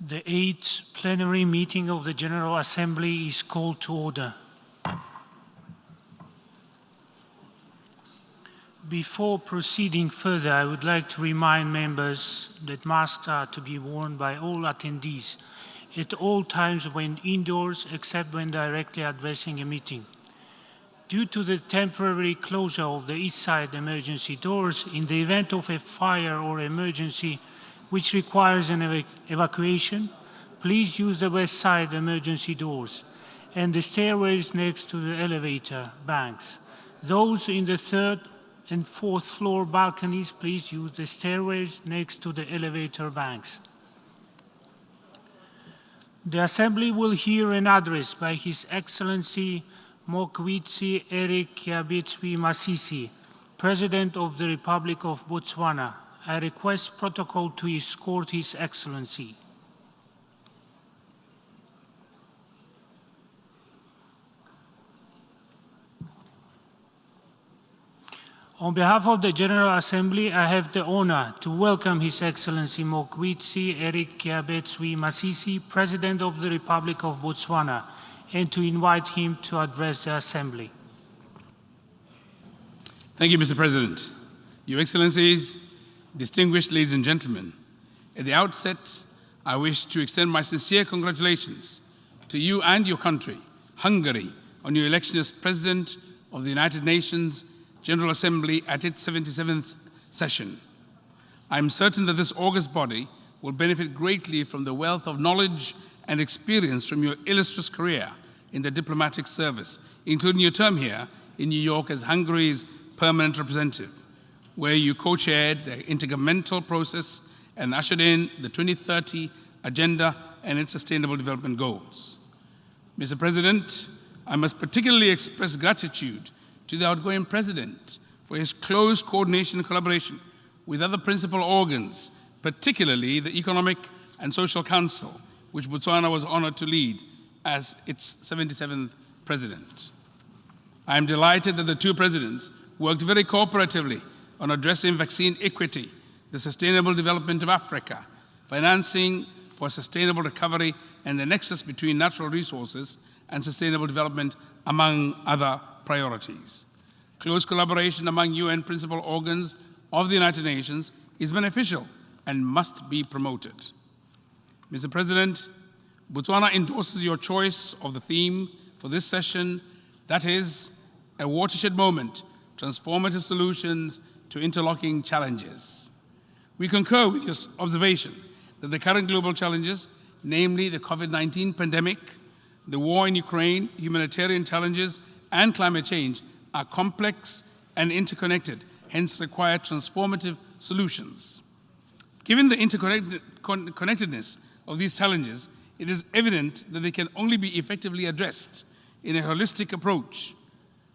The 8th plenary meeting of the General Assembly is called to order. Before proceeding further, I would like to remind members that masks are to be worn by all attendees at all times when indoors, except when directly addressing a meeting. Due to the temporary closure of the east side emergency doors, in the event of a fire or emergency which requires an evacuation, please use the west side emergency doors and the stairways next to the elevator banks. Those in the 3rd and 4th floor balconies, please use the stairways next to the elevator banks. The Assembly will hear an address by His Excellency Mokgweetsi Eric Kiabetswe Masisi, President of the Republic of Botswana. I request protocol to escort His Excellency. On behalf of the General Assembly, I have the honor to welcome His Excellency Mokgweetsi Eric Kiabetswe Masisi, President of the Republic of Botswana, and to invite him to address the Assembly. Thank you, Mr. President. Your Excellencies, distinguished ladies and gentlemen, at the outset, I wish to extend my sincere congratulations to you and your country, Hungary, on your election as President of the United Nations General Assembly at its 77th session. I am certain that this august body will benefit greatly from the wealth of knowledge and experience from your illustrious career in the diplomatic service, including your term here in New York as Hungary's permanent representative, where you co-chaired the intergovernmental process and ushered in the 2030 Agenda and its Sustainable Development Goals. Mr. President, I must particularly express gratitude to the outgoing President for his close coordination and collaboration with other principal organs, particularly the Economic and Social Council, which Botswana was honored to lead as its 77th President. I am delighted that the two Presidents worked very cooperatively on addressing vaccine equity, the sustainable development of Africa, financing for sustainable recovery, and the nexus between natural resources and sustainable development, among other priorities. Close collaboration among UN principal organs of the United Nations is beneficial and must be promoted. Mr. President, Botswana endorses your choice of the theme for this session, that is, a watershed moment, transformative solutions to interlocking challenges. We concur with your observation that the current global challenges, namely the COVID-19 pandemic, the war in Ukraine, humanitarian challenges, and climate change, are complex and interconnected, hence require transformative solutions. Given the interconnectedness of these challenges, it is evident that they can only be effectively addressed in a holistic approach.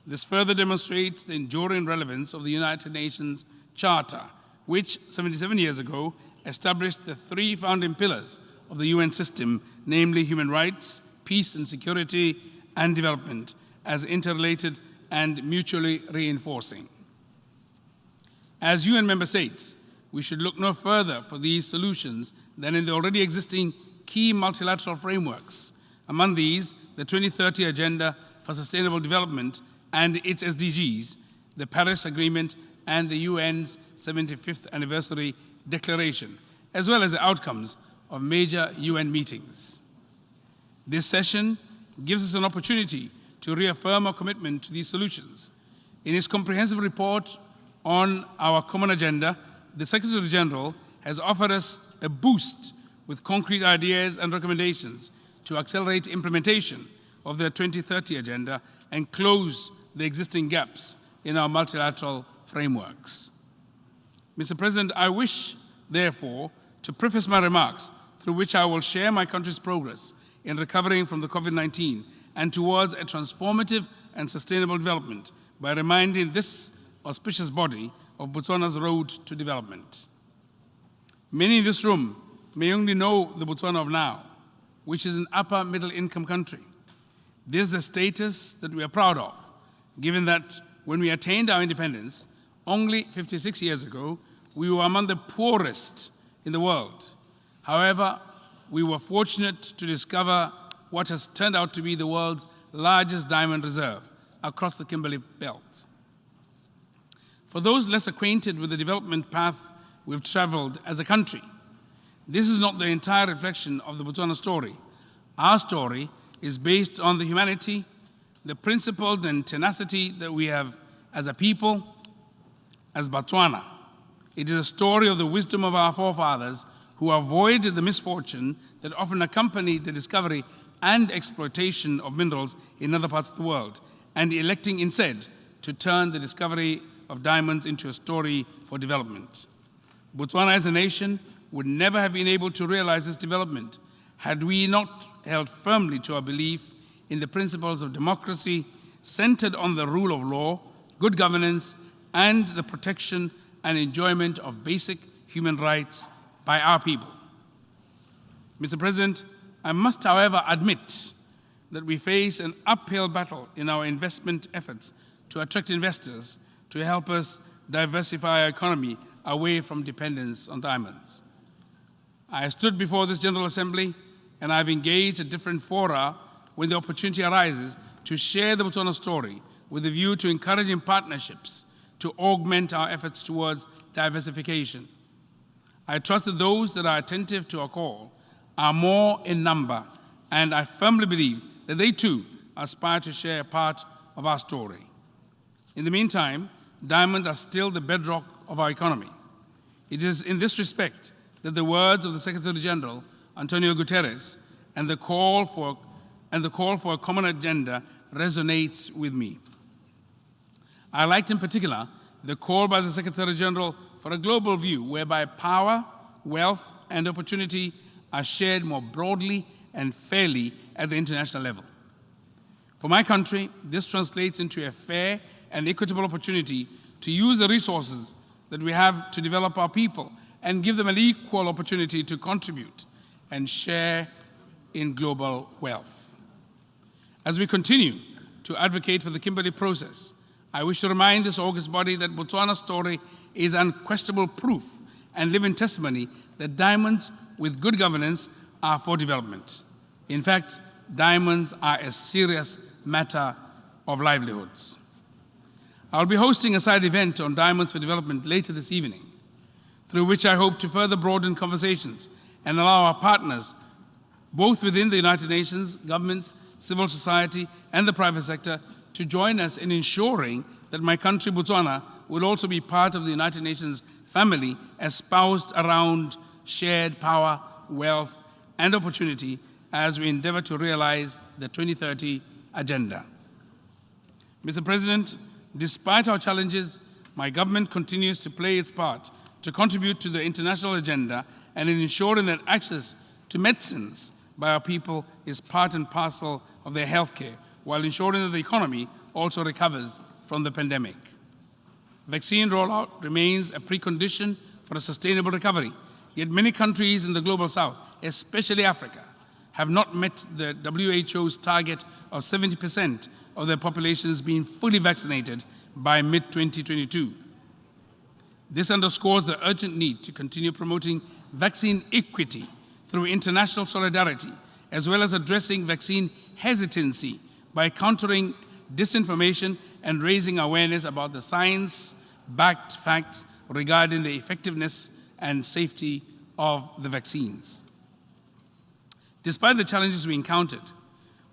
This further demonstrates the enduring relevance of the United Nations Charter, which 77 years ago established the three founding pillars of the UN system, namely human rights, peace and security, and development, as interrelated and mutually reinforcing. As UN member states, we should look no further for these solutions than in the already existing key multilateral frameworks. Among these, the 2030 Agenda for Sustainable Development and its SDGs, the Paris Agreement, and the UN's 75th Anniversary Declaration, as well as the outcomes of major UN meetings. This session gives us an opportunity to reaffirm our commitment to these solutions. In his comprehensive report on our common agenda, the Secretary General has offered us a boost with concrete ideas and recommendations to accelerate implementation of the 2030 Agenda and close the existing gaps in our multilateral frameworks. Mr. President, I wish, therefore, to preface my remarks through which I will share my country's progress in recovering from the COVID-19 and towards a transformative and sustainable development by reminding this auspicious body of Botswana's road to development. Many in this room may only know the Botswana of now, which is an upper middle income country. This is a status that we are proud of, given that when we attained our independence, only 56 years ago, we were among the poorest in the world. However, we were fortunate to discover what has turned out to be the world's largest diamond reserve across the Kimberley Belt. For those less acquainted with the development path we've traveled as a country, this is not the entire reflection of the Botswana story. Our story is based on the humanity, the principle and tenacity that we have as a people, as Botswana. It is a story of the wisdom of our forefathers who avoided the misfortune that often accompanied the discovery and exploitation of minerals in other parts of the world, and electing instead to turn the discovery of diamonds into a story for development. Botswana as a nation would never have been able to realize this development had we not held firmly to our belief in the principles of democracy centered on the rule of law, good governance, and the protection and enjoyment of basic human rights by our people. Mr. President, I must, however, admit that we face an uphill battle in our investment efforts to attract investors to help us diversify our economy away from dependence on diamonds. I stood before this General Assembly and I've engaged at different fora when the opportunity arises to share the Botswana story with a view to encouraging partnerships to augment our efforts towards diversification. I trust that those that are attentive to our call are more in number, and I firmly believe that they too aspire to share a part of our story. In the meantime, diamonds are still the bedrock of our economy. It is in this respect that the words of the Secretary General, Antonio Guterres, and the call for a common agenda resonates with me. I liked in particular the call by the Secretary General for a global view whereby power, wealth, and opportunity are shared more broadly and fairly at the international level. For my country, this translates into a fair and equitable opportunity to use the resources that we have to develop our people and give them an equal opportunity to contribute and share in global wealth. As we continue to advocate for the Kimberley process, I wish to remind this august body that Botswana's story is unquestionable proof and living testimony that diamonds with good governance are for development. In fact, diamonds are a serious matter of livelihoods. I'll be hosting a side event on diamonds for development later this evening, through which I hope to further broaden conversations and allow our partners, both within the United Nations, governments, civil society, and the private sector, to join us in ensuring that my country, Botswana, will also be part of the United Nations family espoused around shared power, wealth, and opportunity as we endeavor to realize the 2030 agenda. Mr. President, despite our challenges, my government continues to play its part to contribute to the international agenda and in ensuring that access to medicines by our people is part and parcel of their health care, while ensuring that the economy also recovers from the pandemic. Vaccine rollout remains a precondition for a sustainable recovery, yet many countries in the global south, especially Africa, have not met the WHO's target of 70% of their populations being fully vaccinated by mid-2022. This underscores the urgent need to continue promoting vaccine equity through international solidarity, as well as addressing vaccine hesitancy by countering disinformation and raising awareness about the science-backed facts regarding the effectiveness and safety of the vaccines. Despite the challenges we encountered,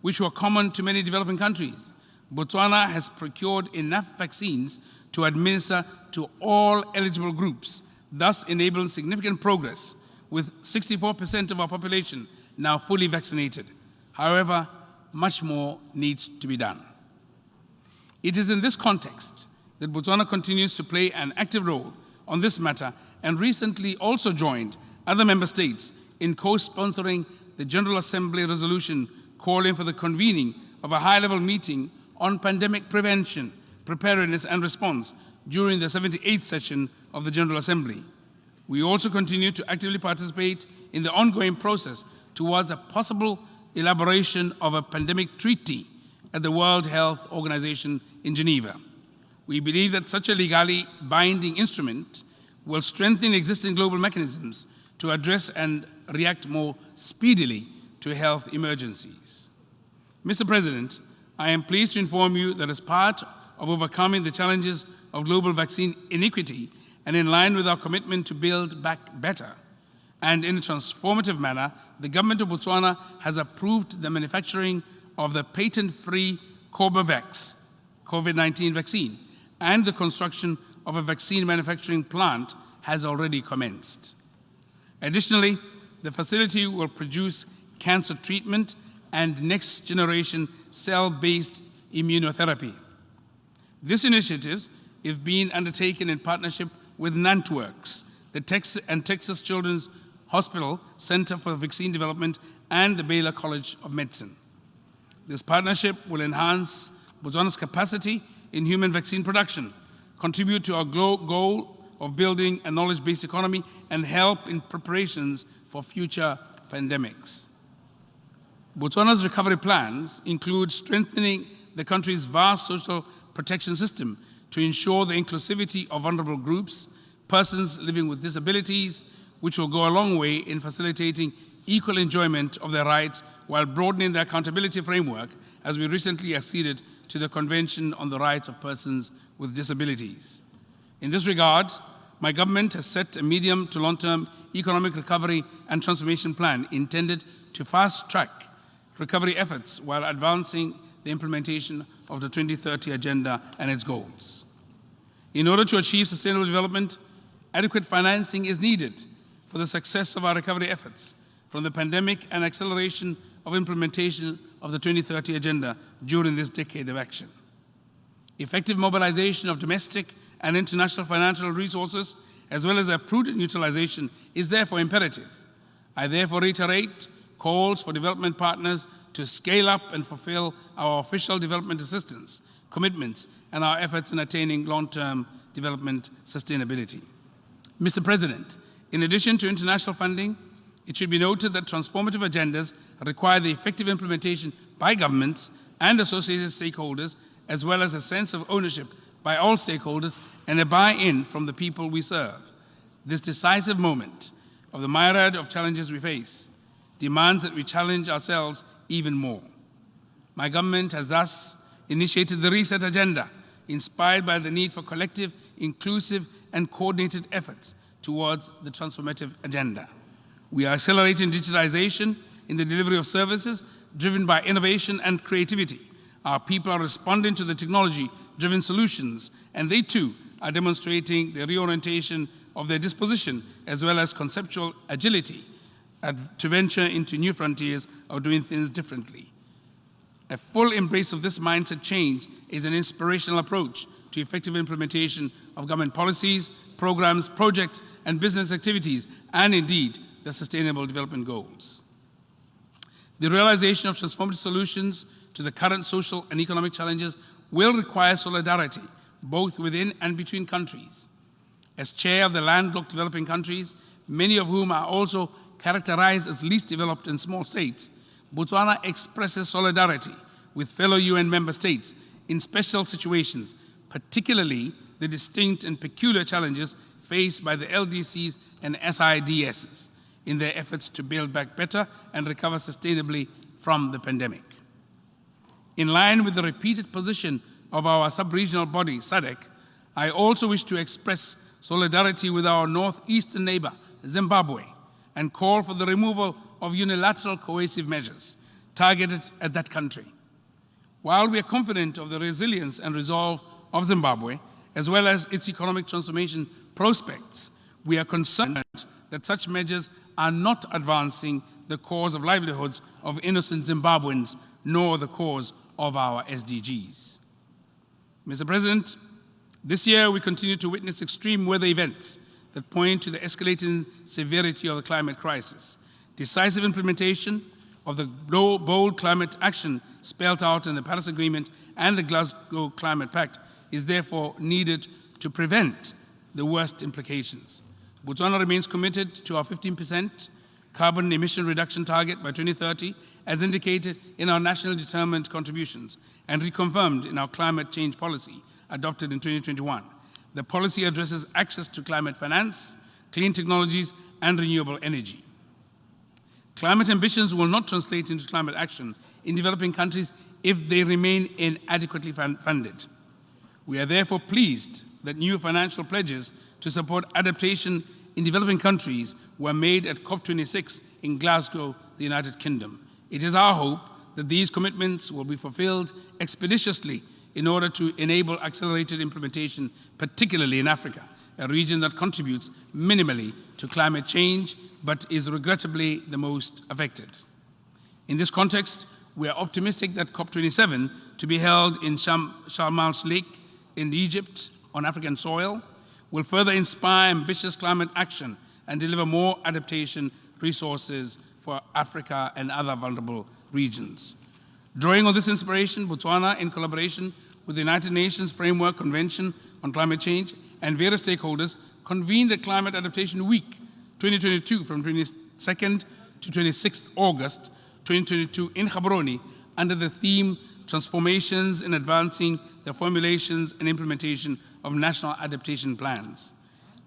which were common to many developing countries, Botswana has procured enough vaccines to administer to all eligible groups, thus enabling significant progress, with 64% of our population now fully vaccinated. However, much more needs to be done. It is in this context that Botswana continues to play an active role on this matter and recently also joined other member states in co-sponsoring the General Assembly resolution calling for the convening of a high-level meeting on pandemic prevention, preparedness and response during the 78th session of the General Assembly. We also continue to actively participate in the ongoing process towards a possible elaboration of a pandemic treaty at the World Health Organization in Geneva. We believe that such a legally binding instrument will strengthen existing global mechanisms to address and react more speedily to health emergencies. Mr. President, I am pleased to inform you that as part of overcoming the challenges of global vaccine inequity and in line with our commitment to build back better, and in a transformative manner, the government of Botswana has approved the manufacturing of the patent-free Corbavax COVID-19 vaccine, and the construction of a vaccine manufacturing plant has already commenced. Additionally, the facility will produce cancer treatment and next-generation cell-based immunotherapy. This initiative is being undertaken in partnership with NantWorks, the Texas Children's Hospital Center for Vaccine Development, and the Baylor College of Medicine. This partnership will enhance Botswana's capacity in human vaccine production, contribute to our goal of building a knowledge-based economy, and help in preparations for future pandemics. Botswana's recovery plans include strengthening the country's vast social protection system to ensure the inclusivity of vulnerable groups, persons living with disabilities, which will go a long way in facilitating equal enjoyment of their rights while broadening the accountability framework, as we recently acceded to the Convention on the Rights of Persons with Disabilities. In this regard, my government has set a medium to long-term economic recovery and transformation plan intended to fast-track recovery efforts while advancing the implementation of the 2030 Agenda and its goals. In order to achieve sustainable development, adequate financing is needed for the success of our recovery efforts from the pandemic and acceleration of implementation of the 2030 Agenda during this decade of action. Effective mobilization of domestic and international financial resources, as well as their prudent utilization, is therefore imperative. I therefore reiterate calls for development partners to scale up and fulfill our official development assistance commitments and our efforts in attaining long-term development sustainability. Mr. President, in addition to international funding, it should be noted that transformative agendas require the effective implementation by governments and associated stakeholders, as well as a sense of ownership by all stakeholders and a buy-in from the people we serve. This decisive moment of the myriad of challenges we face demands that we challenge ourselves even more. My government has thus initiated the Reset Agenda, inspired by the need for collective, inclusive, and coordinated efforts towards the transformative agenda. We are accelerating digitalization in the delivery of services driven by innovation and creativity. Our people are responding to the technology-driven solutions, and they too are demonstrating the reorientation of their disposition as well as conceptual agility to venture into new frontiers of doing things differently. A full embrace of this mindset change is an inspirational approach to effective implementation of government policies, programs, projects, and business activities, and indeed, the Sustainable Development Goals. The realization of transformative solutions to the current social and economic challenges will require solidarity, both within and between countries. As chair of the landlocked developing countries, many of whom are also characterized as least developed and small states, Botswana expresses solidarity with fellow UN member states in special situations, particularly the distinct and peculiar challenges faced by the LDCs and SIDSs in their efforts to build back better and recover sustainably from the pandemic. In line with the repeated position of our sub-regional body, SADC, I also wish to express solidarity with our northeastern neighbor, Zimbabwe, and call for the removal of unilateral coercive measures targeted at that country. While we are confident of the resilience and resolve of Zimbabwe, as well as its economic transformation prospects, we are concerned that such measures are not advancing the cause of livelihoods of innocent Zimbabweans, nor the cause of our SDGs. Mr. President, this year we continue to witness extreme weather events that point to the escalating severity of the climate crisis. Decisive implementation of the bold climate action spelled out in the Paris Agreement and the Glasgow Climate Pact is therefore needed to prevent the worst implications. Botswana remains committed to our 15% carbon emission reduction target by 2030, as indicated in our nationally determined contributions and reconfirmed in our climate change policy adopted in 2021. The policy addresses access to climate finance, clean technologies, and renewable energy. Climate ambitions will not translate into climate action in developing countries if they remain inadequately funded. We are therefore pleased that new financial pledges to support adaptation in developing countries were made at COP26 in Glasgow, the United Kingdom. It is our hope that these commitments will be fulfilled expeditiously in order to enable accelerated implementation, particularly in Africa, a region that contributes minimally to climate change, but is regrettably the most affected. In this context, we are optimistic that COP27, to be held in Sharm el-Sheikh in Egypt on African soil, will further inspire ambitious climate action and deliver more adaptation resources for Africa and other vulnerable regions. Drawing on this inspiration, Botswana, in collaboration with the United Nations Framework Convention on Climate Change and various stakeholders, convened the Climate Adaptation Week 2022 from 22nd to 26th August 2022 in Gaborone under the theme Transformations in Advancing the Formulations and Implementation of National Adaptation Plans.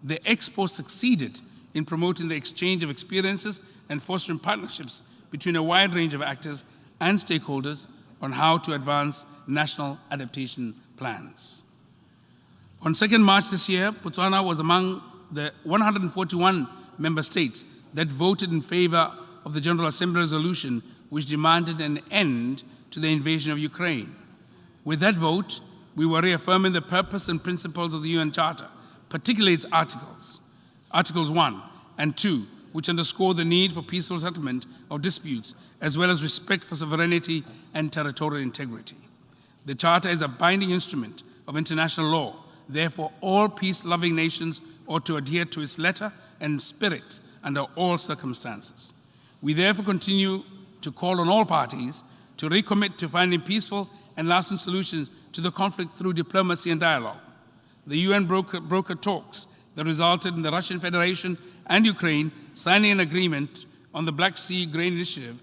The Expo succeeded in promoting the exchange of experiences and fostering partnerships between a wide range of actors and stakeholders on how to advance national adaptation plans. On 2nd March this year, Botswana was among the 141 member states that voted in favor of the General Assembly resolution which demanded an end to the invasion of Ukraine. With that vote, we were reaffirming the purpose and principles of the UN Charter, particularly its Articles 1 and 2, which underscore the need for peaceful settlement of disputes, as well as respect for sovereignty and territorial integrity. The Charter is a binding instrument of international law. Therefore, all peace-loving nations ought to adhere to its letter and spirit under all circumstances. We therefore continue to call on all parties to recommit to finding peaceful and lasting solutions to the conflict through diplomacy and dialogue. The UN broker talks that resulted in the Russian Federation and Ukraine signing an agreement on the Black Sea Grain Initiative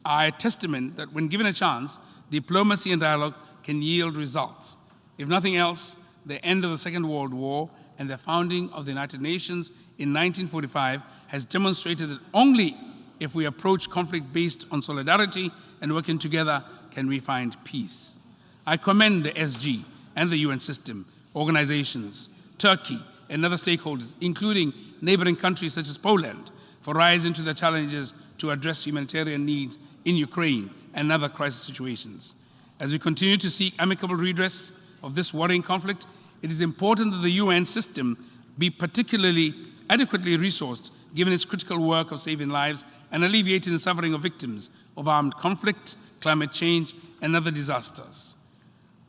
are a testament that when given a chance, diplomacy and dialogue can yield results. If nothing else, the end of the Second World War and the founding of the United Nations in 1945 has demonstrated that only if we approach conflict based on solidarity and working together can we find peace. I commend the SG and the UN system, organizations, Turkey, and other stakeholders, including neighboring countries such as Poland, for rising to the challenges to address humanitarian needs in Ukraine and other crisis situations. As we continue to seek amicable redress of this worrying conflict, it is important that the UN system be particularly adequately resourced, given its critical work of saving lives and alleviating the suffering of victims of armed conflict, climate change, and other disasters.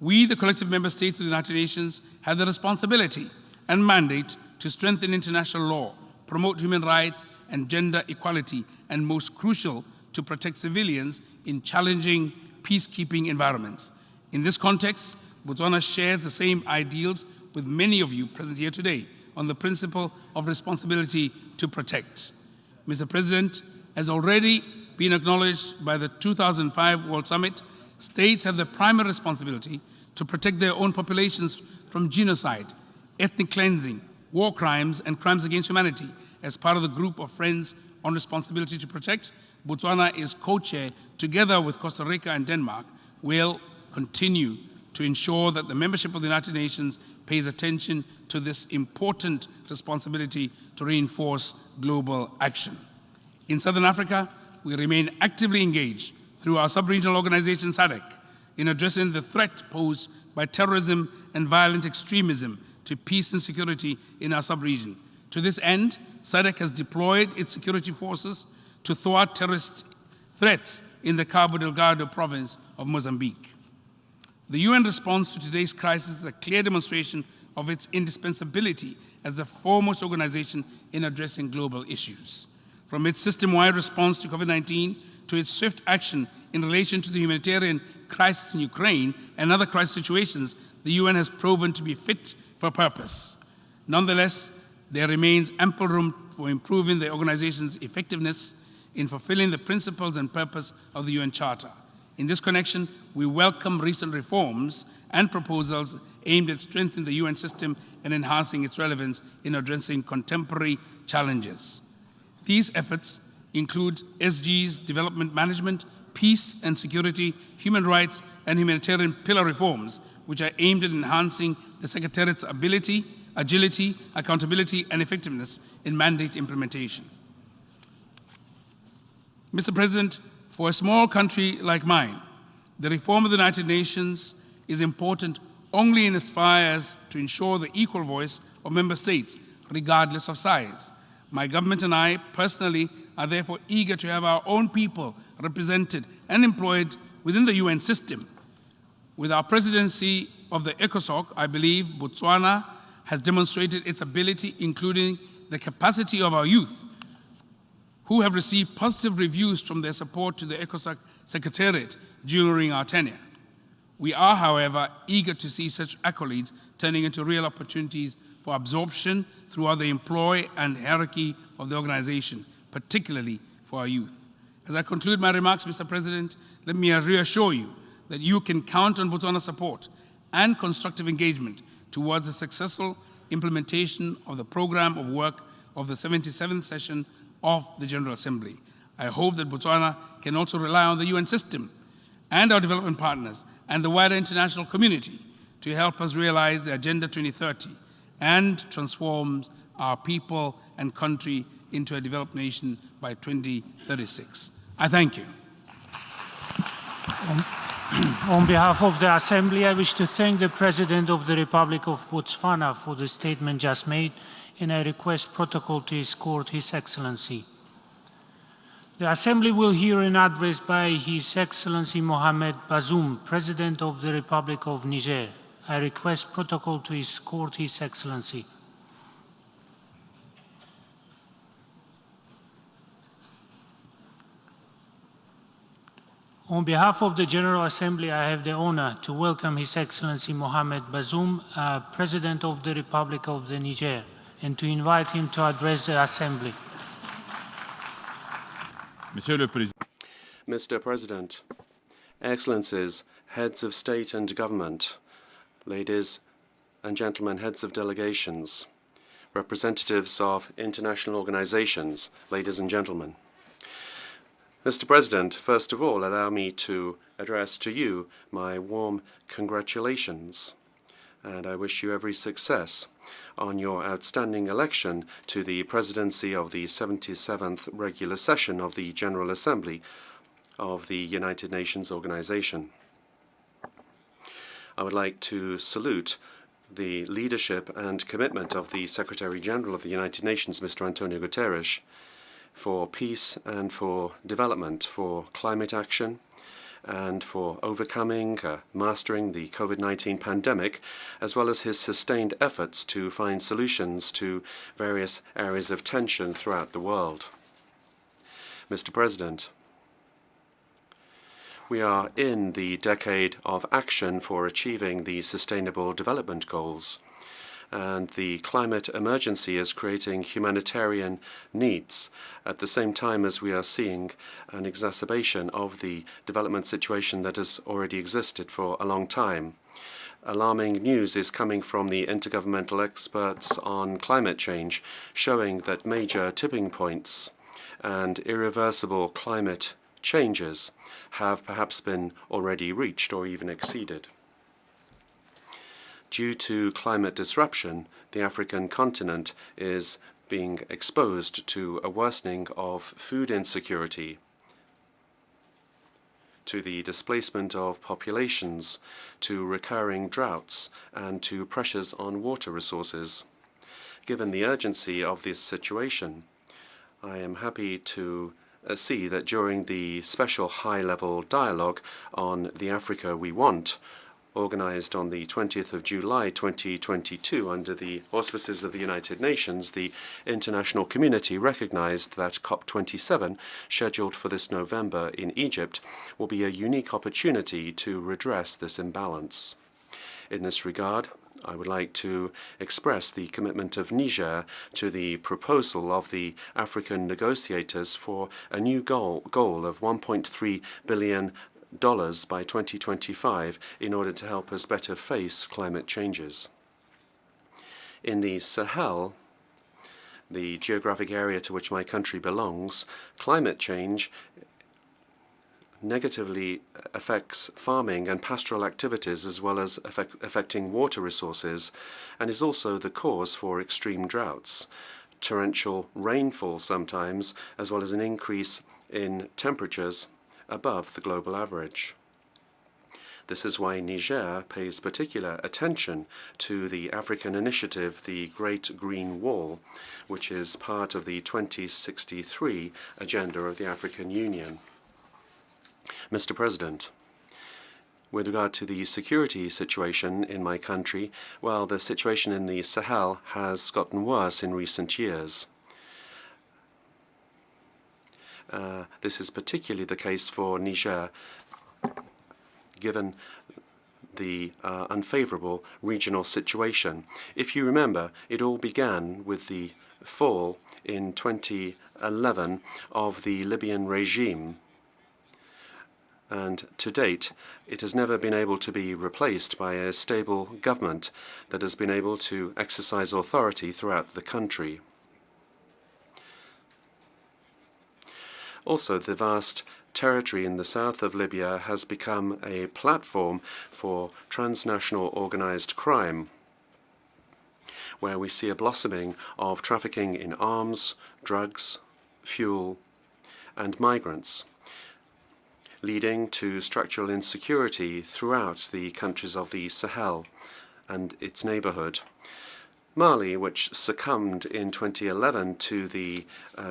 We, the collective member states of the United Nations, have the responsibility and mandate to strengthen international law, promote human rights and gender equality, and most crucial, to protect civilians in challenging peacekeeping environments. In this context, Botswana shares the same ideals with many of you present here today on the principle of responsibility to protect. Mr. President, as already been acknowledged by the 2005 World Summit, states have the primary responsibility to protect their own populations from genocide, ethnic cleansing, war crimes, and crimes against humanity. As part of the group of Friends on Responsibility to Protect, Botswana is co-chair, together with Costa Rica and Denmark, will continue to ensure that the membership of the United Nations pays attention to this important responsibility to reinforce global action. In Southern Africa, we remain actively engaged through our sub-regional organization, SADC, in addressing the threat posed by terrorism and violent extremism to peace and security in our sub-region. To this end, SADC has deployed its security forces to thwart terrorist threats in the Cabo Delgado province of Mozambique. The UN response to today's crisis is a clear demonstration of its indispensability as the foremost organization in addressing global issues. From its system-wide response to COVID-19 to its swift action in relation to the humanitarian crisis in Ukraine and other crisis situations, the UN has proven to be fit for purpose. Nonetheless, there remains ample room for improving the organization's effectiveness in fulfilling the principles and purpose of the UN Charter. In this connection, we welcome recent reforms and proposals aimed at strengthening the UN system and enhancing its relevance in addressing contemporary challenges. These efforts include SDGs, development management, peace and security, human rights, and humanitarian pillar reforms, which are aimed at enhancing the Secretariat's ability, agility, accountability, and effectiveness in mandate implementation. Mr. President, for a small country like mine, the reform of the United Nations is important only in as far as to ensure the equal voice of member states, regardless of size. My government and I personally are therefore eager to have our own people represented and employed within the UN system. With our presidency of the ECOSOC, I believe Botswana has demonstrated its ability, including the capacity of our youth, who have received positive reviews from their support to the ECOSOC Secretariat during our tenure. We are, however, eager to see such accolades turning into real opportunities for absorption throughout the employ and hierarchy of the organization, particularly for our youth. As I conclude my remarks, Mr. President, let me reassure you that you can count on Botswana's support and constructive engagement towards the successful implementation of the program of work of the 77th session of the General Assembly. I hope that Botswana can also rely on the UN system and our development partners and the wider international community to help us realize the Agenda 2030 and transform our people and country into a developed nation by 2036. I thank you. On behalf of the Assembly, I wish to thank the President of the Republic of Botswana for the statement just made, and I request protocol to escort His Excellency. The Assembly will hear an address by His Excellency Mohamed Bazoum, President of the Republic of Niger. I request protocol to escort His Excellency. On behalf of the General Assembly, I have the honor to welcome His Excellency Mohamed Bazoum, President of the Republic of the Niger, and to invite him to address the Assembly. Mr. President, Excellencies, Heads of State and Government, ladies and gentlemen, heads of delegations, representatives of international organizations, ladies and gentlemen. Mr. President, first of all, allow me to address to you my warm congratulations, and I wish you every success on your outstanding election to the presidency of the 77th regular session of the General Assembly of the United Nations Organization. I would like to salute the leadership and commitment of the Secretary-General of the United Nations, Mr. Antonio Guterres, for peace and for development, for climate action, and for overcoming, mastering the COVID-19 pandemic, as well as his sustained efforts to find solutions to various areas of tension throughout the world. Mr. President, we are in the decade of action for achieving the Sustainable Development Goals, and the climate emergency is creating humanitarian needs at the same time as we are seeing an exacerbation of the development situation that has already existed for a long time. Alarming news is coming from the intergovernmental experts on climate change, showing that major tipping points and irreversible climate changes have perhaps been already reached or even exceeded. Due to climate disruption, the African continent is being exposed to a worsening of food insecurity, to the displacement of populations, to recurring droughts, and to pressures on water resources. Given the urgency of this situation, I am happy to see that during the special high-level dialogue on the Africa we want, organized on the 20th of July 2022 under the auspices of the United Nations, the international community recognized that COP27, scheduled for this November in Egypt, will be a unique opportunity to redress this imbalance. In this regard, I would like to express the commitment of Niger to the proposal of the African negotiators for a new goal of $1.3 billion by 2025 in order to help us better face climate changes. In the Sahel, the geographic area to which my country belongs, climate change negatively affects farming and pastoral activities as well as affecting water resources, and is also the cause for extreme droughts, torrential rainfall sometimes, as well as an increase in temperatures above the global average. This is why Niger pays particular attention to the African initiative, the Great Green Wall, which is part of the 2063 agenda of the African Union. Mr. President, with regard to the security situation in my country, well, the situation in the Sahel has gotten worse in recent years. This is particularly the case for Niger, given the unfavorable regional situation. If you remember, it all began with the fall in 2011 of the Libyan regime, and to date it has never been able to be replaced by a stable government that has been able to exercise authority throughout the country. Also, the vast territory in the south of Libya has become a platform for transnational organized crime, where we see a blossoming of trafficking in arms, drugs, fuel, and migrants, leading to structural insecurity throughout the countries of the Sahel and its neighborhood. Mali, which succumbed in 2011 to the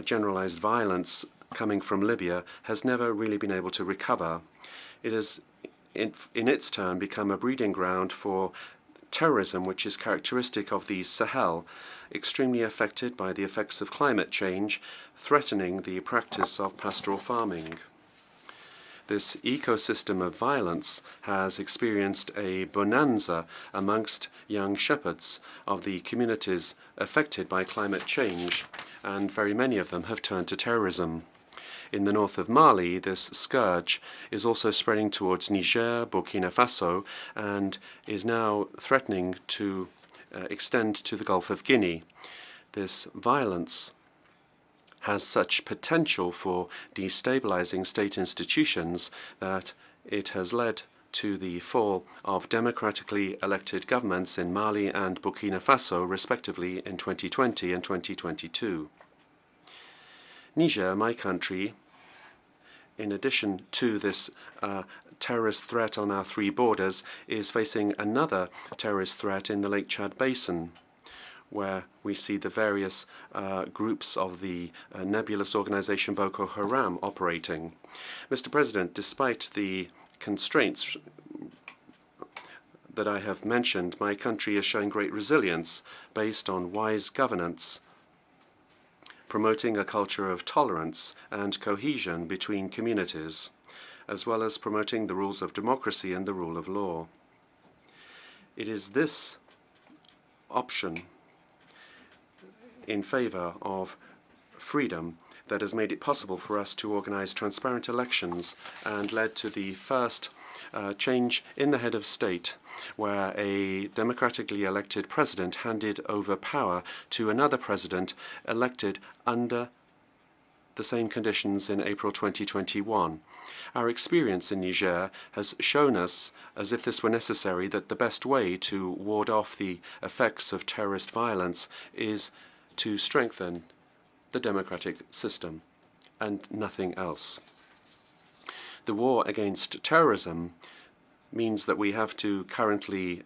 generalized violence coming from Libya, has never really been able to recover. It has, in its turn, become a breeding ground for terrorism, which is characteristic of the Sahel, extremely affected by the effects of climate change, threatening the practice of pastoral farming. This ecosystem of violence has experienced a bonanza amongst young shepherds of the communities affected by climate change, and very many of them have turned to terrorism. In the north of Mali, this scourge is also spreading towards Niger, Burkina Faso, and is now threatening to extend to the Gulf of Guinea. This violence has such potential for destabilizing state institutions that it has led to the fall of democratically elected governments in Mali and Burkina Faso, respectively, in 2020 and 2022. Niger, my country, in addition to this terrorist threat on our three borders, is facing another terrorist threat in the Lake Chad Basin, where we see the various groups of the nebulous organization Boko Haram operating. Mr. President, despite the constraints that I have mentioned, my country is showing great resilience based on wise governance, promoting a culture of tolerance and cohesion between communities, as well as promoting the rules of democracy and the rule of law. It is this option in favor of freedom that has made it possible for us to organize transparent elections and led to the first change in the head of state, where a democratically elected president handed over power to another president elected under the same conditions in April 2021. Our experience in Niger has shown us, as if this were necessary, that the best way to ward off the effects of terrorist violence is to strengthen the democratic system and nothing else. The war against terrorism means that we have to currently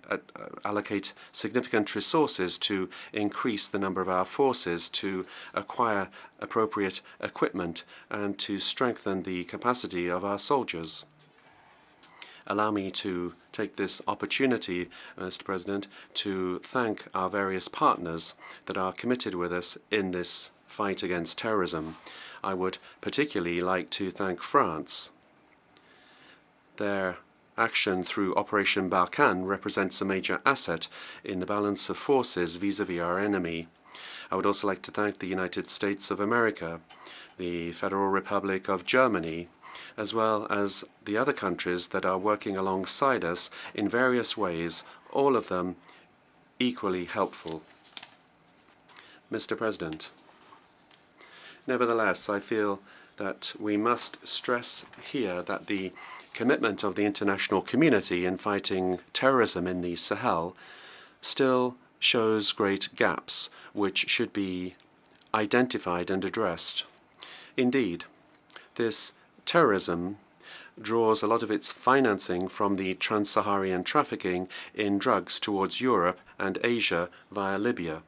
allocate significant resources to increase the number of our forces, to acquire appropriate equipment, and to strengthen the capacity of our soldiers. Allow me to take this opportunity, Mr. President, to thank our various partners that are committed with us in this fight against terrorism. I would particularly like to thank France. Their action through Operation Barkhane represents a major asset in the balance of forces vis-à-vis our enemy. I would also like to thank the United States of America, the Federal Republic of Germany, as well as the other countries that are working alongside us in various ways, all of them equally helpful. Mr. President, Nevertheless, I feel that we must stress here that the commitment of the international community in fighting terrorism in the Sahel still shows great gaps which should be identified and addressed. Indeed, this terrorism draws a lot of its financing from the trans-Saharan trafficking in drugs towards Europe and Asia via Libya.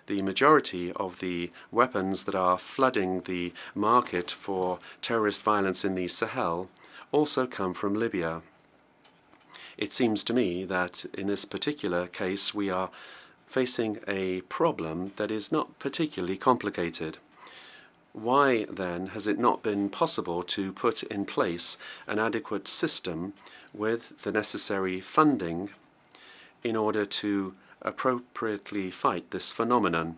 The majority of the weapons that are flooding the market for terrorist violence in the Sahel also come from Libya. It seems to me that in this particular case we are facing a problem that is not particularly complicated. Why, then, has it not been possible to put in place an adequate system with the necessary funding in order to appropriately fight this phenomenon?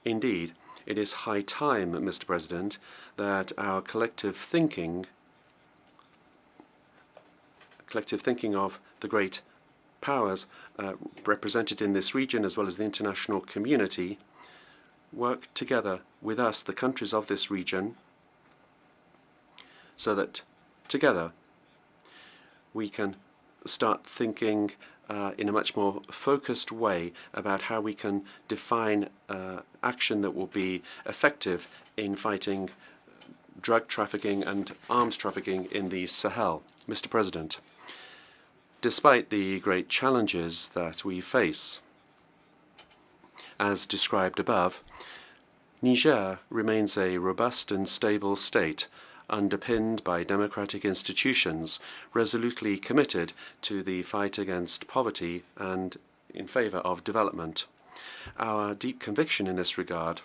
Indeed, it is high time, Mr. President, that our collective thinking of the great powers represented in this region as well as the international community work together with us, the countries of this region, so that together we can start thinking in a much more focused way about how we can define action that will be effective in fighting drug trafficking and arms trafficking in the Sahel. Mr. President, despite the great challenges that we face, as described above, Niger remains a robust and stable state, underpinned by democratic institutions, resolutely committed to the fight against poverty and in favor of development. Our deep conviction in this regard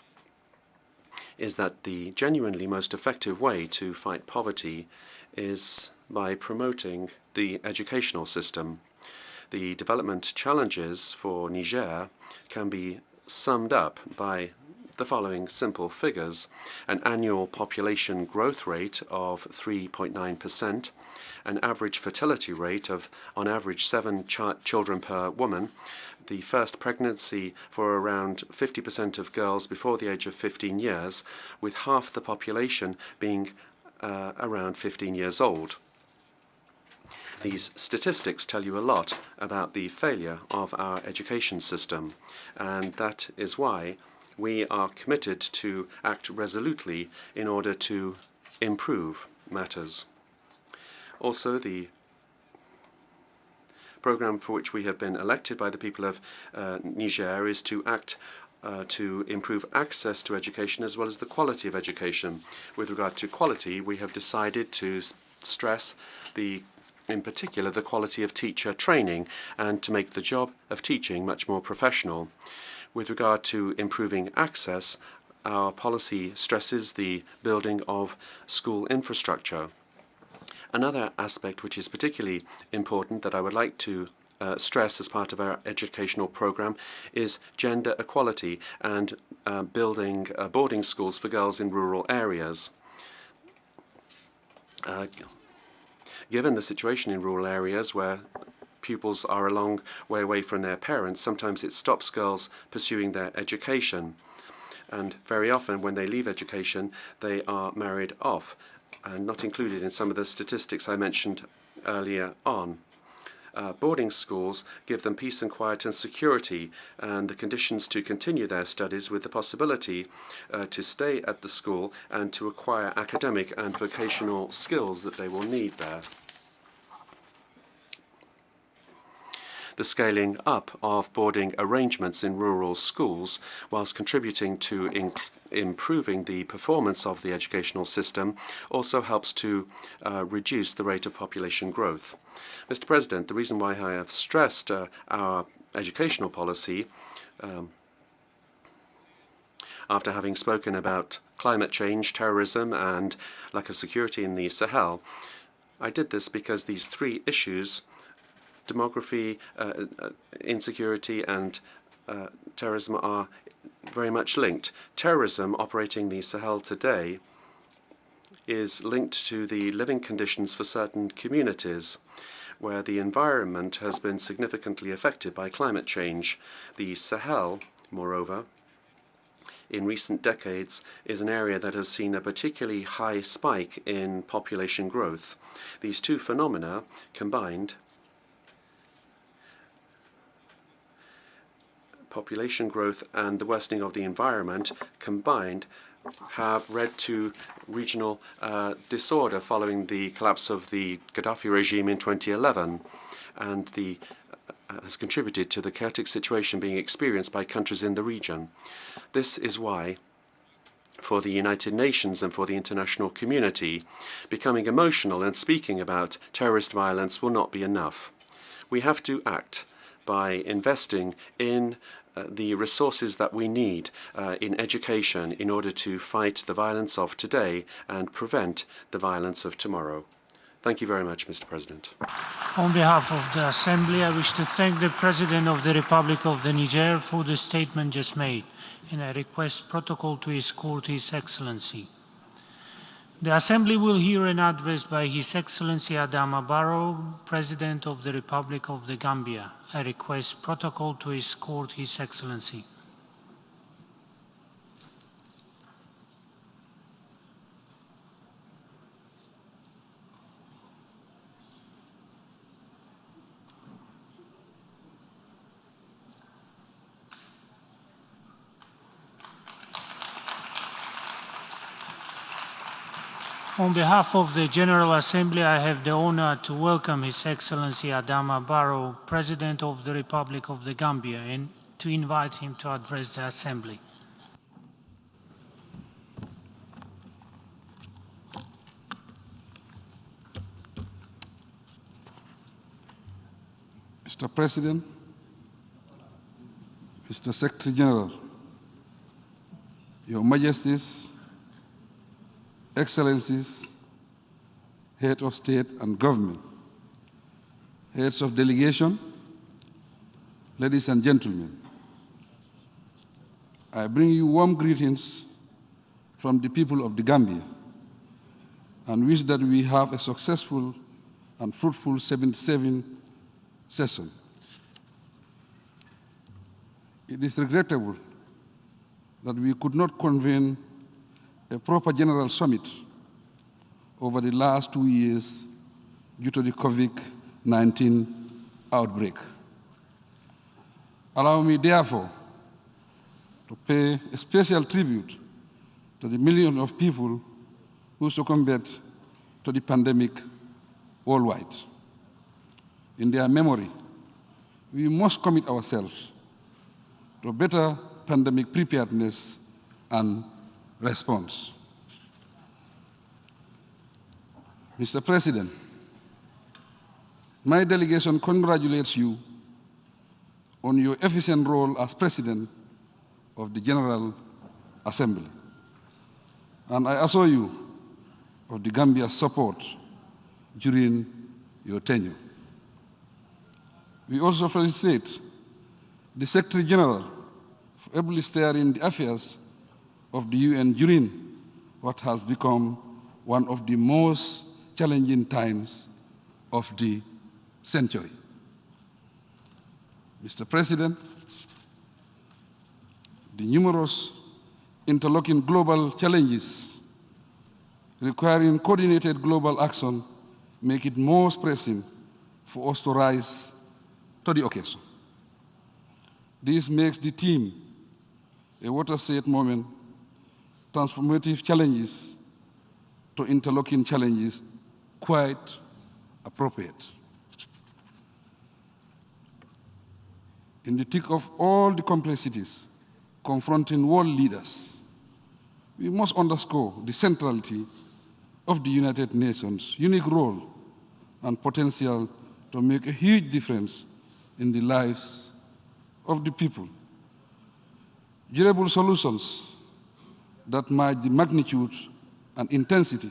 is that the genuinely most effective way to fight poverty is by promoting the educational system. The development challenges for Niger can be summed up by the following simple figures: an annual population growth rate of 3.9%, an average fertility rate of, on average, 7 children per woman, the first pregnancy for around 50% of girls before the age of 15 years, with half the population being around 15 years old. These statistics tell you a lot about the failure of our education system, and that is why we are committed to act resolutely in order to improve matters. Also, the program for which we have been elected by the people of Niger is to act to improve access to education as well as the quality of education. With regard to quality, we have decided to stress in particular the quality of teacher training and to make the job of teaching much more professional. With regard to improving access, our policy stresses the building of school infrastructure. Another aspect which is particularly important that I would like to stress as part of our educational program is gender equality and building boarding schools for girls in rural areas. Given the situation in rural areas where pupils are a long way away from their parents, sometimes it stops girls pursuing their education. And very often when they leave education, they are married off and not included in some of the statistics I mentioned earlier on. Boarding schools give them peace and quiet and security and the conditions to continue their studies with the possibility to stay at the school and to acquire academic and vocational skills that they will need there. The scaling up of boarding arrangements in rural schools, whilst contributing to improving the performance of the educational system, also helps to reduce the rate of population growth. Mr. President, the reason why I have stressed our educational policy, after having spoken about climate change, terrorism, and lack of security in the Sahel, I did this because these three issues, demography, insecurity, and terrorism, are very much linked. Terrorism operating the Sahel today is linked to the living conditions for certain communities where the environment has been significantly affected by climate change. The Sahel, moreover, in recent decades is an area that has seen a particularly high spike in population growth. These two phenomena combined, population growth and the worsening of the environment combined, have led to regional disorder following the collapse of the Gaddafi regime in 2011, and has contributed to the chaotic situation being experienced by countries in the region. This is why, for the United Nations and for the international community, becoming emotional and speaking about terrorist violence will not be enough. We have to act by investing in the resources that we need in education in order to fight the violence of today and prevent the violence of tomorrow. Thank you very much, Mr. President. On behalf of the Assembly, I wish to thank the President of the Republic of the Niger for the statement just made, and I request protocol to escort His Excellency. The Assembly will hear an address by His Excellency Adama Barrow, President of the Republic of the Gambia. I request protocol to escort His Excellency. On behalf of the General Assembly, I have the honor to welcome His Excellency Adama Barrow, President of the Republic of the Gambia, and to invite him to address the Assembly. Mr. President, Mr. Secretary General, Your Majesties, Excellencies, Head of State and Government, Heads of Delegation, ladies and gentlemen, I bring you warm greetings from the people of the Gambia and wish that we have a successful and fruitful 77th session. It is regrettable that we could not convene a proper general summit over the last 2 years due to the COVID-19 outbreak. Allow me, therefore, to pay a special tribute to the millions of people who succumbed to the pandemic worldwide. In their memory, we must commit ourselves to better pandemic preparedness and response. Mr. President, my delegation congratulates you on your efficient role as President of the General Assembly, and I assure you of the Gambia's support during your tenure. We also felicitate the Secretary General for ably steering the affairs of the UN during what has become one of the most challenging times of the century. Mr. President, the numerous interlocking global challenges requiring coordinated global action make it most pressing for us to rise to the occasion. This makes the theme a watershed moment, transformative challenges to interlocking challenges, quite appropriate. In the thick of all the complexities confronting world leaders, we must underscore the centrality of the United Nations' unique role and potential to make a huge difference in the lives of the people. Durable solutions that match the magnitude and intensity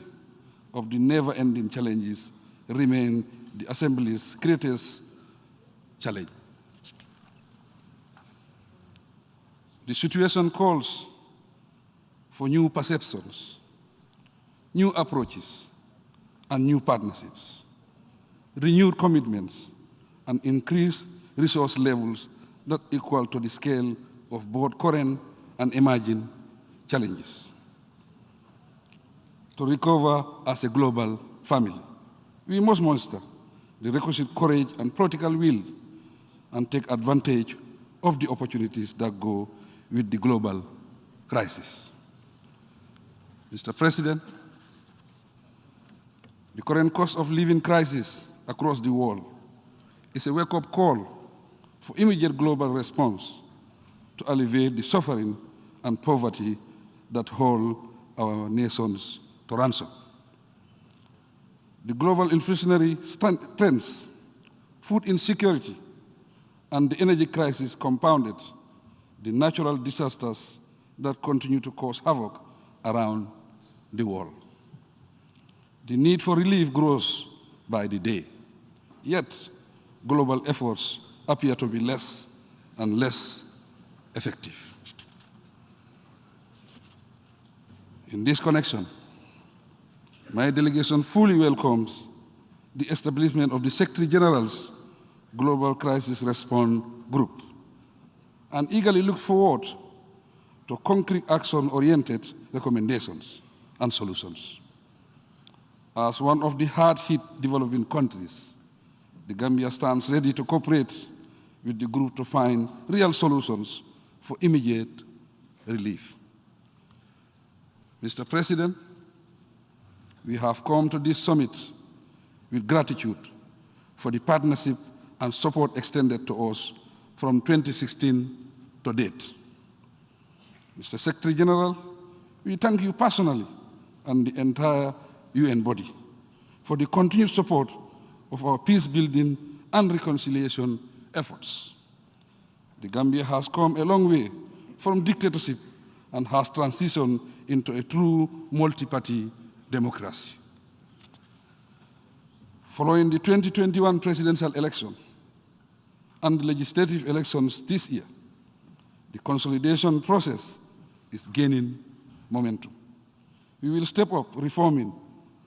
of the never-ending challenges remain the Assembly's greatest challenge. The situation calls for new perceptions, new approaches, and new partnerships, renewed commitments, and increased resource levels that equal to the scale of both current and emerging challenges. To recover as a global family, we must muster the requisite courage and political will and take advantage of the opportunities that go with the global crisis. Mr. President, the current cost of living crisis across the world is a wake-up call for immediate global response to alleviate the suffering and poverty that hold our nations to ransom. The global inflationary trends, food insecurity, and the energy crisis compounded the natural disasters that continue to cause havoc around the world. The need for relief grows by the day, yet global efforts appear to be less and less effective. In this connection, my delegation fully welcomes the establishment of the Secretary General's Global Crisis Response Group and eagerly look forward to concrete action-oriented recommendations and solutions. As one of the hard-hit developing countries, the Gambia stands ready to cooperate with the group to find real solutions for immediate relief. Mr. President, we have come to this summit with gratitude for the partnership and support extended to us from 2016 to date. Mr. Secretary General, we thank you personally and the entire UN body for the continued support of our peace-building and reconciliation efforts. The Gambia has come a long way from dictatorship and has transitioned into a true multi-party democracy. Following the 2021 presidential election and the legislative elections this year, the consolidation process is gaining momentum. We will step up reforming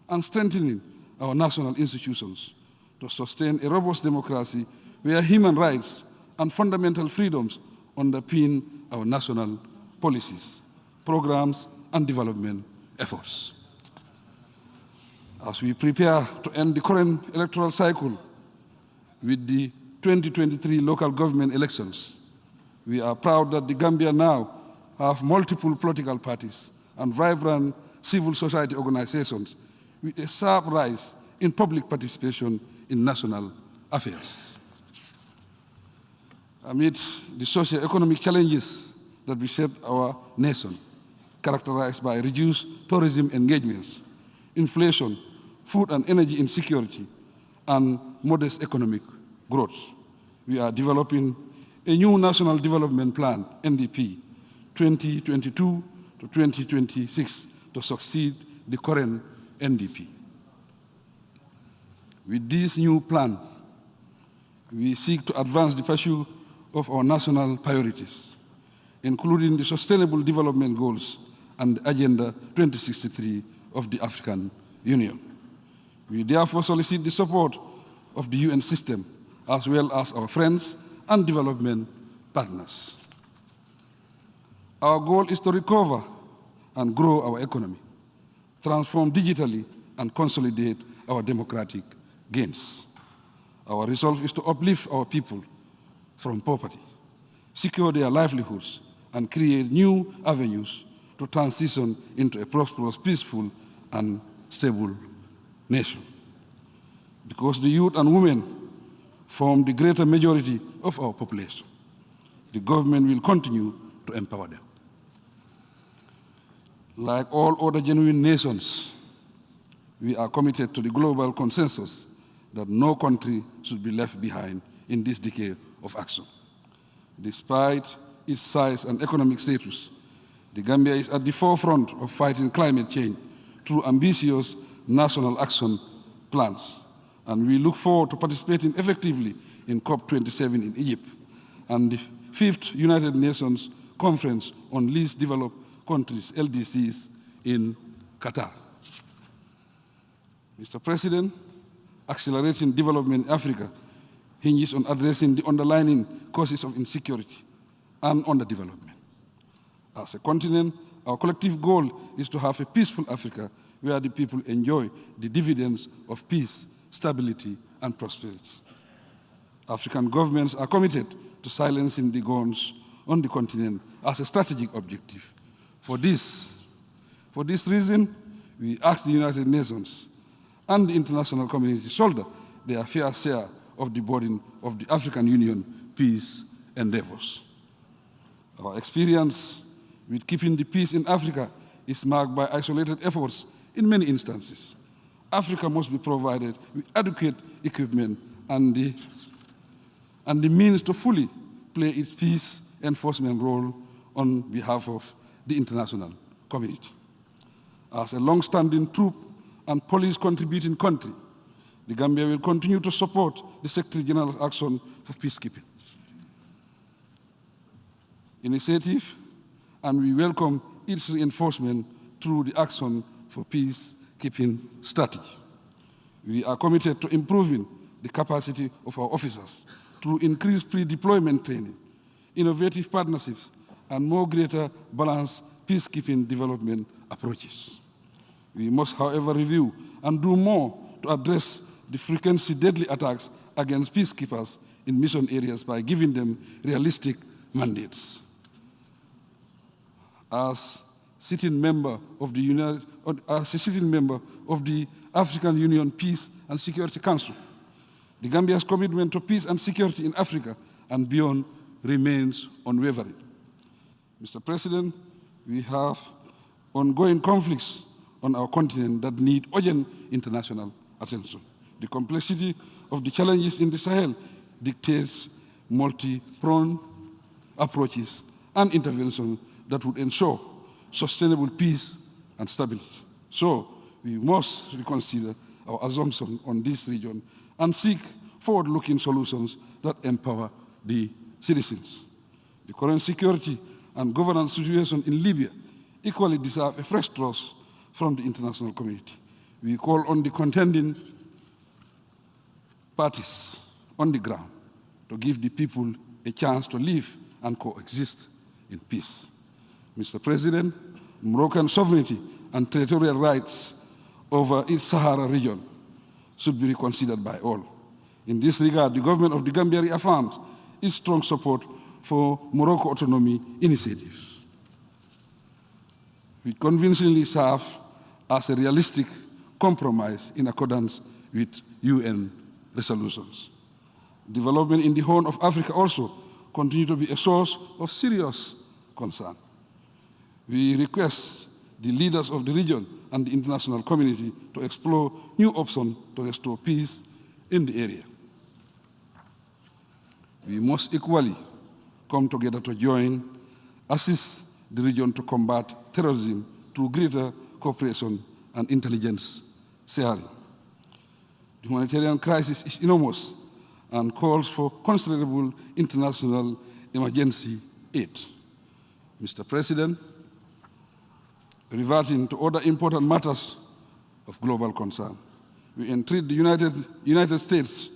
and strengthening our national institutions to sustain a robust democracy where human rights and fundamental freedoms underpin our national policies, programs, and development efforts. As we prepare to end the current electoral cycle with the 2023 local government elections, we are proud that the Gambia now have multiple political parties and vibrant civil society organizations with a sharp rise in public participation in national affairs. Amid the socio-economic challenges that beset our nation, characterized by reduced tourism engagements, inflation, food and energy insecurity, and modest economic growth, we are developing a new National Development Plan, NDP, 2022 to 2026, to succeed the current NDP. With this new plan, we seek to advance the pursuit of our national priorities, including the Sustainable Development Goals and Agenda 2063 of the African Union. We therefore solicit the support of the UN system, as well as our friends and development partners. Our goal is to recover and grow our economy, transform digitally, and consolidate our democratic gains. Our resolve is to uplift our people from poverty, secure their livelihoods, and create new avenues to transition into a prosperous, peaceful, and stable nation. Because the youth and women form the greater majority of our population, the government will continue to empower them. Like all other genuine nations, we are committed to the global consensus that no country should be left behind in this decade of action. Despite its size and economic status, the Gambia is at the forefront of fighting climate change through ambitious national action plans, and we look forward to participating effectively in COP27 in Egypt and the 5th United Nations Conference on Least Developed Countries, LDCs, in Qatar. Mr. President, accelerating development in Africa hinges on addressing the underlying causes of insecurity and underdevelopment. As a continent, Our collective goal is to have a peaceful Africa where the people enjoy the dividends of peace, stability, and prosperity. African governments are committed to silencing the guns on the continent as a strategic objective. For this reason, we ask the United Nations and the international community to shoulder their fair share of the burden of the African Union peace endeavors. Our experience with keeping the peace in Africa is marked by isolated efforts in many instances. Africa must be provided with adequate equipment and the means to fully play its peace enforcement role on behalf of the international community. As a long-standing troop and police-contributing country, the Gambia will continue to support the Secretary General's action for peacekeeping initiative, and we welcome its reinforcement through the action for peacekeeping strategy. We are committed to improving the capacity of our officers through increased pre-deployment training, innovative partnerships, and more greater balanced peacekeeping development approaches. We must, however, review and do more to address the frequency deadly attacks against peacekeepers in mission areas by giving them realistic mandates. As sitting member of the African Union Peace and Security Council, the Gambia's commitment to peace and security in Africa and beyond remains unwavering. Mr. President, we have ongoing conflicts on our continent that need urgent international attention. The complexity of the challenges in the Sahel dictates multi-pronged approaches and intervention that would ensure sustainable peace and stability. So we must reconsider our assumption on this region and seek forward-looking solutions that empower the citizens. The current security and governance situation in Libya equally deserve a fresh thrust from the international community. We call on the contending parties on the ground to give the people a chance to live and coexist in peace. Mr. President, Moroccan sovereignty and territorial rights over its Sahara region should be reconsidered by all. In this regard, the government of the Gambia reaffirms its strong support for Morocco autonomy initiatives, which convincingly serve as a realistic compromise in accordance with UN resolutions. Development in the Horn of Africa also continue to be a source of serious concern. We request the leaders of the region and the international community to explore new options to restore peace in the area. We must equally come together to assist the region to combat terrorism through greater cooperation and intelligence sharing. The humanitarian crisis is enormous and calls for considerable international emergency aid. Mr. President, reverting to other important matters of global concern, we entreat the United States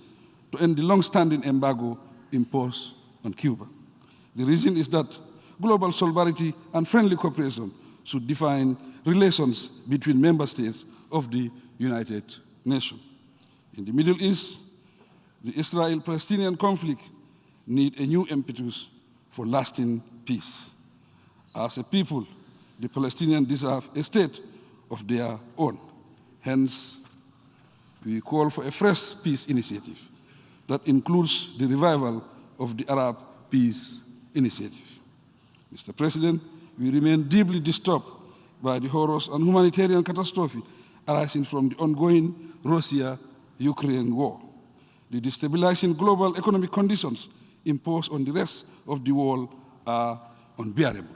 to end the long-standing embargo imposed on Cuba. The reason is that global solidarity and friendly cooperation should define relations between member states of the United Nations. In the Middle East, the Israel-Palestinian conflict needs a new impetus for lasting peace. As a people, the Palestinians deserve a state of their own. Hence, we call for a fresh peace initiative that includes the revival of the Arab Peace Initiative. Mr. President, we remain deeply disturbed by the horrors and humanitarian catastrophe arising from the ongoing Russia-Ukraine war. The destabilizing global economic conditions imposed on the rest of the world are unbearable.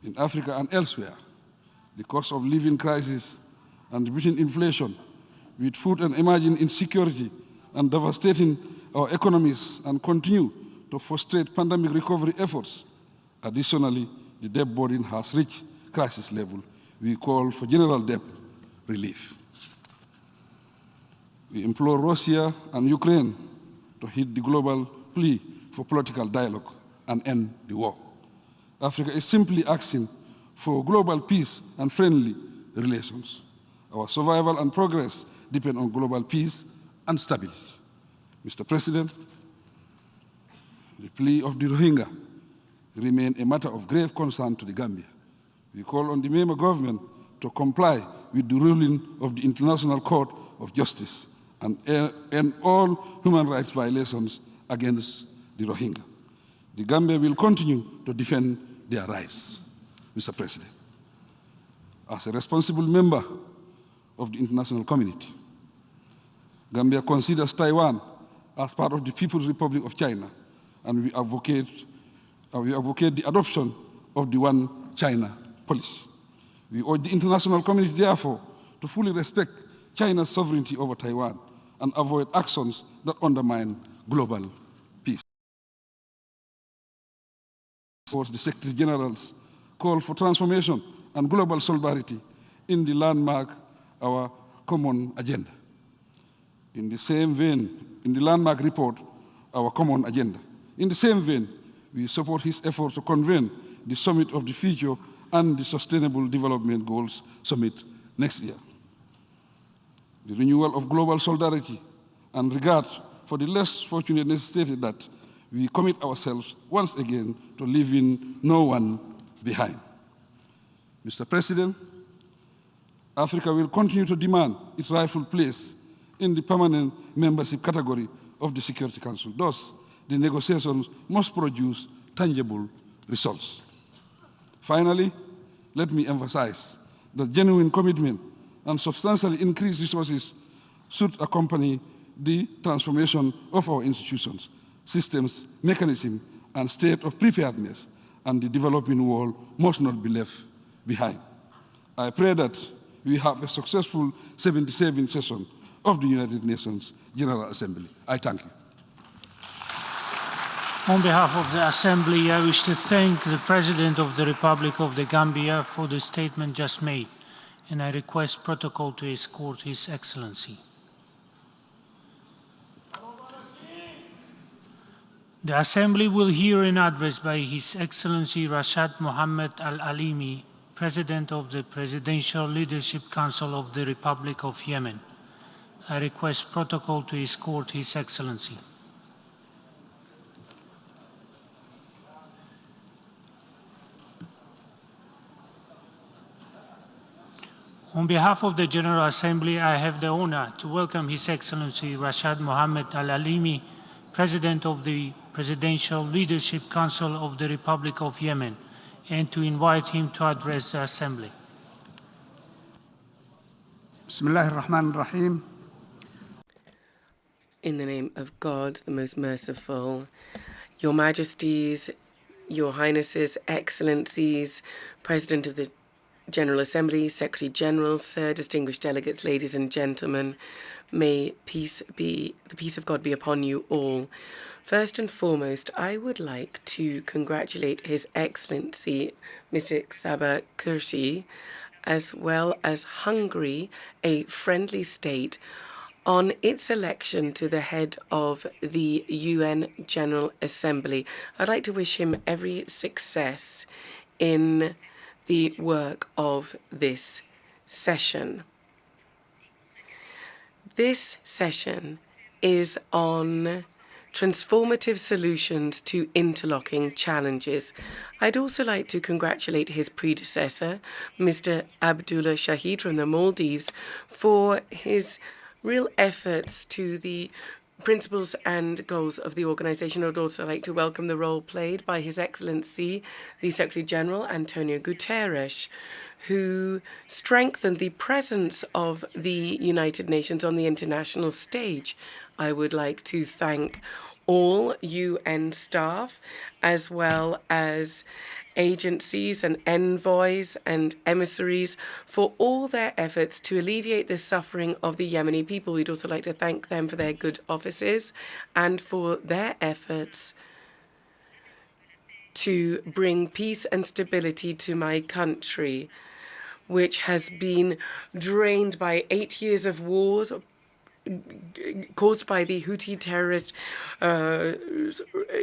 In Africa and elsewhere, the cost of living crisis and beating inflation, with food and emerging insecurity and devastating our economies and continue to frustrate pandemic recovery efforts. Additionally, the debt burden has reached crisis level. We call for general debt relief. We implore Russia and Ukraine to heed the global plea for political dialogue and end the war. Africa is simply asking for global peace and friendly relations. Our survival and progress depend on global peace and stability. Mr. President, the plea of the Rohingya remains a matter of grave concern to the Gambia. We call on the member government to comply with the ruling of the International Court of Justice and end all human rights violations against the Rohingya. The Gambia will continue to defend their rights. Mr. President, as a responsible member of the international community, Gambia considers Taiwan as part of the People's Republic of China, and we advocate the adoption of the One China policy. We urge the international community, therefore, to fully respect China's sovereignty over Taiwan and avoid actions that undermine global peace. The Secretary General's call for transformation and global solidarity in the landmark, our common agenda. In the same vein, in the landmark report, our common agenda. In the same vein, we support his effort to convene the Summit of the Future and the Sustainable Development Goals Summit next year. The renewal of global solidarity and regard for the less fortunate necessitated that we commit ourselves once again to leaving no one behind. Mr. President, Africa will continue to demand its rightful place in the permanent membership category of the Security Council. Thus, the negotiations must produce tangible results. Finally, let me emphasize that genuine commitment and substantially increased resources should accompany the transformation of our institutions, systems, mechanisms, and state of preparedness, and the developing world must not be left behind. I pray that we have a successful 77th session of the United Nations General Assembly. I thank you. On behalf of the Assembly, I wish to thank the President of the Republic of the Gambia for the statement just made, and I request protocol to escort His Excellency. The Assembly will hear an address by His Excellency Rashad Mohammed Al-Alimi, President of the Presidential Leadership Council of the Republic of Yemen. I request protocol to escort His Excellency. On behalf of the General Assembly, I have the honor to welcome His Excellency Rashad Mohammed Al-Alimi, President of the Presidential Leadership Council of the Republic of Yemen, and to invite him to address the Assembly. Bismillah ar-Rahman ar-Rahim. In the name of God, the most merciful, Your Majesties, Your Highnesses, Excellencies, President of the General Assembly, Secretary General, Sir, distinguished delegates, ladies and gentlemen, may the peace of God be upon you all. First and foremost, I would like to congratulate His Excellency, Mr. Saba Kursi, as well as Hungary, a friendly state, on its election to the head of the UN General Assembly. I'd like to wish him every success in the work of this session. This session is on transformative solutions to interlocking challenges. I'd also like to congratulate his predecessor, Mr. Abdullah Shahid from the Maldives, for his real efforts to the principles and goals of the organization. I would also like to welcome the role played by His Excellency, the Secretary General, Antonio Guterres, who strengthened the presence of the United Nations on the international stage. I would like to thank all UN staff, as well as agencies and envoys and emissaries, for all their efforts to alleviate the suffering of the Yemeni people. We'd also like to thank them for their good offices and for their efforts to bring peace and stability to my country, which has been drained by 8 years of wars, caused by the Houthi terrorist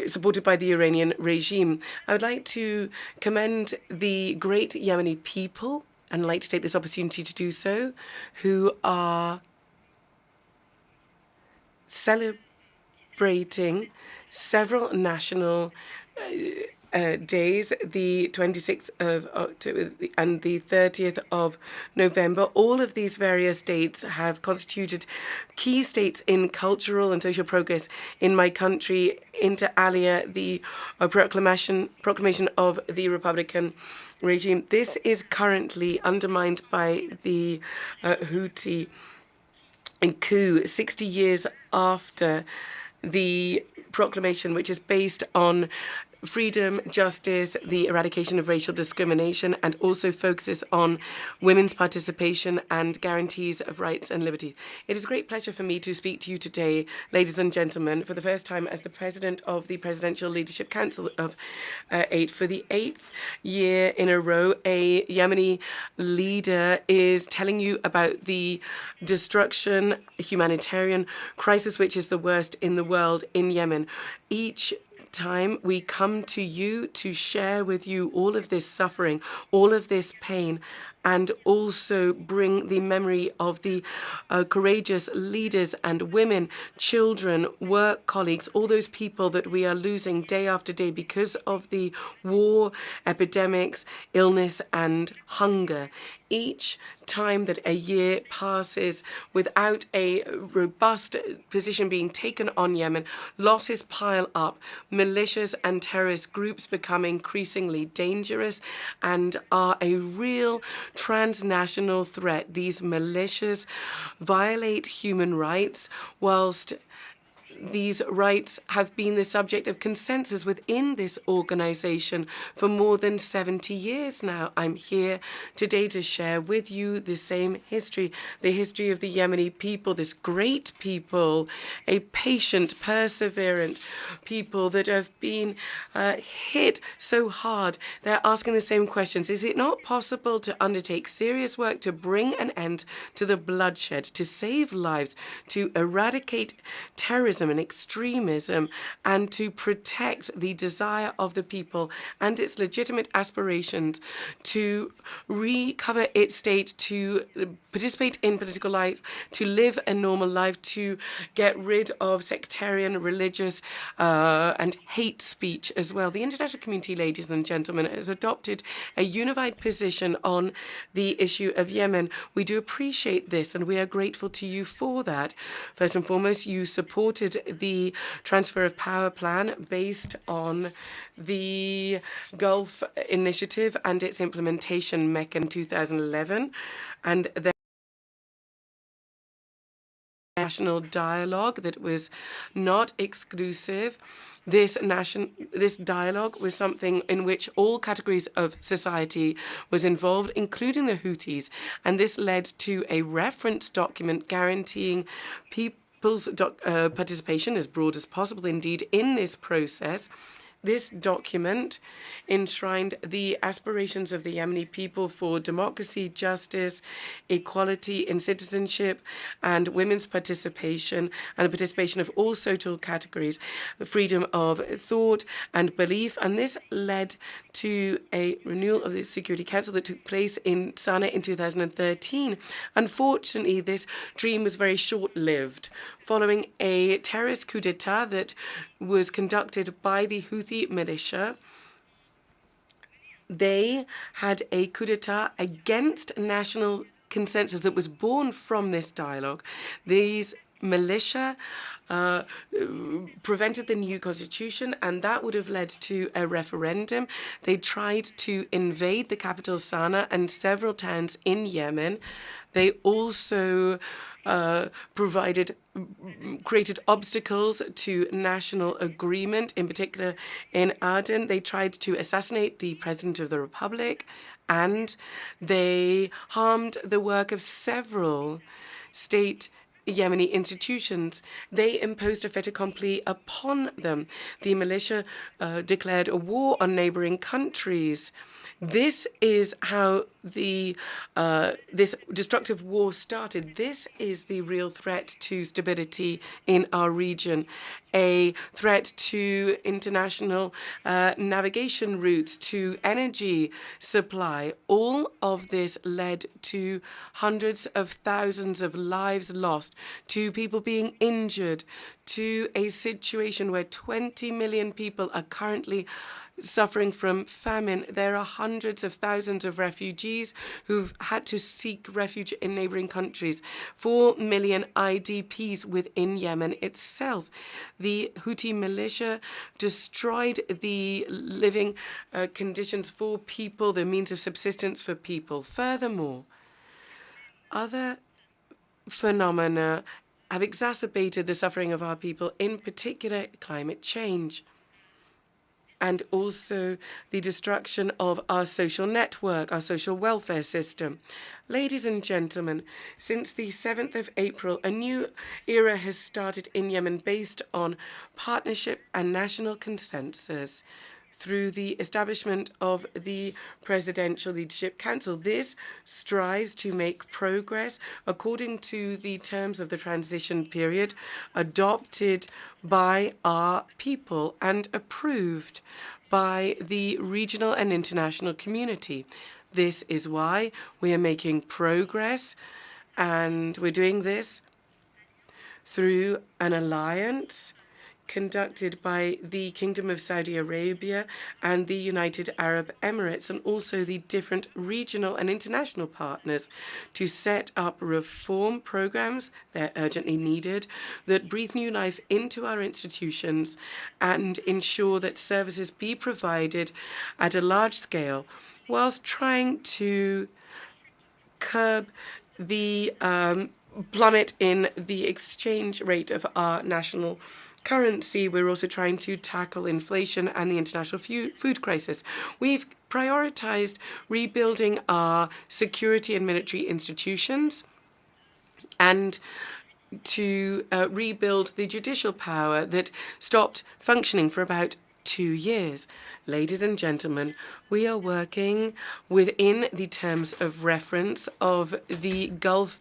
supported by the Iranian regime. I would like to commend the great Yemeni people, and I'd like to take this opportunity to do so, who are celebrating several national days, the 26th of October and the 30th of November. All of these various dates have constituted key states in cultural and social progress in my country. Inter alia, the proclamation of the Republican regime. This is currently undermined by the Houthi coup 60 years after the proclamation, which is based on freedom, justice, the eradication of racial discrimination, and also focuses on women's participation and guarantees of rights and liberty. It is a great pleasure for me to speak to you today, ladies and gentlemen, for the first time as the president of the Presidential Leadership Council of 8. For the 8th year in a row, a Yemeni leader is telling you about the destruction, humanitarian crisis, which is the worst in the world in Yemen. Each time we come to you to share with you all of this suffering, all of this pain, and also bring the memory of the courageous leaders and women, children, work colleagues, all those people that we are losing day after day because of the war, epidemics, illness, and hunger. Each time that a year passes without a robust position being taken on Yemen, losses pile up, militias and terrorist groups become increasingly dangerous and are a real transnational threat. These militias violate human rights, whilst these rights have been the subject of consensus within this organization for more than 70 years now. I'm here today to share with you the same history, the history of the Yemeni people, this great people, a patient, perseverant people that have been hit so hard. They're asking the same questions. Is it not possible to undertake serious work to bring an end to the bloodshed, to save lives, to eradicate terrorism and extremism, and to protect the desire of the people and its legitimate aspirations to recover its state, to participate in political life, to live a normal life, to get rid of sectarian, religious, and hate speech as well? The international community, ladies and gentlemen, has adopted a unified position on the issue of Yemen. We do appreciate this, and we are grateful to you for that. First and foremost, you supported the transfer of power plan based on the Gulf Initiative and its implementation mechanism in 2011, and the national dialogue that was not exclusive. This dialogue was something in which all categories of society was involved, including the Houthis, and this led to a reference document guaranteeing people's participation as broad as possible indeed in this process. This document enshrined the aspirations of the Yemeni people for democracy, justice, equality in citizenship, and women's participation, and the participation of all social categories, freedom of thought and belief. And this led to a renewal of the Security Council that took place in Sana'a in 2013. Unfortunately, this dream was very short-lived. Following a terrorist coup d'etat that was conducted by the Houthi militia, they had a coup d'etat against national consensus that was born from this dialogue. These militia prevented the new constitution, and that would have led to a referendum. They tried to invade the capital Sana'a and several towns in Yemen. They also created obstacles to national agreement, in particular in Aden. They tried to assassinate the President of the Republic, and they harmed the work of several state Yemeni institutions. They imposed a fait accompli upon them. The militia declared a war on neighboring countries. This is how this destructive war started. This is the real threat to stability in our region, a threat to international navigation routes, to energy supply. All of this led to hundreds of thousands of lives lost, to people being injured, to a situation where 20 million people are currently suffering from famine. There are hundreds of thousands of refugees who've had to seek refuge in neighboring countries. 4 million IDPs within Yemen itself. The Houthi militia destroyed the living conditions for people, the means of subsistence for people. Furthermore, other phenomena have exacerbated the suffering of our people, in particular climate change, and also the destruction of our social network, our social welfare system. Ladies and gentlemen, since the 7th of April, a new era has started in Yemen based on partnership and national consensus through the establishment of the Presidential Leadership Council. This strives to make progress according to the terms of the transition period adopted by our people and approved by the regional and international community. This is why we are making progress, and we're doing this through an alliance conducted by the Kingdom of Saudi Arabia and the United Arab Emirates, and also the different regional and international partners, to set up reform programs, they're urgently needed, that breathe new life into our institutions and ensure that services be provided at a large scale, whilst trying to curb the plummet in the exchange rate of our national currency. We're also trying to tackle inflation and the international food crisis. We've prioritized rebuilding our security and military institutions and to rebuild the judicial power that stopped functioning for about 2 years. Ladies and gentlemen, we are working within the terms of reference of the Gulf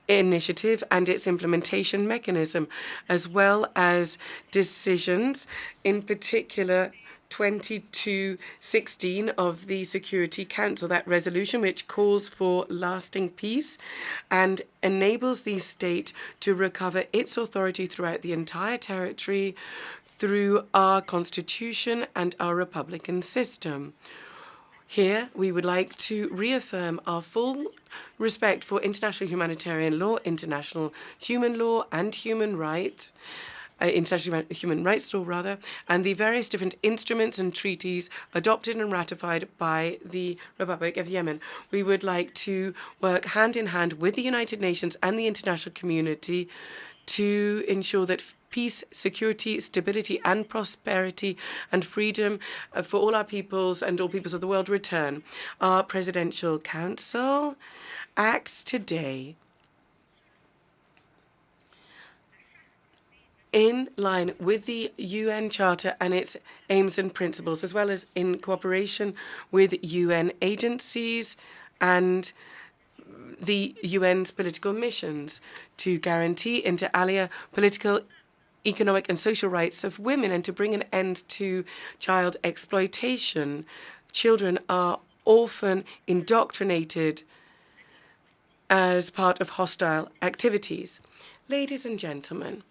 Initiative and its implementation mechanism, as well as decisions, in particular 2216 of the Security Council, that resolution which calls for lasting peace and enables the state to recover its authority throughout the entire territory through our constitution and our republican system. Here, we would like to reaffirm our full respect for international humanitarian law, international human law and human rights, international human rights law, rather, and the various different instruments and treaties adopted and ratified by the Republic of Yemen. We would like to work hand in hand with the United Nations and the international community to ensure that peace, security, stability, and prosperity and freedom for all our peoples and all peoples of the world return. Our Presidential Council acts today in line with the UN Charter and its aims and principles, as well as in cooperation with UN agencies and the UN's political missions to guarantee inter alia political, economic and social rights of women and to bring an end to child exploitation. Children are often indoctrinated as part of hostile activities. Ladies and gentlemen,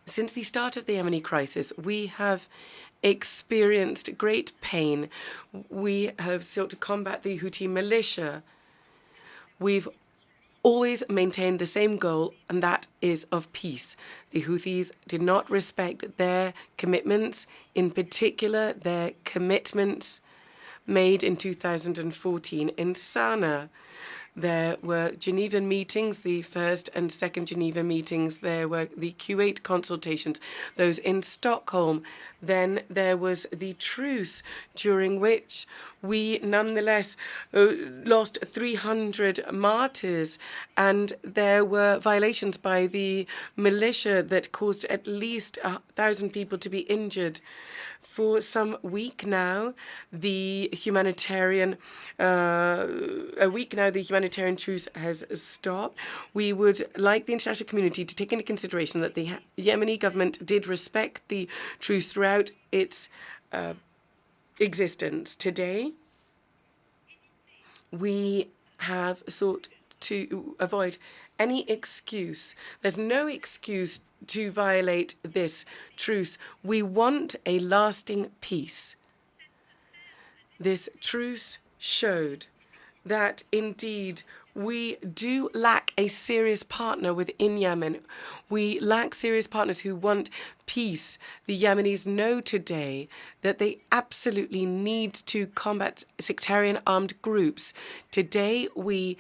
since the start of the Yemeni crisis, we have experienced great pain. We have sought to combat the Houthi militia. We've always maintained the same goal, and that is of peace. The Houthis did not respect their commitments, in particular their commitments made in 2014 in Sana'a. There were Geneva meetings, the first and second Geneva meetings. There were the Kuwait consultations, those in Stockholm. Then there was the truce, during which we nonetheless lost 300 martyrs, and there were violations by the militia that caused at least 1,000 people to be injured. For some week now, the humanitarian truce has stopped. We would like the international community to take into consideration that the Yemeni government did respect the truce throughout its existence. Today, we have sought to avoid any excuse. There's no excuse to violate this truce. We want a lasting peace. This truce showed that indeed we do lack a serious partner within Yemen. We lack serious partners who want peace. The Yemenis know today that they absolutely need to combat sectarian armed groups. Today we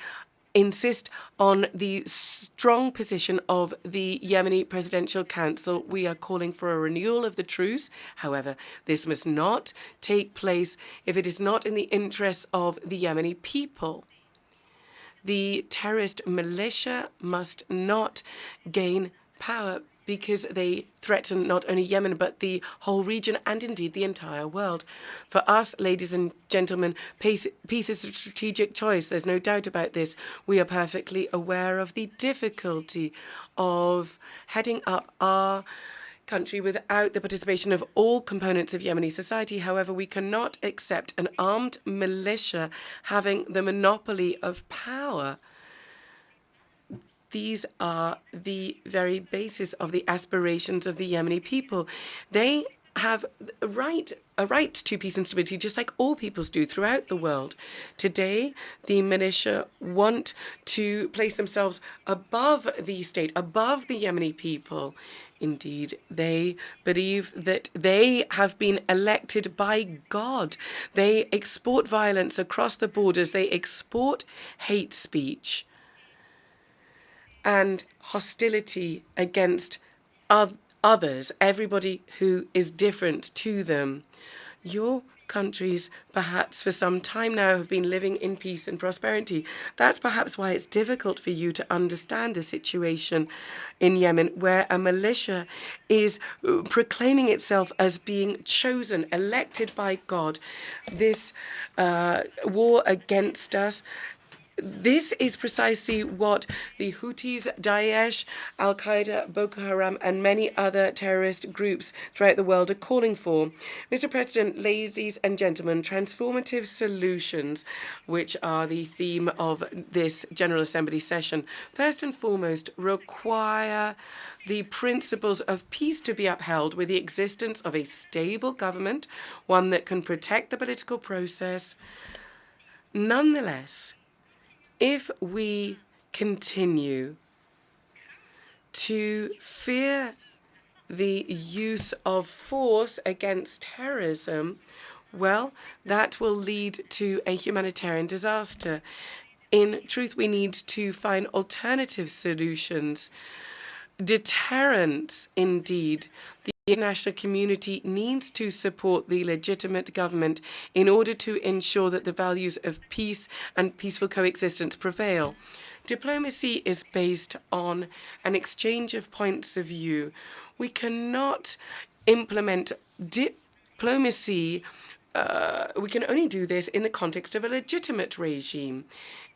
insist on the strong position of the Yemeni Presidential Council. We are calling for a renewal of the truce. However, this must not take place if it is not in the interests of the Yemeni people. The terrorist militia must not gain power because they threaten not only Yemen, but the whole region and indeed the entire world. For us, ladies and gentlemen, peace is a strategic choice. There's no doubt about this. We are perfectly aware of the difficulty of heading up our country without the participation of all components of Yemeni society. However, we cannot accept an armed militia having the monopoly of power. These are the very basis of the aspirations of the Yemeni people. They have a right to peace and stability, just like all peoples do throughout the world. Today, the militia want to place themselves above the state, above the Yemeni people. Indeed, they believe that they have been elected by God. They export violence across the borders. They export hate speech and hostility against others, everybody who is different to them. Your countries, perhaps for some time now, have been living in peace and prosperity. That's perhaps why it's difficult for you to understand the situation in Yemen, where a militia is proclaiming itself as being chosen, elected by God. This war against us, this is precisely what the Houthis, Daesh, Al-Qaeda, Boko Haram, and many other terrorist groups throughout the world are calling for. Mr. President, ladies and gentlemen, transformative solutions, which are the theme of this General Assembly session, first and foremost require the principles of peace to be upheld with the existence of a stable government, one that can protect the political process. Nonetheless, if we continue to fear the use of force against terrorism, well, that will lead to a humanitarian disaster. In truth, we need to find alternative solutions. Deterrence, indeed. The international community needs to support the legitimate government in order to ensure that the values of peace and peaceful coexistence prevail. Diplomacy is based on an exchange of points of view. We cannot implement diplomacy. We can only do this in the context of a legitimate regime.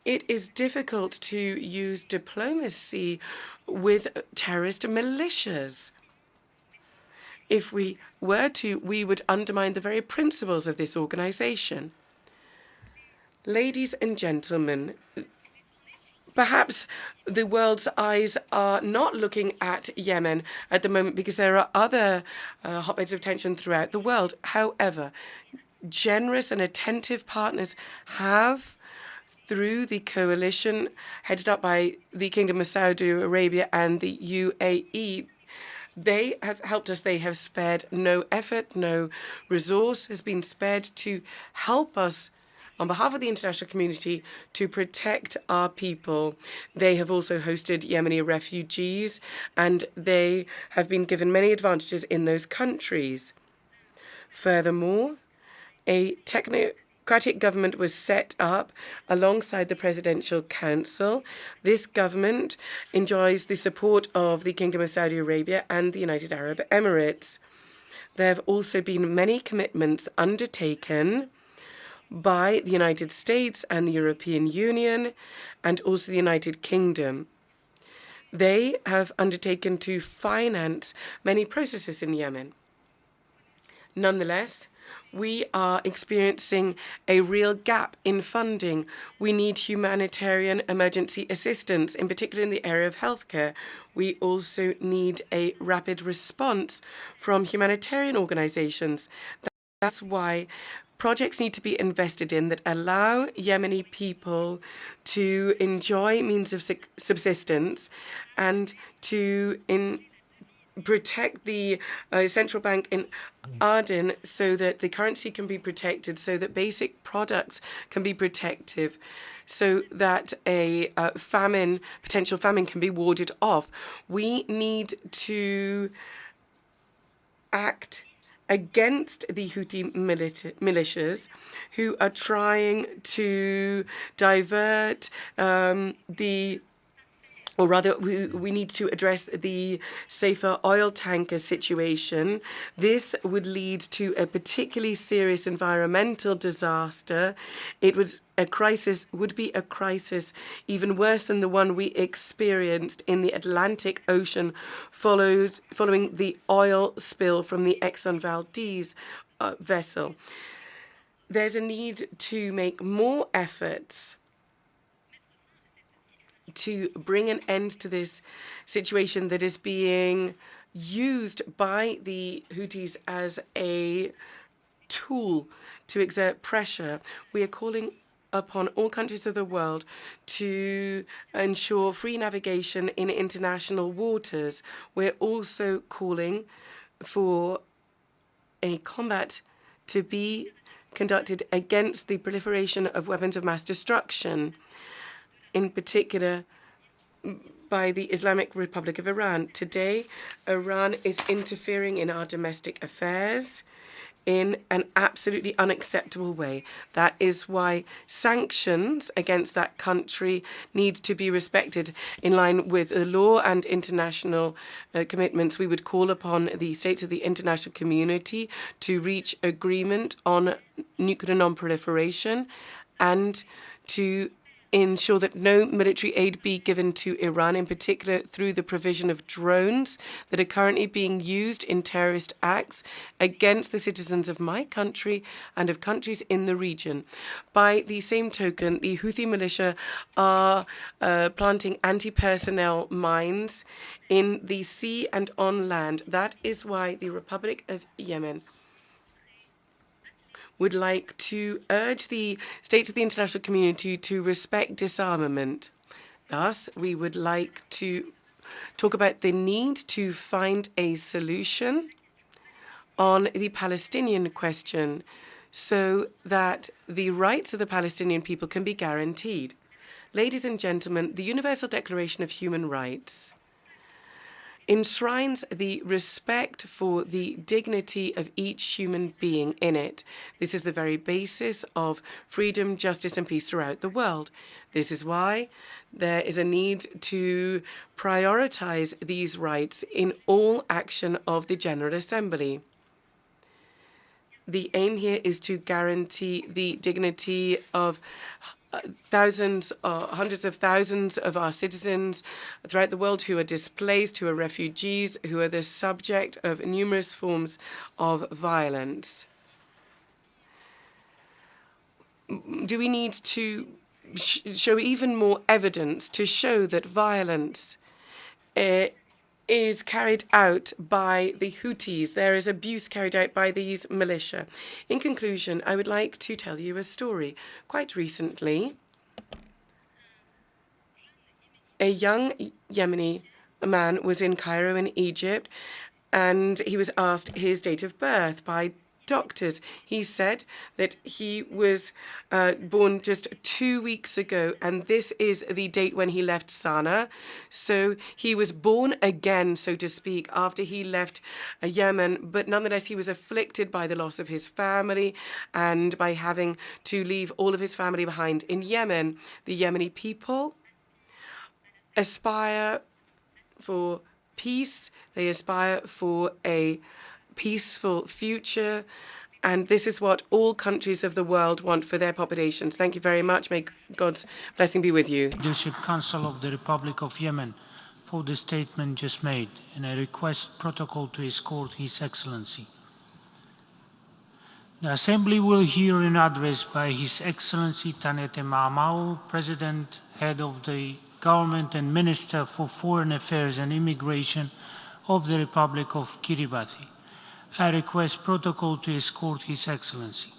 It is difficult to use diplomacy with terrorist militias. If we were to, we would undermine the very principles of this organization. Ladies and gentlemen, perhaps the world's eyes are not looking at Yemen at the moment because there are other hotbeds of tension throughout the world. However, generous and attentive partners have, through the coalition headed up by the Kingdom of Saudi Arabia and the UAE, they have helped us. They have spared no effort, no resource has been spared to help us on behalf of the international community to protect our people. They have also hosted Yemeni refugees, and they have been given many advantages in those countries. Furthermore, a technocratic government was set up alongside the Presidential Council. This government enjoys the support of the Kingdom of Saudi Arabia and the United Arab Emirates. There have also been many commitments undertaken by the United States and the European Union and also the United Kingdom. They have undertaken to finance many processes in Yemen. Nonetheless, we are experiencing a real gap in funding. We need humanitarian emergency assistance, in particular in the area of healthcare. We also need a rapid response from humanitarian organizations. That's why projects need to be invested in that allow Yemeni people to enjoy means of subsistence and to protect the central bank in Aden so that the currency can be protected, so that basic products can be protected, so that a potential famine can be warded off. We need to act against the Houthi militias who are trying to divert or rather, we need to address the safer oil tanker situation. This would lead to a particularly serious environmental disaster. It would be a crisis even worse than the one we experienced in the Atlantic Ocean following the oil spill from the Exxon Valdez vessel. There's a need to make more efforts to bring an end to this situation that is being used by the Houthis as a tool to exert pressure. We are calling upon all countries of the world to ensure free navigation in international waters. We're also calling for a combat to be conducted against the proliferation of weapons of mass destruction, in particular by the Islamic Republic of Iran. Today, Iran is interfering in our domestic affairs in an absolutely unacceptable way. That is why sanctions against that country need to be respected in line with the law and international commitments. We would call upon the states of the international community to reach agreement on nuclear non-proliferation and to ensure that no military aid be given to Iran, in particular through the provision of drones that are currently being used in terrorist acts against the citizens of my country and of countries in the region. By the same token, the Houthi militia are planting anti-personnel mines in the sea and on land. That is why the Republic of Yemen would like to urge the states of the international community to respect disarmament. Thus, we would like to talk about the need to find a solution on the Palestinian question so that the rights of the Palestinian people can be guaranteed. Ladies and gentlemen, the Universal Declaration of Human Rights enshrines the respect for the dignity of each human being in it. This is the very basis of freedom, justice, and peace throughout the world. This is why there is a need to prioritize these rights in all action of the General Assembly. The aim here is to guarantee the dignity of thousands, hundreds of thousands of our citizens throughout the world who are displaced, who are refugees, who are the subject of numerous forms of violence. Do we need to show even more evidence to show that violence is carried out by the Houthis? There is abuse carried out by these militia. In conclusion, I would like to tell you a story. Quite recently, a young Yemeni man was in Cairo in Egypt, and he was asked his date of birth by doctors. He said that he was born just 2 weeks ago, and this is the date when he left Sana'a. So he was born again, so to speak, after he left Yemen, but nonetheless he was afflicted by the loss of his family and by having to leave all of his family behind in Yemen. The Yemeni people aspire for peace, they aspire for a peaceful future, and this is what all countries of the world want for their populations. Thank you very much. May God's blessing be with you. Leadership Council of the Republic of Yemen for the statement just made, and I request protocol to escort His Excellency. The Assembly will hear an address by His Excellency Tanete Maamau, President, Head of the Government and Minister for Foreign Affairs and Immigration of the Republic of Kiribati. I request protocol to escort His Excellency.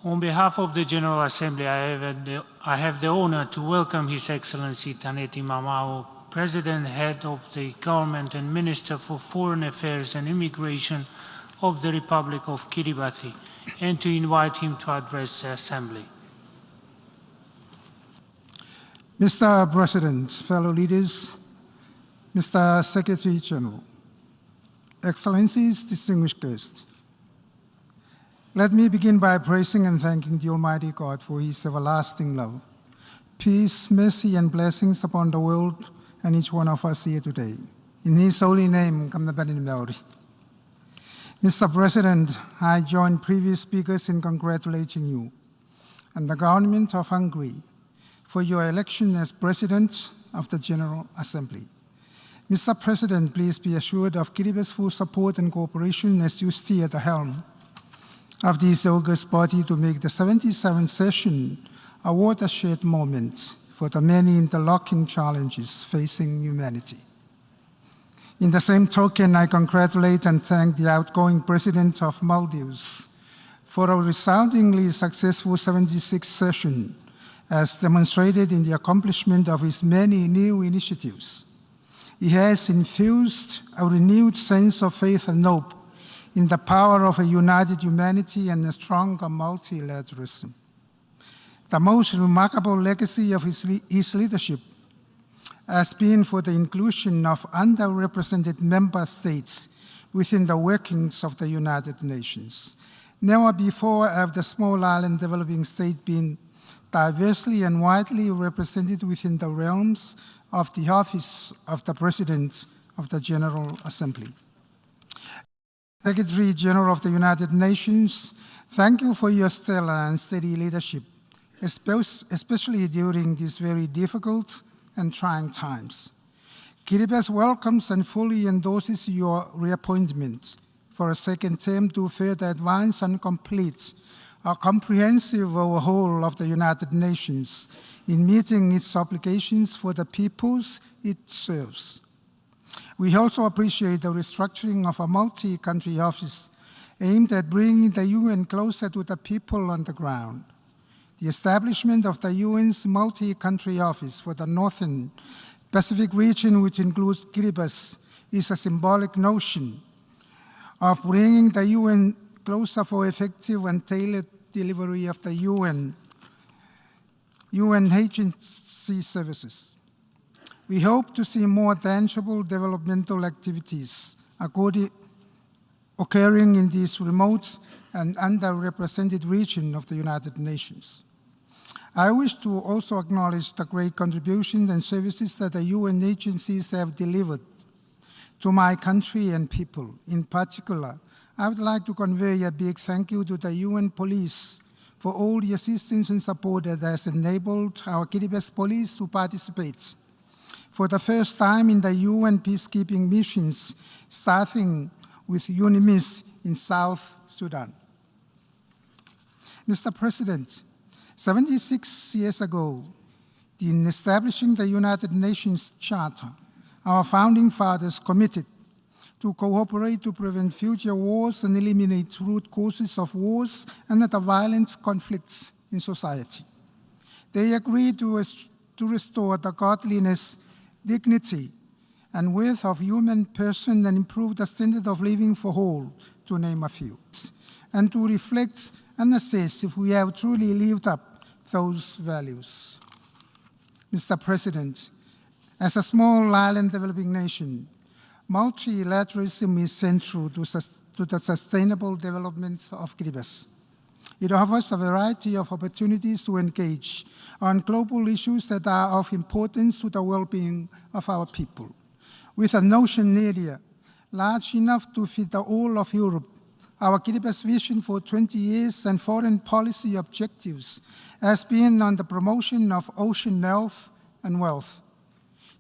On behalf of the General Assembly, I have the honor to welcome His Excellency Tanete Maamau, President, Head of the Government and Minister for Foreign Affairs and Immigration of the Republic of Kiribati, and to invite him to address the Assembly. Mr. President, fellow leaders, Mr. Secretary General, Excellencies, distinguished guests, let me begin by praising and thanking the Almighty God for His everlasting love, peace, mercy, and blessings upon the world and each one of us here today. In His holy name, Mr. President, I join previous speakers in congratulating you and the government of Hungary for your election as President of the General Assembly. Mr. President, please be assured of Kiribati's full support and cooperation as you steer the helm of this august body to make the 77th session a watershed moment for the many interlocking challenges facing humanity. In the same token, I congratulate and thank the outgoing President of Maldives for a resoundingly successful 76th session, as demonstrated in the accomplishment of his many new initiatives. He has infused a renewed sense of faith and hope in the power of a united humanity and a stronger multilateralism. The most remarkable legacy of his leadership has been for the inclusion of underrepresented member states within the workings of the United Nations. Never before have the small island developing states been diversely and widely represented within the realms of the office of the President of the General Assembly. Secretary General of the United Nations, thank you for your stellar and steady leadership, especially during these very difficult and trying times. Kiribati welcomes and fully endorses your reappointment for a second term to further advance and complete a comprehensive overhaul of the United Nations in meeting its obligations for the peoples it serves. We also appreciate the restructuring of a multi-country office aimed at bringing the UN closer to the people on the ground. The establishment of the UN's multi-country office for the Northern Pacific region, which includes Kiribati, is a symbolic notion of bringing the UN closer for effective and tailored delivery of the UN agency services. We hope to see more tangible developmental activities occurring in this remote and underrepresented region of the United Nations. I wish to also acknowledge the great contributions and services that the UN agencies have delivered to my country and people. In particular, I would like to convey a big thank you to the UN Police for all the assistance and support that has enabled our Kiribati police to participate for the first time in the UN peacekeeping missions, starting with UNIMIS in South Sudan. Mr. President, 76 years ago, in establishing the United Nations Charter, our founding fathers committed to cooperate to prevent future wars and eliminate root causes of wars and other violent conflicts in society. They agreed to restore the godliness, dignity, and worth of human person and improve the standard of living for all, to name a few, and to reflect and assess if we have truly lived up those values. Mr. President, as a small island developing nation, multilateralism is central to the sustainable development of Kiribati. It offers a variety of opportunities to engage on global issues that are of importance to the well-being of our people. With an ocean area large enough to fit the whole of Europe, our Kiribati vision for 20 years and foreign policy objectives has been on the promotion of ocean health and wealth.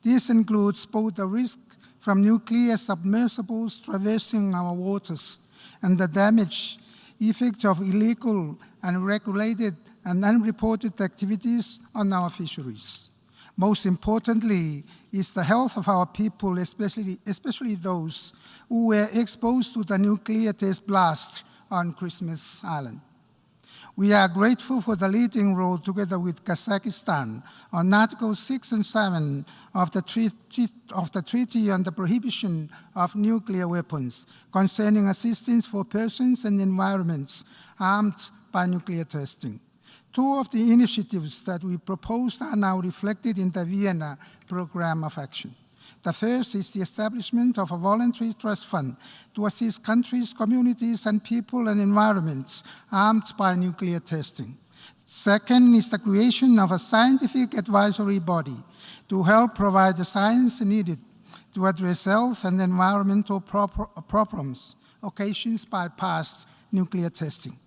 This includes both the risk from nuclear submersibles traversing our waters and the damage effect of illegal, unregulated, and unreported activities on our fisheries. Most importantly is the health of our people, especially those who were exposed to the nuclear test blast on Christmas Island. We are grateful for the leading role together with Kazakhstan on Articles 6 and 7 of the Treaty on the Prohibition of Nuclear Weapons concerning assistance for persons and environments harmed by nuclear testing. Two of the initiatives that we proposed are now reflected in the Vienna Programme of Action. The first is the establishment of a voluntary trust fund to assist countries, communities, and people and environments harmed by nuclear testing. Second is the creation of a scientific advisory body to help provide the science needed to address health and environmental problems occasioned by past nuclear testing.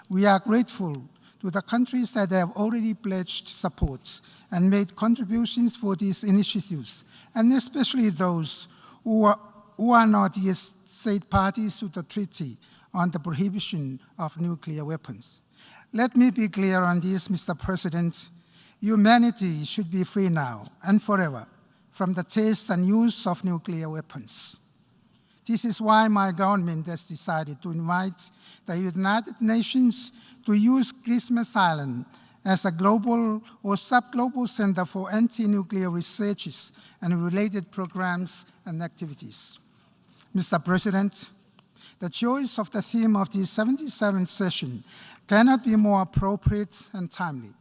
We are grateful to the countries that have already pledged support and made contributions for these initiatives, and especially those who are not yet state parties to the Treaty on the Prohibition of Nuclear Weapons. Let me be clear on this, Mr. President. Humanity should be free now and forever from the test and use of nuclear weapons. This is why my government has decided to invite the United Nations to use Christmas Island as a global or sub-global center for anti-nuclear researches and related programs and activities. Mr. President, the choice of the theme of the 77th session cannot be more appropriate and timely.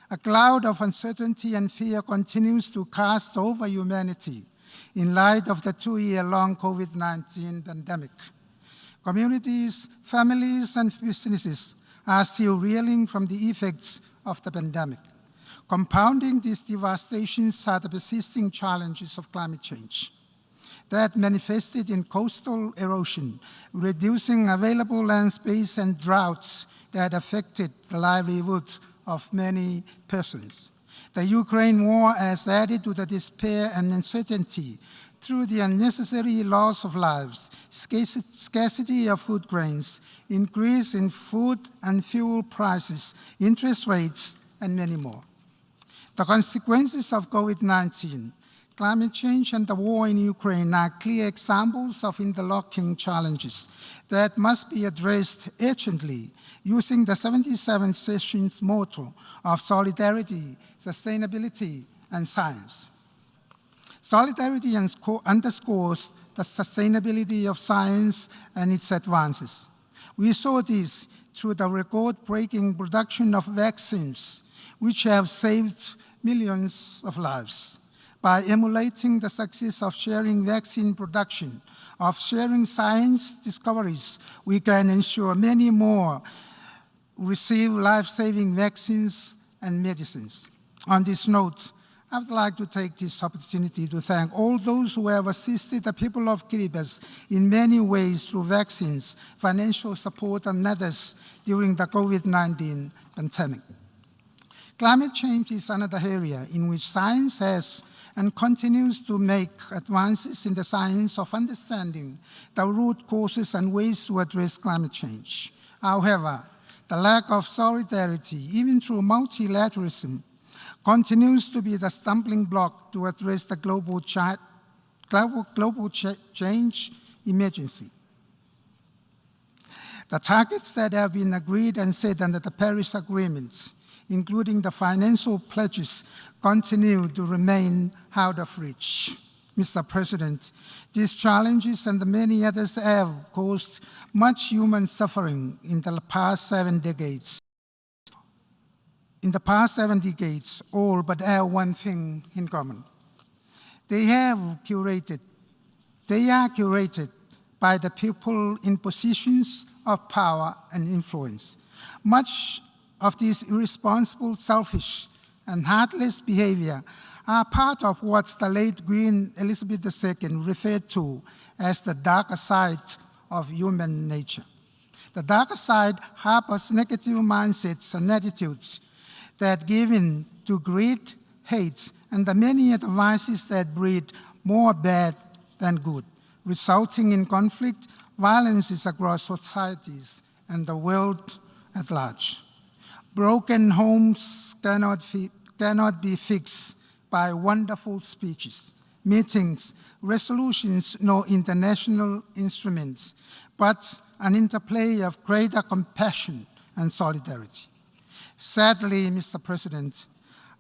A cloud of uncertainty and fear continues to cast over humanity in light of the 2-year-long COVID-19 pandemic. Communities, families, and businesses are still reeling from the effects of the pandemic. Compounding these devastations are the persisting challenges of climate change that manifested in coastal erosion, reducing available land space, and droughts that affected the livelihood of many persons. The Ukraine war has added to the despair and uncertainty through the unnecessary loss of lives, scarcity of food grains, increase in food and fuel prices, interest rates, and many more. The consequences of COVID-19, climate change, and the war in Ukraine are clear examples of interlocking challenges that must be addressed urgently using the 77th session's motto of solidarity, sustainability, and science. Solidarity underscores the sustainability of science and its advances. We saw this through the record-breaking production of vaccines, which have saved millions of lives. By emulating the success of sharing vaccine production, of sharing science discoveries, we can ensure many more receive life-saving vaccines and medicines. On this note, I would like to take this opportunity to thank all those who have assisted the people of Kiribati in many ways through vaccines, financial support, and others during the COVID-19 pandemic. Climate change is another area in which science has and continues to make advances in the science of understanding the root causes and ways to address climate change. However, the lack of solidarity, even through multilateralism, continues to be the stumbling block to address the global change emergency. The targets that have been agreed and set under the Paris Agreement including the financial pledges, continue to remain out of reach. Mr. President, these challenges and the many others have caused much human suffering in the past 7 decades. In the past 7 decades, all but have one thing in common. They are curated by the people in positions of power and influence. Much of this irresponsible, selfish, and heartless behavior are part of what the late Queen Elizabeth II referred to as the darker side of human nature. The darker side harbors negative mindsets and attitudes that give in to greed, hate, and the many other vices that breed more bad than good, resulting in conflict, violence across societies and the world at large. Broken homes cannot be fixed by wonderful speeches, meetings, resolutions, nor international instruments, but an interplay of greater compassion and solidarity. Sadly, Mr. President,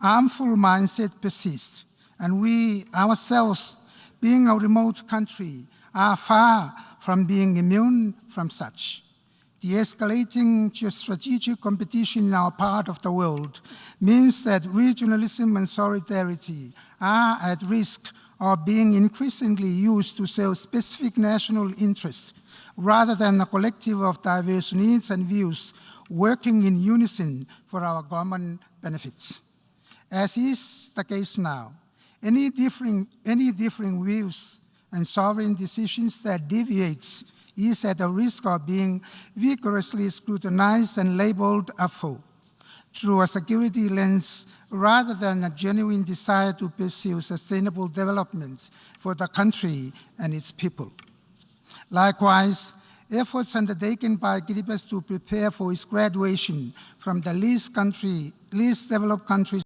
harmful mindset persists, and we ourselves, being a remote country, are far from being immune from such. The escalating geostrategic competition in our part of the world means that regionalism and solidarity are at risk of being increasingly used to serve specific national interests rather than a collective of diverse needs and views working in unison for our common benefits. As is the case now, any differing views and sovereign decisions that deviates is at a risk of being vigorously scrutinized and labeled a foe through a security lens rather than a genuine desire to pursue sustainable development for the country and its people. Likewise, efforts undertaken by Kiribati to prepare for its graduation from the least developed countries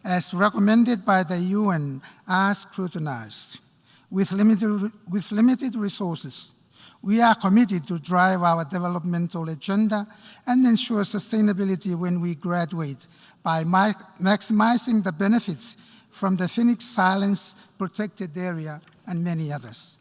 as recommended by the UN are scrutinized. With limited resources, we are committed to drive our developmental agenda and ensure sustainability when we graduate by maximizing the benefits from the Phoenix Islands protected area and many others.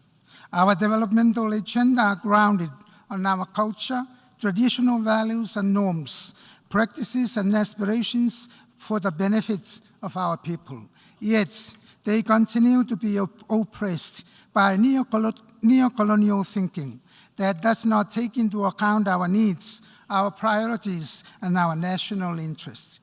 Our developmental agenda are grounded on our culture, traditional values and norms, practices and aspirations for the benefit of our people. Yet, they continue to be oppressed by neocolonial thinking that does not take into account our needs, our priorities, and our national interests.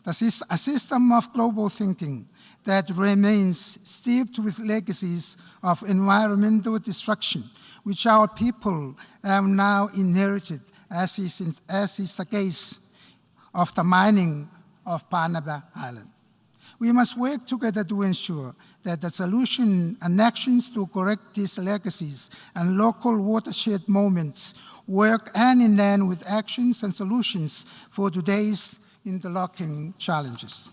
A system of global thinking that remains steeped with legacies of environmental destruction, which our people have now inherited, as is the case of the mining of Panaba Island. We must work together to ensure that the solution and actions to correct these legacies and local watershed moments work hand in hand with actions and solutions for today's interlocking challenges.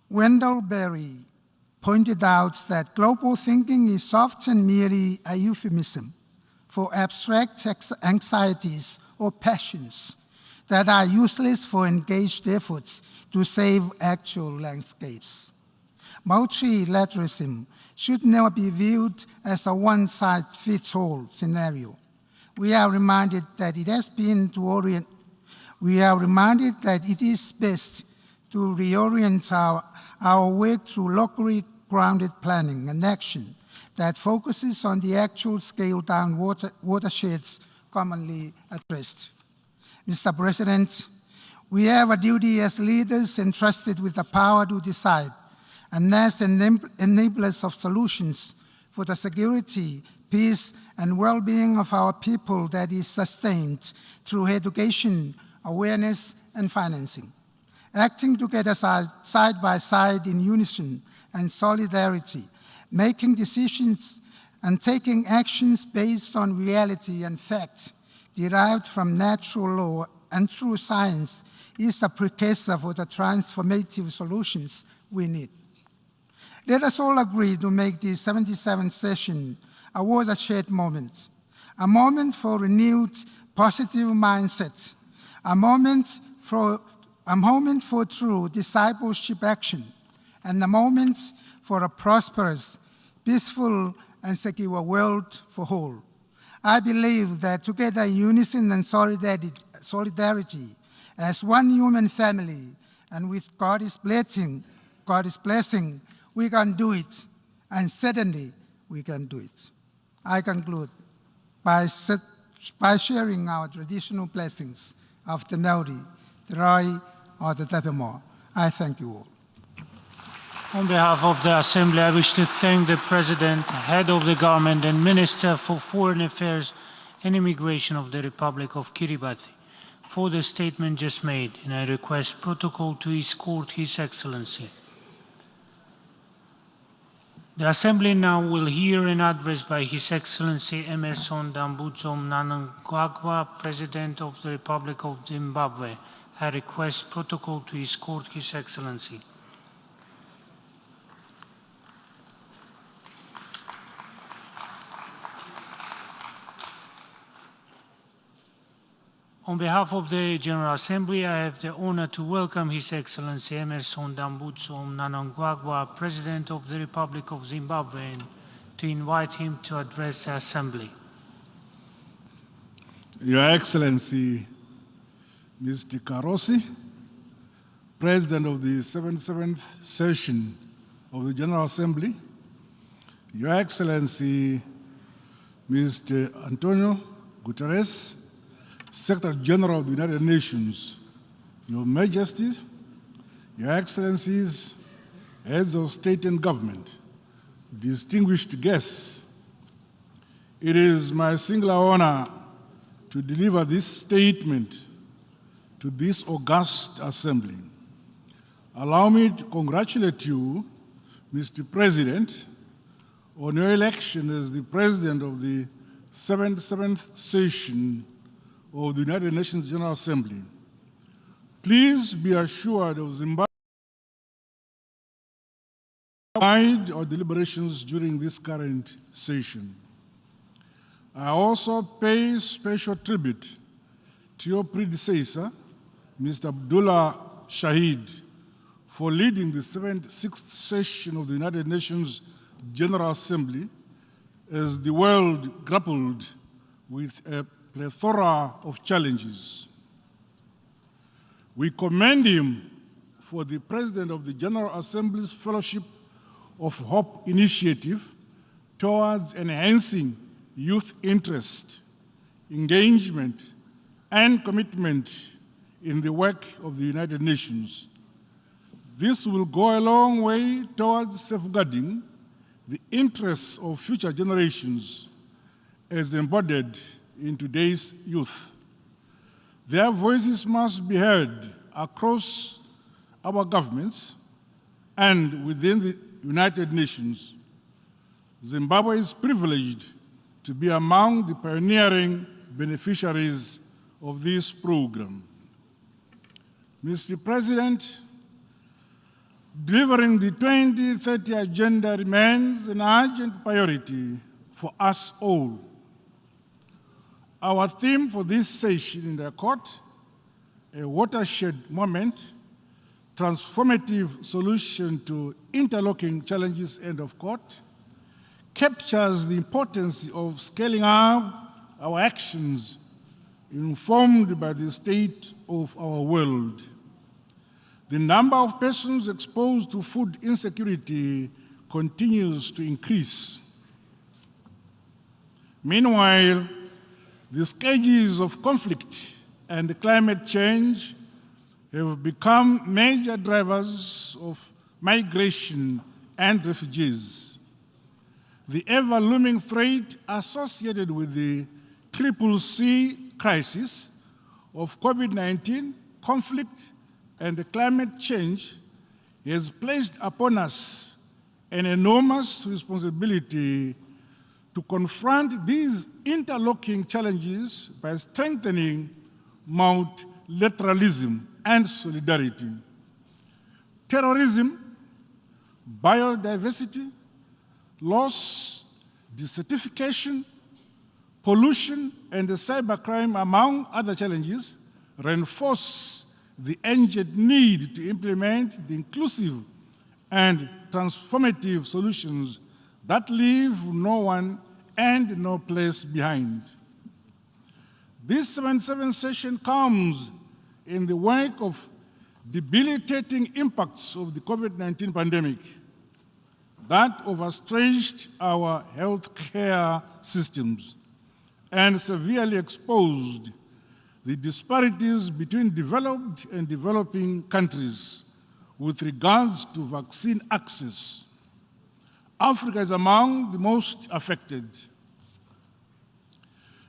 Wendell Berry pointed out that global thinking is often merely a euphemism for abstract anxieties or passions that are useless for engaged efforts to save actual landscapes. Multilateralism should never be viewed as a one-size-fits-all scenario. We are reminded that it is best to reorient our work through locally grounded planning and action that focuses on the actual scaled-down watersheds commonly addressed. Mr. President, we have a duty as leaders entrusted with the power to decide and as enablers of solutions for the security, peace, and well-being of our people that is sustained through education, awareness, and financing. Acting together side by side in unison and solidarity, making decisions and taking actions based on reality and facts derived from natural law and true science is a precursor for the transformative solutions we need. Let us all agree to make the 77th session a watershed moment, a moment for renewed positive mindset, a moment for true discipleship action, and a moment for a prosperous, peaceful, and secure world for all. I believe that together in unison and solidarity as one human family, and with God's blessing, we can do it, and certainly we can do it. I conclude by sharing our traditional blessings of the Nauri, the Rai, or the Tapemore. I thank you all. On behalf of the Assembly, I wish to thank the President, Head of the Government, and Minister for Foreign Affairs and Immigration of the Republic of Kiribati for the statement just made, and I request protocol to escort His Excellency. The Assembly now will hear an address by His Excellency Emmerson Dambudzo Mnangagwa, President of the Republic of Zimbabwe. I request protocol to escort His Excellency. On behalf of the General Assembly, I have the honor to welcome His Excellency Emmerson Dambudzo Mnangagwa, President of the Republic of Zimbabwe, and to invite him to address the Assembly. Your Excellency, Mr. Karosi, President of the 77th session of the General Assembly, Your Excellency, Mr. Antonio Guterres, Secretary General of the United Nations, Your Majesty, Your Excellencies, Heads of State and Government, distinguished guests, it is my singular honor to deliver this statement to this august Assembly. Allow me to congratulate you, Mr. President, on your election as the President of the 77th session of the United Nations General Assembly. Please be assured of Zimbabwe guide our deliberations during this current session. I also pay special tribute to your predecessor, Mr. Abdullah Shahid, for leading the 76th session of the United Nations General Assembly as the world grappled with a plethora of challenges. We commend him for the President of the General Assembly's Fellowship of Hope initiative towards enhancing youth interest, engagement, and commitment in the work of the United Nations. This will go a long way towards safeguarding the interests of future generations as embodied in today's youth. Their voices must be heard across our governments and within the United Nations. Zimbabwe is privileged to be among the pioneering beneficiaries of this program. Mr. President, delivering the 2030 agenda remains an urgent priority for us all. Our theme for this session in the court, a watershed moment, transformative solution to interlocking challenges, end of quote, captures the importance of scaling up our actions informed by the state of our world. The number of persons exposed to food insecurity continues to increase. Meanwhile, the scourges of conflict and climate change have become major drivers of migration and refugees. The ever-looming threat associated with the CCC crisis of COVID-19, conflict, and climate change has placed upon us an enormous responsibility to confront these interlocking challenges by strengthening multilateralism and solidarity. Terrorism, biodiversity, loss, desertification, pollution, and cybercrime, among other challenges, reinforce the urgent need to implement the inclusive and transformative solutions that leave no one and no place behind. This 77th session comes in the wake of debilitating impacts of the COVID-19 pandemic that overstretched our healthcare systems and severely exposed the disparities between developed and developing countries with regards to vaccine access. Africa is among the most affected.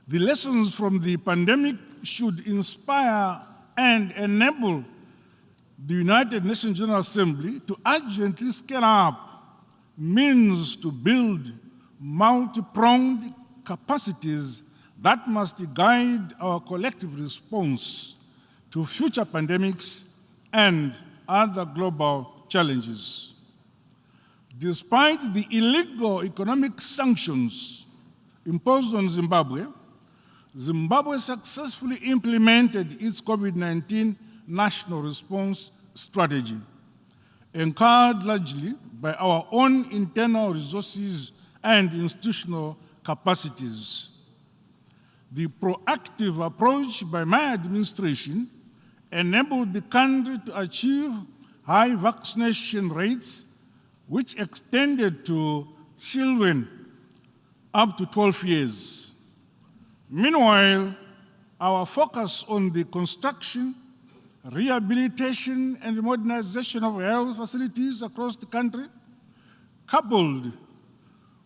The lessons from the pandemic should inspire and enable the United Nations General Assembly to urgently scale up means to build multi-pronged capacities that must guide our collective response to future pandemics and other global challenges. Despite the illegal economic sanctions imposed on Zimbabwe, Zimbabwe successfully implemented its COVID-19 national response strategy, encouraged largely by our own internal resources and institutional capacities. The proactive approach by my administration enabled the country to achieve high vaccination rates, which extended to children up to 12 years. Meanwhile, our focus on the construction, rehabilitation, and modernization of health facilities across the country, coupled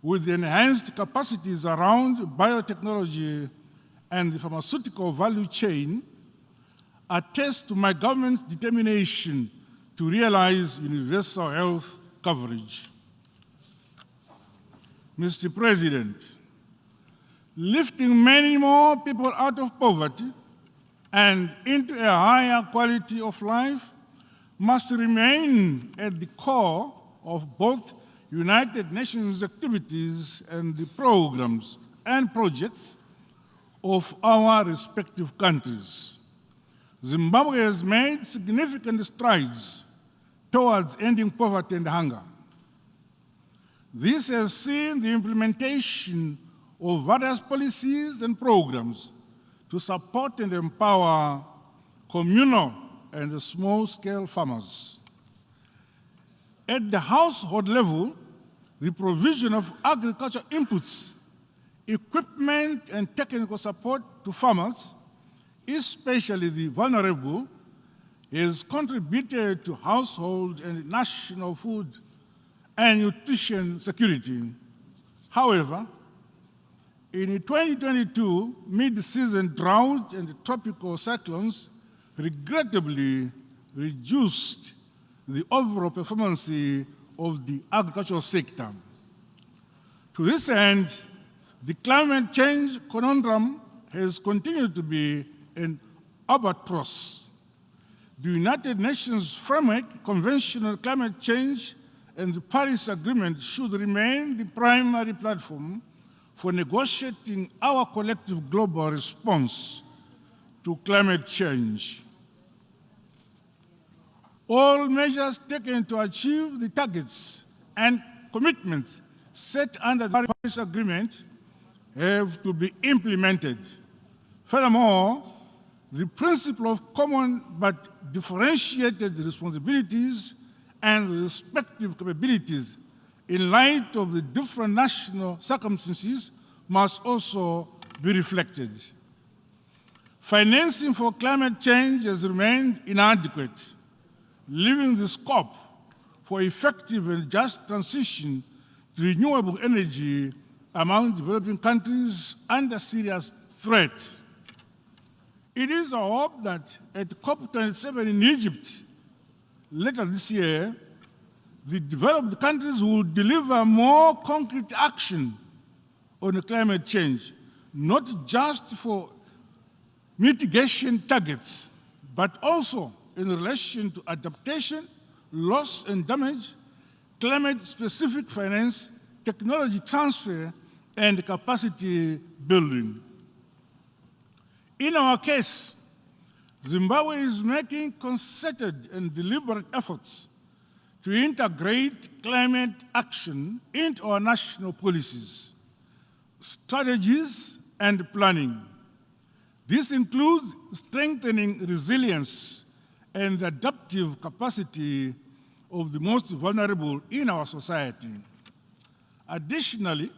with the enhanced capacities around biotechnology and the pharmaceutical value chain, attest to my government's determination to realize universal health coverage. Mr. President, lifting many more people out of poverty and into a higher quality of life must remain at the core of both United Nations activities and the programs and projects of our respective countries. Zimbabwe has made significant strides towards ending poverty and hunger. This has seen the implementation of various policies and programs to support and empower communal and small-scale farmers. At the household level, the provision of agricultural inputs, equipment, and technical support to farmers, especially the vulnerable, has contributed to household and national food and nutrition security. However, in 2022, mid-season drought and tropical cyclones regrettably reduced the overall performance of the agricultural sector. To this end, the climate change conundrum has continued to be an albatross. The United Nations Framework Convention on Climate Change and the Paris Agreement should remain the primary platform for negotiating our collective global response to climate change. All measures taken to achieve the targets and commitments set under the Paris Agreement have to be implemented. Furthermore, the principle of common but differentiated responsibilities and respective capabilities in light of the different national circumstances must also be reflected. Financing for climate change has remained inadequate, leaving the scope for effective and just transition to renewable energy among developing countries under serious threat. It is our hope that at COP27 in Egypt later this year, the developed countries will deliver more concrete action on climate change, not just for mitigation targets, but also in relation to adaptation, loss and damage, climate-specific finance, technology transfer, and capacity building. In our case, Zimbabwe is making concerted and deliberate efforts to integrate climate action into our national policies, strategies, and planning. This includes strengthening resilience and adaptive capacity of the most vulnerable in our society. Additionally,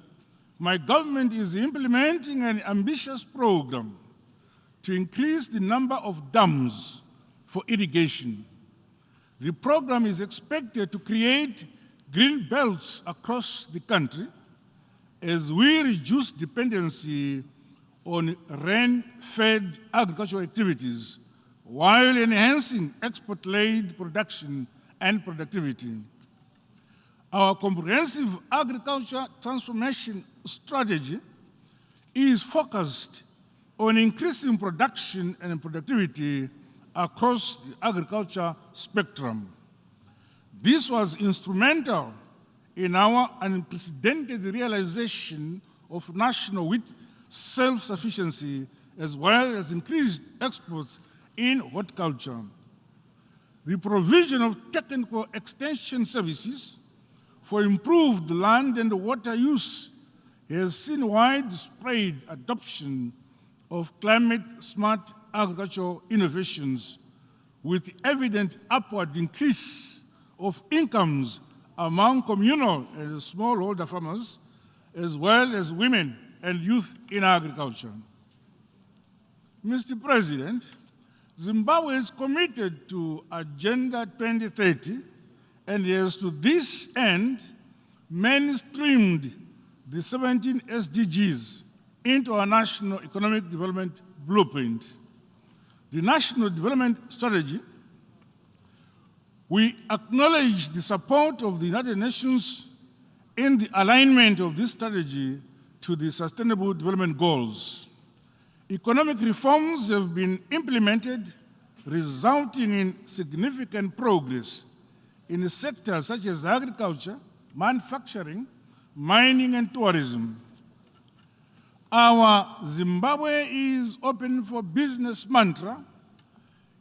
my government is implementing an ambitious program to increase the number of dams for irrigation. The program is expected to create green belts across the country as we reduce dependency on rain-fed agricultural activities while enhancing export-led production and productivity. Our comprehensive agriculture transformation strategy is focused on increasing production and productivity across the agriculture spectrum. This was instrumental in our unprecedented realization of national wheat self-sufficiency, as well as increased exports in horticulture. The provision of technical extension services for improved land and water use has seen widespread adoption of climate-smart agricultural innovations, with evident upward increase of incomes among communal and smallholder farmers, as well as women and youth in agriculture. Mr. President, Zimbabwe is committed to Agenda 2030 and has to this end mainstreamed the 17 SDGs into our National Economic Development Blueprint. The National Development Strategy, we acknowledge the support of the United Nations in the alignment of this strategy to the Sustainable Development Goals. Economic reforms have been implemented, resulting in significant progress in sectors such as agriculture, manufacturing, mining, and tourism. Our Zimbabwe is open for business mantra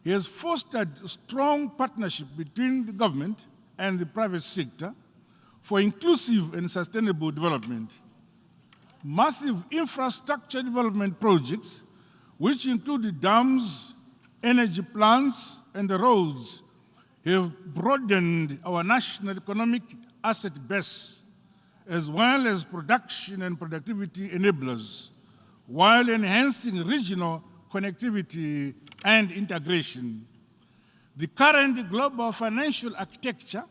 has fostered a strong partnership between the government and the private sector for inclusive and sustainable development. Massive infrastructure development projects, which include the dams, energy plants, and the roads, have broadened our national economic asset base, as well as production and productivity enablers, while enhancing regional connectivity and integration. The current global financial architecture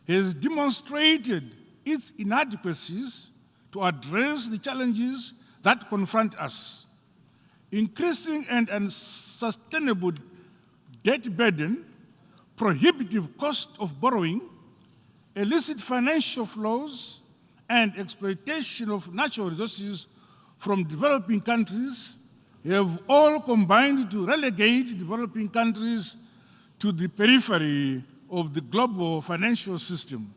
has demonstrated its inadequacies to address the challenges that confront us. Increasing and unsustainable debt burden, prohibitive cost of borrowing, illicit financial flows, and exploitation of natural resources from developing countries have all combined to relegate developing countries to the periphery of the global financial system.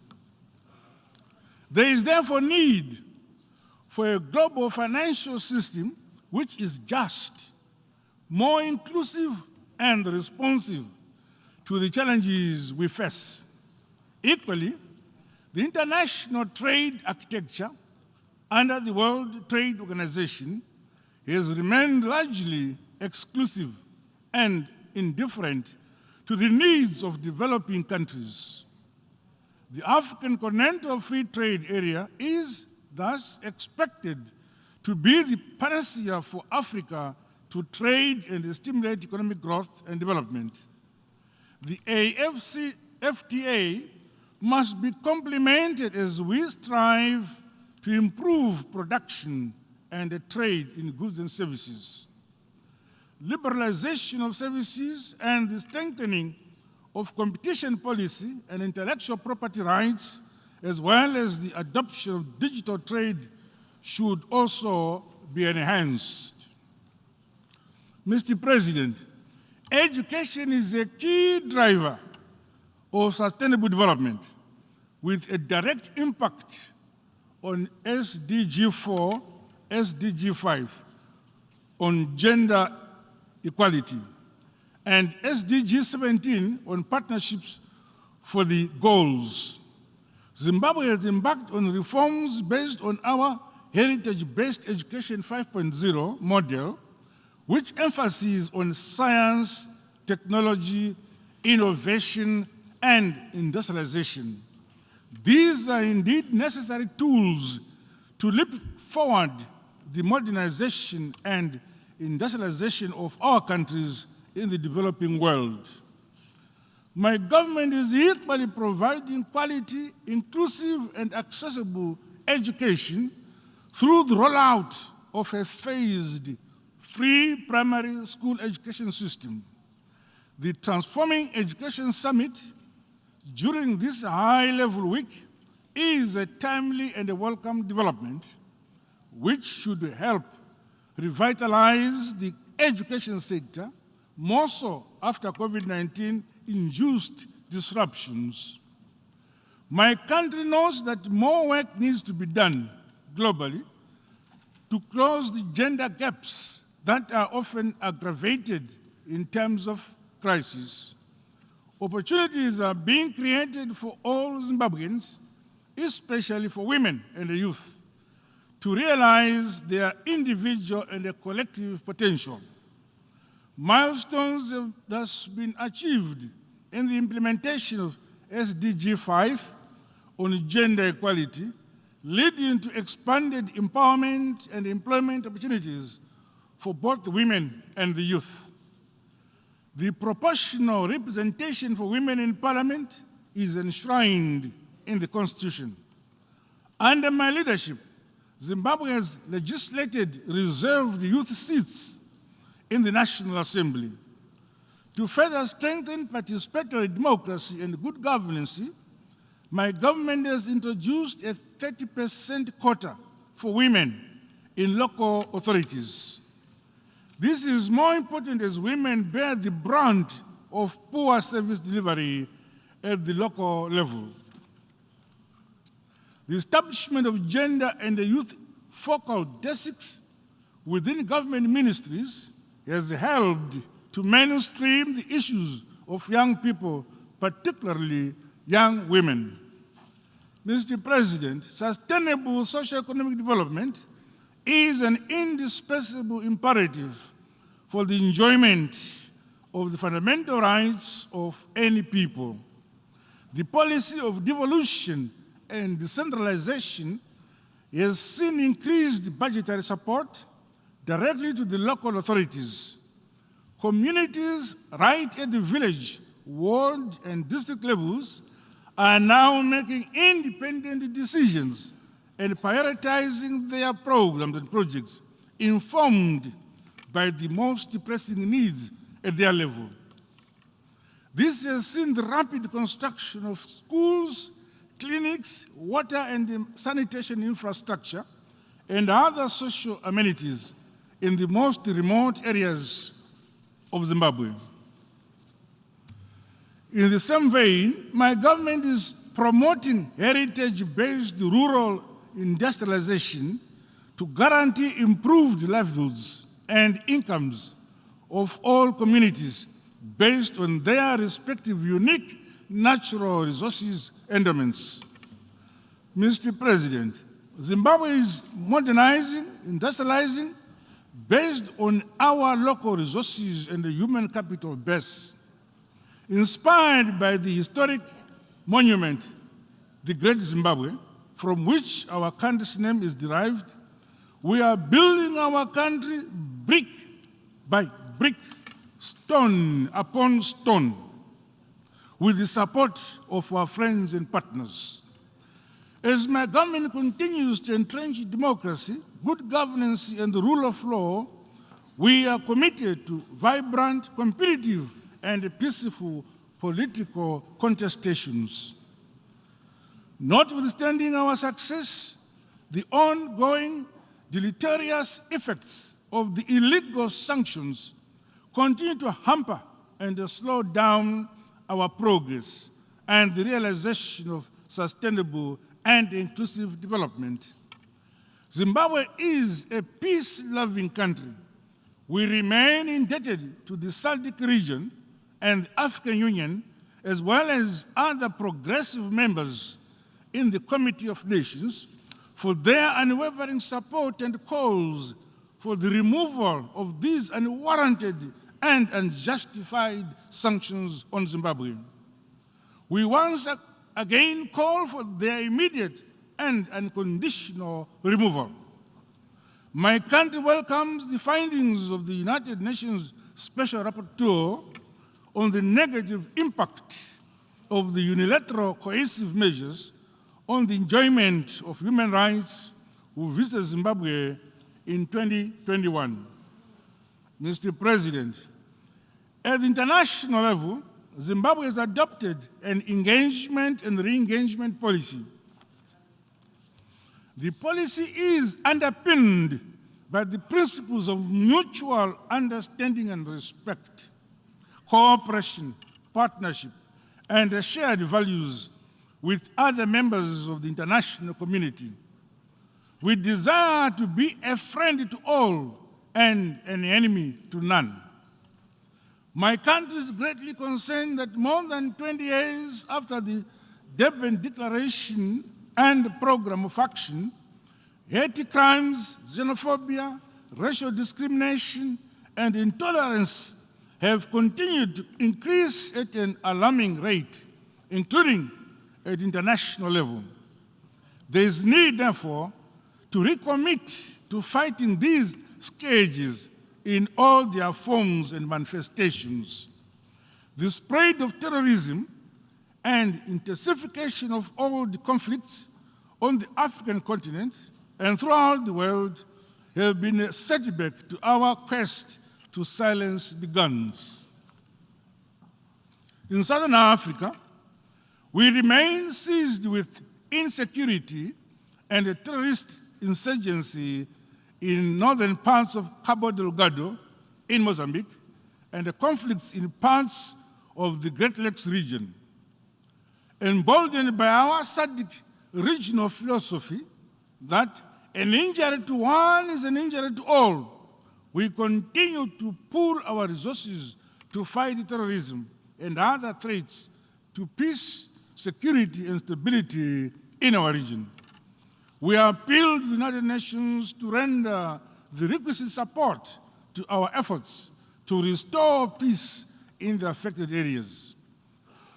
There is therefore need for a global financial system which is just, more inclusive, and responsive to the challenges we face. Equally, the international trade architecture under the World Trade Organization has remained largely exclusive and indifferent to the needs of developing countries. The African Continental Free Trade Area is thus expected to be the panacea for Africa to trade and stimulate economic growth and development. The AfCFTA must be complemented as we strive to improve production and trade in goods and services. Liberalization of services and the strengthening of competition policy and intellectual property rights, as well as the adoption of digital trade, should also be enhanced. Mr. President, education is a key driver of sustainable development with a direct impact on SDG 4, SDG 5 on gender equality, and SDG 17 on partnerships for the goals. Zimbabwe has embarked on reforms based on our heritage-based education 5.0 model, which emphasizes on science, technology, innovation, and industrialization. These are indeed necessary tools to leap forward the modernization and industrialization of our countries in the developing world. My government is equally providing quality, inclusive, and accessible education through the rollout of a phased free primary school education system. The Transforming Education Summit during this high-level week is a timely and a welcome development which should help revitalize the education sector, more so after COVID-19 induced disruptions. My country knows that more work needs to be done globally to close the gender gaps that are often aggravated in times of crisis. Opportunities are being created for all Zimbabweans, especially for women and the youth, to realize their individual and collective potential. Milestones have thus been achieved in the implementation of SDG 5 on gender equality, leading to expanded empowerment and employment opportunities for both women and the youth. The proportional representation for women in Parliament is enshrined in the Constitution. Under my leadership, Zimbabwe has legislated reserved youth seats in the National Assembly. To further strengthen participatory democracy and good governance, my government has introduced a 30% quota for women in local authorities. This is more important as women bear the brunt of poor service delivery at the local level. The establishment of gender and youth focal desks within government ministries has helped to mainstream the issues of young people, particularly young women. Mr. President, sustainable socio-economic development is an indispensable imperative for the enjoyment of the fundamental rights of any people. The policy of devolution and decentralization has seen increased budgetary support directly to the local authorities. Communities right at the village, ward, and district levels are now making independent decisions and prioritizing their programs and projects informed by the most pressing needs at their level. This has seen the rapid construction of schools, clinics, water and sanitation infrastructure, and other social amenities in the most remote areas of Zimbabwe. In the same vein, my government is promoting heritage-based rural industrialization to guarantee improved livelihoods and incomes of all communities based on their respective unique natural resources endowments. Mr. President, Zimbabwe is modernizing, industrializing, based on our local resources and the human capital base. Inspired by the historic monument, the Great Zimbabwe, from which our country's name is derived, we are building our country brick by brick, stone upon stone, with the support of our friends and partners. As my government continues to entrench democracy, good governance, and the rule of law, we are committed to vibrant, competitive, and peaceful political contestations. Notwithstanding our success, the ongoing deleterious effects of the illegal sanctions continue to hamper and slow down our progress and the realization of sustainable and inclusive development. Zimbabwe is a peace-loving country. We remain indebted to the SADC region and the African Union, as well as other progressive members in the Committee of Nations, for their unwavering support and calls for the removal of these unwarranted and unjustified sanctions on Zimbabwe. We once again call for their immediate and unconditional removal. My country welcomes the findings of the United Nations Special Rapporteur on the negative impact of the unilateral coercive measures on the enjoyment of human rights who visited Zimbabwe in 2021. Mr. President, at the international level, Zimbabwe has adopted an engagement and re-engagement policy. The policy is underpinned by the principles of mutual understanding and respect, cooperation, partnership, and shared values with other members of the international community. We desire to be a friend to all and an enemy to none. My country is greatly concerned that more than 20 years after the Durban Declaration and Program of Action, hate crimes, xenophobia, racial discrimination, and intolerance have continued to increase at an alarming rate, including at international level. There is need, therefore, to recommit to fighting these scourges in all their forms and manifestations. The spread of terrorism and intensification of all the conflicts on the African continent and throughout the world have been a setback to our quest to silence the guns. In Southern Africa, we remain seized with insecurity and a terrorist insurgency in northern parts of Cabo Delgado in Mozambique and the conflicts in parts of the Great Lakes region. Emboldened by our SADC regional philosophy that an injury to one is an injury to all, we continue to pool our resources to fight terrorism and other threats to peace, security, and stability in our region. We appeal to the United Nations to render the requisite support to our efforts to restore peace in the affected areas.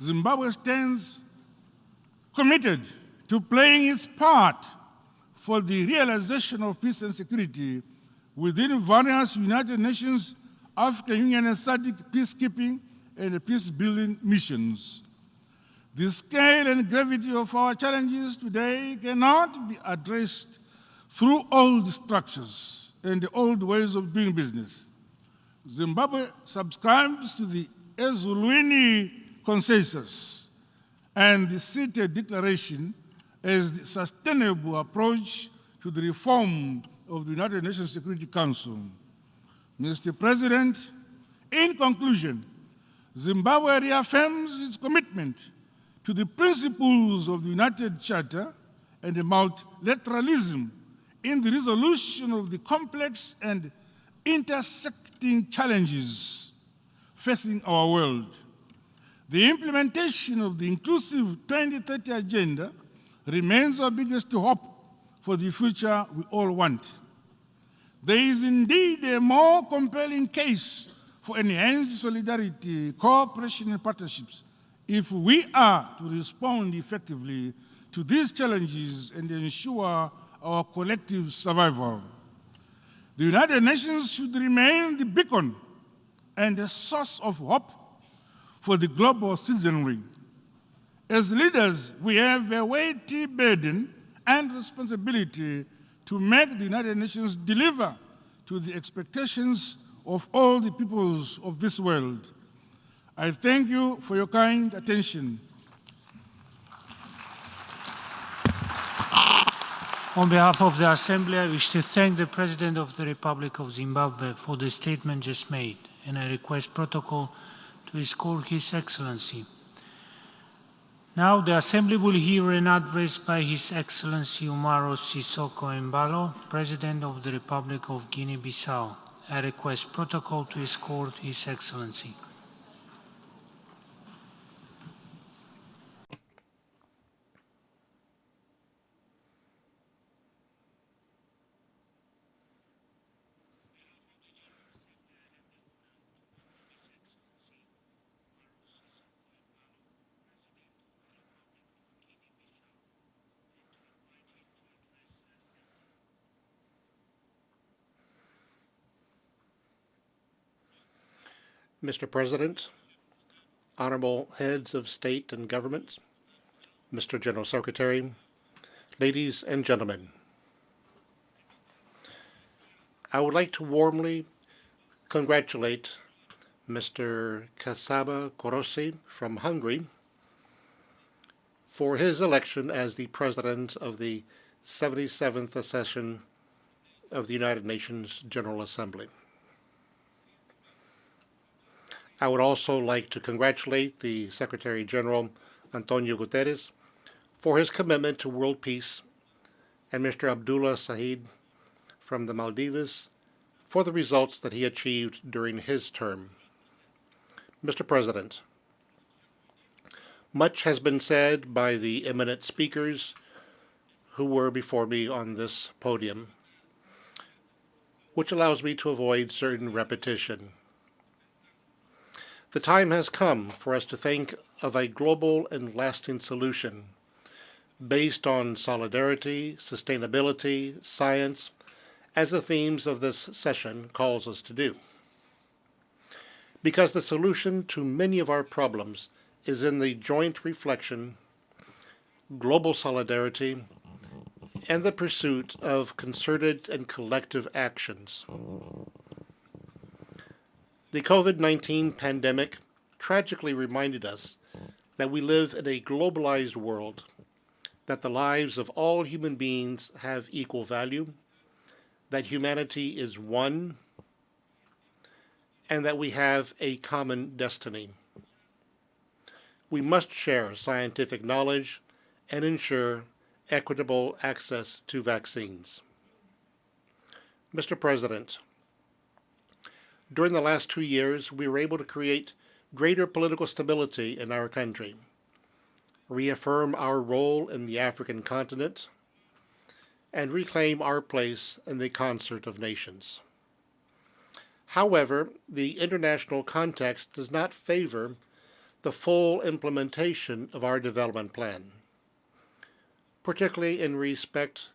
Zimbabwe stands committed to playing its part for the realization of peace and security within various United Nations, African Union, and SADC peacekeeping and peace-building missions. The scale and gravity of our challenges today cannot be addressed through old structures and the old ways of doing business. Zimbabwe subscribes to the Ezulwini Consensus and the Fuente Declaration as the sustainable approach to the reform of the United Nations Security Council. Mr. President, in conclusion, Zimbabwe reaffirms its commitment to the principles of the United Charter and the multilateralism in the resolution of the complex and intersecting challenges facing our world. The implementation of the inclusive 2030 agenda remains our biggest hope for the future we all want. There is indeed a more compelling case for enhanced solidarity, cooperation, and partnerships if we are to respond effectively to these challenges and ensure our collective survival. The United Nations should remain the beacon and a source of hope for the global citizenry. As leaders, we have a weighty burden and responsibility to make the United Nations deliver to the expectations of all the peoples of this world. I thank you for your kind attention. On behalf of the Assembly, I wish to thank the President of the Republic of Zimbabwe for the statement just made, and I request protocol to escort His Excellency. Now the Assembly will hear an address by His Excellency Umaro Sissoco Embalo, President of the Republic of Guinea-Bissau. I request protocol to escort His Excellency. Mr. President, honorable heads of state and government, Mr. General Secretary, ladies and gentlemen, I would like to warmly congratulate Mr. Kasaba Korosi from Hungary for his election as the President of the 77th session of the United Nations General Assembly. I would also like to congratulate the Secretary General Antonio Guterres for his commitment to world peace, and Mr. Abdullah Sahid from the Maldives for the results that he achieved during his term. Mr. President, much has been said by the eminent speakers who were before me on this podium, which allows me to avoid certain repetition. The time has come for us to think of a global and lasting solution based on solidarity, sustainability, science, as the themes of this session calls us to do. Because the solution to many of our problems is in the joint reflection, global solidarity, and the pursuit of concerted and collective actions. The COVID-19 pandemic tragically reminded us that we live in a globalized world, that the lives of all human beings have equal value, that humanity is one, and that we have a common destiny. We must share scientific knowledge and ensure equitable access to vaccines. Mr. President, during the last 2 years, we were able to create greater political stability in our country, reaffirm our role in the African continent, and reclaim our place in the concert of nations. However, the international context does not favor the full implementation of our development plan, particularly in respect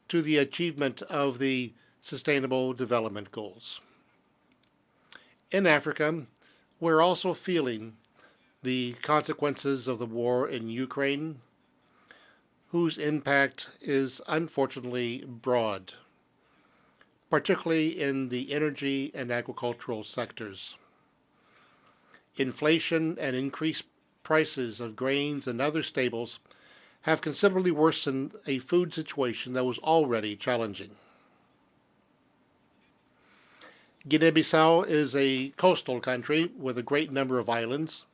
to the achievement of the Sustainable Development Goals. In Africa, we're also feeling the consequences of the war in Ukraine, whose impact is unfortunately broad, particularly in the energy and agricultural sectors. Inflation and increased prices of grains and other staples have considerably worsened a food situation that was already challenging. Guinea-Bissau is a coastal country with a great number of islands.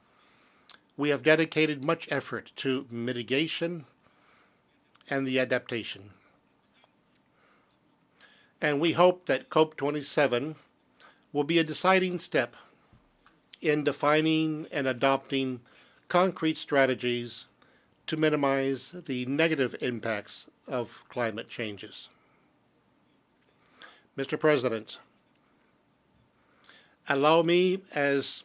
We have dedicated much effort to mitigation and the adaptation. And we hope that COP27 will be a deciding step in defining and adopting concrete strategies to minimize the negative impacts of climate changes. Mr. President, allow me, as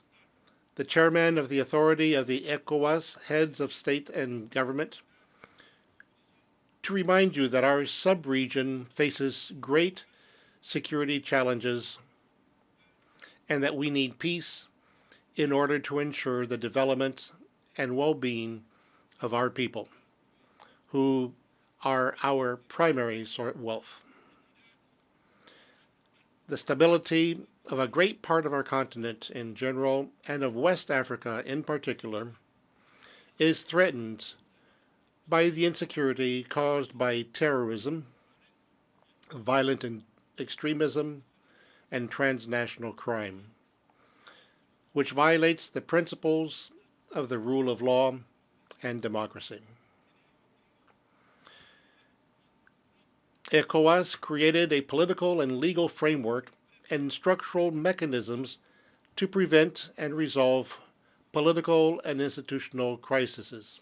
the chairman of the authority of the ECOWAS heads of state and government, to remind you that our sub-region faces great security challenges and that we need peace in order to ensure the development and well-being of our people, who are our primary wealth. The stability of a great part of our continent in general, and of West Africa in particular, is threatened by the insecurity caused by terrorism, violent extremism, and transnational crime, which violates the principles of the rule of law and democracy. ECOWAS created a political and legal framework and structural mechanisms to prevent and resolve political and institutional crises.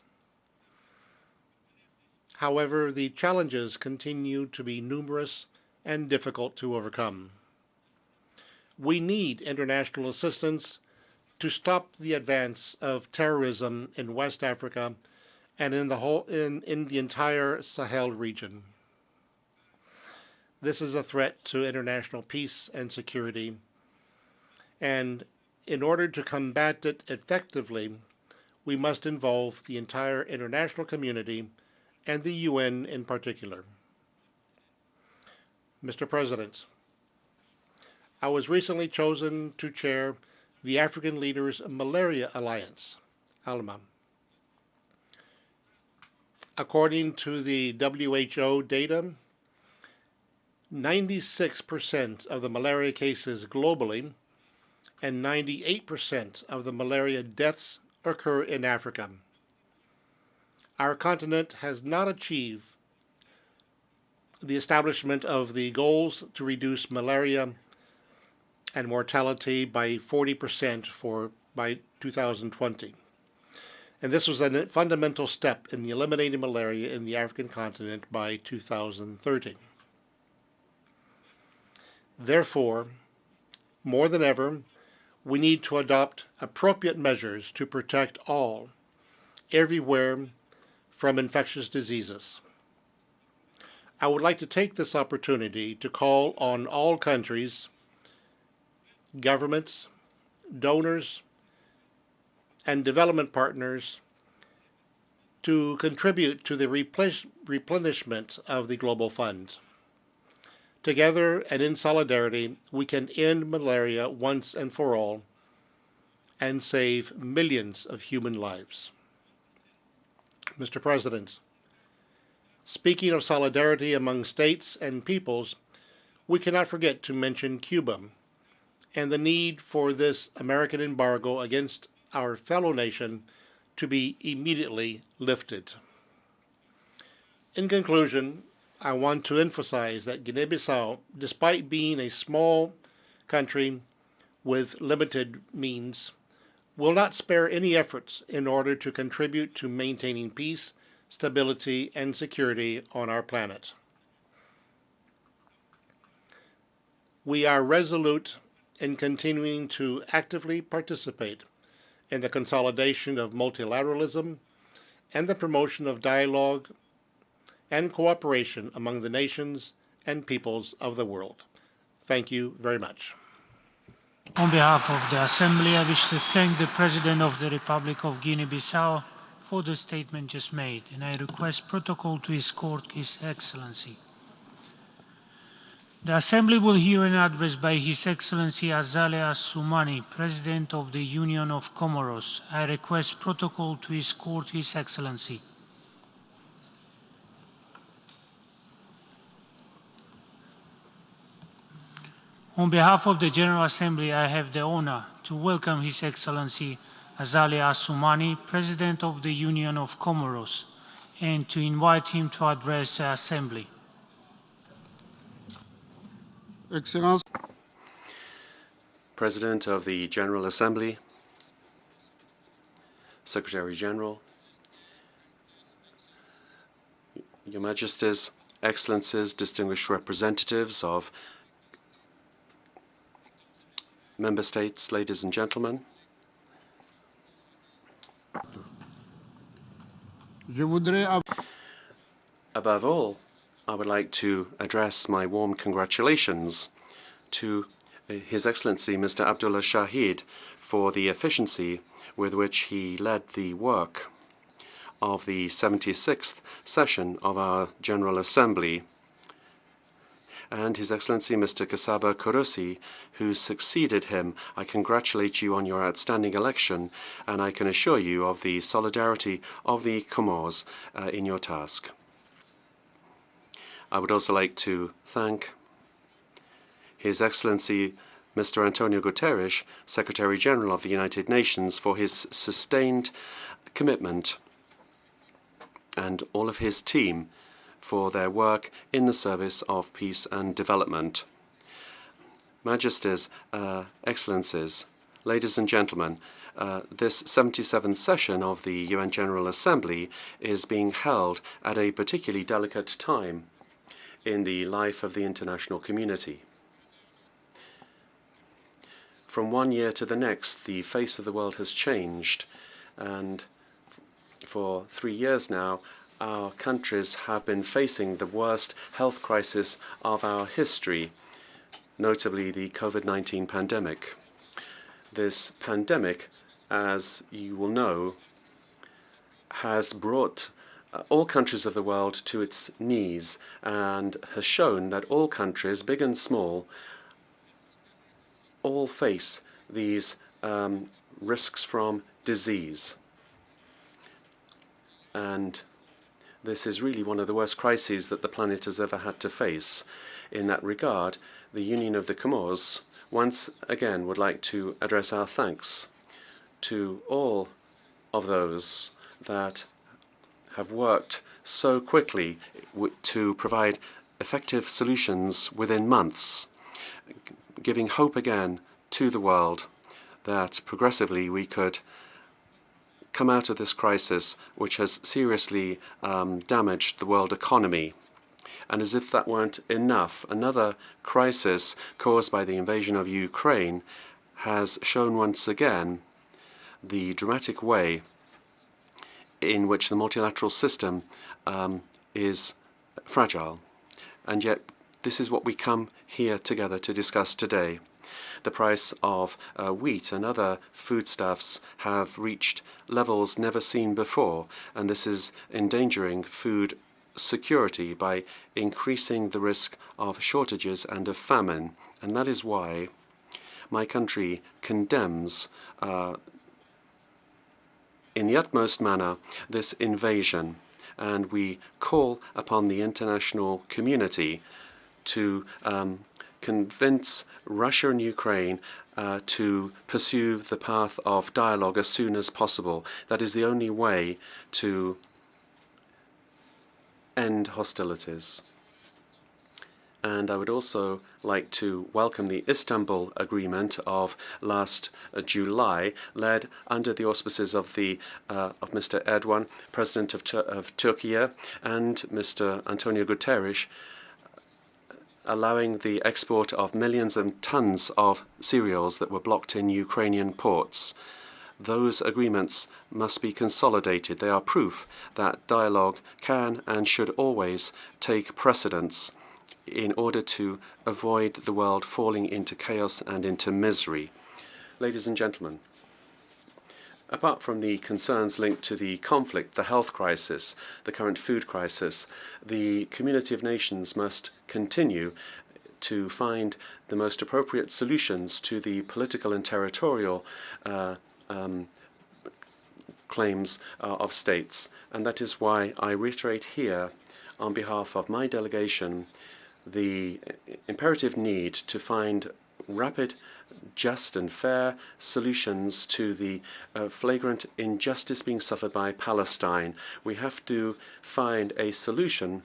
However, the challenges continue to be numerous and difficult to overcome. We need international assistance to stop the advance of terrorism in West Africa and in the entire Sahel region. This is a threat to international peace and security, and in order to combat it effectively, we must involve the entire international community and the UN in particular. Mr. President, I was recently chosen to chair the African Leaders Malaria Alliance, ALMA. According to the WHO data, 96% of the malaria cases globally and 98% of the malaria deaths occur in Africa. Our continent has not achieved the establishment of the goals to reduce malaria and mortality by 40% by 2020. And this was a fundamental step in the eliminating malaria in the African continent by 2030. Therefore, more than ever, we need to adopt appropriate measures to protect all, everywhere, from infectious diseases. I would like to take this opportunity to call on all countries, governments, donors, and development partners to contribute to the replenishment of the Global Fund. Together and in solidarity, we can end malaria once and for all and save millions of human lives. Mr. President, speaking of solidarity among states and peoples, we cannot forget to mention Cuba and the need for this American embargo against our fellow nation to be immediately lifted. In conclusion, I want to emphasize that Guinea-Bissau, despite being a small country with limited means, will not spare any efforts in order to contribute to maintaining peace, stability, and security on our planet. We are resolute in continuing to actively participate in the consolidation of multilateralism and the promotion of dialogue and cooperation among the nations and peoples of the world. Thank you very much. On behalf of the Assembly, I wish to thank the President of the Republic of Guinea-Bissau for the statement just made, and I request protocol to escort His Excellency. The Assembly will hear an address by His Excellency Asamblea Soumani, President of the Union of Comoros. I request protocol to escort His Excellency. On behalf of the General Assembly, I have the honor to welcome His Excellency Asamblea Soumani, President of the Union of Comoros, and to invite him to address the Assembly. Excellence. President of the General Assembly, Secretary General, Your Majesties, Excellencies, distinguished representatives of Member States, ladies and gentlemen. Above all, I would like to address my warm congratulations to His Excellency Mr. Abdullah Shahid for the efficiency with which he led the work of the 76th session of our General Assembly, and His Excellency Mr. Kasaba Kouroussi, who succeeded him. I congratulate you on your outstanding election, and I can assure you of the solidarity of the Comores in your task. I would also like to thank His Excellency Mr. Antonio Guterres, Secretary General of the United Nations, for his sustained commitment and all of his team for their work in the service of peace and development. Majesties, Excellencies, ladies and gentlemen, this 77th session of the UN General Assembly is being held at a particularly delicate time in the life of the international community. From one year to the next, the face of the world has changed, and for 3 years now, our countries have been facing the worst health crisis of our history, notably the COVID-19 pandemic. This pandemic, as you will know, has brought all countries of the world to its knees and has shown that all countries, big and small, all face these risks from disease. And this is really one of the worst crises that the planet has ever had to face. In that regard, the Union of the Comores once again would like to address our thanks to all of those that have worked so quickly to provide effective solutions within months, giving hope again to the world that progressively we could come out of this crisis, which has seriously damaged the world economy. And as if that weren't enough, another crisis caused by the invasion of Ukraine has shown once again the dramatic way in which the multilateral system is fragile. And yet this is what we come here together to discuss today. The price of wheat and other foodstuffs have reached levels never seen before, and this is endangering food security by increasing the risk of shortages and of famine. And that is why my country condemns in the utmost manner this invasion, and we call upon the international community to convince Russia and Ukraine to pursue the path of dialogue as soon as possible. That is the only way to end hostilities. And I would also like to welcome the Istanbul Agreement of last July, led under the auspices of Mr. Erdogan, President of Turkey, and Mr. Antonio Guterres, allowing the export of millions of tons of cereals that were blocked in Ukrainian ports. Those agreements must be consolidated. They are proof that dialogue can and should always take precedence in order to avoid the world falling into chaos and into misery. Ladies and gentlemen, apart from the concerns linked to the conflict, the health crisis, the current food crisis, the community of nations must continue to find the most appropriate solutions to the political and territorial claims of states. And that is why I reiterate here, on behalf of my delegation, the imperative need to find rapid, just and fair solutions to the flagrant injustice being suffered by Palestine. We have to find a solution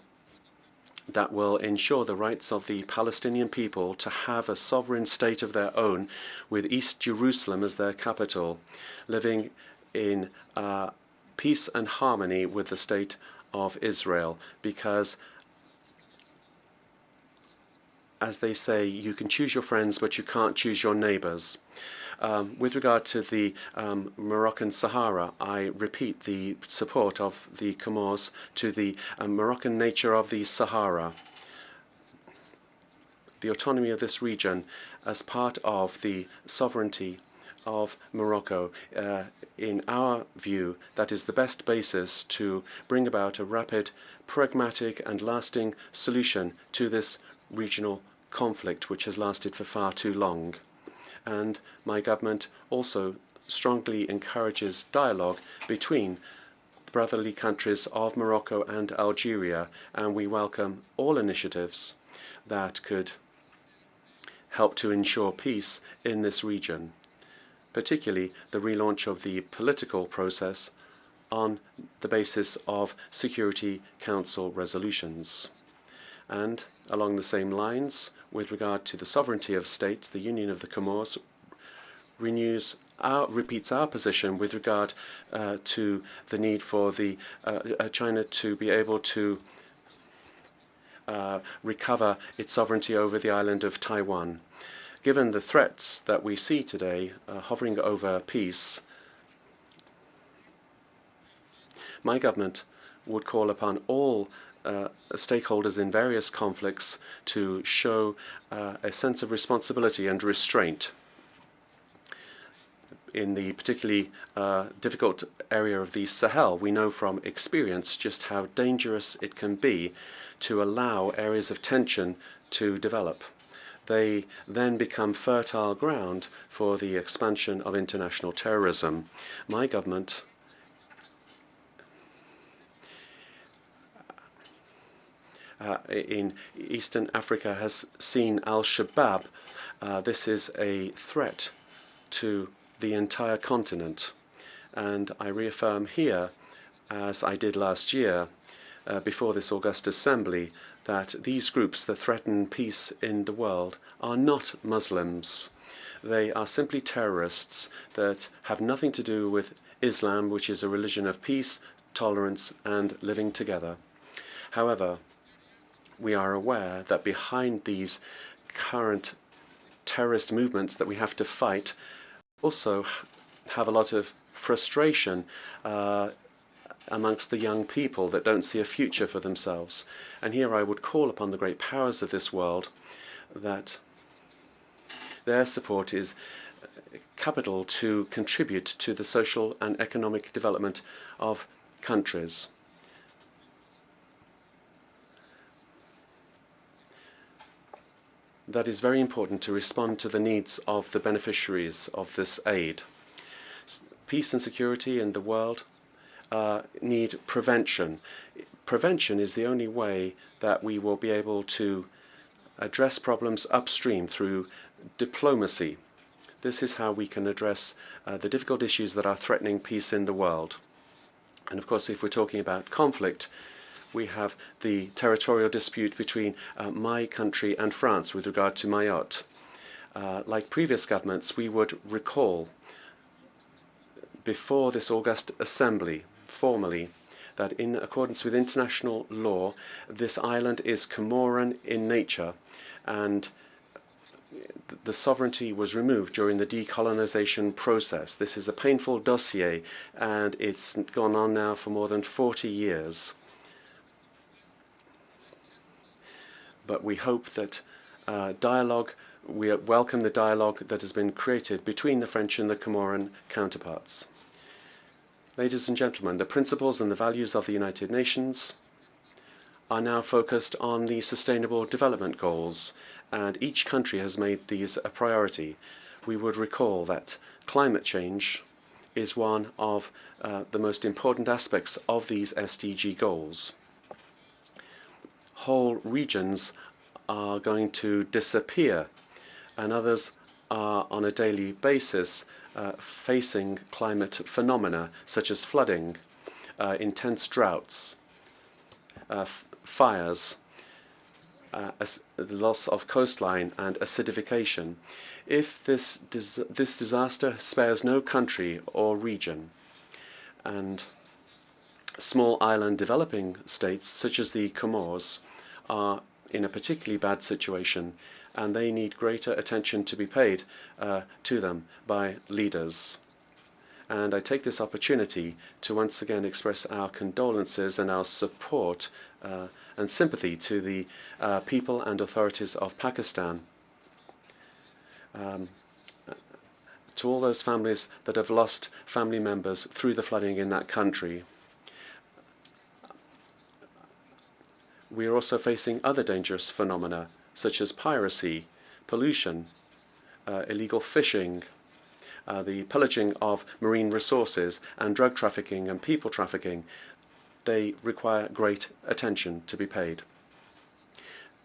that will ensure the rights of the Palestinian people to have a sovereign state of their own, with East Jerusalem as their capital, living in peace and harmony with the state of Israel, because as they say, you can choose your friends, but you can't choose your neighbors. With regard to the Moroccan Sahara, I repeat the support of the Comores to the Moroccan nature of the Sahara. The autonomy of this region as part of the sovereignty of Morocco, in our view, that is the best basis to bring about a rapid, pragmatic and lasting solution to this regional conflict which has lasted for far too long. And my government also strongly encourages dialogue between the brotherly countries of Morocco and Algeria, and we welcome all initiatives that could help to ensure peace in this region, particularly the relaunch of the political process on the basis of Security Council resolutions. And along the same lines, with regard to the sovereignty of states, the Union of the Comores repeats our position with regard to the need for China to be able to recover its sovereignty over the island of Taiwan. Given the threats that we see today hovering over peace, my government would call upon all stakeholders in various conflicts to show a sense of responsibility and restraint. In the particularly difficult area of the Sahel, we know from experience just how dangerous it can be to allow areas of tension to develop. They then become fertile ground for the expansion of international terrorism. My government in Eastern Africa has seen Al-Shabaab. This is a threat to the entire continent. And I reaffirm here, as I did last year before this august assembly, that these groups that threaten peace in the world are not Muslims. They are simply terrorists that have nothing to do with Islam, which is a religion of peace, tolerance, and living together. However, we are aware that behind these current terrorist movements that we have to fight also have a lot of frustration amongst the young people that don't see a future for themselves. And here I would call upon the great powers of this world that their support is capital to contribute to the social and economic development of countries. That is very important to respond to the needs of the beneficiaries of this aid. Peace and security in the world need prevention. Prevention is the only way that we will be able to address problems upstream through diplomacy. This is how we can address the difficult issues that are threatening peace in the world. And of course, if we're talking about conflict, we have the territorial dispute between my country and France with regard to Mayotte. Like previous governments, we would recall before this august assembly formally that in accordance with international law, this island is Comoran in nature, and the sovereignty was removed during the decolonization process. This is a painful dossier, and it's gone on now for more than 40 years. But we hope that we welcome the dialogue that has been created between the French and the Comoran counterparts. Ladies and gentlemen, the principles and the values of the United Nations are now focused on the Sustainable Development Goals, and each country has made these a priority. We would recall that climate change is one of the most important aspects of these SDG goals. Whole regions are going to disappear, and others are on a daily basis facing climate phenomena such as flooding, intense droughts, fires, the loss of coastline, and acidification. If this disaster spares no country or region, and small island developing states such as the Comores are in a particularly bad situation, and they need greater attention to be paid to them by leaders. And I take this opportunity to once again express our condolences and our support and sympathy to the people and authorities of Pakistan, to all those families that have lost family members through the flooding in that country. We are also facing other dangerous phenomena such as piracy, pollution, illegal fishing, the pillaging of marine resources, and drug trafficking and people trafficking. They require great attention to be paid.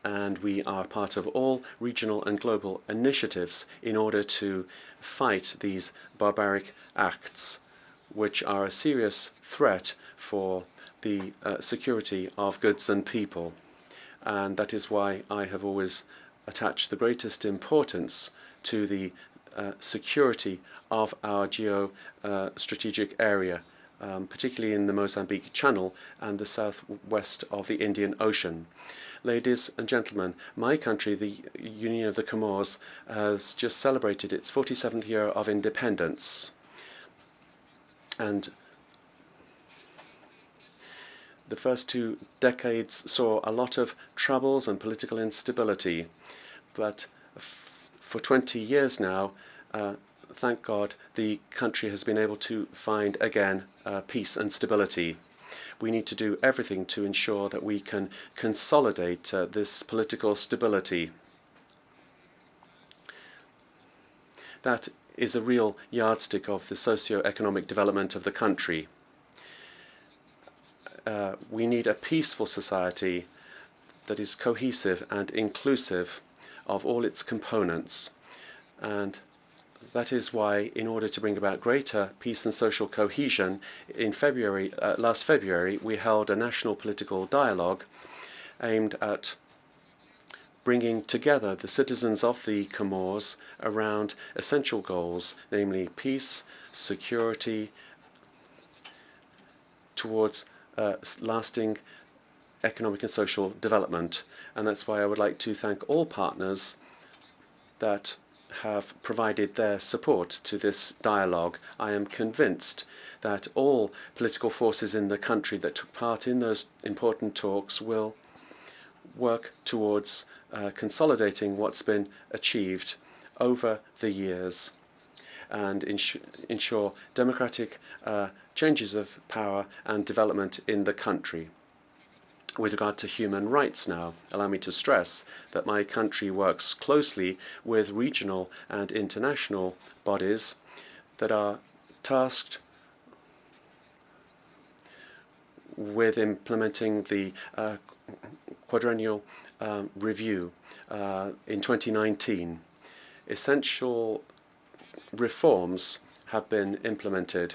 And we are part of all regional and global initiatives in order to fight these barbaric acts which are a serious threat for the security of goods and people. And that is why I have always attached the greatest importance to the security of our geo-strategic area, particularly in the Mozambique Channel and the southwest of the Indian Ocean. Ladies and gentlemen, my country, the Union of the Comores, has just celebrated its 47th year of independence. And the first 2 decades saw a lot of troubles and political instability, but for 20 years now, thank God, the country has been able to find again peace and stability. We need to do everything to ensure that we can consolidate this political stability. That is a real yardstick of the socio-economic development of the country. We need a peaceful society that is cohesive and inclusive of all its components. And that is why, in order to bring about greater peace and social cohesion, in last February, we held a national political dialogue aimed at bringing together the citizens of the Comores around essential goals, namely peace, security, towards lasting economic and social development. And that's why I would like to thank all partners that have provided their support to this dialogue. I am convinced that all political forces in the country that took part in those important talks will work towards consolidating what's been achieved over the years and ensure democratic changes of power and development in the country. With regard to human rights now, allow me to stress that my country works closely with regional and international bodies that are tasked with implementing the quadrennial review in 2019. Essential reforms have been implemented,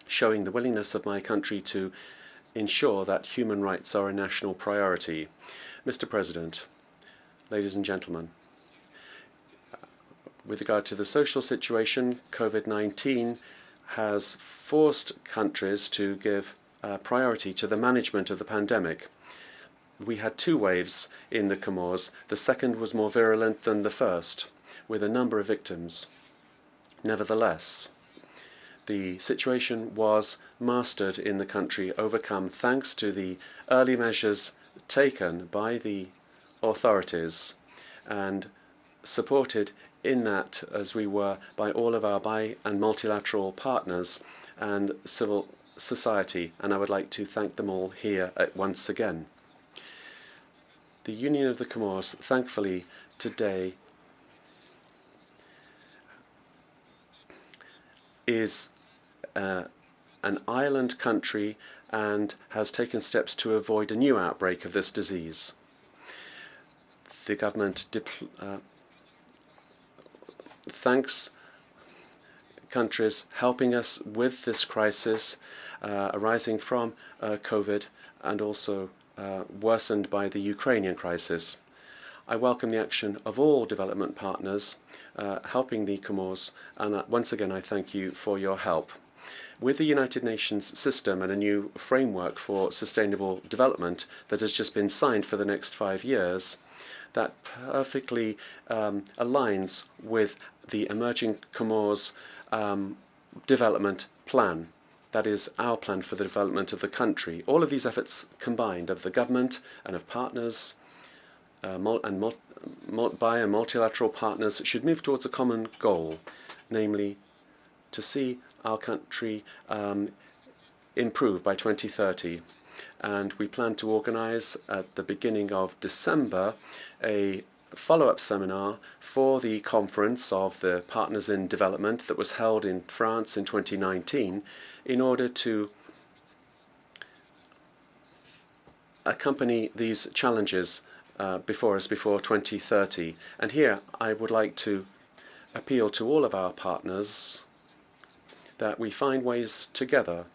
showing the willingness of my country to ensure that human rights are a national priority. Mr. President, ladies and gentlemen, with regard to the social situation, COVID-19 has forced countries to give priority to the management of the pandemic. We had 2 waves in the Comores. The second was more virulent than the first, with a number of victims. Nevertheless, the situation was mastered in the country, overcome thanks to the early measures taken by the authorities and supported in that, as we were, by all of our bi- and multilateral partners and civil society, and I would like to thank them all here once again. The Union of the Comores, thankfully, today is an island country and has taken steps to avoid a new outbreak of this disease. The government thanks countries helping us with this crisis arising from COVID and also worsened by the Ukrainian crisis. I welcome the action of all development partners helping the Comores, and once again I thank you for your help. With the United Nations system and a new framework for sustainable development that has just been signed for the next 5 years, that perfectly aligns with the Emerging Comores development plan. That is our plan for the development of the country. All of these efforts combined of the government and of partners and bi- and multilateral partners should move towards a common goal, namely to see our country improve by 2030. And we plan to organize at the beginning of December a follow-up seminar for the conference of the Partners in Development that was held in France in 2019 in order to accompany these challenges before us before 2030. And here I would like to appeal to all of our partners that we find ways together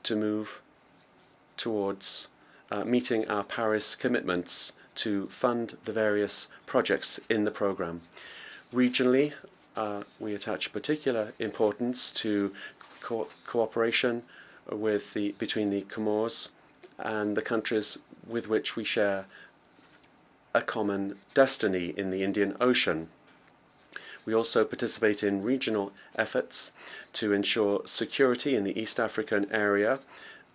to move towards meeting our Paris commitments to fund the various projects in the program. Regionally, we attach particular importance to cooperation between the Comores and the countries with which we share a common destiny in the Indian Ocean. We also participate in regional efforts to ensure security in the East African area,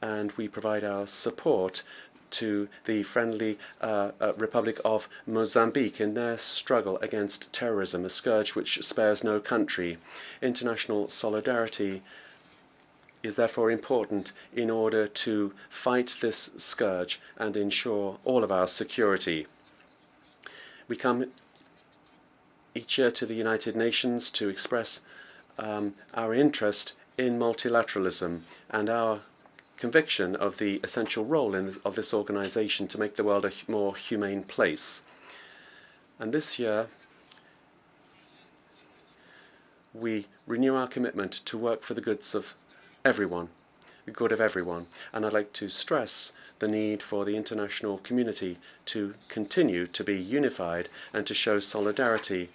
and we provide our support to the friendly Republic of Mozambique in their struggle against terrorism, a scourge which spares no country. International solidarity is therefore important in order to fight this scourge and ensure all of our security. We come each year to the United Nations to express our interest in multilateralism and our conviction of the essential role of this organization to make the world a more humane place. And this year, we renew our commitment to work for the goods of everyone, the good of everyone. And I'd like to stress the need for the international community to continue to be unified and to show solidarity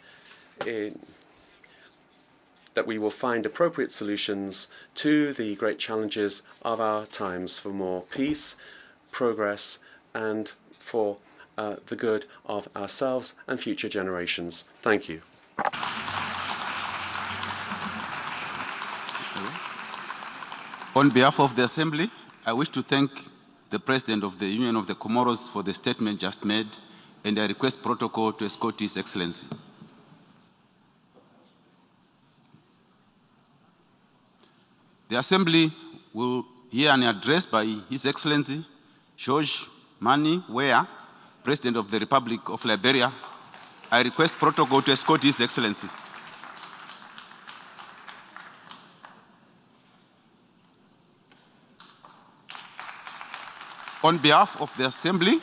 that we will find appropriate solutions to the great challenges of our times for more peace, progress, and for the good of ourselves and future generations. Thank you. On behalf of the Assembly, I wish to thank the President of the Union of the Comoros for the statement just made, and I request protocol to escort His Excellency. The Assembly will hear an address by His Excellency George Mani Weah, President of the Republic of Liberia. I request protocol to escort His Excellency. On behalf of the Assembly,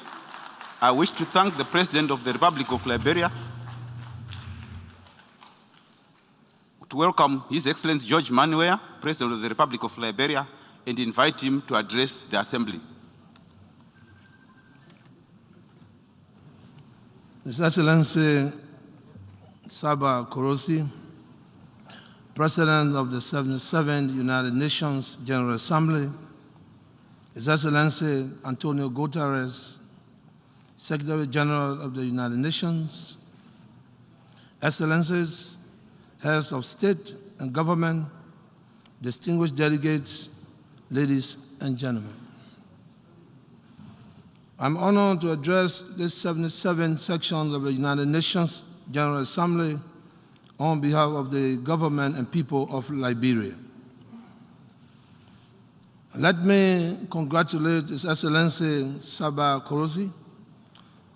I wish to thank the President of the Republic of Liberia, to welcome His Excellency George Mani Weah, President of the Republic of Liberia, and invite him to address the Assembly. His Excellency Saba Korosi, President of the 77th United Nations General Assembly, His Excellency Antonio Guterres, Secretary General of the United Nations, Excellencies, Heads of State and Government, distinguished delegates, ladies and gentlemen. I'm honored to address this 77th section of the United Nations General Assembly on behalf of the government and people of Liberia. Let me congratulate His Excellency Saba Korosi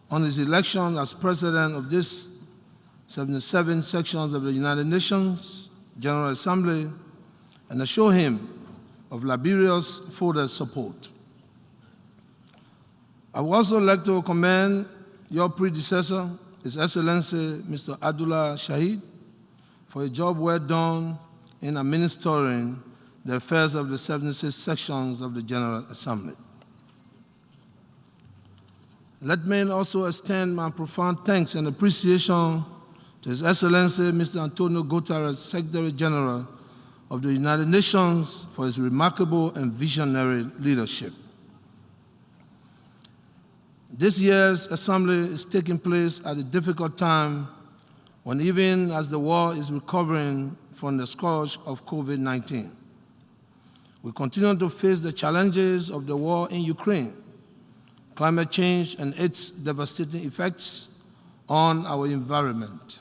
on his election as President of this 77 sections of the United Nations General Assembly and assure him of Liberia's further support. I would also like to commend your predecessor, His Excellency Mr. Abdullah Shahid, for a job well done in administering the affairs of the 76 sections of the General Assembly. Let me also extend my profound thanks and appreciation to His Excellency Mr. Antonio Guterres, Secretary General of the United Nations, for his remarkable and visionary leadership. This year's Assembly is taking place at a difficult time when even as the world is recovering from the scourge of COVID-19. We continue to face the challenges of the war in Ukraine, climate change and its devastating effects on our environment.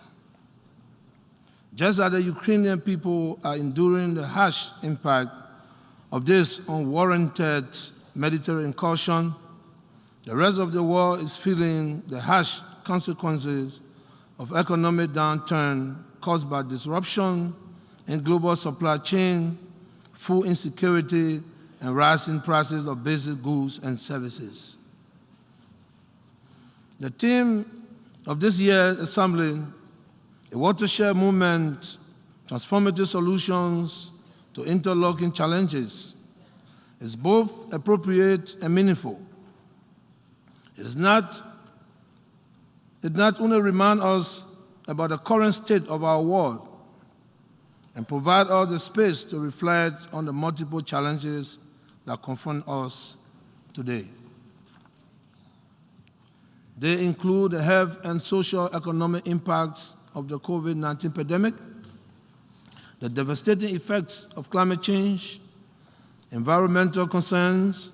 Just as the Ukrainian people are enduring the harsh impact of this unwarranted military incursion, the rest of the world is feeling the harsh consequences of economic downturn caused by disruption in global supply chain, food insecurity, and rising prices of basic goods and services. The theme of this year's Assembly, a watershed movement, transformative solutions to interlocking challenges is both appropriate and meaningful. It not only reminds us about the current state of our world and provide us the space to reflect on the multiple challenges that confront us today. They include the health and social economic impacts of the COVID-19 pandemic, the devastating effects of climate change, environmental concerns,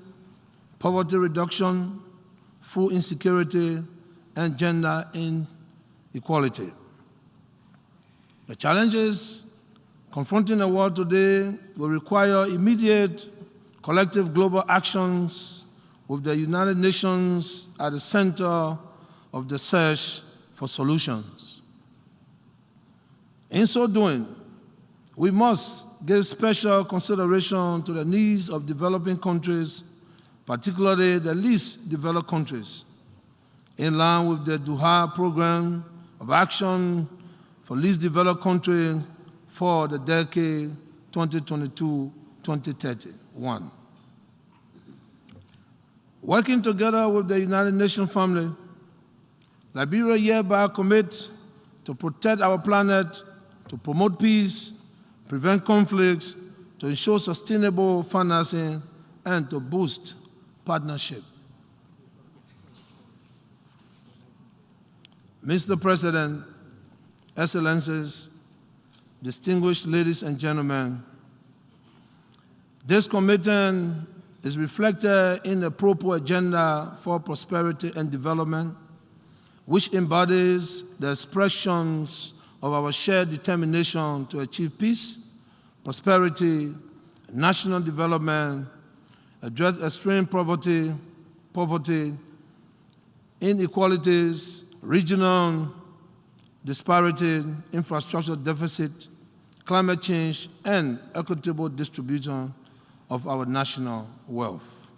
poverty reduction, food insecurity, and gender inequality. The challenges confronting the world today will require immediate collective global actions with the United Nations at the center of the search for solutions. In so doing, we must give special consideration to the needs of developing countries, particularly the least developed countries, in line with the Doha Program of Action for Least Developed Countries for the decade 2022-2031. Working together with the United Nations family, Liberia hereby commits to protect our planet, to promote peace, prevent conflicts, to ensure sustainable financing, and to boost partnership. Mr. President, Excellencies, distinguished ladies and gentlemen, this commitment is reflected in the Proper Agenda for Prosperity and Development, which embodies the expressions of our shared determination to achieve peace, prosperity, national development, address extreme poverty, inequalities, regional disparities, infrastructure deficit, climate change, and equitable distribution of our national wealth.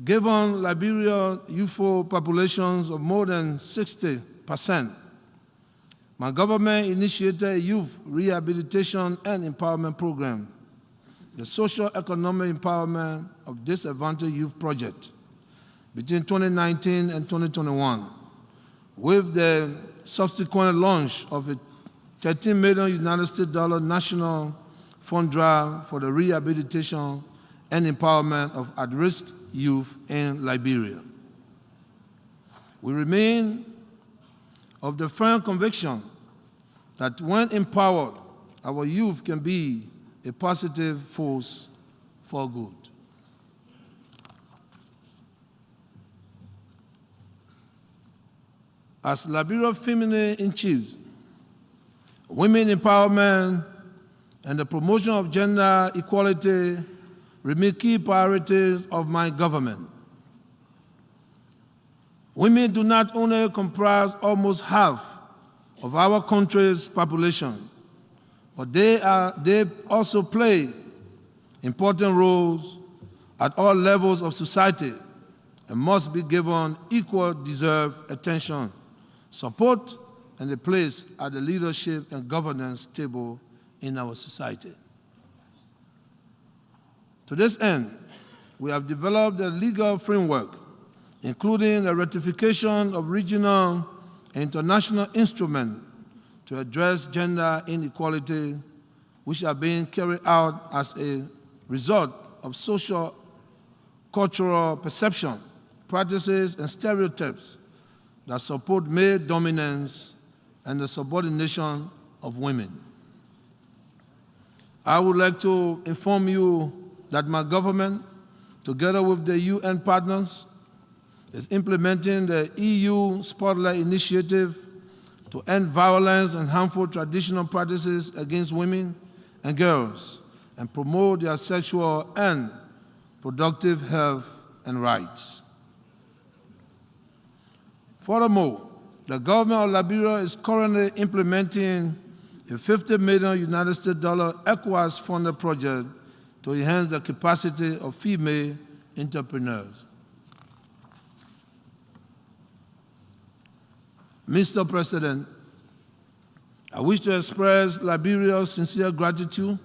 Given Liberia's youthful populations of more than 60%, my government initiated a youth rehabilitation and empowerment program, the Social Economic Empowerment of Disadvantaged Youth Project, between 2019 and 2021, with the subsequent launch of a $13 million United States national fund drive for the rehabilitation and empowerment of at-risk youth in Liberia. We remain of the firm conviction that when empowered, our youth can be a positive force for good. As Liberia Feminine in Chief, women empowerment and the promotion of gender equality remain key priorities of my government. Women do not only comprise almost half of our country's population, but they also play important roles at all levels of society and must be given equal deserved attention, support, and a place at the leadership and governance table in our society. To this end, we have developed a legal framework, including a ratification of regional and international instruments to address gender inequality, which are being carried out as a result of social, cultural perception, practices, and stereotypes that support male dominance and the subordination of women. I would like to inform you that my government, together with the UN partners, is implementing the EU Spotlight Initiative to end violence and harmful traditional practices against women and girls and promote their sexual and reproductive health and rights. Furthermore, the government of Liberia is currently implementing a $50 million United States ECOWAS-funded project to enhance the capacity of female entrepreneurs. Mr. President, I wish to express Liberia's sincere gratitude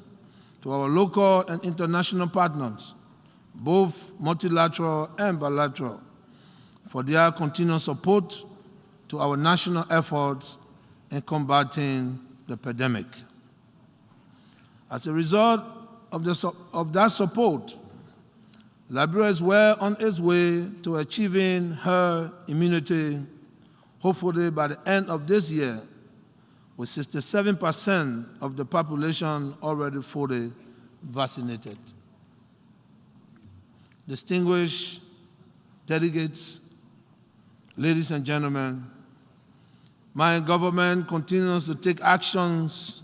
to our local and international partners, both multilateral and bilateral, for their continued support to our national efforts in combating the pandemic. As a result of that support, Liberia is well on its way to achieving herd immunity, hopefully by the end of this year, with 67% of the population already fully vaccinated. Distinguished delegates, ladies and gentlemen, my government continues to take actions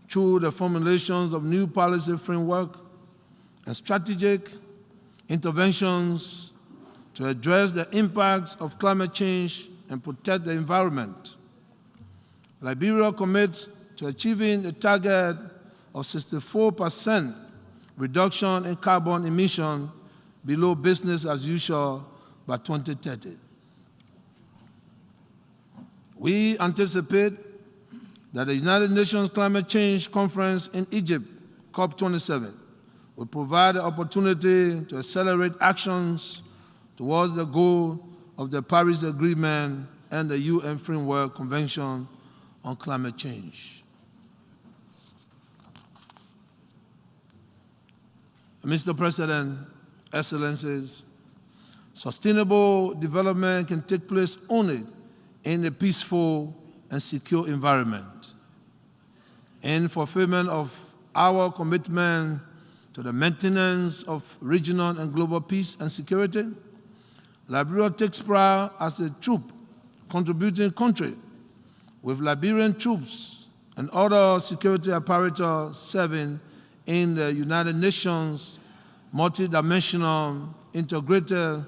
through the formulations of new policy framework and strategic interventions to address the impacts of climate change and protect the environment. Liberia commits to achieving a target of 64% reduction in carbon emission below business as usual by 2030. We anticipate that the United Nations Climate Change Conference in Egypt, COP27, will provide the opportunity to accelerate actions towards the goal of the Paris Agreement and the UN Framework Convention on Climate Change. Mr. President, Excellencies, sustainable development can take place only in a peaceful and secure environment. In fulfillment of our commitment to the maintenance of regional and global peace and security, Liberia takes pride as a troop-contributing country, with Liberian troops and other security apparatus serving in the United Nations multidimensional integrated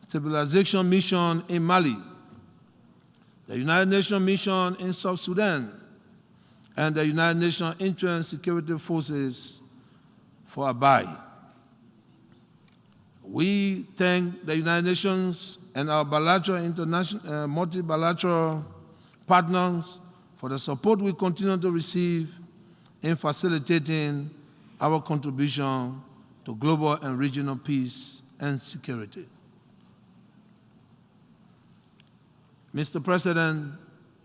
stabilization mission in Mali, the United Nations mission in South Sudan, and the United Nations Interim Security Forces for Abai. We thank the United Nations and our bilateral, international, multilateral partners for the support we continue to receive in facilitating our contribution to global and regional peace and security. Mr. President,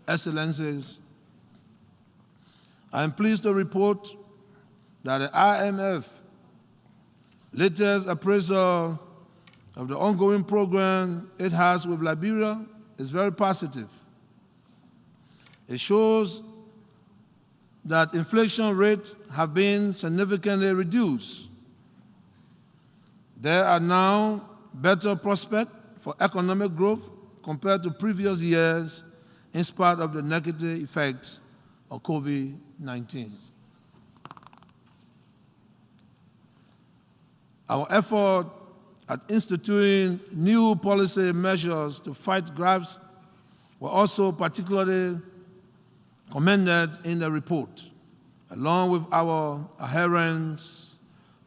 Excellencies, I am pleased to report that the IMF latest appraisal of the ongoing program it has with Liberia is very positive. It shows that inflation rates have been significantly reduced. There are now better prospects for economic growth compared to previous years in spite of the negative effects of COVID-19. Our effort at instituting new policy measures to fight grabs were also particularly commended in the report, along with our adherence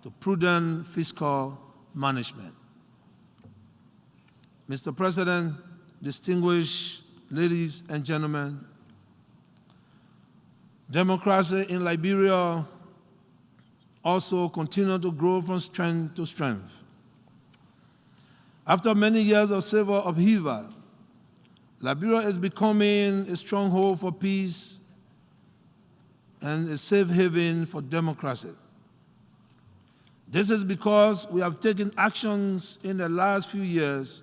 to prudent fiscal management. Mr. President, distinguished ladies and gentlemen, democracy in Liberia also continues to grow from strength to strength. After many years of civil upheaval, Liberia is becoming a stronghold for peace and a safe haven for democracy. This is because we have taken actions in the last few years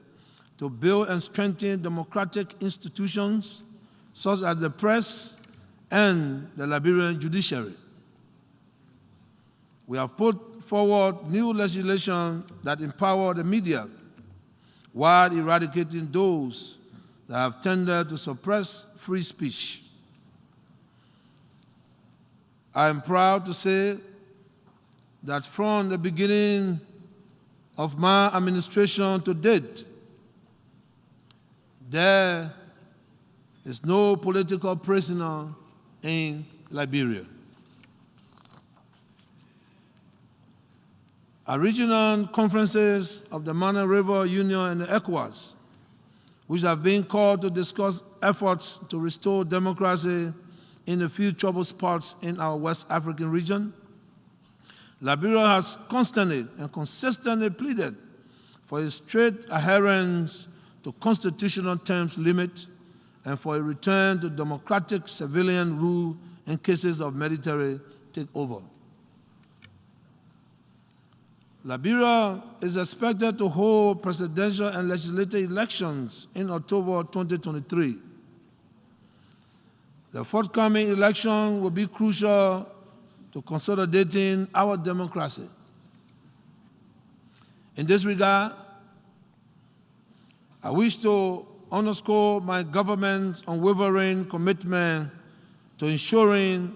to build and strengthen democratic institutions such as the press and the Liberian judiciary. We have put forward new legislation that empower the media while eradicating those that have tended to suppress free speech. I am proud to say that from the beginning of my administration to date, there is no political prisoner in Liberia. Our regional conferences of the Mana River Union and the ECOWAS, which have been called to discuss efforts to restore democracy in a few trouble spots in our West African region, Liberia has constantly and consistently pleaded for a strict adherence to constitutional terms limit and for a return to democratic civilian rule in cases of military takeover. Liberia is expected to hold presidential and legislative elections in October 2023. The forthcoming election will be crucial to consolidating our democracy. In this regard, I wish to underscore my government's unwavering commitment to ensuring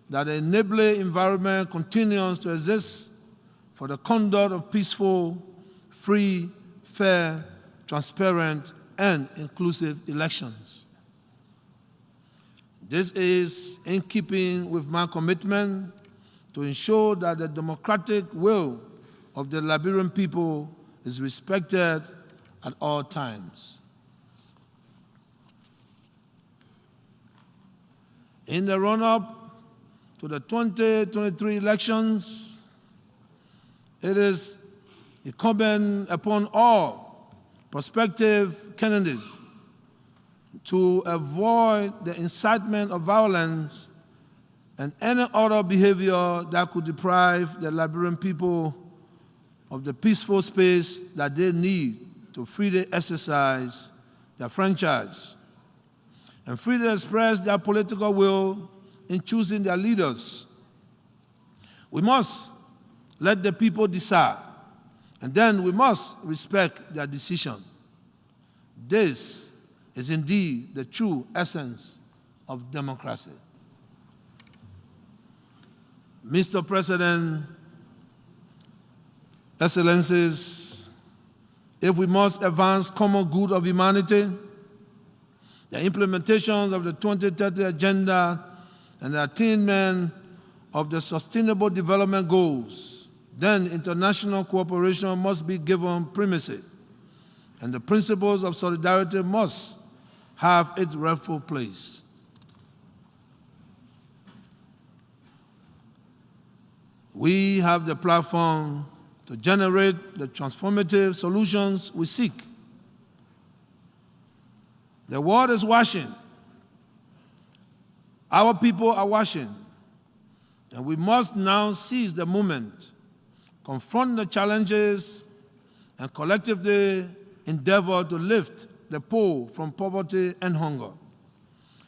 that the enabling environment continues to exist for the conduct of peaceful, free, fair, transparent, and inclusive elections. This is in keeping with my commitment to ensure that the democratic will of the Liberian people is respected at all times. In the run-up to the 2023 elections, it is incumbent upon all prospective candidates to avoid the incitement of violence and any other behavior that could deprive the Liberian people of the peaceful space that they need to freely exercise their franchise and freely express their political will in choosing their leaders. We must let the people decide, and then we must respect their decision. This is indeed the true essence of democracy. Mr. President, Excellencies, if we must advance common good of humanity, the implementation of the 2030 Agenda and the attainment of the Sustainable Development Goals, then international cooperation must be given primacy, and the principles of solidarity must have its rightful place. We have the platform to generate the transformative solutions we seek. The world is watching. Our people are watching. And we must now seize the moment, confront the challenges, and collectively endeavor to lift the poor from poverty and hunger,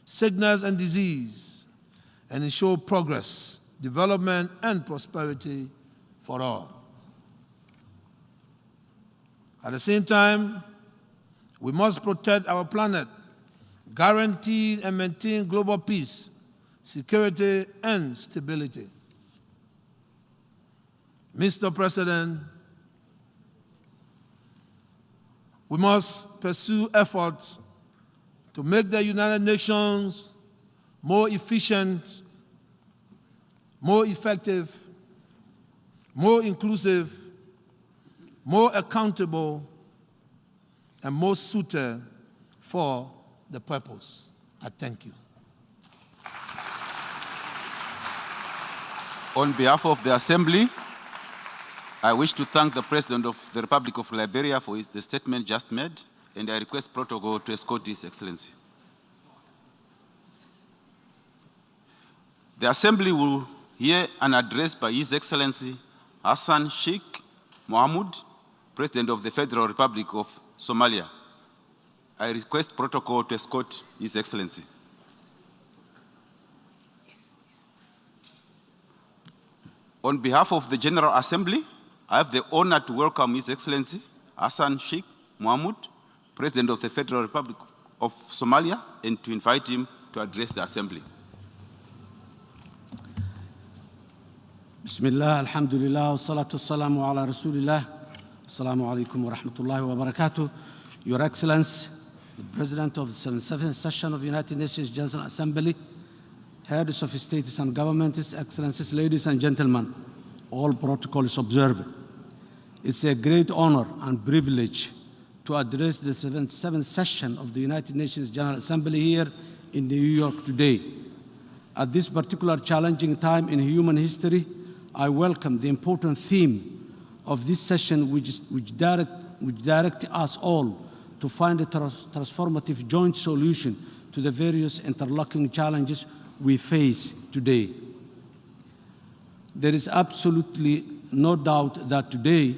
sickness and disease, and ensure progress, development, and prosperity for all. At the same time, we must protect our planet, guarantee and maintain global peace, security, and stability. Mr. President, we must pursue efforts to make the United Nations more efficient, more effective, more inclusive, more accountable, and more suited for the purpose. I thank you. On behalf of the Assembly, I wish to thank the President of the Republic of Liberia for the statement just made, and I request protocol to escort His Excellency. The Assembly will hear an address by His Excellency Hassan Sheikh Mohamud, President of the Federal Republic of Somalia. I request protocol to escort His Excellency. On behalf of the General Assembly, I have the honor to welcome His Excellency Hassan Sheikh Mohamud, President of the Federal Republic of Somalia, and to invite him to address the Assembly. Bismillah, alhamdulillah, wassalatu wassalamu ala rasulillah. Assalamu alaikum wa rahmatullahi wa barakatuh. Your Excellency, the President of the 77th Session of the United Nations General Assembly, heads of states and governments, Excellencies, ladies and gentlemen, all protocols observed. It's a great honor and privilege to address the 77th Session of the United Nations General Assembly here in New York today. At this particular challenging time in human history, I welcome the important theme of this session, which direct us all to find a transformative joint solution to the various interlocking challenges we face today. There is absolutely no doubt that today,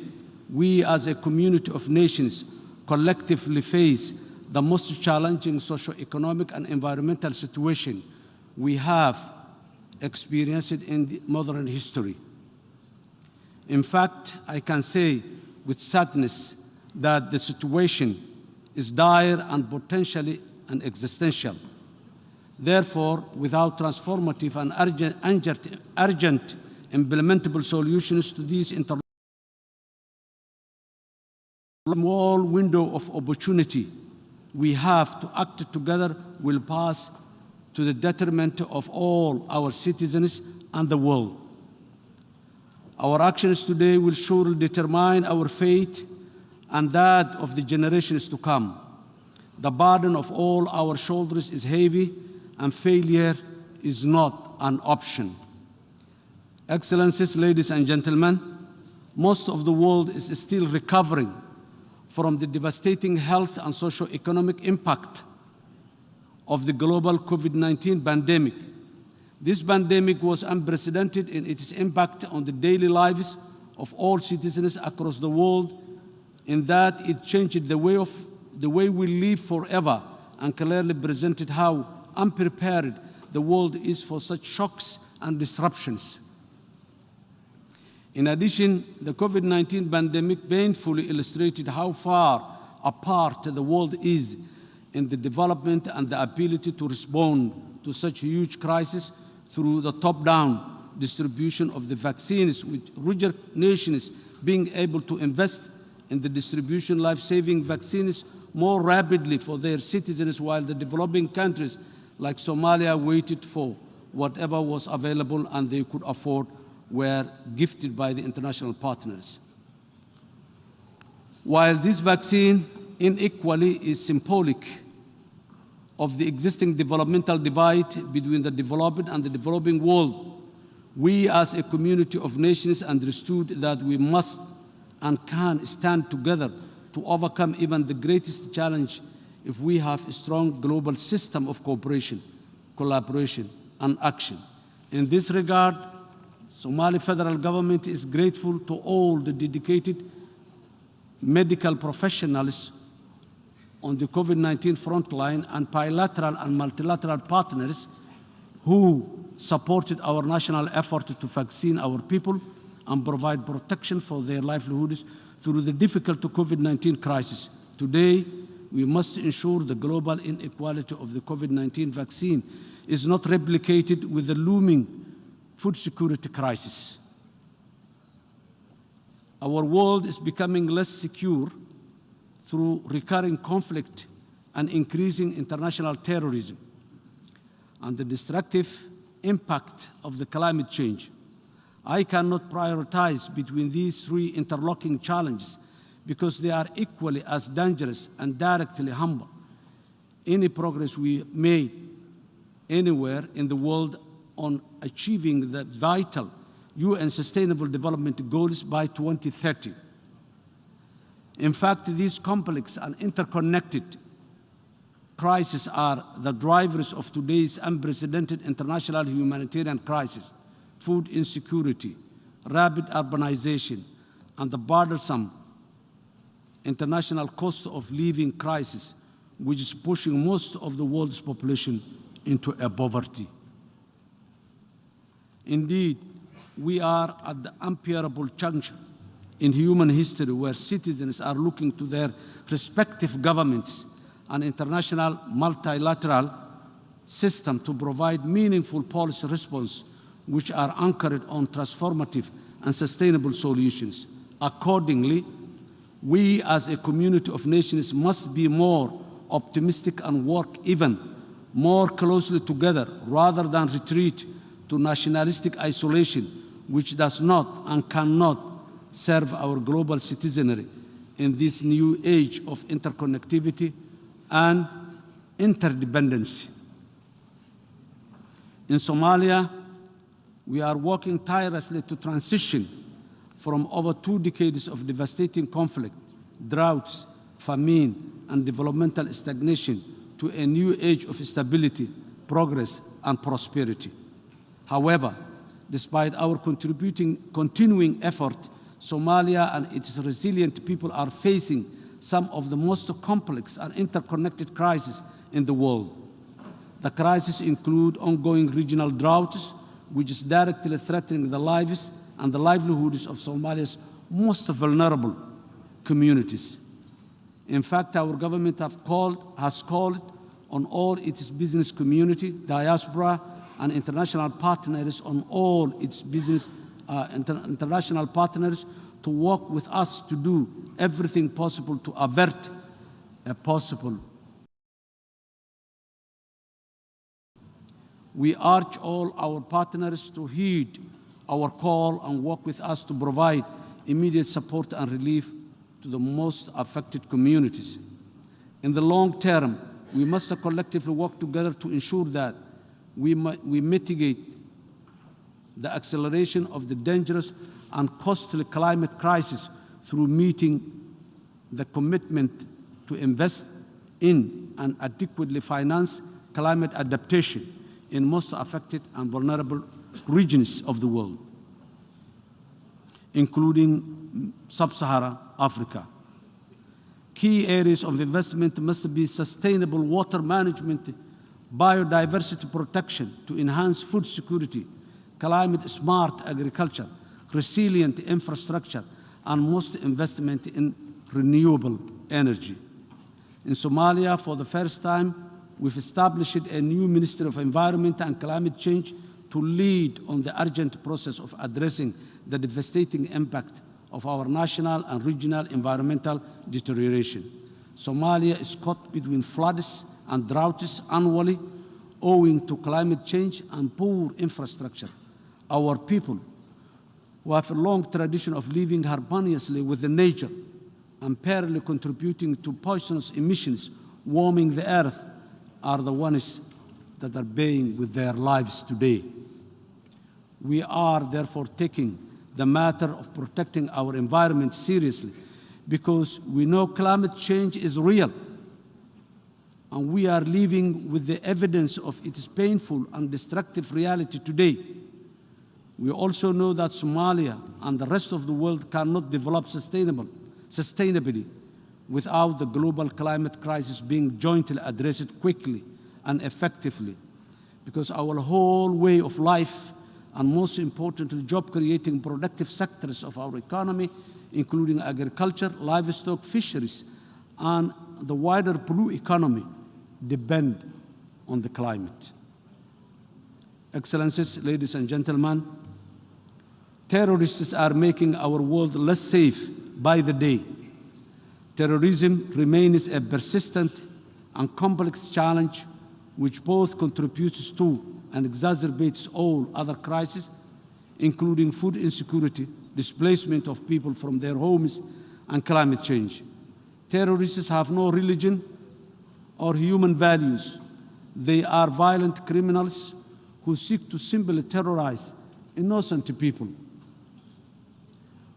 we as a community of nations collectively face the most challenging socio-economic and environmental situation we have experienced in modern history. In fact, I can say with sadness that the situation is dire and potentially existential. Therefore, without transformative and urgent implementable solutions to these small window of opportunity we have to act together will pass to the detriment of all our citizens and the world. Our actions today will surely determine our fate and that of the generations to come. The burden of all our shoulders is heavy, and failure is not an option. Excellencies, ladies and gentlemen, most of the world is still recovering from the devastating health and socio-economic impact of the global COVID-19 pandemic. This pandemic was unprecedented in its impact on the daily lives of all citizens across the world, in that it changed the way we live forever and clearly presented how unprepared the world is for such shocks and disruptions. In addition, the COVID-19 pandemic painfully illustrated how far apart the world is in the development and the ability to respond to such huge crises through the top-down distribution of the vaccines, with richer nations being able to invest in the distribution life-saving vaccines more rapidly for their citizens, while the developing countries like Somalia waited for whatever was available and they could afford were gifted by the international partners. While this vaccine inequally is symbolic of the existing developmental divide between the developed and the developing world, we as a community of nations understood that we must and can stand together to overcome even the greatest challenge if we have a strong global system of cooperation, collaboration, and action. In this regard, Somali federal government is grateful to all the dedicated medical professionals on the COVID-19 frontline and bilateral and multilateral partners who supported our national effort to vaccine our people and provide protection for their livelihoods through the difficult COVID-19 crisis. Today, we must ensure the global inequality of the COVID-19 vaccine is not replicated with the looming food security crisis. Our world is becoming less secure through recurring conflict and increasing international terrorism and the destructive impact of the climate change. I cannot prioritize between these three interlocking challenges because they are equally as dangerous and directly harmful. Any progress we made anywhere in the world on achieving the vital UN Sustainable Development Goals by 2030. In fact, these complex and interconnected crises are the drivers of today's unprecedented international humanitarian crisis: food insecurity, rapid urbanization, and the burdensome international cost of living crisis, which is pushing most of the world's population into a poverty. Indeed, we are at the unbearable juncture in human history where citizens are looking to their respective governments and international multilateral system to provide meaningful policy response which are anchored on transformative and sustainable solutions. Accordingly, we as a community of nations must be more optimistic and work even more closely together rather than retreat to nationalistic isolation, which does not and cannot serve our global citizenry in this new age of interconnectivity and interdependency. In Somalia, we are working tirelessly to transition from over 2 decades of devastating conflict, droughts, famine, and developmental stagnation to a new age of stability, progress, and prosperity. However, despite our continuing effort, Somalia and its resilient people are facing some of the most complex and interconnected crises in the world. The crises include ongoing regional droughts, which is directly threatening the lives and the livelihoods of Somalia's most vulnerable communities. In fact, our government has called on all its business community, diaspora, and international partners international partners to work with us to do everything possible to avert a possible. We urge all our partners to heed our call and work with us to provide immediate support and relief to the most affected communities. In the long term, we must collectively work together to ensure that we mitigate the acceleration of the dangerous and costly climate crisis through meeting the commitment to invest in and adequately finance climate adaptation in most affected and vulnerable regions of the world, including sub-Saharan Africa. Key areas of investment must be sustainable water management, biodiversity protection to enhance food security, climate-smart agriculture, resilient infrastructure, and most investment in renewable energy. In Somalia, for the first time, we've established a new Ministry of Environment and Climate Change to lead on the urgent process of addressing the devastating impact of our national and regional environmental deterioration. Somalia is caught between floods and droughts annually owing to climate change and poor infrastructure. Our people, who have a long tradition of living harmoniously with the nature, unfairly contributing to poisonous emissions, warming the earth, are the ones that are paying with their lives today. We are therefore taking the matter of protecting our environment seriously because we know climate change is real and we are living with the evidence of its painful and destructive reality today. We also know that Somalia and the rest of the world cannot develop sustainably without the global climate crisis being jointly addressed quickly and effectively, because our whole way of life and most importantly, job-creating productive sectors of our economy, including agriculture, livestock, fisheries, and the wider blue economy, depend on the climate. Excellencies, ladies and gentlemen, terrorists are making our world less safe by the day. Terrorism remains a persistent and complex challenge which both contributes to and exacerbates all other crises, including food insecurity, displacement of people from their homes, and climate change. Terrorists have no religion or human values. They are violent criminals who seek to simply terrorize innocent people.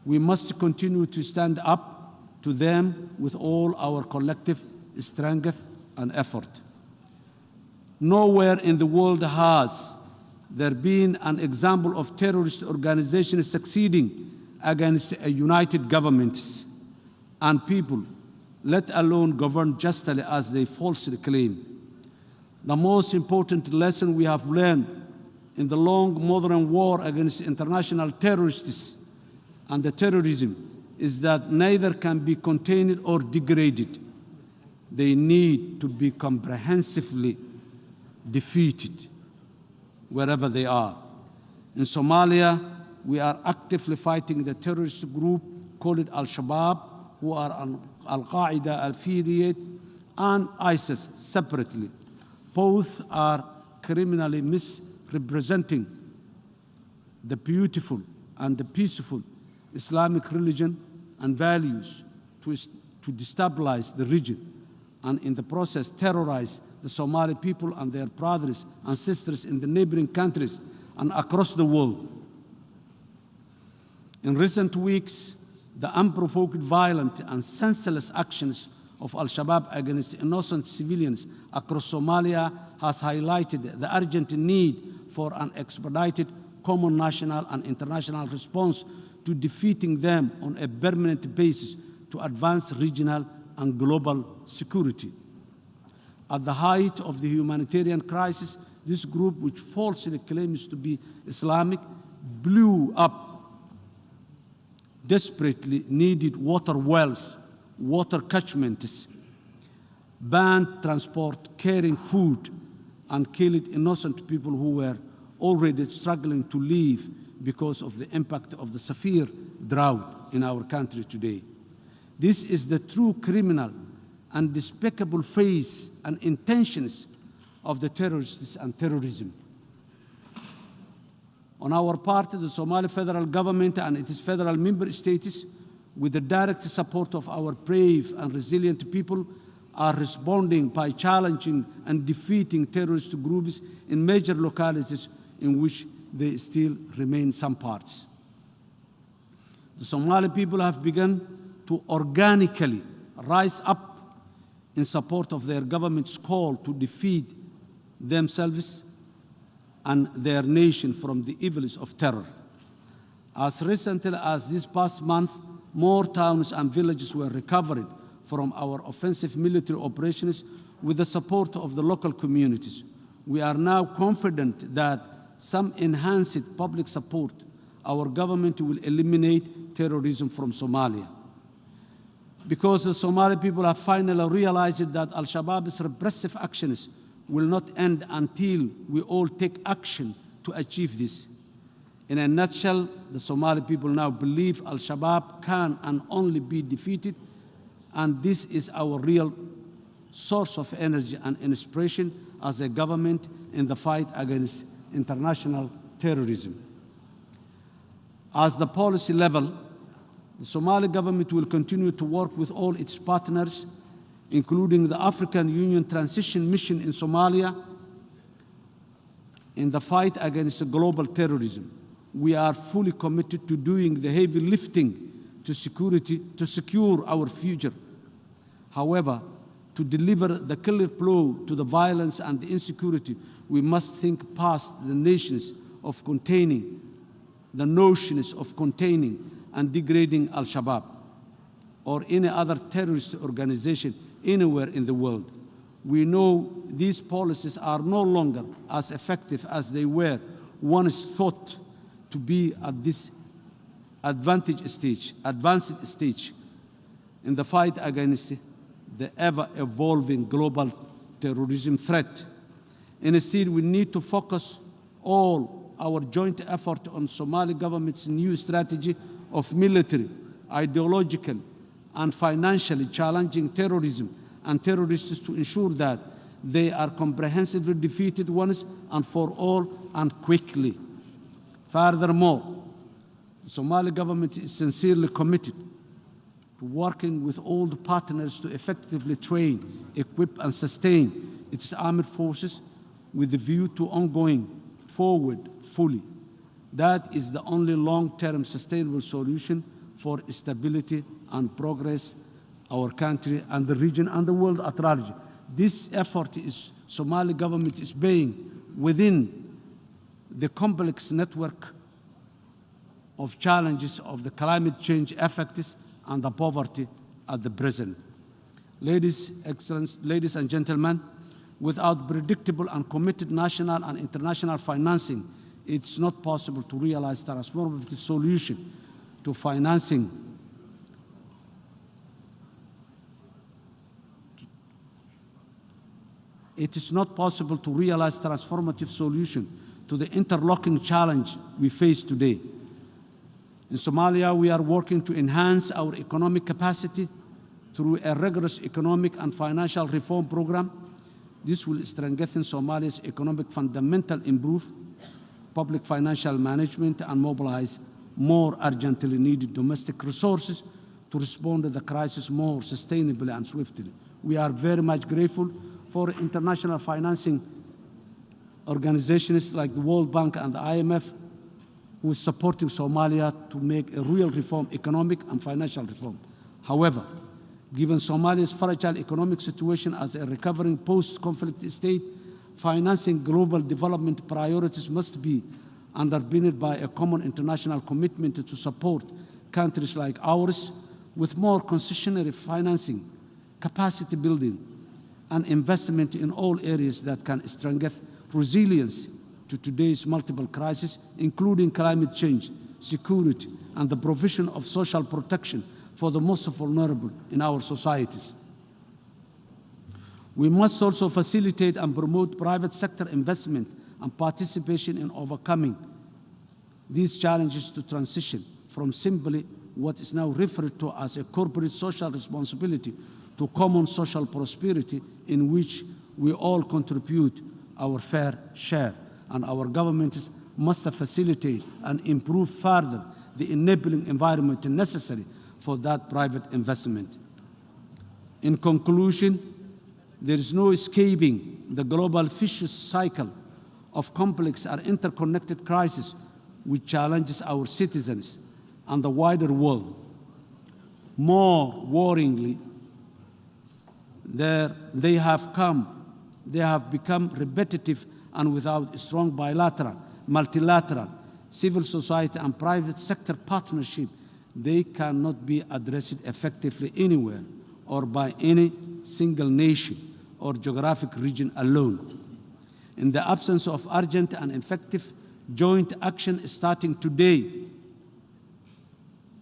We must continue to stand up to them with all our collective strength and effort. Nowhere in the world has there been an example of terrorist organizations succeeding against a united governments and people, let alone govern justly as they falsely claim. The most important lesson we have learned in the long modern war against international terrorists and the terrorism is that neither can be contained or degraded. They need to be comprehensively defeated wherever they are. In Somalia, we are actively fighting the terrorist group called Al-Shabaab, who are Al-Qaeda affiliate, and ISIS separately. Both are criminally misrepresenting the beautiful and the peaceful Islamic religion and values to destabilize the region and in the process terrorize the Somali people and their brothers and sisters in the neighboring countries and across the world. In recent weeks, the unprovoked, violent, and senseless actions of Al-Shabaab against innocent civilians across Somalia has highlighted the urgent need for an expedited common national and international response to defeating them on a permanent basis to advance regional and global security. At the height of the humanitarian crisis, this group, which falsely claims to be Islamic, blew up desperately needed water wells, water catchments, banned transport, carrying food, and killed innocent people who were already struggling to live because of the impact of the severe drought in our country today. This is the true criminal and despicable face and intentions of the terrorists and terrorism. On our part, the Somali federal government and its federal member states, with the direct support of our brave and resilient people, are responding by challenging and defeating terrorist groups in major localities in which they still remain some parts. The Somali people have begun to organically rise up in support of their government's call to defeat themselves and their nation from the evils of terror. As recently as this past month, more towns and villages were recovered from our offensive military operations with the support of the local communities. We are now confident that some enhanced public support, our government will eliminate terrorism from Somalia. Because the Somali people have finally realized that Al-Shabaab's repressive actions will not end until we all take action to achieve this. In a nutshell, the Somali people now believe Al-Shabaab can and only be defeated, and this is our real source of energy and inspiration as a government in the fight against international terrorism. As the policy level, the Somali government will continue to work with all its partners, including the African Union Transition Mission in Somalia, in the fight against global terrorism. We are fully committed to doing the heavy lifting to secure our future. However, to deliver the killer blow to the violence and the insecurity, we must think past the notions of containing and degrading Al-Shabaab or any other terrorist organization anywhere in the world. We know these policies are no longer as effective as they were once thought to be at this advanced stage in the fight against the ever-evolving global terrorism threat. Instead, we need to focus all our joint effort on Somali government's new strategy of military, ideological, and financially challenging terrorism and terrorists to ensure that they are comprehensively defeated once and for all and quickly. Furthermore, the Somali government is sincerely committed to working with all the partners to effectively train, equip, and sustain its armed forces with the view to ongoing forward fully. That is the only long-term sustainable solution for stability and progress our country and the region and the world at large. This effort is Somali government is paying within the complex network of challenges of the climate change effects and the poverty at the present. Ladies and gentlemen, without predictable and committed national and international financing, it's not possible to realize transformative solution to financing it is not possible to realize transformative solution to the interlocking challenge we face today. In Somalia, we are working to enhance our economic capacity through a rigorous economic and financial reform program. This will strengthen Somalia's economic fundamental, improve public financial management, and mobilize more urgently needed domestic resources to respond to the crisis more sustainably and swiftly. We are very much grateful for international financing organizations like the World Bank and the IMF, who is supporting Somalia to make a real reform, economic and financial reform. However, given Somalia's fragile economic situation as a recovering post-conflict state, financing global development priorities must be underpinned by a common international commitment to support countries like ours with more concessionary financing, capacity building, and investment in all areas that can strengthen resilience to today's multiple crises, including climate change, security, and the provision of social protection for the most vulnerable in our societies. We must also facilitate and promote private sector investment and participation in overcoming these challenges to transition from simply what is now referred to as a corporate social responsibility to common social prosperity, in which we all contribute our fair share, and our governments must facilitate and improve further the enabling environment necessary for that private investment. In conclusion, there is no escaping the global vicious cycle of complex and interconnected crises which challenges our citizens and the wider world. More worryingly, they have become repetitive and without strong bilateral, multilateral, civil society and private sector partnership, they cannot be addressed effectively anywhere or by any single nation or geographic region alone. In the absence of urgent and effective joint action starting today,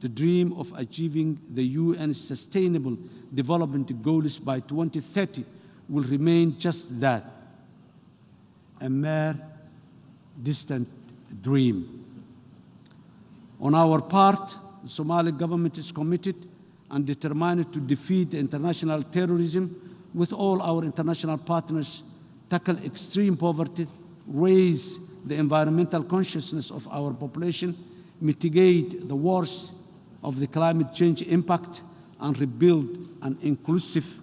the dream of achieving the UN Sustainable Development Goals by 2030 will remain just that, a mere distant dream. On our part, the Somali government is committed and determined to defeat international terrorism with all our international partners, tackle extreme poverty, raise the environmental consciousness of our population, mitigate the worst of the climate change impact, and rebuild an inclusive,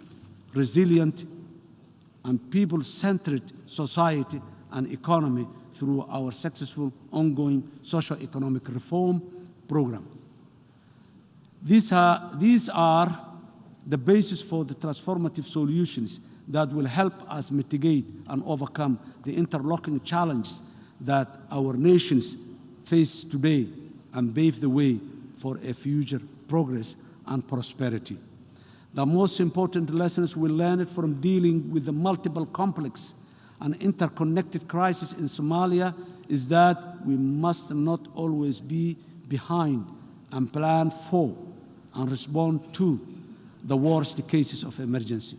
resilient, and people-centered society and economy through our successful ongoing socio-economic reform program. These are the basis for the transformative solutions that will help us mitigate and overcome the interlocking challenges that our nations face today and pave the way for a future progress and prosperity. The most important lessons we learned from dealing with the multiple complex and interconnected crises in Somalia is that we must not always be behind and plan for and respond to the worst cases of emergency.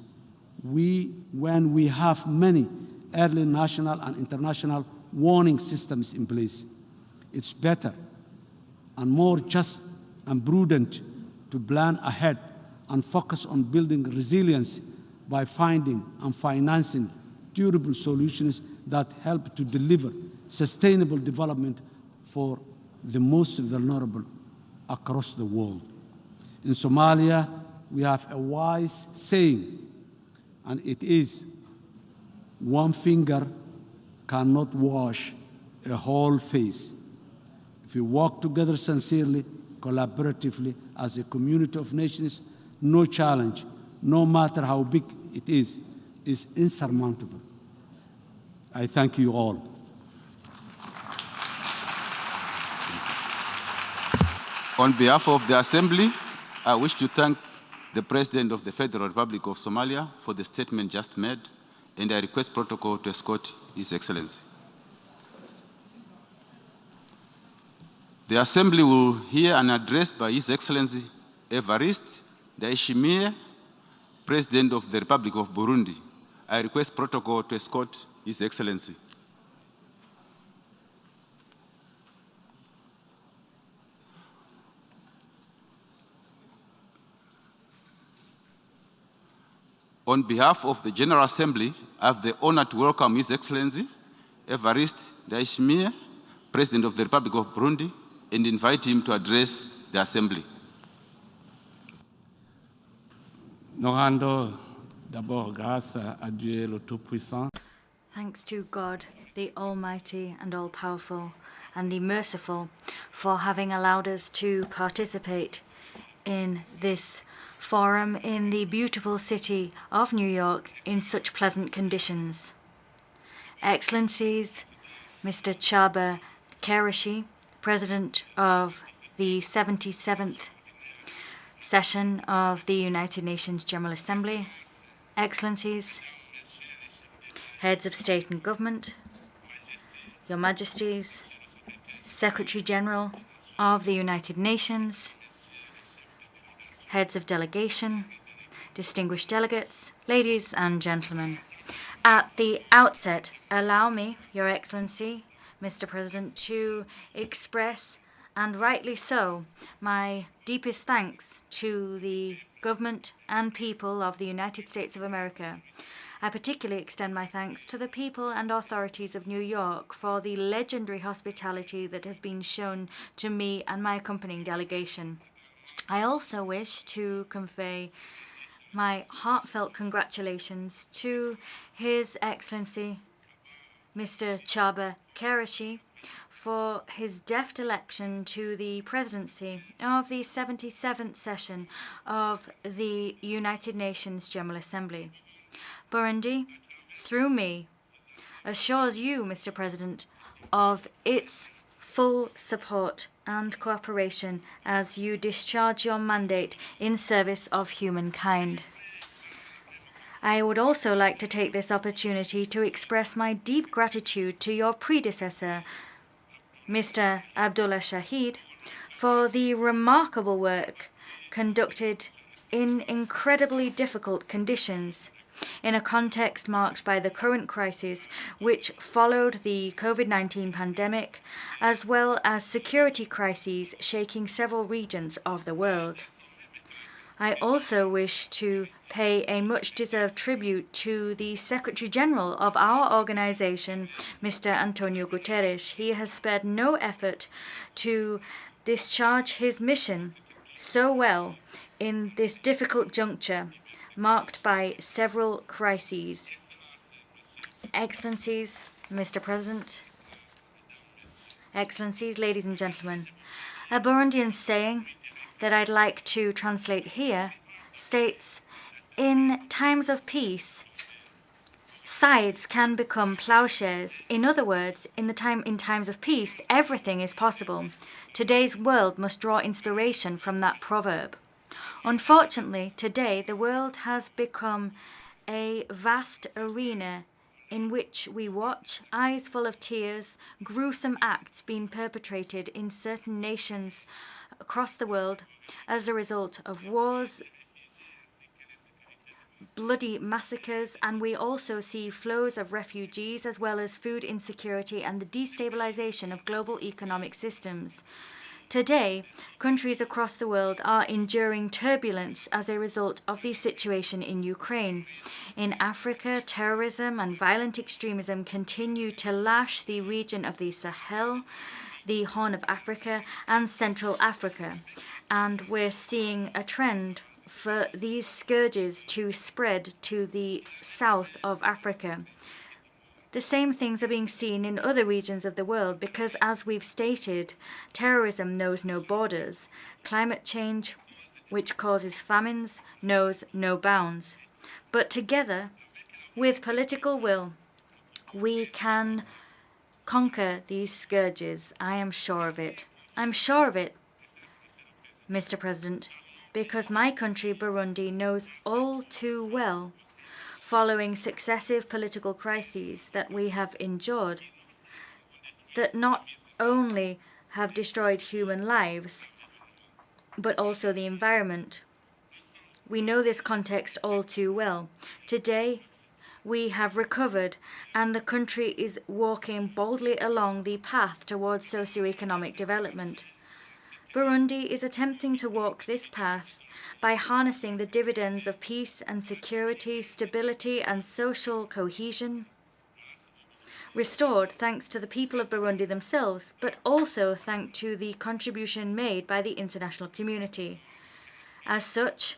When we have many early national and international warning systems in place, it's better and more just and prudent to plan ahead and focus on building resilience by finding and financing durable solutions that help to deliver sustainable development for the most vulnerable across the world. In Somalia, we have a wise saying, and it is, one finger cannot wash a whole face. If we work together sincerely, collaboratively, as a community of nations, no challenge, no matter how big it is insurmountable. I thank you all. On behalf of the Assembly, I wish to thank the President of the Federal Republic of Somalia for the statement just made, and I request protocol to escort His Excellency. The Assembly will hear an address by His Excellency Evariste Ndayishimiye, President of the Republic of Burundi. I request protocol to escort His Excellency. On behalf of the General Assembly, I have the honor to welcome His Excellency Evariste Ndayishimiye, President of the Republic of Burundi, and invite him to address the Assembly. Nogando D'abord, grâce à Dieu le Tout-Puissant. Thanks to God, the Almighty and All-Powerful, and the Merciful, for having allowed us to participate in this forum in the beautiful city of New York in such pleasant conditions. Excellencies, Mr. Chaba Karashi, President of the 77th session of the United Nations General Assembly, Excellencies, Heads of State and Government, Your Majesties, Secretary General of the United Nations, Heads of Delegation, distinguished delegates, ladies and gentlemen. At the outset, allow me, Your Excellency, Mr. President, to express, and rightly so, my deepest thanks to the government and people of the United States of America. I particularly extend my thanks to the people and authorities of New York for the legendary hospitality that has been shown to me and my accompanying delegation. I also wish to convey my heartfelt congratulations to His Excellency, Mr. Chaba Karashi, for his deft election to the presidency of the 77th session of the United Nations General Assembly. Burundi, through me, assures you, Mr. President, of its full support and cooperation as you discharge your mandate in service of humankind. I would also like to take this opportunity to express my deep gratitude to your predecessor, Mr. Abdullah Shahid, for the remarkable work conducted in incredibly difficult conditions in a context marked by the current crisis which followed the COVID-19 pandemic, as well as security crises shaking several regions of the world. I also wish to pay a much-deserved tribute to the Secretary General of our organization, Mr. Antonio Guterres. He has spared no effort to discharge his mission so well in this difficult juncture, marked by several crises. Excellencies, Mr. President, Excellencies, ladies and gentlemen, a Burundian saying that I'd like to translate here states, in times of peace, sides can become plowshares. In other words, in times of peace, everything is possible. Today's world must draw inspiration from that proverb. Unfortunately, today the world has become a vast arena in which we watch, eyes full of tears, gruesome acts being perpetrated in certain nations across the world as a result of wars, bloody massacres, and we also see flows of refugees as well as food insecurity and the destabilization of global economic systems. Today, countries across the world are enduring turbulence as a result of the situation in Ukraine. In Africa, terrorism and violent extremism continue to lash the region of the Sahel, the Horn of Africa, and Central Africa. And we're seeing a trend for these scourges to spread to the south of Africa. The same things are being seen in other regions of the world because, as we've stated, terrorism knows no borders. Climate change, which causes famines, knows no bounds. But together, with political will, we can conquer these scourges. I am sure of it. I'm sure of it, Mr. President, because my country, Burundi, knows all too well, following successive political crises that we have endured, that not only have destroyed human lives, but also the environment. We know this context all too well. Today, we have recovered, and the country is walking boldly along the path towards socio-economic development. Burundi is attempting to walk this path by harnessing the dividends of peace and security, stability and social cohesion, restored thanks to the people of Burundi themselves, but also thanks to the contribution made by the international community. As such,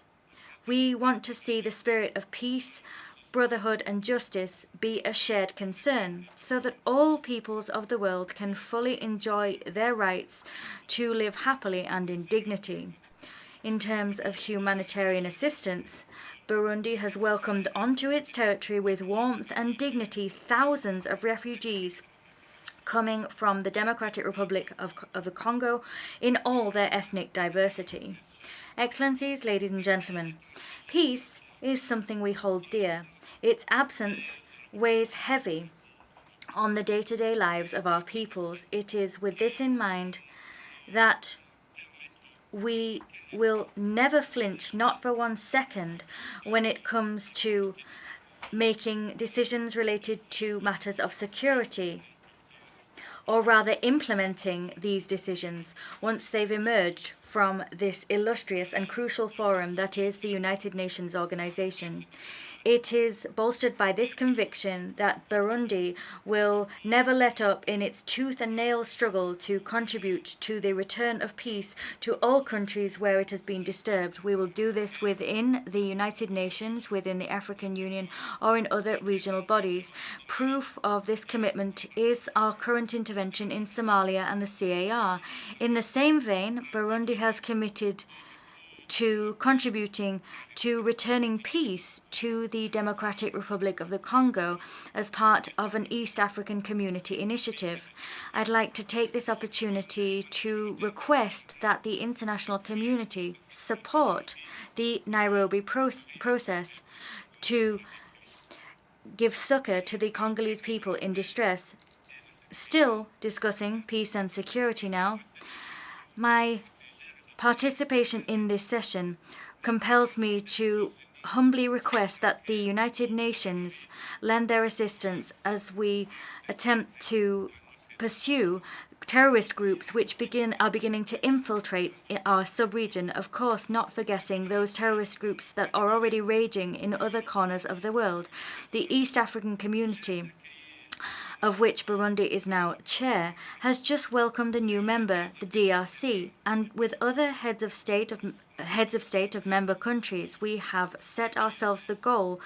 We want to see the spirit of peace, brotherhood and justice be a shared concern, so that all peoples of the world can fully enjoy their rights to live happily and in dignity. In terms of humanitarian assistance, Burundi has welcomed onto its territory with warmth and dignity thousands of refugees coming from the Democratic Republic of the Congo in all their ethnic diversity. Excellencies, ladies and gentlemen, peace is something we hold dear. Its absence weighs heavy on the day-to-day lives of our peoples. It is with this in mind that we will never flinch, not for 1 second, when it comes to making decisions related to matters of security, or rather implementing these decisions once they've emerged from this illustrious and crucial forum that is the United Nations Organization. It is bolstered by this conviction that Burundi will never let up in its tooth and nail struggle to contribute to the return of peace to all countries where it has been disturbed. We will do this within the United Nations, within the African Union, or in other regional bodies. Proof of this commitment is our current intervention in Somalia and the CAR. In the same vein, Burundi has committed to contributing to returning peace to the Democratic Republic of the Congo as part of an East African Community initiative. I'd like to take this opportunity to request that the international community support the Nairobi process to give succor to the Congolese people in distress. Still discussing peace and security now, my participation in this session compels me to humbly request that the United Nations lend their assistance as we attempt to pursue terrorist groups which are beginning to infiltrate our sub-region, of course not forgetting those terrorist groups that are already raging in other corners of the world. The East African Community, of which Burundi is now chair, has just welcomed a new member, the DRC, and with other heads of state of member countries, we have set ourselves the goal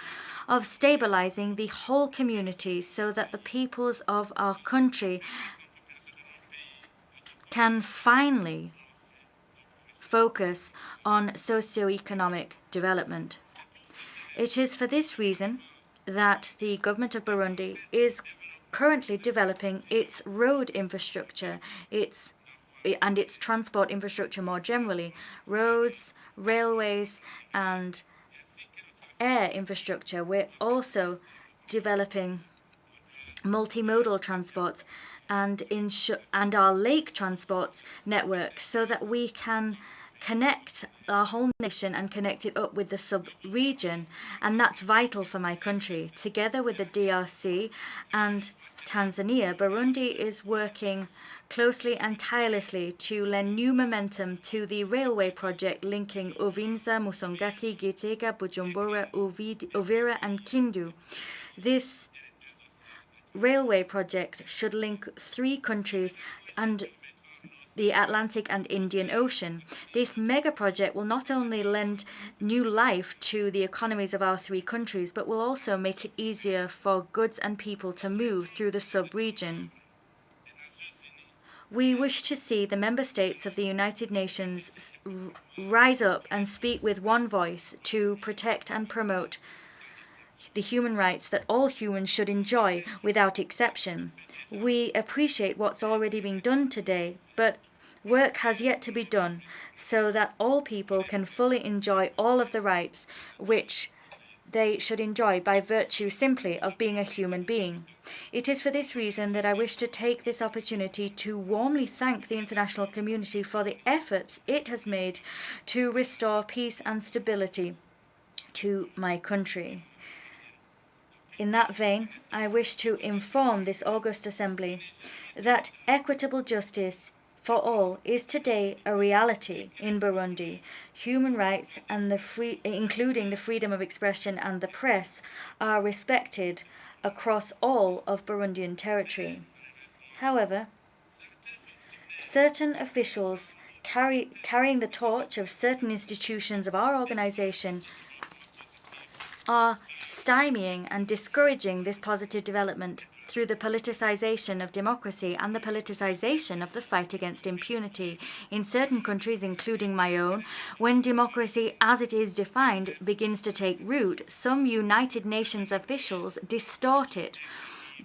of stabilizing the whole community so that the peoples of our country can finally focus on socioeconomic development. It is for this reason that the government of Burundi is currently developing its road infrastructure, its transport infrastructure more generally, roads, railways, and air infrastructure. We're also developing multimodal transport and our lake transport network so that we can connect our whole nation and connect it up with the sub-region, and that's vital for my country. Together with the DRC and Tanzania, Burundi is working closely and tirelessly to lend new momentum to the railway project linking Uvinza, Musongati, Gitega, Bujumbura, Uvira and Kindu. This railway project should link 3 countries and the Atlantic and Indian Ocean. This mega project will not only lend new life to the economies of our 3 countries, but will also make it easier for goods and people to move through the sub-region. We wish to see the member states of the United Nations rise up and speak with one voice to protect and promote the human rights that all humans should enjoy without exception. We appreciate what's already been done today, but work has yet to be done so that all people can fully enjoy all of the rights which they should enjoy by virtue simply of being a human being. It is for this reason that I wish to take this opportunity to warmly thank the international community for the efforts it has made to restore peace and stability to my country. In that vein, I wish to inform this august assembly that equitable justice for all is today a reality in Burundi. Human rights and including the freedom of expression and the press are respected across all of Burundian territory. However, certain officials carrying the torch of certain institutions of our organization are stymieing and discouraging this positive development through the politicization of democracy and the politicization of the fight against impunity. In certain countries, including my own, when democracy as it is defined begins to take root, some United Nations officials distort it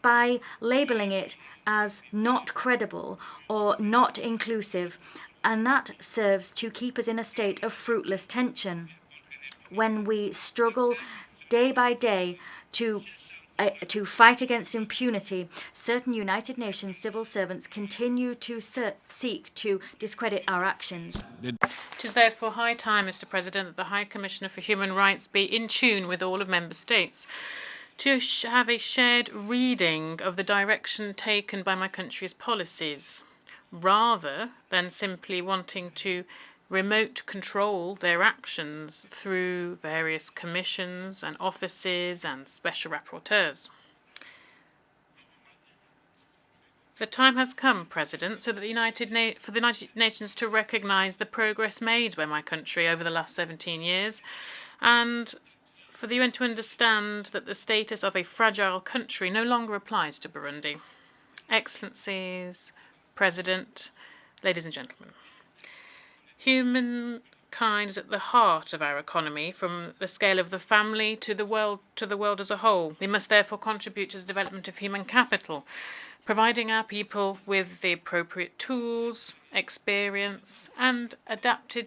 by labeling it as not credible or not inclusive, and that serves to keep us in a state of fruitless tension. When we struggle day by day to fight against impunity, certain United Nations civil servants continue to seek to discredit our actions. It is therefore high time, Mr. President, that the High Commissioner for Human Rights be in tune with all of Member States to have a shared reading of the direction taken by my country's policies, rather than simply wanting to remote control their actions through various commissions and offices and special rapporteurs. The time has come, President, so that for the United Nations to recognise the progress made by my country over the last 17 years, and for the UN to understand that the status of a fragile country no longer applies to Burundi. Excellencies, President, ladies and gentlemen, humankind is at the heart of our economy, from the scale of the family to the world as a whole. We must therefore contribute to the development of human capital, providing our people with the appropriate tools, experience, and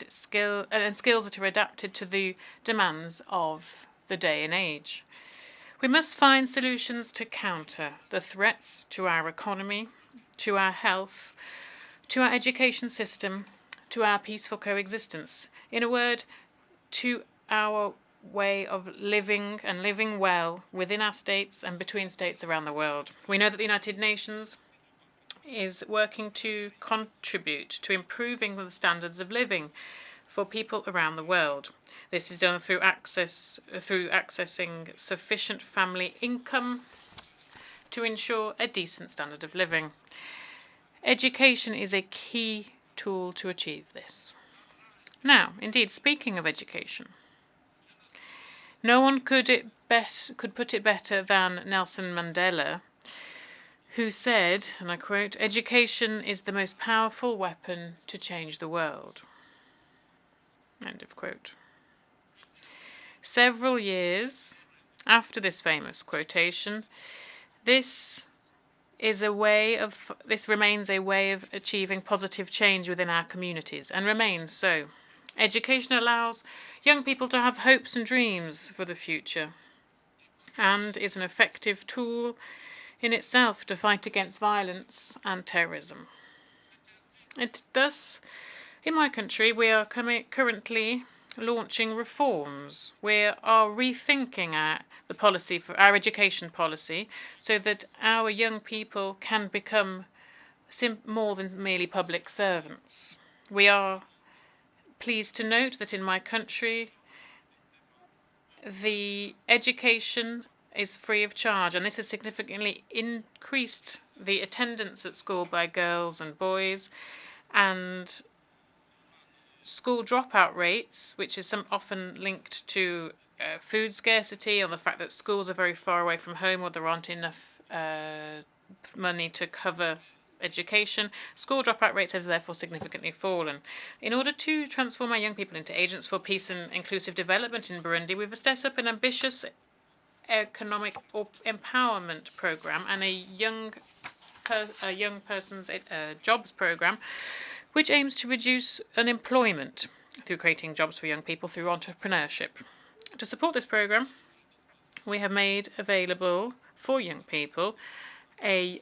skills that are adapted to the demands of the day and age. We must find solutions to counter the threats to our economy, to our health, to our education system, to our peaceful coexistence. In a word, to our way of living and living well within our states and between states around the world. We know that the United Nations is working to contribute to improving the standards of living for people around the world. This is done through accessing sufficient family income to ensure a decent standard of living. Education is a key tool to achieve this. Now, indeed, speaking of education, no one could put it better than Nelson Mandela, who said, and I quote, "Education is the most powerful weapon to change the world." End of quote. Several years after this famous quotation, this remains a way of achieving positive change within our communities, and remains so. Education allows young people to have hopes and dreams for the future, and is an effective tool in itself to fight against violence and terrorism. Thus, in my country, we are currently launching reforms. We are rethinking our education policy so that our young people can become more than merely public servants. We are pleased to note that in my country, the education is free of charge, and this has significantly increased the attendance at school by girls and boys, and school dropout rates, which is often linked to food scarcity or the fact that schools are very far away from home or there aren't enough money to cover education. School dropout rates have therefore significantly fallen. In order to transform our young people into agents for peace and inclusive development in Burundi, we've set up an ambitious economic empowerment program and a young person's jobs program, which aims to reduce unemployment through creating jobs for young people through entrepreneurship. To support this program, we have made available for young people a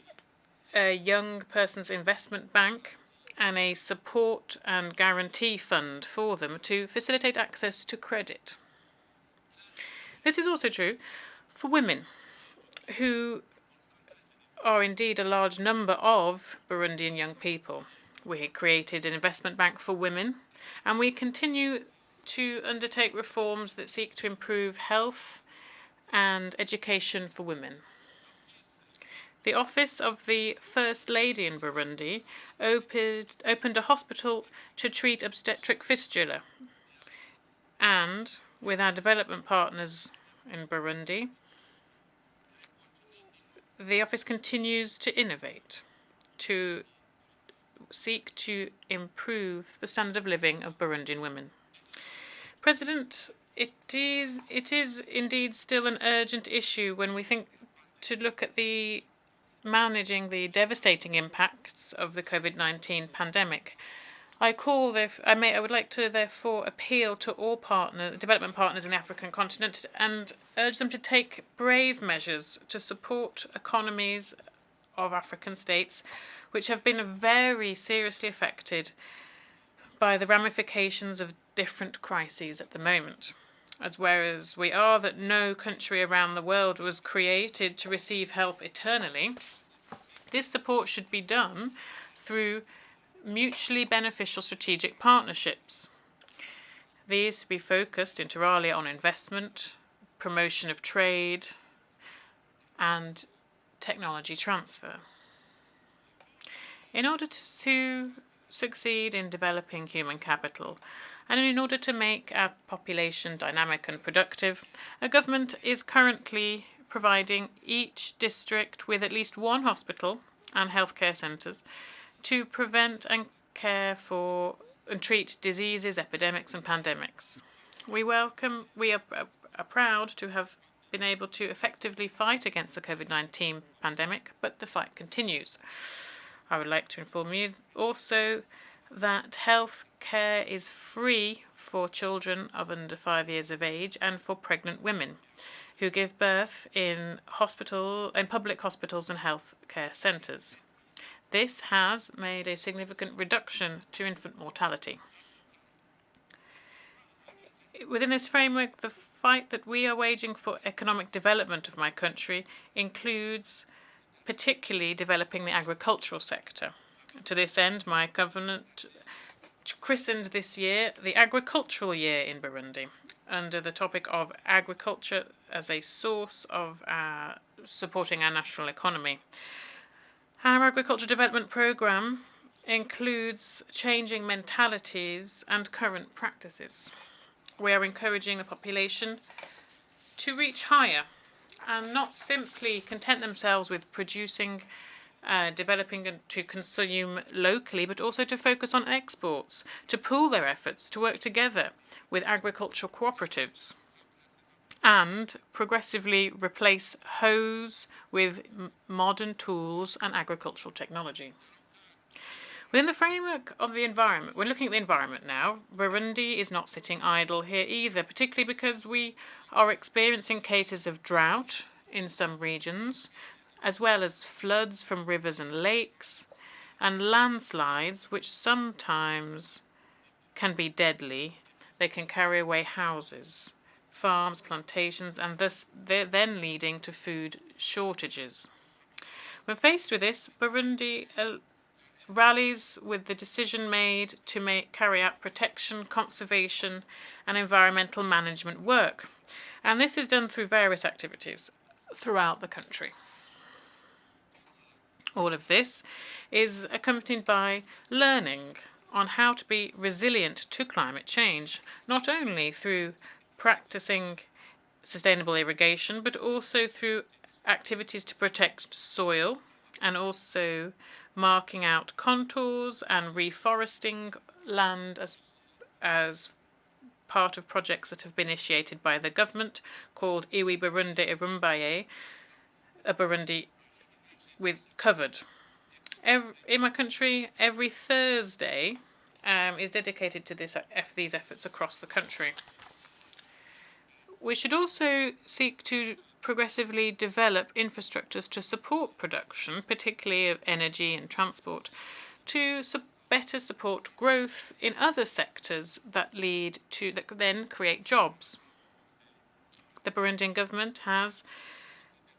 young person's investment bank and a support and guarantee fund for them to facilitate access to credit. This is also true for women, who are indeed a large number of Burundian young people. We created an investment bank for women, and we continue to undertake reforms that seek to improve health and education for women. The office of the First Lady in Burundi opened a hospital to treat obstetric fistula, and with our development partners in Burundi, the office continues to innovate, to seek to improve the standard of living of Burundian women. President, it is indeed still an urgent issue when we think to look at the managing the devastating impacts of the COVID-19 pandemic. I would like to therefore appeal to all development partners in the African continent and urge them to take brave measures to support economies of African states which have been very seriously affected by the ramifications of different crises at the moment. As whereas we are that no country around the world was created to receive help eternally, this support should be done through mutually beneficial strategic partnerships. These be focused inter alia on investment, promotion of trade, and technology transfer. In order to succeed in developing human capital, and in order to make our population dynamic and productive, a government is currently providing each district with at least one hospital and healthcare centres to prevent and care for and treat diseases, epidemics and pandemics. We are proud to have been able to effectively fight against the COVID-19 pandemic, but the fight continues. I would like to inform you also that health care is free for children of under 5 years of age and for pregnant women who give birth in public hospitals and health care centres. This has made a significant reduction to infant mortality. Within this framework, the fight that we are waging for economic development of my country includes particularly developing the agricultural sector. To this end, my government christened this year the Agricultural Year in Burundi, under the topic of agriculture as a source of supporting our national economy. Our agriculture development programme includes changing mentalities and current practices. We are encouraging the population to reach higher and not simply content themselves with producing, developing and to consume locally, but also to focus on exports, to pool their efforts, to work together with agricultural cooperatives, and progressively replace hoes with modern tools and agricultural technology. Within the framework of the environment, we're looking at the environment now. Burundi is not sitting idle here either, particularly because we are experiencing cases of drought in some regions, as well as floods from rivers and lakes, and landslides, which sometimes can be deadly. They can carry away houses, farms, plantations, and thus they're then leading to food shortages. When faced with this, Burundi rallies with the decision made to carry out protection, conservation, and environmental management work. And this is done through various activities throughout the country. All of this is accompanied by learning on how to be resilient to climate change, not only through practicing sustainable irrigation, but also through activities to protect soil and also marking out contours and reforesting land as part of projects that have been initiated by the government called Iwi Burundi Irumbaye, a Burundi with covered. In my country, every Thursday is dedicated to these efforts across the country. We should also seek to progressively develop infrastructures to support production, particularly of energy and transport, to better support growth in other sectors that then create jobs. The Burundian government has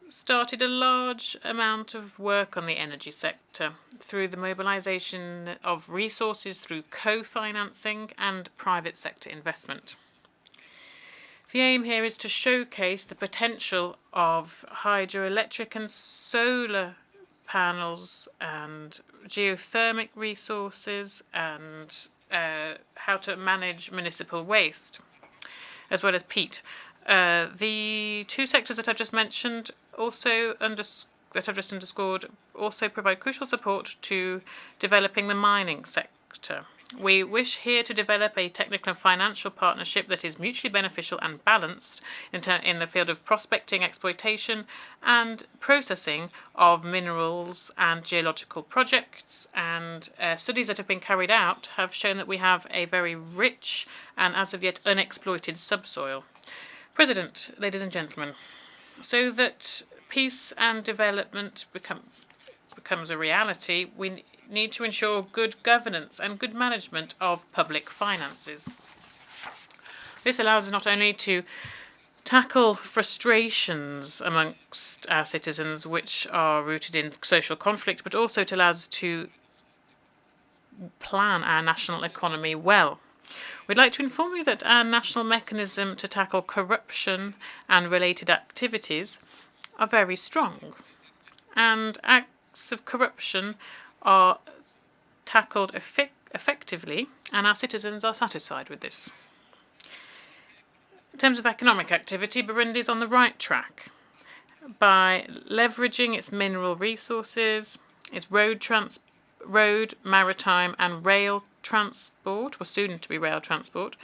started a large amount of work on the energy sector through the mobilization of resources through co-financing and private sector investment. The aim here is to showcase the potential of hydroelectric and solar panels and geothermal resources and how to manage municipal waste. as well as peat. The two sectors that I've just mentioned that I've just underscored also provide crucial support to developing the mining sector. We wish here to develop a technical and financial partnership that is mutually beneficial and balanced in the field of prospecting, exploitation, and processing of minerals and geological projects. And studies that have been carried out have shown that we have a very rich and as of yet unexploited subsoil. President, ladies and gentlemen, so that peace and development becomes a reality, we need to ensure good governance and good management of public finances. This allows us not only to tackle frustrations amongst our citizens which are rooted in social conflict, but also it allows us to plan our national economy well. We'd like to inform you that our national mechanism to tackle corruption and related activities are very strong, and acts of corruption are tackled effectively, and our citizens are satisfied with this. In terms of economic activity, Burundi is on the right track by leveraging its mineral resources, its road, maritime, and rail transport, or soon to be rail transport.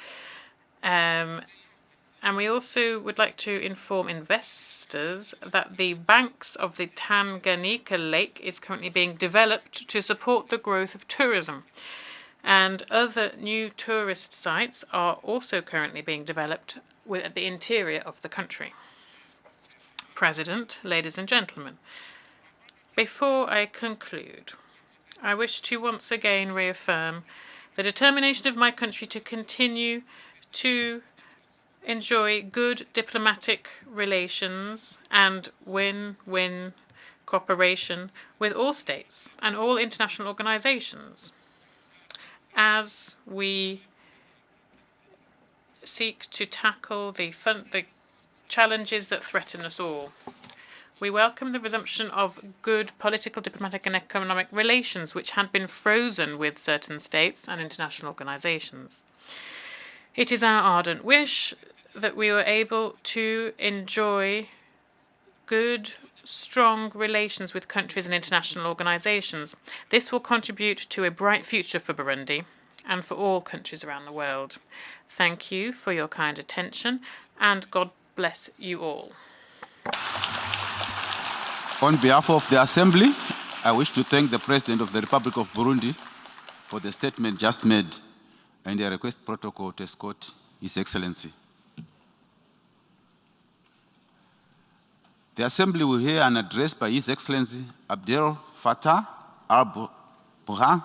And we also would like to inform investors that the banks of the Tanganyika Lake is currently being developed to support the growth of tourism. And other new tourist sites are also currently being developed at the interior of the country. President, ladies and gentlemen, before I conclude, I wish to once again reaffirm the determination of my country to continue to enjoy good diplomatic relations and win-win cooperation with all states and all international organizations as we seek to tackle the challenges that threaten us all. We welcome the resumption of good political, diplomatic and economic relations which had been frozen with certain states and international organizations. It is our ardent wish that we were able to enjoy good, strong relations with countries and international organizations. This will contribute to a bright future for Burundi and for all countries around the world. Thank you for your kind attention, and God bless you all. On behalf of the Assembly, I wish to thank the President of the Republic of Burundi for the statement just made, and I request protocol to escort His Excellency. The Assembly will hear an address by His Excellency Abdel Fattah al-Burhan,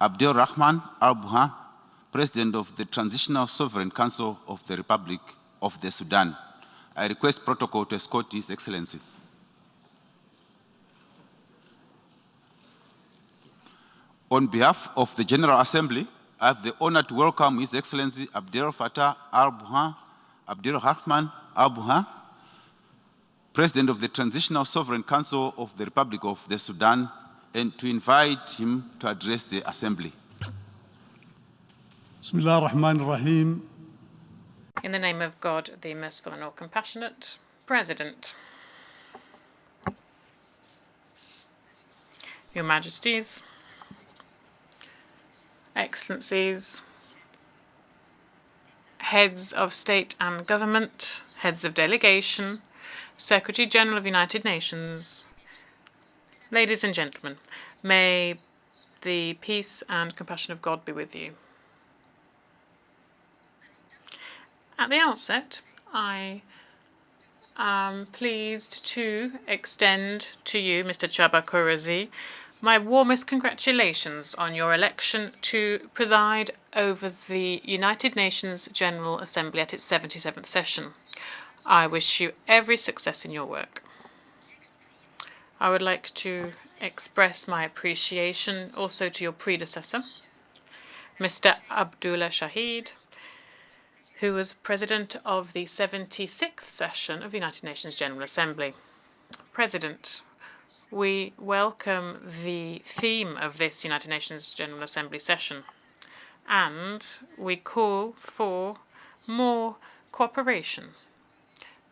Abdel Rahman al-Burhan, President of the Transitional Sovereign Council of the Republic of the Sudan. I request protocol to escort His Excellency. On behalf of the General Assembly, I have the honor to welcome His Excellency Abdel Fattah al-Burhan, Abdel Rahman al-Burhan, President of the Transitional Sovereign Council of the Republic of the Sudan, and to invite him to address the Assembly. Bismillah ar-Rahman ar-Rahim. In the name of God, the merciful and all-compassionate, President, Your Majesties, Excellencies, heads of state and government, heads of delegation, Secretary General of the United Nations, ladies and gentlemen, may the peace and compassion of God be with you. At the outset, I am pleased to extend to you, Mr. Chaba Kourouzi, my warmest congratulations on your election to preside over the United Nations General Assembly at its 77th session. I wish you every success in your work. I would like to express my appreciation also to your predecessor, Mr. Abdullah Shahid, who was President of the 76th session of the United Nations General Assembly. President, we welcome the theme of this United Nations General Assembly session, and we call for more cooperation,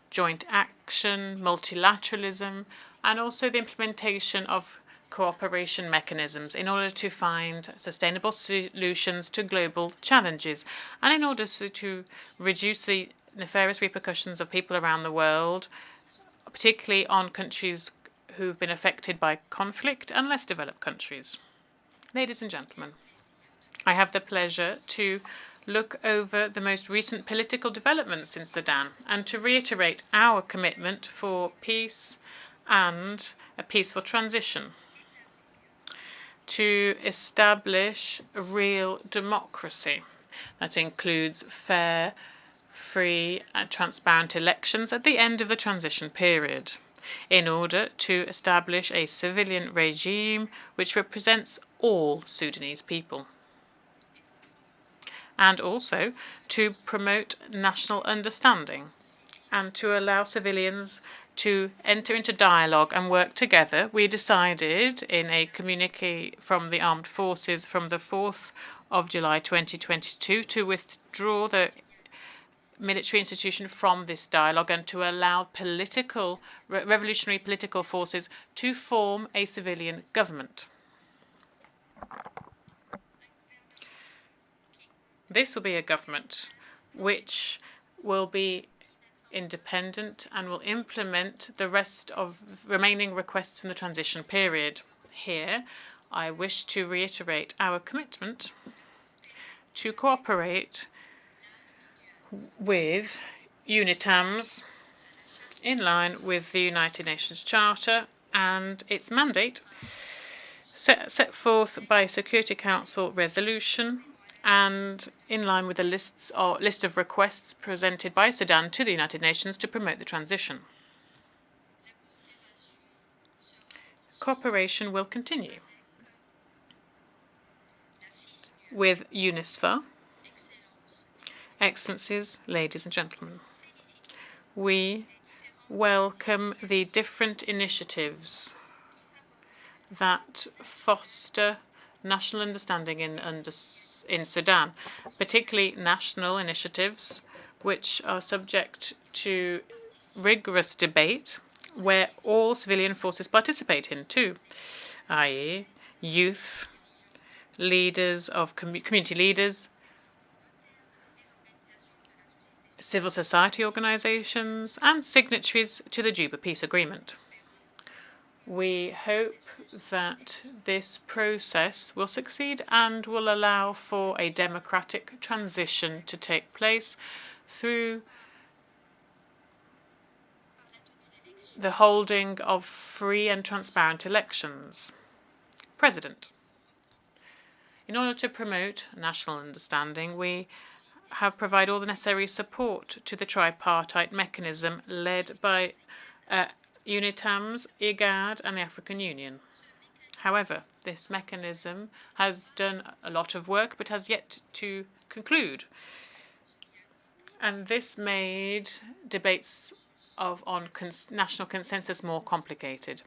joint action, multilateralism, and also the implementation of cooperation mechanisms in order to find sustainable solutions to global challenges and in order to reduce the nefarious repercussions of people around the world, particularly on countries who've been affected by conflict and less developed countries. Ladies and gentlemen, I have the pleasure to look over the most recent political developments in Sudan and to reiterate our commitment for peace and a peaceful transition, to establish a real democracy that includes fair, free and transparent elections at the end of the transition period, in order to establish a civilian regime which represents all Sudanese people, and also to promote national understanding and to allow civilians to enter into dialogue and work together. We decided in a communiqué from the armed forces from the 4th of July 2022 to withdraw the military institution from this dialogue and to allow revolutionary political forces to form a civilian government. This will be a government which will be independent and will implement the rest of remaining requests from the transition period. Here, I wish to reiterate our commitment to cooperate with UNITAMS in line with the United Nations Charter and its mandate set forth by Security Council resolution and in line with the list of requests presented by Sudan to the United Nations to promote the transition. Cooperation will continue with UNISFA. Excellencies, ladies and gentlemen, we welcome the different initiatives that foster national understanding in Sudan, particularly national initiatives which are subject to rigorous debate where all civilian forces participate in too, i.e. youth, leaders of community leaders, civil society organizations, and signatories to the Juba Peace Agreement. We hope that this process will succeed and will allow for a democratic transition to take place through the holding of free and transparent elections. President, in order to promote national understanding, we have provided all the necessary support to the tripartite mechanism led by UNITAMS, IGAD, and the African Union. However, this mechanism has done a lot of work but has yet to conclude. And this made debates on national consensus more complicated.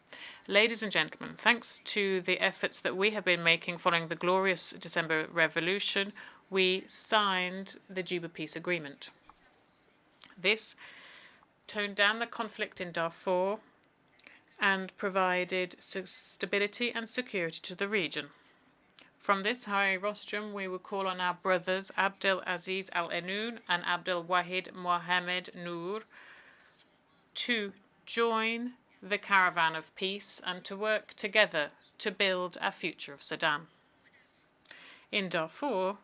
Ladies and gentlemen, thanks to the efforts that we have been making following the glorious December Revolution, we signed the Juba Peace Agreement. This toned down the conflict in Darfur and provided stability and security to the region. From this high rostrum, we will call on our brothers Abdel Aziz Al-Enoun and Abdel Wahid Mohamed Noor to join the caravan of peace and to work together to build a future of Sudan. In Darfur,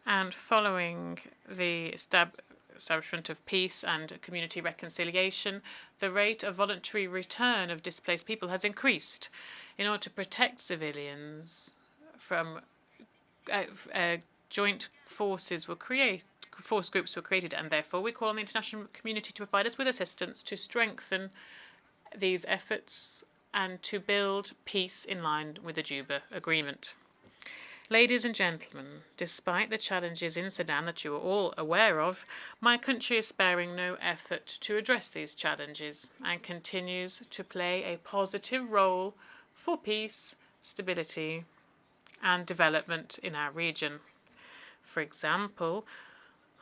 and following the establishment of peace and community reconciliation, the rate of voluntary return of displaced people has increased. In order to protect civilians from joint force groups were created, and therefore we call on the international community to provide us with assistance to strengthen these efforts and to build peace in line with the Juba Agreement. Ladies and gentlemen, despite the challenges in Sudan that you are all aware of, my country is sparing no effort to address these challenges and continues to play a positive role for peace, stability, and development in our region. For example,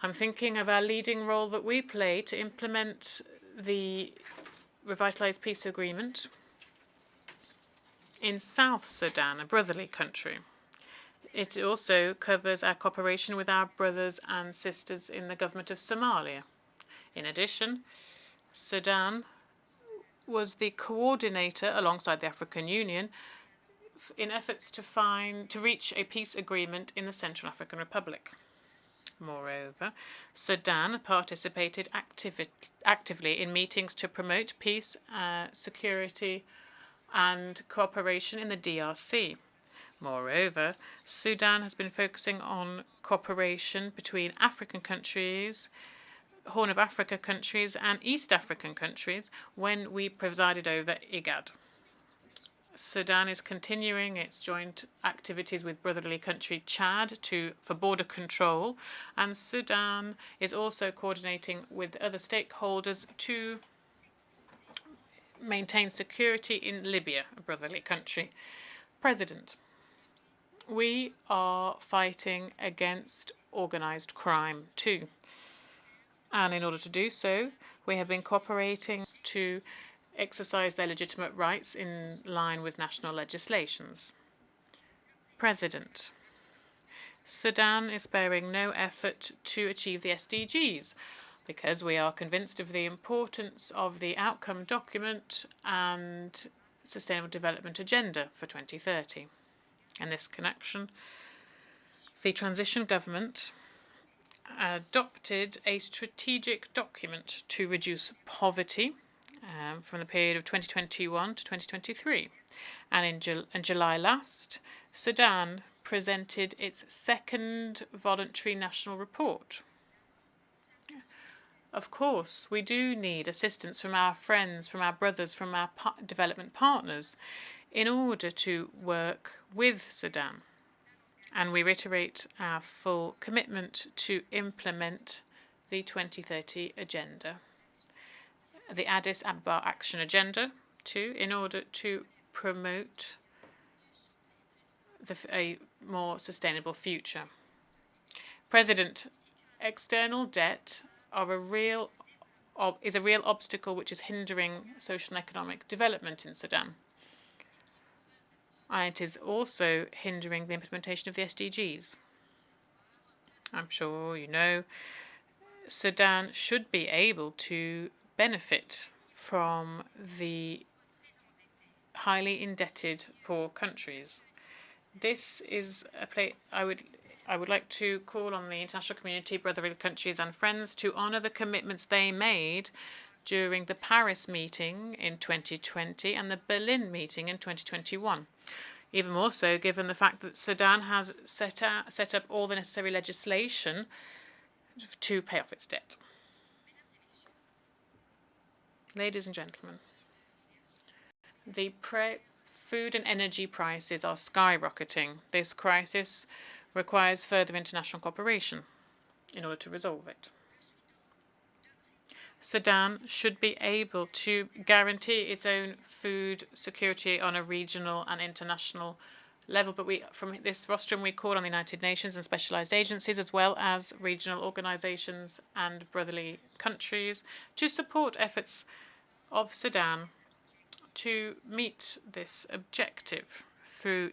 I'm thinking of our leading role that we play to implement the revitalized peace agreement in South Sudan, a brotherly country. It also covers our cooperation with our brothers and sisters in the government of Somalia. In addition, Sudan was the coordinator alongside the African Union in efforts to reach a peace agreement in the Central African Republic. Moreover, Sudan participated actively in meetings to promote peace, security, and cooperation in the DRC. Moreover, Sudan has been focusing on cooperation between African countries, Horn of Africa countries, and East African countries when we presided over IGAD. Sudan is continuing its joint activities with brotherly country Chad for border control, and Sudan is also coordinating with other stakeholders to maintain security in Libya, a brotherly country. President, we are fighting against organized crime too. And in order to do so, we have been cooperating to exercise their legitimate rights in line with national legislations. President, Sudan is sparing no effort to achieve the SDGs because we are convinced of the importance of the outcome document and Sustainable Development Agenda for 2030. In this connection, the transition government adopted a strategic document to reduce poverty from the period of 2021 to 2023. And in July last, Sudan presented its second voluntary national report. Of course, we do need assistance from our friends, from our brothers, from our development partners in order to work with Sudan. And we reiterate our full commitment to implement the 2030 agenda, the Addis Ababa Action Agenda, too, in order to promote a more sustainable future. President, external debt is a real obstacle which is hindering social and economic development in Sudan. And it is also hindering the implementation of the SDGs. I'm sure you know Sudan should be able to benefit from the highly indebted poor countries. This is a place I would like to call on the international community, brotherly countries and friends to honor the commitments they made during the Paris meeting in 2020 and the Berlin meeting in 2021. Even more so, given the fact that Sudan has set up all the necessary legislation to pay off its debt. Ladies and gentlemen, the food and energy prices are skyrocketing. This crisis requires further international cooperation in order to resolve it. Sudan should be able to guarantee its own food security on a regional and international level. But from this rostrum, we call on the United Nations and specialized agencies, as well as regional organizations and brotherly countries, to support efforts of Sudan to meet this objective through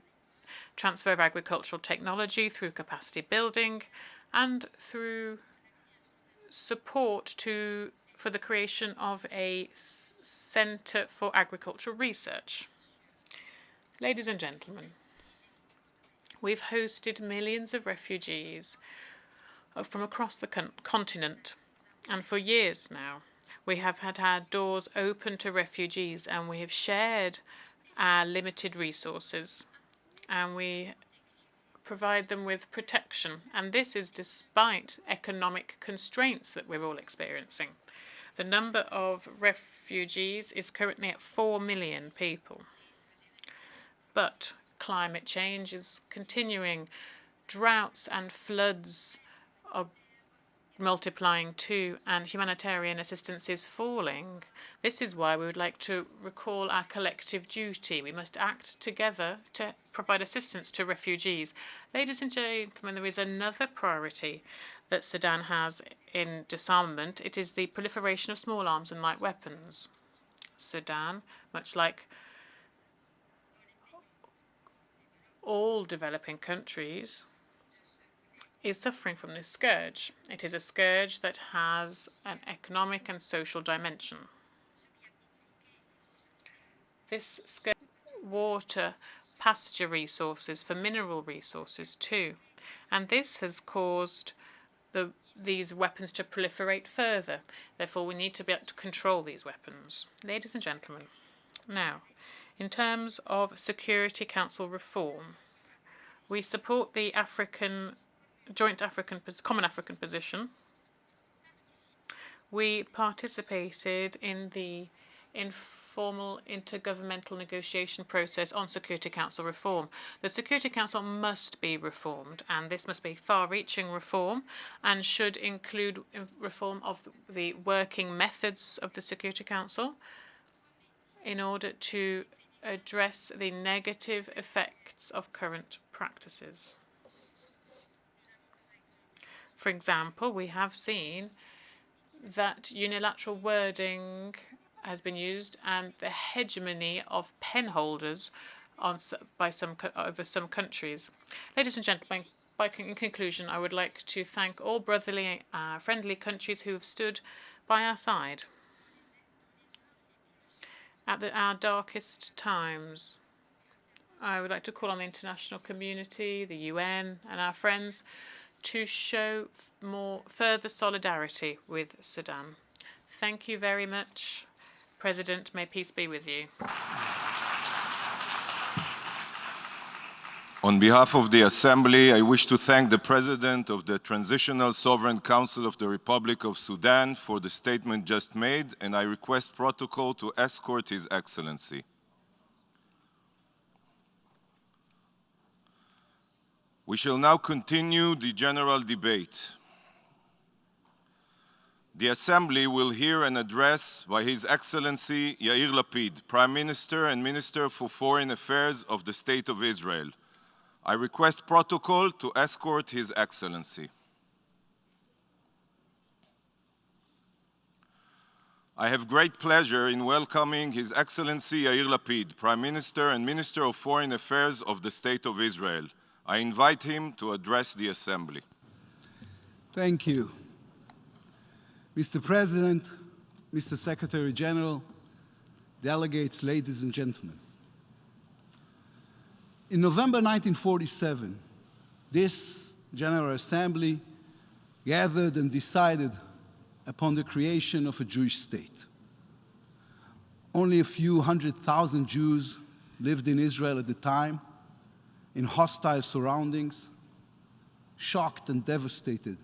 transfer of agricultural technology, through capacity building, and through support for the creation of a center for agricultural research. Ladies and gentlemen, we've hosted millions of refugees from across the continent, and for years now, we have had our doors open to refugees, and we have shared our limited resources, and we provide them with protection. And this is despite economic constraints that we're all experiencing. The number of refugees is currently at 4 million people. But climate change is continuing. Droughts and floods are multiplying too, and humanitarian assistance is falling. This is why we would like to recall our collective duty. We must act together to provide assistance to refugees. Ladies and gentlemen, there is another priority that Sudan has in disarmament, it is the proliferation of small arms and light weapons. Sudan, much like all developing countries, is suffering from this scourge. It is a scourge that has an economic and social dimension. This scourge water, pasture resources, for mineral resources too. And this has caused these weapons to proliferate further. Therefore, we need to be able to control these weapons. Ladies and gentlemen, now, in terms of Security Council reform, we support the Common African Position. We participated in the informal intergovernmental negotiation process on Security Council reform. The Security Council must be reformed, and this must be far-reaching reform and should include reform of the working methods of the Security Council in order to address the negative effects of current practices. For example, we have seen that unilateral wording has been used and the hegemony of pen holders over some countries. Ladies and gentlemen, in conclusion, I would like to thank all brotherly, friendly countries who have stood by our side at our darkest times. I would like to call on the international community, the UN, and our friends to show further solidarity with Sudan. Thank you very much. President, may peace be with you. On behalf of the Assembly, I wish to thank the President of the Transitional Sovereign Council of the Republic of Sudan for the statement just made, and I request protocol to escort His Excellency. We shall now continue the general debate. The Assembly will hear an address by His Excellency Yair Lapid, Prime Minister and Minister for Foreign Affairs of the State of Israel. I request protocol to escort His Excellency. I have great pleasure in welcoming His Excellency Yair Lapid, Prime Minister and Minister of Foreign Affairs of the State of Israel. I invite him to address the Assembly. Thank you. Mr. President, Mr. Secretary General, delegates, ladies and gentlemen. In November 1947, this General Assembly gathered and decided upon the creation of a Jewish state. Only a few 100,000 Jews lived in Israel at the time, in hostile surroundings, shocked and devastated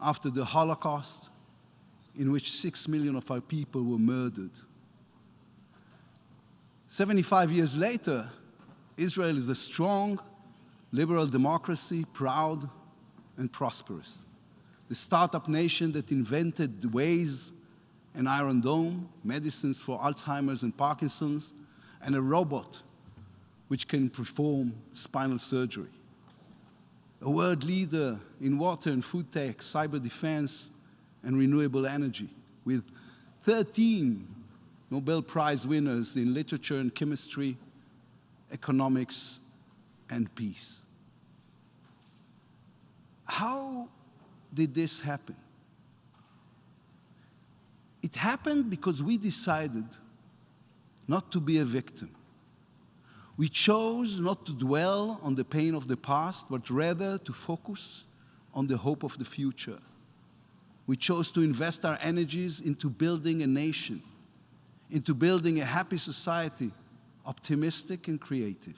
after the Holocaust, in which 6 million of our people were murdered. 75 years later, Israel is a strong, liberal democracy, proud and prosperous. The startup nation that invented the Waze and Iron Dome, medicines for Alzheimer's and Parkinson's, and a robot which can perform spinal surgery. A world leader in water and food tech, cyber defense, and renewable energy, with 13 Nobel Prize winners in literature and chemistry, economics, and peace. How did this happen? It happened because we decided not to be a victim. We chose not to dwell on the pain of the past, but rather to focus on the hope of the future. We chose to invest our energies into building a nation, into building a happy society, optimistic and creative.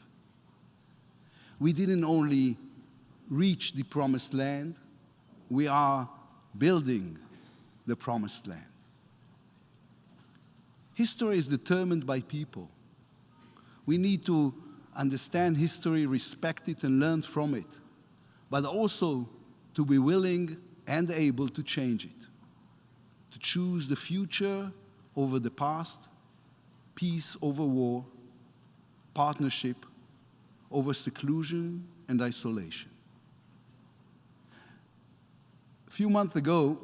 We didn't only reach the promised land, we are building the promised land. History is determined by people. We need to understand history, respect it, and learn from it, but also to be willing and able to change it, to choose the future over the past, peace over war, partnership over seclusion and isolation. A few months ago,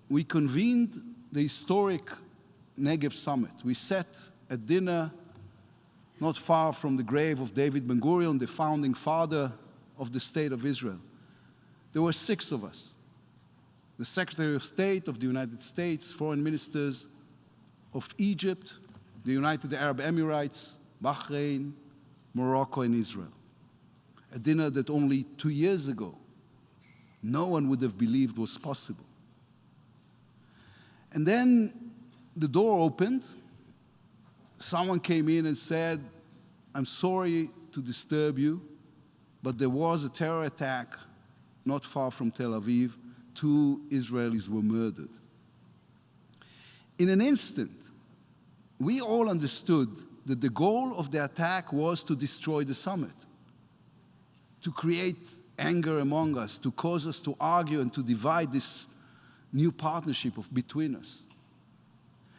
we convened the historic Negev Summit. We sat at dinner not far from the grave of David Ben-Gurion, the founding father of the State of Israel. There were 6 of us: the Secretary of State of the United States, foreign ministers of Egypt, the United Arab Emirates, Bahrain, Morocco, and Israel. A dinner that only 2 years ago no one would have believed was possible. And then the door opened. Someone came in and said, "I'm sorry to disturb you, but there was a terror attack not far from Tel Aviv. 2 Israelis were murdered." In an instant, we all understood that the goal of the attack was to destroy the summit, to create anger among us, to cause us to argue and to divide this new partnership between us.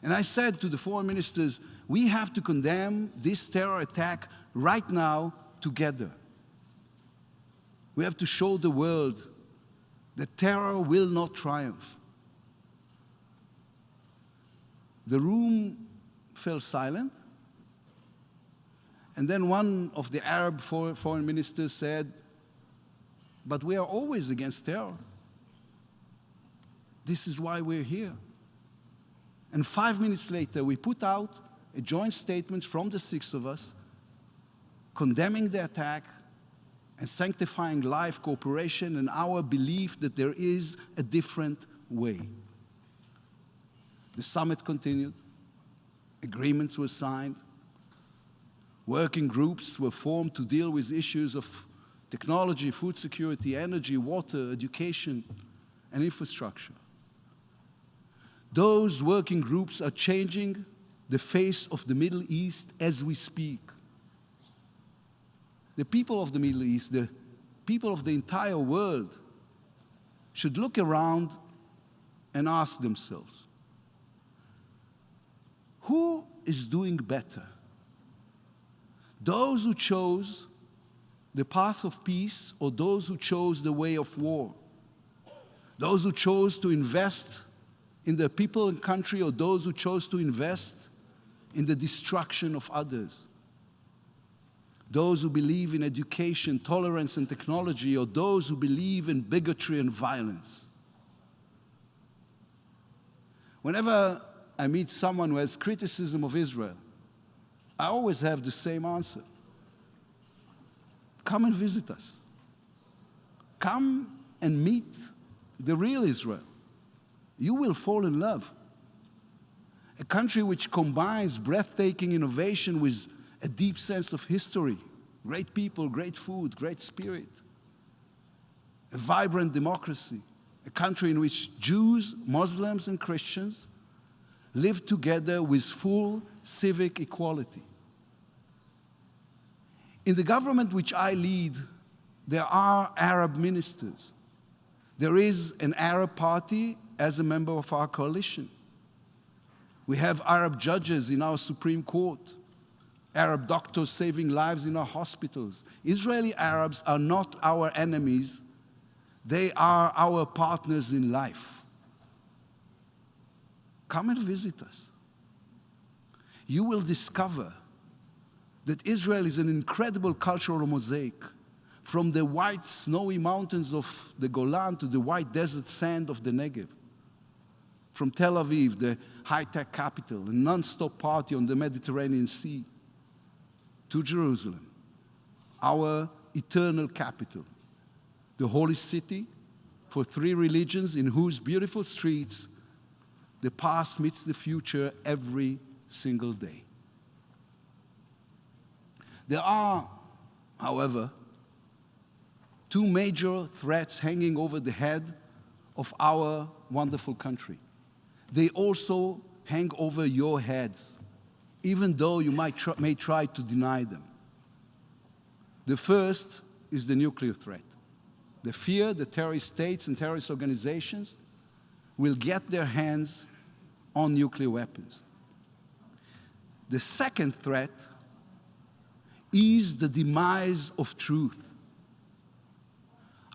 And I said to the foreign ministers, we have to condemn this terror attack right now together. We have to show the world that terror will not triumph. The room fell silent. And then one of the Arab foreign ministers said, "But we are always against terror. This is why we're here." And 5 minutes later, we put out a joint statement from the 6 of us condemning the attack and sanctifying life, cooperation, and our belief that there is a different way. The summit continued. Agreements were signed. Working groups were formed to deal with issues of technology, food security, energy, water, education, and infrastructure. Those working groups are changing the face of the Middle East as we speak. The people of the Middle East, the people of the entire world, should look around and ask themselves, who is doing better? Those who chose the path of peace, or those who chose the way of war? Those who chose to invest in their people and country, or those who chose to invest in the destruction of others? Those who believe in education, tolerance, and technology, or those who believe in bigotry and violence? Whenever I meet someone who has criticism of Israel, I always have the same answer. Come and visit us. Come and meet the real Israel. You will fall in love. A country which combines breathtaking innovation with a deep sense of history, great people, great food, great spirit, a vibrant democracy, a country in which Jews, Muslims, and Christians live together with full civic equality. In the government which I lead, there are Arab ministers. There is an Arab party as a member of our coalition. We have Arab judges in our Supreme Court, Arab doctors saving lives in our hospitals. Israeli Arabs are not our enemies. They are our partners in life. Come and visit us. You will discover that Israel is an incredible cultural mosaic, from the white snowy mountains of the Golan to the white desert sand of the Negev, from Tel Aviv, the high-tech capital, a non-stop party on the Mediterranean Sea, to Jerusalem, our eternal capital, the holy city for 3 religions, in whose beautiful streets the past meets the future every single day. There are, however, 2 major threats hanging over the head of our wonderful country. They also hang over your heads, even though you may try to deny them. The first is the nuclear threat. The fear that terrorist states and terrorist organizations will get their hands on nuclear weapons. The second threat is the demise of truth.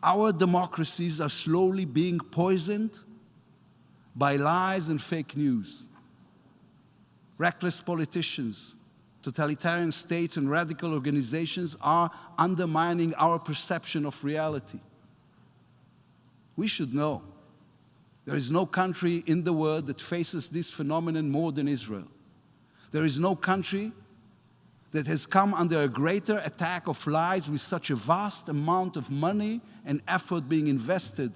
Our democracies are slowly being poisoned by lies and fake news. Reckless politicians, totalitarian states, and radical organizations are undermining our perception of reality. We should know there is no country in the world that faces this phenomenon more than Israel. There is no country that has come under a greater attack of lies with such a vast amount of money and effort being invested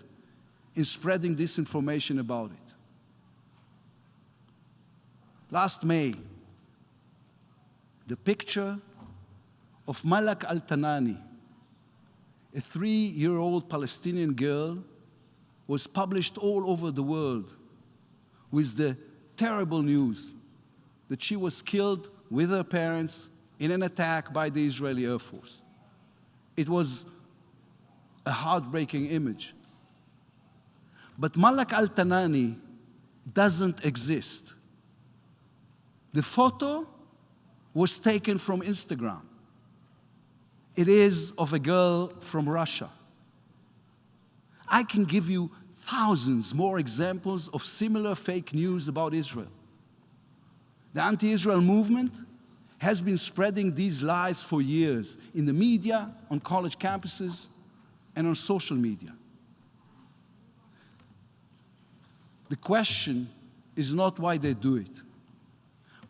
in spreading disinformation about it. Last May, the picture of Malak al-Tanani, a 3-year-old Palestinian girl, was published all over the world with the terrible news that she was killed with her parents in an attack by the Israeli Air Force. It was a heartbreaking image. But Malak al-Tanani doesn't exist. The photo was taken from Instagram. It is of a girl from Russia. I can give you thousands more examples of similar fake news about Israel. The anti-Israel movement has been spreading these lies for years in the media, on college campuses, and on social media. The question is not why they do it,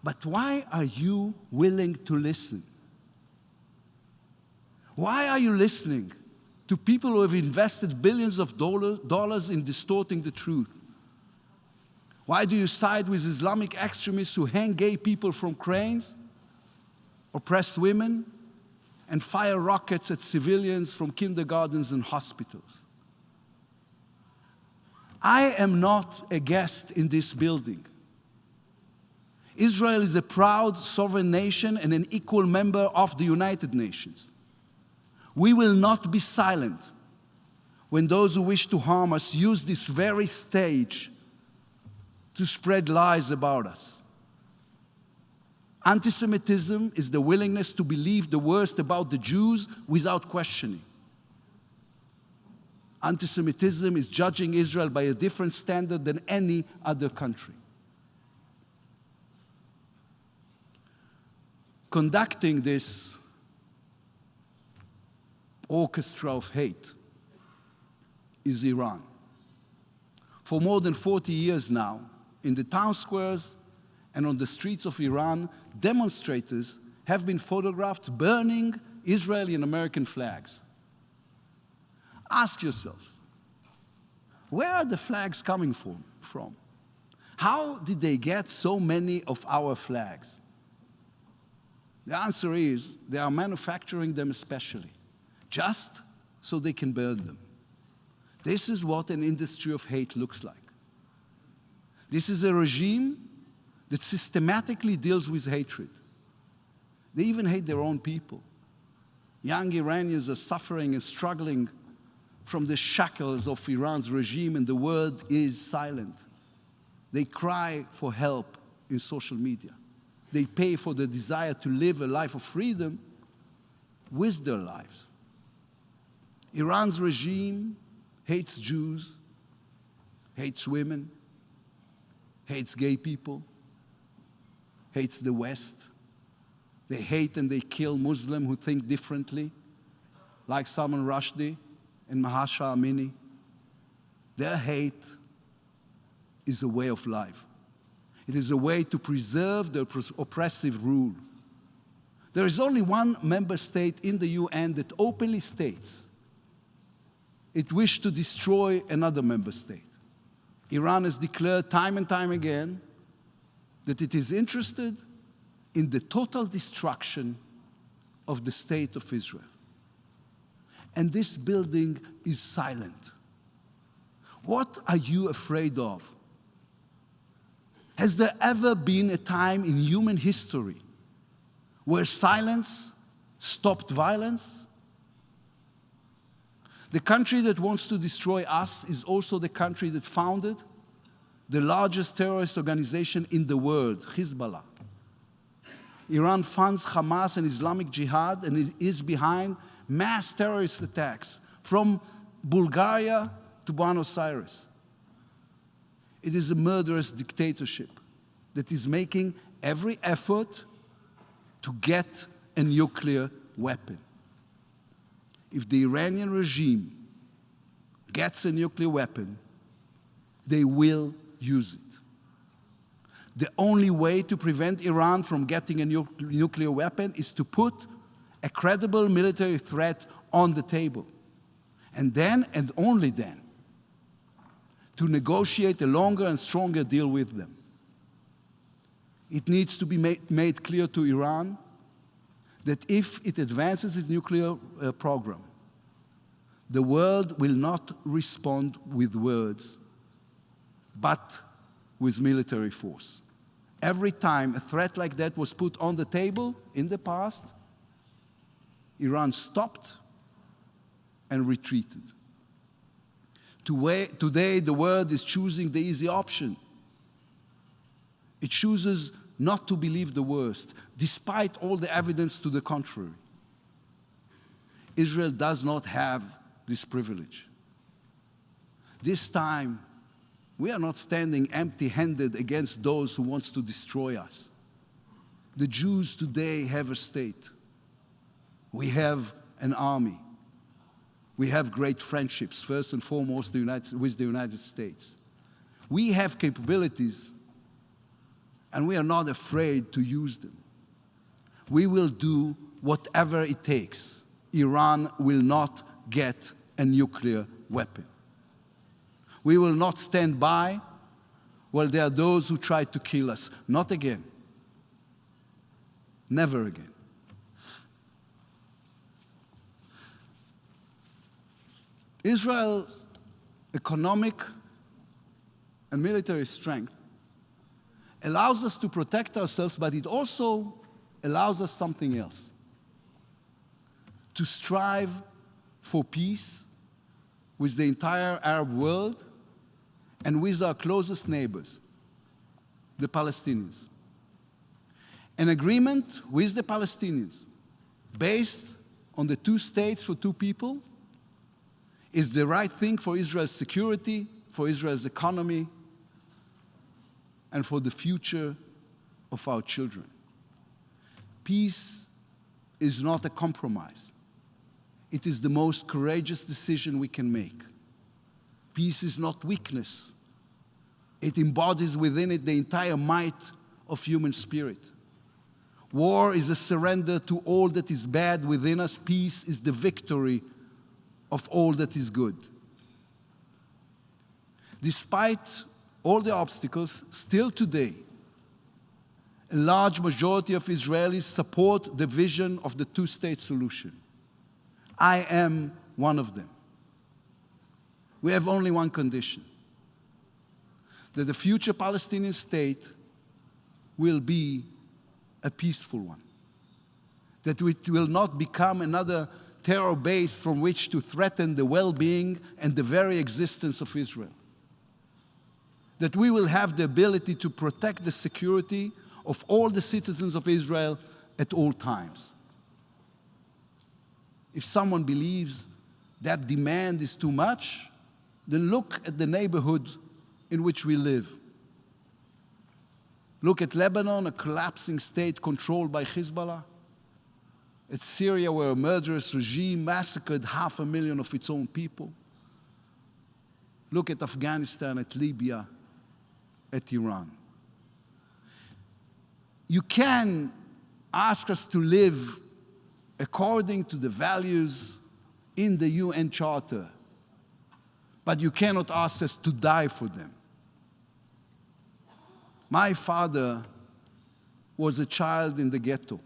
but why are you willing to listen? Why are you listening to people who have invested billions of dollars in distorting the truth? Why do you side with Islamic extremists who hang gay people from cranes, oppress women, and fire rockets at civilians from kindergartens and hospitals? I am not a guest in this building. Israel is a proud sovereign nation and an equal member of the United Nations. We will not be silent when those who wish to harm us use this very stage to spread lies about us. Anti-Semitism is the willingness to believe the worst about the Jews without questioning. Anti-Semitism is judging Israel by a different standard than any other country. Conducting this orchestra of hate is Iran. For more than 40 years now, in the town squares and on the streets of Iran, demonstrators have been photographed burning Israeli and American flags. Ask yourselves, where are the flags coming from? How did they get so many of our flags? The answer is they are manufacturing them especially, just so they can burn them. This is what an industry of hate looks like. This is a regime that systematically deals with hatred. They even hate their own people. Young Iranians are suffering and struggling from the shackles of Iran's regime, and the world is silent. They cry for help in social media. They pay for the desire to live a life of freedom with their lives. Iran's regime hates Jews, hates women, hates gay people, hates the West. They hate and they kill Muslims who think differently, like Salman Rushdie and Mahsa Amini. Their hate is a way of life. It is a way to preserve the oppressive rule. There is only one member state in the UN that openly states it wished to destroy another member state. Iran has declared time and time again that it is interested in the total destruction of the state of Israel. And this building is silent. What are you afraid of? Has there ever been a time in human history where silence stopped violence? The country that wants to destroy us is also the country that founded the largest terrorist organization in the world, Hezbollah. Iran funds Hamas and Islamic Jihad, and it is behind mass terrorist attacks from Bulgaria to Buenos Aires. It is a murderous dictatorship that is making every effort to get a nuclear weapon. If the Iranian regime gets a nuclear weapon, they will use it. The only way to prevent Iran from getting a nuclear weapon is to put a credible military threat on the table. And then, and only then, to negotiate a longer and stronger deal with them. It needs to be made clear to Iran that if it advances its nuclear program, the world will not respond with words, but with military force. Every time a threat like that was put on the table in the past, Iran stopped and retreated. Today, the world is choosing the easy option. It chooses not to believe the worst, despite all the evidence to the contrary. Israel does not have this privilege. This time, we are not standing empty-handed against those who want to destroy us. The Jews today have a state. We have an army. We have great friendships, first and foremost with the United States. We have capabilities, and we are not afraid to use them. We will do whatever it takes. Iran will not get a nuclear weapon. We will not stand by while there are those who try to kill us. Not again. Never again. Israel's economic and military strength allows us to protect ourselves, but it also allows us something else. To strive for peace with the entire Arab world and with our closest neighbors, the Palestinians. An agreement with the Palestinians based on the 2 states for 2 people is the right thing for Israel's security, for Israel's economy, and for the future of our children. Peace is not a compromise. It is the most courageous decision we can make. Peace is not weakness. It embodies within it the entire might of human spirit. War is a surrender to all that is bad within us. Peace is the victory of all that is good. Despite all the obstacles, still today, a large majority of Israelis support the vision of the 2-state solution. I am one of them. We have only one condition: that the future Palestinian state will be a peaceful one, that it will not become another terror base from which to threaten the well-being and the very existence of Israel, that we will have the ability to protect the security of all the citizens of Israel at all times. If someone believes that demand is too much, then look at the neighborhood in which we live. Look at Lebanon, a collapsing state controlled by Hezbollah. At Syria, where a murderous regime massacred 500,000 of its own people. Look at Afghanistan, at Libya, at Iran. You can ask us to live according to the values in the UN Charter, but you cannot ask us to die for them. My father was a child in the ghetto.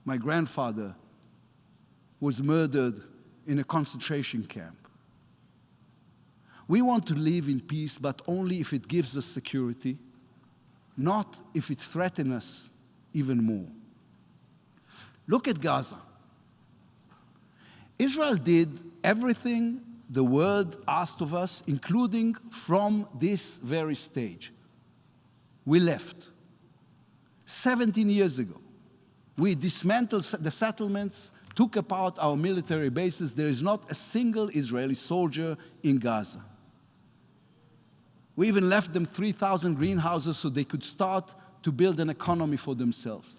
My grandfather was murdered in a concentration camp. We want to live in peace, but only if it gives us security, not if it threatens us even more. Look at Gaza. Israel did everything the world asked of us, including from this very stage. We left. 17 years ago, we dismantled the settlements, took apart our military bases, there is not a single Israeli soldier in Gaza. We even left them 3,000 greenhouses so they could start to build an economy for themselves.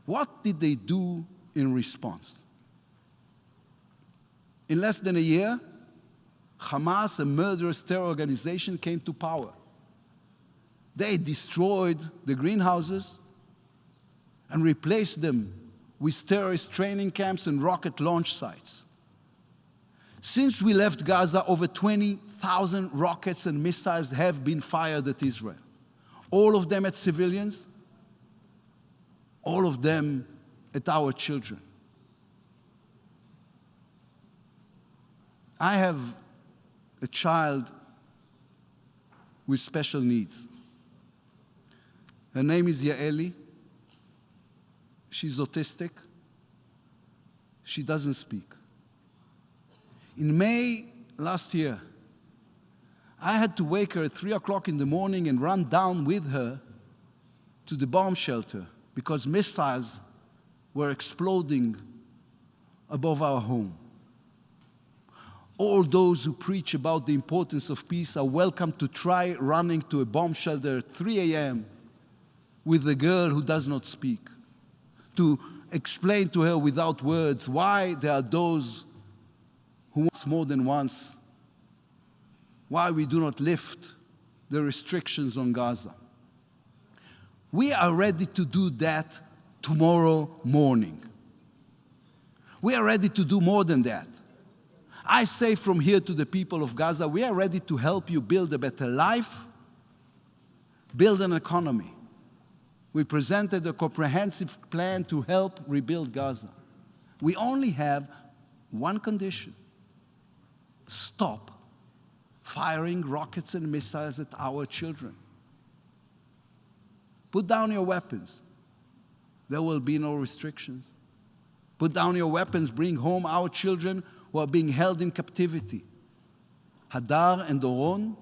What did they do in response? In less than a year, Hamas, a murderous terror organization, came to power. They destroyed the greenhouses and replaced them with terrorist training camps and rocket launch sites. Since we left Gaza, over 20,000 rockets and missiles have been fired at Israel. All of them at civilians, all of them at our children. I have a child with special needs. Her name is Yaeli. She's autistic. She doesn't speak. In May last year, I had to wake her at 3 o'clock in the morning and run down with her to the bomb shelter because missiles were exploding above our home. All those who preach about the importance of peace are welcome to try running to a bomb shelter at 3 a.m. with a girl who does not speak, to explain to her without words why there are those who want more than once, why we do not lift the restrictions on Gaza. We are ready to do that tomorrow morning. We are ready to do more than that. I say from here to the people of Gaza, we are ready to help you build a better life, build an economy. We presented a comprehensive plan to help rebuild Gaza. We only have one condition: stop firing rockets and missiles at our children. Put down your weapons. There will be no restrictions. Put down your weapons, bring home our children who are being held in captivity. Hadar and Doron,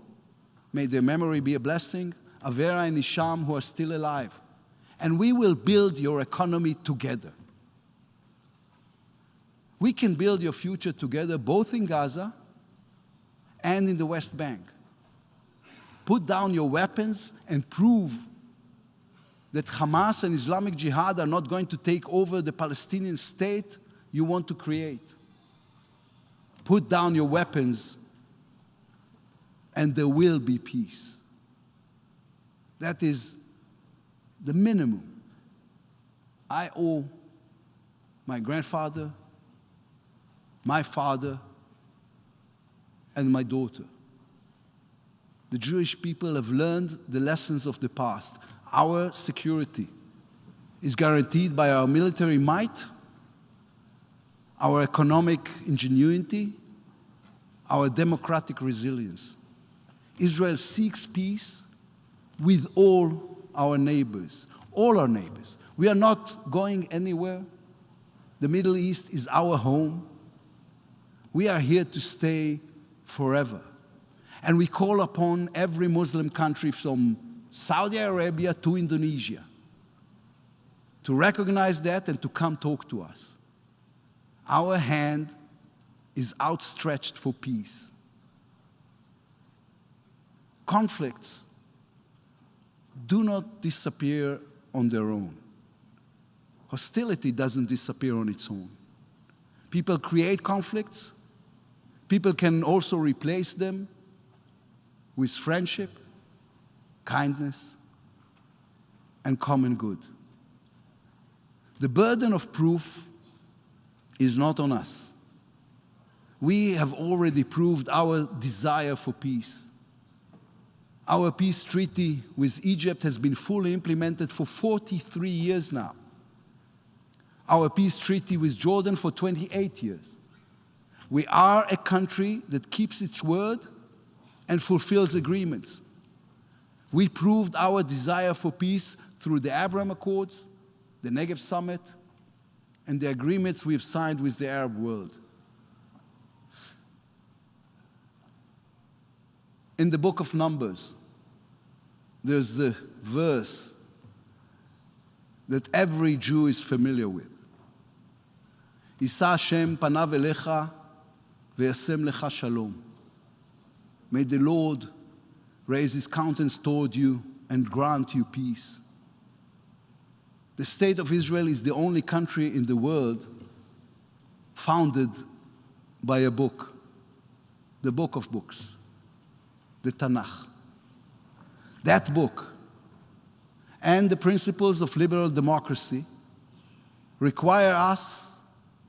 may their memory be a blessing. Avera and Hisham, who are still alive. And we will build your economy together. We can build your future together, both in Gaza and in the West Bank. Put down your weapons and prove that Hamas and Islamic Jihad are not going to take over the Palestinian state you want to create. Put down your weapons and there will be peace. That is the minimum I owe my grandfather, my father, and my daughter. The Jewish people have learned the lessons of the past. Our security is guaranteed by our military might, our economic ingenuity, our democratic resilience. Israel seeks peace with all our neighbors, all our neighbors. We are not going anywhere. The Middle East is our home. We are here to stay forever. And we call upon every Muslim country from Saudi Arabia to Indonesia to recognize that and to come talk to us. Our hand is outstretched for peace. Conflicts do not disappear on their own. Hostility doesn't disappear on its own. People create conflicts. People can also replace them with friendship, kindness, and common good. The burden of proof is not on us. We have already proved our desire for peace. Our peace treaty with Egypt has been fully implemented for 43 years now. Our peace treaty with Jordan for 28 years. We are a country that keeps its word and fulfills agreements. We proved our desire for peace through the Abraham Accords, the Negev Summit, and the agreements we have signed with the Arab world. In the book of Numbers, there's the verse that every Jew is familiar with. Yisa Hashem panav elecha ve'yasem lecha shalom. May the Lord raise his countenance toward you and grant you peace. The state of Israel is the only country in the world founded by a book, the book of books, the Tanakh. That book and the principles of liberal democracy require us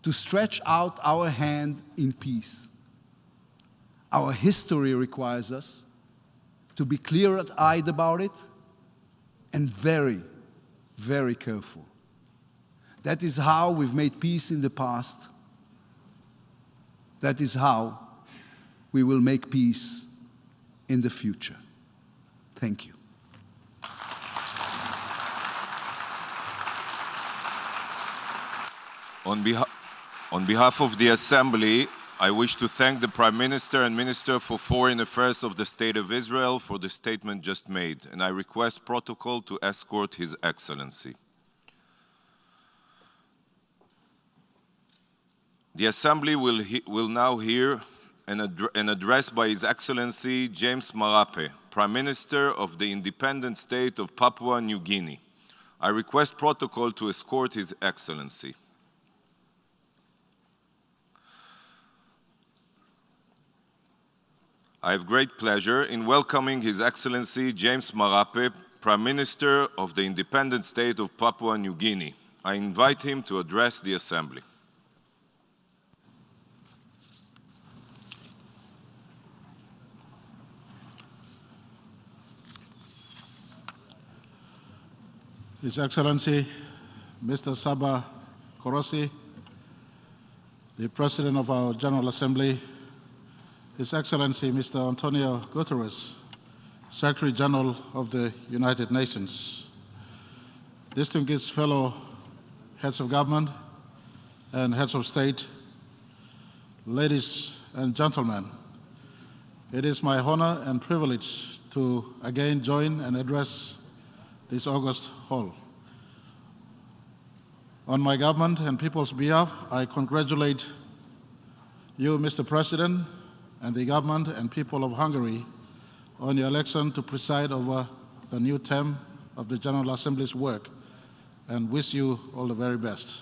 to stretch out our hand in peace. Our history requires us to be clear-eyed about it and very, very careful. That is how we've made peace in the past. That is how we will make peace in the future. Thank you. On behalf of the Assembly, I wish to thank the Prime Minister and Minister for Foreign Affairs of the State of Israel for the statement just made, and I request protocol to escort His Excellency. The Assembly will now hear an address by His Excellency James Marape, Prime Minister of the Independent State of Papua New Guinea. I request protocol to escort His Excellency. I have great pleasure in welcoming His Excellency James Marape, Prime Minister of the Independent State of Papua New Guinea. I invite him to address the Assembly. His Excellency, Mr. Saba Korosi, the President of our General Assembly, His Excellency, Mr. Antonio Guterres, Secretary General of the United Nations, distinguished fellow heads of government and heads of state, ladies and gentlemen, it is my honor and privilege to again join and address this August hall. On my government and people's behalf, I congratulate you, Mr. President, and the government and people of Hungary on your election to preside over the new term of the General Assembly's work, and wish you all the very best.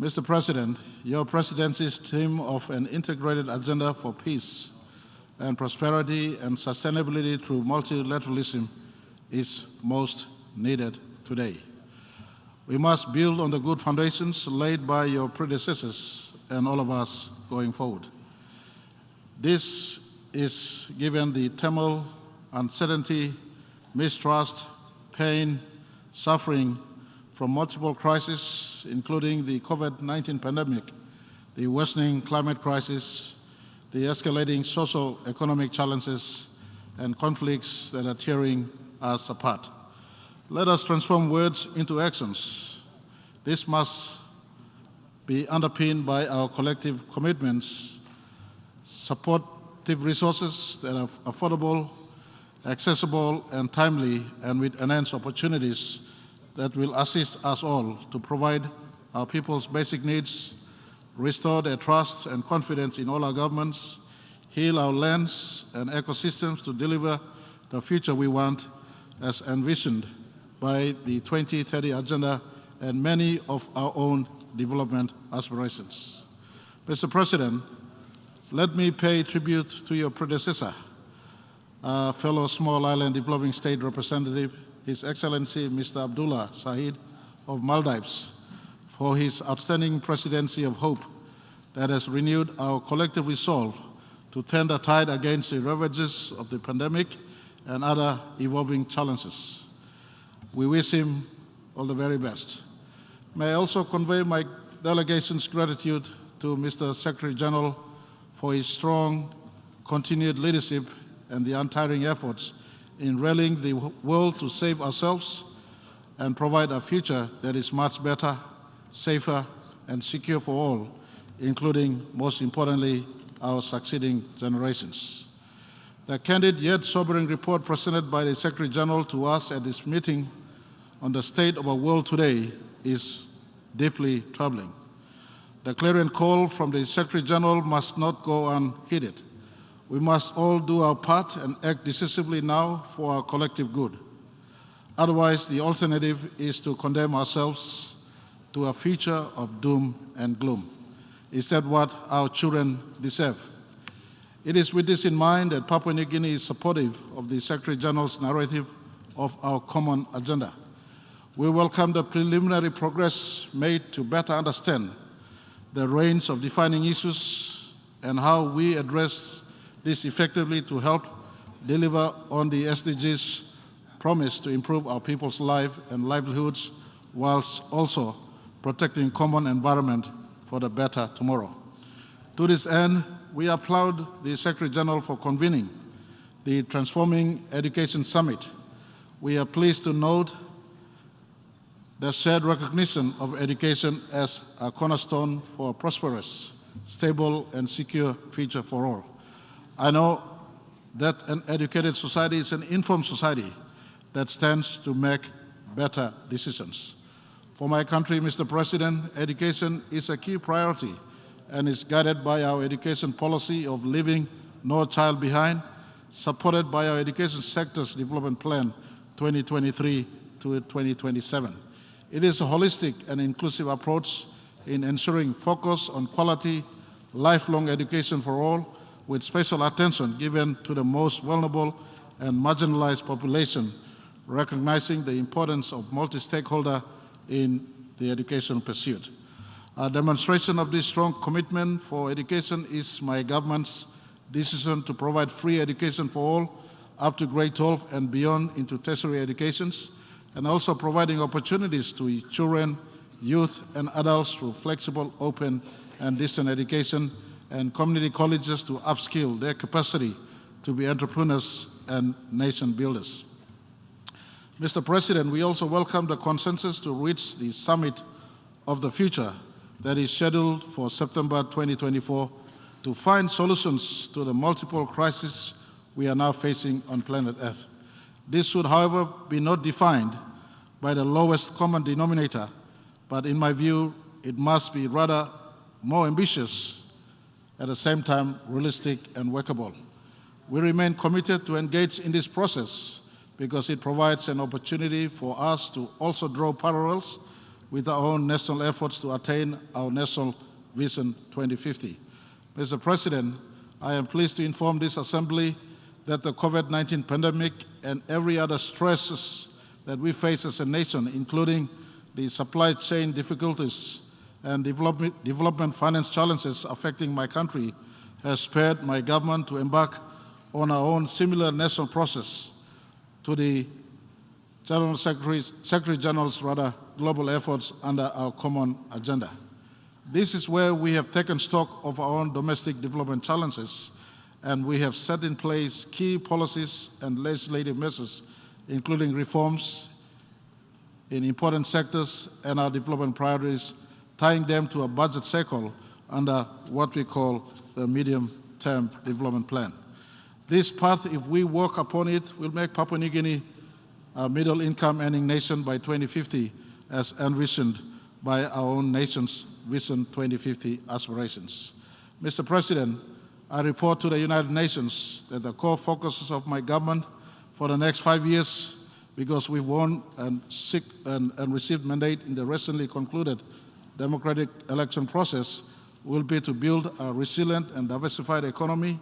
Mr. President, your presidency's theme of an integrated agenda for peace and prosperity and sustainability through multilateralism is most needed today. We must build on the good foundations laid by your predecessors and all of us going forward. This is given the turmoil, uncertainty, mistrust, pain, suffering from multiple crises, including the COVID-19 pandemic, the worsening climate crisis, the escalating social economic challenges, and conflicts that are tearing us apart. Let us transform words into actions. This must be underpinned by our collective commitments, supportive resources that are affordable, accessible, and timely, and with enhanced opportunities that will assist us all to provide our people's basic needs, restore their trust and confidence in all our governments, heal our lands and ecosystems to deliver the future we want as envisioned by the 2030 Agenda and many of our own development aspirations. Mr. President, let me pay tribute to your predecessor, fellow small island developing state representative, His Excellency Mr. Abdullah Said of Maldives, for his outstanding presidency of hope that has renewed our collective resolve to turn the tide against the ravages of the pandemic and other evolving challenges. We wish him all the very best. May I also convey my delegation's gratitude to Mr. Secretary General for his strong, continued leadership and the untiring efforts in rallying the world to save ourselves and provide a future that is much better, safer, and secure for all, including, most importantly, our succeeding generations. The candid yet sobering report presented by the Secretary General to us at this meeting on the state of our world today is deeply troubling. The clarion call from the Secretary General must not go unheeded. We must all do our part and act decisively now for our collective good. Otherwise, the alternative is to condemn ourselves to a future of doom and gloom. Is that what our children deserve? It is with this in mind that Papua New Guinea is supportive of the Secretary General's narrative of our common agenda. We welcome the preliminary progress made to better understand the range of defining issues and how we address this effectively to help deliver on the SDGs promise to improve our people's lives and livelihoods whilst also protecting common environment for the better tomorrow. To this end, we applaud the Secretary General for convening the Transforming Education Summit. We are pleased to note the shared recognition of education as a cornerstone for a prosperous, stable, and secure future for all. I know that an educated society is an informed society that stands to make better decisions. For my country, Mr. President, education is a key priority and is guided by our education policy of leaving no child behind, supported by our education sector's development plan 2023 to 2027. It is a holistic and inclusive approach in ensuring focus on quality, lifelong education for all, with special attention given to the most vulnerable and marginalized population, recognizing the importance of multi-stakeholder in the education pursuit. A demonstration of this strong commitment for education is my government's decision to provide free education for all up to grade 12 and beyond into tertiary educations, and also providing opportunities to children, youth, and adults through flexible, open, and distant education, and community colleges to upskill their capacity to be entrepreneurs and nation builders. Mr. President, we also welcome the consensus to reach the Summit of the Future that is scheduled for September 2024 to find solutions to the multiple crises we are now facing on planet Earth. This should, however, be not defined by the lowest common denominator, but in my view, it must be rather more ambitious, at the same time realistic and workable. We remain committed to engage in this process because it provides an opportunity for us to also draw parallels with our own national efforts to attain our National Vision 2050. Mr. President, I am pleased to inform this Assembly that the COVID-19 pandemic and every other stresses that we face as a nation, including the supply chain difficulties and development finance challenges affecting my country, has spurred my government to embark on our own similar national process to the Secretary General's global efforts under our common agenda. This is where we have taken stock of our own domestic development challenges, and we have set in place key policies and legislative measures, including reforms in important sectors and our development priorities, tying them to a budget cycle under what we call the medium-term development plan. This path, if we work upon it, will make Papua New Guinea a middle-income earning nation by 2050, as envisioned by our own nation's Vision 2050 aspirations. Mr. President, I report to the United Nations that the core focuses of my government for the next 5 years, because we've won and received mandate in the recently concluded democratic election process, will be to build a resilient and diversified economy,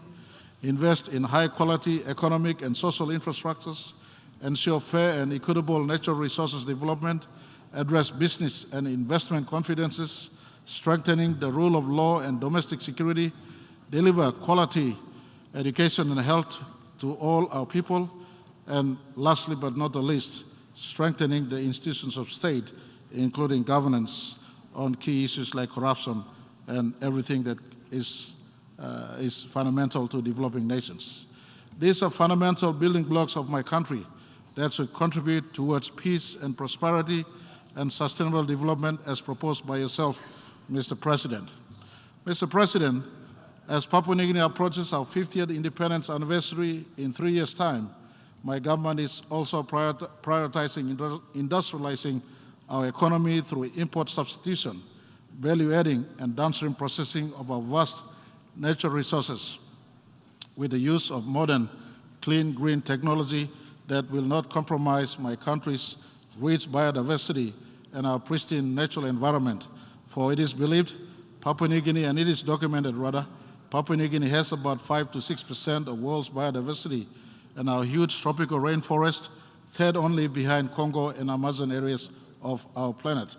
invest in high-quality economic and social infrastructures, ensure fair and equitable natural resources development, address business and investment confidences, strengthening the rule of law and domestic security, deliver quality education and health to all our people, and lastly but not the least, strengthening the institutions of state, including governance on key issues like corruption and everything that is fundamental to developing nations. These are fundamental building blocks of my country that should contribute towards peace and prosperity and sustainable development as proposed by yourself, Mr. President. Mr. President, as Papua New Guinea approaches our 50th independence anniversary in 3 years' time, my government is also prioritizing industrializing our economy through import substitution, value-adding and downstream processing of our vast natural resources with the use of modern, clean, green technology that will not compromise my country's rich biodiversity and our pristine natural environment. For it is believed, Papua New Guinea, and it is documented rather, Papua New Guinea has about 5 to 6% of world's biodiversity, and our huge tropical rainforest, third only behind Congo and Amazon areas of our planet.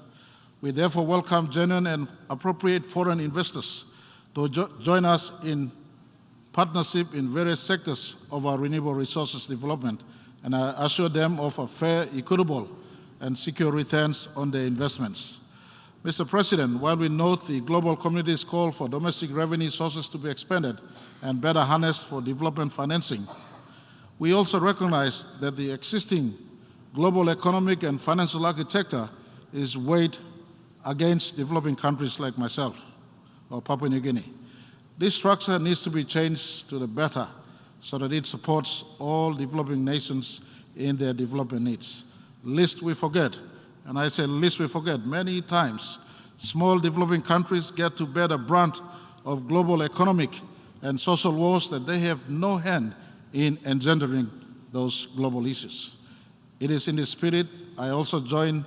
We therefore welcome genuine and appropriate foreign investors to join us in partnership in various sectors of our renewable resources development, and I assure them of a fair, equitable, and secure returns on their investments. Mr. President, while we note the global community's call for domestic revenue sources to be expanded and better harnessed for development financing, we also recognize that the existing global economic and financial architecture is weighed against developing countries like myself or Papua New Guinea. This structure needs to be changed to the better so that it supports all developing nations in their development needs. Lest we forget, and I say lest we forget, many times small developing countries get to bear the brunt of global economic and social wars that they have no hand in engendering those global issues. It is in this spirit I also join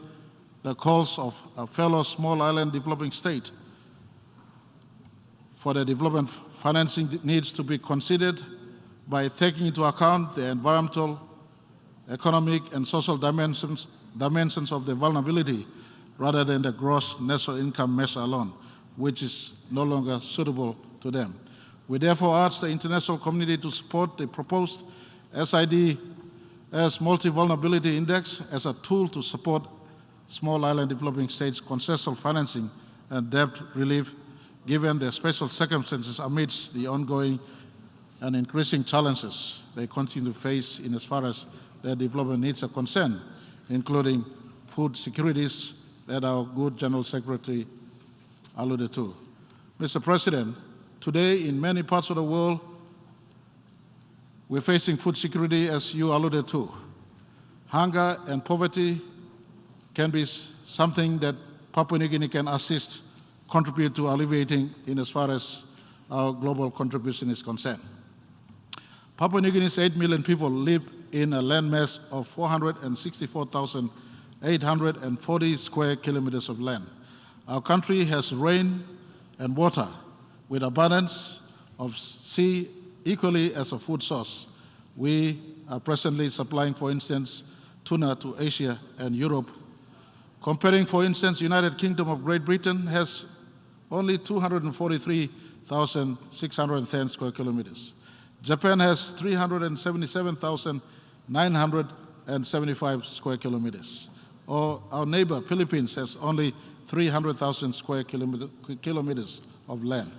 the calls of a fellow small island developing state for the development financing needs to be considered by taking into account the environmental, economic, and social dimensions of the vulnerability rather than the gross national income measure alone, which is no longer suitable to them. We therefore urge the international community to support the proposed SID as Multi-Vulnerability Index as a tool to support small island developing states' concessional financing and debt relief given their special circumstances amidst the ongoing and increasing challenges they continue to face in as far as their development needs are concerned, including food securities that our good General Secretary alluded to. Mr. President, today in many parts of the world, we're facing food security as you alluded to. Hunger and poverty can be something that Papua New Guinea can contribute to alleviating in as far as our global contribution is concerned. Papua New Guinea's 8 million people live in a landmass of 464,840 square kilometers of land. Our country has rain and water with abundance of sea equally as a food source. We are presently supplying, for instance, tuna to Asia and Europe. Comparing, for instance, United Kingdom of Great Britain has only 243,610 square kilometers. Japan has 377,975 square kilometers. Or our neighbor, Philippines, has only 300,000 square kilometers of land.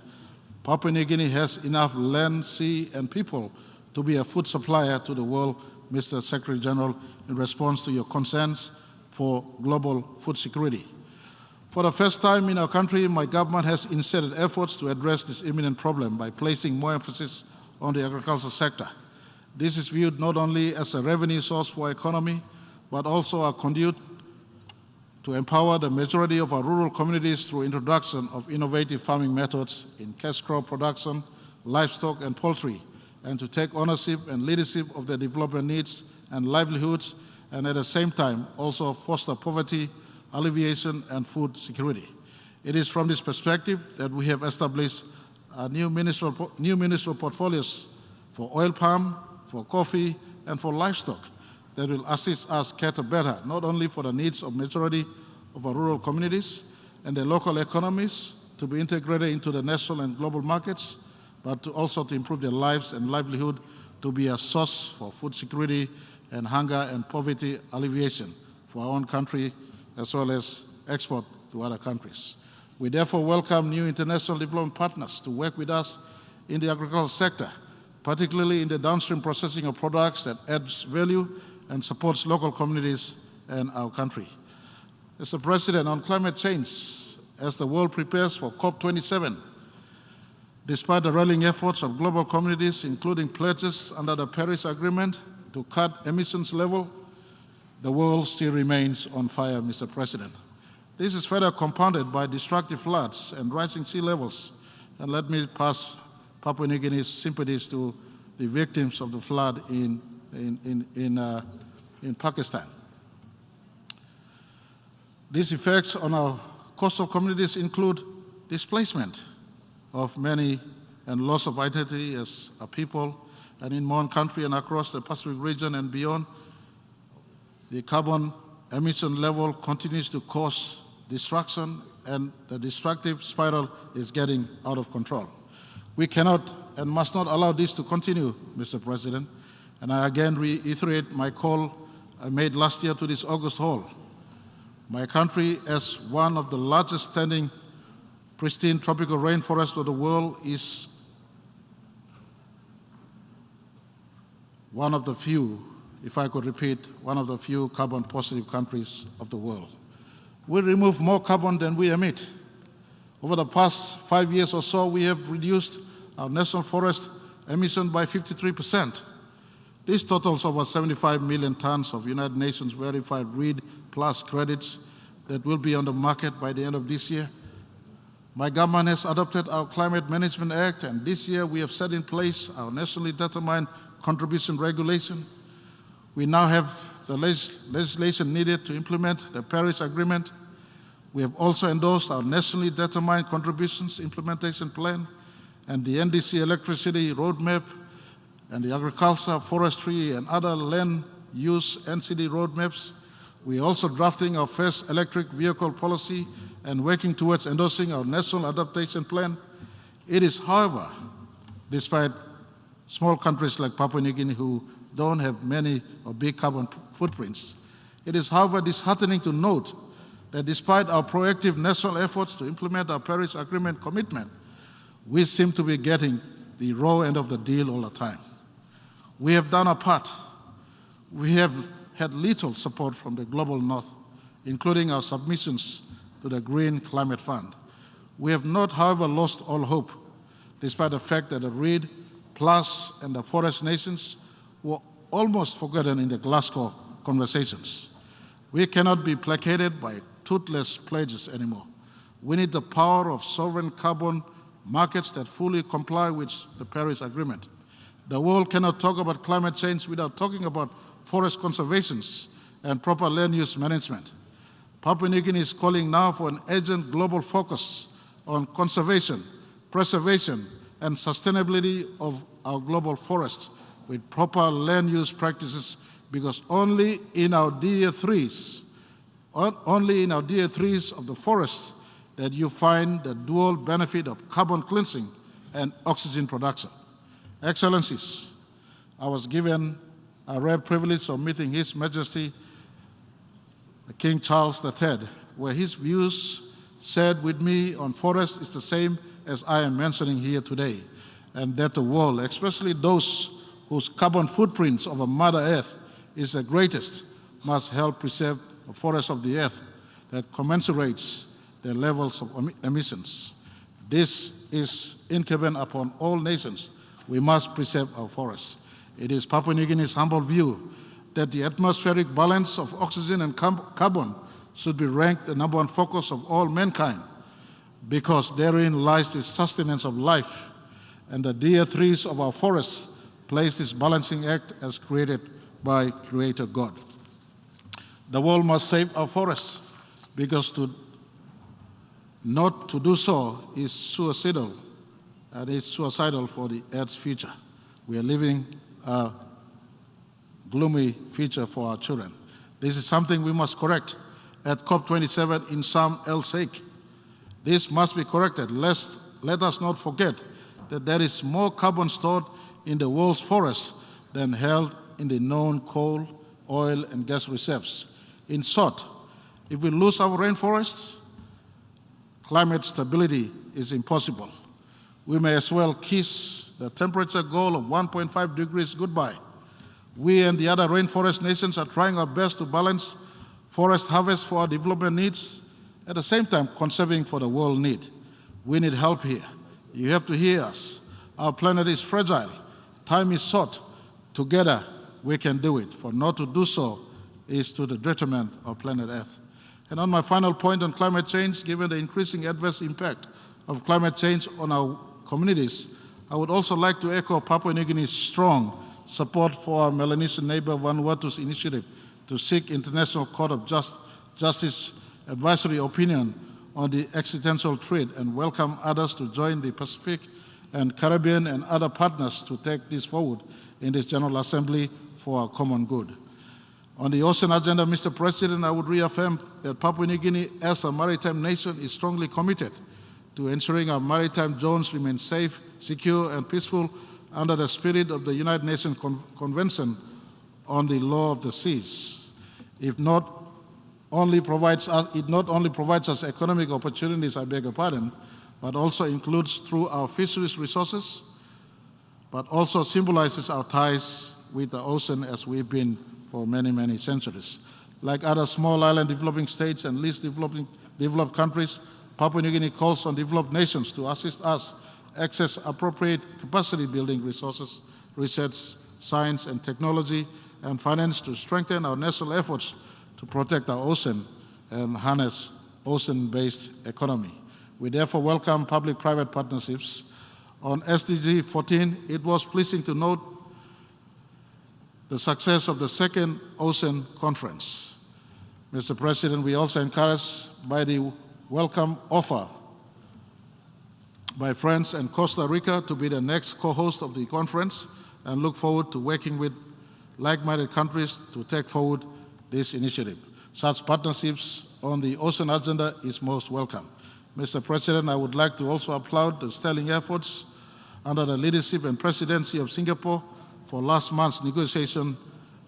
Papua New Guinea has enough land, sea, and people to be a food supplier to the world, Mr. Secretary General, in response to your concerns for global food security. For the first time in our country, my government has inserted efforts to address this imminent problem by placing more emphasis on the agricultural sector. This is viewed not only as a revenue source for our economy, but also a conduit to empower the majority of our rural communities through introduction of innovative farming methods in cash crop production, livestock, and poultry, and to take ownership and leadership of their development needs and livelihoods, and at the same time also foster poverty, alleviation, and food security. It is from this perspective that we have established new ministerial portfolios for oil palm, for coffee, and for livestock that will assist us cater better, not only for the needs of majority of our rural communities and their local economies to be integrated into the national and global markets, but also to improve their lives and livelihood, to be a source for food security and hunger and poverty alleviation for our own country, as well as export to other countries. We therefore welcome new international development partners to work with us in the agricultural sector, particularly in the downstream processing of products that adds value and supports local communities and our country. Mr. President, on climate change, as the world prepares for COP27, despite the rallying efforts of global communities, including pledges under the Paris Agreement to cut emissions level, the world still remains on fire, Mr. President. This is further compounded by destructive floods and rising sea levels. And let me pass Papua New Guinea's sympathies to the victims of the flood in Pakistan. These effects on our coastal communities include displacement of many and loss of identity as a people, and in my own country and across the Pacific region and beyond, the carbon emission level continues to cause destruction, and the destructive spiral is getting out of control. We cannot and must not allow this to continue, Mr. President, and I again reiterate my call I made last year to this August hall. My country, as one of the largest standing pristine tropical rainforests of the world, is one of the few, if I could repeat, one of the few carbon-positive countries of the world. We remove more carbon than we emit. Over the past 5 years or so, we have reduced our national forest emission by 53%. This totals over 75 million tons of United Nations verified REED plus credits that will be on the market by the end of this year. My government has adopted our Climate Management Act, and this year we have set in place our nationally determined contribution regulation. We now have the legislation needed to implement the Paris Agreement. We have also endorsed our nationally determined contributions implementation plan and the NDC electricity roadmap and the agriculture, forestry, and other land use NCD roadmaps. We are also drafting our first electric vehicle policy and working towards endorsing our national adaptation plan. It is, however, despite small countries like Papua New Guinea who don't have many or big carbon footprints, it is, however, disheartening to note that despite our proactive national efforts to implement our Paris Agreement commitment, we seem to be getting the raw end of the deal all the time. We have done our part. We have had little support from the global north, including our submissions to the Green Climate Fund. We have not, however, lost all hope, despite the fact that the REED Plus and the forest nations were almost forgotten in the Glasgow conversations. We cannot be placated by toothless pledges anymore. We need the power of sovereign carbon markets that fully comply with the Paris Agreement. The world cannot talk about climate change without talking about forest conservation and proper land use management. Papua New Guinea is calling now for an urgent global focus on conservation, preservation, and sustainability of our global forests with proper land use practices, because only in our DA3s of the forest that you find the dual benefit of carbon cleansing and oxygen production. Excellencies, I was given a rare privilege of meeting His Majesty King Charles III, where his views shared with me on forests is the same as I am mentioning here today, and that the world, especially those whose carbon footprints of a Mother Earth is the greatest, must help preserve the forests of the earth that commensurates their levels of emissions. This is incumbent upon all nations. We must preserve our forests. It is Papua New Guinea's humble view that the atmospheric balance of oxygen and carbon should be ranked the #1 focus of all mankind, because therein lies the sustenance of life, and the DA3s of our forests place this balancing act as created by Creator God. The world must save our forests, because not to do so is suicidal, and is suicidal for the Earth's future. We are living a gloomy future for our children. This is something we must correct at COP27 in Sharm el-Sheikh. This must be corrected. Let us not forget that there is more carbon stored in the world's forests than held in the known coal, oil, and gas reserves. In short, if we lose our rainforests, climate stability is impossible. We may as well kiss the temperature goal of 1.5 degrees goodbye. We and the other rainforest nations are trying our best to balance forest harvest for our development needs, at the same time conserving for the world need. We need help here. You have to hear us. Our planet is fragile. Time is short. Together we can do it, for not to do so is to the detriment of planet Earth. And on my final point on climate change, given the increasing adverse impact of climate change on our communities, I would also like to echo Papua New Guinea's strong support for our Melanesian neighbor Vanuatu's initiative to seek International Court of Justice advisory opinion on the existential threat and welcome others to join the Pacific and Caribbean and other partners to take this forward in this General Assembly for our common good. On the ocean agenda, Mr. President, I would reaffirm that Papua New Guinea as a maritime nation is strongly committed to ensuring our maritime zones remain safe, secure, and peaceful under the spirit of the United Nations Convention on the Law of the Seas. It not only provides us economic opportunities, I beg your pardon, but also includes through our fisheries resources, but also symbolizes our ties with the ocean as we've been for many, many centuries. Like other small island developing states and least developed countries, Papua New Guinea calls on developed nations to assist us access appropriate capacity building resources, research, science and technology, and finance to strengthen our national efforts to protect our ocean and harness ocean-based economy. We therefore welcome public-private partnerships. On SDG 14, it was pleasing to note the success of the second Ocean Conference. Mr. President, we also encouraged by the welcome offer by France and Costa Rica to be the next co-host of the conference and look forward to working with like-minded countries to take forward this initiative. Such partnerships on the ocean agenda is most welcome. Mr. President, I would like to also applaud the sterling efforts under the leadership and presidency of Singapore for last month's negotiation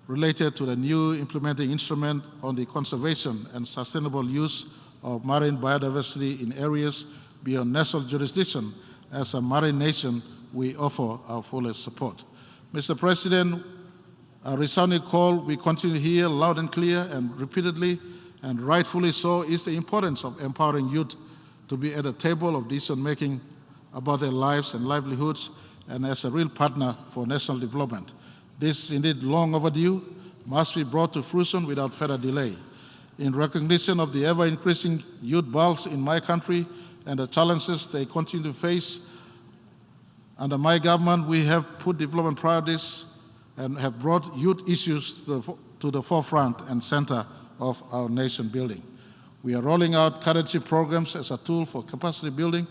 related to the new implementing instrument on the conservation and sustainable use of marine biodiversity in areas beyond national jurisdiction. As a marine nation, we offer our fullest support. Mr. President, a resounding call we continue to hear loud and clear and repeatedly, and rightfully so, is the importance of empowering youth to be at the table of decision-making about their lives and livelihoods and as a real partner for national development. This, indeed long overdue, must be brought to fruition without further delay. In recognition of the ever-increasing youth bulge in my country and the challenges they continue to face, under my government, we have put development priorities and have brought youth issues to the forefront and center of our nation building. We are rolling out currency programs as a tool for capacity building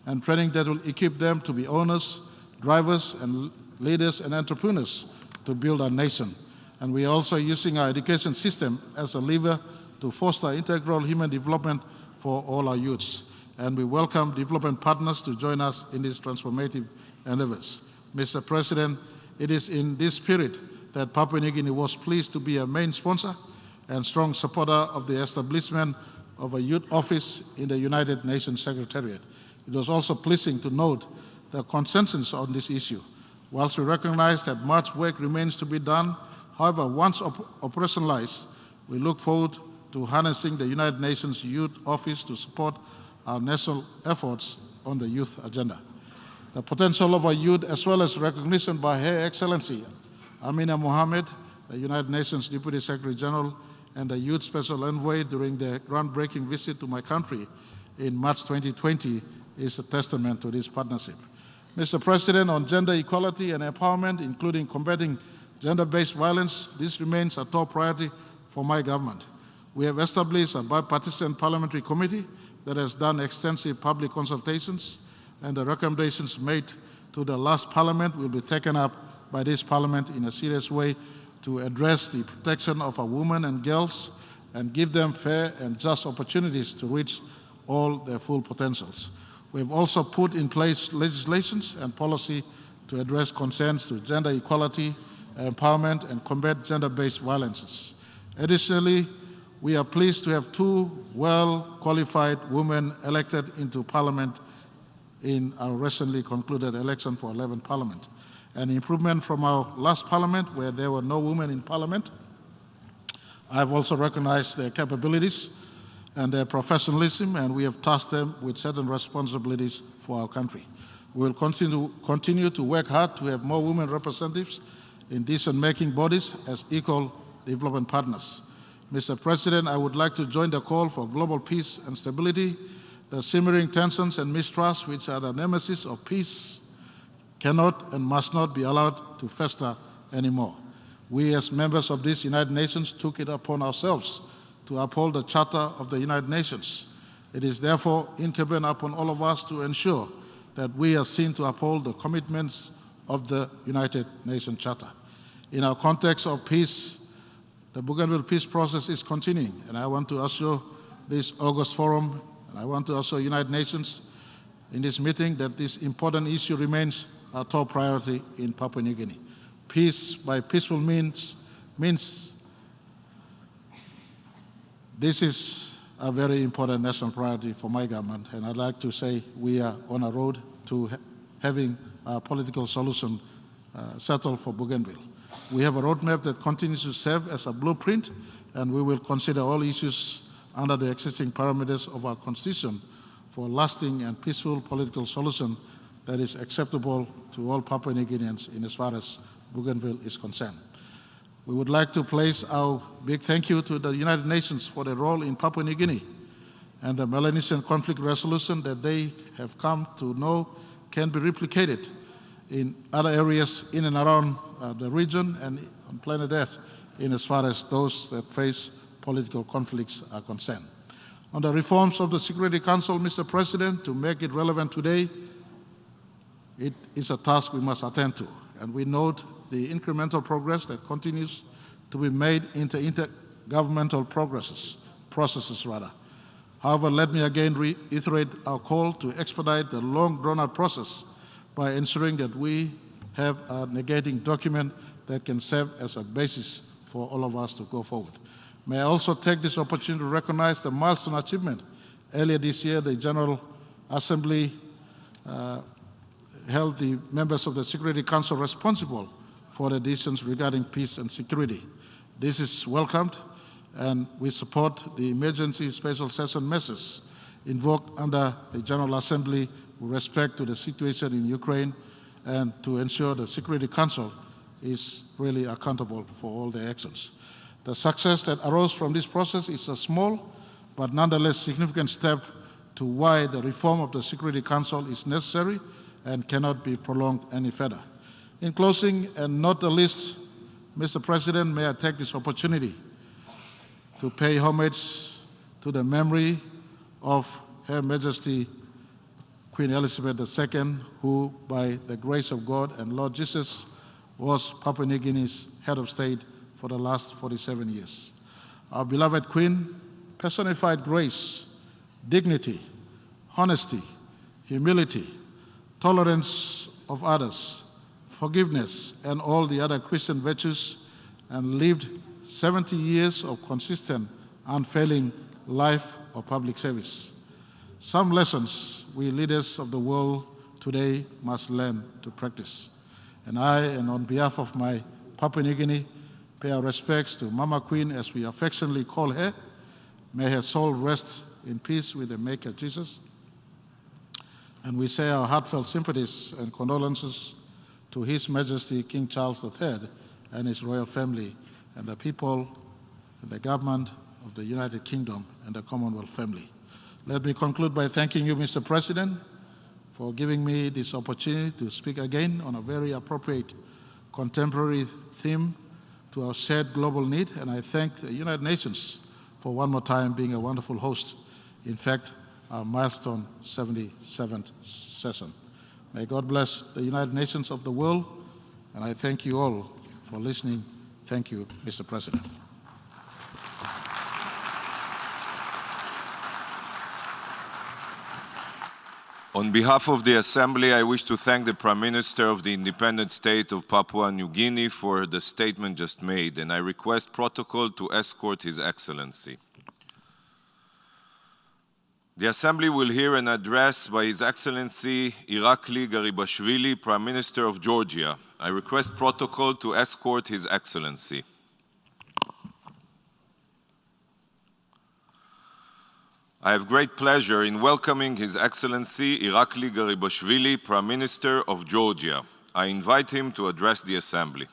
and training that will equip them to be owners, drivers, and leaders and entrepreneurs to build our nation. And we are also using our education system as a lever to foster integral human development for all our youths. And we welcome development partners to join us in these transformative endeavors. Mr. President, it is in this spirit that Papua New Guinea was pleased to be a main sponsor and strong supporter of the establishment of a youth office in the United Nations Secretariat. It was also pleasing to note the consensus on this issue. Whilst we recognize that much work remains to be done, however, once operationalized, we look forward to harnessing the United Nations Youth Office to support our national efforts on the youth agenda. The potential of our youth, as well as recognition by Her Excellency Amina Mohammed, the United Nations Deputy Secretary General, and the Youth Special Envoy during their groundbreaking visit to my country in March 2020, is a testament to this partnership. Mr. President, on gender equality and empowerment, including combating gender-based violence, this remains a top priority for my government. We have established a bipartisan parliamentary committee that has done extensive public consultations, and the recommendations made to the last parliament will be taken up by this parliament in a serious way to address the protection of our women and girls and give them fair and just opportunities to reach all their full potentials. We have also put in place legislations and policy to address concerns to gender equality, empowerment, and combat gender-based violences. Additionally, we are pleased to have 2 well-qualified women elected into Parliament in our recently concluded election for 11th Parliament, an improvement from our last Parliament where there were no women in Parliament. I have also recognized their capabilities and their professionalism, and we have tasked them with certain responsibilities for our country. We will continue to work hard to have more women representatives in decision-making bodies as equal development partners. Mr. President, I would like to join the call for global peace and stability. The simmering tensions and mistrust, which are the nemesis of peace, cannot and must not be allowed to fester anymore. We, as members of this United Nations, took it upon ourselves to uphold the Charter of the United Nations. It is therefore incumbent upon all of us to ensure that we are seen to uphold the commitments of the United Nations Charter. In our context of peace, the Bougainville peace process is continuing, and I want to assure this August forum, and I want to assure United Nations in this meeting that this important issue remains our top priority in Papua New Guinea. Peace by peaceful means this is a very important national priority for my government, and I'd like to say we are on a road to having a political solution settled for Bougainville. We have a roadmap that continues to serve as a blueprint, and we will consider all issues under the existing parameters of our Constitution for a lasting and peaceful political solution that is acceptable to all Papua New Guineans in as far as Bougainville is concerned. We would like to place our big thank you to the United Nations for their role in Papua New Guinea and the Melanesian conflict resolution that they have come to know can be replicated in other areas in and around the region and on planet Earth in as far as those that face political conflicts are concerned. On the reforms of the Security Council, Mr. President, to make it relevant today, it is a task we must attend to, and we note the incremental progress that continues to be made into intergovernmental processes. However, let me again reiterate our call to expedite the long drawn-out process by ensuring that we have a negating document that can serve as a basis for all of us to go forward. May I also take this opportunity to recognize the milestone achievement. Earlier this year, the General Assembly held the members of the Security Council responsible for the decisions regarding peace and security. This is welcomed, and we support the emergency special session measures invoked under the General Assembly with respect to the situation in Ukraine and to ensure the Security Council is really accountable for all their actions. The success that arose from this process is a small but nonetheless significant step to why the reform of the Security Council is necessary and cannot be prolonged any further. In closing, and not the least, Mr. President, may I take this opportunity to pay homage to the memory of Her Majesty Queen Elizabeth II, who, by the grace of God and Lord Jesus, was Papua New Guinea's head of state for the last 47 years. Our beloved Queen personified grace, dignity, honesty, humility, tolerance of others, forgiveness, and all the other Christian virtues, and lived 70 years of consistent, unfailing life of public service. Some lessons we leaders of the world today must learn to practice. And I, and on behalf of my Papua New Guinea, pay our respects to Mama Queen, as we affectionately call her. May her soul rest in peace with the Maker Jesus. And we say our heartfelt sympathies and condolences to His Majesty King Charles III and his royal family, and the people and the government of the United Kingdom and the Commonwealth family. Let me conclude by thanking you, Mr. President, for giving me this opportunity to speak again on a very appropriate contemporary theme to our shared global need, and I thank the United Nations for one more time being a wonderful host. In fact, our milestone 77th session. May God bless the United Nations of the world, and I thank you all for listening. Thank you, Mr. President. On behalf of the Assembly, I wish to thank the Prime Minister of the Independent State of Papua New Guinea for the statement just made, and I request protocol to escort His Excellency. The Assembly will hear an address by His Excellency Irakli Garibashvili, Prime Minister of Georgia. I request protocol to escort His Excellency. I have great pleasure in welcoming His Excellency Irakli Garibashvili, Prime Minister of Georgia. I invite him to address the Assembly.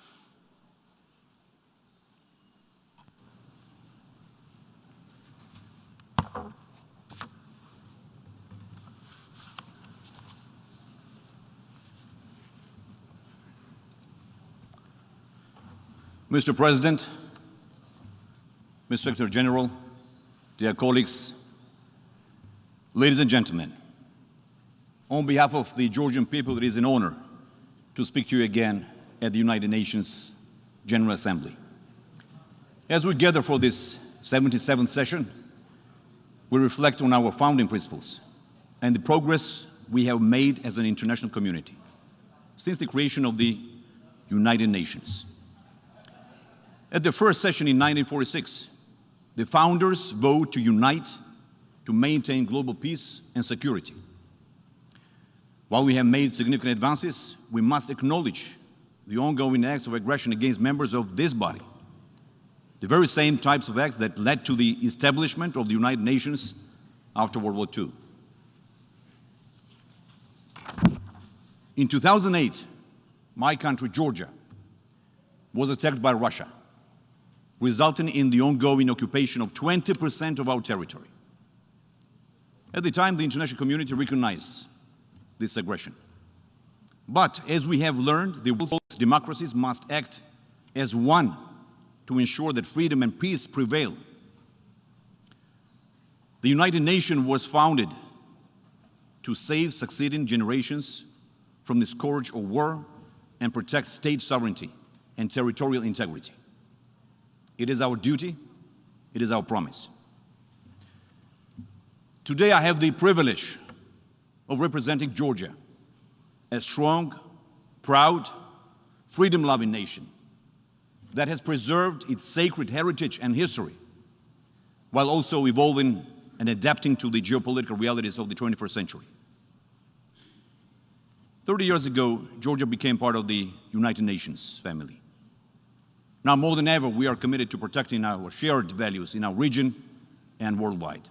Mr. President, Mr. Secretary General, dear colleagues, ladies and gentlemen, on behalf of the Georgian people, it is an honor to speak to you again at the United Nations General Assembly. As we gather for this 77th session, we reflect on our founding principles and the progress we have made as an international community since the creation of the United Nations. At the first session in 1946, the founders vowed to unite to maintain global peace and security. While we have made significant advances, we must acknowledge the ongoing acts of aggression against members of this body, the very same types of acts that led to the establishment of the United Nations after World War II. In 2008, my country, Georgia, was attacked by Russia, resulting in the ongoing occupation of 20% of our territory. At the time, the international community recognized this aggression. But as we have learned, the world's democracies must act as one to ensure that freedom and peace prevail. The United Nations was founded to save succeeding generations from the scourge of war and protect state sovereignty and territorial integrity. It is our duty, it is our promise. Today I have the privilege of representing Georgia, a strong, proud, freedom-loving nation that has preserved its sacred heritage and history while also evolving and adapting to the geopolitical realities of the 21st century. 30 years ago, Georgia became part of the United Nations family. Now more than ever, we are committed to protecting our shared values in our region and worldwide.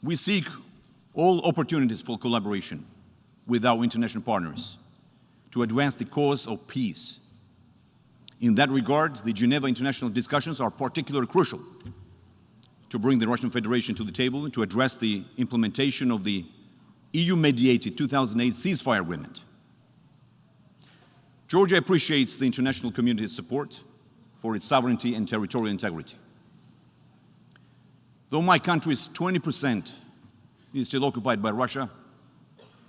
We seek all opportunities for collaboration with our international partners to advance the cause of peace. In that regard, the Geneva international discussions are particularly crucial to bring the Russian Federation to the table to address the implementation of the EU-mediated 2008 ceasefire agreement. Georgia appreciates the international community's support for its sovereignty and territorial integrity. Though my country's 20% is still occupied by Russia,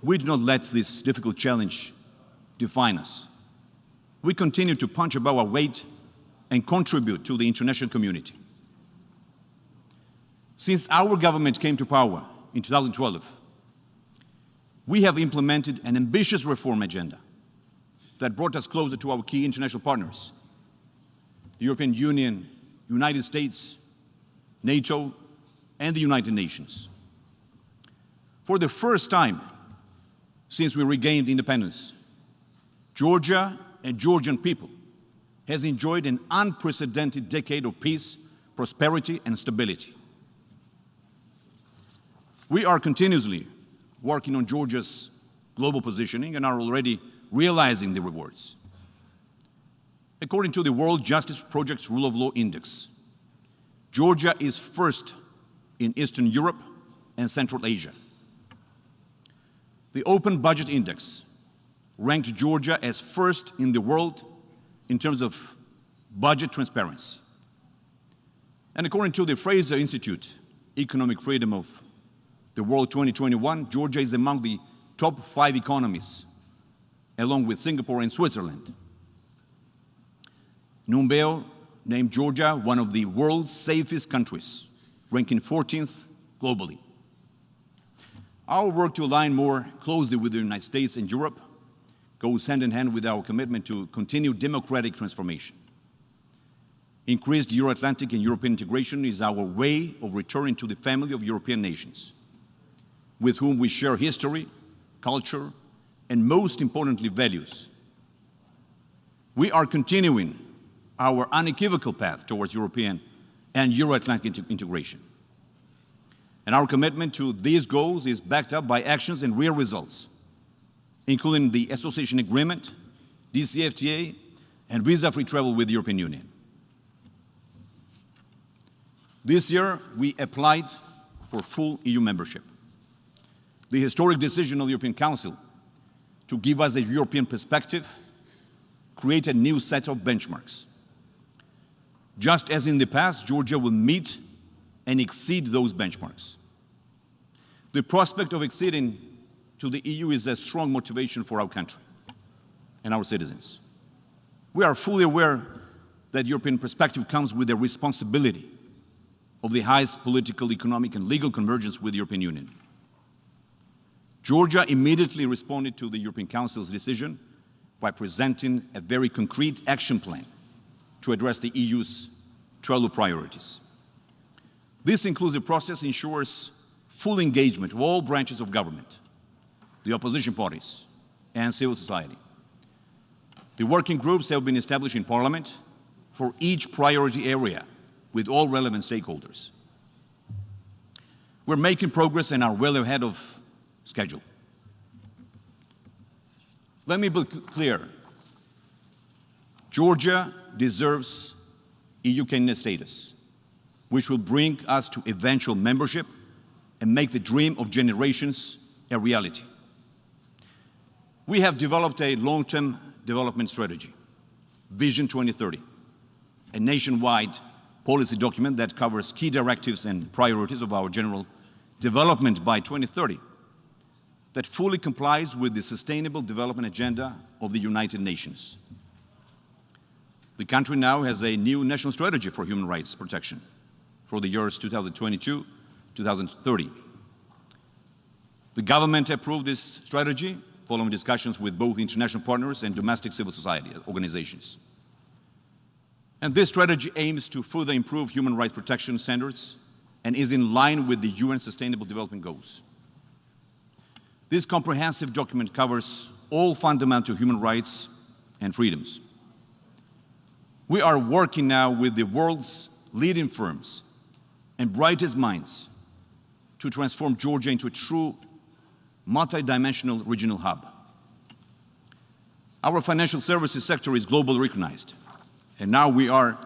we do not let this difficult challenge define us. We continue to punch above our weight and contribute to the international community. Since our government came to power in 2012, we have implemented an ambitious reform agenda that brought us closer to our key international partners, the European Union, United States, NATO, and the United Nations. For the first time since we regained independence, Georgia and Georgian people has enjoyed an unprecedented decade of peace, prosperity, and stability. We are continuously working on Georgia's global positioning and are already realizing the rewards. According to the World Justice Project's Rule of Law Index, Georgia is first in Eastern Europe and Central Asia. The Open Budget Index ranked Georgia as first in the world in terms of budget transparency. And according to the Fraser Institute Economic Freedom of the World 2021, Georgia is among the top 5 economies, along with Singapore and Switzerland. Numbeo named Georgia one of the world's safest countries, ranking 14th globally. Our work to align more closely with the United States and Europe goes hand in hand with our commitment to continue democratic transformation. Increased Euro-Atlantic and European integration is our way of returning to the family of European nations, with whom we share history, culture, and most importantly, values. We are continuing our unequivocal path towards European and Euro-Atlantic integration. And our commitment to these goals is backed up by actions and real results, including the Association Agreement, DCFTA, and visa-free travel with the European Union. This year, we applied for full EU membership. The historic decision of the European Council to give us a European perspective create a new set of benchmarks. Just as in the past, Georgia will meet and exceed those benchmarks. The prospect of acceding to the EU is a strong motivation for our country and our citizens. We are fully aware that European perspective comes with the responsibility of the highest political, economic, and legal convergence with the European Union. Georgia immediately responded to the European Council's decision by presenting a very concrete action plan to address the EU's 12 priorities. This inclusive process ensures full engagement of all branches of government, the opposition parties, and civil society. The working groups have been established in Parliament for each priority area with all relevant stakeholders. We're making progress and are well ahead of schedule. Let me be clear. Georgia deserves EU candidate status, which will bring us to eventual membership and make the dream of generations a reality. We have developed a long-term development strategy, Vision 2030, a nationwide policy document that covers key directives and priorities of our general development by 2030 that fully complies with the Sustainable Development Agenda of the United Nations. The country now has a new national strategy for human rights protection for the years 2022-2030. The government approved this strategy following discussions with both international partners and domestic civil society organizations. And this strategy aims to further improve human rights protection standards and is in line with the UN Sustainable Development Goals. This comprehensive document covers all fundamental human rights and freedoms. We are working now with the world's leading firms and brightest minds to transform Georgia into a true multidimensional regional hub. Our financial services sector is globally recognized, and now we are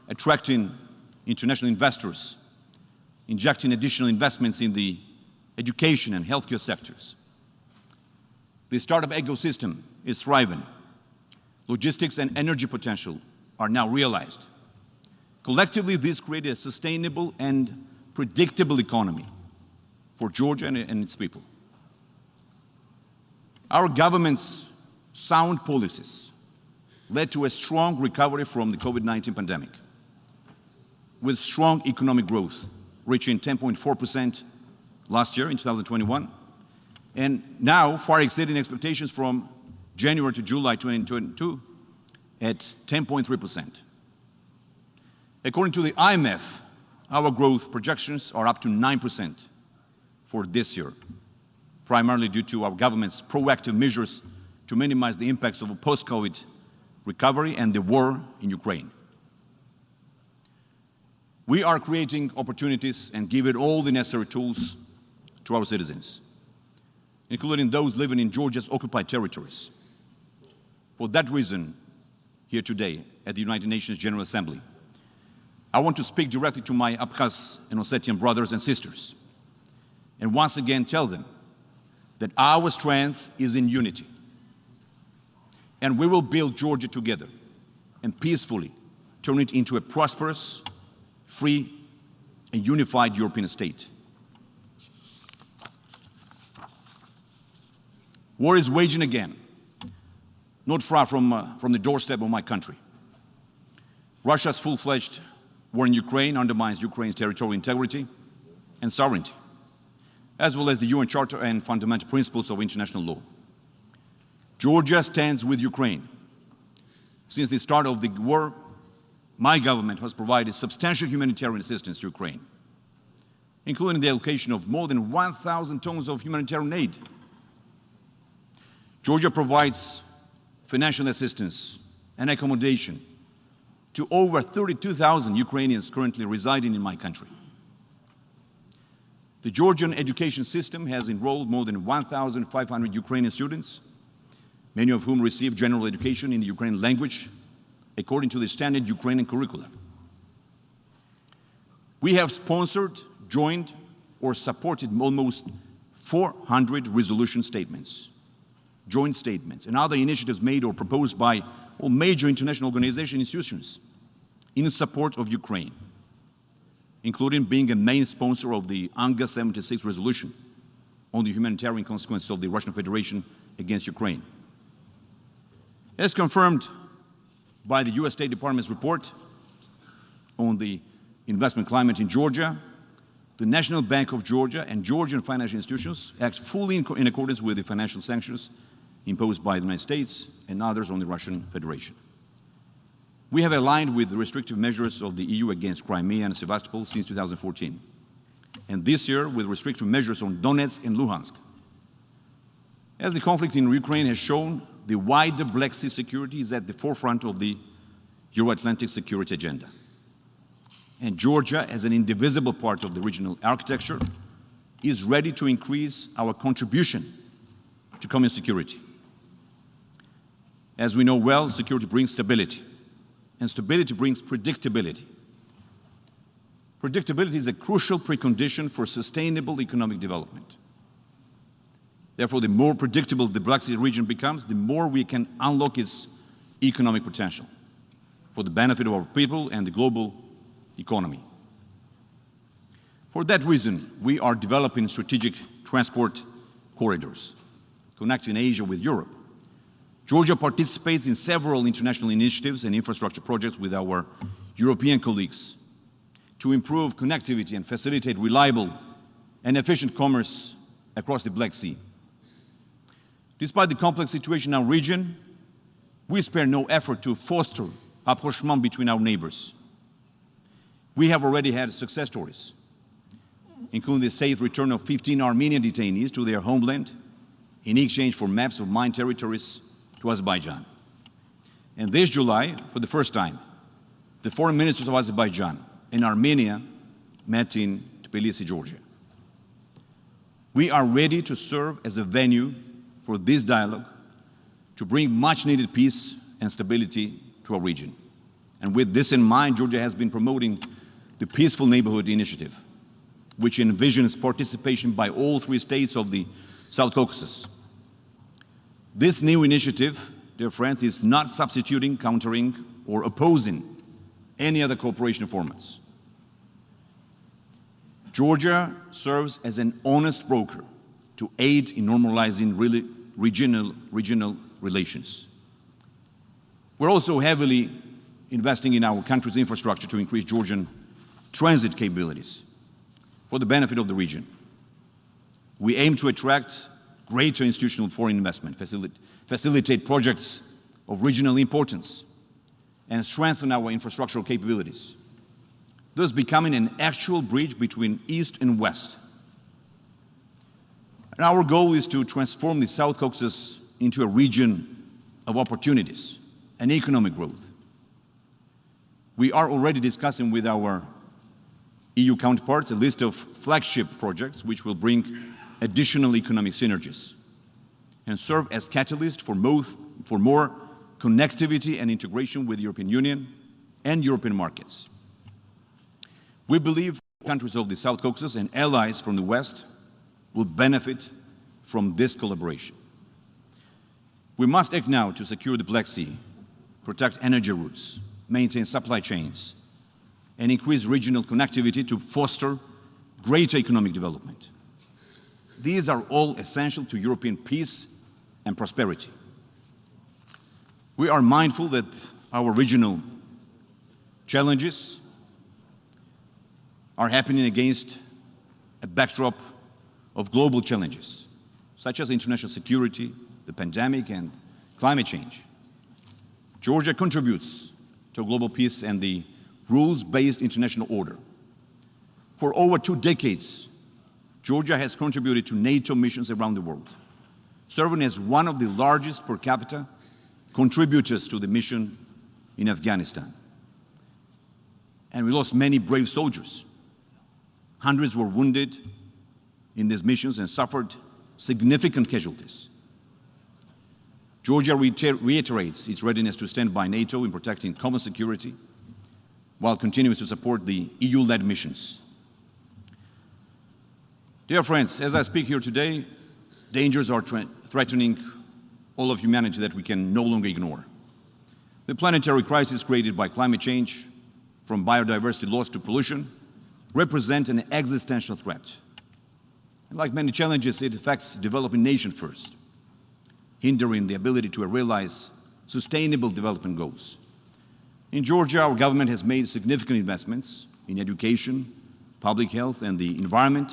attracting international investors, injecting additional investments in the education and healthcare sectors. The startup ecosystem is thriving. Logistics and energy potential are now realized. Collectively, this created a sustainable and predictable economy for Georgia and its people. Our government's sound policies led to a strong recovery from the COVID-19 pandemic, with strong economic growth reaching 10.4% last year in 2021, and now far exceeding expectations from January to July 2022 at 10.3%. According to the IMF, our growth projections are up to 9% for this year, primarily due to our government's proactive measures to minimize the impacts of a post-COVID recovery and the war in Ukraine. We are creating opportunities and giving all the necessary tools to our citizens, including those living in Georgia's occupied territories. For that reason, here today at the United Nations General Assembly, I want to speak directly to my Abkhaz and Ossetian brothers and sisters, and once again tell them that our strength is in unity, and we will build Georgia together and peacefully turn it into a prosperous, free, and unified European state. War is waging again, not far from the doorstep of my country. Russia's full-fledged war in Ukraine undermines Ukraine's territorial integrity and sovereignty, as well as the UN Charter and fundamental principles of international law. Georgia stands with Ukraine. Since the start of the war, my government has provided substantial humanitarian assistance to Ukraine, including the allocation of more than 1,000 tons of humanitarian aid. Georgia provides financial assistance and accommodation to over 32,000 Ukrainians currently residing in my country. The Georgian education system has enrolled more than 1,500 Ukrainian students, many of whom receive general education in the Ukrainian language according to the standard Ukrainian curricula. We have sponsored, joined, or supported almost 400 resolution statements joint statements, and other initiatives made or proposed by all major international organizations and institutions in support of Ukraine, including being a main sponsor of the UNGA 76 resolution on the humanitarian consequences of the Russian Federation against Ukraine. As confirmed by the US State Department's report on the investment climate in Georgia, the National Bank of Georgia and Georgian financial institutions act fully in accordance with the financial sanctions imposed by the United States and others on the Russian Federation. We have aligned with the restrictive measures of the EU against Crimea and Sevastopol since 2014, and this year with restrictive measures on Donetsk and Luhansk. As the conflict in Ukraine has shown, the wider Black Sea security is at the forefront of the Euro-Atlantic security agenda. And Georgia, as an indivisible part of the regional architecture, is ready to increase our contribution to common security. As we know well, security brings stability, and stability brings predictability. Predictability is a crucial precondition for sustainable economic development. Therefore, the more predictable the Black Sea region becomes, the more we can unlock its economic potential for the benefit of our people and the global economy. For that reason, we are developing strategic transport corridors connecting Asia with Europe. Georgia participates in several international initiatives and infrastructure projects with our European colleagues to improve connectivity and facilitate reliable and efficient commerce across the Black Sea. Despite the complex situation in our region, we spare no effort to foster rapprochement between our neighbors. We have already had success stories, including the safe return of 15 Armenian detainees to their homeland in exchange for maps of mine territories to Azerbaijan. And this July, for the first time, the foreign ministers of Azerbaijan and Armenia met in Tbilisi, Georgia. We are ready to serve as a venue for this dialogue to bring much-needed peace and stability to our region. And with this in mind, Georgia has been promoting the Peaceful Neighborhood Initiative, which envisions participation by all three states of the South Caucasus. This new initiative, dear friends, is not substituting, countering, or opposing any other cooperation formats. Georgia serves as an honest broker to aid in normalizing regional relations. We're also heavily investing in our country's infrastructure to increase Georgian transit capabilities for the benefit of the region. We aim to attract greater institutional foreign investment, facilitate projects of regional importance, and strengthen our infrastructural capabilities, thus becoming an actual bridge between East and West. And our goal is to transform the South Caucasus into a region of opportunities and economic growth. We are already discussing with our EU counterparts a list of flagship projects which will bring additional economic synergies and serve as catalyst for more connectivity and integration with the European Union and European markets. We believe countries of the South Caucasus and allies from the West will benefit from this collaboration. We must act now to secure the Black Sea, protect energy routes, maintain supply chains, and increase regional connectivity to foster greater economic development. These are all essential to European peace and prosperity. We are mindful that our regional challenges are happening against a backdrop of global challenges, such as international security, the pandemic, and climate change. Georgia contributes to global peace and the rules-based international order. For over 2 decades, Georgia has contributed to NATO missions around the world, serving as one of the largest per capita contributors to the mission in Afghanistan. And we lost many brave soldiers. Hundreds were wounded in these missions and suffered significant casualties. Georgia reiterates its readiness to stand by NATO in protecting common security while continuing to support the EU-led missions. Dear friends, as I speak here today, dangers are threatening all of humanity that we can no longer ignore. The planetary crisis created by climate change, from biodiversity loss to pollution, represent an existential threat. And like many challenges, it affects developing nations first, hindering the ability to realize sustainable development goals. In Georgia, our government has made significant investments in education, public health, and the environment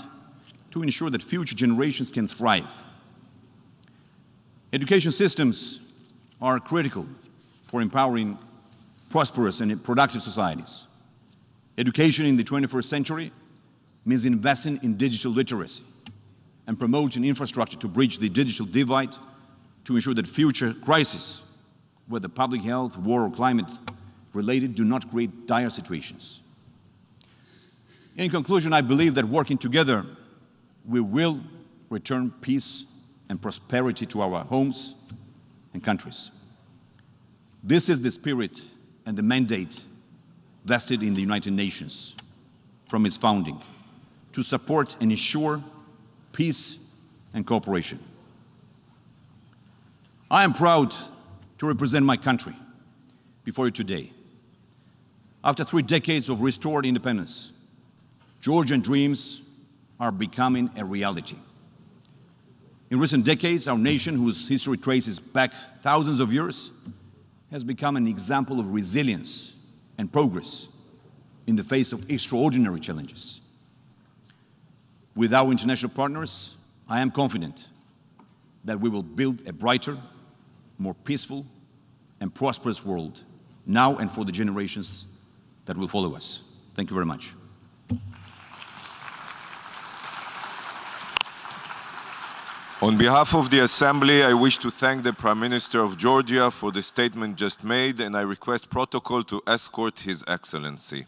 to ensure that future generations can thrive. Education systems are critical for empowering prosperous and productive societies. Education in the 21st century means investing in digital literacy and promoting infrastructure to bridge the digital divide to ensure that future crises, whether public health, war, or climate related, do not create dire situations. In conclusion, I believe that working together, we will return peace and prosperity to our homes and countries. This is the spirit and the mandate vested in the United Nations from its founding, to support and ensure peace and cooperation. I am proud to represent my country before you today. After 3 decades of restored independence, Georgian dreams are becoming a reality. In recent decades, our nation, whose history traces back thousands of years, has become an example of resilience and progress in the face of extraordinary challenges. With our international partners, I am confident that we will build a brighter, more peaceful, and prosperous world now and for the generations that will follow us. Thank you very much. On behalf of the Assembly, I wish to thank the Prime Minister of Georgia for the statement just made, and I request protocol to escort His Excellency.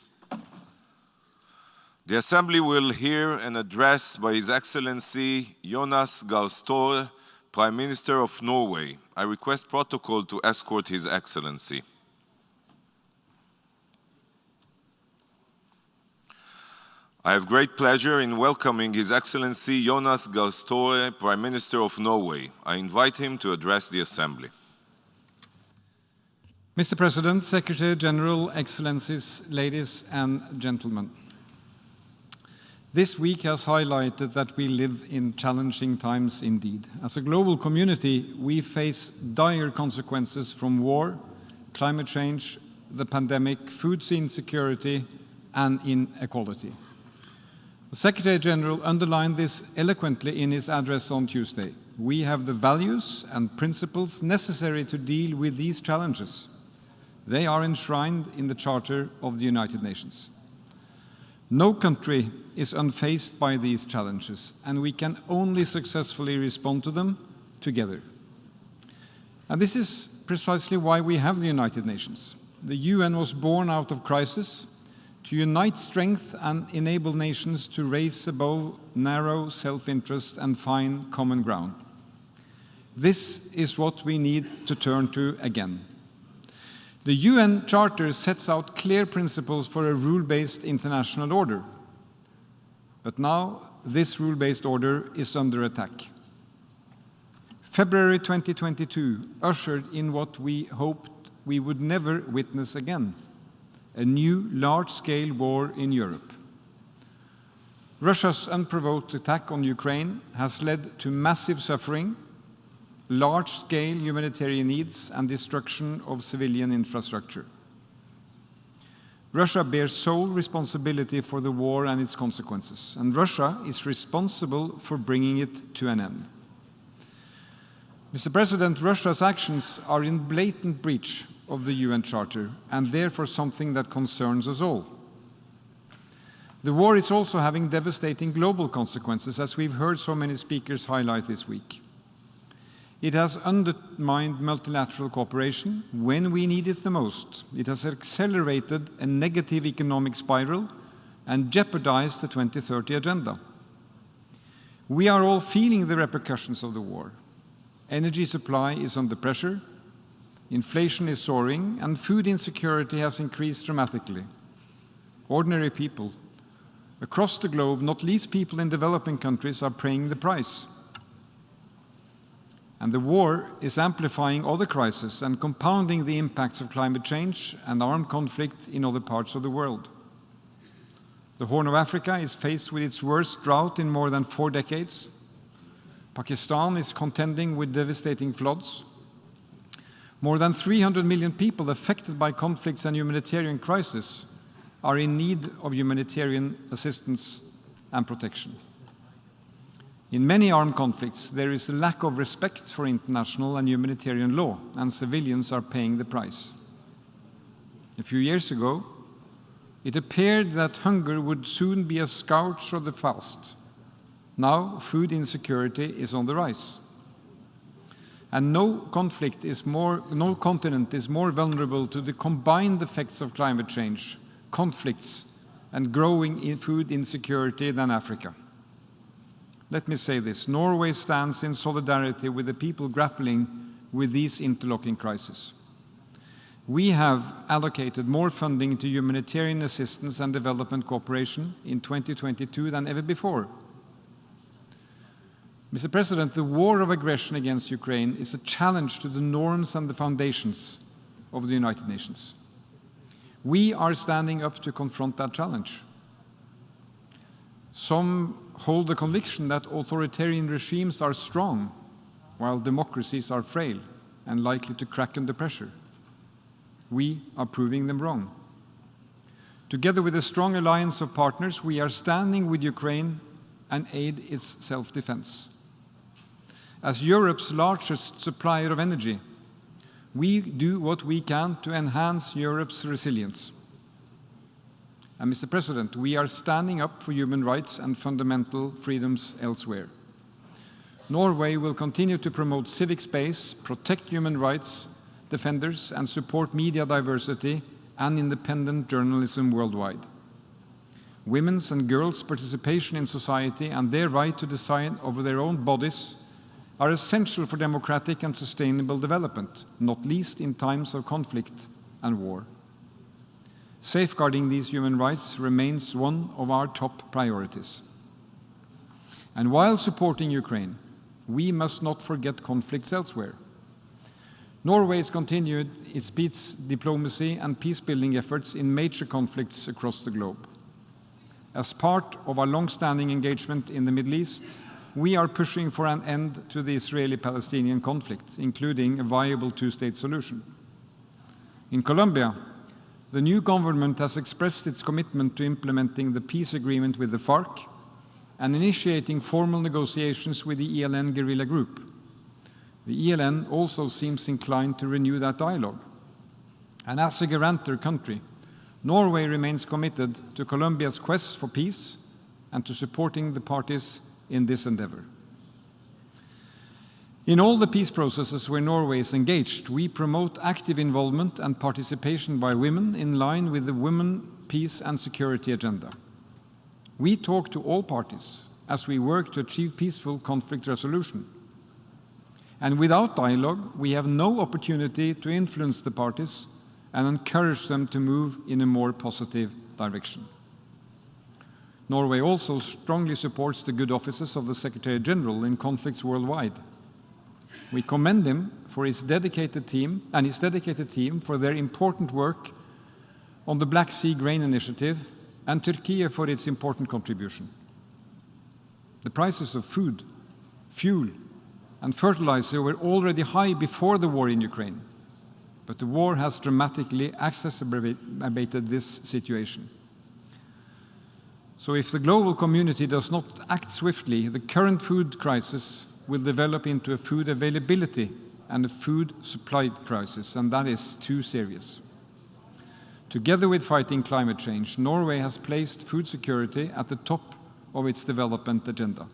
The Assembly will hear an address by His Excellency Jonas Gahr Støre, Prime Minister of Norway. I request protocol to escort His Excellency. I have great pleasure in welcoming His Excellency Jonas Gahr Støre, Prime Minister of Norway. I invite him to address the Assembly. Mr. President, Secretary General, Excellencies, ladies and gentlemen. This week has highlighted that we live in challenging times indeed. As a global community, we face dire consequences from war, climate change, the pandemic, food insecurity, and inequality. The Secretary General underlined this eloquently in his address on Tuesday. We have the values and principles necessary to deal with these challenges. They are enshrined in the Charter of the United Nations. No country is unfaced by these challenges, and we can only successfully respond to them together. And this is precisely why we have the United Nations. The UN was born out of crisis, to unite strength and enable nations to race above narrow self-interest and find common ground. This is what we need to turn to again. The UN Charter sets out clear principles for a rule-based international order. But now, this rule-based order is under attack. February 2022 ushered in what we hoped we would never witness again: a new large-scale war in Europe. Russia's unprovoked attack on Ukraine has led to massive suffering, large-scale humanitarian needs, and destruction of civilian infrastructure. Russia bears sole responsibility for the war and its consequences, and Russia is responsible for bringing it to an end. Mr. President, Russia's actions are in blatant breach of the UN Charter, and therefore something that concerns us all. The war is also having devastating global consequences, as we've heard so many speakers highlight this week. It has undermined multilateral cooperation when we need it the most. It has accelerated a negative economic spiral and jeopardized the 2030 agenda. We are all feeling the repercussions of the war. Energy supply is under pressure, inflation is soaring, and food insecurity has increased dramatically. Ordinary people across the globe, not least people in developing countries, are paying the price. And the war is amplifying other crises and compounding the impacts of climate change and armed conflict in other parts of the world. The Horn of Africa is faced with its worst drought in more than 4 decades. Pakistan is contending with devastating floods. More than 300 million people affected by conflicts and humanitarian crises are in need of humanitarian assistance and protection. In many armed conflicts, there is a lack of respect for international and humanitarian law, and civilians are paying the price. A few years ago, it appeared that hunger would soon be a scourge of the fast. Now, food insecurity is on the rise. And no continent is more vulnerable to the combined effects of climate change, conflicts, and growing food insecurity than Africa. Let me say this: Norway stands in solidarity with the people grappling with these interlocking crises. We have allocated more funding to humanitarian assistance and development cooperation in 2022 than ever before. Mr. President, the war of aggression against Ukraine is a challenge to the norms and the foundations of the United Nations. We are standing up to confront that challenge. Some hold the conviction that authoritarian regimes are strong, while democracies are frail and likely to crack under pressure. We are proving them wrong. Together with a strong alliance of partners, we are standing with Ukraine and aid its self-defense. As Europe's largest supplier of energy, we do what we can to enhance Europe's resilience. And Mr. President, we are standing up for human rights and fundamental freedoms elsewhere. Norway will continue to promote civic space, protect human rights defenders, and support media diversity and independent journalism worldwide. Women's and girls' participation in society and their right to decide over their own bodies are essential for democratic and sustainable development, not least in times of conflict and war. Safeguarding these human rights remains one of our top priorities. And while supporting Ukraine, we must not forget conflicts elsewhere. Norway has continued its peace diplomacy and peace-building efforts in major conflicts across the globe. As part of our long-standing engagement in the Middle East, we are pushing for an end to the Israeli-Palestinian conflict, including a viable two-state solution. In Colombia, the new government has expressed its commitment to implementing the peace agreement with the FARC and initiating formal negotiations with the ELN guerrilla group. The ELN also seems inclined to renew that dialogue. And as a guarantor country, Norway remains committed to Colombia's quest for peace and to supporting the parties in this endeavor. In all the peace processes where Norway is engaged, we promote active involvement and participation by women in line with the Women, Peace and Security agenda. We talk to all parties as we work to achieve peaceful conflict resolution. And without dialogue, we have no opportunity to influence the parties and encourage them to move in a more positive direction. Norway also strongly supports the good offices of the Secretary General in conflicts worldwide. We commend him for his dedicated team for their important work on the Black Sea Grain Initiative and Turkey for its important contribution. The prices of food, fuel, and fertilizer were already high before the war in Ukraine, but the war has dramatically exacerbated this situation. So if the global community does not act swiftly, the current food crisis will develop into a food availability and a food supply crisis, and that is too serious. Together with fighting climate change, Norway has placed food security at the top of its development agenda.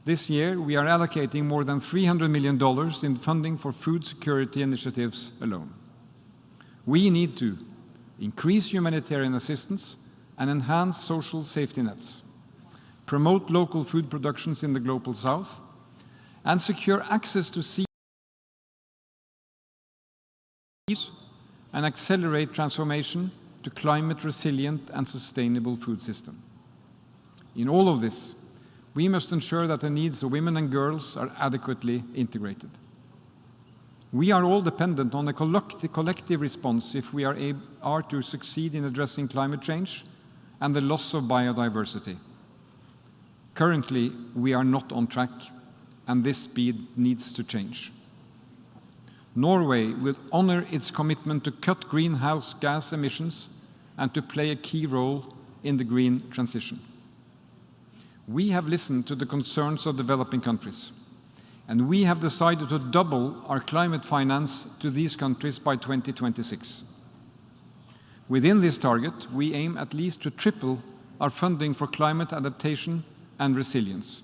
This year, we are allocating more than $300 million in funding for food security initiatives alone. We need to increase humanitarian assistance and enhance social safety nets, promote local food productions in the Global South, and secure access to seeds and accelerate transformation to climate resilient and sustainable food system. In all of this, We must ensure that the needs of women and girls are adequately integrated. We are all dependent on a collective response if we are to succeed in addressing climate change and the loss of biodiversity. Currently, we are not on track, and this speed needs to change. Norway will honor its commitment to cut greenhouse gas emissions and to play a key role in the green transition. We have listened to the concerns of developing countries, and we have decided to double our climate finance to these countries by 2026. Within this target, we aim at least to triple our funding for climate adaptation and resilience.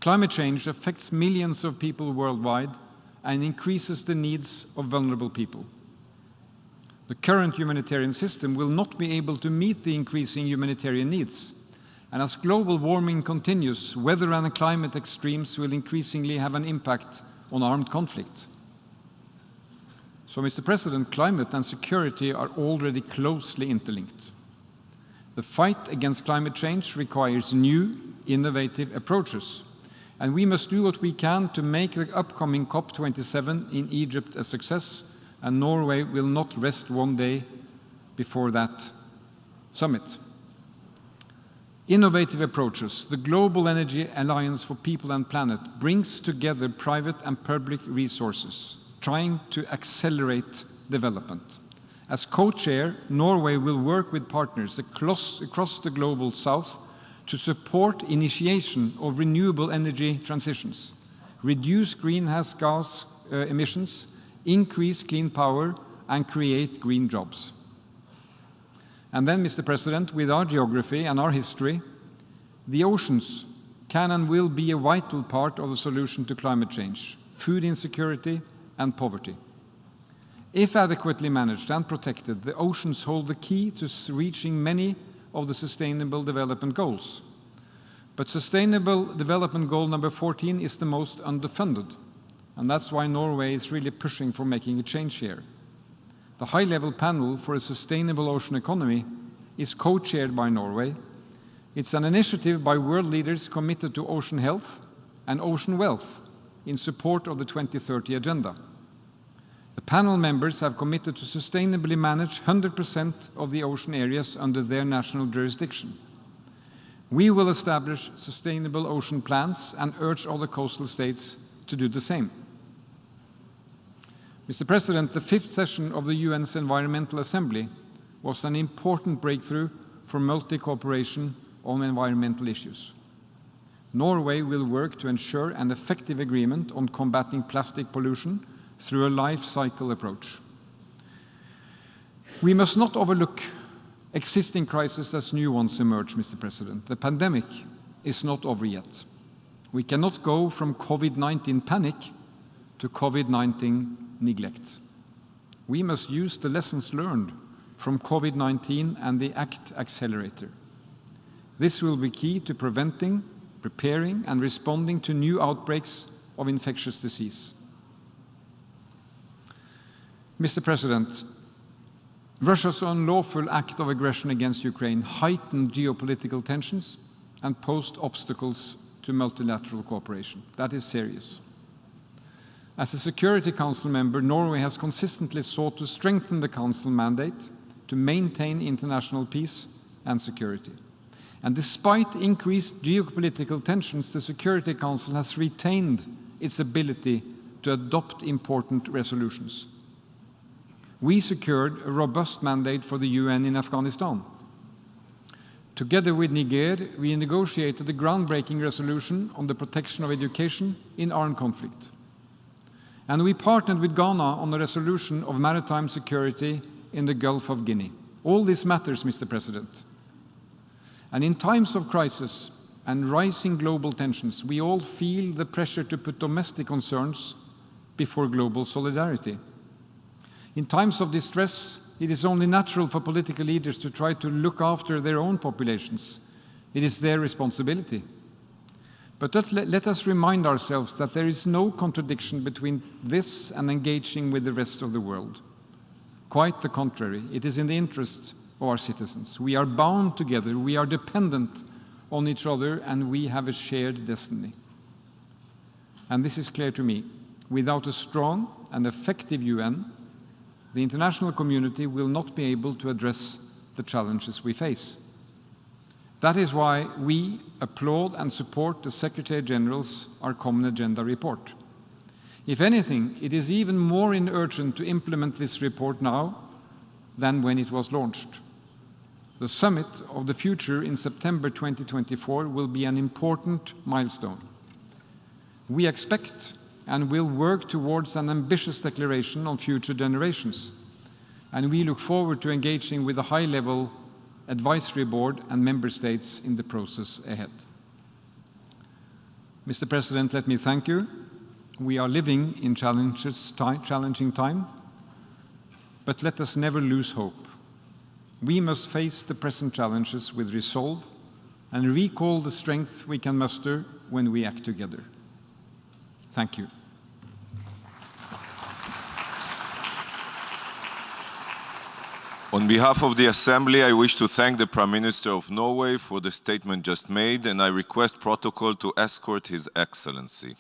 Climate change affects millions of people worldwide and increases the needs of vulnerable people. The current humanitarian system will not be able to meet the increasing humanitarian needs. And as global warming continues, weather and climate extremes will increasingly have an impact on armed conflict. So, Mr. President, climate and security are already closely interlinked. The fight against climate change requires new, innovative approaches. And we must do what we can to make the upcoming COP27 in Egypt a success, and Norway will not rest one day before that summit. Innovative approaches, the Global Energy Alliance for People and Planet, brings together private and public resources, trying to accelerate development. As co-chair, Norway will work with partners across the global south to support initiation of renewable energy transitions, reduce greenhouse gas emissions, increase clean power, and create green jobs. And then, Mr. President, with our geography and our history, the oceans can and will be a vital part of the solution to climate change, food insecurity, and poverty. If adequately managed and protected, the oceans hold the key to reaching many of the Sustainable Development Goals. But Sustainable Development Goal number 14 is the most underfunded, and that's why Norway is really pushing for making a change here. The high-level panel for a sustainable ocean economy is co-chaired by Norway. It's an initiative by world leaders committed to ocean health and ocean wealth in support of the 2030 Agenda. The panel members have committed to sustainably manage 100% of the ocean areas under their national jurisdiction. We will establish sustainable ocean plans and urge other coastal states to do the same. Mr. President, the 5th session of the UN's Environmental Assembly was an important breakthrough for multi-cooperation on environmental issues. Norway will work to ensure an effective agreement on combating plastic pollution through a life cycle approach. We must not overlook existing crises as new ones emerge, Mr. President. The pandemic is not over yet. We cannot go from COVID-19 panic to COVID-19 neglect. We must use the lessons learned from COVID-19 and the ACT Accelerator. This will be key to preventing, preparing, and responding to new outbreaks of infectious disease. Mr. President, Russia's unlawful act of aggression against Ukraine heightened geopolitical tensions and posed obstacles to multilateral cooperation. That is serious. As a Security Council member, Norway has consistently sought to strengthen the Council mandate to maintain international peace and security. And despite increased geopolitical tensions, the Security Council has retained its ability to adopt important resolutions. We secured a robust mandate for the UN in Afghanistan. Together with Niger, we negotiated a groundbreaking resolution on the protection of education in armed conflict. And we partnered with Ghana on the resolution of maritime security in the Gulf of Guinea. All this matters, Mr. President. And in times of crisis and rising global tensions, we all feel the pressure to put domestic concerns before global solidarity. In times of distress, it is only natural for political leaders to try to look after their own populations. It is their responsibility. But let us remind ourselves that there is no contradiction between this and engaging with the rest of the world. Quite the contrary, it is in the interest of our citizens. We are bound together, we are dependent on each other, and we have a shared destiny. And this is clear to me. Without a strong and effective UN, the international community will not be able to address the challenges we face. That is why we applaud and support the Secretary General's Our Common Agenda report. If anything, it is even more urgent to implement this report now than when it was launched. The Summit of the Future in September 2024 will be an important milestone. We expect and will work towards an ambitious declaration on future generations, and we look forward to engaging with the high-level advisory board and member states in the process ahead. Mr. President, let me thank you. We are living in challenging time, but let us never lose hope. We must face the present challenges with resolve and recall the strength we can muster when we act together. Thank you. On behalf of the Assembly, I wish to thank the Prime Minister of Norway for the statement just made, and I request protocol to escort His Excellency.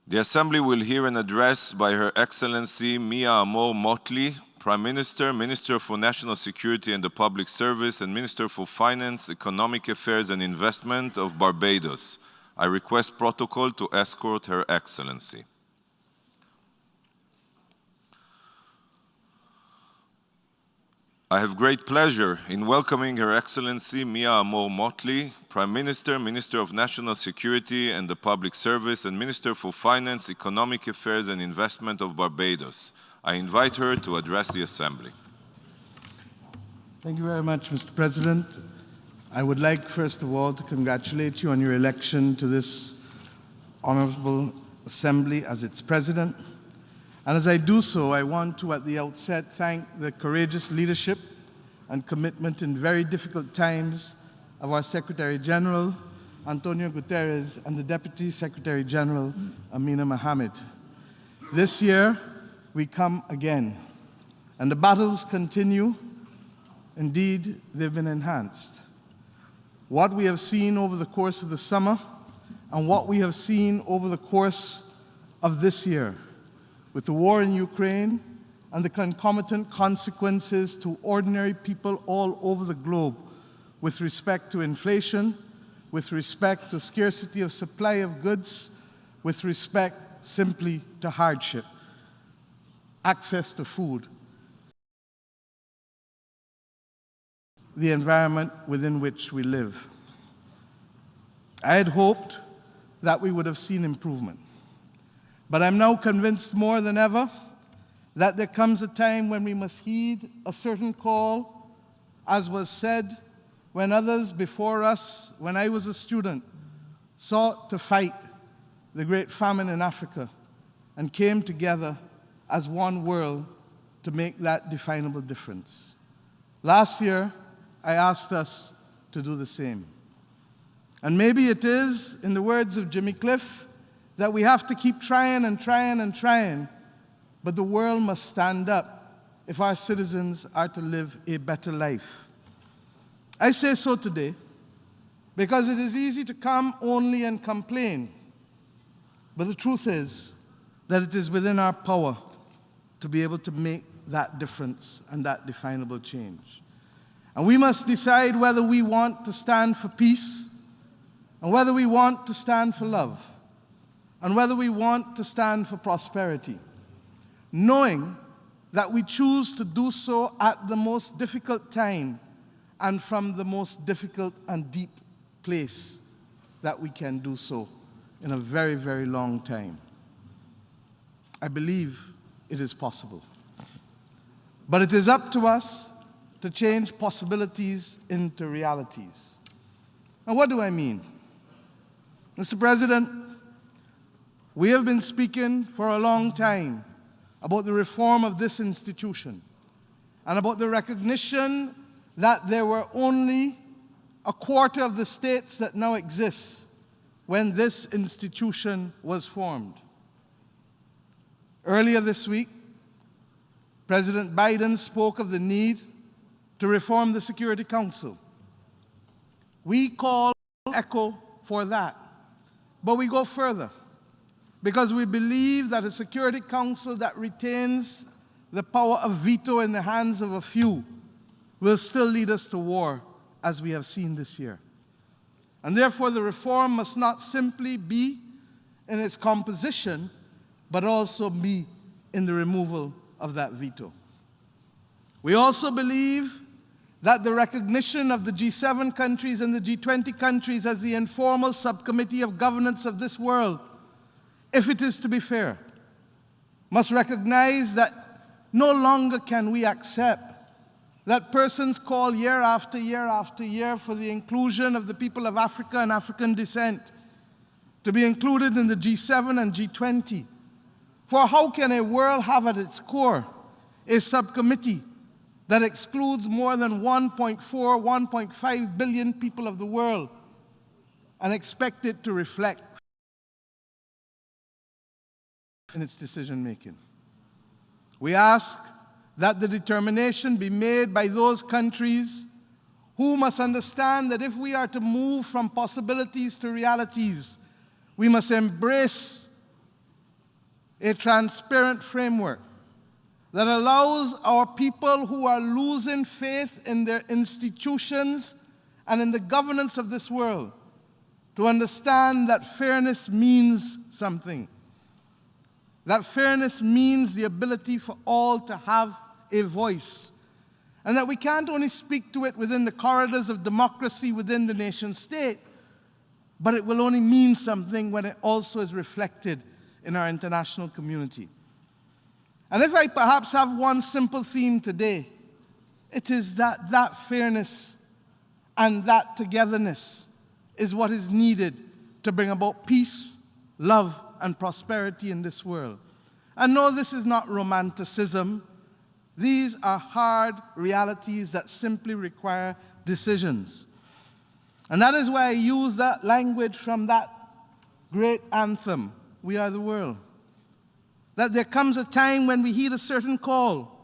The Assembly will hear an address by Her Excellency Mia Amor Motley, Prime Minister, Minister for National Security and the Public Service, and Minister for Finance, Economic Affairs and Investment of Barbados. I request protocol to escort Her Excellency. I have great pleasure in welcoming Her Excellency Mia Amor Motley, Prime Minister, Minister of National Security and the Public Service, and Minister for Finance, Economic Affairs and Investment of Barbados. I invite her to address the Assembly. Thank you very much, Mr. President. I would like, first of all, to congratulate you on your election to this Honorable Assembly as its President. And as I do so, I want to, at the outset, thank the courageous leadership and commitment in very difficult times of our Secretary General, Antonio Guterres, and the Deputy Secretary General, Amina Mohammed. This year, we come again, and the battles continue. Indeed, they've been enhanced. What we have seen over the course of the summer and what we have seen over the course of this year, with the war in Ukraine and the concomitant consequences to ordinary people all over the globe with respect to inflation, with respect to scarcity of supply of goods, with respect simply to hardship, access to food, the environment within which we live. I had hoped that we would have seen improvement. But I'm now convinced more than ever that there comes a time when we must heed a certain call, as was said when others before us, when I was a student, sought to fight the great famine in Africa and came together as one world to make that definable difference. Last year, I asked us to do the same. And maybe it is, in the words of Jimmy Cliff, that we have to keep trying and trying and trying, but the world must stand up if our citizens are to live a better life. I say so today because it is easy to come only and complain, but the truth is that it is within our power to be able to make that difference and that definable change. And we must decide whether we want to stand for peace and whether we want to stand for love, and whether we want to stand for prosperity, knowing that we choose to do so at the most difficult time and from the most difficult and deep place that we can do so in a very, very long time. I believe it is possible. But it is up to us to change possibilities into realities. And what do I mean? Mr. President, we have been speaking for a long time about the reform of this institution and about the recognition that there were only a quarter of the states that now exist when this institution was formed. Earlier this week, President Biden spoke of the need to reform the Security Council. We call echo for that. But we go further, because we believe that a Security Council that retains the power of veto in the hands of a few will still lead us to war, as we have seen this year. And therefore, the reform must not simply be in its composition, but also be in the removal of that veto. We also believe that the recognition of the G7 countries and the G20 countries as the informal subcommittee of governance of this world, if it is to be fair, must recognize that no longer can we accept that persons call year after year after year for the inclusion of the people of Africa and African descent to be included in the G7 and G20. For how can a world have at its core a subcommittee that excludes more than 1.4, 1.5 billion people of the world and expect it to reflect in its decision-making? We ask that the determination be made by those countries who must understand that if we are to move from possibilities to realities, we must embrace a transparent framework that allows our people who are losing faith in their institutions and in the governance of this world to understand that fairness means something. That fairness means the ability for all to have a voice, and that we can't only speak to it within the corridors of democracy within the nation state, but it will only mean something when it also is reflected in our international community. And if I perhaps have one simple theme today, it is that that fairness and that togetherness is what is needed to bring about peace, love, and prosperity in this world. And no, this is not romanticism. These are hard realities that simply require decisions. And that is why I use that language from that great anthem, We Are the World. That there comes a time when we heed a certain call,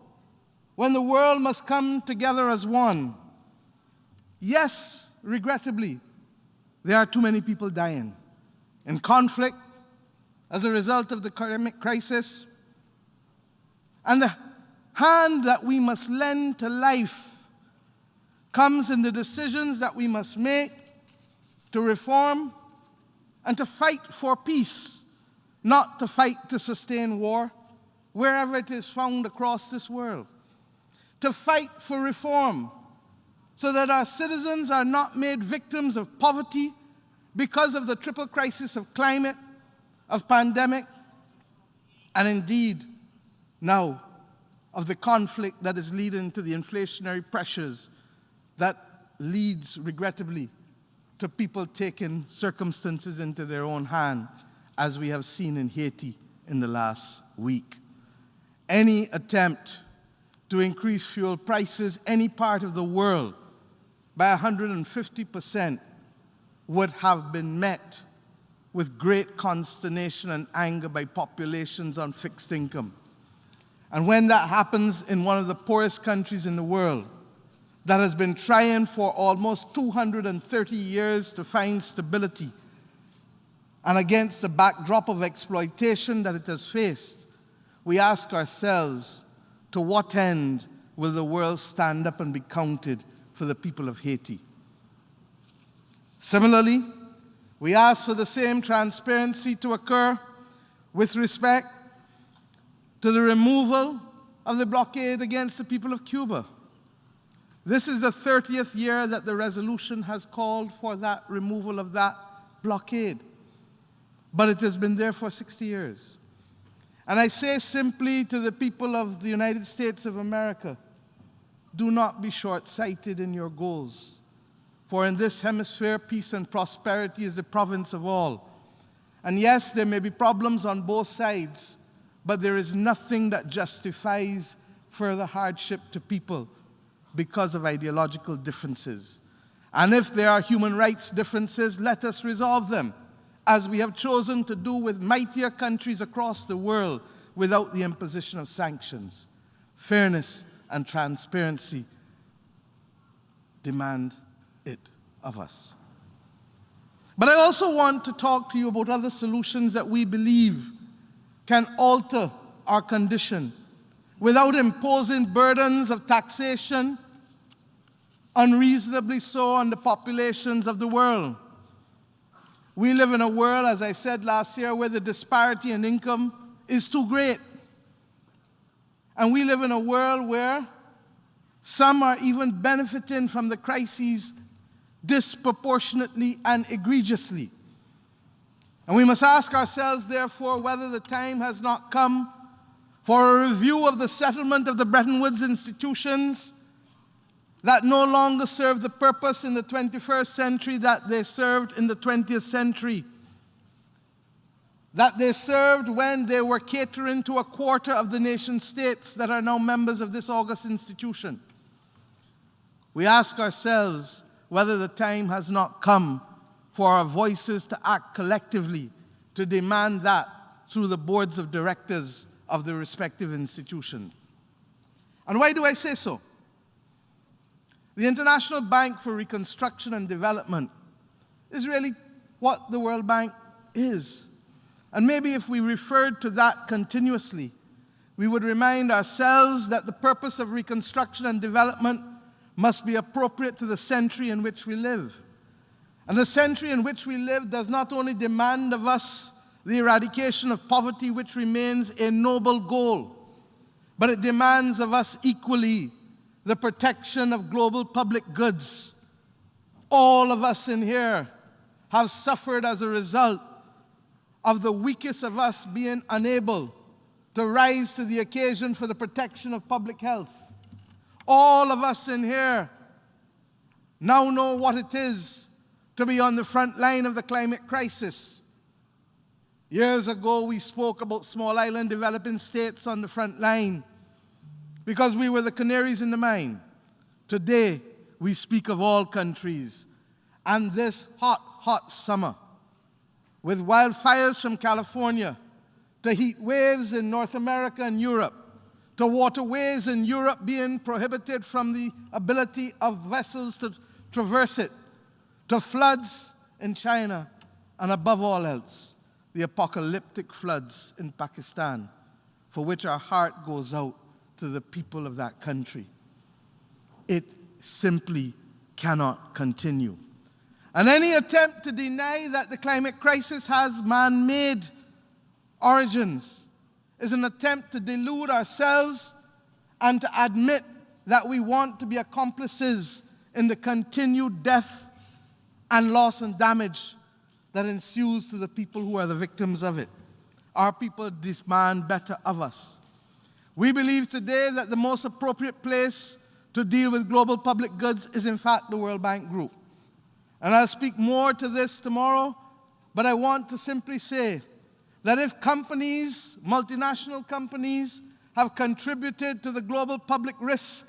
when the world must come together as one. Yes, regrettably, there are too many people dying in conflict as a result of the climate crisis. And the hand that we must lend to life comes in the decisions that we must make to reform and to fight for peace, not to fight to sustain war, wherever it is found across this world. To fight for reform so that our citizens are not made victims of poverty because of the triple crisis of climate, of pandemic, and indeed, now, of the conflict that is leading to the inflationary pressures that leads, regrettably, to people taking circumstances into their own hand, as we have seen in Haiti in the last week. Any attempt to increase fuel prices any part of the world by 150% would have been met with great consternation and anger by populations on fixed income. And when that happens in one of the poorest countries in the world that has been trying for almost 230 years to find stability, and against the backdrop of exploitation that it has faced, we ask ourselves, to what end will the world stand up and be counted for the people of Haiti? Similarly, we ask for the same transparency to occur with respect to the removal of the blockade against the people of Cuba. This is the 30th year that the resolution has called for that removal of that blockade. But it has been there for 60 years. And I say simply to the people of the United States of America, do not be short-sighted in your goals. For in this hemisphere, peace and prosperity is the province of all. And yes, there may be problems on both sides, but there is nothing that justifies further hardship to people because of ideological differences. And if there are human rights differences, let us resolve them, as we have chosen to do with mightier countries across the world without the imposition of sanctions. Fairness and transparency demand it. of us. But I also want to talk to you about other solutions that we believe can alter our condition without imposing burdens of taxation, unreasonably so, on the populations of the world. We live in a world, as I said last year, where the disparity in income is too great. And we live in a world where some are even benefiting from the crises disproportionately and egregiously. And we must ask ourselves, therefore, whether the time has not come for a review of the settlement of the Bretton Woods institutions that no longer serve the purpose in the 21st century that they served in the 20th century, that they served when they were catering to a quarter of the nation states that are now members of this august institution. We ask ourselves whether the time has not come for our voices to act collectively to demand that through the boards of directors of the respective institutions. And why do I say so? The International Bank for Reconstruction and Development is really what the World Bank is. And maybe if we referred to that continuously, we would remind ourselves that the purpose of reconstruction and development must be appropriate to the century in which we live. And the century in which we live does not only demand of us the eradication of poverty, which remains a noble goal, but it demands of us equally the protection of global public goods. All of us in here have suffered as a result of the weakest of us being unable to rise to the occasion for the protection of public health. All of us in here now know what it is to be on the front line of the climate crisis. Years ago, we spoke about small island developing states on the front line because we were the canaries in the mine. Today, we speak of all countries. And this hot, hot summer, with wildfires from California, to heat waves in North America and Europe, to waterways in Europe being prohibited from the ability of vessels to traverse it, to floods in China, and above all else, the apocalyptic floods in Pakistan, for which our heart goes out to the people of that country. It simply cannot continue. And any attempt to deny that the climate crisis has man-made origins is an attempt to delude ourselves and to admit that we want to be accomplices in the continued death and loss and damage that ensues to the people who are the victims of it. Our people demand better of us. We believe today that the most appropriate place to deal with global public goods is in fact the World Bank Group. And I'll speak more to this tomorrow, but I want to simply say that if companies, multinational companies, have contributed to the global public risk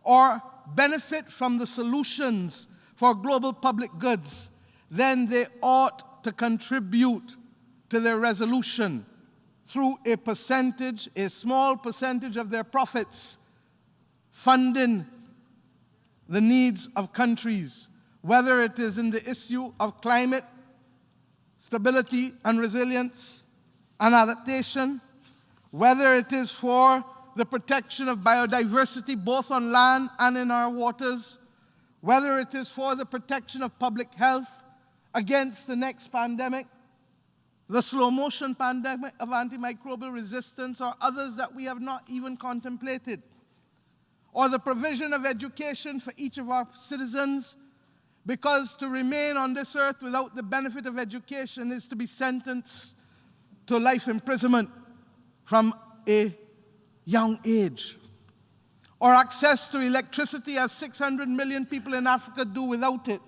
or benefit from the solutions for global public goods, then they ought to contribute to their resolution through a percentage, a small percentage of their profits, funding the needs of countries, whether it is in the issue of climate, stability and resilience and adaptation, whether it is for the protection of biodiversity both on land and in our waters, whether it is for the protection of public health against the next pandemic, the slow motion pandemic of antimicrobial resistance or others that we have not even contemplated, or the provision of education for each of our citizens, because to remain on this earth without the benefit of education is to be sentenced to life imprisonment from a young age. Or access to electricity, as 600 million people in Africa do without it.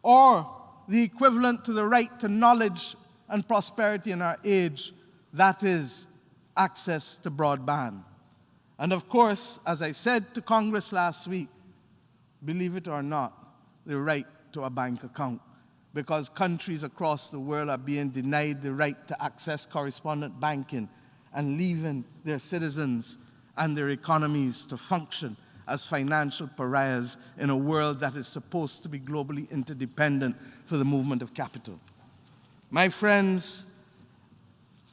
Or the equivalent to the right to knowledge and prosperity in our age, that is, access to broadband. And of course, as I said to Congress last week, believe it or not, the right to a bank account, because countries across the world are being denied the right to access correspondent banking and leaving their citizens and their economies to function as financial pariahs in a world that is supposed to be globally interdependent for the movement of capital. My friends,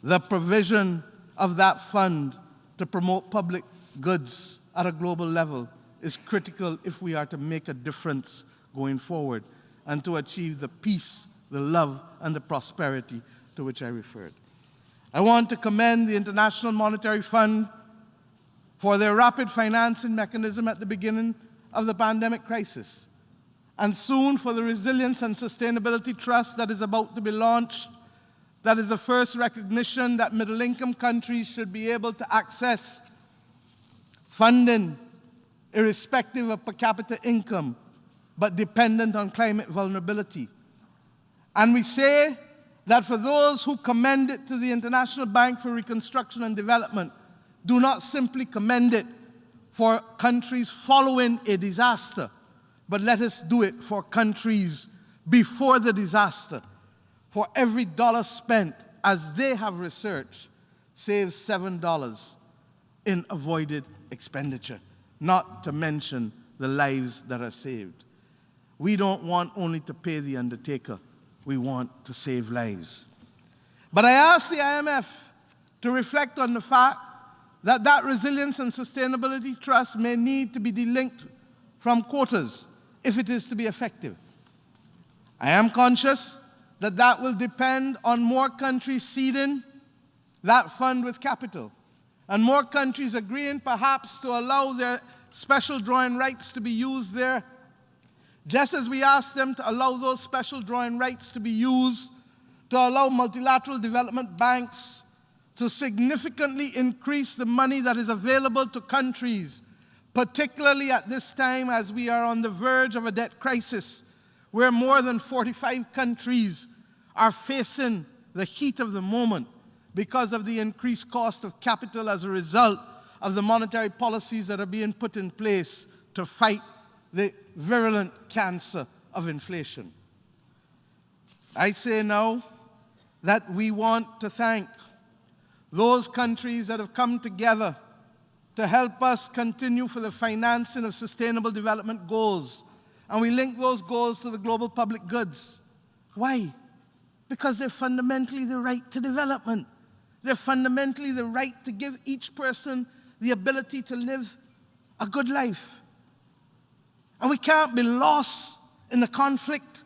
the provision of that fund to promote public goods at a global level is critical if we are to make a difference going forward and to achieve the peace, the love, and the prosperity to which I referred. I want to commend the International Monetary Fund for their rapid financing mechanism at the beginning of the pandemic crisis, and soon for the Resilience and Sustainability Trust that is about to be launched. That is the first recognition that middle-income countries should be able to access funding irrespective of per capita income, but dependent on climate vulnerability. And we say that for those who commend it to the International Bank for Reconstruction and Development, do not simply commend it for countries following a disaster, but let us do it for countries before the disaster. For every dollar spent, as they have researched, saves $7 in avoided expenditure, not to mention the lives that are saved. We don't want only to pay the undertaker, we want to save lives. But I ask the IMF to reflect on the fact that that Resilience and Sustainability Trust may need to be delinked from quotas if it is to be effective. I am conscious that that will depend on more countries seeding that fund with capital, and more countries agreeing perhaps to allow their special drawing rights to be used there, just as we asked them to allow those special drawing rights to be used to allow multilateral development banks to significantly increase the money that is available to countries, particularly at this time as we are on the verge of a debt crisis, where more than 45 countries are facing the heat of the moment because of the increased cost of capital as a result of the monetary policies that are being put in place to fight the virulent cancer of inflation. I say now that we want to thank those countries that have come together to help us continue for the financing of sustainable development goals. And we link those goals to the global public goods. Why? Because they're fundamentally the right to development. They're fundamentally the right to give each person the ability to live a good life. And we can't be lost in the conflict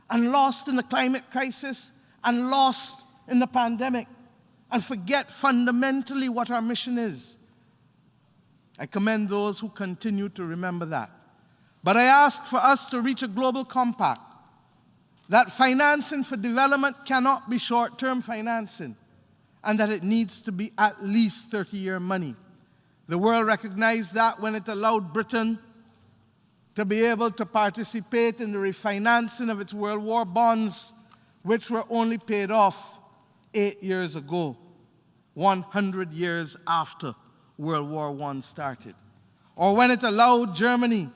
and lost in the climate crisis and lost in the pandemic and forget fundamentally what our mission is. I commend those who continue to remember that. But I ask for us to reach a global compact that financing for development cannot be short-term financing and that it needs to be at least 30-year money. The world recognized that when it allowed Britain to be able to participate in the refinancing of its World War bonds, which were only paid off 8 years ago, 100 years after World War I started. Or when it allowed Germany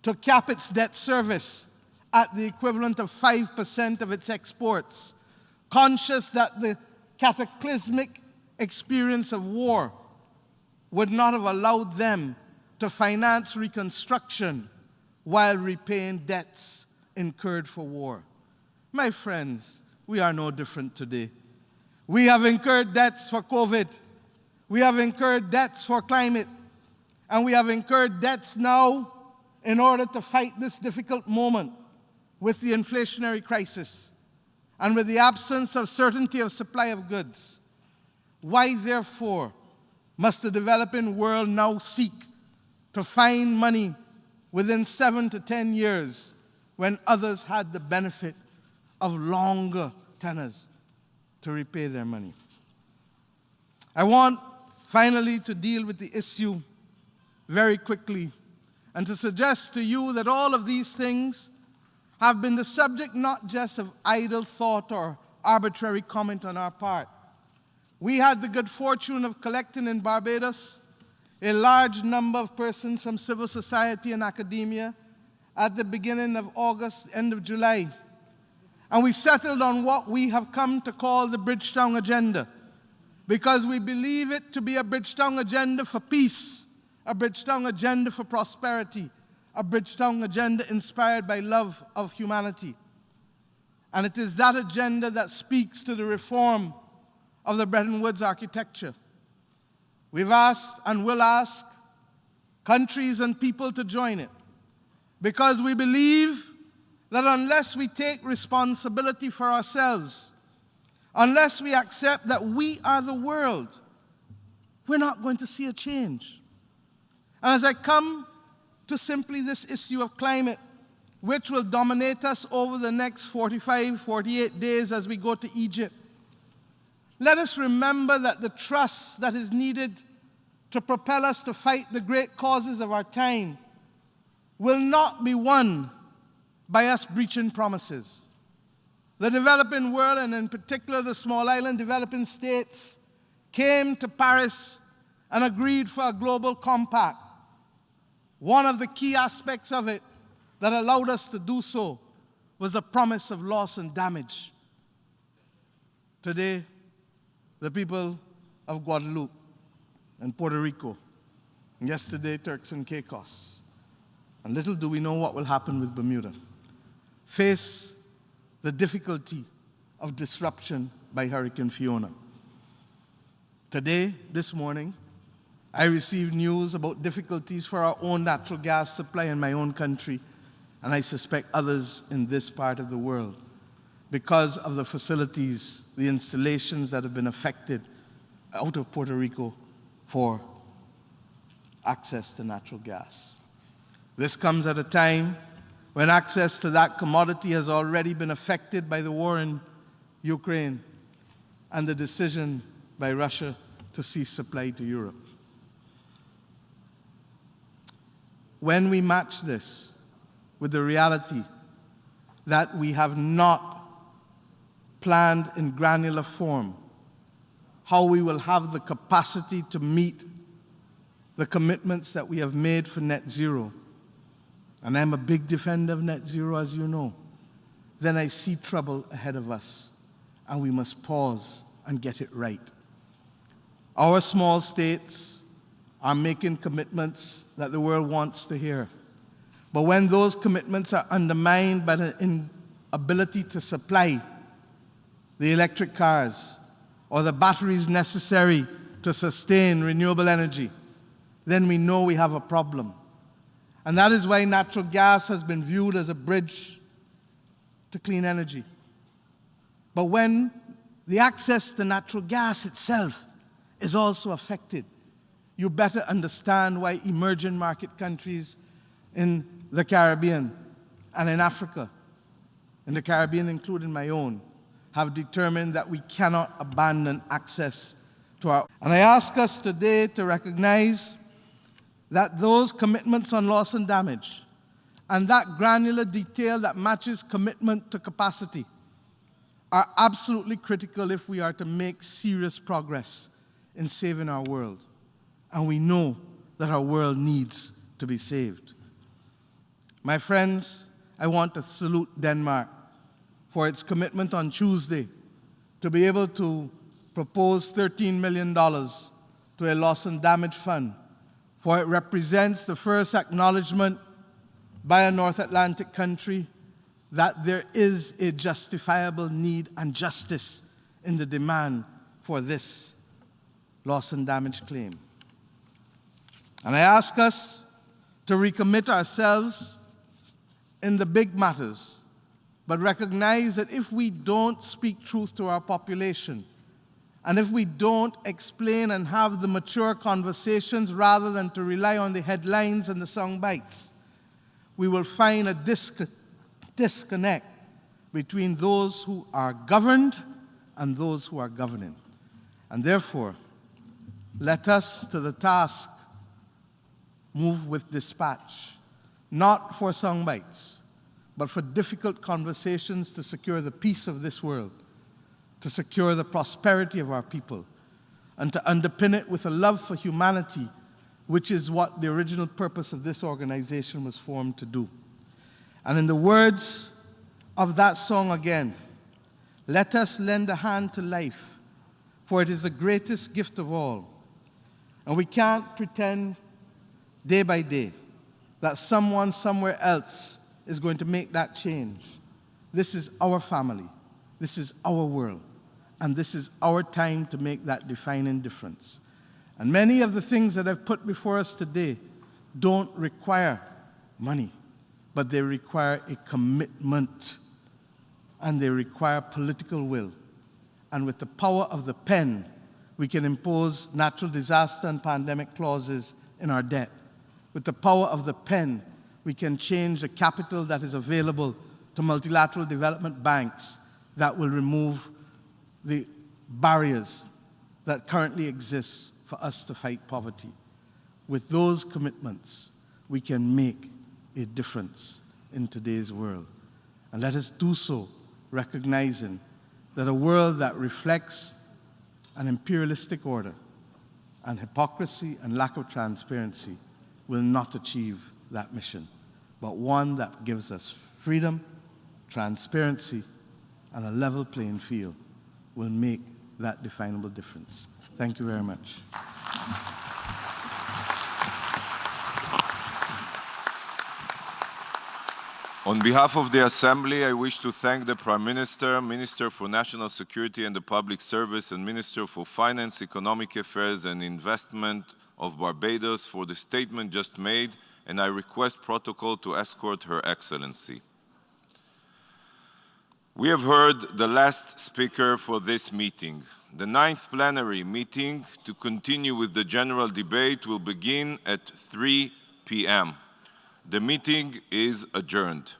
to cap its debt service at the equivalent of 5% of its exports, conscious that the cataclysmic experience of war would not have allowed them to finance reconstruction while repaying debts incurred for war. My friends, we are no different today. We have incurred debts for COVID. We have incurred debts for climate. And we have incurred debts now in order to fight this difficult moment with the inflationary crisis and with the absence of certainty of supply of goods. Why, therefore, must the developing world now seek to find money within 7 to 10 years when others had the benefit of longer tenors to repay their money? I want, finally, to deal with the issue very quickly and to suggest to you that all of these things have been the subject not just of idle thought or arbitrary comment on our part. We had the good fortune of collecting in Barbados a large number of persons from civil society and academia at the beginning of August, end of July. And we settled on what we have come to call the Bridgetown Agenda, because we believe it to be a Bridgetown agenda for peace, a Bridgetown agenda for prosperity, a Bridgetown agenda inspired by love of humanity. And it is that agenda that speaks to the reform of the Bretton Woods architecture. We've asked and will ask countries and people to join it, because we believe that unless we take responsibility for ourselves, unless we accept that we are the world, we're not going to see a change. And as I come to simply this issue of climate, which will dominate us over the next 45, 48 days as we go to Egypt, let us remember that the trust that is needed to propel us to fight the great causes of our time will not be won by us breaching promises. The developing world, and in particular the small island developing states, came to Paris and agreed for a global compact. One of the key aspects of it that allowed us to do so was the promise of loss and damage. Today, the people of Guadeloupe and Puerto Rico, and yesterday Turks and Caicos, and little do we know what will happen with Bermuda, face the difficulty of disruption by Hurricane Fiona. Today, this morning, I received news about difficulties for our own natural gas supply in my own country, and I suspect others in this part of the world, because of the facilities, the installations that have been affected out of Puerto Rico for access to natural gas. This comes at a time when access to that commodity has already been affected by the war in Ukraine and the decision by Russia to cease supply to Europe. When we match this with the reality that we have not planned in granular form how we will have the capacity to meet the commitments that we have made for net zero, and I'm a big defender of net zero, as you know, then I see trouble ahead of us, and we must pause and get it right. Our small states are making commitments that the world wants to hear. But when those commitments are undermined by the inability to supply the electric cars or the batteries necessary to sustain renewable energy, then we know we have a problem. And that is why natural gas has been viewed as a bridge to clean energy. But when the access to natural gas itself is also affected, you better understand why emerging market countries in the Caribbean and in Africa, in the Caribbean including my own, have determined that we cannot abandon access to our... And I ask us today to recognize that those commitments on loss and damage and that granular detail that matches commitment to capacity are absolutely critical if we are to make serious progress in saving our world. And we know that our world needs to be saved. My friends, I want to salute Denmark for its commitment on Tuesday to be able to propose $13 million to a loss and damage fund, for it represents the first acknowledgement by a North Atlantic country that there is a justifiable need and justice in the demand for this loss and damage claim. And I ask us to recommit ourselves in the big matters, but recognize that if we don't speak truth to our population, and if we don't explain and have the mature conversations rather than to rely on the headlines and the sound bites, we will find a disconnect between those who are governed and those who are governing. And therefore, let us to the task move with dispatch, not for sound bites, but for difficult conversations to secure the peace of this world, to secure the prosperity of our people, and to underpin it with a love for humanity, which is what the original purpose of this organization was formed to do. And in the words of that song again, let us lend a hand to life, for it is the greatest gift of all. And we can't pretend day by day, that someone somewhere else is going to make that change. This is our family. This is our world. And this is our time to make that defining difference. And many of the things that I've put before us today don't require money, but they require a commitment, and they require political will. And with the power of the pen, we can impose natural disaster and pandemic clauses in our debt. With the power of the pen, we can change the capital that is available to multilateral development banks that will remove the barriers that currently exist for us to fight poverty. With those commitments, we can make a difference in today's world. And let us do so recognizing that a world that reflects an imperialistic order and hypocrisy and lack of transparency will not achieve that mission, but one that gives us freedom, transparency, and a level playing field will make that definable difference. Thank you very much. On behalf of the Assembly, I wish to thank the Prime Minister, Minister for National Security and the Public Service, and Minister for Finance, Economic Affairs and Investment of Barbados for the statement just made, and I request protocol to escort Her Excellency. We have heard the last speaker for this meeting. The 9th plenary meeting to continue with the general debate will begin at 3 p.m. The meeting is adjourned.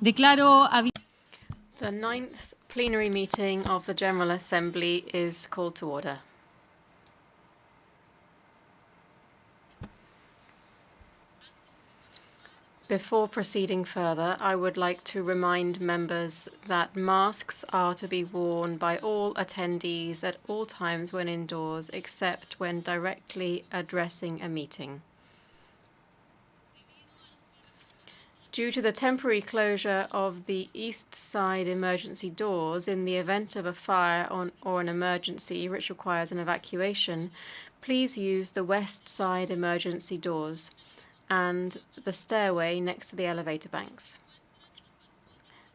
Declaro The 9th plenary meeting of the General Assembly is called to order. Before proceeding further, I would like to remind members that masks are to be worn by all attendees at all times when indoors, except when directly addressing a meeting. Due to the temporary closure of the east side emergency doors in the event of a fire or an emergency which requires an evacuation, please use the west side emergency doors and the stairway next to the elevator banks.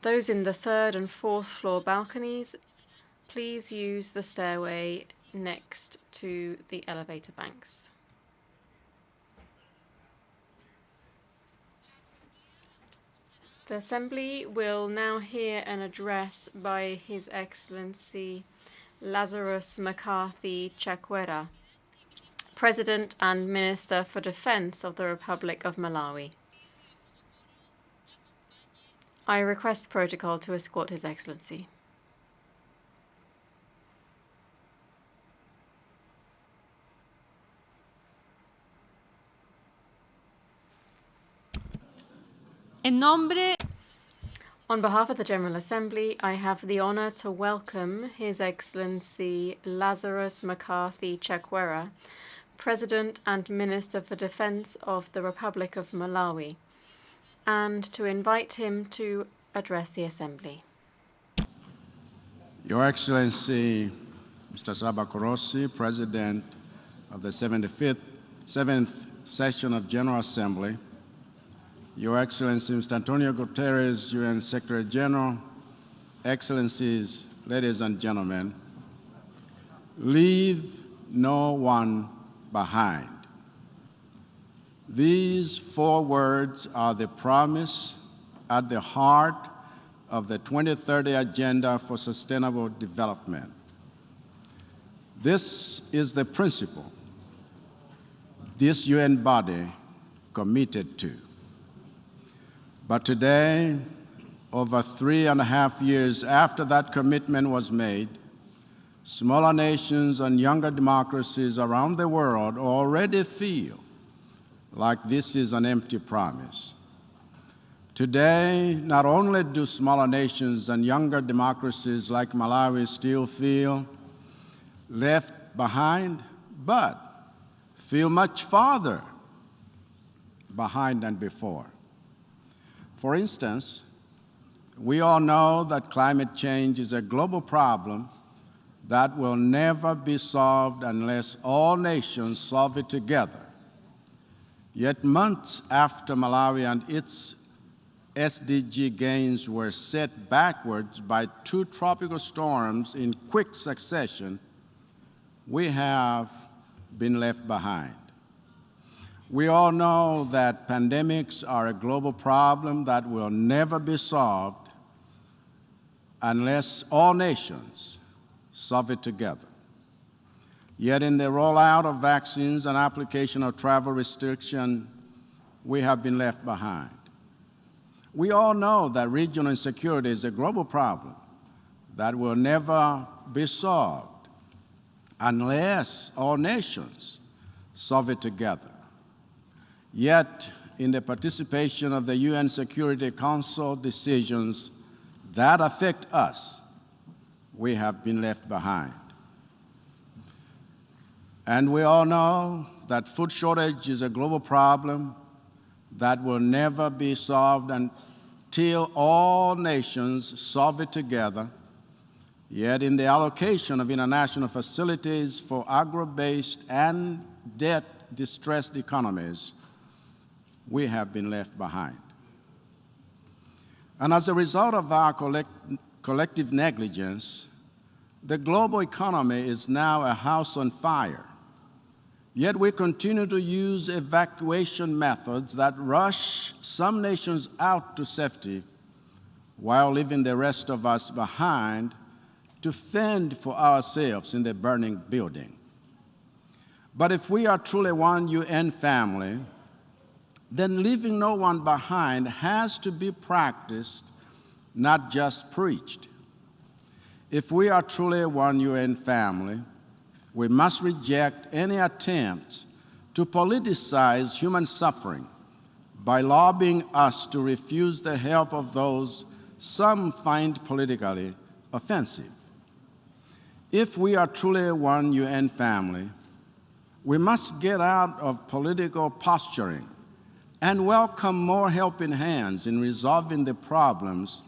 Those in the 3rd and 4th floor balconies, please use the stairway next to the elevator banks. The Assembly will now hear an address by His Excellency Lazarus McCarthy Chakwera, President and Minister for Defense of the Republic of Malawi. I request protocol to escort His Excellency. On behalf of the General Assembly, I have the honor to welcome His Excellency Lazarus McCarthy Chakwera, President and Minister for Defense of the Republic of Malawi, and to invite him to address the Assembly. Your Excellency, Mr. Sabakorosi, President of the 7th Session of General Assembly, Your Excellency, Mr. Antonio Guterres, UN Secretary General, Excellencies, ladies and gentlemen, leave no one behind. These 4 words are the promise at the heart of the 2030 Agenda for Sustainable Development. This is the principle this UN body committed to. But today, over 3.5 years after that commitment was made, smaller nations and younger democracies around the world already feel like this is an empty promise. Today, not only do smaller nations and younger democracies like Malawi still feel left behind, but feel much farther behind than before. For instance, we all know that climate change is a global problem that will never be solved unless all nations solve it together. Yet months after Malawi and its SDG gains were set backwards by 2 tropical storms in quick succession, we have been left behind. We all know that pandemics are a global problem that will never be solved unless all nations solve it together. Yet in the rollout of vaccines and application of travel restriction, we have been left behind. We all know that regional insecurity is a global problem that will never be solved unless all nations solve it together. Yet, in the participation of the UN Security Council decisions that affect us, we have been left behind. And we all know that food shortage is a global problem that will never be solved until all nations solve it together. Yet in the allocation of international facilities for agro-based and debt-distressed economies, we have been left behind. And as a result of our collective negligence, the global economy is now a house on fire. Yet we continue to use evacuation methods that rush some nations out to safety while leaving the rest of us behind to fend for ourselves in the burning building. But if we are truly one UN family, then leaving no one behind has to be practiced not just preached. If we are truly one UN family, we must reject any attempts to politicize human suffering by lobbying us to refuse the help of those some find politically offensive. If we are truly one UN family, we must get out of political posturing and welcome more helping hands in resolving the problems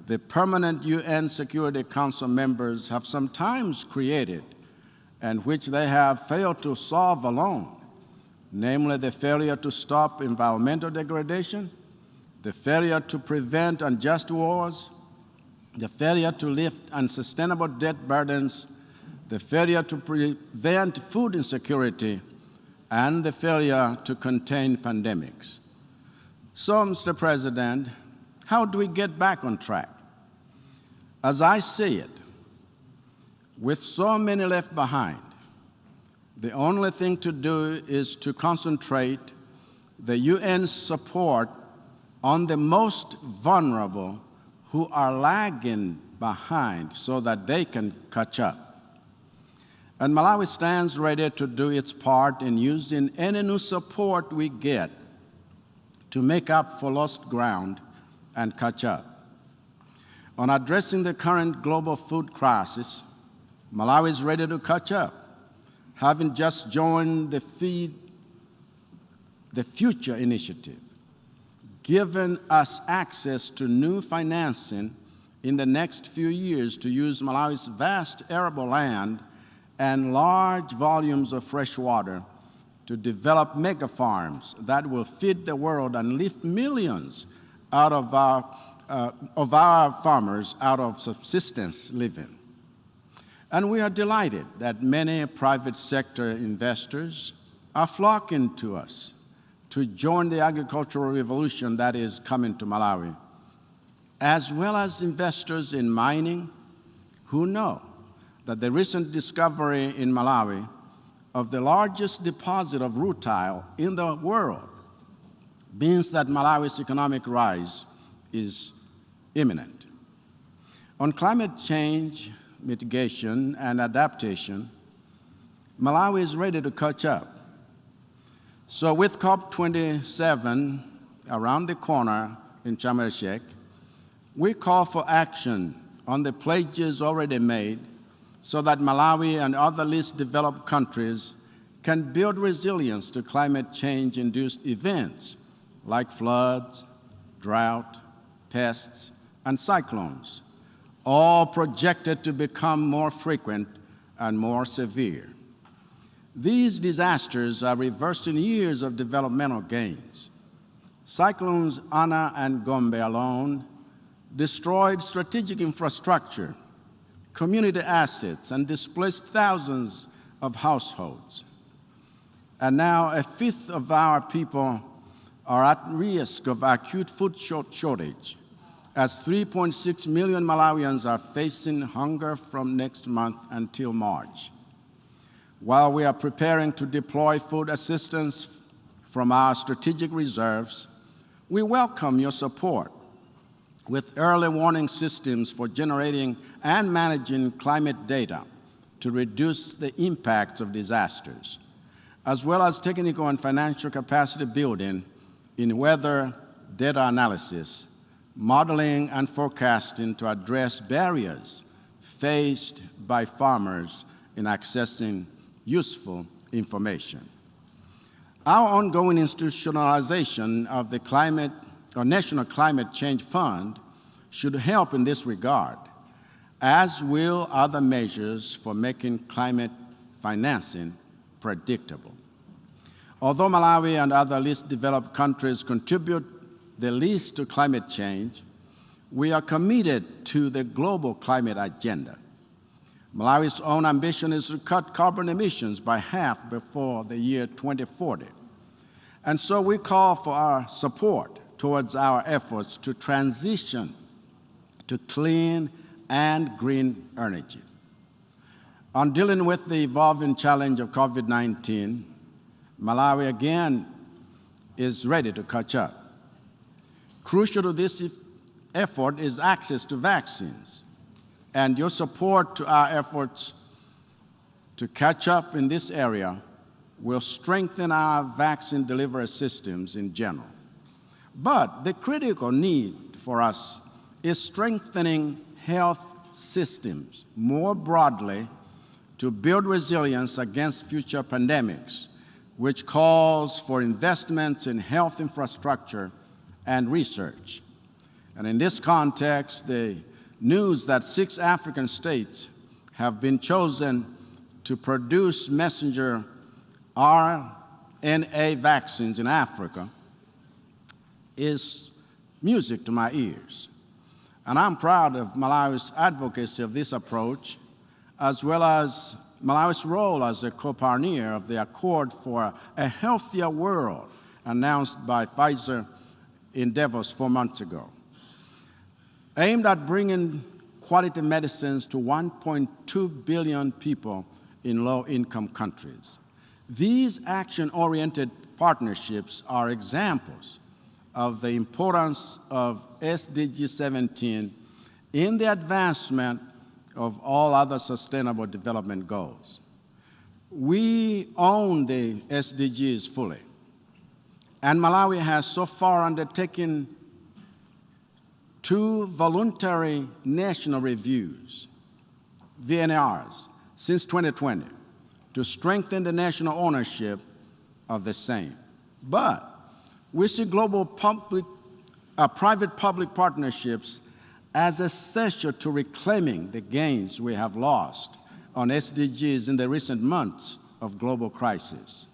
the permanent UN Security Council members have sometimes created and which they have failed to solve alone, namely the failure to stop environmental degradation, the failure to prevent unjust wars, the failure to lift unsustainable debt burdens, the failure to prevent food insecurity, and the failure to contain pandemics. So, Mr. President, how do we get back on track? As I see it, with so many left behind, the only thing to do is to concentrate the UN's support on the most vulnerable who are lagging behind so that they can catch up. And Malawi stands ready to do its part in using any new support we get to make up for lost ground and catch up. On addressing the current global food crisis, Malawi is ready to catch up, having just joined the Feed the Future initiative, giving us access to new financing in the next few years to use Malawi's vast arable land and large volumes of fresh water to develop mega farms that will feed the world and lift millions out of our farmers out of subsistence living. And we are delighted that many private sector investors are flocking to us to join the agricultural revolution that is coming to Malawi, as well as investors in mining who know that the recent discovery in Malawi of the largest deposit of rutile in the world means that Malawi's economic rise is imminent. On climate change, mitigation, and adaptation, Malawi is ready to catch up. So with COP27 around the corner in Sharm el-Sheikh, we call for action on the pledges already made so that Malawi and other least developed countries can build resilience to climate change-induced events like floods, drought, pests, and cyclones, all projected to become more frequent and more severe. These disasters are reversing years of developmental gains. Cyclones Ana and Gombe alone destroyed strategic infrastructure, community assets, and displaced thousands of households. And now a fifth of our people are at risk of acute food shortage, as 3.6 million Malawians are facing hunger from next month until March. While we are preparing to deploy food assistance from our strategic reserves, we welcome your support with early warning systems for generating and managing climate data to reduce the impacts of disasters, as well as technical and financial capacity building in weather data analysis, modeling and forecasting to address barriers faced by farmers in accessing useful information. Our ongoing institutionalization of the National Climate Change Fund should help in this regard, as will other measures for making climate financing predictable. Although Malawi and other least developed countries contribute the least to climate change, we are committed to the global climate agenda. Malawi's own ambition is to cut carbon emissions by half before the year 2040. And so we call for our support towards our efforts to transition to clean and green energy. On dealing with the evolving challenge of COVID-19, Malawi again is ready to catch up. Crucial to this effort is access to vaccines, and your support to our efforts to catch up in this area will strengthen our vaccine delivery systems in general. But the critical need for us is strengthening health systems more broadly to build resilience against future pandemics, which calls for investments in health infrastructure and research. And in this context, the news that 6 African states have been chosen to produce messenger RNA vaccines in Africa is music to my ears. And I'm proud of Malawi's advocacy of this approach, as well as Malawi's role as a co-pioneer of the Accord for a Healthier World announced by Pfizer in Davos 4 months ago, aimed at bringing quality medicines to 1.2 billion people in low-income countries. These action-oriented partnerships are examples of the importance of SDG 17 in the advancement of all other sustainable development goals. We own the SDGs fully, and Malawi has so far undertaken 2 voluntary national reviews, VNRs, since 2020 to strengthen the national ownership of the same. But we see global private-public partnerships as essential to reclaiming the gains we have lost on SDGs in the recent months of global crisis.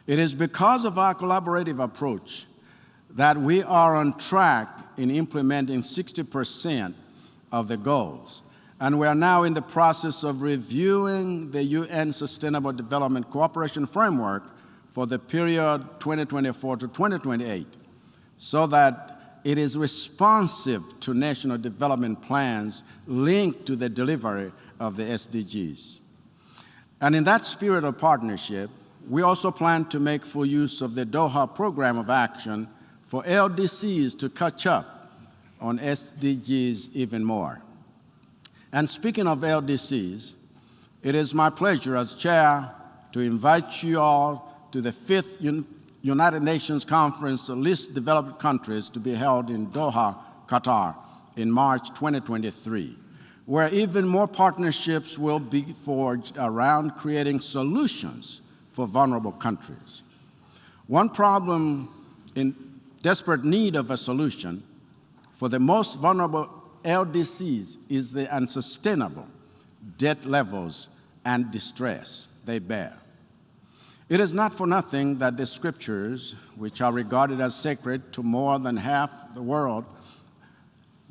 It is because of our collaborative approach that we are on track in implementing 60% of the goals. And we are now in the process of reviewing the UN Sustainable Development Cooperation Framework for the period 2024 to 2028, so that it is responsive to national development plans linked to the delivery of the SDGs. And in that spirit of partnership, we also plan to make full use of the Doha Program of Action for LDCs to catch up on SDGs even more. And speaking of LDCs, it is my pleasure as chair to invite you all to the 5th United Nations Conference of Least Developed Countries to be held in Doha, Qatar, in March 2023, where even more partnerships will be forged around creating solutions for vulnerable countries. One problem in desperate need of a solution for the most vulnerable LDCs is the unsustainable debt levels and distress they bear. It is not for nothing that the scriptures, which are regarded as sacred to more than half the world,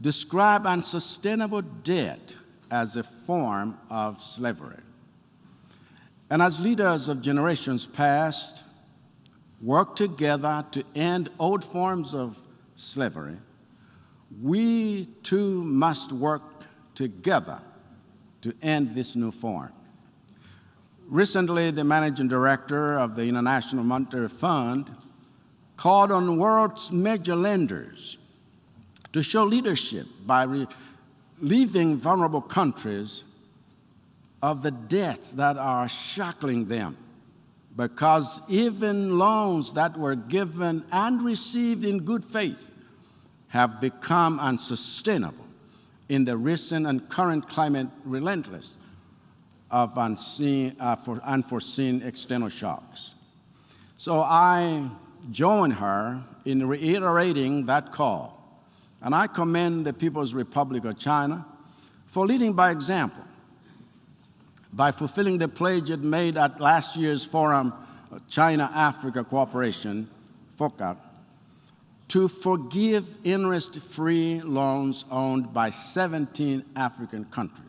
describe unsustainable debt as a form of slavery. And as leaders of generations past work together to end old forms of slavery, we too must work together to end this new form. Recently, the managing director of the International Monetary Fund called on the world's major lenders to show leadership by relieving vulnerable countries of the debts that are shackling them, because even loans that were given and received in good faith have become unsustainable in the recent and current climate relentless of unforeseen external shocks. So I join her in reiterating that call, and I commend the People's Republic of China for leading by example, by fulfilling the pledge it made at last year's Forum China-Africa Cooperation, FOCAC, to forgive interest-free loans owned by 17 African countries.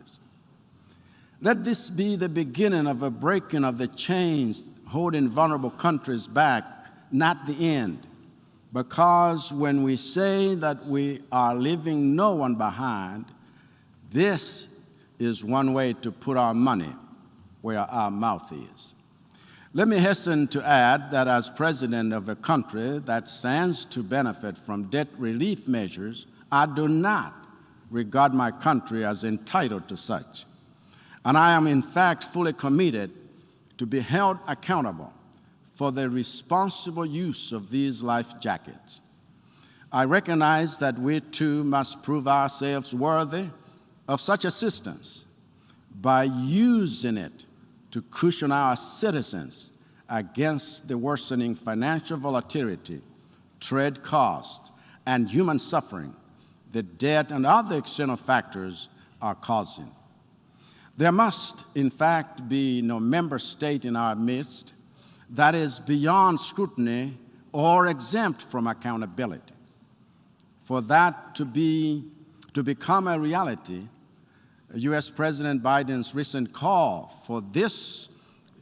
Let this be the beginning of a breaking of the chains holding vulnerable countries back, not the end. Because when we say that we are leaving no one behind, this is one way to put our money where our mouth is. Let me hasten to add that as president of a country that stands to benefit from debt relief measures I do not regard my country as entitled to such, and I am in fact fully committed to be held accountable for the responsible use of these life jackets. I recognize that we too must prove ourselves worthy of such assistance by using it to cushion our citizens against the worsening financial volatility, trade costs, and human suffering that debt and other external factors are causing. There must, in fact, be no member state in our midst that is beyond scrutiny or exempt from accountability. For that to become a reality, U.S. President Biden's recent call for this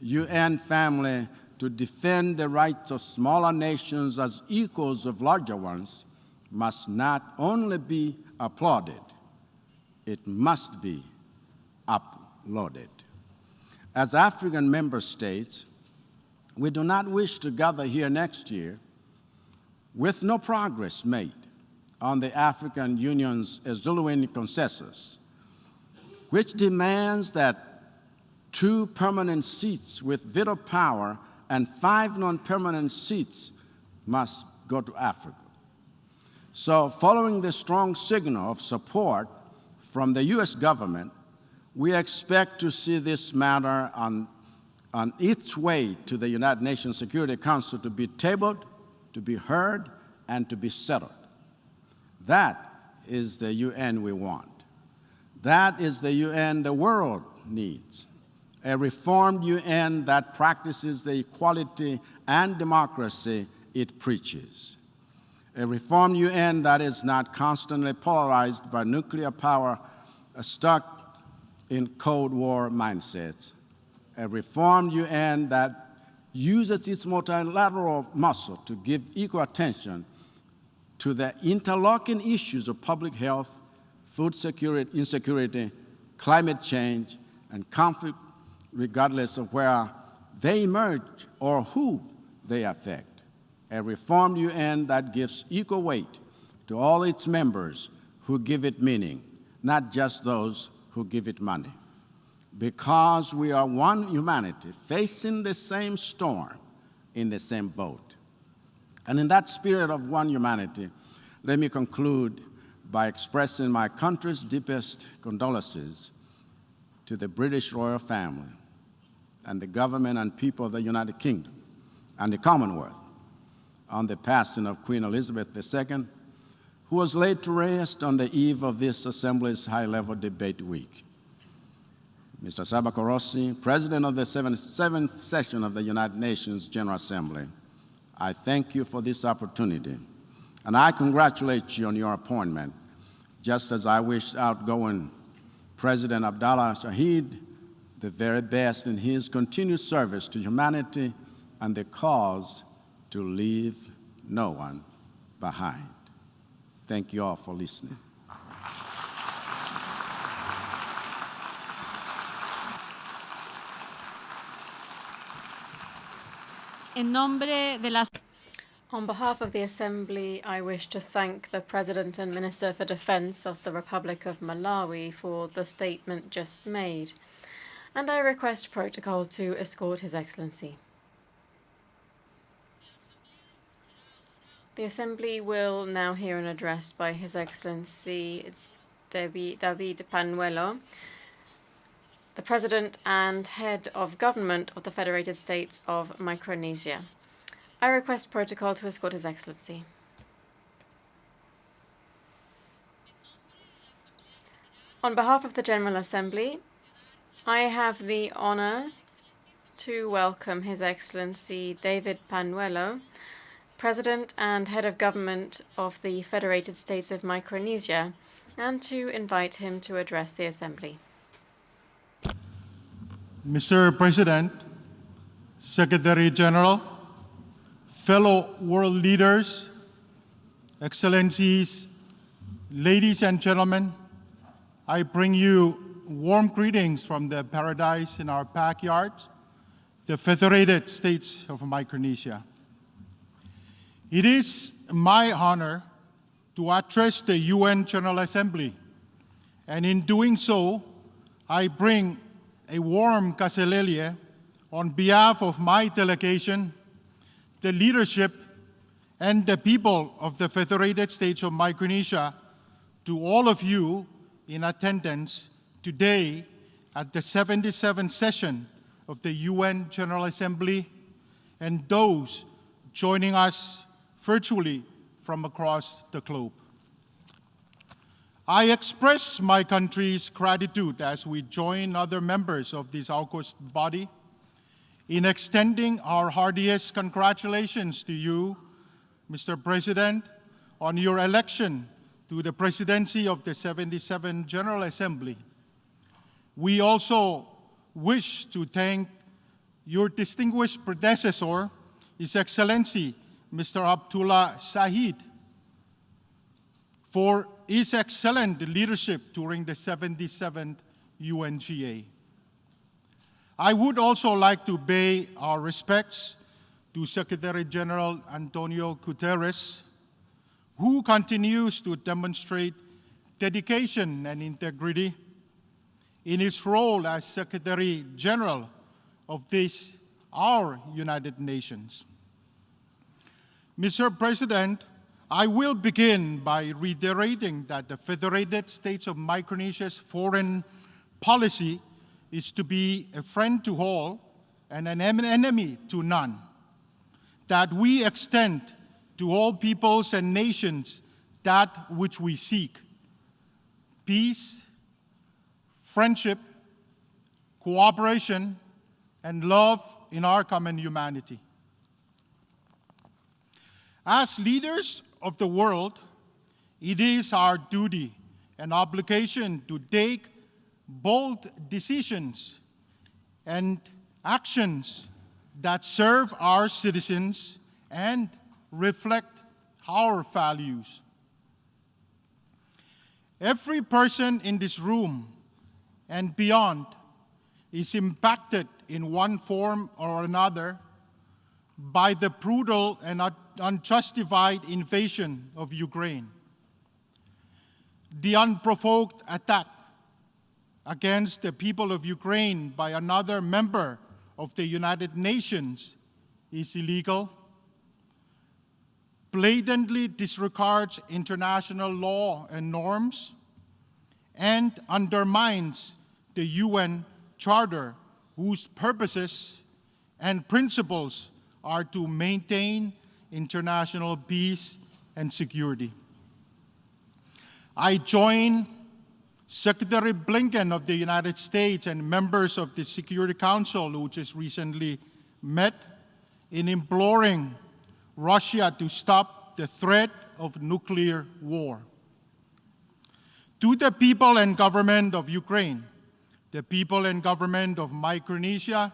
UN family to defend the rights of smaller nations as equals of larger ones must not only be applauded, it must be applauded. As African member states, we do not wish to gather here next year with no progress made on the African Union's Zuluan consensus, which demands that 2 permanent seats with veto power and 5 non-permanent seats must go to Africa. So, following the strong signal of support from the U.S. government, we expect to see this matter on its way to the United Nations Security Council to be tabled, to be heard, and to be settled. That is the UN we want. That is the UN the world needs. A reformed UN that practices the equality and democracy it preaches. A reformed UN that is not constantly polarized by nuclear power, stuck in Cold War mindsets. A reformed UN that uses its multilateral muscle to give equal attention to the interlocking issues of public health, food security, insecurity, climate change, and conflict, regardless of where they emerge or who they affect. A reformed UN that gives equal weight to all its members who give it meaning, not just those who give it money. Because we are one humanity facing the same storm in the same boat. And in that spirit of one humanity, let me conclude by expressing my country's deepest condolences to the British royal family and the government and people of the United Kingdom and the Commonwealth on the passing of Queen Elizabeth II, who was laid to rest on the eve of this Assembly's high-level debate week. Mr. Sabako Rossi, President of the 77th session of the United Nations General Assembly, I thank you for this opportunity, and I congratulate you on your appointment, just as I wish outgoing President Abdallah Shahid the very best in his continued service to humanity and the cause to leave no one behind. Thank you all for listening. On behalf of the Assembly, I wish to thank the President and Minister for Defense of the Republic of Malawi for the statement just made, and I request protocol to escort His Excellency. The Assembly will now hear an address by His Excellency David Panuelo, the President and Head of Government of the Federated States of Micronesia. I request protocol to escort His Excellency. On behalf of the General Assembly, I have the honor to welcome His Excellency David Panuelo, President and Head of Government of the Federated States of Micronesia, and to invite him to address the Assembly. Mr. President, Secretary General, fellow world leaders, Excellencies, ladies and gentlemen, I bring you warm greetings from the paradise in our backyard, the Federated States of Micronesia. It is my honor to address the UN General Assembly. And in doing so, I bring a warm kaselelie on behalf of my delegation, the leadership, and the people of the Federated States of Micronesia to all of you in attendance today at the 77th session of the UN General Assembly and those joining us virtually from across the globe. I express my country's gratitude as we join other members of this august body in extending our heartiest congratulations to you, Mr. President, on your election to the presidency of the 77th General Assembly. We also wish to thank your distinguished predecessor, His Excellency, Mr. Abdullah Shahid, for his excellent leadership during the 77th UNGA. I would also like to pay our respects to Secretary General Antonio Guterres, who continues to demonstrate dedication and integrity in his role as Secretary General of our United Nations. Mr. President, I will begin by reiterating that the Federated States of Micronesia's foreign policy is to be a friend to all and an enemy to none, that we extend to all peoples and nations that which we seek: peace, friendship, cooperation, and love in our common humanity. As leaders of the world, it is our duty and obligation to take bold decisions and actions that serve our citizens and reflect our values. Every person in this room and beyond is impacted in one form or another by the brutal and unjustified invasion of Ukraine. The unprovoked attack against the people of Ukraine by another member of the United Nations is illegal, blatantly disregards international law and norms, and undermines the UN Charter, whose purposes and principles are to maintain international peace and security. I join Secretary Blinken of the United States and members of the Security Council, who just recently met, in imploring Russia to stop the threat of nuclear war. To the people and government of Ukraine, the people and government of Micronesia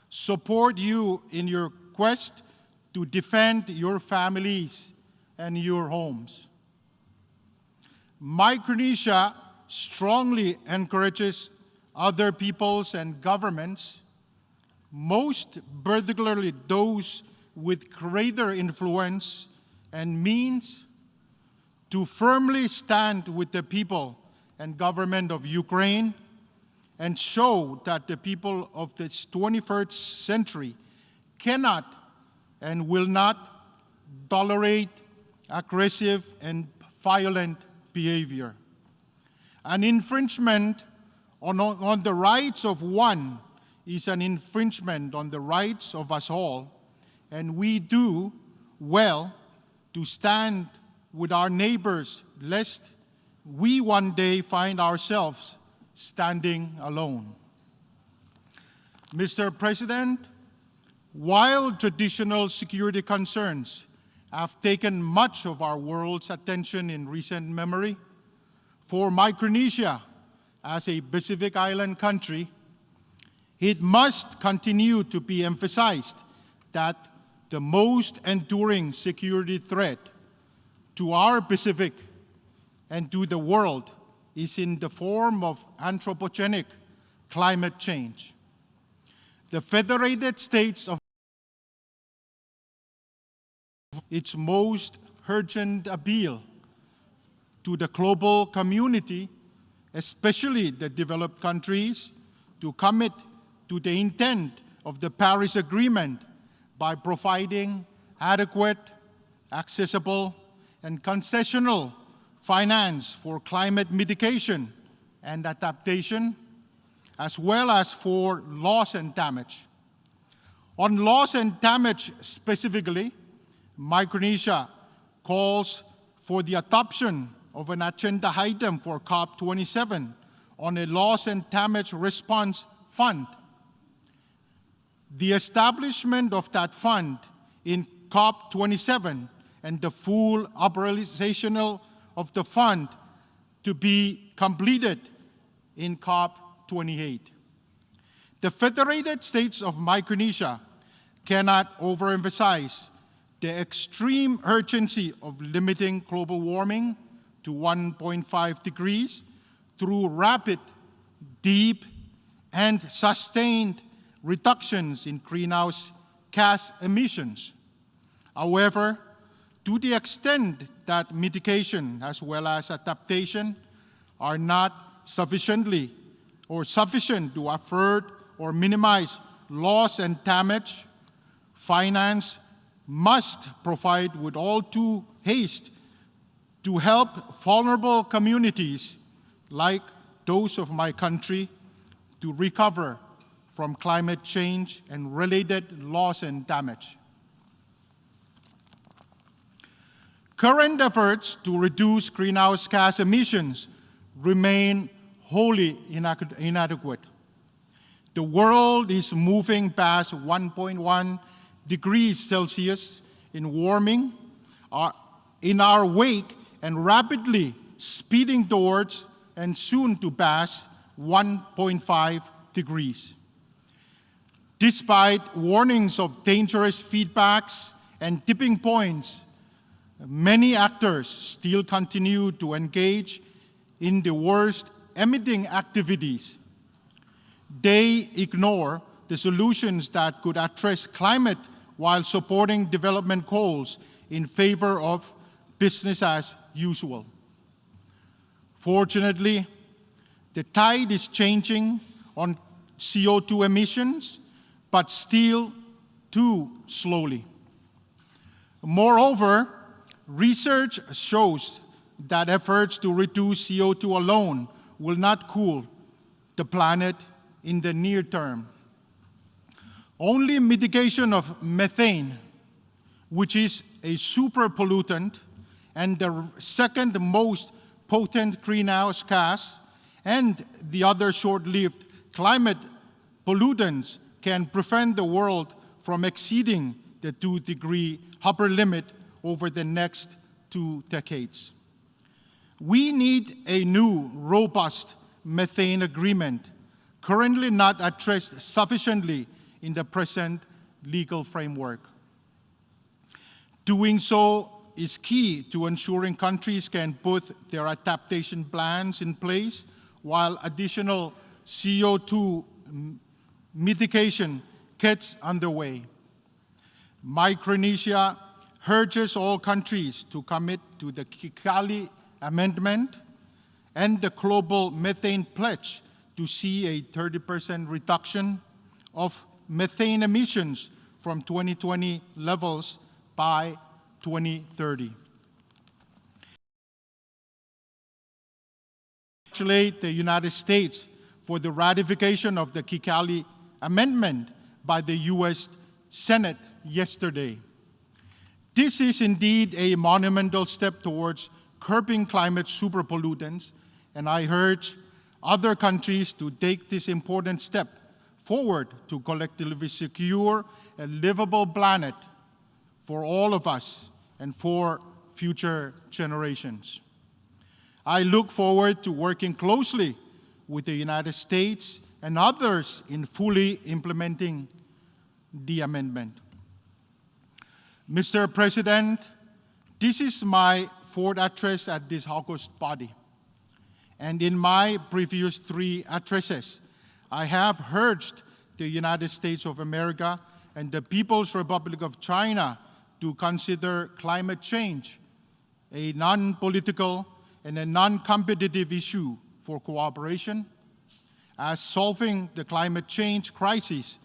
support you in your quest to defend your families and your homes. Micronesia strongly encourages other peoples and governments, most particularly those with greater influence and means, to firmly stand with the people and government of Ukraine and show that the people of this 21st century cannot and will not tolerate aggressive and violent behavior. An infringement on the rights of one is an infringement on the rights of us all, and we do well to stand with our neighbors, lest we one day find ourselves standing alone. Mr. President, while traditional security concerns have taken much of our world's attention in recent memory, for Micronesia, as a Pacific Island country, it must continue to be emphasized that the most enduring security threat to our Pacific and to the world is in the form of anthropogenic climate change. The Federated States of its most urgent appeal to the global community, especially the developed countries, to commit to the intent of the Paris Agreement by providing adequate, accessible, and concessional finance for climate mitigation and adaptation, as well as for loss and damage. On loss and damage specifically, Micronesia calls for the adoption of an agenda item for COP27 on a loss and damage response fund. The establishment of that fund in COP27 and the full operationalization of the fund to be completed in COP28. The Federated States of Micronesia cannot overemphasize the extreme urgency of limiting global warming to 1.5 degrees through rapid, deep, and sustained reductions in greenhouse gas emissions. However, to the extent that mitigation as well as adaptation are not sufficient to avert or minimize loss and damage, finance must provide with all due haste to help vulnerable communities like those of my country to recover from climate change and related loss and damage. Current efforts to reduce greenhouse gas emissions remain wholly inadequate. The world is moving past 1.1 degrees Celsius in warming in our wake and rapidly speeding towards and soon to pass 1.5 degrees. Despite warnings of dangerous feedbacks and tipping points, many actors still continue to engage in the worst emitting activities. They ignore the solutions that could address climate while supporting development goals in favor of business as usual. Fortunately, the tide is changing on CO2 emissions, but still too slowly. Moreover, research shows that efforts to reduce CO2 alone will not cool the planet in the near term. Only mitigation of methane, which is a super pollutant and the second most potent greenhouse gas, and the other short-lived climate pollutants can prevent the world from exceeding the 2-degree upper limit over the next 2 decades. We need a new, robust methane agreement, currently not addressed sufficiently in the present legal framework. Doing so is key to ensuring countries can put their adaptation plans in place while additional CO2 mitigation gets underway. Micronesia urges all countries to commit to the Kigali Amendment and the Global Methane Pledge to see a 30% reduction of methane emissions from 2020 levels by 2030. Congratulate the United States for the ratification of the Kigali Amendment by the US Senate yesterday. This is indeed a monumental step towards curbing climate superpollutants, and I urge other countries to take this important step forward to collectively secure a livable planet for all of us and for future generations. I look forward to working closely with the United States and others in fully implementing the amendment. Mr. President, this is my 4th address at this August body. And in my previous 3 addresses, I have urged the United States of America and the People's Republic of China to consider climate change a non-political and a non-competitive issue for cooperation, as solving the climate change crisis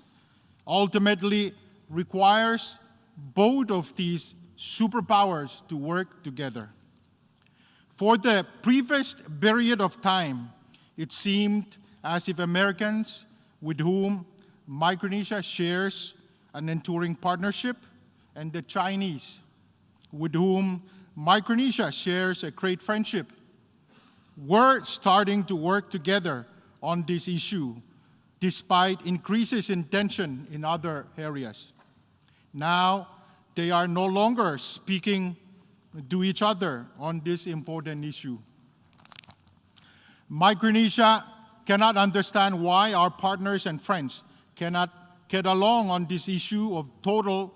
ultimately requires both of these superpowers to work together. For the previous period of time, it seemed as if Americans, with whom Micronesia shares an enduring partnership, and the Chinese, with whom Micronesia shares a great friendship, were starting to work together on this issue, despite increases in tension in other areas. Now, they are no longer speaking to each other on this important issue. Micronesia cannot understand why our partners and friends cannot get along on this issue of total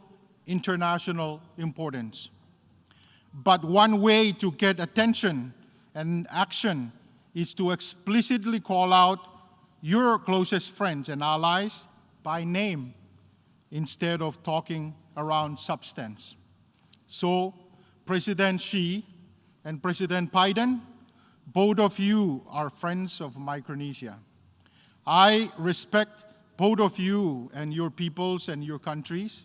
international importance. But one way to get attention and action is to explicitly call out your closest friends and allies by name instead of talking around substance. So, President Xi and President Biden, both of you are friends of Micronesia. I respect both of you and your peoples and your countries.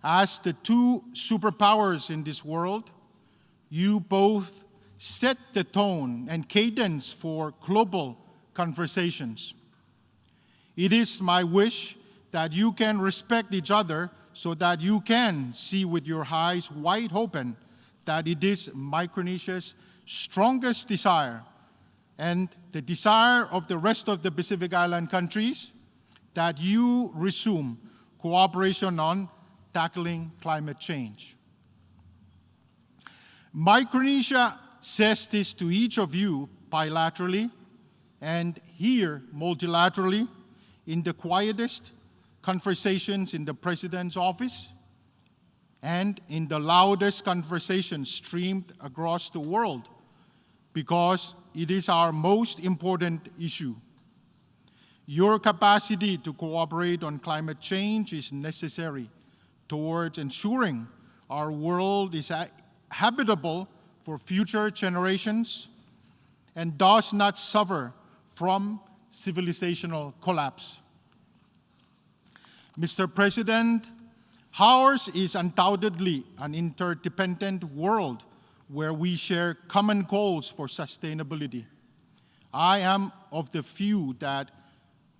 As the two superpowers in this world, you both set the tone and cadence for global conversations. It is my wish that you can respect each other so that you can see with your eyes wide open that it is Micronesia's strongest desire and the desire of the rest of the Pacific Island countries that you resume cooperation on tackling climate change. Micronesia says this to each of you bilaterally and here multilaterally in the quietest conversations in the President's office and in the loudest conversations streamed across the world because it is our most important issue. Your capacity to cooperate on climate change is necessary towards ensuring our world is habitable for future generations and does not suffer from civilizational collapse. Mr. President, ours is undoubtedly an interdependent world where we share common goals for sustainability. I am of the view that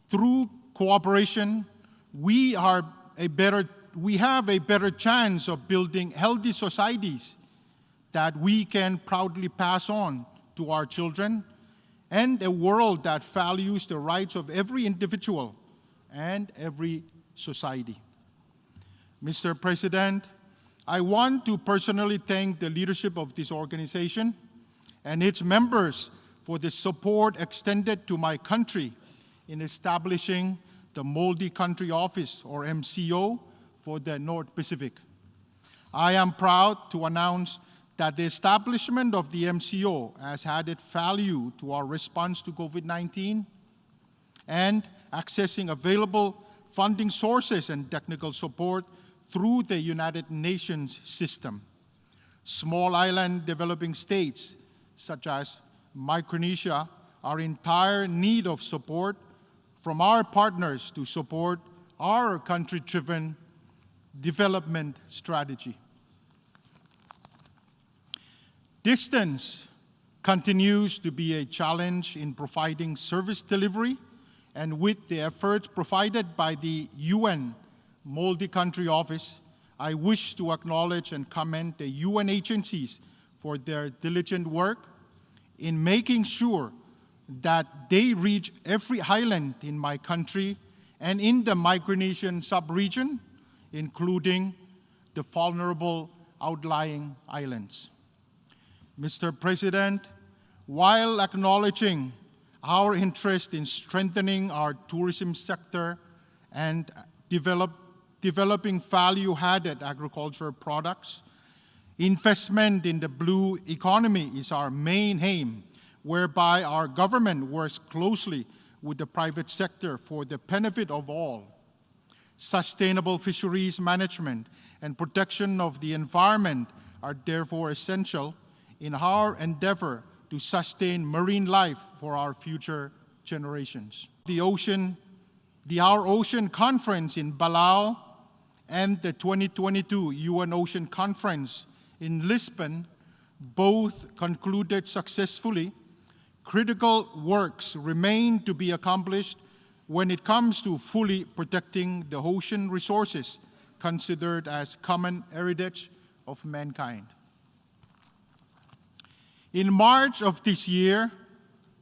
through cooperation, we have a better chance of building healthy societies that we can proudly pass on to our children, and a world that values the rights of every individual and every society. Mr. President, I want to personally thank the leadership of this organization and its members for the support extended to my country in establishing the Multi-Country Office, or MCO, for the North Pacific. I am proud to announce that the establishment of the MCO has added value to our response to COVID-19 and accessing available funding sources and technical support through the United Nations system. Small island developing states, such as Micronesia, are in dire need of support from our partners to support our country-driven development strategy. Distance continues to be a challenge in providing service delivery, and with the efforts provided by the UN Multi-Country Office, I wish to acknowledge and commend the UN agencies for their diligent work in making sure that they reach every island in my country and in the Micronesian sub-region, including the vulnerable outlying islands. Mr. President, while acknowledging our interest in strengthening our tourism sector and developing value-added agricultural products, investment in the blue economy is our main aim, whereby our government works closely with the private sector for the benefit of all. Sustainable fisheries management and protection of the environment are therefore essential in our endeavor to sustain marine life for our future generations. Our Ocean Conference in Balao and the 2022 UN Ocean Conference in Lisbon both concluded successfully. Critical works remain to be accomplished when it comes to fully protecting the ocean resources considered as common heritage of mankind. In March of this year,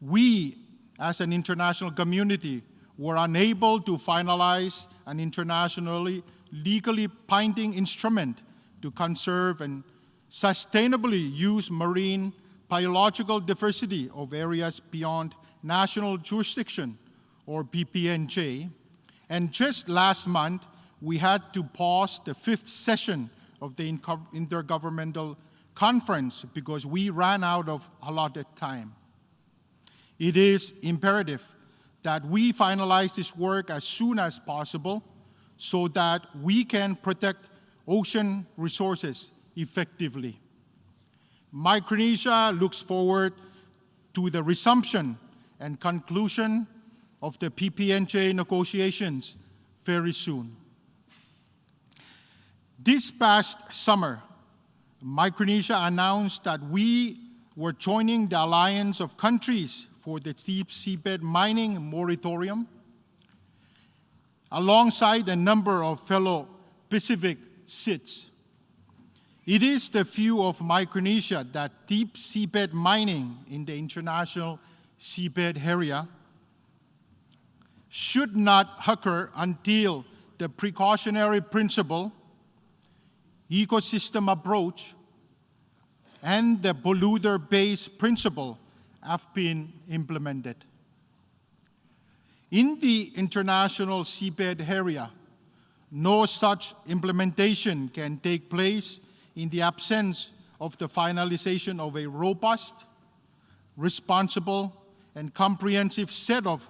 we, as an international community, were unable to finalize an internationally legally binding instrument to conserve and sustainably use marine biological diversity of areas beyond national jurisdiction, or PPNJ. And just last month, we had to pause the 5th session of the Intergovernmental Conference because we ran out of allotted time. It is imperative that we finalize this work as soon as possible so that we can protect ocean resources effectively. Micronesia looks forward to the resumption and conclusion of the PPNJ negotiations very soon. This past summer, Micronesia announced that we were joining the Alliance of Countries for the Deep Seabed Mining Moratorium, alongside a number of fellow Pacific SIDS. It is the view of Micronesia that deep seabed mining in the international seabed area should not occur until the precautionary principle, ecosystem approach, and the polluter-based principle have been implemented. In the international seabed area, no such implementation can take place in the absence of the finalization of a robust, responsible, and comprehensive set of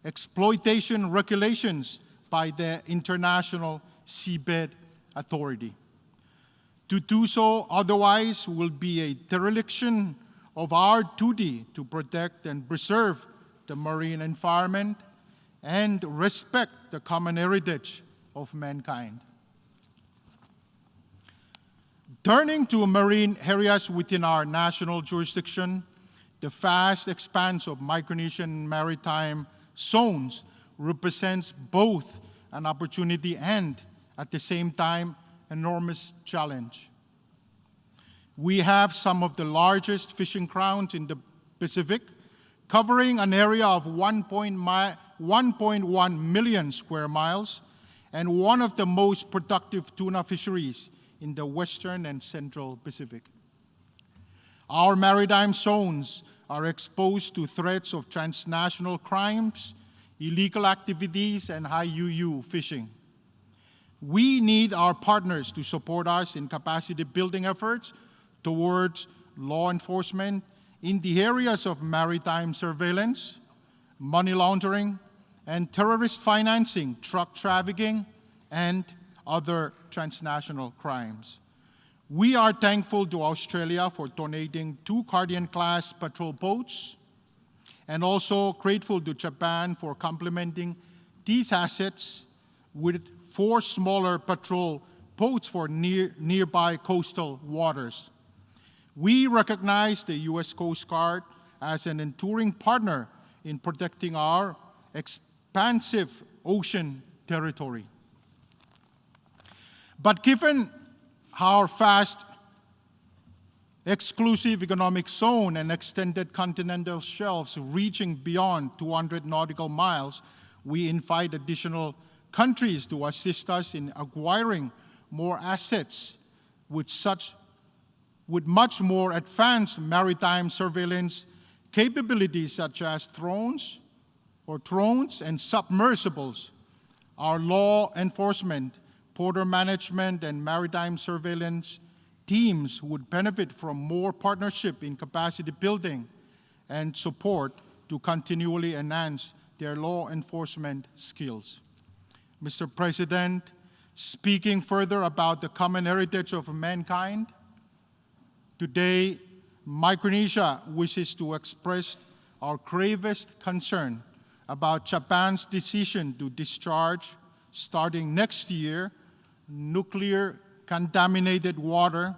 exploitation regulations by the International Seabed Authority. To do so otherwise will be a dereliction of our duty to protect and preserve the marine environment and respect the common heritage of mankind. Turning to marine areas within our national jurisdiction, the vast expanse of Micronesian maritime zones represents both an opportunity and, at the same time, enormous challenge. We have some of the largest fishing grounds in the Pacific, covering an area of 1.1 million square miles, and one of the most productive tuna fisheries in the Western and Central Pacific. Our maritime zones are exposed to threats of transnational crimes, illegal activities, and high UU fishing. We need our partners to support us in capacity building efforts towards law enforcement in the areas of maritime surveillance, money laundering, and terrorist financing, drug trafficking, and other transnational crimes. We are thankful to Australia for donating 2 Guardian-class patrol boats, and also grateful to Japan for complementing these assets with 4 smaller patrol boats for nearby coastal waters. We recognize the U.S. Coast Guard as an enduring partner in protecting our expansive ocean territory. But given our vast exclusive economic zone and extended continental shelves reaching beyond 200 nautical miles, we invite additional countries to assist us in acquiring more assets with much more advanced maritime surveillance capabilities such as drones and submersibles. Our law enforcement, border management, and maritime surveillance teams would benefit from more partnership in capacity building and support to continually enhance their law enforcement skills. Mr. President, speaking further about the common heritage of mankind, today Micronesia wishes to express our gravest concern about Japan's decision to discharge, starting next year, nuclear contaminated water,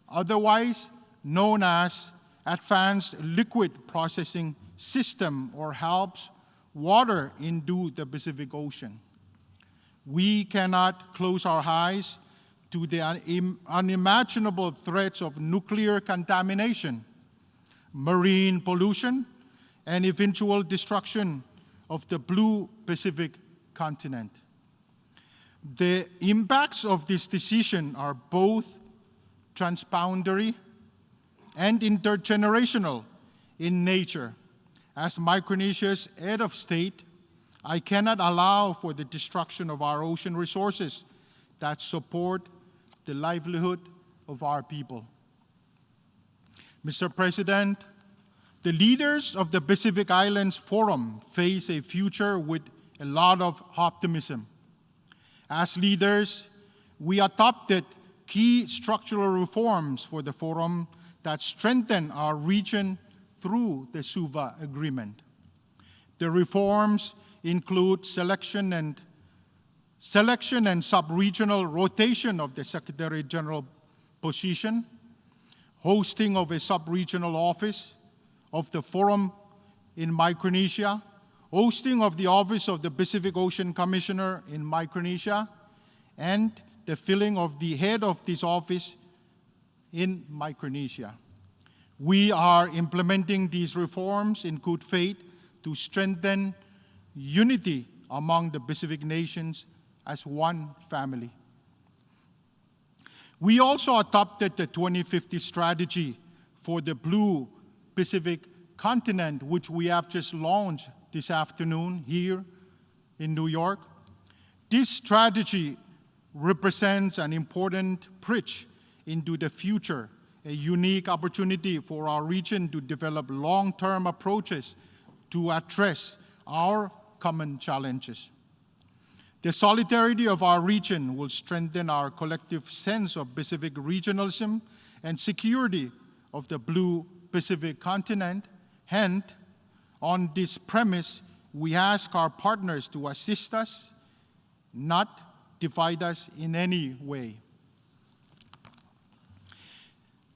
otherwise known as Advanced Liquid Processing System, or HALPS, water into the Pacific Ocean. We cannot close our eyes to the unimaginable threats of nuclear contamination, marine pollution, and eventual destruction of the blue Pacific continent. The impacts of this decision are both transboundary and intergenerational in nature. As Micronesia's head of state, I cannot allow for the destruction of our ocean resources that support the livelihood of our people. Mr. President, the leaders of the Pacific Islands Forum face a future with a lot of optimism. As leaders, we adopted key structural reforms for the Forum that strengthen our region through the Suva Agreement. The reforms include selection and sub-regional rotation of the Secretary General position, hosting of a sub-regional office of the Forum in Micronesia, hosting of the Office of the Pacific Ocean Commissioner in Micronesia, and the filling of the head of this office in Micronesia. We are implementing these reforms in good faith to strengthen unity among the Pacific nations as one family. We also adopted the 2050 strategy for the Blue Pacific continent, which we have just launched this afternoon here in New York. This strategy represents an important bridge into the future, a unique opportunity for our region to develop long-term approaches to address our common challenges. The solidarity of our region will strengthen our collective sense of Pacific regionalism and security of the Blue Pacific continent. And on this premise, we ask our partners to assist us, not divide us in any way.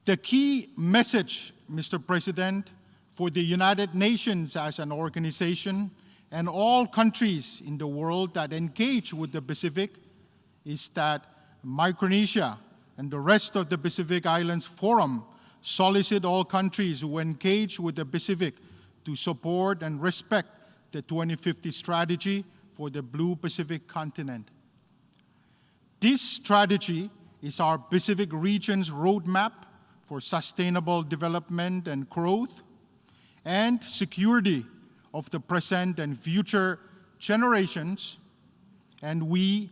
The key message, Mr. President, for the United Nations as an organization and all countries in the world that engage with the Pacific is that Micronesia and the rest of the Pacific Islands Forum solicit all countries who engage with the Pacific to support and respect the 2050 strategy for the Blue Pacific continent. This strategy is our Pacific region's roadmap for sustainable development and growth and security of the present and future generations, and we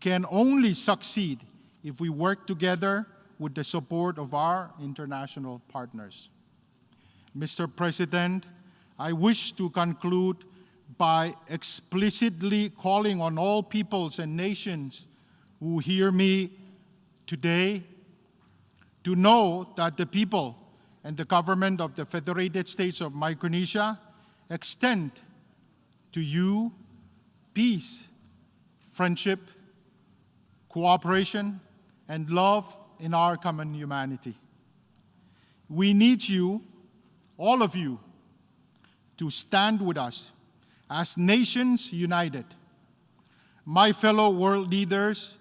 can only succeed if we work together with the support of our international partners. Mr. President, I wish to conclude by explicitly calling on all peoples and nations who hear me today to know that the people and the government of the Federated States of Micronesia extend to you peace, friendship, cooperation, and love in our common humanity. We need you, all of you, to stand with us as nations united. My fellow world leaders,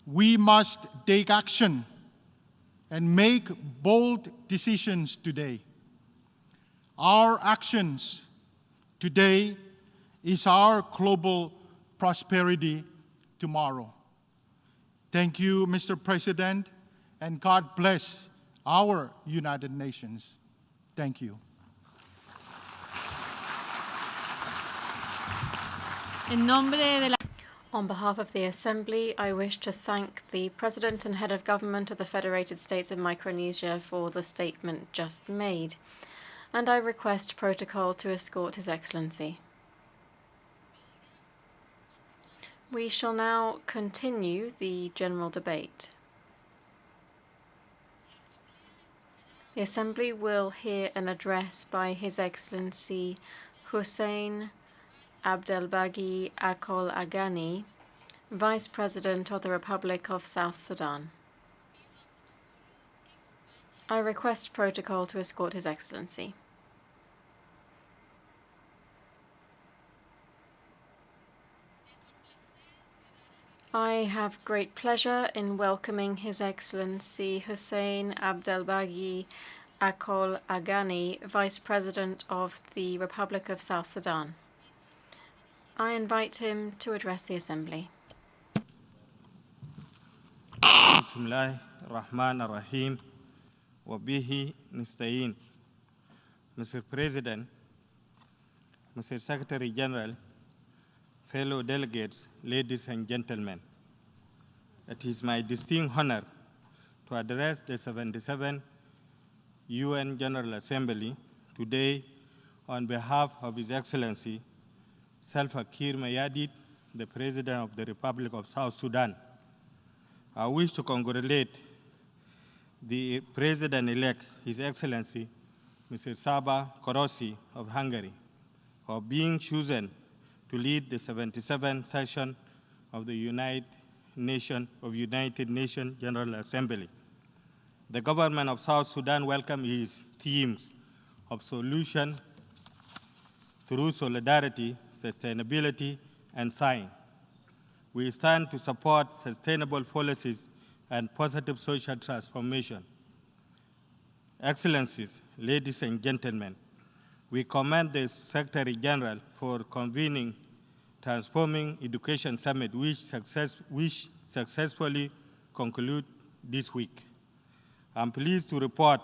we must take action and make bold decisions today. Our actions today is our global prosperity tomorrow. Thank you, Mr. President, and God bless our United Nations. Thank you. On behalf of the Assembly, I wish to thank the President and Head of Government of the Federated States of Micronesia for the statement just made, and I request protocol to escort His Excellency. We shall now continue the general debate. The Assembly will hear an address by His Excellency Hussein Abdelbagi Akol Agani, Vice President of the Republic of South Sudan. I request protocol to escort His Excellency. I have great pleasure in welcoming His Excellency Hussein Abdelbagi Akol Agani, Vice President of the Republic of South Sudan. I invite him to address the Assembly. Bismillah ar-Rahman ar-Rahim wa bihi nista'in. Mr. President, Mr. Secretary General, fellow delegates, ladies and gentlemen, it is my distinct honor to address the 77th UN General Assembly today on behalf of His Excellency Salva Kiir Mayardit, the President of the Republic of South Sudan. I wish to congratulate the President-elect, His Excellency Mr. Saba Korossi of Hungary, for being chosen to lead the 77th session of the United Nations General Assembly. The government of South Sudan welcomes his themes of solution through solidarity, sustainability, and science. We stand to support sustainable policies and positive social transformation. Excellencies, ladies and gentlemen, we commend the Secretary General for convening Transforming Education Summit, which successfully concluded this week. I'm pleased to report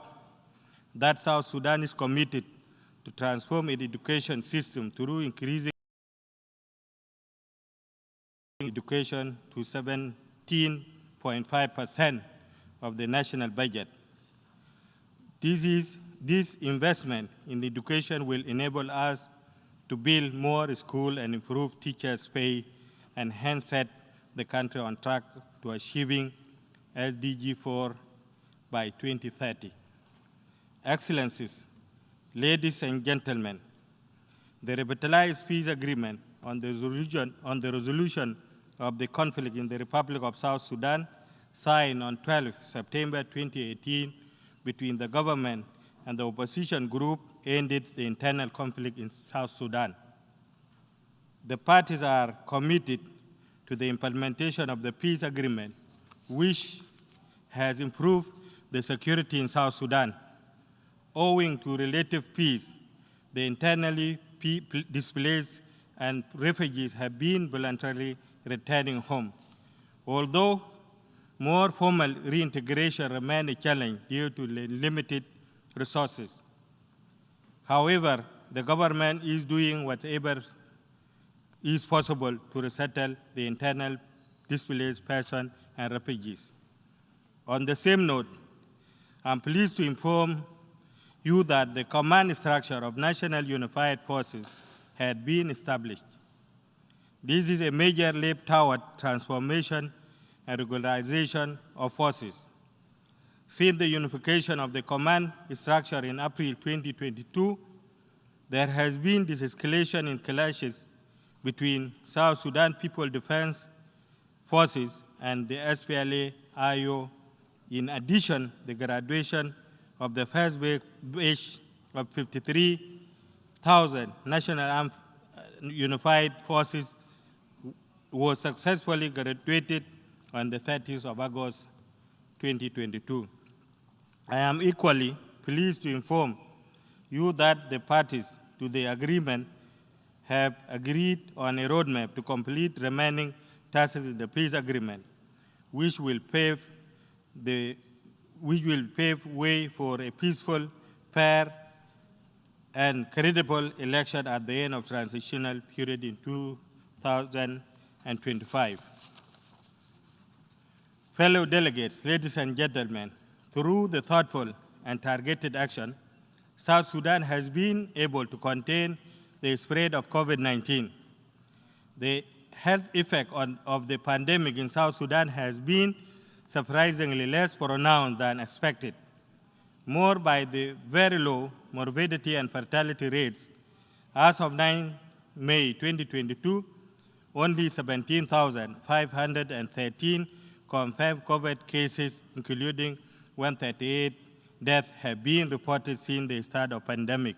that South Sudan is committed to transform its education system through increasing education to 17.5% of the national budget. This investment in education will enable us to build more schools and improve teachers' pay, and hence set the country on track to achieving SDG 4 by 2030. Excellencies, ladies and gentlemen, the revitalized peace agreement on the resolution of the conflict in the Republic of South Sudan, signed on 12 September 2018 between the government and the opposition group, ended the internal conflict in South Sudan. The parties are committed to the implementation of the peace agreement, which has improved the security in South Sudan. Owing to relative peace, the internally displaced and refugees have been voluntarily returning home. Although more formal reintegration remains a challenge due to limited resources. However, the government is doing whatever is possible to resettle the internal displaced persons and refugees. On the same note, I'm pleased to inform you that the command structure of National Unified Forces had been established. This is a major leap toward transformation and regularization of forces. Since the unification of the command structure in April 2022, there has been this escalation in clashes between South Sudan People Defense Forces and the SPLA-IO. In addition, the graduation of the first batch of 53,000 National Unified Forces was successfully graduated on the 30th of August 2022. I am equally pleased to inform you that the parties to the agreement have agreed on a roadmap to complete remaining tasks in the peace agreement, which will pave way for a peaceful, fair, and credible election at the end of transitional period in 2025. Fellow delegates, ladies and gentlemen, through the thoughtful and targeted action, South Sudan has been able to contain the spread of COVID-19. The health effect of the pandemic in South Sudan has been surprisingly less pronounced than expected. more by the very low morbidity and fertility rates. As of 9 May 2022, only 17,513 confirmed COVID cases, including 138 deaths, have been reported since the start of the pandemic.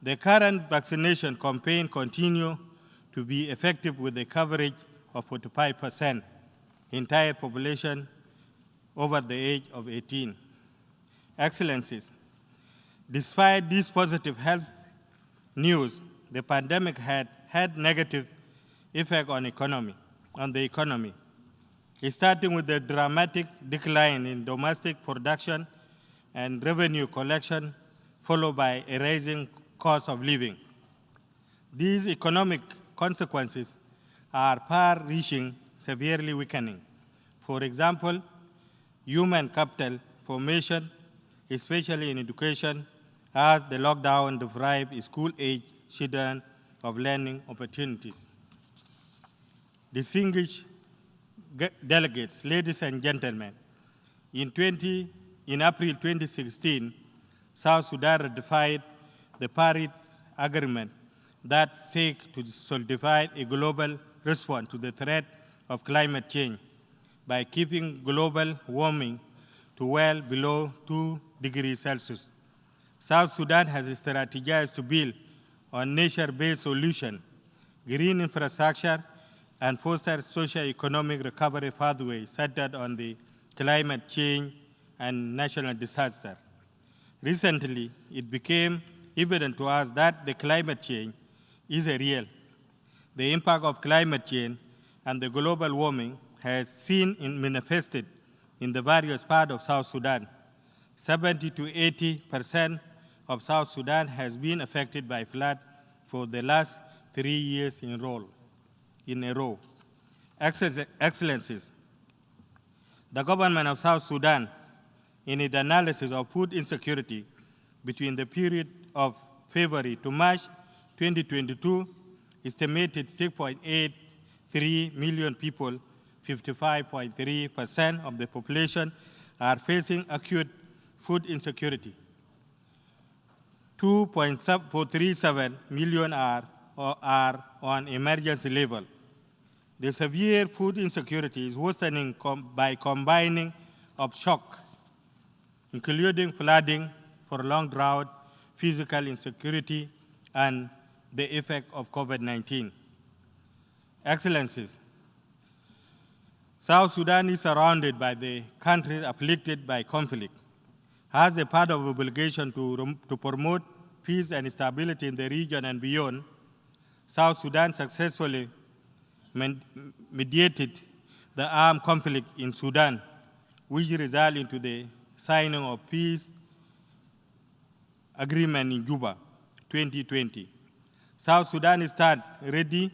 The current vaccination campaign continues to be effective with a coverage of 45% entire population over the age of 18. Excellencies, despite this positive health news, the pandemic had negative effect on the economy, starting with the dramatic decline in domestic production and revenue collection, followed by a rising cost of living. These economic consequences are far-reaching, severely weakening. For example, human capital formation, especially in education, as the lockdown deprived school-age children of learning opportunities. Distinguished delegates, ladies and gentlemen, in April 2016, South Sudan ratified the Paris Agreement that seeks to solidify a global response to the threat of climate change by keeping global warming to well below 2 degrees Celsius. South Sudan has strategized to build on nature-based solutions, green infrastructure, and foster socio-economic recovery pathways centered on the climate change and national disaster. Recently, it became evident to us that the climate change is real. The impact of climate change and the global warming has seen manifested in the various parts of South Sudan. 70 to 80% of South Sudan has been affected by flood for the last 3 years in a row. Excellencies, the government of South Sudan, in its analysis of food insecurity between the period of February to March 2022, estimated 6.83 million people, 55.3% of the population, are facing acute food insecurity. 2.437 million are on emergency level. The severe food insecurity is worsening by combining of shock, including flooding, prolonged drought, physical insecurity, and the effect of COVID-19. Excellencies, South Sudan is surrounded by the countries afflicted by conflict. As a part of obligation to promote peace and stability in the region and beyond, South Sudan successfully mediated the armed conflict in Sudan, which resulted into the signing of peace agreement in Juba, 2020. South Sudan stands ready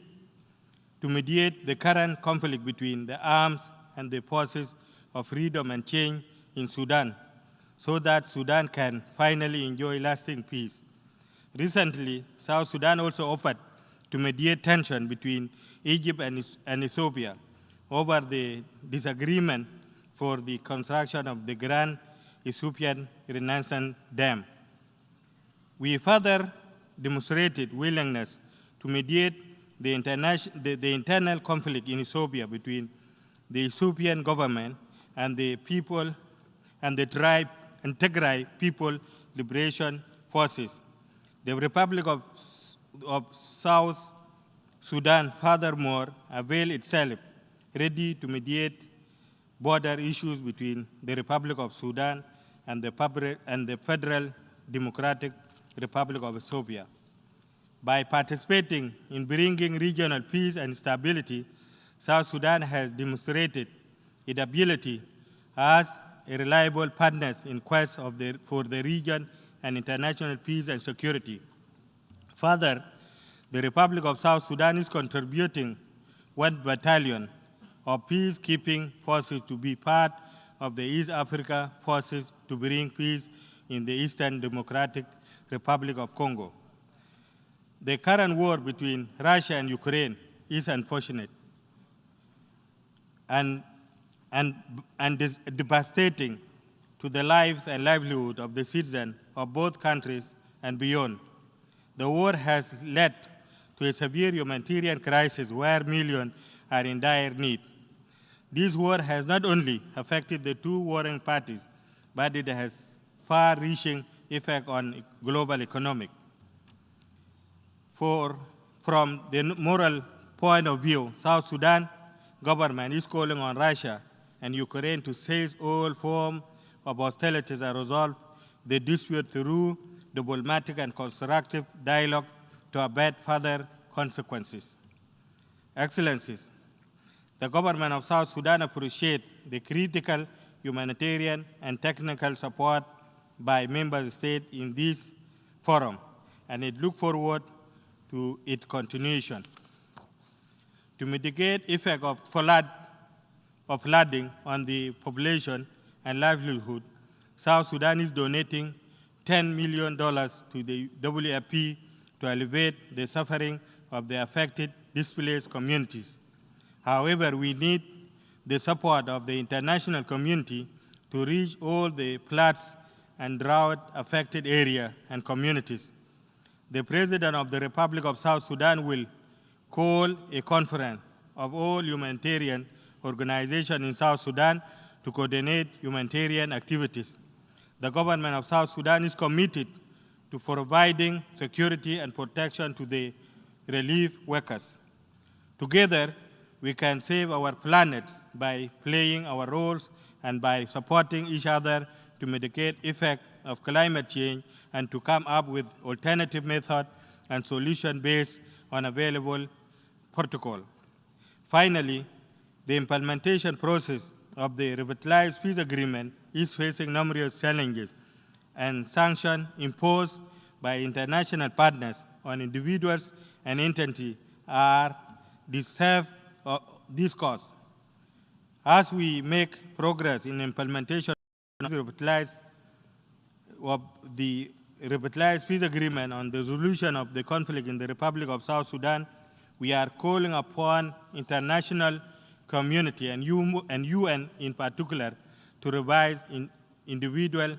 to mediate the current conflict between the arms and the forces of freedom and change in Sudan, so that Sudan can finally enjoy lasting peace. Recently, South Sudan also offered to mediate tension between Egypt and Ethiopia over the disagreement for the construction of the Grand Ethiopian Renaissance Dam. We further demonstrated willingness to mediate the internal conflict in Ethiopia between the Ethiopian government and the people and the Tigray People Liberation Forces. The Republic of South Sudan, furthermore, availed itself ready to mediate border issues between the Republic of Sudan and the Federal Democratic Republic of Ethiopia. By participating in bringing regional peace and stability, South Sudan has demonstrated its ability as a reliable partner in quest for the region and international peace and security. Further, the Republic of South Sudan is contributing 1 battalion of peacekeeping forces to be part of the East Africa forces to bring peace in the Eastern Democratic Republic of Congo. The current war between Russia and Ukraine is unfortunate and devastating to the lives and livelihood of the citizens of both countries and beyond. The war has led to a severe humanitarian crisis where millions are in dire need. This war has not only affected the two warring parties, but it has far-reaching effect on global economic. From the moral point of view, South Sudan government is calling on Russia and Ukraine to cease all forms of hostilities and resolve the dispute through diplomatic and constructive dialogue to avert further consequences. Excellencies, the government of South Sudan appreciates the critical humanitarian and technical support by member states in this forum, and it looks forward to its continuation. To mitigate effect of flooding on the population and livelihood, South Sudan is donating $10 million to the WFP to alleviate the suffering of the affected displaced communities. However, we need the support of the international community to reach all the floods and drought-affected areas and communities. The President of the Republic of South Sudan will call a conference of all humanitarian organizations in South Sudan to coordinate humanitarian activities. The government of South Sudan is committed to providing security and protection to the relief workers. Together, we can save our planet by playing our roles and by supporting each other to mitigate effects of climate change and to come up with alternative methods and solutions based on available protocol. Finally, the implementation process of the revitalized peace agreement is facing numerous challenges, and sanctions imposed by international partners on individuals and entities are deserve this cause. As we make progress in implementation of the revitalized peace agreement on the resolution of the conflict in the Republic of South Sudan, we are calling upon international community and UN in particular to revise individual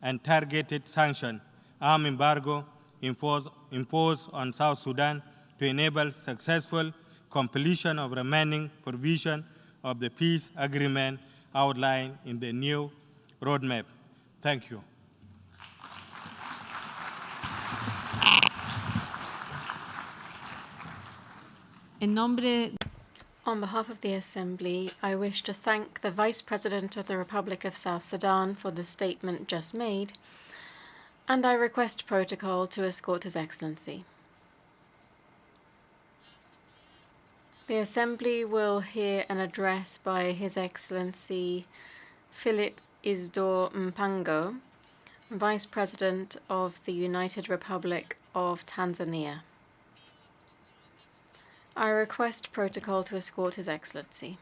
and targeted sanctions, arms embargo imposed on South Sudan to enable successful completion of remaining provision of the peace agreement outlined in the new roadmap. Thank you. On behalf of the Assembly, I wish to thank the Vice President of the Republic of South Sudan for the statement just made, and I request protocol to escort His Excellency. The Assembly will hear an address by His Excellency Philip Isdor Mpango, Vice President of the United Republic of Tanzania. I request protocol to escort His Excellency.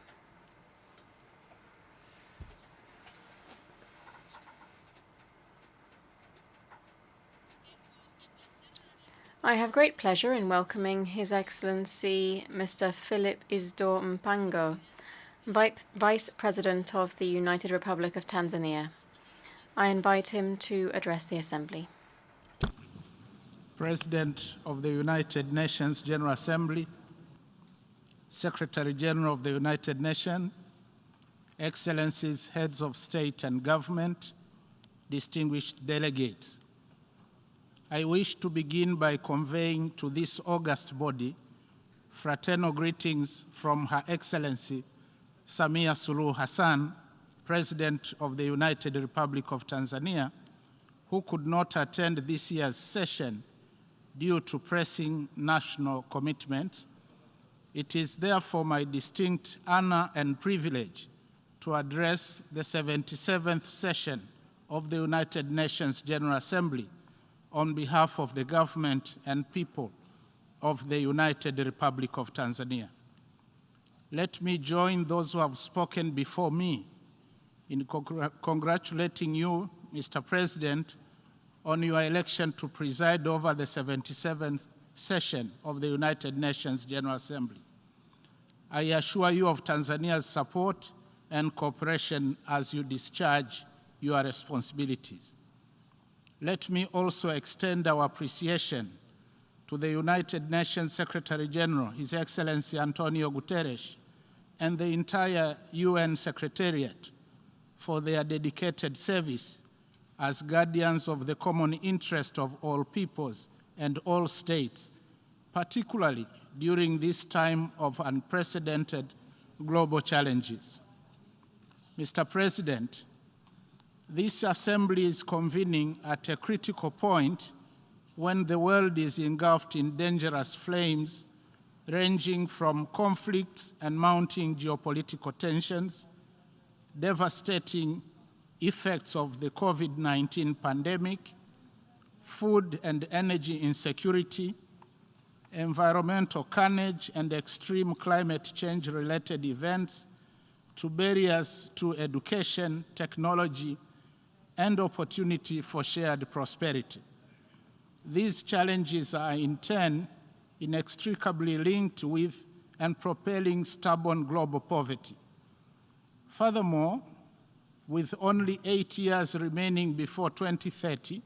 I have great pleasure in welcoming His Excellency Mr. Philip Isdor Mpango, Vice President of the United Republic of Tanzania. I invite him to address the Assembly. President of the United Nations General Assembly, Secretary General of the United Nations, Excellencies, Heads of State and Government, distinguished delegates. I wish to begin by conveying to this august body fraternal greetings from Her Excellency Samia Suluhu Hassan, President of the United Republic of Tanzania, who could not attend this year's session due to pressing national commitments. It is therefore my distinct honor and privilege to address the 77th session of the United Nations General Assembly on behalf of the government and people of the United Republic of Tanzania. Let me join those who have spoken before me in congratulating you, Mr. President, on your election to preside over the 77th session of the United Nations General Assembly. I assure you of Tanzania's support and cooperation as you discharge your responsibilities. Let me also extend our appreciation to the United Nations Secretary General, His Excellency Antonio Guterres, and the entire UN Secretariat for their dedicated service as guardians of the common interest of all peoples and all states, particularly during this time of unprecedented global challenges. Mr. President, this Assembly is convening at a critical point when the world is engulfed in dangerous flames ranging from conflicts and mounting geopolitical tensions, devastating effects of the COVID-19 pandemic, food and energy insecurity, environmental carnage and extreme climate change-related events, to barriers to education, technology, and opportunity for shared prosperity. These challenges are in turn inextricably linked with and propelling stubborn global poverty. Furthermore, with only 8 years remaining before 2030,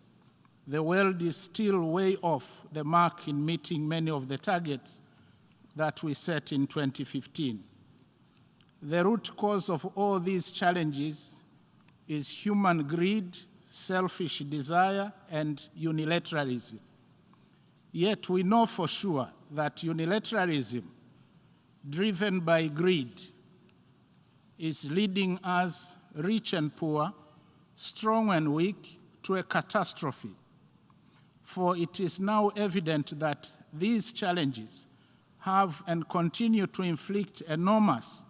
the world is still way off the mark in meeting many of the targets that we set in 2015. The root cause of all these challenges is human greed, selfish desire, and unilateralism. Yet we know for sure that unilateralism, driven by greed, is leading us, rich and poor, strong and weak, to a catastrophe. For it is now evident that these challenges have and continue to inflict enormous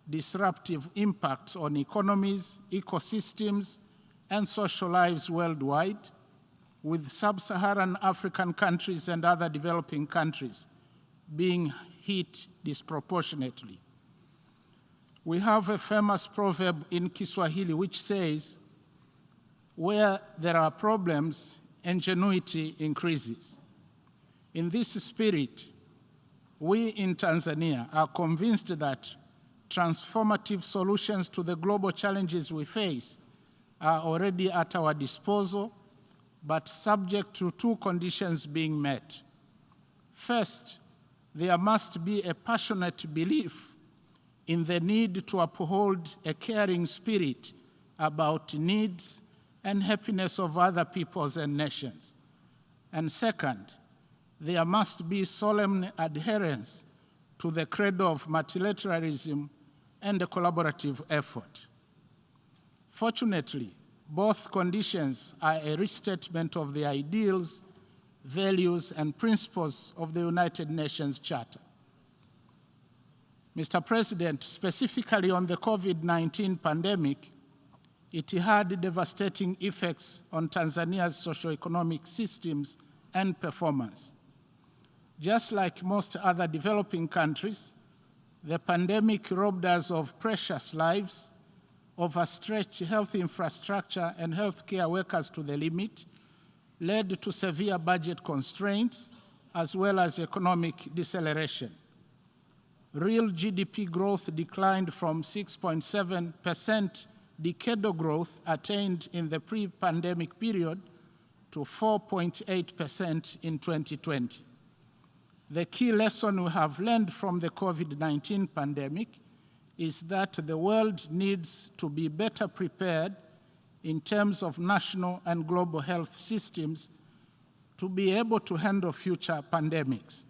disruptive impacts on economies, ecosystems, and social lives worldwide, with sub-Saharan African countries and other developing countries being hit disproportionately. We have a famous proverb in Kiswahili which says, where there are problems, ingenuity increases. In this spirit, we in Tanzania are convinced that transformative solutions to the global challenges we face are already at our disposal, but subject to two conditions being met. First, there must be a passionate belief in the need to uphold a caring spirit about needs and happiness of other peoples and nations. And second, there must be solemn adherence to the credo of multilateralism and a collaborative effort. Fortunately, both conditions are a restatement of the ideals, values, and principles of the United Nations Charter. Mr. President, specifically on the COVID-19 pandemic, it had devastating effects on Tanzania's socio-economic systems and performance. Just like most other developing countries, the pandemic robbed us of precious lives, overstretched health infrastructure and healthcare workers to the limit, led to severe budget constraints, as well as economic deceleration. Real GDP growth declined from 6.7% decadal growth attained in the pre-pandemic period to 4.8% in 2020. The key lesson we have learned from the COVID-19 pandemic is that the world needs to be better prepared in terms of national and global health systems to be able to handle future pandemics.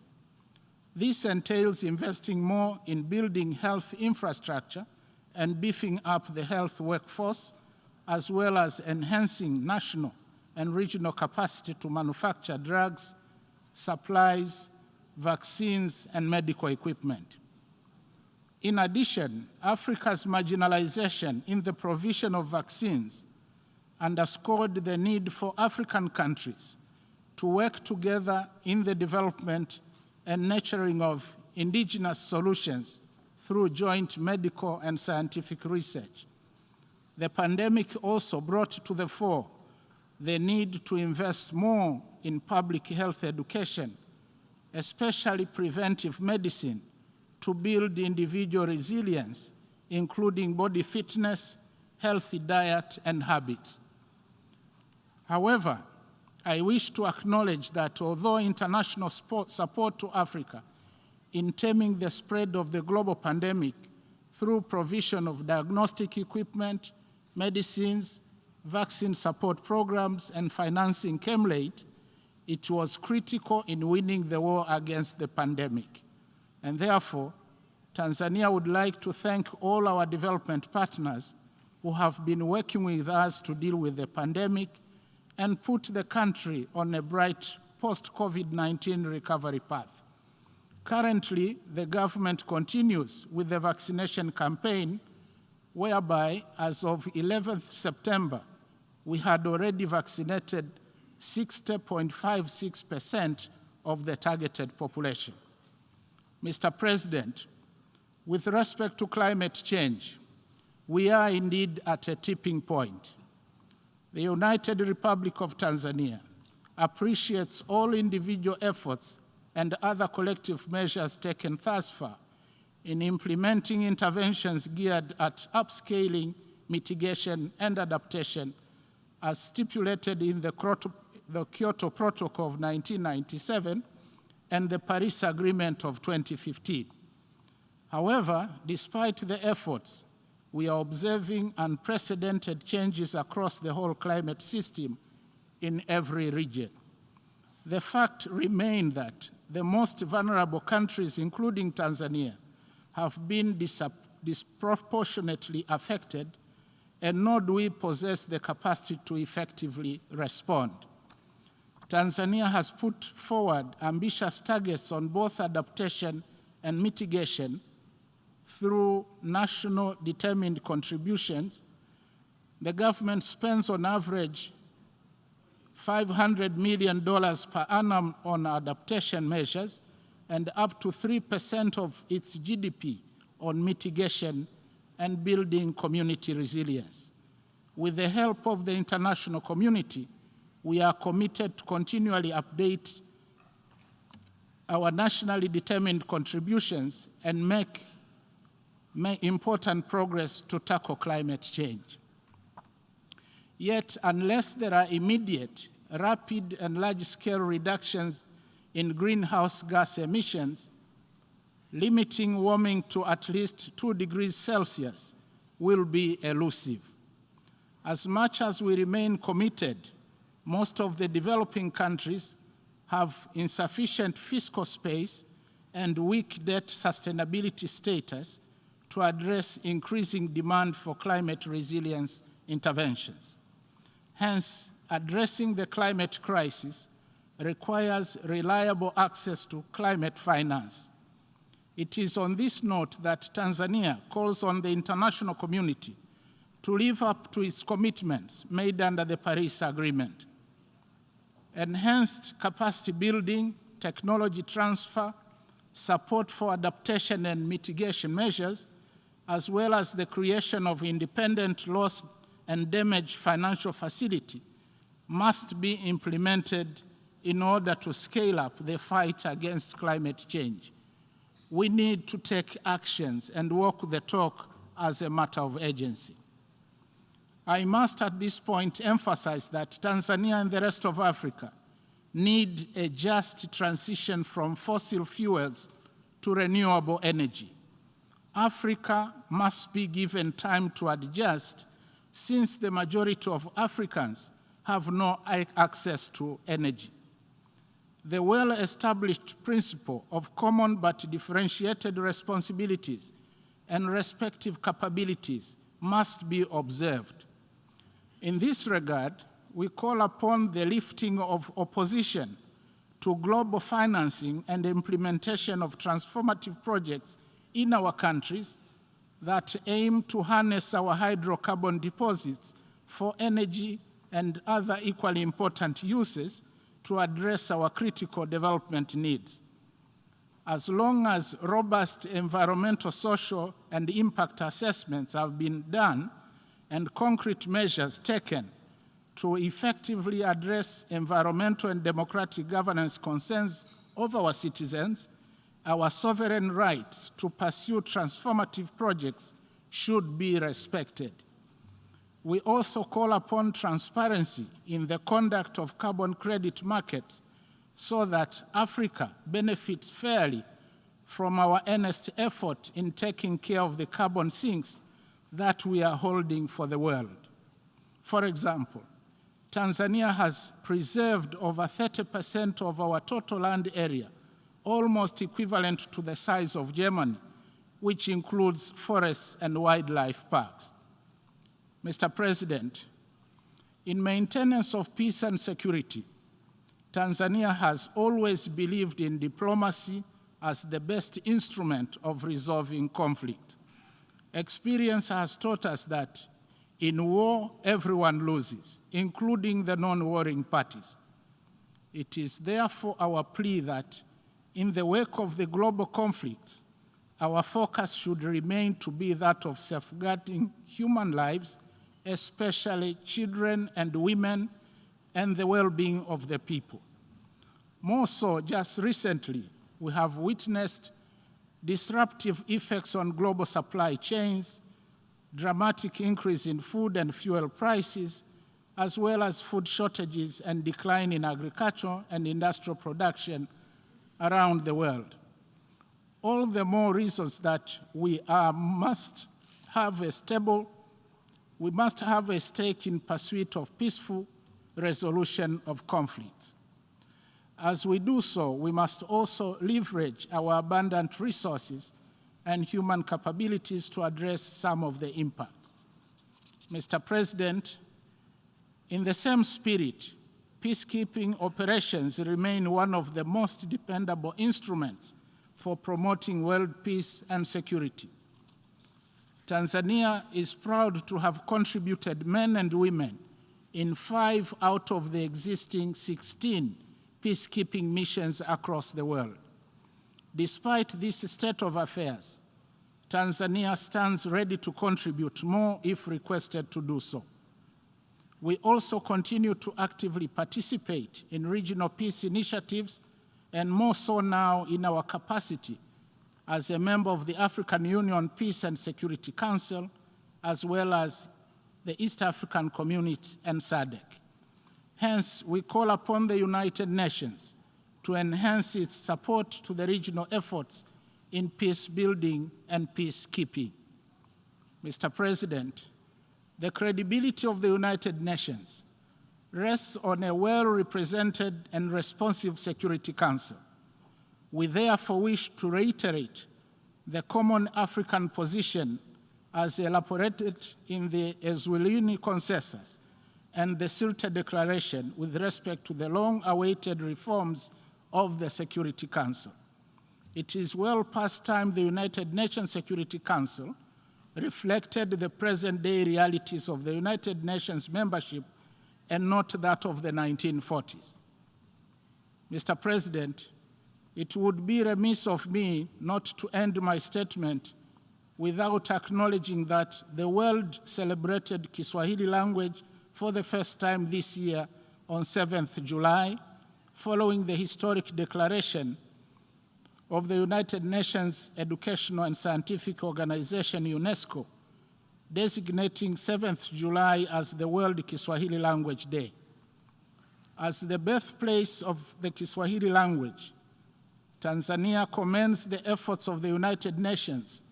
This entails investing more in building health infrastructure and beefing up the health workforce, as well as enhancing national and regional capacity to manufacture drugs, supplies, vaccines, and medical equipment. In addition, Africa's marginalization in the provision of vaccines underscored the need for African countries to work together in the development and nurturing of indigenous solutions through joint medical and scientific research. The pandemic also brought to the fore the need to invest more in public health education, especially preventive medicine, to build individual resilience, including body fitness, healthy diet and habits. However, I wish to acknowledge that although international support to Africa in taming the spread of the global pandemic through provision of diagnostic equipment, medicines, vaccine support programs, and financing came late, it was critical in winning the war against the pandemic. And therefore, Tanzania would like to thank all our development partners who have been working with us to deal with the pandemic and put the country on a bright post-COVID-19 recovery path. Currently, the government continues with the vaccination campaign, whereby, as of 11th September, we had already vaccinated 60.56% of the targeted population. Mr. President, with respect to climate change, we are indeed at a tipping point. The United Republic of Tanzania appreciates all individual efforts and other collective measures taken thus far in implementing interventions geared at upscaling, mitigation, and adaptation as stipulated in the Kyoto Protocol of 1997 and the Paris Agreement of 2015. However, despite the efforts, we are observing unprecedented changes across the whole climate system in every region. The fact remains that the most vulnerable countries, including Tanzania, have been disproportionately affected, and nor do we possess the capacity to effectively respond. Tanzania has put forward ambitious targets on both adaptation and mitigation through national determined contributions. The government spends on average $500 million per annum on adaptation measures and up to 3% of its GDP on mitigation and building community resilience. With the help of the international community, we are committed to continually update our nationally determined contributions and make important progress to tackle climate change. Yet, unless there are immediate, rapid, and large-scale reductions in greenhouse gas emissions, limiting warming to at least 2 degrees Celsius will be elusive. As much as we remain committed, most of the developing countries have insufficient fiscal space and weak debt sustainability status to address increasing demand for climate resilience interventions. Hence, addressing the climate crisis requires reliable access to climate finance. It is on this note that Tanzania calls on the international community to live up to its commitments made under the Paris Agreement. Enhanced capacity building, technology transfer, support for adaptation and mitigation measures, as well as the creation of independent loss and damage financial facility must be implemented in order to scale up the fight against climate change. We need to take actions and walk the talk as a matter of urgency. I must at this point emphasize that Tanzania and the rest of Africa need a just transition from fossil fuels to renewable energy. Africa must be given time to adjust, since the majority of Africans have no access to energy. The well-established principle of common but differentiated responsibilities and respective capabilities must be observed. In this regard, we call upon the lifting of opposition to global financing and implementation of transformative projects in our countries that aim to harness our hydrocarbon deposits for energy and other equally important uses to address our critical development needs. As long as robust environmental, social, and impact assessments have been done and concrete measures taken to effectively address environmental and democratic governance concerns of our citizens, our sovereign rights to pursue transformative projects should be respected. We also call upon transparency in the conduct of carbon credit markets so that Africa benefits fairly from our earnest effort in taking care of the carbon sinks that we are holding for the world. For example, Tanzania has preserved over 30% of our total land area, almost equivalent to the size of Germany, which includes forests and wildlife parks. Mr. President, in maintenance of peace and security, Tanzania has always believed in diplomacy as the best instrument of resolving conflict. Experience has taught us that in war, everyone loses, including the non-warring parties. It is therefore our plea that in the wake of the global conflicts, our focus should remain to be that of safeguarding human lives, especially children and women, and the well-being of the people. More so, just recently, we have witnessed disruptive effects on global supply chains, dramatic increase in food and fuel prices, as well as food shortages and decline in agricultural and industrial production around the world. All the more reasons that we must have a stake in pursuit of peaceful resolution of conflicts. As we do so, we must also leverage our abundant resources and human capabilities to address some of the impacts. Mr. President, in the same spirit, peacekeeping operations remain one of the most dependable instruments for promoting world peace and security. Tanzania is proud to have contributed men and women in 5 out of the existing 16 peacekeeping missions across the world. Despite this state of affairs, Tanzania stands ready to contribute more if requested to do so. We also continue to actively participate in regional peace initiatives, and more so now in our capacity as a member of the African Union Peace and Security Council, as well as the East African Community and SADC. Hence, we call upon the United Nations to enhance its support to the regional efforts in peace building and peacekeeping. Mr. President, the credibility of the United Nations rests on a well-represented and responsive Security Council. We therefore wish to reiterate the common African position as elaborated in the Eswatini Consensus and the Sirte Declaration with respect to the long-awaited reforms of the Security Council. It is well past time the United Nations Security Council reflected the present-day realities of the United Nations membership and not that of the 1940s. Mr. President, it would be remiss of me not to end my statement without acknowledging that the world celebrated Kiswahili language for the first time this year on 7th July, following the historic declaration of the United Nations Educational and Scientific Organization, UNESCO, designating 7th July as the World Kiswahili Language Day. As the birthplace of the Kiswahili language, Tanzania commends the efforts of the United Nations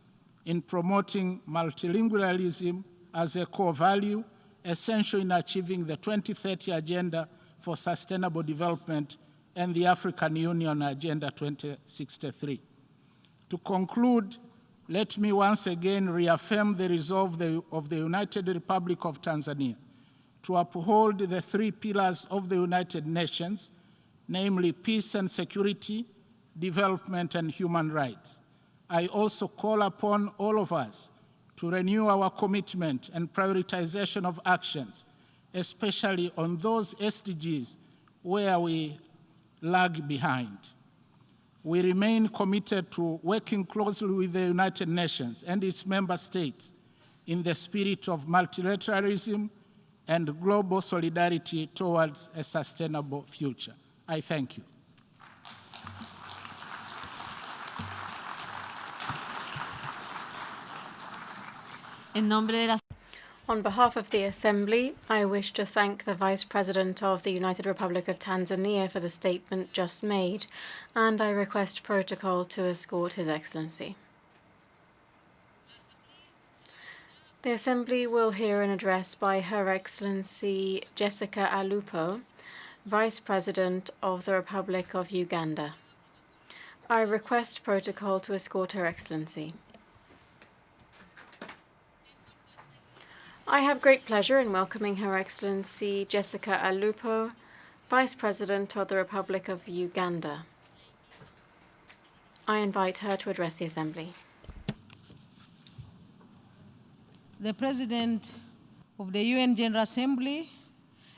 in promoting multilingualism as a core value essential in achieving the 2030 Agenda for Sustainable Development and the African Union Agenda 2063. To conclude, let me once again reaffirm the resolve of the United Republic of Tanzania to uphold the 3 pillars of the United Nations, namely peace and security, development, and human rights. I also call upon all of us to renew our commitment and prioritization of actions, especially on those SDGs where we lag behind. We remain committed to working closely with the United Nations and its member states in the spirit of multilateralism and global solidarity towards a sustainable future. I thank you. On behalf of the Assembly, I wish to thank the Vice President of the United Republic of Tanzania for the statement just made, and I request protocol to escort His Excellency. The Assembly will hear an address by Her Excellency Jessica Alupo, Vice President of the Republic of Uganda. I request protocol to escort Her Excellency. I have great pleasure in welcoming Her Excellency Jessica Alupo, Vice President of the Republic of Uganda. I invite her to address the Assembly. The President of the UN General Assembly,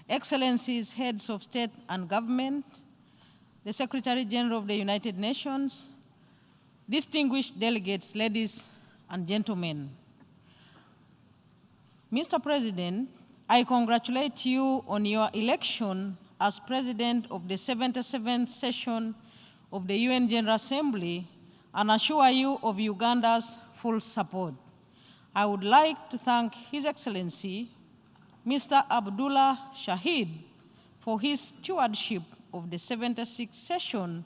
Excellencies, Heads of State and Government, the Secretary General of the United Nations, distinguished delegates, ladies and gentlemen. Mr. President, I congratulate you on your election as President of the 77th session of the UN General Assembly and assure you of Uganda's full support. I would like to thank His Excellency, Mr. Abdullah Shahid, for his stewardship of the 76th session,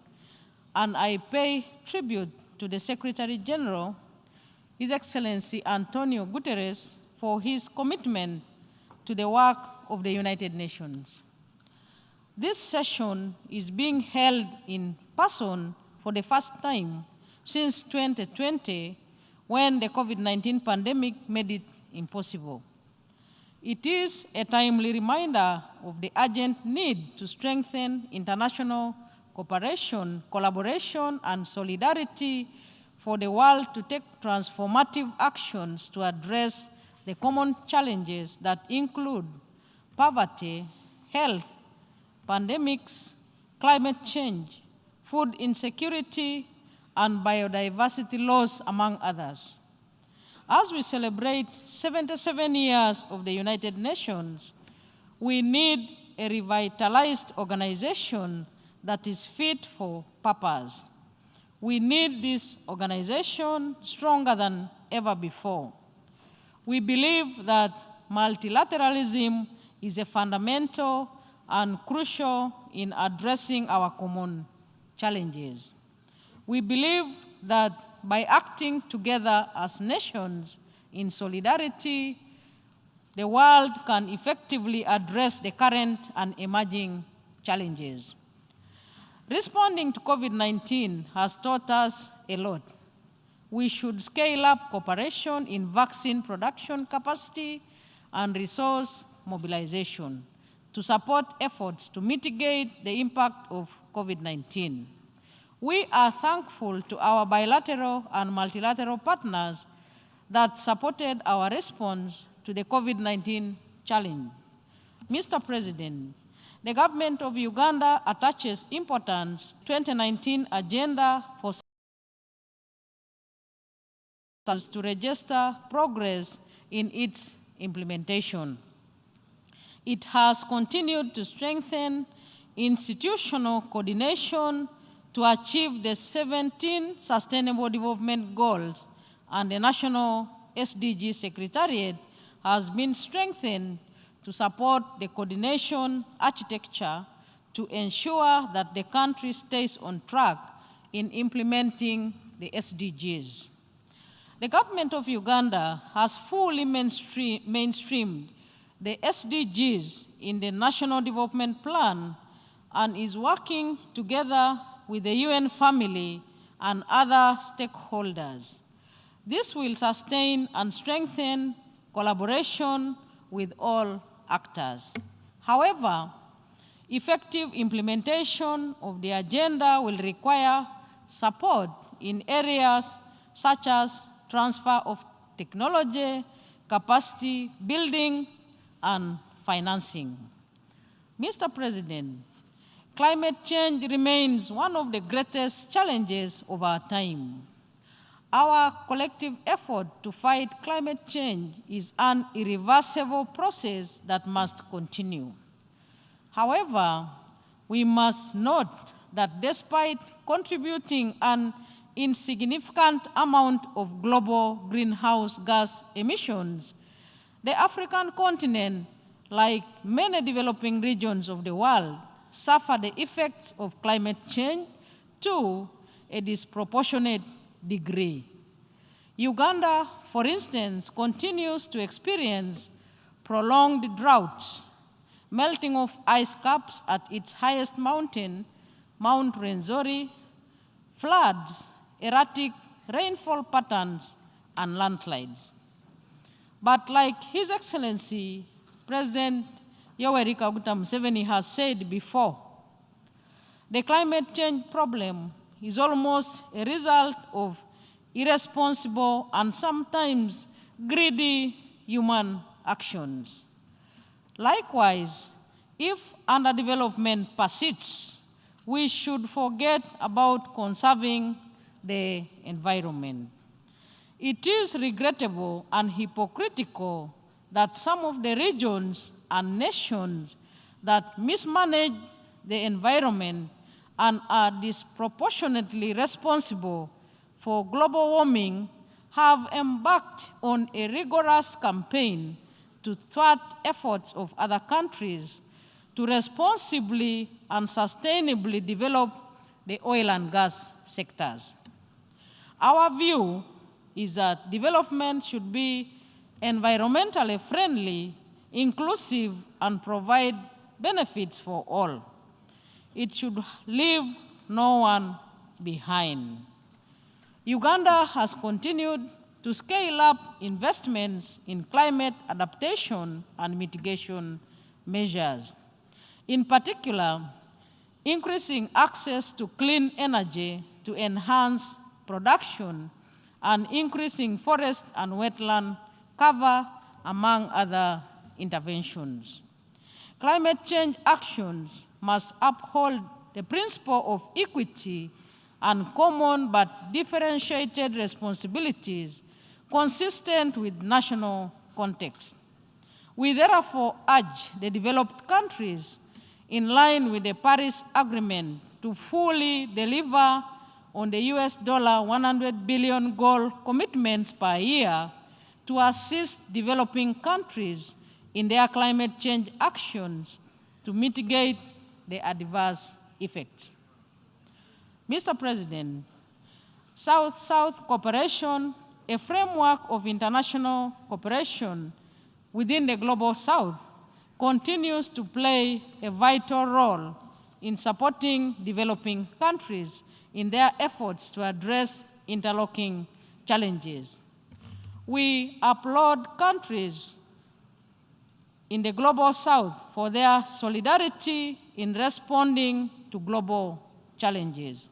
and I pay tribute to the Secretary General, His Excellency Antonio Guterres, for his commitment to the work of the United Nations. This session is being held in person for the first time since 2020, when the COVID-19 pandemic made it impossible. It is a timely reminder of the urgent need to strengthen international cooperation, collaboration, and solidarity for the world to take transformative actions to address the common challenges that include poverty, health, pandemics, climate change, food insecurity, and biodiversity loss, among others. As we celebrate 77 years of the United Nations, we need a revitalized organization that is fit for purpose. We need this organization stronger than ever before. We believe that multilateralism is a fundamental and crucial in addressing our common challenges. We believe that by acting together as nations in solidarity, the world can effectively address the current and emerging challenges. Responding to COVID-19 has taught us a lot. We should scale up cooperation in vaccine production capacity and resource mobilization to support efforts to mitigate the impact of COVID-19. We are thankful to our bilateral and multilateral partners that supported our response to the COVID-19 challenge. Mr. President, the government of Uganda attaches importance to the 2019 agenda for to register progress in its implementation. It has continued to strengthen institutional coordination to achieve the 17 Sustainable Development Goals, and the National SDG Secretariat has been strengthened to support the coordination architecture to ensure that the country stays on track in implementing the SDGs. The government of Uganda has fully mainstreamed the SDGs in the National Development Plan and is working together with the UN family and other stakeholders. This will sustain and strengthen collaboration with all actors. However, effective implementation of the agenda will require support in areas such as transfer of technology, capacity building, and financing. Mr. President, climate change remains one of the greatest challenges of our time. Our collective effort to fight climate change is an irreversible process that must continue. However, we must note that despite contributing an insignificant amount of global greenhouse gas emissions, The African continent, like many developing regions of the world, suffer the effects of climate change to a disproportionate degree. Uganda, for instance, continues to experience prolonged droughts, melting of ice caps at its highest mountain, Mount Rwenzori, floods, erratic rainfall patterns, and landslides. But like His Excellency, President Yoweri Kaguta Museveni has said before, the climate change problem is almost a result of irresponsible and sometimes greedy human actions. Likewise, if underdevelopment persists, we should forget about conserving the environment. It is regrettable and hypocritical that some of the regions and nations that mismanage the environment and are disproportionately responsible for global warming have embarked on a rigorous campaign to thwart efforts of other countries to responsibly and sustainably develop the oil and gas sectors. Our view is that development should be environmentally friendly, inclusive, and provide benefits for all. It should leave no one behind. Uganda has continued to scale up investments in climate adaptation and mitigation measures. In particular, increasing access to clean energy to enhance production and increasing forest and wetland cover, among other interventions. Climate change actions must uphold the principle of equity and common but differentiated responsibilities consistent with national context. We therefore urge the developed countries, in line with the Paris Agreement, to fully deliver on the US $100 billion goal commitments per year to assist developing countries in their climate change actions to mitigate the adverse effects. Mr. President, South-South cooperation, a framework of international cooperation within the Global South, continues to play a vital role in supporting developing countries in their efforts to address interlocking challenges. We applaud countries in the Global South for their solidarity in responding to global challenges.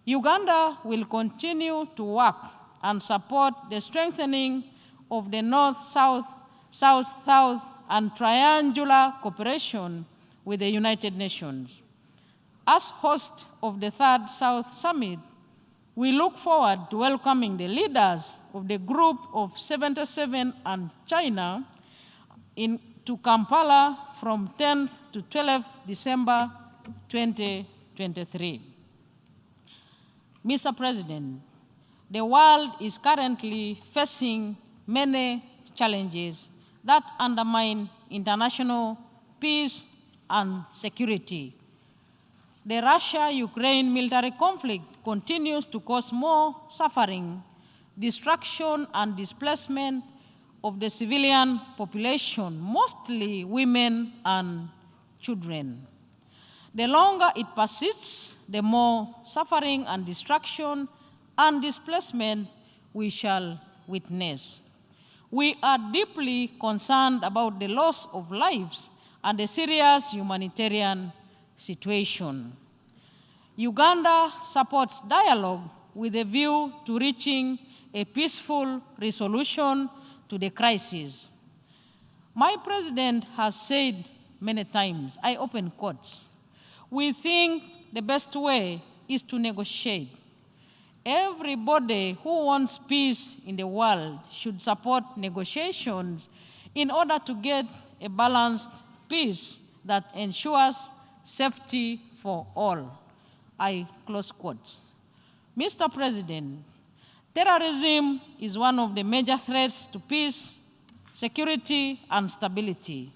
Uganda will continue to work and support the strengthening of the North-South, South-South, and triangular cooperation with the United Nations. As host of the Third South Summit, we look forward to welcoming the leaders of the Group of 77 and China to Kampala from 10th to 12th December 2023. Mr. President, the world is currently facing many challenges that undermine international peace and security. The Russia-Ukraine military conflict continues to cause more suffering, destruction, and displacement of the civilian population, mostly women and children. The longer it persists, the more suffering and destruction and displacement we shall witness. We are deeply concerned about the loss of lives and the serious humanitarian situation. Uganda supports dialogue with a view to reaching a peaceful resolution to the crisis. My president has said many times, I open quotes, we think the best way is to negotiate. Everybody who wants peace in the world should support negotiations in order to get a balanced peace that ensures safety for all. I close quote. Mr. President, terrorism is one of the major threats to peace, security, and stability,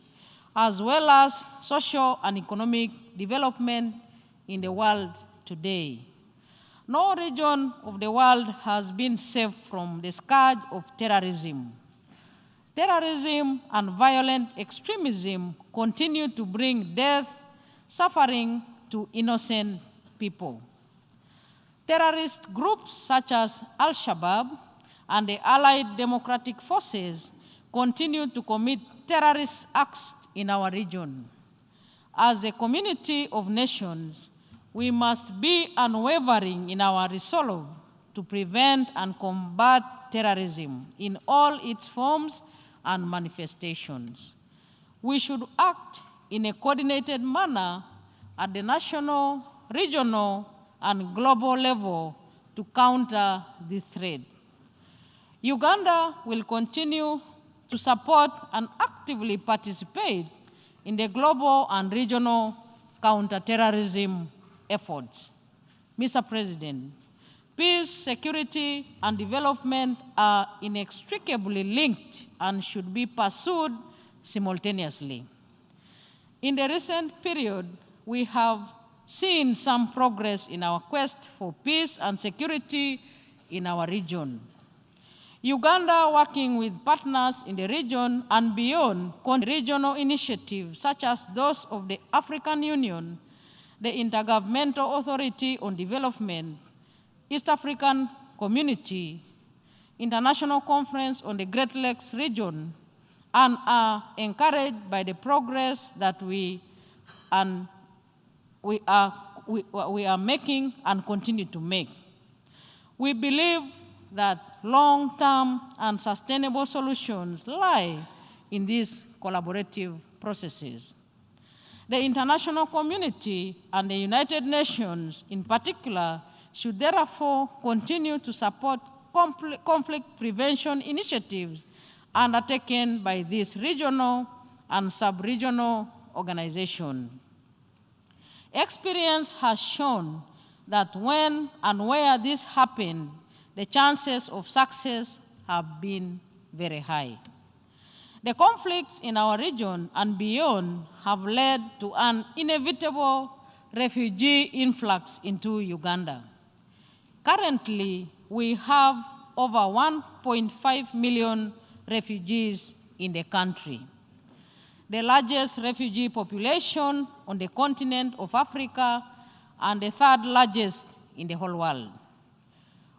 as well as social and economic development in the world today. No region of the world has been safe from the scourge of terrorism. Terrorism and violent extremism continue to bring death, suffering to innocent people. Terrorist groups such as Al-Shabaab and the allied democratic forces continue to commit terrorist acts in our region. As a community of nations, we must be unwavering in our resolve to prevent and combat terrorism in all its forms and manifestations. We should act in a coordinated manner at the national, regional, and global level to counter this threat. Uganda will continue to support and actively participate in the global and regional counterterrorism efforts. Mr. President, peace, security, and development are inextricably linked and should be pursued simultaneously. In the recent period, we have seen some progress in our quest for peace and security in our region. Uganda, working with partners in the region and beyond, regional initiatives such as those of the African Union, the Intergovernmental Authority on Development, East African Community, International Conference on the Great Lakes region, and are encouraged by the progress that we are making and continue to make. We believe that long-term and sustainable solutions lie in these collaborative processes. The international community and the United Nations in particular should therefore continue to support conflict prevention initiatives undertaken by this regional and sub-regional organization. Experience has shown that when and where this happened, the chances of success have been very high. The conflicts in our region and beyond have led to an inevitable refugee influx into Uganda. Currently, we have over 1.5 million refugees in the country, the largest refugee population on the continent of Africa and the third largest in the whole world.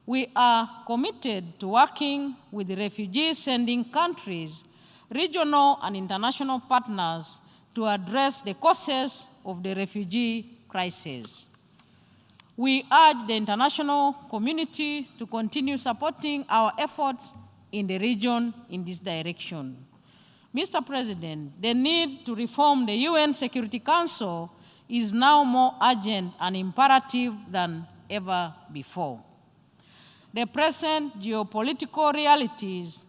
We are committed to working with the refugee-sending countries, regional and international partners to address the causes of the refugee crisis. We urge the international community to continue supporting our efforts in the region in this direction. Mr. President, the need to reform the UN Security Council is now more urgent and imperative than ever before. The present geopolitical realities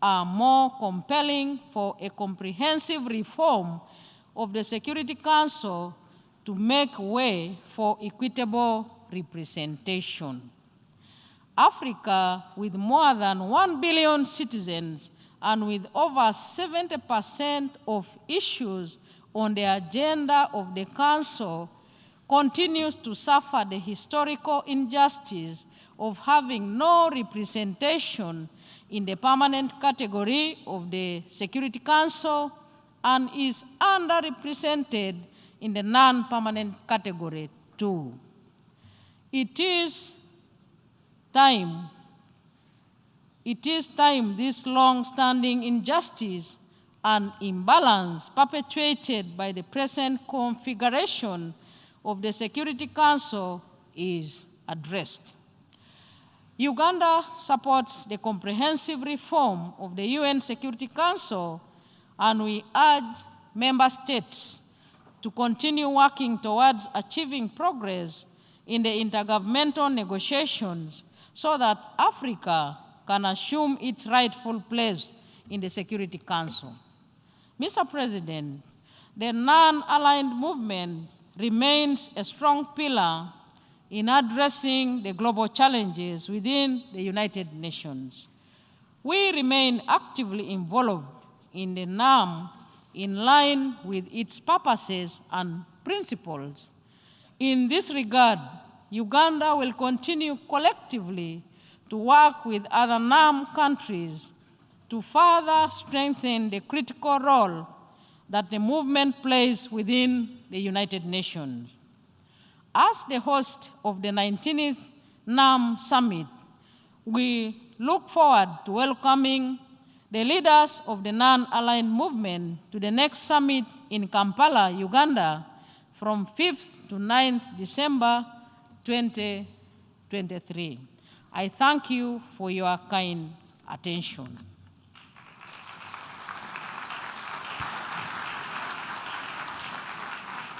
are more compelling for a comprehensive reform of the Security Council to make way for equitable representation. Africa, with more than 1 billion citizens and with over 70% of issues on the agenda of the Council, continues to suffer the historical injustice of having no representation in the permanent category of the Security Council and is underrepresented in the non-permanent category too. It is time this long-standing injustice and imbalance perpetuated by the present configuration of the Security Council is addressed. Uganda supports the comprehensive reform of the UN Security Council, and we urge member states to continue working towards achieving progress in the intergovernmental negotiations so that Africa can assume its rightful place in the Security Council. Mr. President, the non-aligned movement remains a strong pillar in addressing the global challenges within the United Nations. We remain actively involved in the NAM in line with its purposes and principles. In this regard, Uganda will continue collectively to work with other NAM countries to further strengthen the critical role that the movement plays within the United Nations. As the host of the 19th NAM Summit, we look forward to welcoming the leaders of the non-aligned movement to the next summit in Kampala, Uganda, from 5th to 9th December 2023. I thank you for your kind attention.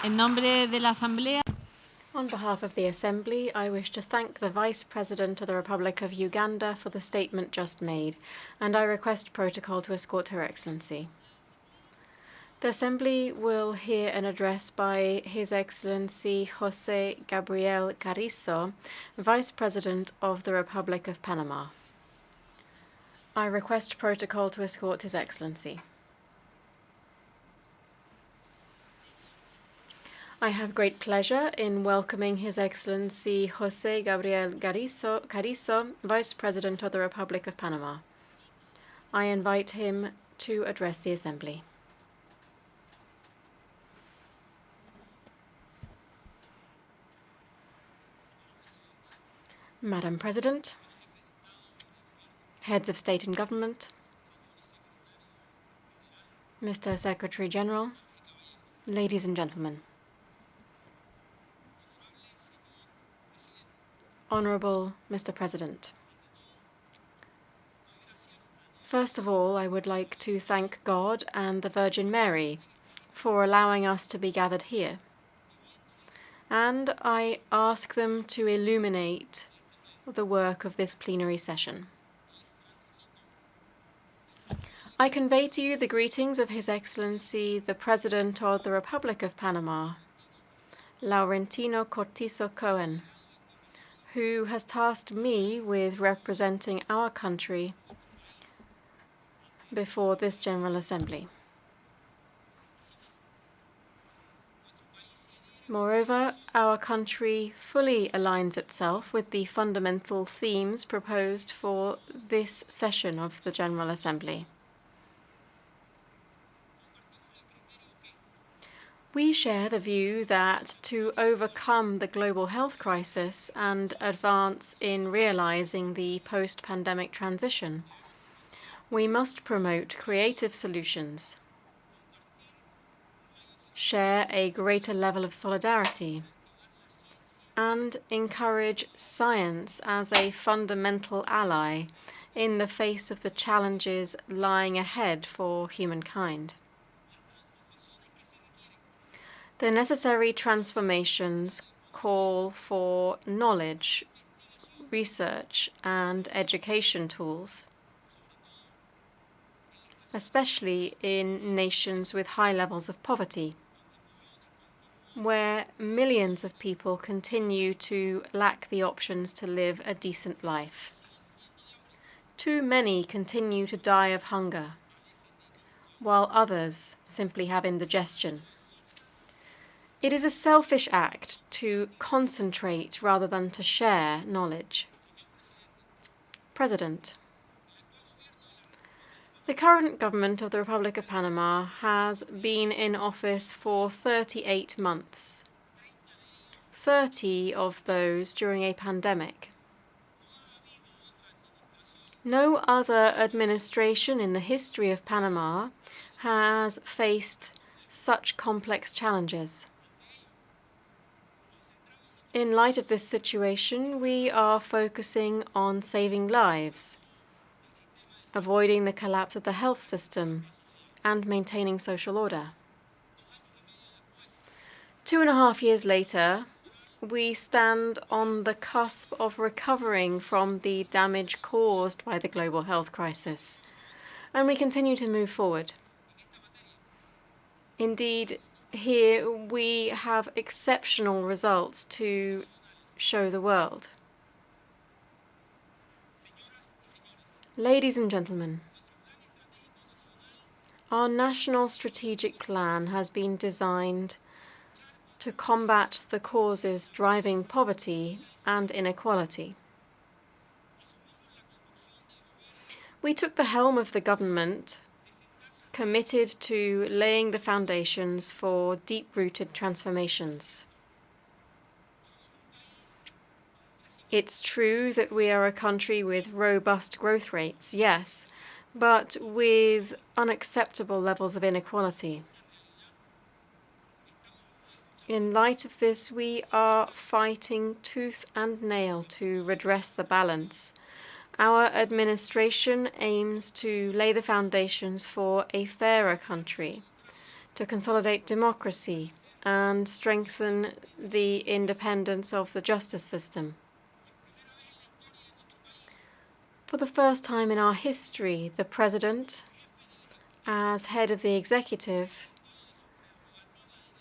En nombre de la Asamblea. On behalf of the Assembly, I wish to thank the Vice President of the Republic of Uganda for the statement just made, and I request protocol to escort Her Excellency. The Assembly will hear an address by His Excellency José Gabriel Carrizo, Vice President of the Republic of Panama. I request protocol to escort His Excellency. I have great pleasure in welcoming His Excellency José Gabriel Carrizo, Vice President of the Republic of Panama. I invite him to address the Assembly. Madam President, Heads of State and Government, Mr. Secretary General, ladies and gentlemen. Honorable Mr. President, first of all, I would like to thank God and the Virgin Mary for allowing us to be gathered here, and I ask them to illuminate the work of this plenary session. I convey to you the greetings of His Excellency, the President of the Republic of Panama, Laurentino Cortizo Cohen, who has tasked me with representing our country before this General Assembly. Moreover, our country fully aligns itself with the fundamental themes proposed for this session of the General Assembly. We share the view that to overcome the global health crisis and advance in realizing the post-pandemic transition, we must promote creative solutions, share a greater level of solidarity, and encourage science as a fundamental ally in the face of the challenges lying ahead for humankind. The necessary transformations call for knowledge, research, and education tools, especially in nations with high levels of poverty, where millions of people continue to lack the options to live a decent life. Too many continue to die of hunger, while others simply have indigestion. It is a selfish act to concentrate rather than to share knowledge. President, the current government of the Republic of Panama has been in office for 38 months, 30 of those during a pandemic. No other administration in the history of Panama has faced such complex challenges. In light of this situation, we are focusing on saving lives, avoiding the collapse of the health system, and maintaining social order. 2.5 years later, we stand on the cusp of recovering from the damage caused by the global health crisis, and we continue to move forward. Indeed, here we have exceptional results to show the world. Ladies and gentlemen, Our national strategic plan has been designed to combat the causes driving poverty and inequality. We took the helm of the government, committed to laying the foundations for deep-rooted transformations. It's true that we are a country with robust growth rates, yes, but with unacceptable levels of inequality. In light of this, we are fighting tooth and nail to redress the balance. Our administration aims to lay the foundations for a fairer country, to consolidate democracy and strengthen the independence of the justice system. For the first time in our history, the President, as head of the executive,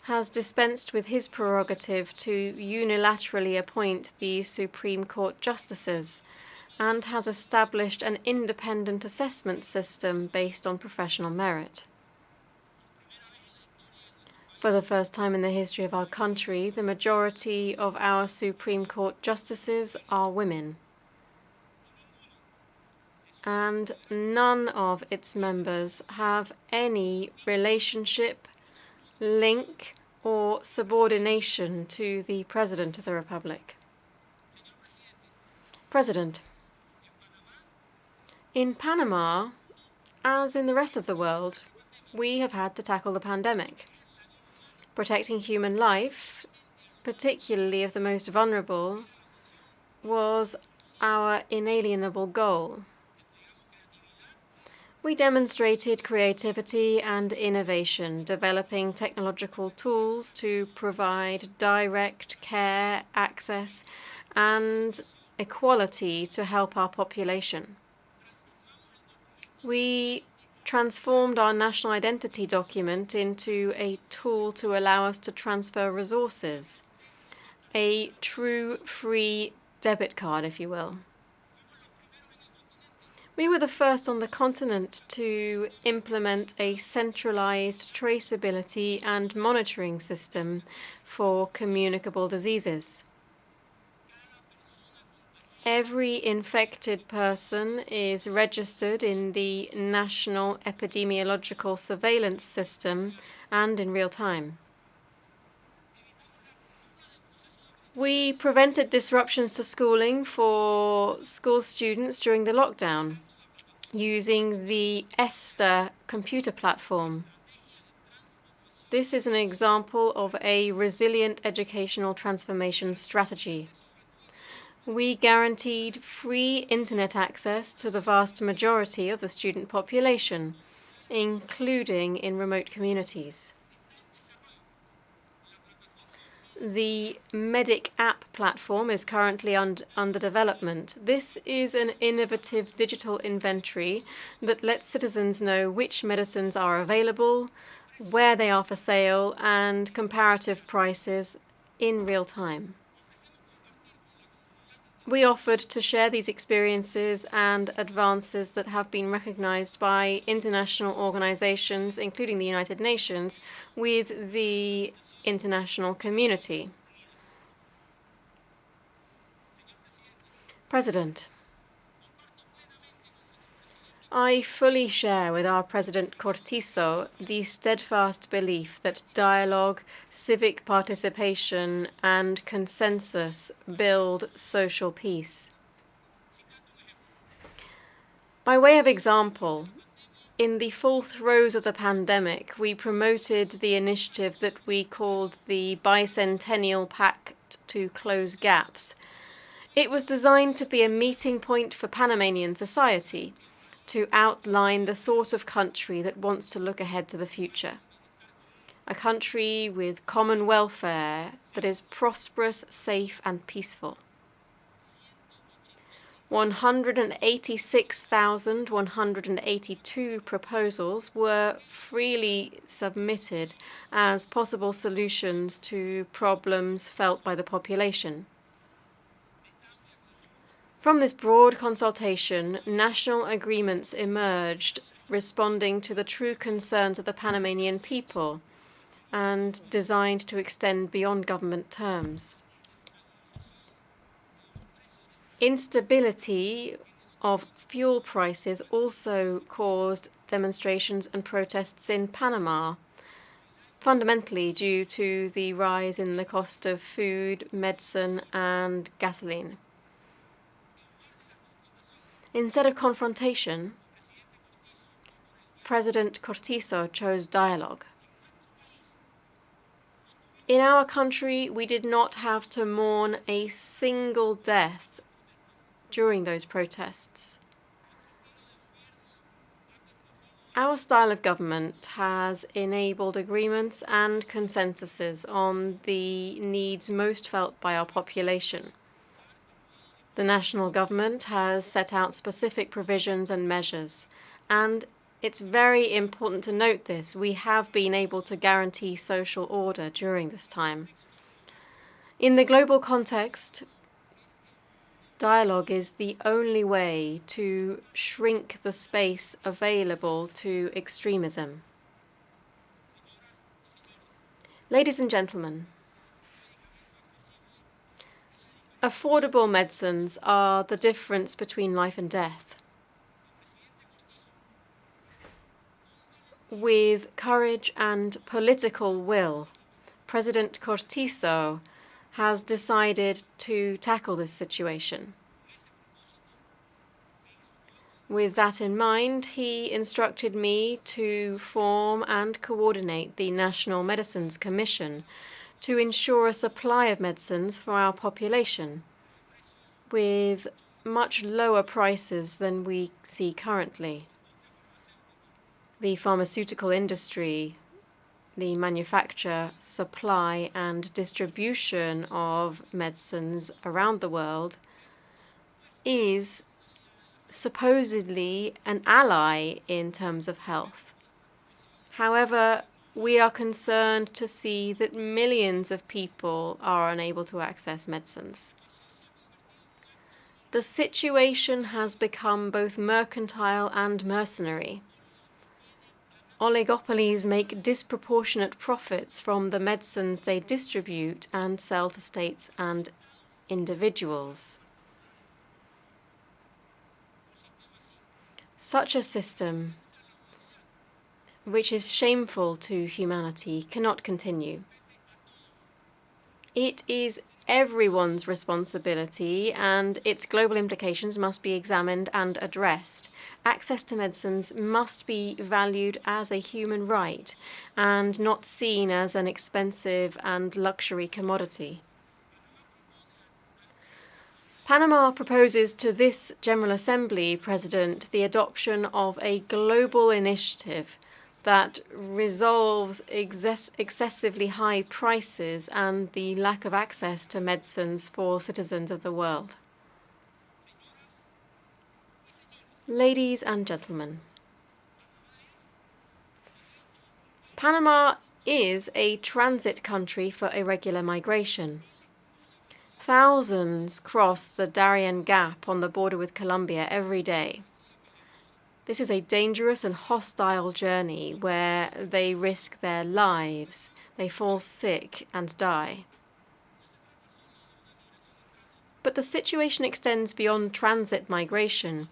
has dispensed with his prerogative to unilaterally appoint the Supreme Court justices and has established an independent assessment system based on professional merit. For the first time in the history of our country, the majority of our Supreme Court justices are women, and none of its members have any relationship, link, or subordination to the President of the Republic. President, in Panama, as in the rest of the world, we have had to tackle the pandemic. Protecting human life, particularly of the most vulnerable, was our inalienable goal. We demonstrated creativity and innovation, developing technological tools to provide direct care, access, and equality to help our population. We transformed our national identity document into a tool to allow us to transfer resources, a true free debit card, if you will. We were the first on the continent to implement a centralized traceability and monitoring system for communicable diseases. Every infected person is registered in the National Epidemiological Surveillance System and in real time. We prevented disruptions to schooling for school students during the lockdown using the ESTA computer platform. This is an example of a resilient educational transformation strategy. We guaranteed free internet access to the vast majority of the student population, including in remote communities. The Medic app platform is currently under development. This is an innovative digital inventory that lets citizens know which medicines are available, where they are for sale, and comparative prices in real time. We offered to share these experiences and advances that have been recognized by international organizations, including the United Nations, with the international community. President, I fully share with our President Cortizo the steadfast belief that dialogue, civic participation, and consensus build social peace. By way of example, in the full throes of the pandemic, we promoted the initiative that we called the Bicentennial Pact to Close Gaps. It was designed to be a meeting point for Panamanian society, to outline the sort of country that wants to look ahead to the future. A country with common welfare that is prosperous, safe, and peaceful. 186,182 proposals were freely submitted as possible solutions to problems felt by the population. From this broad consultation, national agreements emerged responding to the true concerns of the Panamanian people and designed to extend beyond government terms. Instability of fuel prices also caused demonstrations and protests in Panama, fundamentally due to the rise in the cost of food, medicine, and gasoline. Instead of confrontation, President Cortizo chose dialogue. In our country, we did not have to mourn a single death during those protests. Our style of government has enabled agreements and consensuses on the needs most felt by our population. The national government has set out specific provisions and measures, and it's very important to note this. We have been able to guarantee social order during this time. In the global context, dialogue is the only way to shrink the space available to extremism. Ladies and gentlemen, affordable medicines are the difference between life and death. With courage and political will, President Cortizo has decided to tackle this situation. With that in mind, he instructed me to form and coordinate the National Medicines Commission to ensure a supply of medicines for our population with much lower prices than we see currently. The pharmaceutical industry, the manufacture, supply, and distribution of medicines around the world is supposedly an ally in terms of health. However, we are concerned to see that millions of people are unable to access medicines. The situation has become both mercantile and mercenary. Oligopolies make disproportionate profits from the medicines they distribute and sell to states and individuals. Such a system, which is shameful to humanity, cannot continue. It is everyone's responsibility, and its global implications must be examined and addressed. Access to medicines must be valued as a human right and not seen as an expensive and luxury commodity. Panama proposes to this General Assembly, President, the adoption of a global initiative that resolves excessively high prices and the lack of access to medicines for citizens of the world. Ladies and gentlemen, Panama is a transit country for irregular migration. Thousands cross the Darien Gap on the border with Colombia every day. This is a dangerous and hostile journey where they risk their lives, they fall sick and die. But the situation extends beyond transit migration.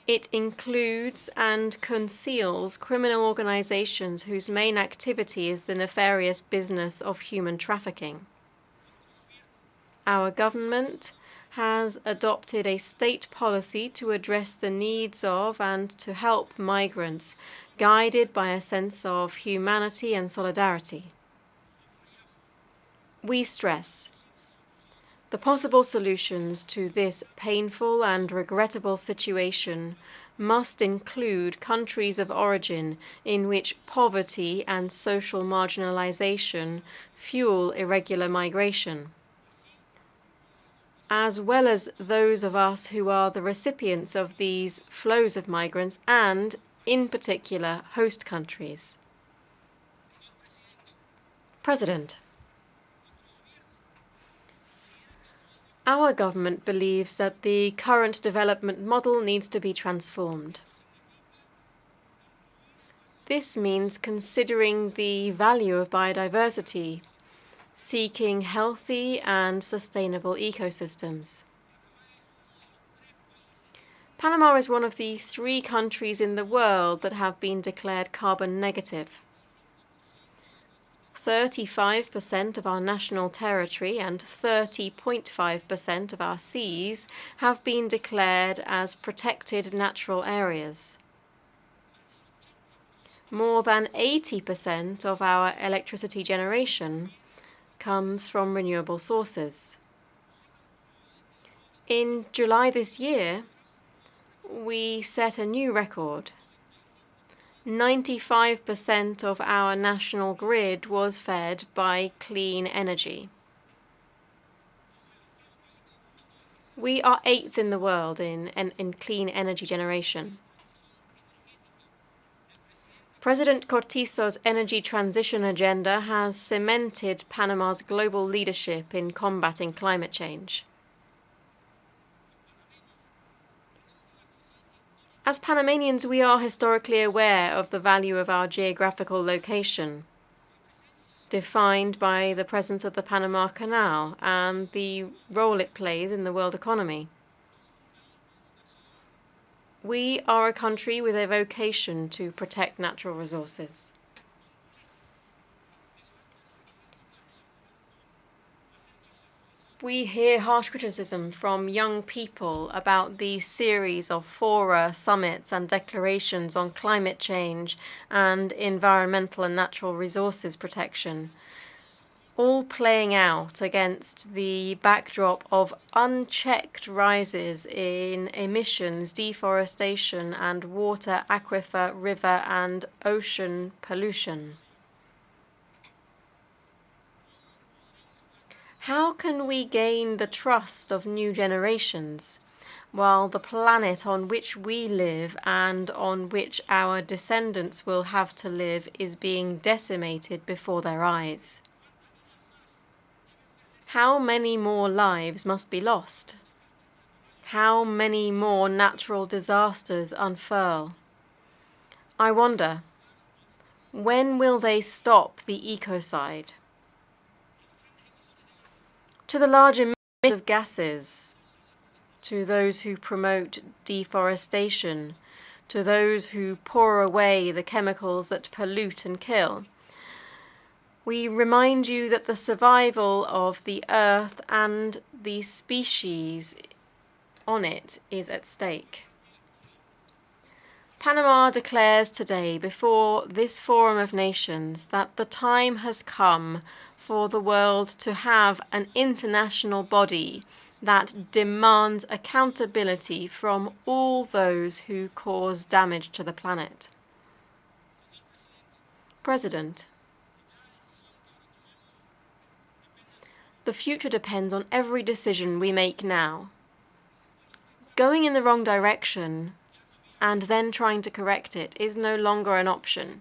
It includes and conceals criminal organizations whose main activity is the nefarious business of human trafficking. Our government has adopted a state policy to address the needs of and to help migrants, guided by a sense of humanity and solidarity. We stress the possible solutions to this painful and regrettable situation must include countries of origin in which poverty and social marginalization fuel irregular migration, as well as those of us who are the recipients of these flows of migrants and, in particular, host countries. President, our government believes that the current development model needs to be transformed. This means considering the value of biodiversity, seeking healthy and sustainable ecosystems. Panama is one of the 3 countries in the world that have been declared carbon negative. 35% of our national territory and 30.5% of our seas have been declared as protected natural areas. More than 80% of our electricity generation comes from renewable sources. In July this year, we set a new record. 95% of our national grid was fed by clean energy. We are 8th in the world in clean energy generation. President Cortizo's energy transition agenda has cemented Panama's global leadership in combating climate change. As Panamanians, we are historically aware of the value of our geographical location, defined by the presence of the Panama Canal and the role it plays in the world economy. We are a country with a vocation to protect natural resources. We hear harsh criticism from young people about the series of fora, summits and declarations on climate change and environmental and natural resources protection, all playing out against the backdrop of unchecked rises in emissions, deforestation and water, aquifer, river and ocean pollution. How can we gain the trust of new generations while the planet on which we live and on which our descendants will have to live is being decimated before their eyes? How many more lives must be lost? How many more natural disasters unfurl? I wonder, when will they stop the ecocide? To the large emitters of gases, to those who promote deforestation, to those who pour away the chemicals that pollute and kill, we remind you that the survival of the Earth and the species on it is at stake. Panama declares today before this Forum of Nations that the time has come for the world to have an international body that demands accountability from all those who cause damage to the planet. President, the future depends on every decision we make now. Going in the wrong direction and then trying to correct it is no longer an option.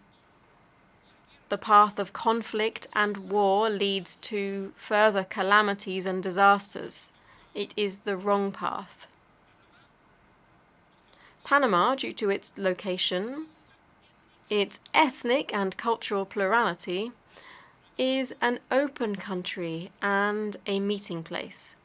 The path of conflict and war leads to further calamities and disasters. It is the wrong path. Panama, due to its location, its ethnic and cultural plurality, is an open country and a meeting place.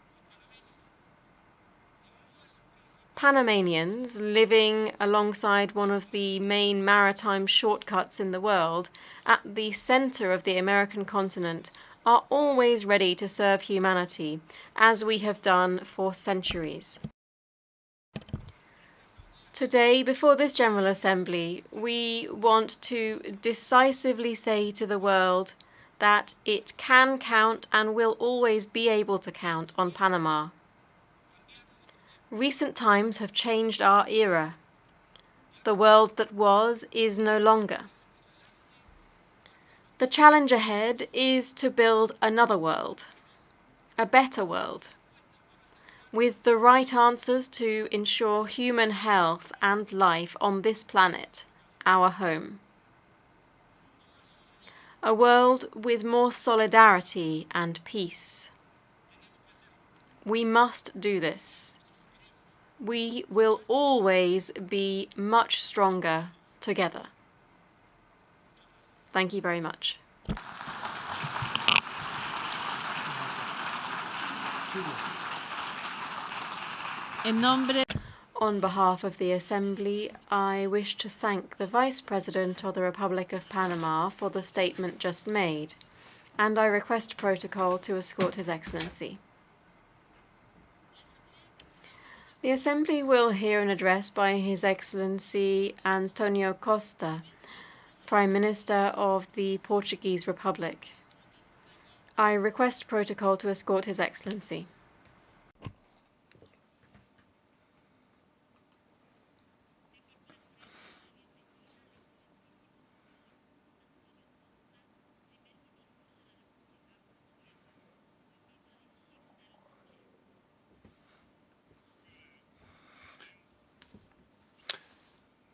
Panamanians living alongside one of the main maritime shortcuts in the world, at the center of the American continent, are always ready to serve humanity, as we have done for centuries. Today, before this General Assembly, we want to decisively say to the world that it can count and will always be able to count on Panama. Recent times have changed our era. The world that was is no longer. The challenge ahead is to build another world, a better world, with the right answers to ensure human health and life on this planet, our home. A world with more solidarity and peace. We must do this. We will always be much stronger together. Thank you very much. On behalf of the Assembly, I wish to thank the Vice President of the Republic of Panama for the statement just made, and I request protocol to escort His Excellency. The Assembly will hear an address by His Excellency Antonio Costa, Prime Minister of the Portuguese Republic. I request protocol to escort His Excellency.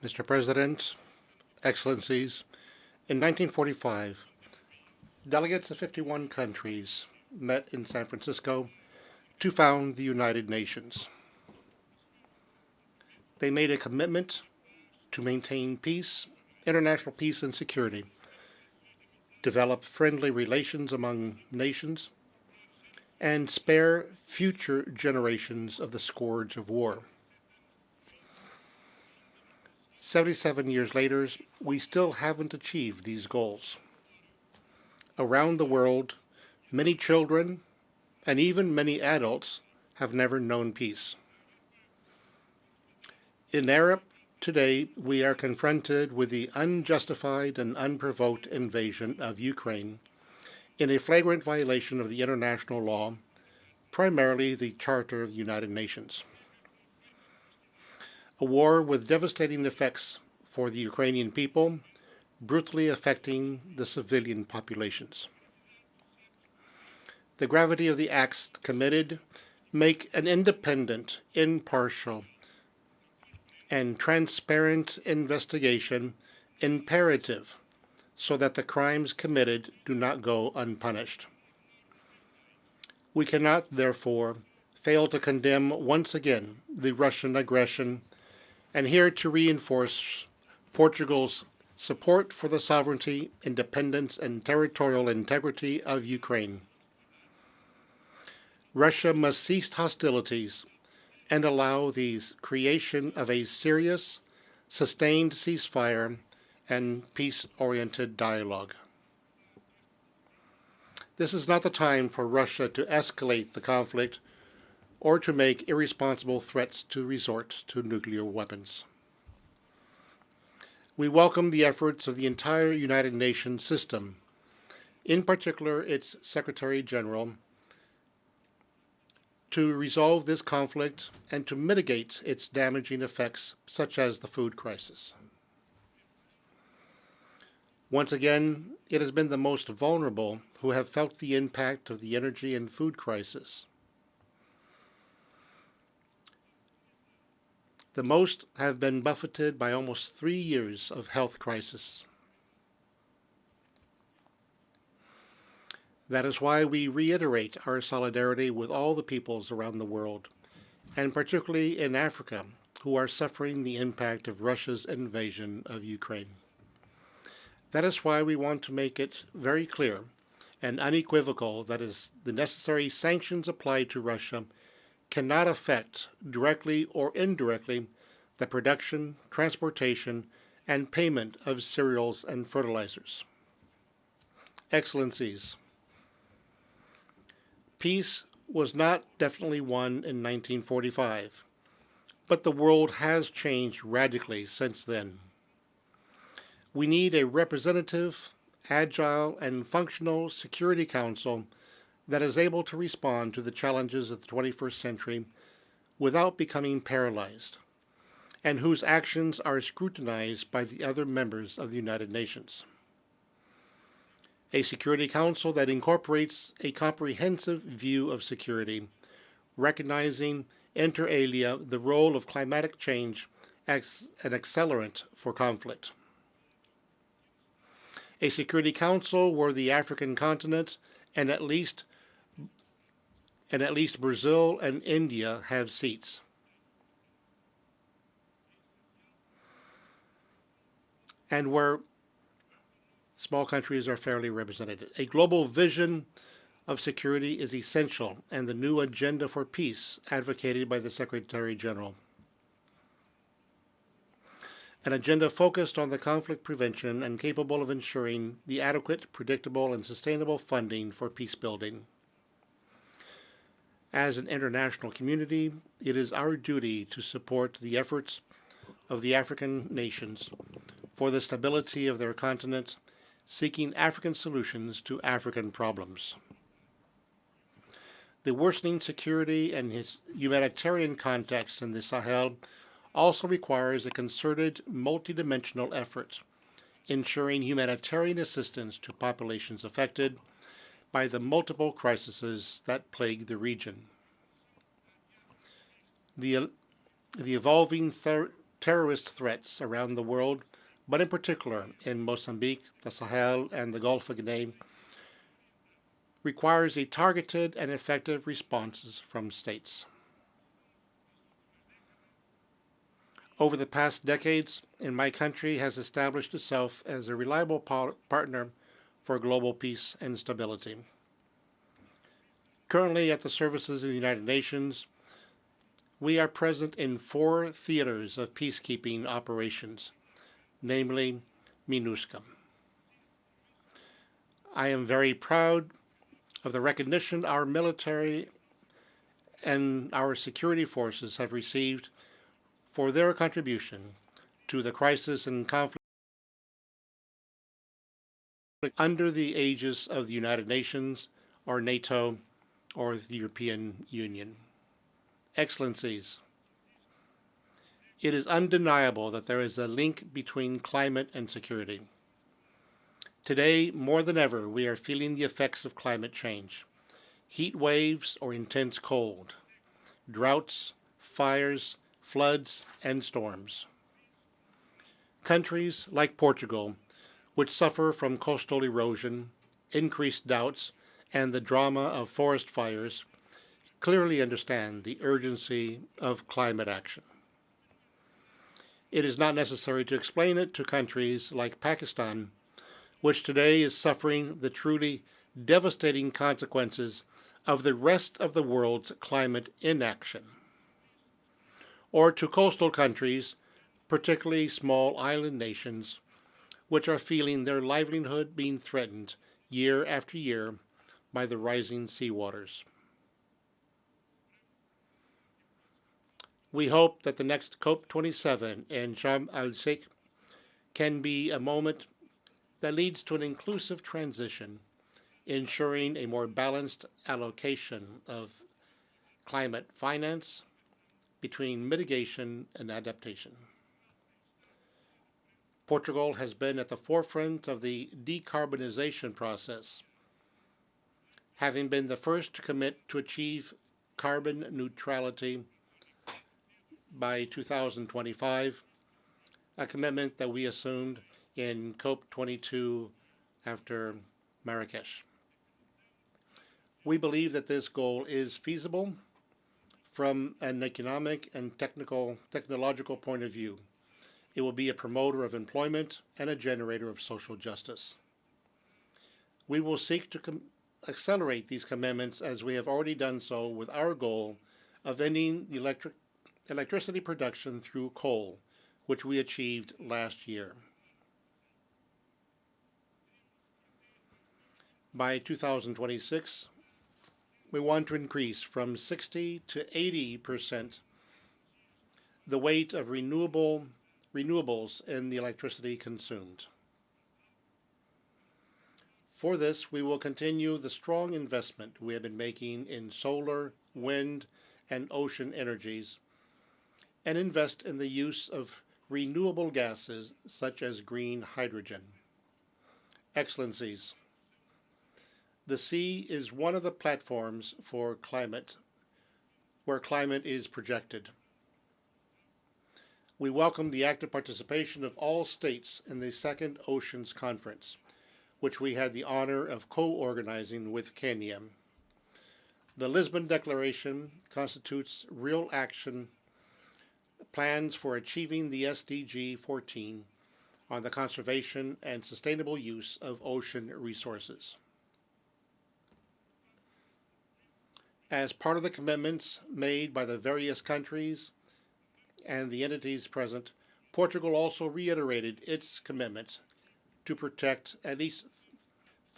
Mr. President, Excellencies, in 1945, delegates of 51 countries met in San Francisco to found the United Nations. They made a commitment to maintain peace, international peace and security, develop friendly relations among nations, and spare future generations of the scourge of war. 77 years later, we still haven't achieved these goals. Around the world, many children and even many adults have never known peace. In Europe today, we are confronted with the unjustified and unprovoked invasion of Ukraine in a flagrant violation of the international law, primarily the Charter of the United Nations. A war with devastating effects for the Ukrainian people, brutally affecting the civilian populations. The gravity of the acts committed make an independent, impartial, and transparent investigation imperative so that the crimes committed do not go unpunished. We cannot, therefore, fail to condemn once again the Russian aggression and here to reinforce Portugal's support for the sovereignty, independence, and territorial integrity of Ukraine. Russia must cease hostilities and allow the creation of a serious, sustained ceasefire and peace-oriented dialogue. This is not the time for Russia to escalate the conflict or to make irresponsible threats to resort to nuclear weapons. We welcome the efforts of the entire United Nations system, in particular its Secretary General, to resolve this conflict and to mitigate its damaging effects, such as the food crisis. Once again, it has been the most vulnerable who have felt the impact of the energy and food crisis. The most have been buffeted by almost 3 years of health crisis. That is why we reiterate our solidarity with all the peoples around the world, and particularly in Africa, who are suffering the impact of Russia's invasion of Ukraine. That is why we want to make it very clear and unequivocal that the necessary sanctions applied to Russia cannot affect, directly or indirectly, the production, transportation, and payment of cereals and fertilizers. Excellencies, peace was not definitely won in 1945, but the world has changed radically since then. We need a representative, agile, and functional Security Council that is able to respond to the challenges of the 21st century without becoming paralyzed, and whose actions are scrutinized by the other members of the United Nations. A Security Council that incorporates a comprehensive view of security, recognizing inter alia the role of climatic change as an accelerant for conflict. A Security Council where the African continent and at least Brazil and India have seats. And where Small countries are fairly represented. A global vision of security is essential, and the new agenda for peace advocated by the Secretary General. An agenda focused on the conflict prevention and capable of ensuring the adequate, predictable, and sustainable funding for peace building. As an international community, it is our duty to support the efforts of the African nations for the stability of their continent, seeking African solutions to African problems. The worsening security and humanitarian context in the Sahel also requires a concerted, multidimensional effort, ensuring humanitarian assistance to populations affected by the multiple crises that plague the region. The evolving terrorist threats around the world, but in particular in Mozambique, the Sahel, and the Gulf of Guinea, requires a targeted and effective responses from states. Over the past decades, my country has established itself as a reliable partner for global peace and stability. Currently, at the services of the United Nations, we are present in 4 theaters of peacekeeping operations, namely MINUSCA. I am very proud of the recognition our military and our security forces have received for their contribution to the crisis and conflict under the aegis of the United Nations or NATO or the European Union. Excellencies, it is undeniable that there is a link between climate and security. Today, more than ever, we are feeling the effects of climate change. Heat waves or intense cold, droughts, fires, floods, and storms. Countries like Portugal, which suffer from coastal erosion, increased droughts, and the drama of forest fires, clearly understand the urgency of climate action. It is not necessary to explain it to countries like Pakistan, which today is suffering the truly devastating consequences of the rest of the world's climate inaction, or to coastal countries, particularly small island nations, which are feeling their livelihood being threatened year after year by the rising seawaters. We hope that the next COP27 in Sharm el-Sheikh can be a moment that leads to an inclusive transition, ensuring a more balanced allocation of climate finance between mitigation and adaptation. Portugal has been at the forefront of the decarbonization process, having been the first to commit to achieve carbon neutrality by 2025, a commitment that we assumed in COP22 after Marrakesh. We believe that this goal is feasible from an economic and technological point of view. It will be a promoter of employment and a generator of social justice. We will seek to accelerate these commitments as we have already done so with our goal of ending the electricity production through coal, which we achieved last year. By 2026, we want to increase from 60 to 80% the weight of renewables in the electricity consumed. For this, we will continue the strong investment we have been making in solar, wind, and ocean energies, and invest in the use of renewable gases such as green hydrogen. Excellencies, the sea is one of the platforms for where climate is projected. We welcome the active participation of all states in the Second Oceans Conference, which we had the honor of co-organizing with Kenya. The Lisbon Declaration constitutes real action plans for achieving the SDG 14 on the conservation and sustainable use of ocean resources. As part of the commitments made by the various countries and the entities present, Portugal also reiterated its commitment to protect at least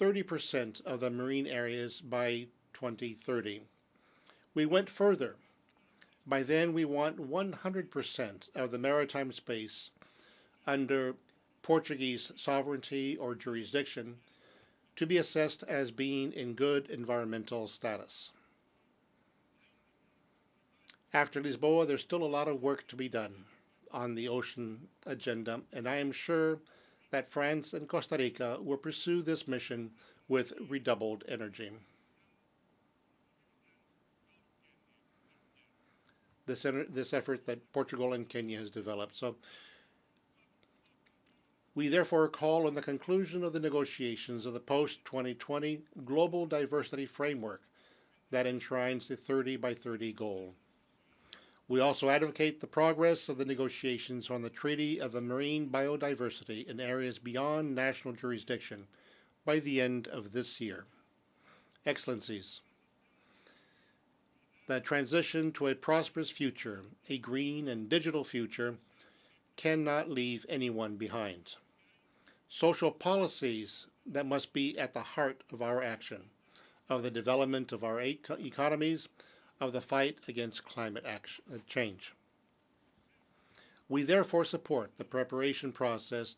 30% of the marine areas by 2030. We went further. By then, we want 100% of the maritime space under Portuguese sovereignty or jurisdiction to be assessed as being in good environmental status. After Lisboa, there's still a lot of work to be done on the ocean agenda, and I am sure that France and Costa Rica will pursue this mission with redoubled energy. This effort that Portugal and Kenya has developed. So we therefore call on the conclusion of the negotiations of the post-2020 Global Diversity Framework that enshrines the 30 by 30 goal. We also advocate the progress of the negotiations on the Treaty of the Marine Biodiversity in areas beyond national jurisdiction by the end of this year. Excellencies, the transition to a prosperous future, a green and digital future, cannot leave anyone behind. Social policies that must be at the heart of our action, of the development of our economies, of the fight against climate change. We therefore support the preparation process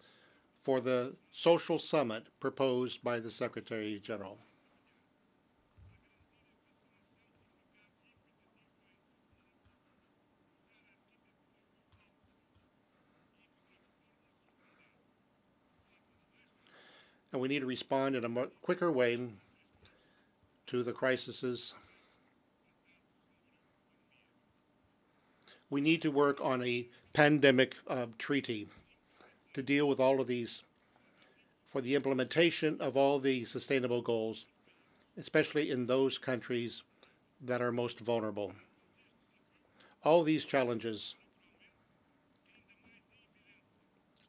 for the social summit proposed by the Secretary General. And we need to respond in a more quicker way to the crises. We need to work on a pandemic treaty to deal with all of these, for the implementation of all the sustainable goals, especially in those countries that are most vulnerable. All these challenges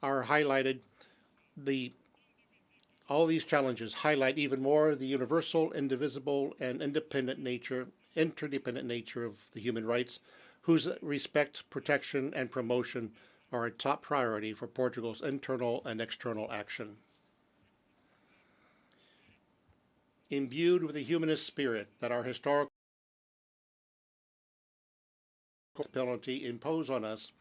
are highlighted. All these challenges highlight even more the universal, indivisible, and interdependent nature of the human rights, whose respect, protection, and promotion are a top priority for Portugal's internal and external action. Imbued with the humanist spirit that our historical penalty impose on us,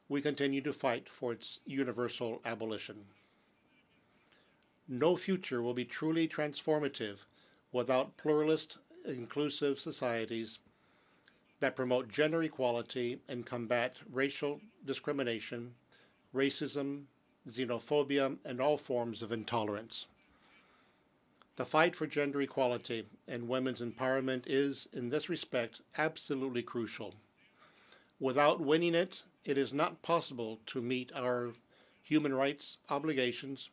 we continue to fight for its universal abolition. No future will be truly transformative without pluralist, inclusive societies that promote gender equality and combat racial discrimination, racism, xenophobia, and all forms of intolerance. The fight for gender equality and women's empowerment is, in this respect, absolutely crucial. Without winning it, it is not possible to meet our human rights obligations,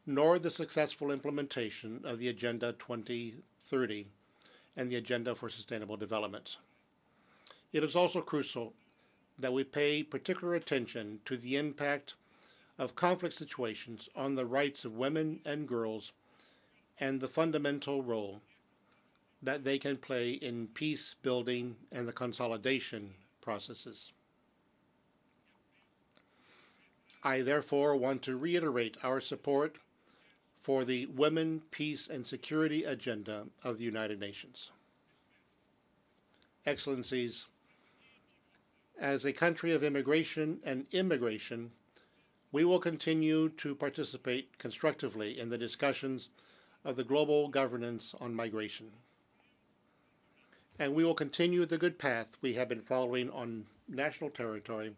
nor the successful implementation of the Agenda 2030 and the Agenda for Sustainable Development. It is also crucial that we pay particular attention to the impact of conflict situations on the rights of women and girls and the fundamental role that they can play in peace building and the consolidation processes. I therefore want to reiterate our support for the Women, Peace, and Security Agenda of the United Nations. Excellencies, as a country of immigration and immigration, we will continue to participate constructively in the discussions of the global governance on migration. And we will continue the good path we have been following on national territory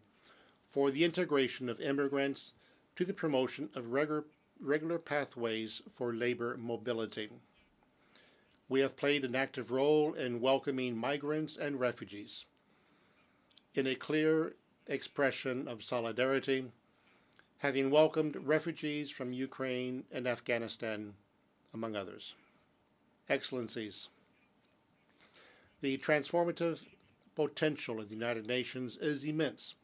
for the integration of immigrants to the promotion of regular pathways for labor mobility. We have played an active role in welcoming migrants and refugees in a clear expression of solidarity, having welcomed refugees from Ukraine and Afghanistan, among others. Excellencies, the transformative potential of the United Nations is immense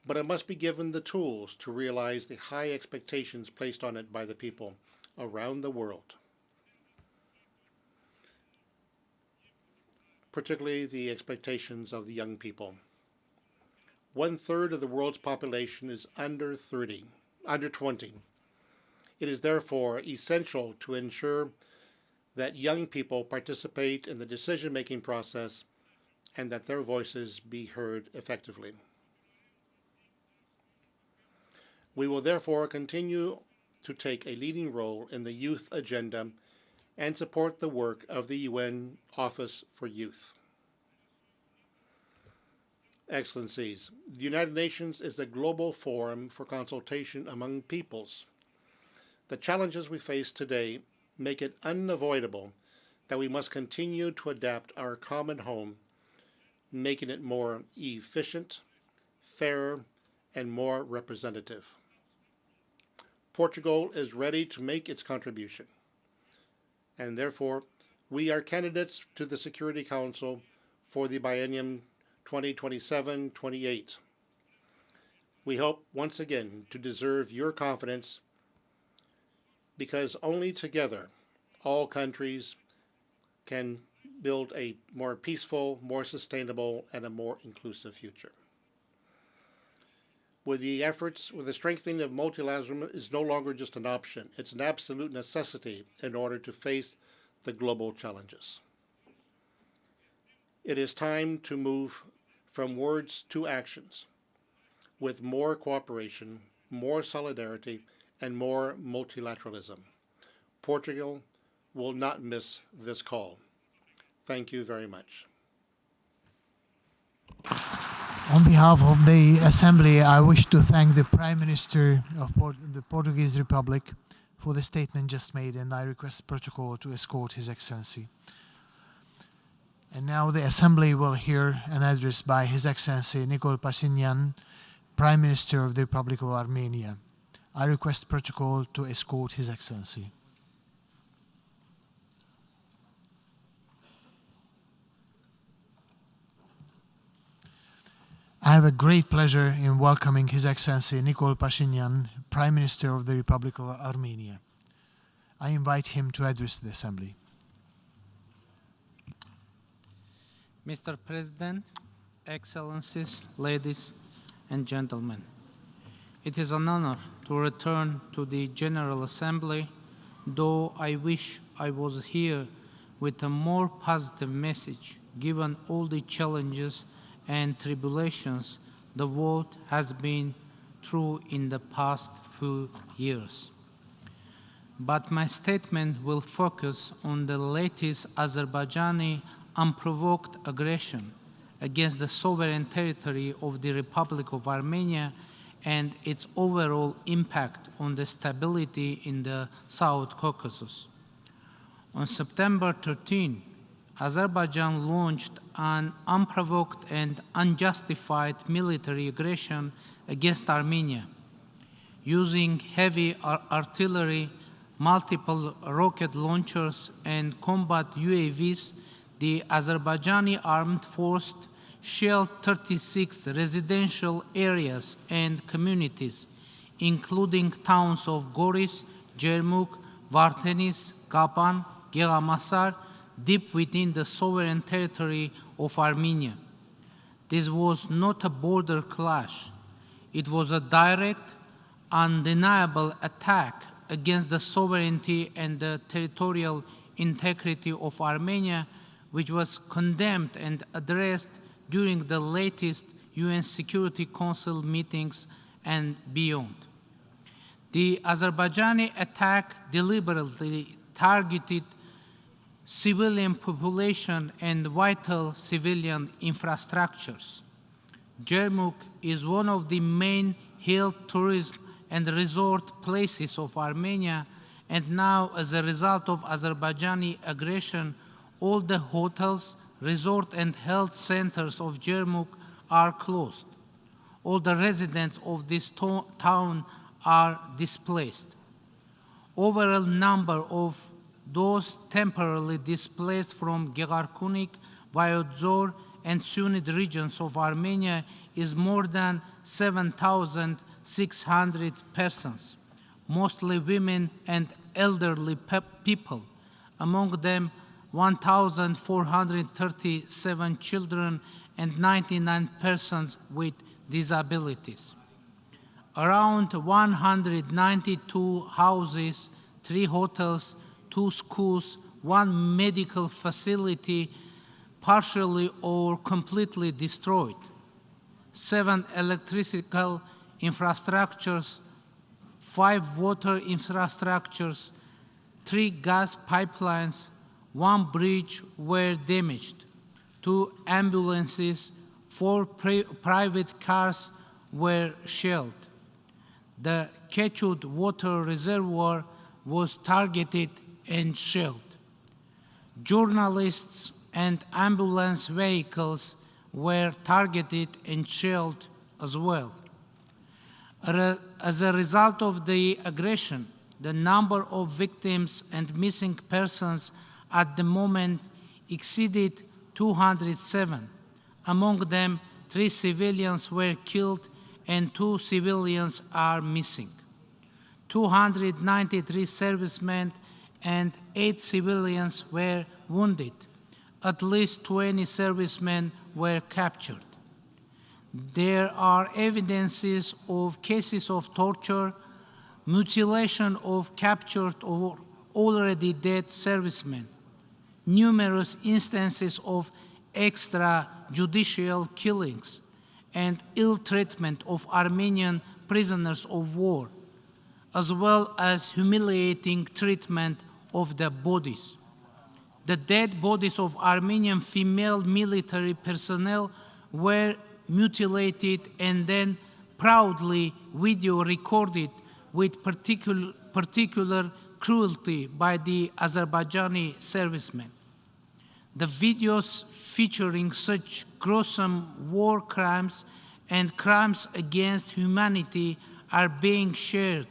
but it must be given the tools to realize the high expectations placed on it by the people around the world, particularly the expectations of the young people. 1/3 of the world's population is under 20. It is therefore essential to ensure that young people participate in the decision-making process and that their voices be heard effectively. We will therefore continue to take a leading role in the youth agenda and support the work of the UN Office for Youth. Excellencies, the United Nations is a global forum for consultation among peoples. The challenges we face today make it unavoidable that we must continue to adapt our common home, making it more efficient, fairer, and more representative. Portugal is ready to make its contribution, and therefore we are candidates to the Security Council for the biennium 2027-28. We hope once again to deserve your confidence, because only together all countries can build a more peaceful, more sustainable, and a more inclusive future. With the strengthening of multilateralism is no longer just an option, it's an absolute necessity in order to face the global challenges. It is time to move from words to actions, with more cooperation, more solidarity, and more multilateralism. Portugal will not miss this call. Thank you very much. On behalf of the Assembly, I wish to thank the Prime Minister of the Portuguese Republic for the statement just made, and I request protocol to escort His Excellency. And now the Assembly will hear an address by His Excellency Nikol Pashinyan, Prime Minister of the Republic of Armenia. I request protocol to escort His Excellency. I have a great pleasure in welcoming His Excellency Nikol Pashinyan, Prime Minister of the Republic of Armenia. I invite him to address the Assembly. Mr. President, Excellencies, ladies and gentlemen, it is an honor to return to the General Assembly, though I wish I was here with a more positive message, given all the challenges and tribulations the world has been through in the past few years. But my statement will focus on the latest Azerbaijani unprovoked aggression against the sovereign territory of the Republic of Armenia and its overall impact on the stability in the South Caucasus. On September 13, Azerbaijan launched an unprovoked and unjustified military aggression against Armenia, using heavy artillery, multiple rocket launchers, and combat UAVs. The Azerbaijani armed forces shelled 36 residential areas and communities, including towns of Goris, Jermuk, Vardenis, Kapan, Geramasar, deep within the sovereign territory of Armenia. This was not a border clash. It was a direct, undeniable attack against the sovereignty and the territorial integrity of Armenia, which was condemned and addressed during the latest UN Security Council meetings and beyond. The Azerbaijani attack deliberately targeted civilian population and vital civilian infrastructures. Jermuk is one of the main health, tourism, and resort places of Armenia, and now, as a result of Azerbaijani aggression, all the hotels, resort, and health centers of Jermuk are closed. All the residents of this town are displaced. Overall number of those temporarily displaced from Gegarkunik, Vayadzor, and Sunit regions of Armenia is more than 7,600 persons, mostly women and elderly people, among them 1,437 children and 99 persons with disabilities. Around 192 houses, 3 hotels, 2 schools, 1 medical facility partially or completely destroyed, 7 electrical infrastructures, 5 water infrastructures, 3 gas pipelines, 1 bridge were damaged, 2 ambulances, 4 private cars were shelled. The Quechud water reservoir was targeted and shelled. Journalists and ambulance vehicles were targeted and shelled as well. As a result of the aggression, the number of victims and missing persons at the moment exceeded 207. Among them, 3 civilians were killed and 2 civilians are missing. 293 servicemen and 8 civilians were wounded. At least 20 servicemen were captured. There are evidences of cases of torture, mutilation of captured or already dead servicemen, numerous instances of extrajudicial killings, and ill treatment of Armenian prisoners of war, as well as humiliating treatment of their bodies. The dead bodies of Armenian female military personnel were mutilated and then proudly video recorded with particular cruelty by the Azerbaijani servicemen. The videos featuring such gruesome war crimes and crimes against humanity are being shared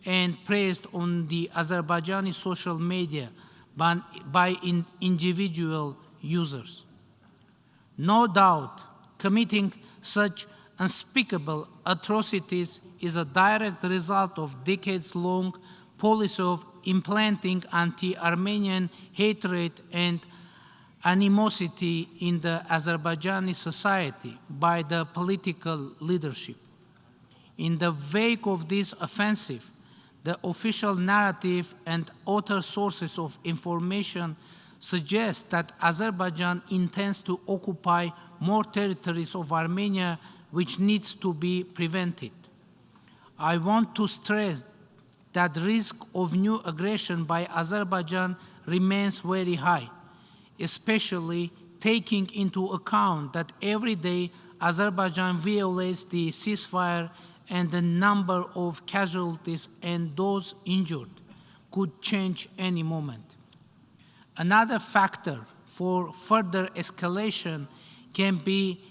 and praised on the Azerbaijani social media by individual users. No doubt, committing such unspeakable atrocities is a direct result of decades-long policy of implanting anti-Armenian hatred and animosity in the Azerbaijani society by the political leadership. In the wake of this offensive, the official narrative and other sources of information suggest that Azerbaijan intends to occupy more territories of Armenia, which needs to be prevented. I want to stress that the risk of new aggression by Azerbaijan remains very high, especially taking into account that every day Azerbaijan violates the ceasefire and the number of casualties and those injured could change any moment. Another factor for further escalation can be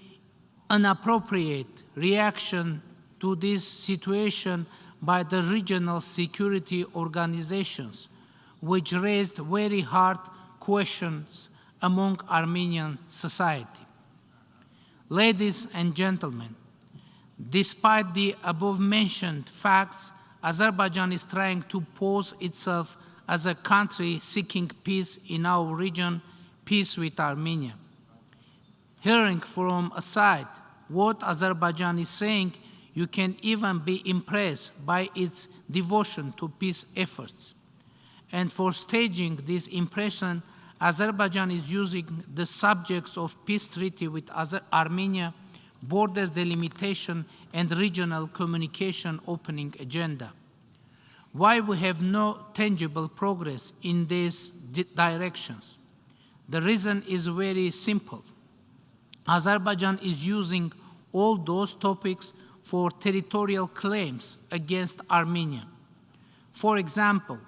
inappropriate reaction to this situation by the regional security organizations, which raised very hard questions among Armenian society. Ladies and gentlemen, despite the above-mentioned facts, Azerbaijan is trying to pose itself as a country seeking peace in our region, peace with Armenia. Hearing from a side what Azerbaijan is saying, you can even be impressed by its devotion to peace efforts. And for staging this impression, Azerbaijan is using the subjects of peace treaty with Armenia, border delimitation, and regional communication opening agenda. Why we have no tangible progress in these directions? The reason is very simple. Azerbaijan is using all those topics for territorial claims against Armenia. For example,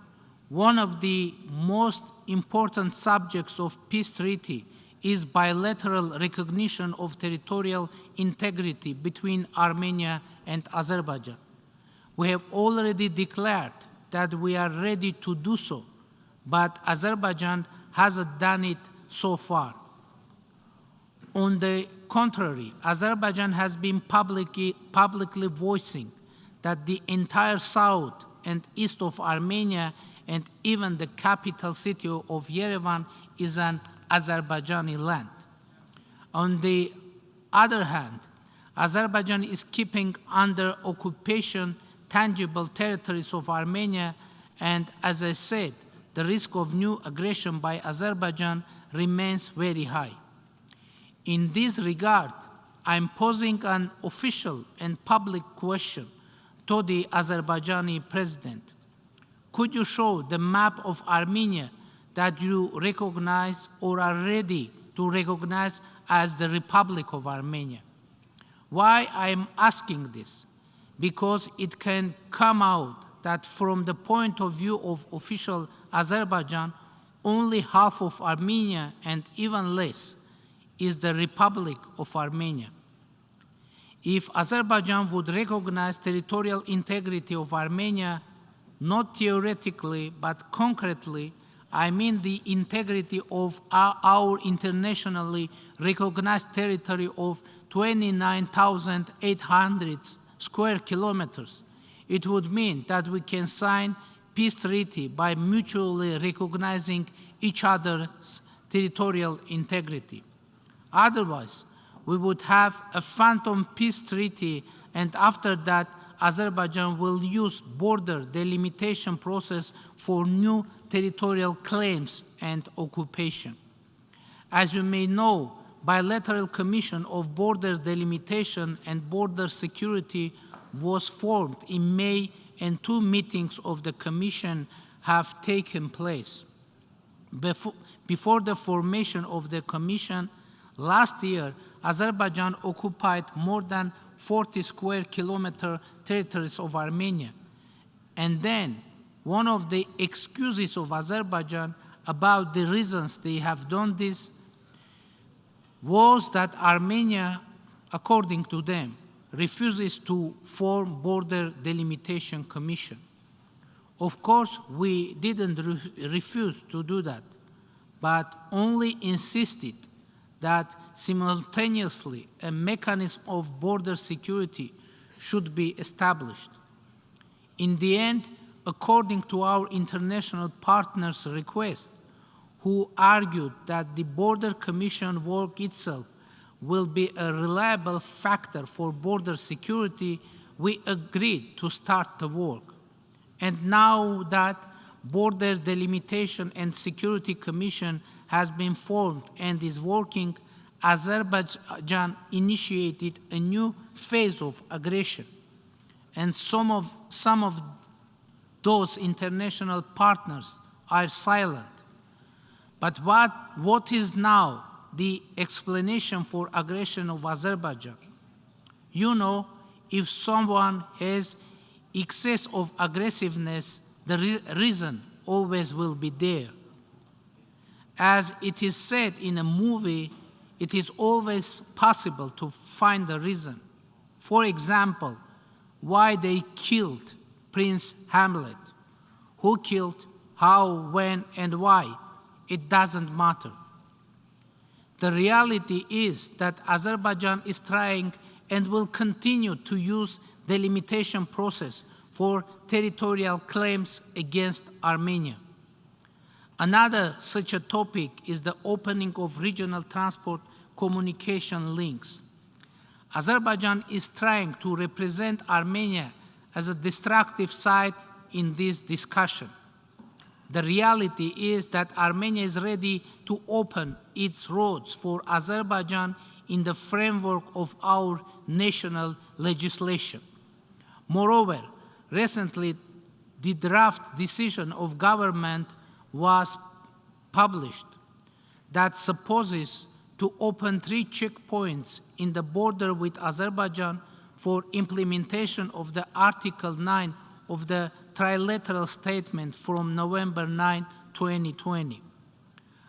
one of the most important subjects of peace treaty is bilateral recognition of territorial integrity between Armenia and Azerbaijan. We have already declared that we are ready to do so, but Azerbaijan hasn't done it so far. On the contrary, Azerbaijan has been publicly voicing that the entire south and east of Armenia and even the capital city of Yerevan is an Azerbaijani land. On the other hand, Azerbaijan is keeping under occupation tangible territories of Armenia, and as I said, the risk of new aggression by Azerbaijan remains very high. In this regard, I'm posing an official and public question to the Azerbaijani president. Could you show the map of Armenia that you recognize or are ready to recognize as the Republic of Armenia? Why I'm asking this? Because it can come out that from the point of view of official Azerbaijan, only half of Armenia and even less is the Republic of Armenia. If Azerbaijan would recognize territorial integrity of Armenia, not theoretically but concretely, I mean the integrity of our internationally recognized territory of 29,800 square kilometers, it would mean that we can sign peace treaty by mutually recognizing each other's territorial integrity. Otherwise, we would have a phantom peace treaty, and after that, Azerbaijan will use border delimitation process for new territorial claims and occupation. As you may know, bilateral commission of border delimitation and border security was formed in May, and 2 meetings of the commission have taken place. Before the formation of the commission, last year, Azerbaijan occupied more than 40 square kilometer territories of Armenia. And then, one of the excuses of Azerbaijan about the reasons they have done this was that Armenia, according to them, refuses to form border delimitation commission. Of course, we didn't refuse to do that, but only insisted that simultaneously a mechanism of border security should be established. In the end, according to our international partners' request, who argued that the border commission work itself will be a reliable factor for border security, we agreed to start the work. And now that Border Delimitation and Security Commission has been formed and is working, Azerbaijan initiated a new phase of aggression. And some of those international partners are silent. But what is now the explanation for aggression of Azerbaijan? You know, if someone has excess of aggressiveness, the reason always will be there. As it is said in a movie, it is always possible to find the reason. For example, why they killed Prince Hamlet. Who killed, how, when, and why? It doesn't matter. The reality is that Azerbaijan is trying and will continue to use the delimitation process for territorial claims against Armenia. Another such a topic is the opening of regional transport communication links. Azerbaijan is trying to represent Armenia as a destructive side in this discussion. The reality is that Armenia is ready to open its roads for Azerbaijan in the framework of our national legislation. Moreover, recently, the draft decision of government was published that supposes to open 3 checkpoints in the border with Azerbaijan for implementation of the Article 9 of the Trilateral Statement from November 9, 2020.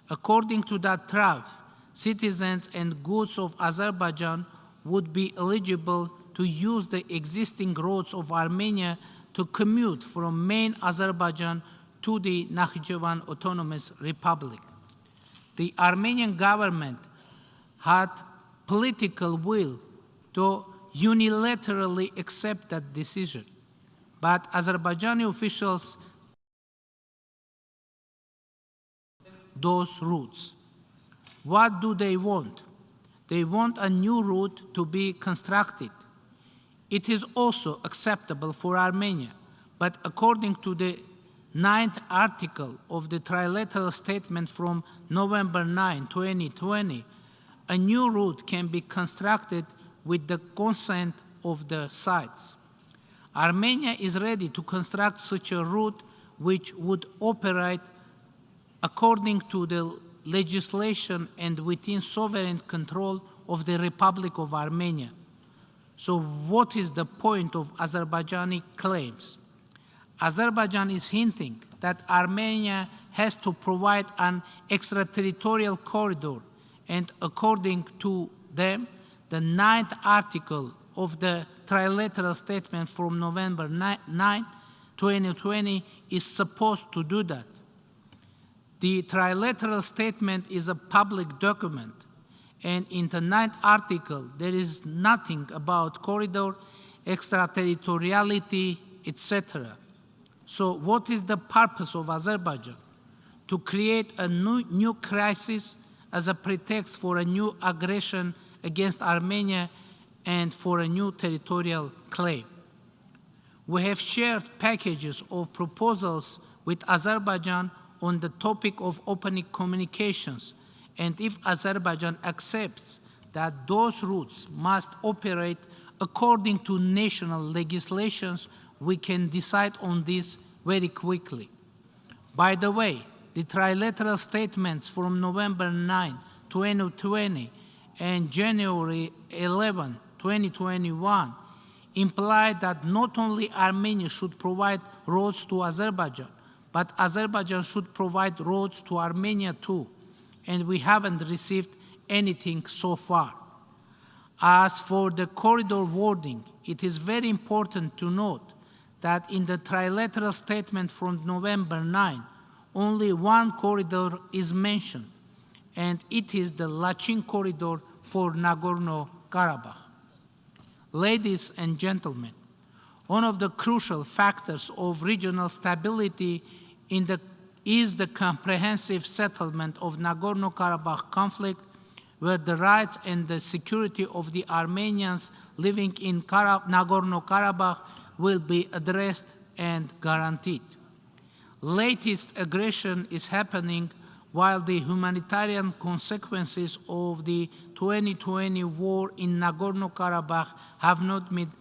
According to that draft, citizens and goods of Azerbaijan would be eligible to use the existing roads of Armenia to commute from main Azerbaijan to the Nakhchivan Autonomous Republic. The Armenian government had political will to unilaterally accept that decision. But Azerbaijani officials those routes. What do they want? They want a new route to be constructed. It is also acceptable for Armenia, but according to the 9th article of the trilateral statement from November 9, 2020, a new route can be constructed with the consent of the sides. Armenia is ready to construct such a route which would operate according to the legislation and within sovereign control of the Republic of Armenia. So what is the point of Azerbaijani claims? Azerbaijan is hinting that Armenia has to provide an extraterritorial corridor, and according to them, the 9th article of the trilateral statement from November 9, 2020 is supposed to do that. The trilateral statement is a public document, and in the 9th article, there is nothing about corridor, extraterritoriality, etc. So what is the purpose of Azerbaijan? To create a new crisis as a pretext for a new aggression against Armenia and for a new territorial claim. We have shared packages of proposals with Azerbaijan on the topic of opening communications, and if Azerbaijan accepts that those routes must operate according to national legislations, we can decide on this very quickly. By the way, the trilateral statements from November 9, 2020 and January 11, 2021 imply that not only Armenia should provide roads to Azerbaijan, but Azerbaijan should provide roads to Armenia too, and we haven't received anything so far. As for the corridor wording, it is very important to note that in the trilateral statement from November 9, only one corridor is mentioned, and it is the Lachin corridor for Nagorno-Karabakh. Ladies and gentlemen, one of the crucial factors of regional stability is the comprehensive settlement of Nagorno-Karabakh conflict, where the rights and the security of the Armenians living in Nagorno-Karabakh will be addressed and guaranteed. Latest aggression is happening while the humanitarian consequences of the 2020 war in Nagorno-Karabakh have not been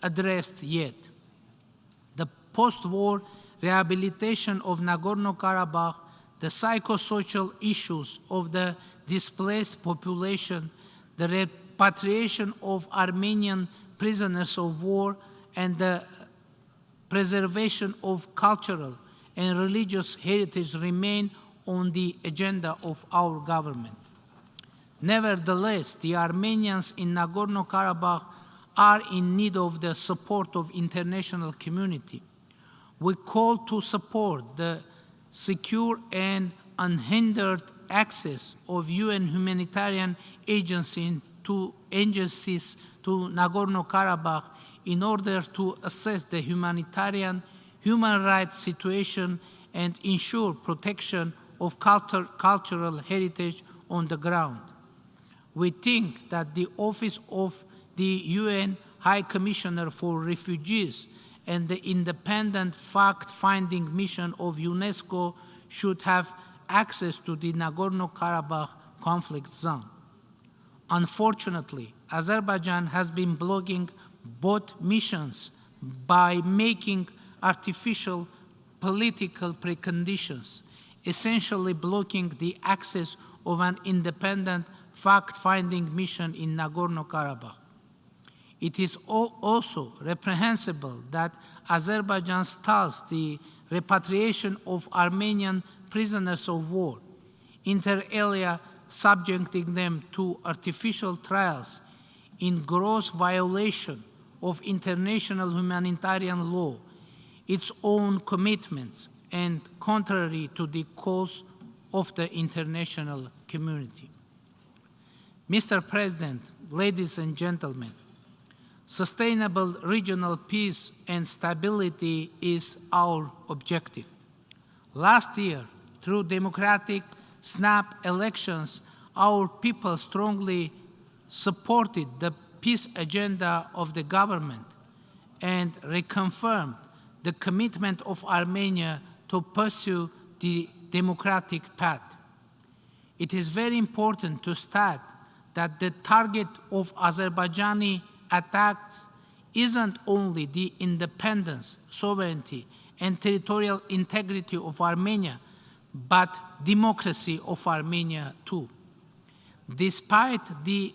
addressed yet. The post-war rehabilitation of Nagorno-Karabakh, the psychosocial issues of the displaced population, the repatriation of Armenian prisoners of war, and the preservation of cultural and religious heritage remain on the agenda of our government. Nevertheless, the Armenians in Nagorno-Karabakh are in need of the support of international community. We call to support the secure and unhindered access of UN humanitarian agencies to Nagorno-Karabakh in order to assess the human rights situation and ensure protection of cultural heritage on the ground. We think that the Office of the UN High Commissioner for Refugees and the independent fact-finding mission of UNESCO should have access to the Nagorno-Karabakh conflict zone. Unfortunately, Azerbaijan has been blocking both missions by making artificial political preconditions, essentially blocking the access of an independent fact-finding mission in Nagorno-Karabakh. It is also reprehensible that Azerbaijan stalls the repatriation of Armenian prisoners of war, inter alia subjecting them to artificial trials in gross violation of international humanitarian law, its own commitments, and contrary to the calls of the international community. Mr. President, ladies and gentlemen, sustainable regional peace and stability is our objective. Last year, through democratic snap elections, our people strongly supported the peace agenda of the government and reconfirmed the commitment of Armenia to pursue the democratic path. It is very important to state that the target of Azerbaijani attacks isn't only the independence, sovereignty, and territorial integrity of Armenia, but democracy of Armenia too. Despite the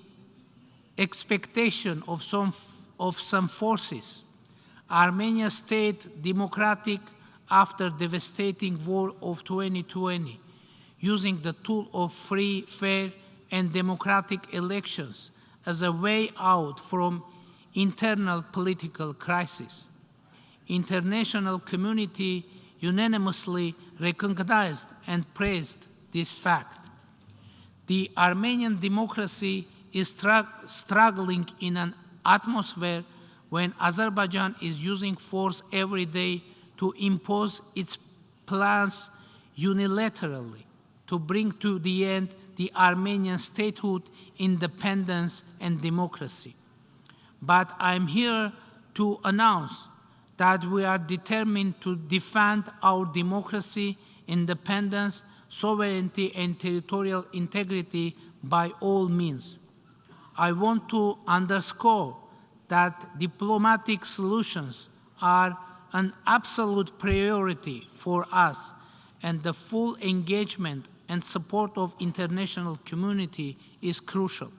expectation of some forces, Armenia stayed democratic after devastating war of 2020, using the tool of free, fair, and democratic elections as a way out from internal political crisis. International community unanimously recognized and praised this fact. The Armenian democracy is struggling in an atmosphere when Azerbaijan is using force every day to impose its plans unilaterally to bring to the end the Armenian statehood, independence, and democracy. But I'm here to announce that we are determined to defend our democracy, independence, sovereignty, and territorial integrity by all means. I want to underscore that diplomatic solutions are an absolute priority for us, and the full engagement and support of international community is crucial.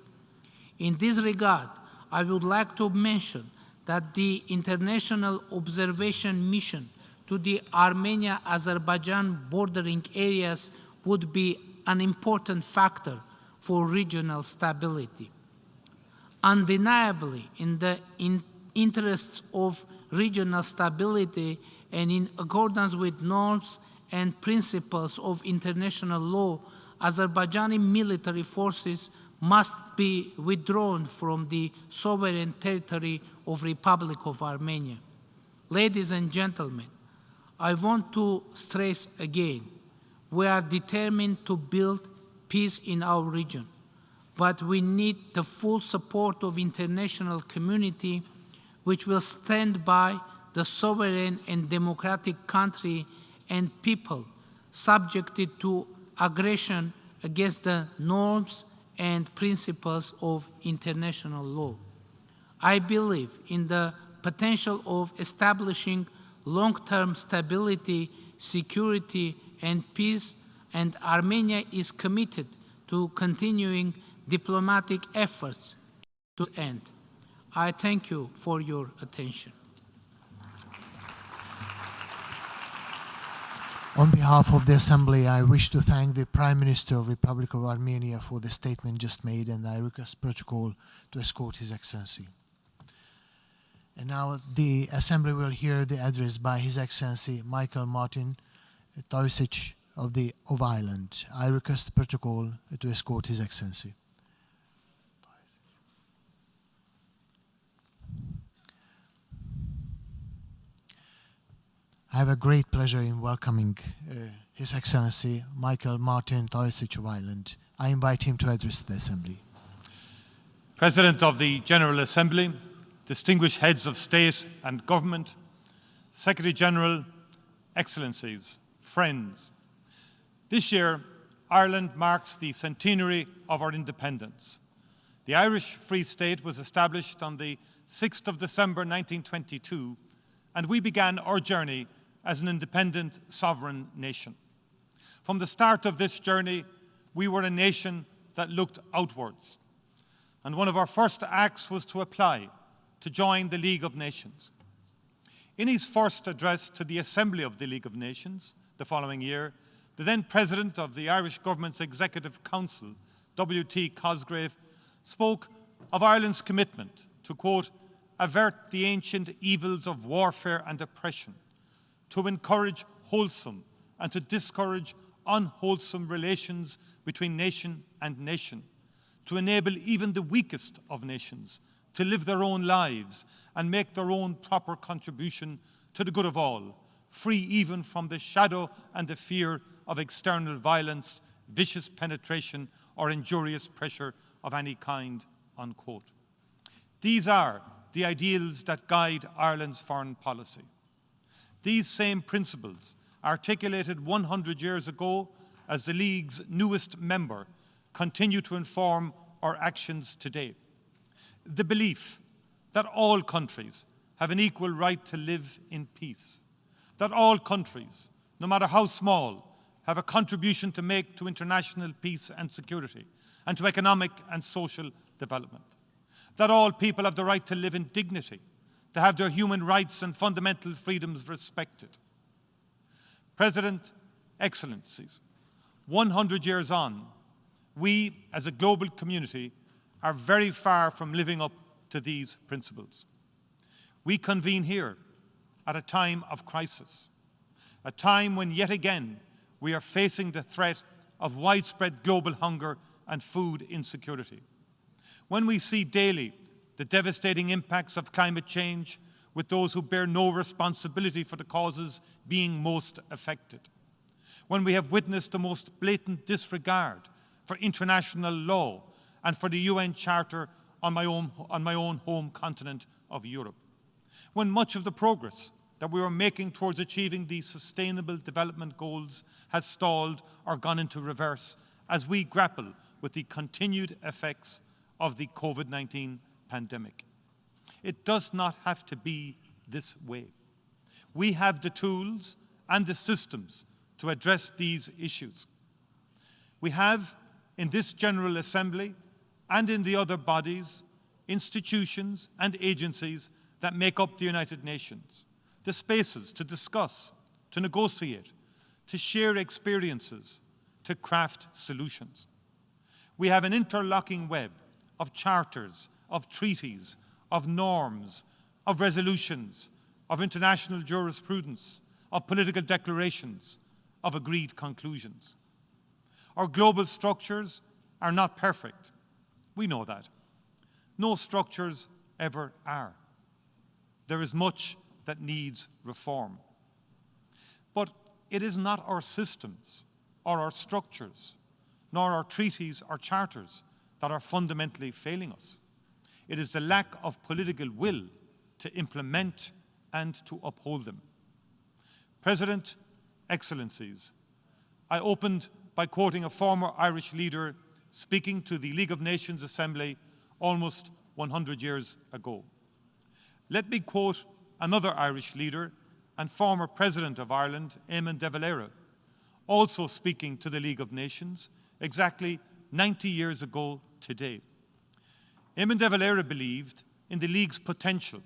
In this regard, I would like to mention that the international observation mission to the Armenia-Azerbaijan bordering areas would be an important factor for regional stability. Undeniably, in the interests of regional stability and in accordance with norms and principles of international law, Azerbaijani military forces must be withdrawn from the sovereign territory of Republic of Armenia. Ladies and gentlemen, I want to stress again, we are determined to build peace in our region, but we need the full support of international community, which will stand by the sovereign and democratic country and people subjected to aggression against the norms and principles of international law. I believe in the potential of establishing long-term stability, security, and peace, and Armenia is committed to continuing diplomatic efforts to this end. I thank you for your attention. On behalf of the Assembly, I wish to thank the Prime Minister of the Republic of Armenia for the statement just made, and I request protocol to escort His Excellency. And now the Assembly will hear the address by His Excellency Michael Martin Tausich of Ireland. I request protocol to escort His Excellency. I have a great pleasure in welcoming His Excellency Michael Martin Tausich of Ireland. I invite him to address the Assembly. President of the General Assembly, distinguished heads of state and government, Secretary General, Excellencies, friends. This year, Ireland marks the centenary of our independence. The Irish Free State was established on the 6th of December 1922, and we began our journey as an independent, sovereign nation. From the start of this journey, we were a nation that looked outwards. And one of our first acts was to apply to join the League of Nations. In his first address to the Assembly of the League of Nations the following year, the then President of the Irish Government's Executive Council, W.T. Cosgrave, spoke of Ireland's commitment to, quote, avert the ancient evils of warfare and oppression, to encourage wholesome and to discourage unwholesome relations between nation and nation, to enable even the weakest of nations to live their own lives and make their own proper contribution to the good of all, free even from the shadow and the fear of external violence, vicious penetration, or injurious pressure of any kind, unquote. These are the ideals that guide Ireland's foreign policy. These same principles, articulated 100 years ago as the League's newest member, continue to inform our actions today. The belief that all countries have an equal right to live in peace, that all countries, no matter how small, have a contribution to make to international peace and security, and to economic and social development, that all people have the right to live in dignity, to have their human rights and fundamental freedoms respected. President, Excellencies, 100 years on, we as a global community are very far from living up to these principles. We convene here at a time of crisis, a time when yet again we are facing the threat of widespread global hunger and food insecurity. When we see daily the devastating impacts of climate change with those who bear no responsibility for the causes being most affected. When we have witnessed the most blatant disregard for international law and for the UN Charter on my own home continent of Europe. When much of the progress that we are making towards achieving these sustainable development goals has stalled or gone into reverse as we grapple with the continued effects of the COVID-19 pandemic. It does not have to be this way. We have the tools and the systems to address these issues. We have, in this General Assembly and in the other bodies, institutions and agencies that make up the United Nations, the spaces to discuss, to negotiate, to share experiences, to craft solutions. We have an interlocking web of charters, of treaties, of norms, of resolutions, of international jurisprudence, of political declarations, of agreed conclusions. Our global structures are not perfect. We know that. No structures ever are. There is much that needs reform. But it is not our systems or our structures, nor our treaties or charters that are fundamentally failing us. It is the lack of political will to implement and to uphold them. President, Excellencies, I opened by quoting a former Irish leader speaking to the League of Nations Assembly almost 100 years ago. Let me quote another Irish leader and former President of Ireland, Eamon de Valera, also speaking to the League of Nations exactly 90 years ago today. Eamon de Valera believed in the League's potential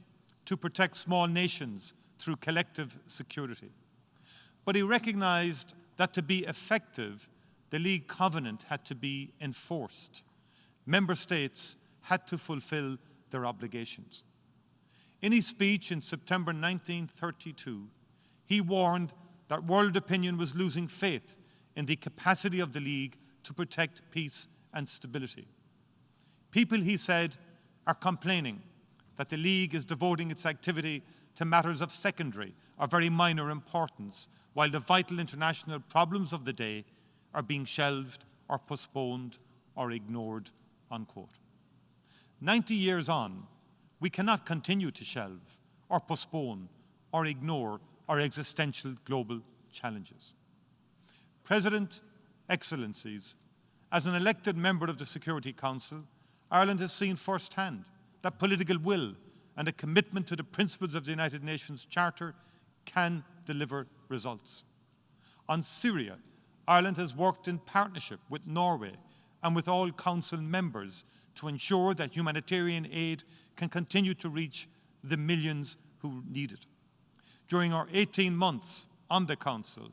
to protect small nations through collective security. But he recognized that to be effective, the League Covenant had to be enforced. Member states had to fulfill their obligations. In his speech in September 1932, he warned that world opinion was losing faith in the capacity of the League to protect peace and stability. People, he said, are complaining that the League is devoting its activity to matters of secondary or very minor importance, while the vital international problems of the day are being shelved or postponed or ignored, unquote. 90 years on, we cannot continue to shelve or postpone or ignore our existential global challenges. President, Excellencies, as an elected member of the Security Council, Ireland has seen firsthand that political will and a commitment to the principles of the United Nations Charter can deliver results. On Syria, Ireland has worked in partnership with Norway and with all Council members to ensure that humanitarian aid can continue to reach the millions who need it. During our 18 months on the Council,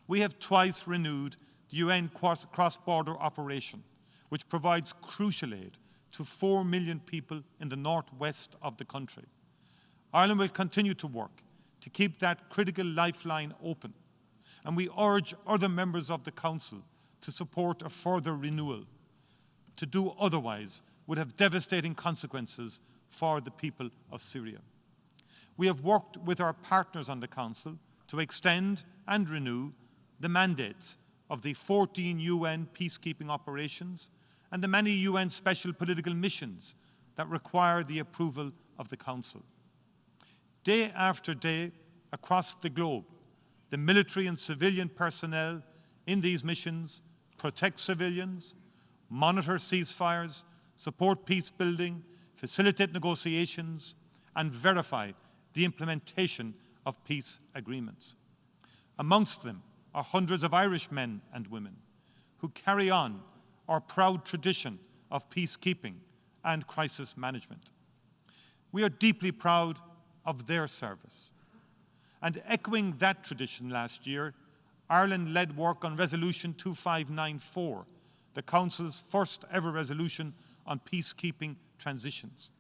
we have twice renewed the UN cross-border operation, which provides crucial aid to 4 million people in the northwest of the country. Ireland will continue to work to keep that critical lifeline open, and we urge other members of the Council to support a further renewal, to do otherwise would have devastating consequences for the people of Syria. We have worked with our partners on the Council to extend and renew the mandates of the 14 UN peacekeeping operations and the many UN special political missions that require the approval of the Council. Day after day, across the globe, the military and civilian personnel in these missions protect civilians, monitor ceasefires, support peace building, facilitate negotiations, and verify the implementation of peace agreements. Amongst them are hundreds of Irish men and women who carry on our proud tradition of peacekeeping and crisis management. We are deeply proud of their service. And echoing that tradition last year, Ireland led work on Resolution 2594, the Council's first ever resolution on peacekeeping transitions.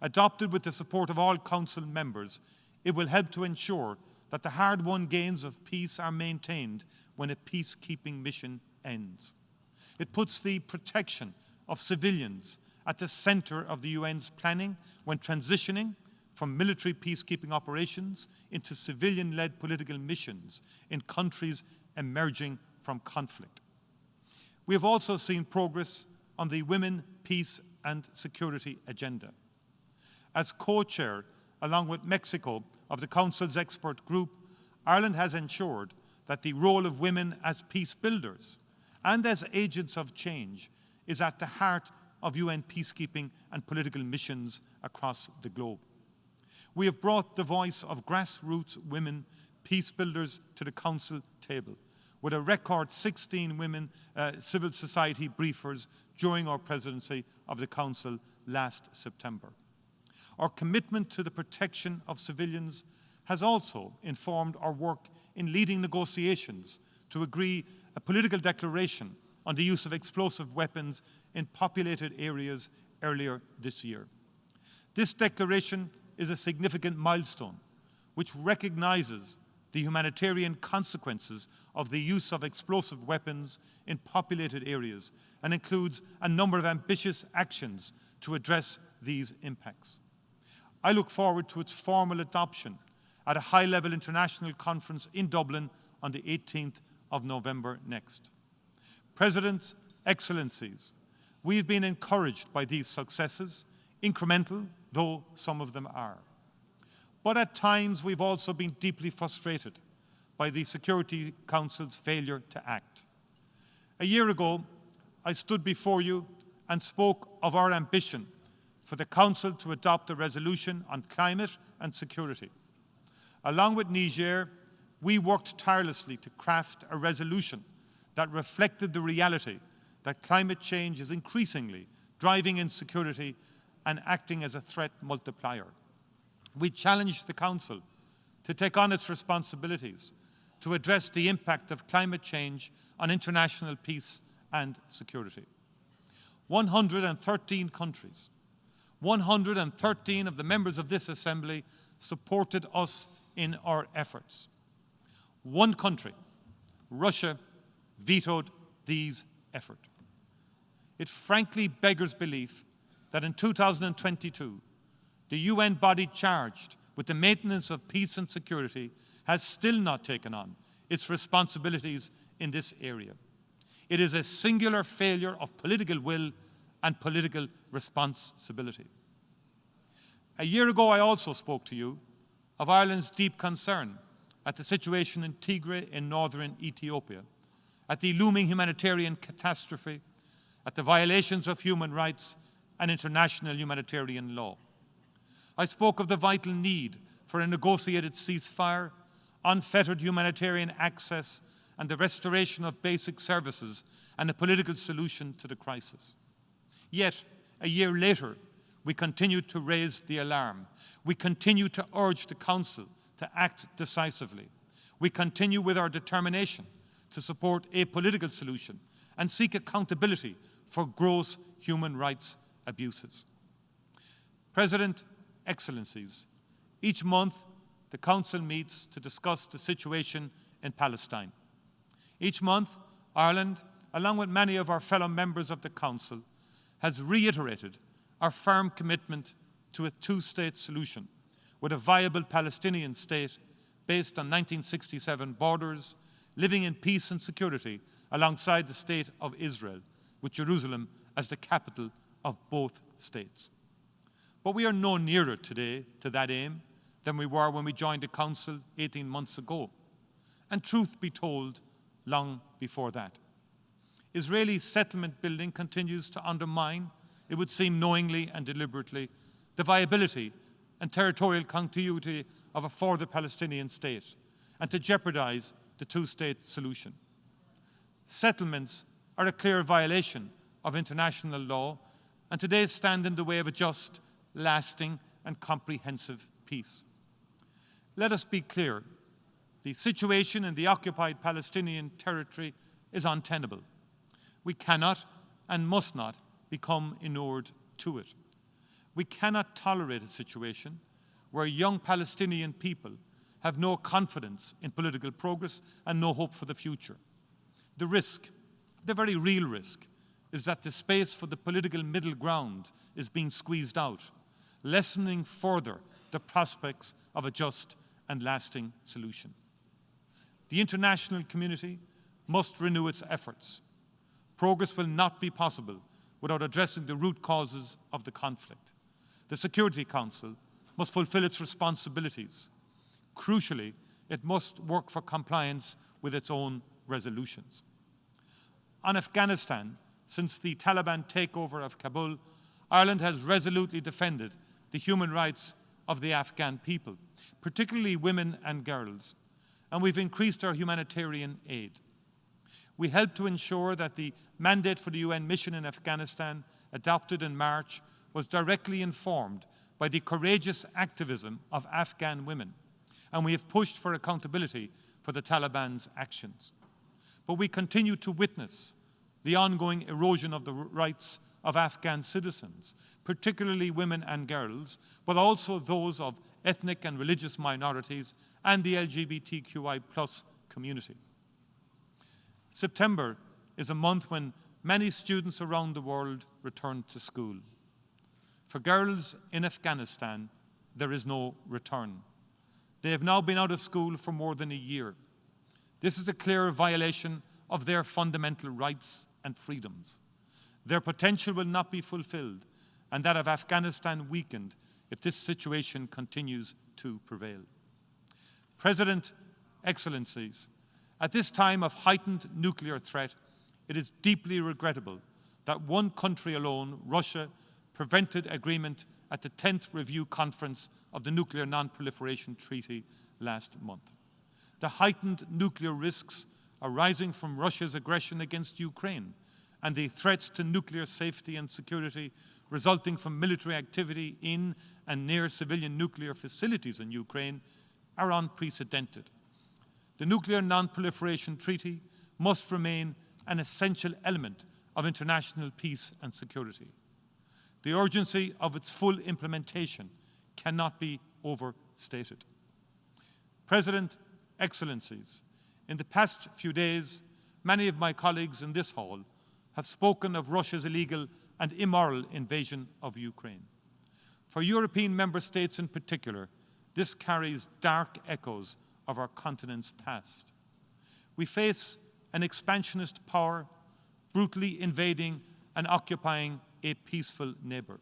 Adopted with the support of all Council members, it will help to ensure that the hard-won gains of peace are maintained when a peacekeeping mission ends. It puts the protection of civilians at the centre of the UN's planning when transitioning from military peacekeeping operations into civilian-led political missions in countries emerging from conflict. We have also seen progress on the Women, Peace and Security agenda. As co-chair, along with Mexico, of the Council's expert group, Ireland has ensured that the role of women as peace builders and as agents of change is at the heart of UN peacekeeping and political missions across the globe. We have brought the voice of grassroots women peace builders to the Council table, with a record 16 women civil society briefers during our presidency of the Council last September. Our commitment to the protection of civilians has also informed our work in leading negotiations to agree a political declaration on the use of explosive weapons in populated areas earlier this year. This declaration is a significant milestone which recognises the humanitarian consequences of the use of explosive weapons in populated areas and includes a number of ambitious actions to address these impacts. I look forward to its formal adoption at a high-level international conference in Dublin on the 18th of November next. Presidents, Excellencies, we have been encouraged by these successes, incremental though some of them are. But at times we've also been deeply frustrated by the Security Council's failure to act. A year ago, I stood before you and spoke of our ambition for the Council to adopt a resolution on climate and security. Along with Niger, we worked tirelessly to craft a resolution that reflected the reality that climate change is increasingly driving insecurity and acting as a threat multiplier. We challenged the Council to take on its responsibilities to address the impact of climate change on international peace and security. 113 countries, 113 of the members of this Assembly supported us in our efforts. One country, Russia, vetoed these efforts. It frankly beggars belief that in 2022, the UN body charged with the maintenance of peace and security has still not taken on its responsibilities in this area. It is a singular failure of political will and political responsibility. A year ago, I also spoke to you of Ireland's deep concern at the situation in Tigray in northern Ethiopia, at the looming humanitarian catastrophe, at the violations of human rights and international humanitarian law. I spoke of the vital need for a negotiated ceasefire, unfettered humanitarian access, and the restoration of basic services and a political solution to the crisis. Yet, a year later, we continue to raise the alarm. We continue to urge the Council to act decisively. We continue with our determination to support a political solution and seek accountability for gross human rights abuses. President, Excellencies, each month the Council meets to discuss the situation in Palestine. Each month, Ireland, along with many of our fellow members of the Council, has reiterated our firm commitment to a two-state solution with a viable Palestinian state based on 1967 borders, living in peace and security alongside the State of Israel, with Jerusalem as the capital of both states. But we are no nearer today to that aim than we were when we joined the Council 18 months ago, and truth be told, long before that. Israeli settlement building continues to undermine, it would seem knowingly and deliberately, the viability and territorial continuity of a further Palestinian state, and to jeopardize the two-state solution. Settlements are a clear violation of international law, and today stand in the way of a just, lasting, and comprehensive peace. Let us be clear. The situation in the occupied Palestinian territory is untenable. We cannot and must not become inured to it. We cannot tolerate a situation where young Palestinian people have no confidence in political progress and no hope for the future. The risk, the very real risk, is that the space for the political middle ground is being squeezed out, lessening further the prospects of a just and lasting solution. The international community must renew its efforts. Progress will not be possible without addressing the root causes of the conflict. The Security Council must fulfill its responsibilities. Crucially, it must work for compliance with its own resolutions. On Afghanistan, since the Taliban takeover of Kabul, Ireland has resolutely defended the human rights of the Afghan people, particularly women and girls, and we've increased our humanitarian aid. We helped to ensure that the mandate for the UN mission in Afghanistan, adopted in March, was directly informed by the courageous activism of Afghan women, and we have pushed for accountability for the Taliban's actions. But we continue to witness the ongoing erosion of the rights of Afghan citizens, particularly women and girls, but also those of ethnic and religious minorities and the LGBTQI+ community. September is a month when many students around the world return to school. For girls in Afghanistan, there is no return. They have now been out of school for more than a year. This is a clear violation of their fundamental rights and freedoms. Their potential will not be fulfilled, and that of Afghanistan weakened if this situation continues to prevail. President, Excellencies, at this time of heightened nuclear threat, it is deeply regrettable that one country alone, Russia, prevented agreement at the 10th Review Conference of the Nuclear Non-Proliferation Treaty last month. The heightened nuclear risks arising from Russia's aggression against Ukraine and the threats to nuclear safety and security resulting from military activity in and near civilian nuclear facilities in Ukraine are unprecedented. The Nuclear Non-Proliferation Treaty must remain an essential element of international peace and security. The urgency of its full implementation cannot be overstated. President, Excellencies, in the past few days, many of my colleagues in this hall have spoken of Russia's illegal and immoral invasion of Ukraine. For European member states in particular, this carries dark echoes of our continent's past. We face an expansionist power brutally invading and occupying a peaceful neighbour.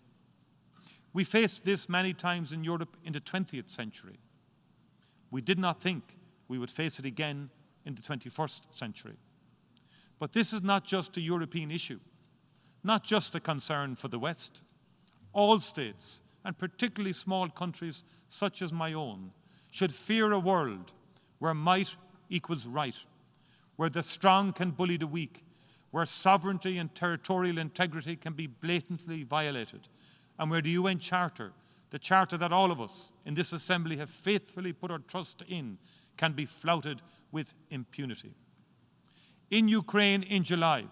We faced this many times in Europe in the 20th century. We did not think we would face it again in the 21st century. But this is not just a European issue, not just a concern for the West. All states, and particularly small countries such as my own, should fear a world where might equals right, where the strong can bully the weak, where sovereignty and territorial integrity can be blatantly violated, and where the UN Charter, the charter that all of us in this Assembly have faithfully put our trust in, can be flouted with impunity. In Ukraine in July,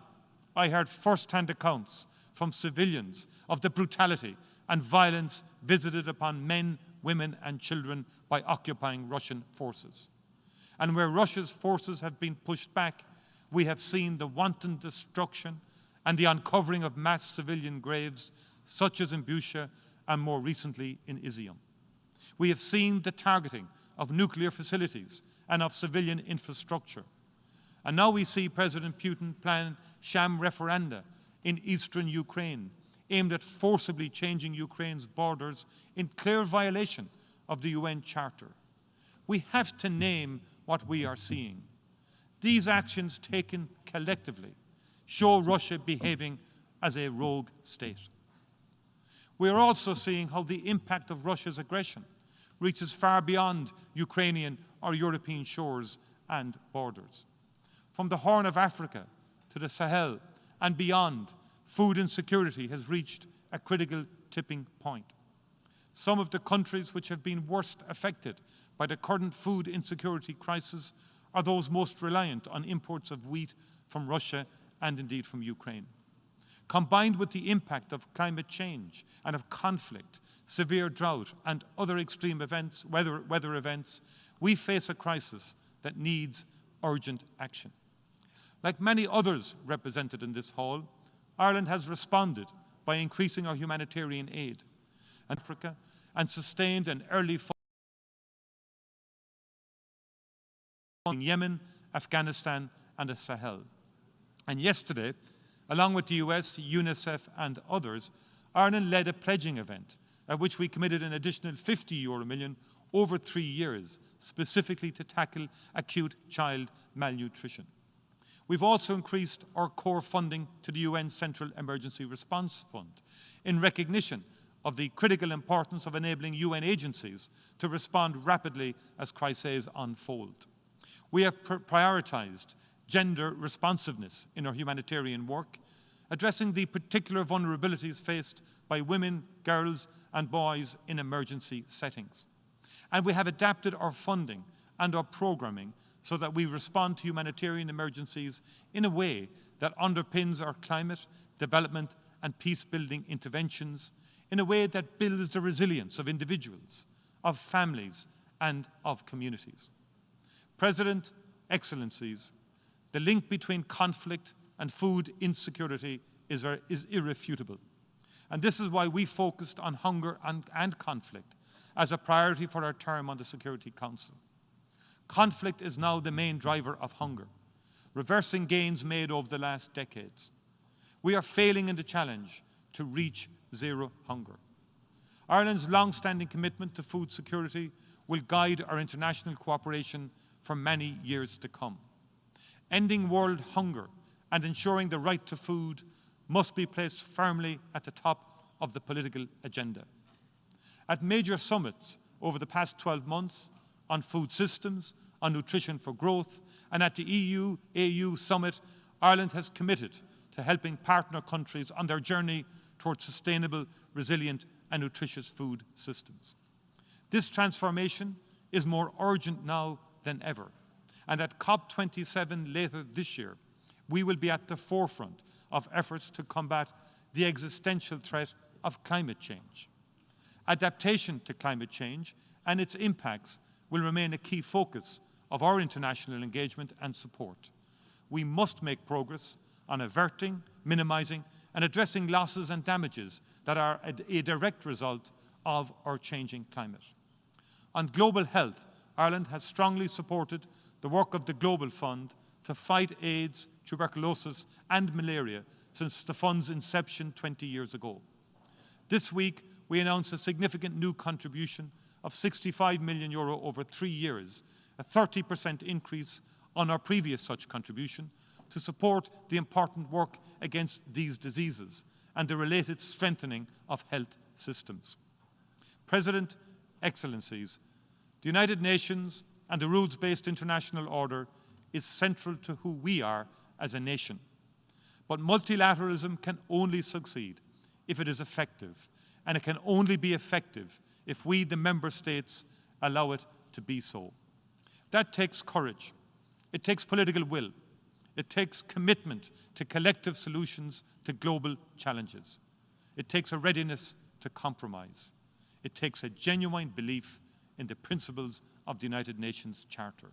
I heard first-hand accounts from civilians of the brutality and violence visited upon men, women and children by occupying Russian forces. And where Russia's forces have been pushed back, we have seen the wanton destruction and the uncovering of mass civilian graves, such as in Bushehr and more recently in Izium. We have seen the targeting of nuclear facilities and of civilian infrastructure. And now we see President Putin plan sham referenda in eastern Ukraine, aimed at forcibly changing Ukraine's borders in clear violation of the UN Charter. We have to name what we are seeing. These actions taken collectively show Russia behaving as a rogue state. We are also seeing how the impact of Russia's aggression reaches far beyond Ukrainian or European shores and borders. From the Horn of Africa to the Sahel and beyond, food insecurity has reached a critical tipping point. Some of the countries which have been worst affected by the current food insecurity crisis are those most reliant on imports of wheat from Russia and indeed from Ukraine. Combined with the impact of climate change and of conflict, severe drought and other extreme events, weather events, we face a crisis that needs urgent action. Like many others represented in this hall, Ireland has responded by increasing our humanitarian aid in Africa and sustained an early in Yemen, Afghanistan and the Sahel. And yesterday, along with the US, UNICEF and others, Ireland led a pledging event at which we committed an additional €50 million over 3 years, specifically to tackle acute child malnutrition. We've also increased our core funding to the UN Central Emergency Response Fund in recognition of the critical importance of enabling UN agencies to respond rapidly as crises unfold. We have prioritised gender responsiveness in our humanitarian work, addressing the particular vulnerabilities faced by women, girls and boys in emergency settings. And we have adapted our funding and our programming so that we respond to humanitarian emergencies in a way that underpins our climate, development and peace-building interventions, in a way that builds the resilience of individuals, of families and of communities. President, Excellencies, the link between conflict and food insecurity is irrefutable. And this is why we focused on hunger and conflict as a priority for our term on the Security Council. Conflict is now the main driver of hunger, reversing gains made over the last decades. We are failing in the challenge to reach zero hunger. Ireland's long-standing commitment to food security will guide our international cooperation for many years to come. Ending world hunger and ensuring the right to food must be placed firmly at the top of the political agenda. At major summits over the past 12 months on food systems, on nutrition for growth, and at the EU-AU summit, Ireland has committed to helping partner countries on their journey towards sustainable, resilient and nutritious food systems. This transformation is more urgent now than ever. And at COP27 later this year, we will be at the forefront of efforts to combat the existential threat of climate change. Adaptation to climate change and its impacts will remain a key focus of our international engagement and support. We must make progress on averting, minimising and addressing losses and damages that are a direct result of our changing climate. On global health, Ireland has strongly supported the work of the Global Fund to fight AIDS, tuberculosis and malaria since the fund's inception 20 years ago. This week, we announced a significant new contribution of €65 million over 3 years, a 30% increase on our previous such contribution, to support the important work against these diseases and the related strengthening of health systems. President, Excellencies, the United Nations and the rules-based international order is central to who we are as a nation. But multilateralism can only succeed if it is effective, and it can only be effective if we, the member states, allow it to be so. That takes courage. It takes political will. It takes commitment to collective solutions to global challenges. It takes a readiness to compromise. It takes a genuine belief in the principles of the United Nations Charter.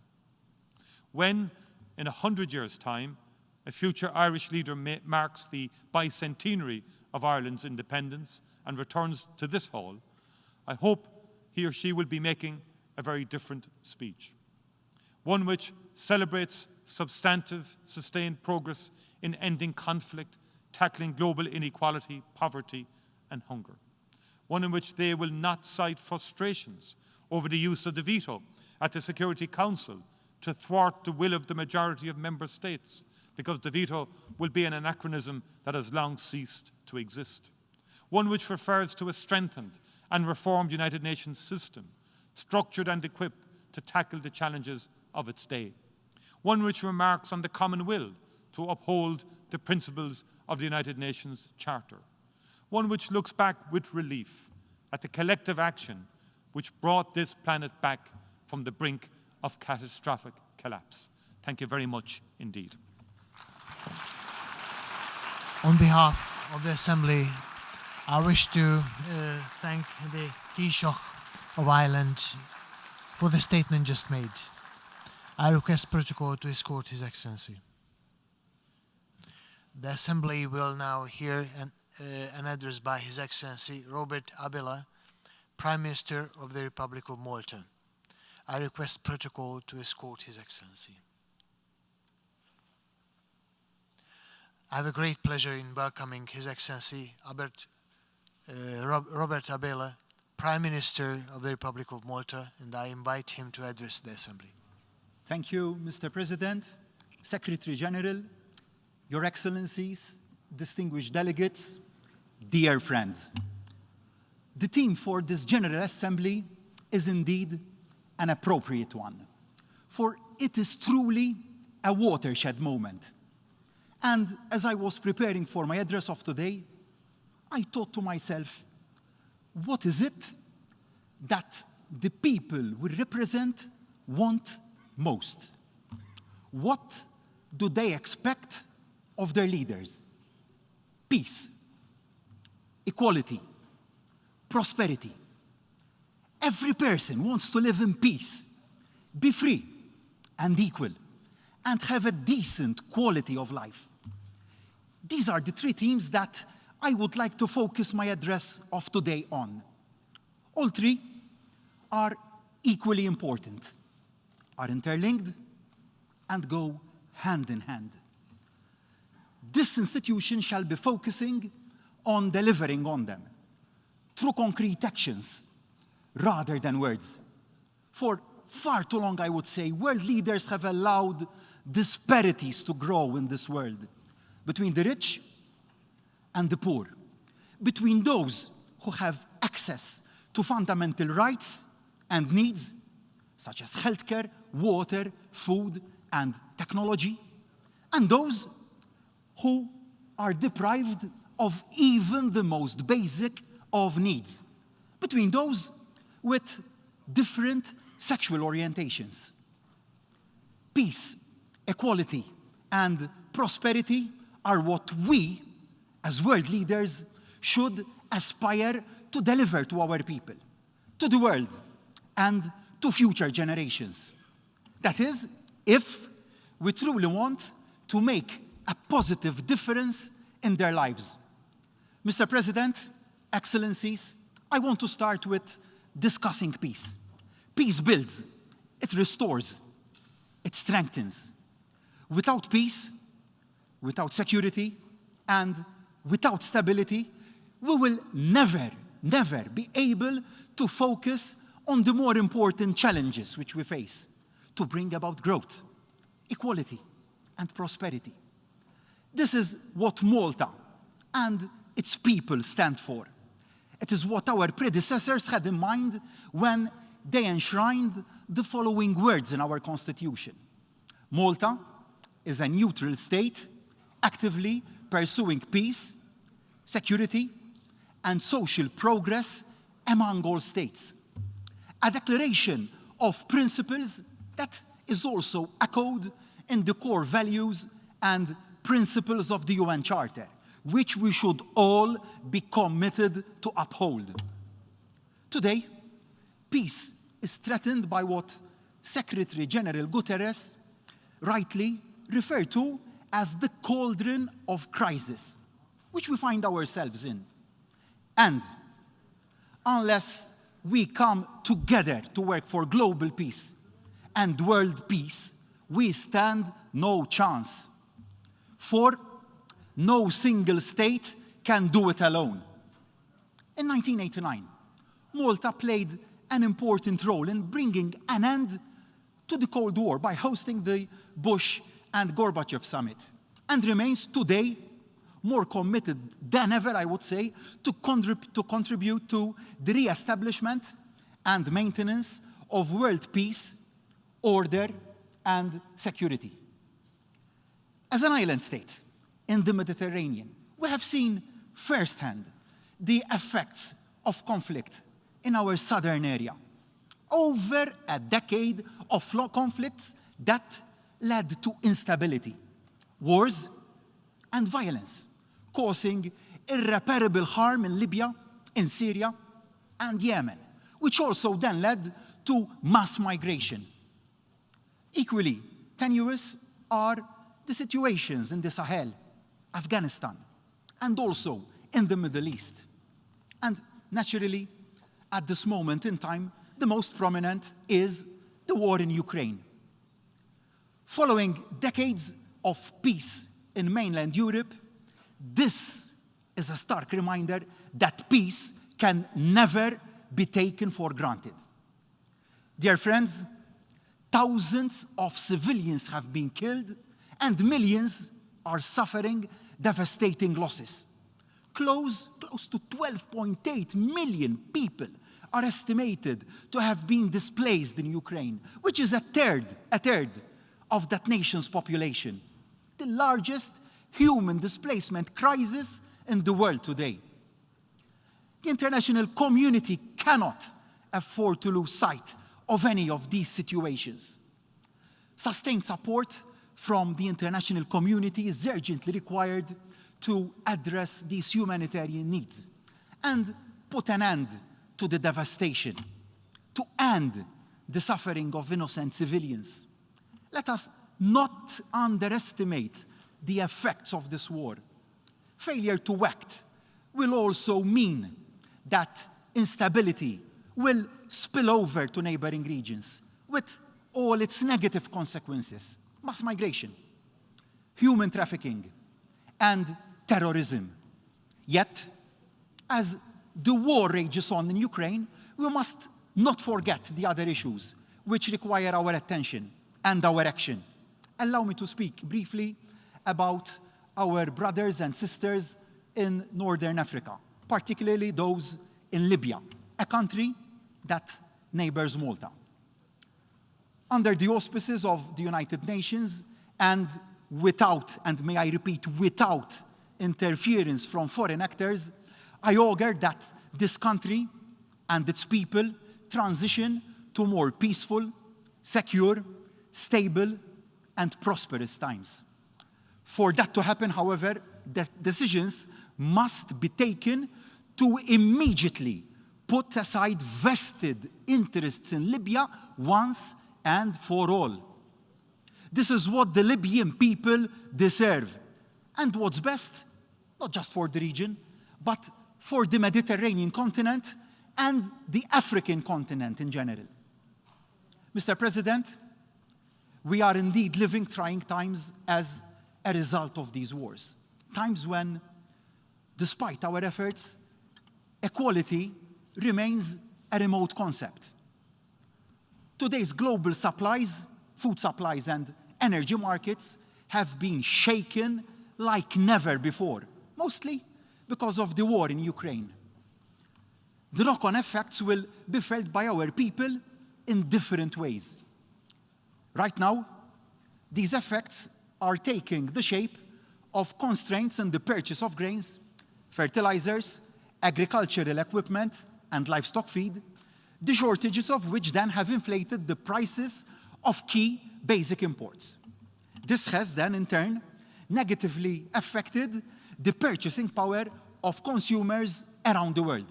When, in 100 years' time, a future Irish leader marks the bicentenary of Ireland's independence and returns to this hall, I hope he or she will be making a very different speech. One which celebrates substantive, sustained progress in ending conflict, tackling global inequality, poverty, and hunger. One in which they will not cite frustrations over the use of the veto at the Security Council to thwart the will of the majority of member states, because the veto will be an anachronism that has long ceased to exist. One which refers to a strengthened and reformed United Nations system, structured and equipped to tackle the challenges of its day. One which remarks on the common will to uphold the principles of the United Nations Charter. One which looks back with relief at the collective action which brought this planet back from the brink of catastrophic collapse. Thank you very much indeed. On behalf of the Assembly, I wish to thank the Taoiseach of Ireland for the statement just made. I request protocol to escort His Excellency. The Assembly will now hear an address by His Excellency Robert Abela, Prime Minister of the Republic of Malta. I request protocol to escort His Excellency. I have a great pleasure in welcoming His Excellency Robert Abela, Prime Minister of the Republic of Malta, and I invite him to address the Assembly. Thank you, Mr. President, Secretary General, Your Excellencies, distinguished delegates, dear friends. The theme for this General Assembly is indeed an appropriate one, for it is truly a watershed moment. And as I was preparing for my address of today, I thought to myself, what is it that the people we represent want most? What do they expect of their leaders? Peace, equality, prosperity. Every person wants to live in peace, be free and equal, and have a decent quality of life. These are the three themes that I would like to focus my address of today on. All three are equally important, are interlinked, and go hand in hand. This institution shall be focusing on delivering on them through concrete actions rather than words. For far too long, I would say, world leaders have allowed disparities to grow in this world between the rich and the poor, between those who have access to fundamental rights and needs, such as healthcare, water, food, and technology, and those who are deprived of even the most basic of needs, between those with different sexual orientations. Peace, equality, and prosperity are what we, as world leaders, should aspire to deliver to our people, to the world, and to future generations. That is, if we truly want to make a positive difference in their lives. Mr. President, Excellencies, I want to start with discussing peace. Peace builds, it restores, it strengthens. Without peace, without security, and without stability, we will never be able to focus on the more important challenges which we face to bring about growth, equality, and prosperity. This is what Malta and its people stand for. It is what our predecessors had in mind when they enshrined the following words in our Constitution. Malta is a neutral state actively pursuing peace, security, and social progress among all states. A declaration of principles that is also echoed in the core values and principles of the UN Charter, which we should all be committed to uphold. Today, peace is threatened by what Secretary General Guterres rightly referred to as the cauldron of crisis, which we find ourselves in. And unless we come together to work for global peace and world peace, we stand no chance. For no single state can do it alone. In 1989, Malta played an important role in bringing an end to the Cold War by hosting the Bush and Gorbachev summit, and remains today more committed than ever, I would say, to contribute to the re-establishment and maintenance of world peace, order, and security. As an island state in the Mediterranean, we have seen firsthand the effects of conflict in our southern area. Over a decade of conflicts that led to instability, wars, and violence, causing irreparable harm in Libya, in Syria, and Yemen, which also then led to mass migration. Equally tenuous are the situations in the Sahel, Afghanistan, and also in the Middle East. And naturally, at this moment in time, the most prominent is the war in Ukraine. Following decades of peace in mainland Europe, this is a stark reminder that peace can never be taken for granted. Dear friends, thousands of civilians have been killed and millions are suffering devastating losses. Close to 12.8 million people are estimated to have been displaced in Ukraine, which is a third of that nation's population. The largest human displacement crisis in the world today. The international community cannot afford to lose sight of any of these situations. Sustained support from the international community is urgently required to address these humanitarian needs and put an end to the devastation, to end the suffering of innocent civilians. Let us not underestimate the effects of this war. Failure to act will also mean that instability will spill over to neighboring regions with all its negative consequences: mass migration, human trafficking, and terrorism. Yet, as the war rages on in Ukraine, we must not forget the other issues which require our attention and our action. Allow me to speak briefly about our brothers and sisters in Northern Africa, particularly those in Libya, a country that neighbors Malta. Under the auspices of the United Nations and without, and may I repeat, without interference from foreign actors, I augur that this country and its people transition to more peaceful, secure, stable, and prosperous times. For that to happen, however, decisions must be taken to immediately put aside vested interests in Libya once and for all. This is what the Libyan people deserve, and what's best, not just for the region, but for the Mediterranean continent and the African continent in general. Mr. President, we are indeed living trying times as a result of these wars. Times when, despite our efforts, equality remains a remote concept. Today's global supplies, food supplies, and energy markets have been shaken like never before, mostly because of the war in Ukraine. The knock-on effects will be felt by our people in different ways. Right now, these effects are taking the shape of constraints in the purchase of grains, fertilizers, agricultural equipment, and livestock feed, the shortages of which then have inflated the prices of key basic imports. This has then, in turn, negatively affected the purchasing power of consumers around the world.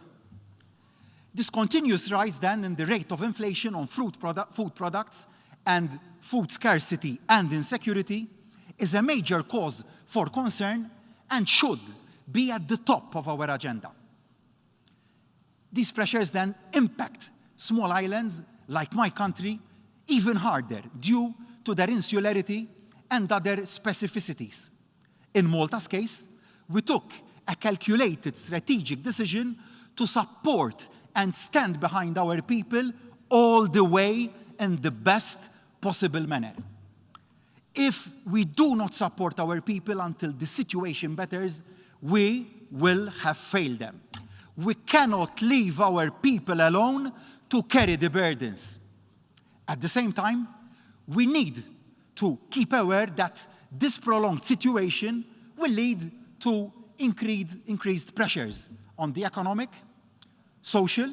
This continuous rise then in the rate of inflation on food products and food scarcity and insecurity is a major cause for concern and should be at the top of our agenda. These pressures then impact small islands like my country even harder due to their insularity and other specificities. In Malta's case, we took a calculated strategic decision to support and stand behind our people all the way in the best possible manner. If we do not support our people until the situation betters, we will have failed them. We cannot leave our people alone to carry the burdens. At the same time, we need to keep aware that this prolonged situation will lead to increased pressures on the economic, social,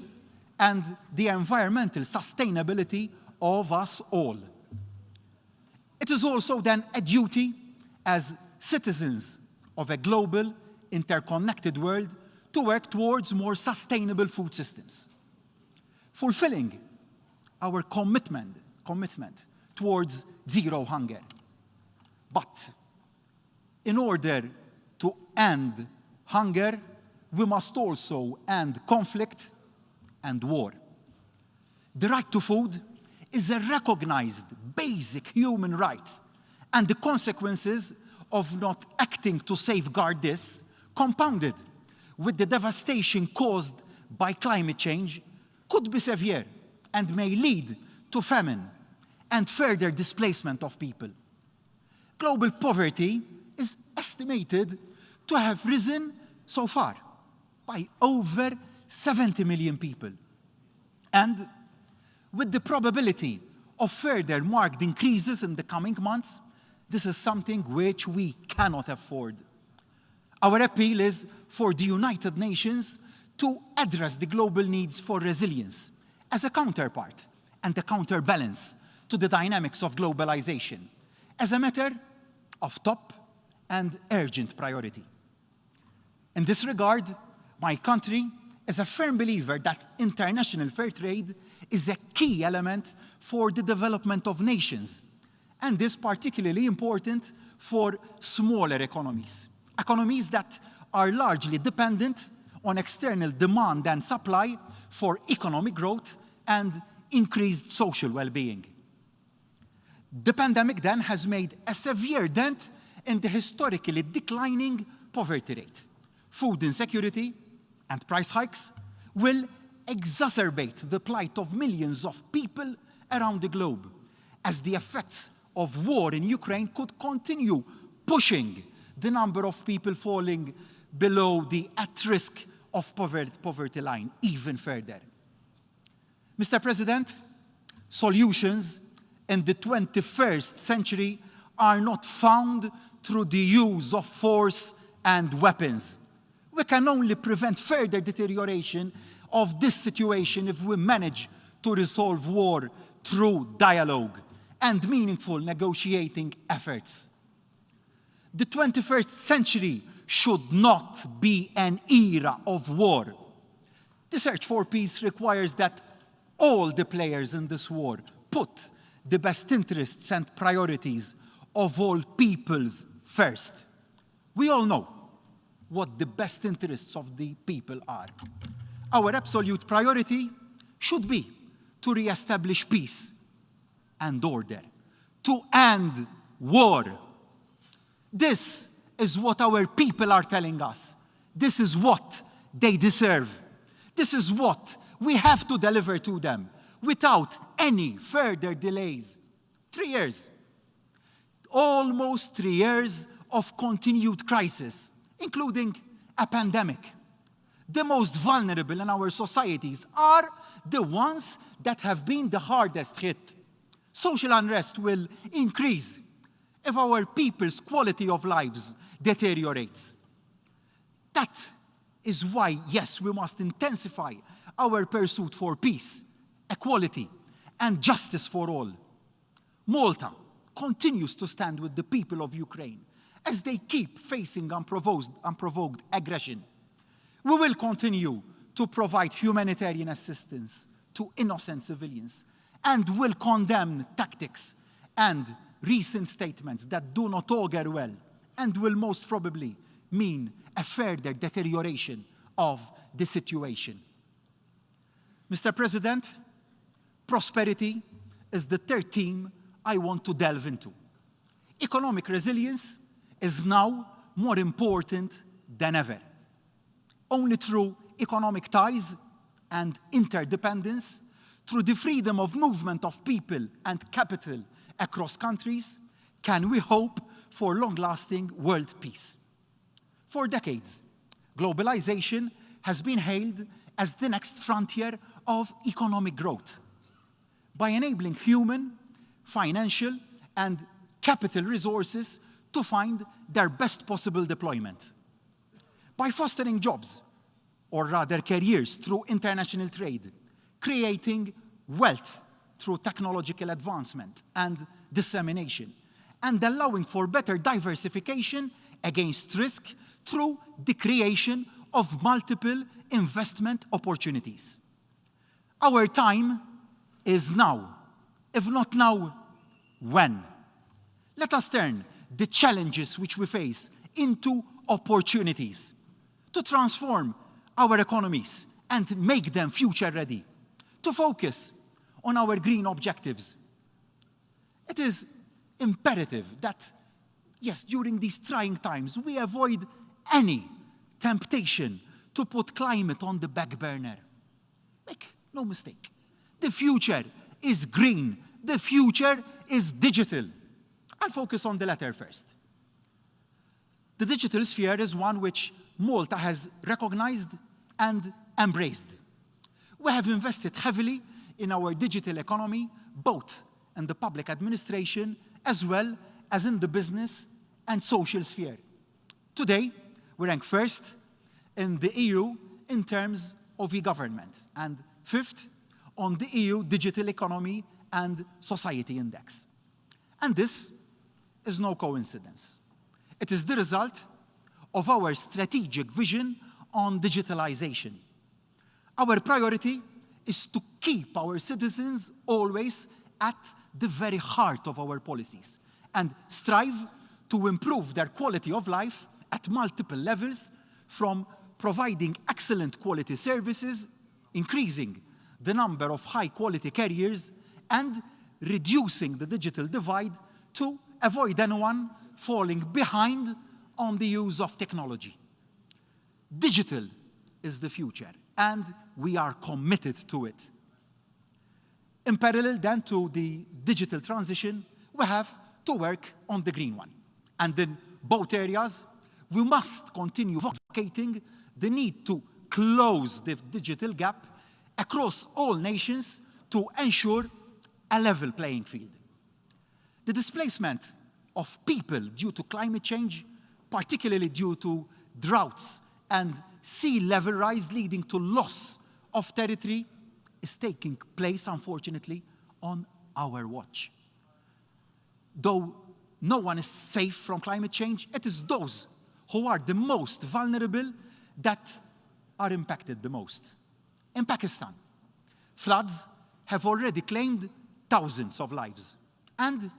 and the environmental sustainability of us all. It is also then a duty as citizens of a global, interconnected world to work towards more sustainable food systems, fulfilling our commitment towards zero hunger. But in order to end hunger, we must also end conflict and war. The right to food is a recognized basic human right, and the consequences of not acting to safeguard this, compounded with the devastation caused by climate change, could be severe and may lead to famine and further displacement of people. Global poverty is estimated to have risen so far by over 70 million people. And with the probability of further marked increases in the coming months, this is something which we cannot afford. Our appeal is for the United Nations to address the global needs for resilience as a counterpart and a counterbalance to the dynamics of globalization, as a matter of top and urgent priority. In this regard, my country is a firm believer that international fair trade is a key element for the development of nations, and is particularly important for smaller economies, economies that are largely dependent on external demand and supply for economic growth and increased social well-being. The pandemic then has made a severe dent in the historically declining poverty rate. Food insecurity and price hikes will exacerbate the plight of millions of people around the globe, as the effects of war in Ukraine could continue pushing the number of people falling below the at-risk of poverty line even further. Mr. President, solutions in the 21st century are not found through the use of force and weapons. We can only prevent further deterioration of this situation if we manage to resolve war through dialogue and meaningful negotiating efforts. The 21st century should not be an era of war. The search for peace requires that all the players in this war put the best interests and priorities of all peoples first. We all know what the best interests of the people are. Our absolute priority should be to re-establish peace and order, to end war. This is what our people are telling us. This is what they deserve. This is what we have to deliver to them without any further delays. 3 years. Almost 3 years of continued crisis, including a pandemic. The most vulnerable in our societies are the ones that have been the hardest hit. Social unrest will increase if our people's quality of lives deteriorates. That is why, yes, we must intensify our pursuit for peace, equality, and justice for all. Malta continues to stand with the people of Ukraine as they keep facing unprovoked aggression. We will continue to provide humanitarian assistance to innocent civilians and will condemn tactics and recent statements that do not augur well and will most probably mean a further deterioration of the situation. Mr. President, prosperity is the third theme I want to delve into. Economic resilience is now more important than ever. Only through economic ties and interdependence, through the freedom of movement of people and capital across countries, can we hope for long-lasting world peace. For decades, globalization has been hailed as the next frontier of economic growth. By enabling human, financial, and capital resources to find their best possible deployment. By fostering jobs, or rather careers, through international trade, creating wealth through technological advancement and dissemination, and allowing for better diversification against risk through the creation of multiple investment opportunities. Our time is now. If not now, when? Let us turn the challenges which we face into opportunities to transform our economies and make them future-ready, to focus on our green objectives. It is imperative that, yes, during these trying times, we avoid any temptation to put climate on the back burner. Make no mistake. The future is green. The future is digital. I'll focus on the latter first. The digital sphere is one which Malta has recognized and embraced. We have invested heavily in our digital economy, both in the public administration as well as in the business and social sphere. Today, we rank first in the EU in terms of e-government and fifth on the EU Digital Economy and Society Index. And this is no coincidence. It is the result of our strategic vision on digitalization. Our priority is to keep our citizens always at the very heart of our policies and strive to improve their quality of life at multiple levels, from providing excellent quality services, increasing the number of high-quality carriers, and reducing the digital divide to avoid anyone falling behind on the use of technology. Digital is the future, and we are committed to it. In parallel then to the digital transition, we have to work on the green one. And in both areas, we must continue advocating the need to close the digital gap across all nations to ensure a level playing field. The displacement of people due to climate change, particularly due to droughts and sea level rise leading to loss of territory, is taking place, unfortunately, on our watch. Though no one is safe from climate change, it is those who are the most vulnerable that are impacted the most. In Pakistan, floods have already claimed thousands of lives. And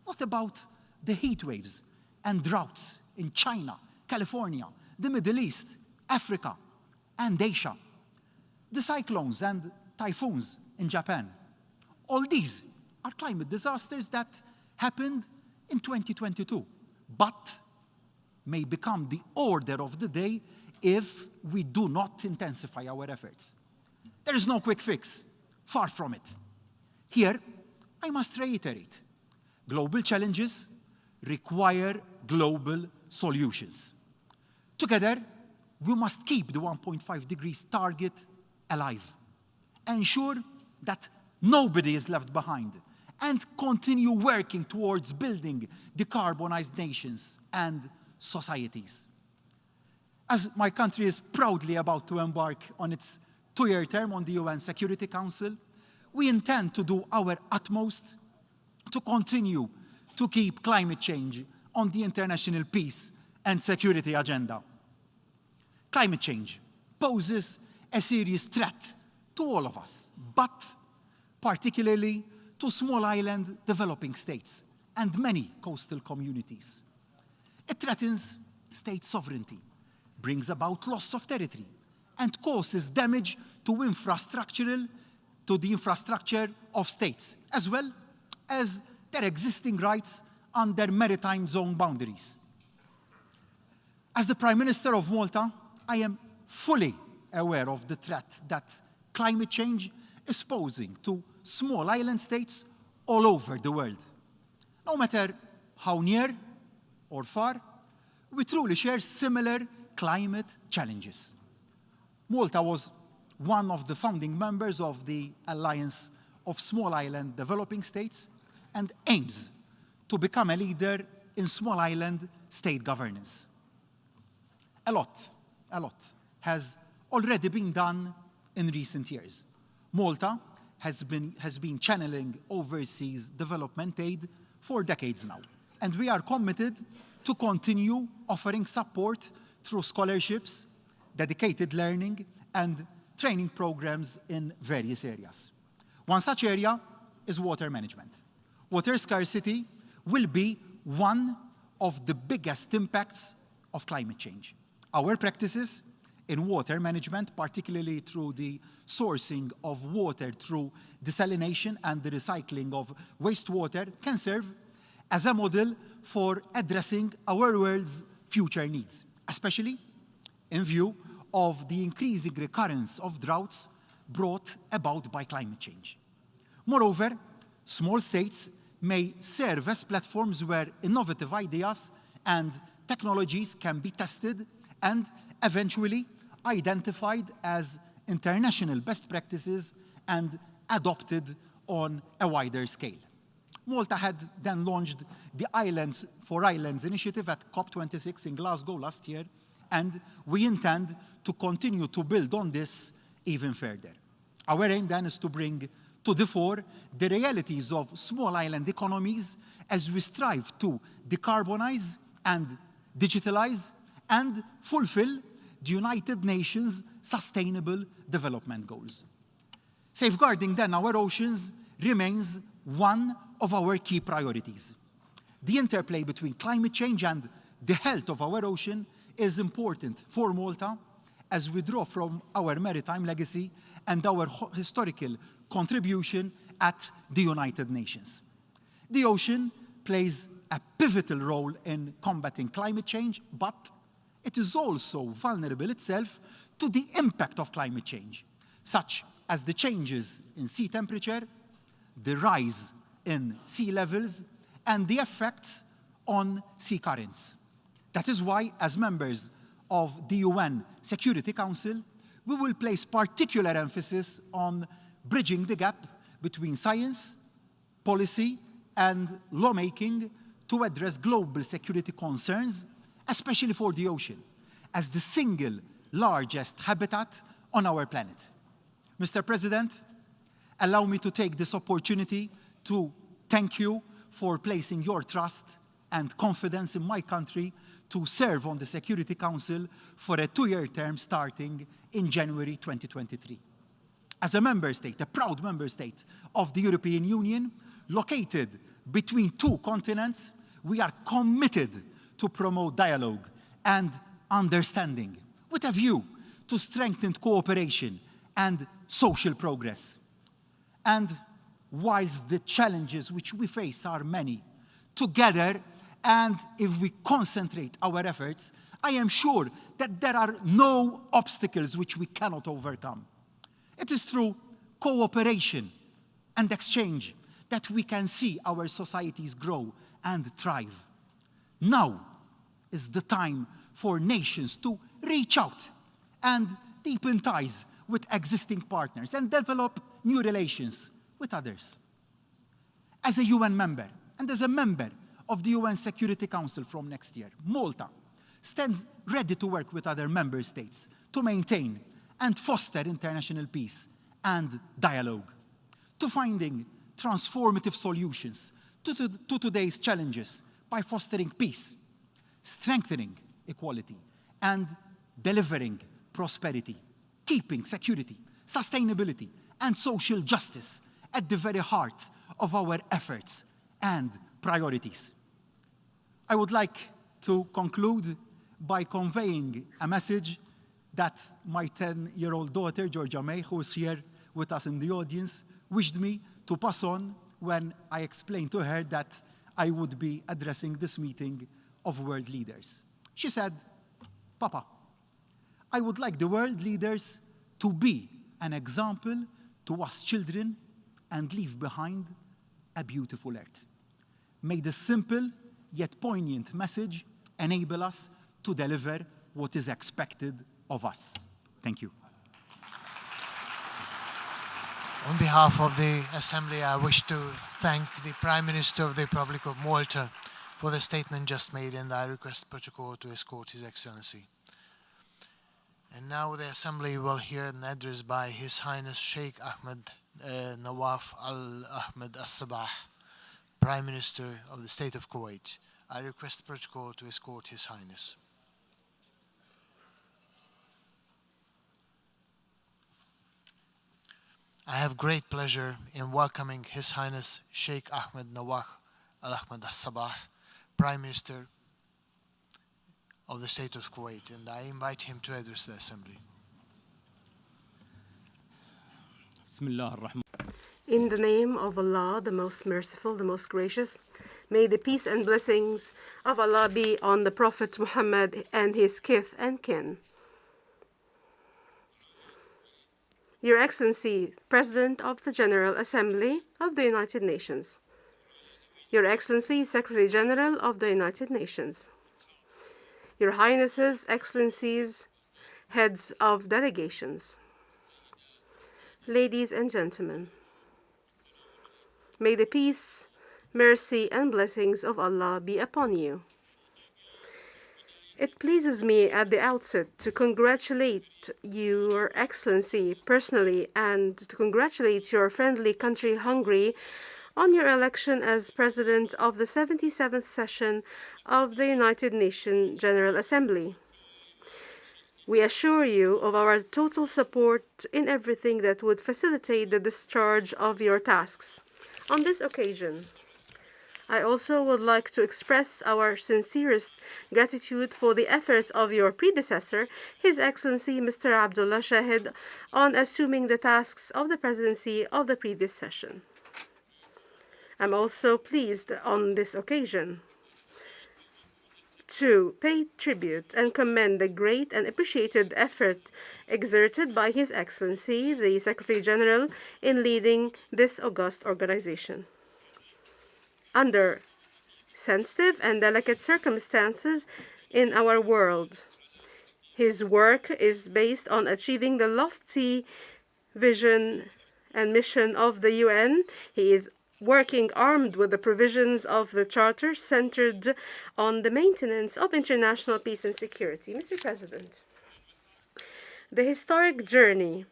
what about the heat waves and droughts in China, California, the Middle East, Africa, and Asia? The cyclones and typhoons in Japan. All these are climate disasters that happened in 2022, but may become the order of the day if we do not intensify our efforts. There is no quick fix, far from it. Here, I must reiterate, global challenges require global solutions. Together, we must keep the 1.5 degrees target alive, ensure that nobody is left behind, and continue working towards building decarbonized nations and societies. As my country is proudly about to embark on its 2-year term on the UN Security Council, we intend to do our utmost to continue to keep climate change on the international peace and security agenda. Climate change poses a serious threat to all of us, but particularly to small island developing states and many coastal communities. It threatens state sovereignty, brings about loss of territory, and causes damage to the infrastructure of states, as well as their existing rights under maritime zone boundaries. As the Prime Minister of Malta, I am fully aware of the threat that climate change is posing to small island states all over the world. No matter how near or far, we truly share similar climate challenges. Malta was one of the founding members of the Alliance of Small Island Developing States and aims to become a leader in small island state governance. A lot has already been done in recent years. Malta has been channeling overseas development aid for decades now, and we are committed to continue offering support through scholarships, dedicated learning, and training programs in various areas. One such area is water management. Water scarcity will be one of the biggest impacts of climate change. Our practices in water management, particularly through the sourcing of water through desalination and the recycling of wastewater, can serve as a model for addressing our world's future needs, especially in view of the increasing recurrence of droughts brought about by climate change. Moreover, small states may serve as platforms where innovative ideas and technologies can be tested and eventually identified as international best practices and adopted on a wider scale. Malta had then launched the Islands for Islands initiative at COP26 in Glasgow last year, and we intend to continue to build on this even further. Our aim then is to bring to the fore the realities of small island economies as we strive to decarbonize and digitalize and fulfill the United Nations Sustainable Development Goals. Safeguarding then our oceans remains one of our key priorities. The interplay between climate change and the health of our ocean is important for Malta as we draw from our maritime legacy and our historical contribution at the United Nations. The ocean plays a pivotal role in combating climate change, but it is also vulnerable itself to the impact of climate change, such as the changes in sea temperature, the rise in sea levels, and the effects on sea currents. That is why, as members of the UN Security Council, we will place particular emphasis on bridging the gap between science, policy, and lawmaking to address global security concerns, especially for the ocean, as the single largest habitat on our planet. Mr. President, allow me to take this opportunity to thank you for placing your trust and confidence in my country to serve on the Security Council for a 2-year term starting in January 2023. As a member state, a proud member state of the European Union, located between 2 continents, we are committed to promote dialogue and understanding with a view to strengthen cooperation and social progress. And whilst the challenges which we face are many, together, and if we concentrate our efforts, I am sure that there are no obstacles which we cannot overcome. It is through cooperation and exchange that we can see our societies grow and thrive. Now is the time for nations to reach out and deepen ties with existing partners and develop new relations with others. As a UN member and as a member of the UN Security Council from next year, Malta stands ready to work with other member states to maintain and foster international peace and dialogue, to finding transformative solutions to today's challenges by fostering peace, strengthening equality, and delivering prosperity, keeping security, sustainability, and social justice at the very heart of our efforts and priorities. I would like to conclude by conveying a message that my 10-year-old daughter, Georgia May, who is here with us in the audience, wished me to pass on when I explained to her that I would be addressing this meeting of world leaders. She said, "Papa, I would like the world leaders to be an example to us children and leave behind a beautiful earth. May the simple yet poignant message enable us to deliver what is expected of us." Thank you. On behalf of the Assembly, I wish to thank the Prime Minister of the Republic of Malta for the statement just made, and I request protocol to escort His Excellency. And now the Assembly will hear an address by His Highness Sheikh Ahmed Nawaf Al Ahmed Al Sabah, Prime Minister of the State of Kuwait. I request protocol to escort His Highness. I have great pleasure in welcoming His Highness Sheikh Ahmed Nawaf Al Ahmed Al Sabah, Prime Minister of the State of Kuwait, and I invite him to address the Assembly. In the name of Allah, the most merciful, the most gracious, may the peace and blessings of Allah be on the Prophet Muhammad and his kith and kin. Your Excellency, President of the General Assembly of the United Nations. Your Excellency, Secretary General of the United Nations. Your Highnesses, Excellencies, Heads of Delegations. Ladies and gentlemen, may the peace, mercy, and blessings of Allah be upon you. It pleases me at the outset to congratulate Your Excellency personally and to congratulate your friendly country, Hungary, on your election as President of the 77th session of the United Nations General Assembly. We assure you of our total support in everything that would facilitate the discharge of your tasks. On this occasion, I also would like to express our sincerest gratitude for the efforts of your predecessor, His Excellency Mr. Abdullah Shahid, on assuming the tasks of the presidency of the previous session. I'm also pleased on this occasion to pay tribute and commend the great and appreciated effort exerted by His Excellency, the Secretary General, in leading this august organization. Under sensitive and delicate circumstances in our world, his work is based on achieving the lofty vision and mission of the UN. He is working armed with the provisions of the Charter centered on the maintenance of international peace and security. Mr. President, the historic journey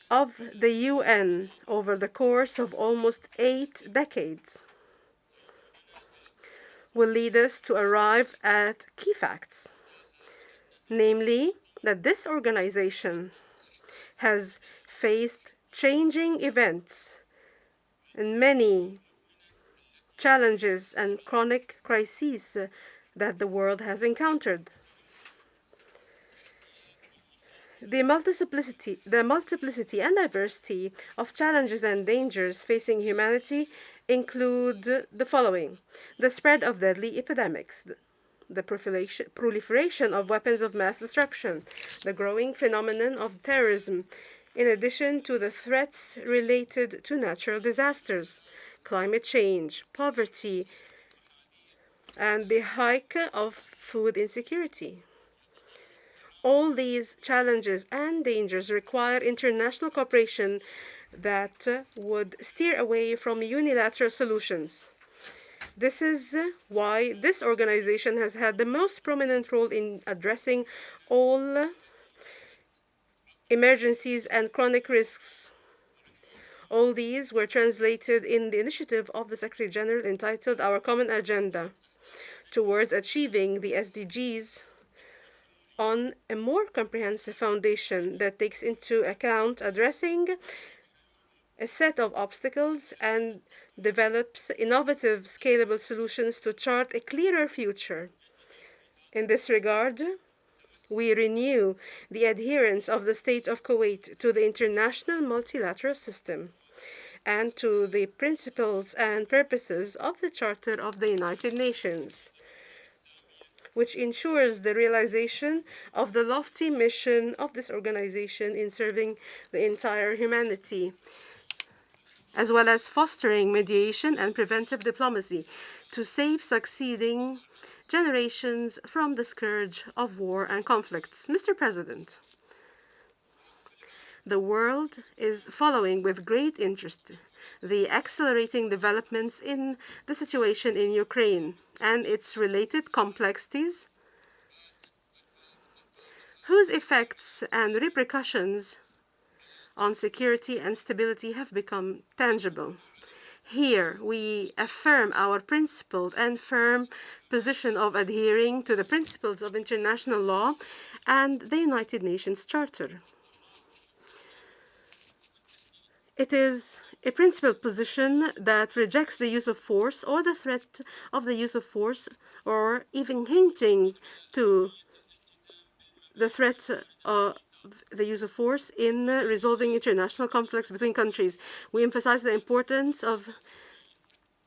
of the UN over the course of almost 8 decades will lead us to arrive at key facts, namely that this organization has faced changing events and many challenges and chronic crises that the world has encountered. The multiplicity and diversity of challenges and dangers facing humanity include the following: the spread of deadly epidemics, the proliferation of weapons of mass destruction, the growing phenomenon of terrorism, in addition to the threats related to natural disasters, climate change, poverty, and the hike of food insecurity. All these challenges and dangers require international cooperation that would steer away from unilateral solutions. This is why this organization has had the most prominent role in addressing all emergencies and chronic risks. All these were translated in the initiative of the Secretary General entitled Our Common Agenda towards achieving the SDGs on a more comprehensive foundation that takes into account addressing a set of obstacles and develops innovative, scalable solutions to chart a clearer future. In this regard, we renew the adherence of the State of Kuwait to the international multilateral system and to the principles and purposes of the Charter of the United Nations, which ensures the realization of the lofty mission of this organization in serving the entire humanity, as well as fostering mediation and preventive diplomacy to save succeeding generations from the scourge of war and conflicts. Mr. President, the world is following with great interest the accelerating developments in the situation in Ukraine and its related complexities, whose effects and repercussions on security and stability have become tangible. Here, we affirm our principled and firm position of adhering to the principles of international law and the United Nations Charter. It is a principled position that rejects the use of force or the threat of the use of force, or even hinting to the threat of the use of force in resolving international conflicts between countries. We emphasize the importance of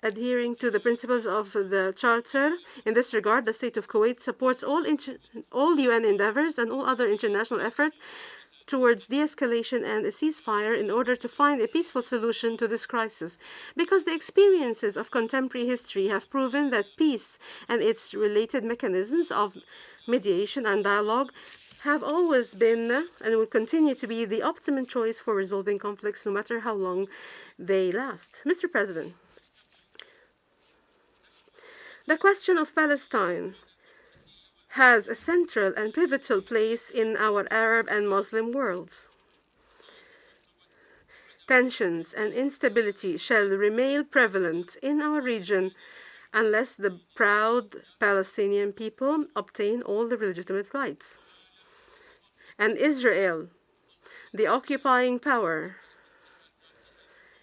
adhering to the principles of the Charter. In this regard, the State of Kuwait supports all UN endeavors and all other international efforts towards de-escalation and a ceasefire in order to find a peaceful solution to this crisis, because the experiences of contemporary history have proven that peace and its related mechanisms of mediation and dialogue have always been and will continue to be the optimum choice for resolving conflicts, no matter how long they last. Mr. President, the question of Palestine has a central and pivotal place in our Arab and Muslim worlds. Tensions and instability shall remain prevalent in our region unless the proud Palestinian people obtain all the legitimate rights. And Israel, the occupying power,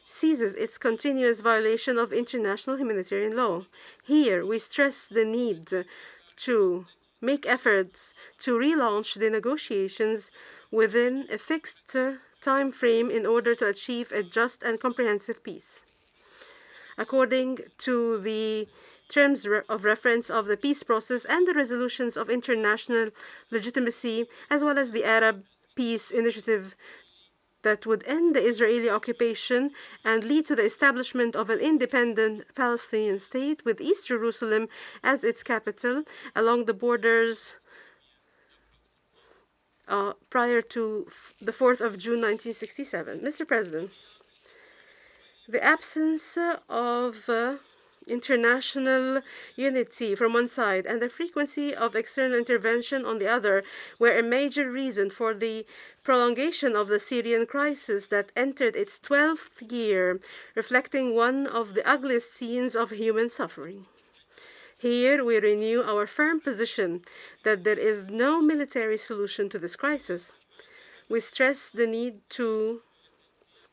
ceases its continuous violation of international humanitarian law. Here, we stress the need to make efforts to relaunch the negotiations within a fixed time frame in order to achieve a just and comprehensive peace. According to the terms of reference of the peace process and the resolutions of international legitimacy, as well as the Arab Peace Initiative that would end the Israeli occupation and lead to the establishment of an independent Palestinian state with East Jerusalem as its capital along the borders prior to the 4th of June 1967. Mr. President, the absence of international unity from one side and the frequency of external intervention on the other were a major reason for the prolongation of the Syrian crisis that entered its 12th year, reflecting one of the ugliest scenes of human suffering. Here, we renew our firm position that there is no military solution to this crisis. We stress the need to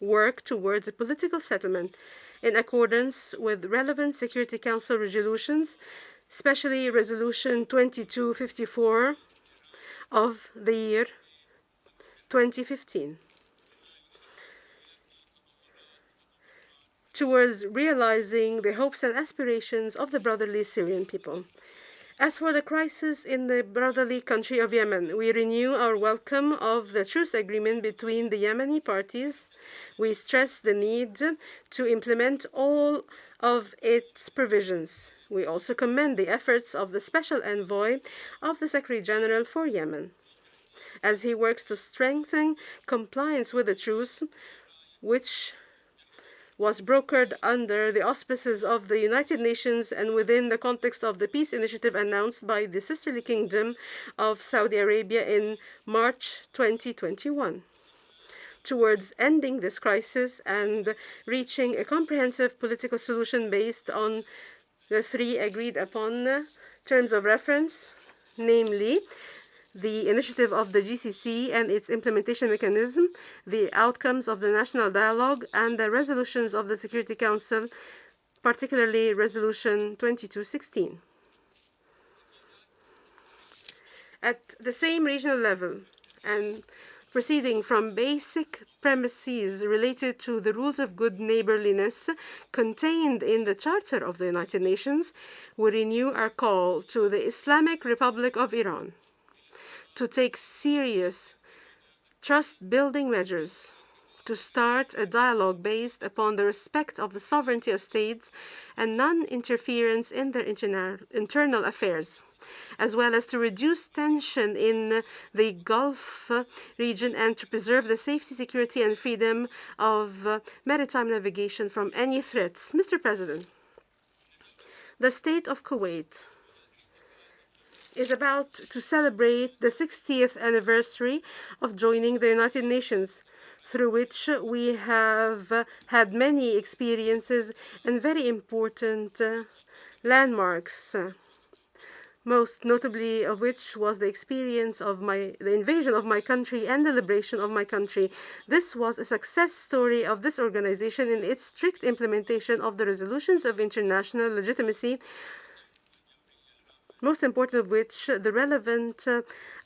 work towards a political settlement in accordance with relevant Security Council resolutions, especially Resolution 2254 of the year 2015, towards realizing the hopes and aspirations of the brotherly Syrian people. As for the crisis in the brotherly country of Yemen, we renew our welcome of the truce agreement between the Yemeni parties. We stress the need to implement all of its provisions. We also commend the efforts of the Special Envoy of the Secretary General for Yemen, as he works to strengthen compliance with the truce, which was brokered under the auspices of the United Nations and within the context of the peace initiative announced by the sisterly kingdom of Saudi Arabia in March 2021. Towards ending this crisis and reaching a comprehensive political solution based on the three agreed upon terms of reference, namely the initiative of the GCC and its implementation mechanism, the outcomes of the national dialogue, and the resolutions of the Security Council, particularly Resolution 2216. At the same regional level, and proceeding from basic premises related to the rules of good neighborliness contained in the Charter of the United Nations, we renew our call to the Islamic Republic of Iran to take serious trust-building measures to start a dialogue based upon the respect of the sovereignty of states and non-interference in their internal affairs, as well as to reduce tension in the Gulf region and to preserve the safety, security, and freedom of maritime navigation from any threats. Mr. President, the state of Kuwait is about to celebrate the 60th anniversary of joining the United Nations, through which we have had many experiences and very important landmarks, most notably of which was the experience of the invasion of my country and the liberation of my country. This was a success story of this organization in its strict implementation of the resolutions of international legitimacy, most important of which the relevant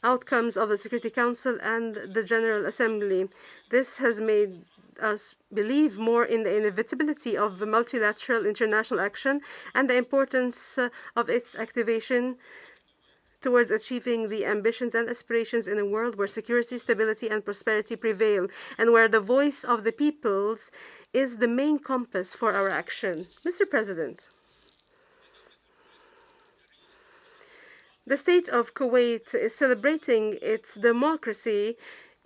outcomes of the Security Council and the General Assembly. This has made us believe more in the inevitability of multilateral international action and the importance of its activation towards achieving the ambitions and aspirations in a world where security, stability, and prosperity prevail, and where the voice of the peoples is the main compass for our action. Mr. President, the state of Kuwait is celebrating its democracy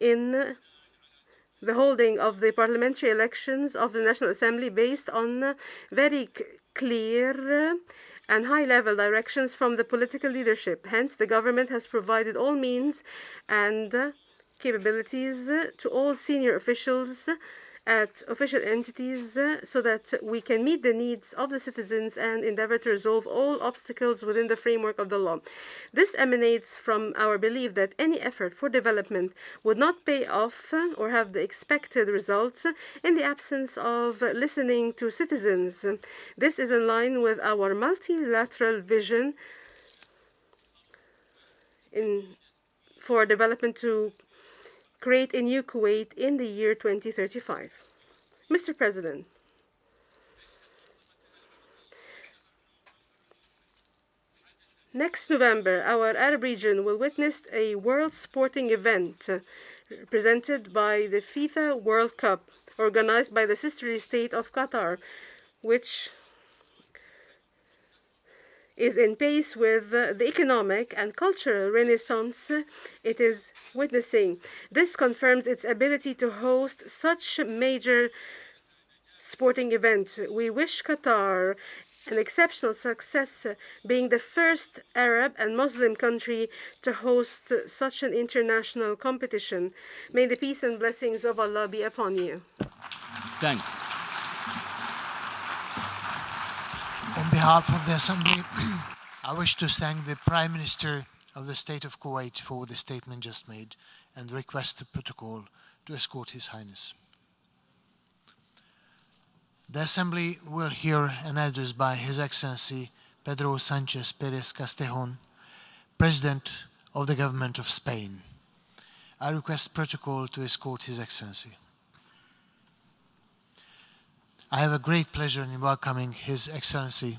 in the holding of the parliamentary elections of the National Assembly based on very clear and high-level directions from the political leadership. Hence, the government has provided all means and capabilities to all senior officials at official entities so that we can meet the needs of the citizens and endeavor to resolve all obstacles within the framework of the law. This emanates from our belief that any effort for development would not pay off or have the expected results in the absence of listening to citizens. This is in line with our multilateral vision for development to create a new Kuwait in the year 2035. Mr. President, next November, our Arab region will witness a world sporting event presented by the FIFA World Cup, organized by the sisterly state of Qatar, which is in pace with the economic and cultural renaissance it is witnessing. This confirms its ability to host such major sporting events. We wish Qatar an exceptional success, being the first Arab and Muslim country to host such an international competition. May the peace and blessings of Allah be upon you. Thanks. On behalf of the Assembly, I wish to thank the Prime Minister of the State of Kuwait for the statement just made and request the protocol to escort His Highness. The Assembly will hear an address by His Excellency Pedro Sanchez Perez Castejon, President of the Government of Spain. I request protocol to escort His Excellency. I have a great pleasure in welcoming His Excellency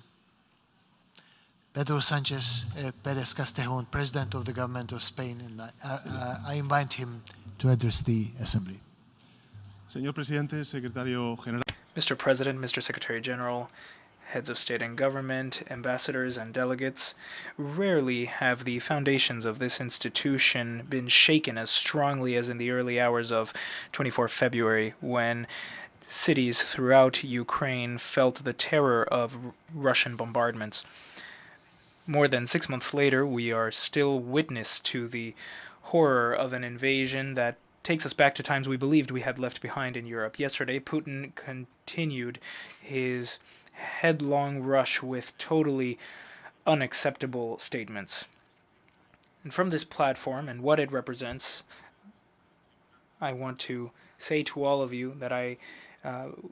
Pedro Sanchez Perez Castejon, President of the Government of Spain, and I invite him to address the Assembly. Señor Presidente, Secretario General. Mr. President, Mr. Secretary General, heads of state and government, ambassadors, and delegates, rarely have the foundations of this institution been shaken as strongly as in the early hours of 24 February, when cities throughout Ukraine felt the terror of Russian bombardments. More than 6 months later, we are still witness to the horror of an invasion that takes us back to times we believed we had left behind in Europe. Yesterday, Putin continued his headlong rush with totally unacceptable statements. And from this platform and what it represents, I want to say to all of you that I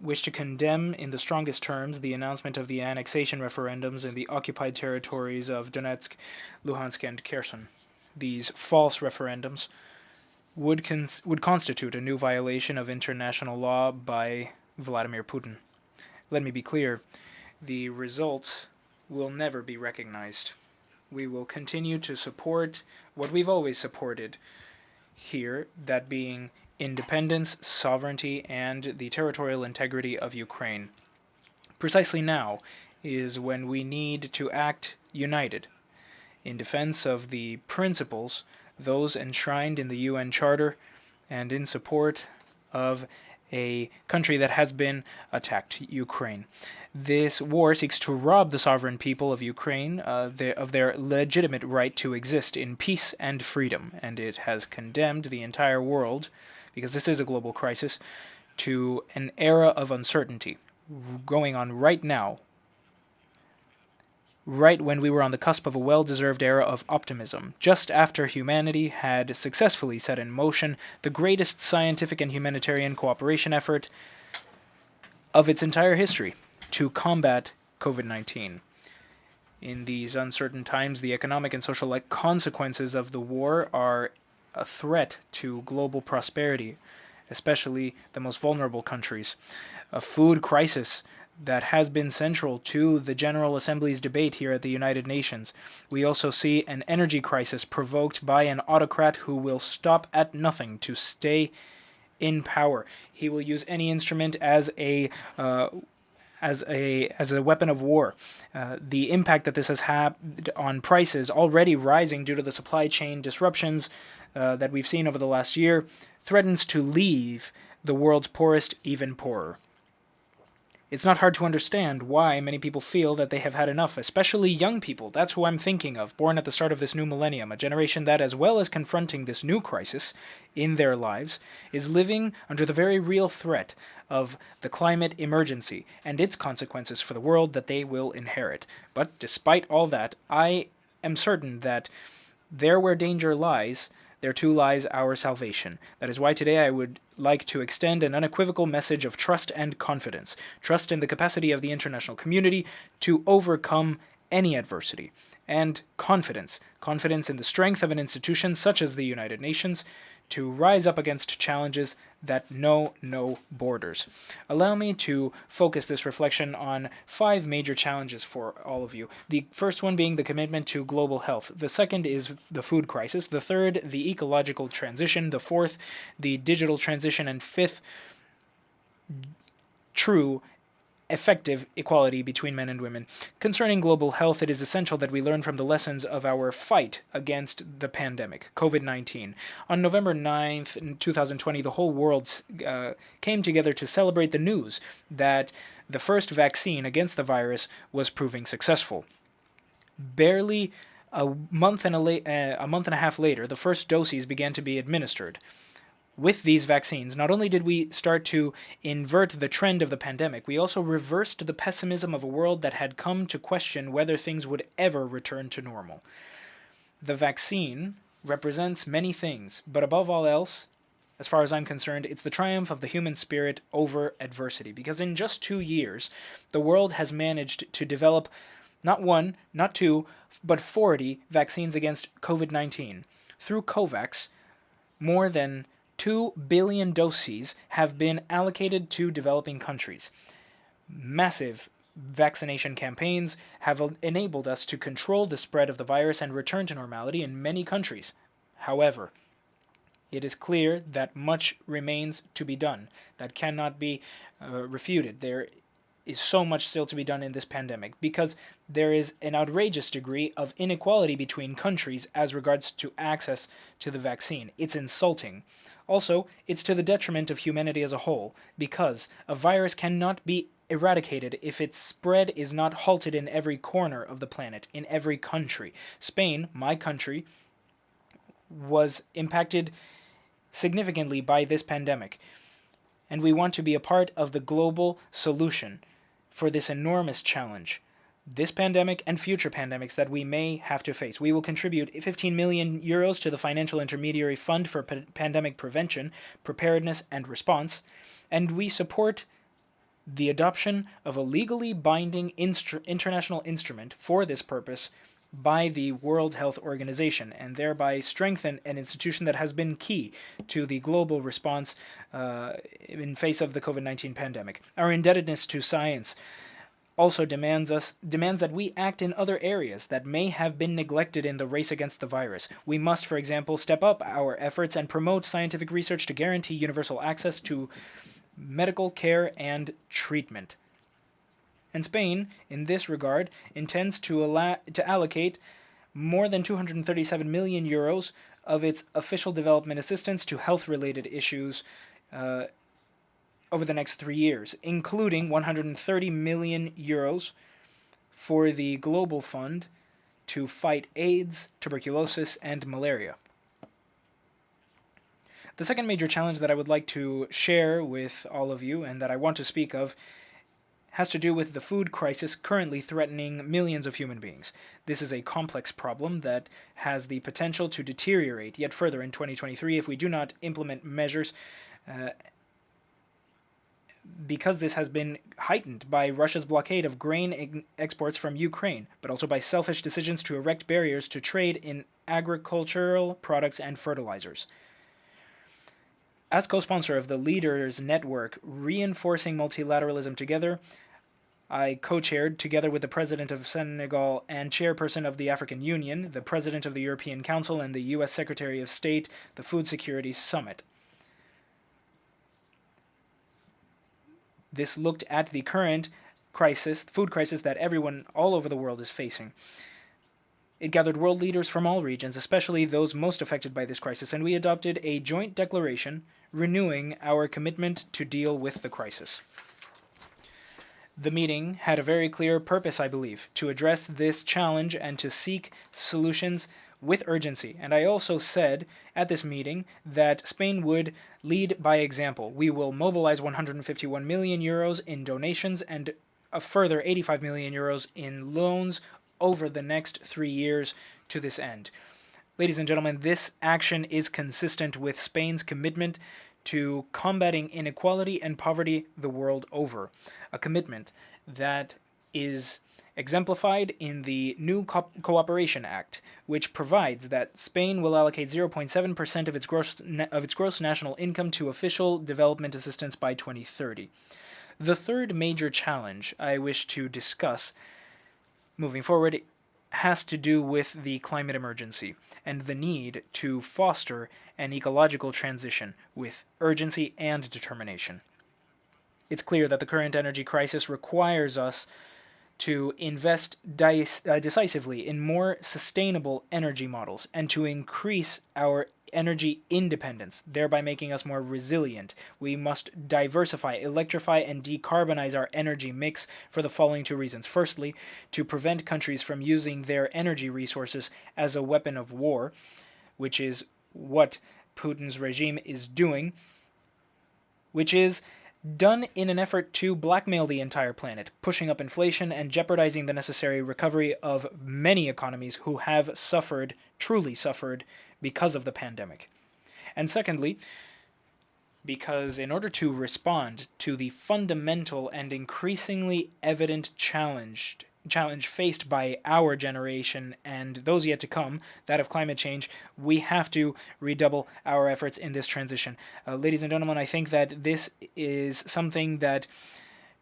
wish to condemn in the strongest terms the announcement of the annexation referendums in the occupied territories of Donetsk, Luhansk, and Kherson. These false referendums would constitute a new violation of international law by Vladimir Putin. Let me be clear, the results will never be recognized. We will continue to support what we've always supported here, that being independence, sovereignty, and the territorial integrity of Ukraine. Precisely now is when we need to act united in defense of the principles, those enshrined in the UN Charter, and in support of a country that has been attacked, Ukraine. This war seeks to rob the sovereign people of Ukraine of their legitimate right to exist in peace and freedom, and it has condemned the entire world, because this is a global crisis, to an era of uncertainty going on right now, right when we were on the cusp of a well-deserved era of optimism, just after humanity had successfully set in motion the greatest scientific and humanitarian cooperation effort of its entire history to combat COVID-19. In these uncertain times, the economic and social consequences of the war are a threat to global prosperity, especially the most vulnerable countries. A food crisis that has been central to the General Assembly's debate here at the United Nations. We also see an energy crisis provoked by an autocrat who will stop at nothing to stay in power. He will use any instrument as a weapon of war. The impact that this has had on prices, already rising due to the supply chain disruptions that we've seen over the last year, threatens to leave the world's poorest even poorer. It's not hard to understand why many people feel that they have had enough, especially young people. That's who I'm thinking of, born at the start of this new millennium, a generation that, as well as confronting this new crisis in their lives, is living under the very real threat of the climate emergency and its consequences for the world that they will inherit. But despite all that, I am certain that there where danger lies, there too lies our salvation. That is why today I would like to extend an unequivocal message of trust and confidence. Trust in the capacity of the international community to overcome any adversity. And confidence. Confidence in the strength of an institution such as the United Nations to rise up against challenges that know no borders. Allow me to focus this reflection on 5 major challenges for all of you. The first one being the commitment to global health. The second is the food crisis. The third, the ecological transition. The fourth, the digital transition. And fifth, true effective equality between men and women. Concerning global health, it is essential that we learn from the lessons of our fight against the pandemic, COVID-19. On November 9th, 2020, the whole world came together to celebrate the news that the first vaccine against the virus was proving successful. Barely a month and a half later, the first doses began to be administered. With these vaccines, not only did we start to invert the trend of the pandemic, we also reversed the pessimism of a world that had come to question whether things would ever return to normal. The vaccine represents many things, but above all else, as far as I'm concerned, it's the triumph of the human spirit over adversity. Because in just 2 years, the world has managed to develop not 1, not 2, but 40 vaccines against COVID-19. Through COVAX, more than 2 billion doses have been allocated to developing countries. Massive vaccination campaigns have enabled us to control the spread of the virus and return to normality in many countries. However, it is clear that much remains to be done. That cannot be refuted. There is so much still to be done in this pandemic because there is an outrageous degree of inequality between countries as regards to access to the vaccine. It's insulting. Also, it's to the detriment of humanity as a whole because a virus cannot be eradicated if its spread is not halted in every corner of the planet, in every country. Spain, my country, was impacted significantly by this pandemic, and we want to be a part of the global solution for this enormous challenge. this pandemic and future pandemics that we may have to face. We will contribute 15 million euros to the Financial Intermediary Fund for Pandemic Prevention, Preparedness and Response, and we support the adoption of a legally binding international instrument for this purpose by the World Health Organization, and thereby strengthen an institution that has been key to the global response in face of the COVID-19 pandemic. Our indebtedness to science also demands that we act in other areas that may have been neglected in the race against the virus. We must, for example, step up our efforts and promote scientific research to guarantee universal access to medical care and treatment. And Spain, in this regard, intends to allocate more than 237 million euros of its official development assistance to health-related issues over the next 3 years, including 130 million euros for the Global Fund to fight AIDS, tuberculosis, and malaria. The second major challenge that I would like to share with all of you and that I want to speak of has to do with the food crisis currently threatening millions of human beings. This is a complex problem that has the potential to deteriorate yet further in 2023 if we do not implement measures because this has been heightened by Russia's blockade of grain exports from Ukraine, but also by selfish decisions to erect barriers to trade in agricultural products and fertilizers. As co-sponsor of the Leaders Network Reinforcing Multilateralism Together, I co-chaired, together with the President of Senegal and Chairperson of the African Union, the President of the European Council, and the U.S. Secretary of State, the Food Security Summit. This looked at the current food crisis that everyone all over the world is facing. It gathered world leaders from all regions, especially those most affected by this crisis, and we adopted a joint declaration renewing our commitment to deal with the crisis. The meeting had a very clear purpose, I believe, to address this challenge and to seek solutions with urgency. And I also said at this meeting that Spain would lead by example. We will mobilize 151 million euros in donations and a further 85 million euros in loans over the next 3 years to this end. Ladies and gentlemen, this action is consistent with Spain's commitment to combating inequality and poverty the world over, a commitment that is exemplified in the new Cooperation Act, which provides that Spain will allocate 0.7% of its gross national income to official development assistance by 2030. The third major challenge I wish to discuss moving forward has to do with the climate emergency and the need to foster an ecological transition with urgency and determination. It's clear that the current energy crisis requires us to invest decisively in more sustainable energy models and to increase our energy independence, thereby making us more resilient. We must diversify, electrify, and decarbonize our energy mix for the following two reasons. Firstly, to prevent countries from using their energy resources as a weapon of war, which is what Putin's regime is doing, which is done in an effort to blackmail the entire planet, pushing up inflation and jeopardizing the necessary recovery of many economies who have suffered, truly suffered, because of the pandemic. And secondly, because in order to respond to the fundamental and increasingly evident challenge faced by our generation and those yet to come, that of climate change, we have to redouble our efforts in this transition. Ladies and gentlemen, I think that this is something that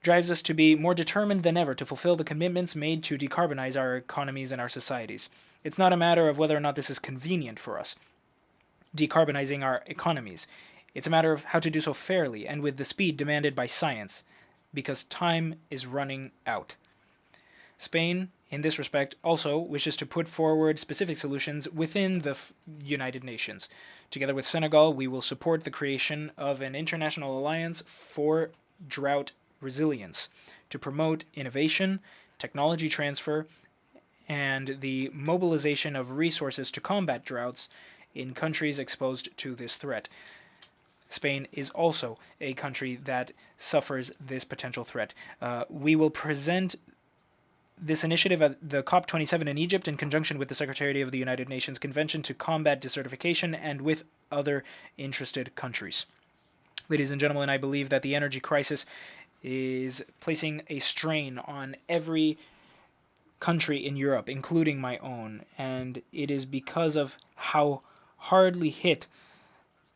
drives us to be more determined than ever to fulfill the commitments made to decarbonize our economies and our societies. It's not a matter of whether or not this is convenient for us, decarbonizing our economies. It's a matter of how to do so fairly and with the speed demanded by science, because time is running out. Spain, in this respect, also wishes to put forward specific solutions within the United Nations. Together with Senegal, we will support the creation of an international alliance for drought resilience to promote innovation, technology transfer, and the mobilization of resources to combat droughts in countries exposed to this threat. Spain is also a country that suffers this potential threat. We will present this initiative at the COP27 in Egypt in conjunction with the Secretariat of the United Nations Convention to Combat Desertification and with other interested countries. Ladies and gentlemen, I believe that the energy crisis is placing a strain on every country in Europe, including my own, and it is because of how hardly hit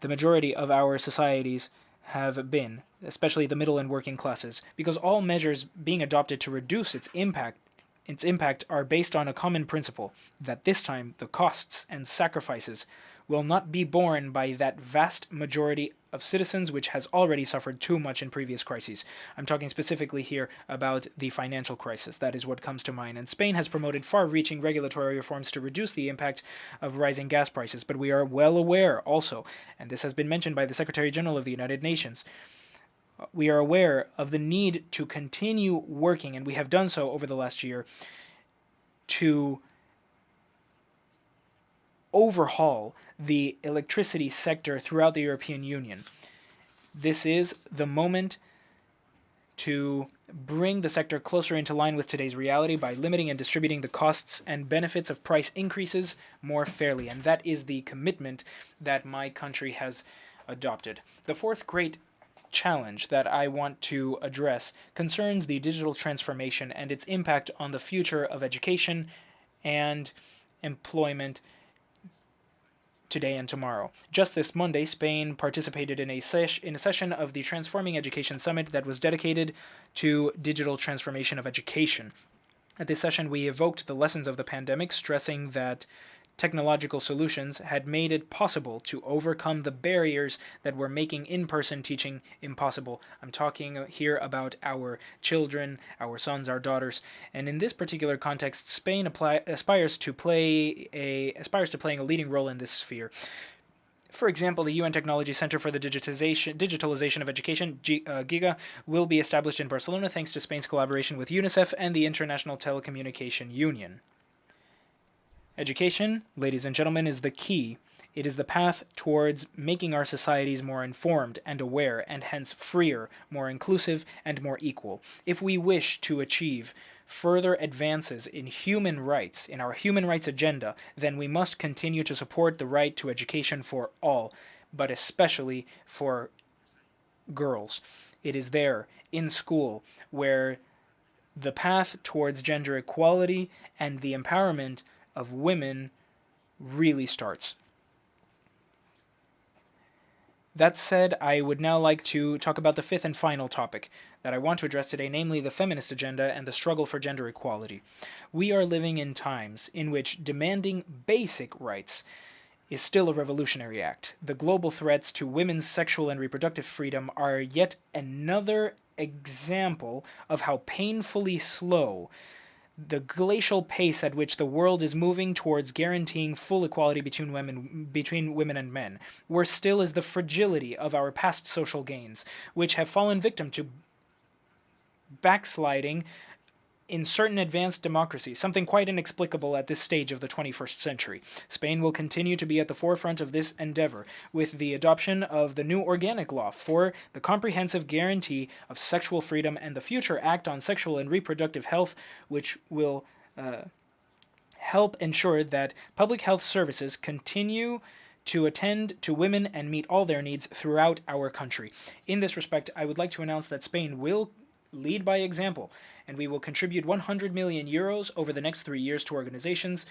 the majority of our societies have been, especially the middle and working classes, because all measures being adopted to reduce its impact are based on a common principle, that this time the costs and sacrifices will not be borne by that vast majority of citizens which has already suffered too much in previous crises. I'm talking specifically here about the financial crisis. That is what comes to mind. And Spain has promoted far-reaching regulatory reforms to reduce the impact of rising gas prices. But we are well aware also, and this has been mentioned by the Secretary General of the United Nations, we are aware of the need to continue working, and we have done so over the last year, to overhaul the electricity sector throughout the European Union. This is the moment to bring the sector closer into line with today's reality by limiting and distributing the costs and benefits of price increases more fairly. And that is the commitment that my country has adopted. The fourth great challenge that I want to address concerns the digital transformation and its impact on the future of education and employment today and tomorrow. Just this Monday, Spain participated in a session of the Transforming Education Summit that was dedicated to digital transformation of education. At this session, we evoked the lessons of the pandemic, stressing that technological solutions had made it possible to overcome the barriers that were making in-person teaching impossible. I'm talking here about our children, our sons, our daughters, and in this particular context, Spain aspires to playing a leading role in this sphere. For example, the UN Technology Center for the Digitalization of Education, GIGA, will be established in Barcelona thanks to Spain's collaboration with UNICEF and the International Telecommunication Union. Education, ladies and gentlemen, is the key. It is the path towards making our societies more informed and aware, and hence freer, more inclusive, and more equal. If we wish to achieve further advances in human rights, in our human rights agenda, then we must continue to support the right to education for all, but especially for girls. It is there, in school, where the path towards gender equality and the empowerment of women really starts. That said, I would now like to talk about the fifth and final topic that I want to address today, namely the feminist agenda and the struggle for gender equality. We are living in times in which demanding basic rights is still a revolutionary act. The global threats to women's sexual and reproductive freedom are yet another example of how painfully slow the glacial pace at which the world is moving towards guaranteeing full equality between women and men. Worse still is the fragility of our past social gains, which have fallen victim to backsliding in certain advanced democracies, something quite inexplicable at this stage of the 21st century. Spain will continue to be at the forefront of this endeavor, with the adoption of the new organic law for the comprehensive guarantee of sexual freedom and the future Act on Sexual and Reproductive Health, which will help ensure that public health services continue to attend to women and meet all their needs throughout our country. In this respect, I would like to announce that Spain will lead by example, and we will contribute 100 million euros over the next 3 years to organizations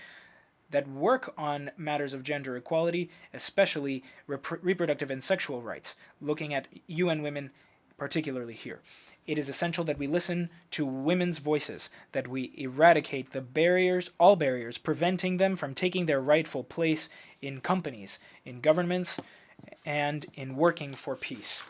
that work on matters of gender equality, especially reproductive and sexual rights, looking at UN Women particularly here. It is essential that we listen to women's voices, that we eradicate the barriers, all barriers, preventing them from taking their rightful place in companies, in governments, and in working for peace.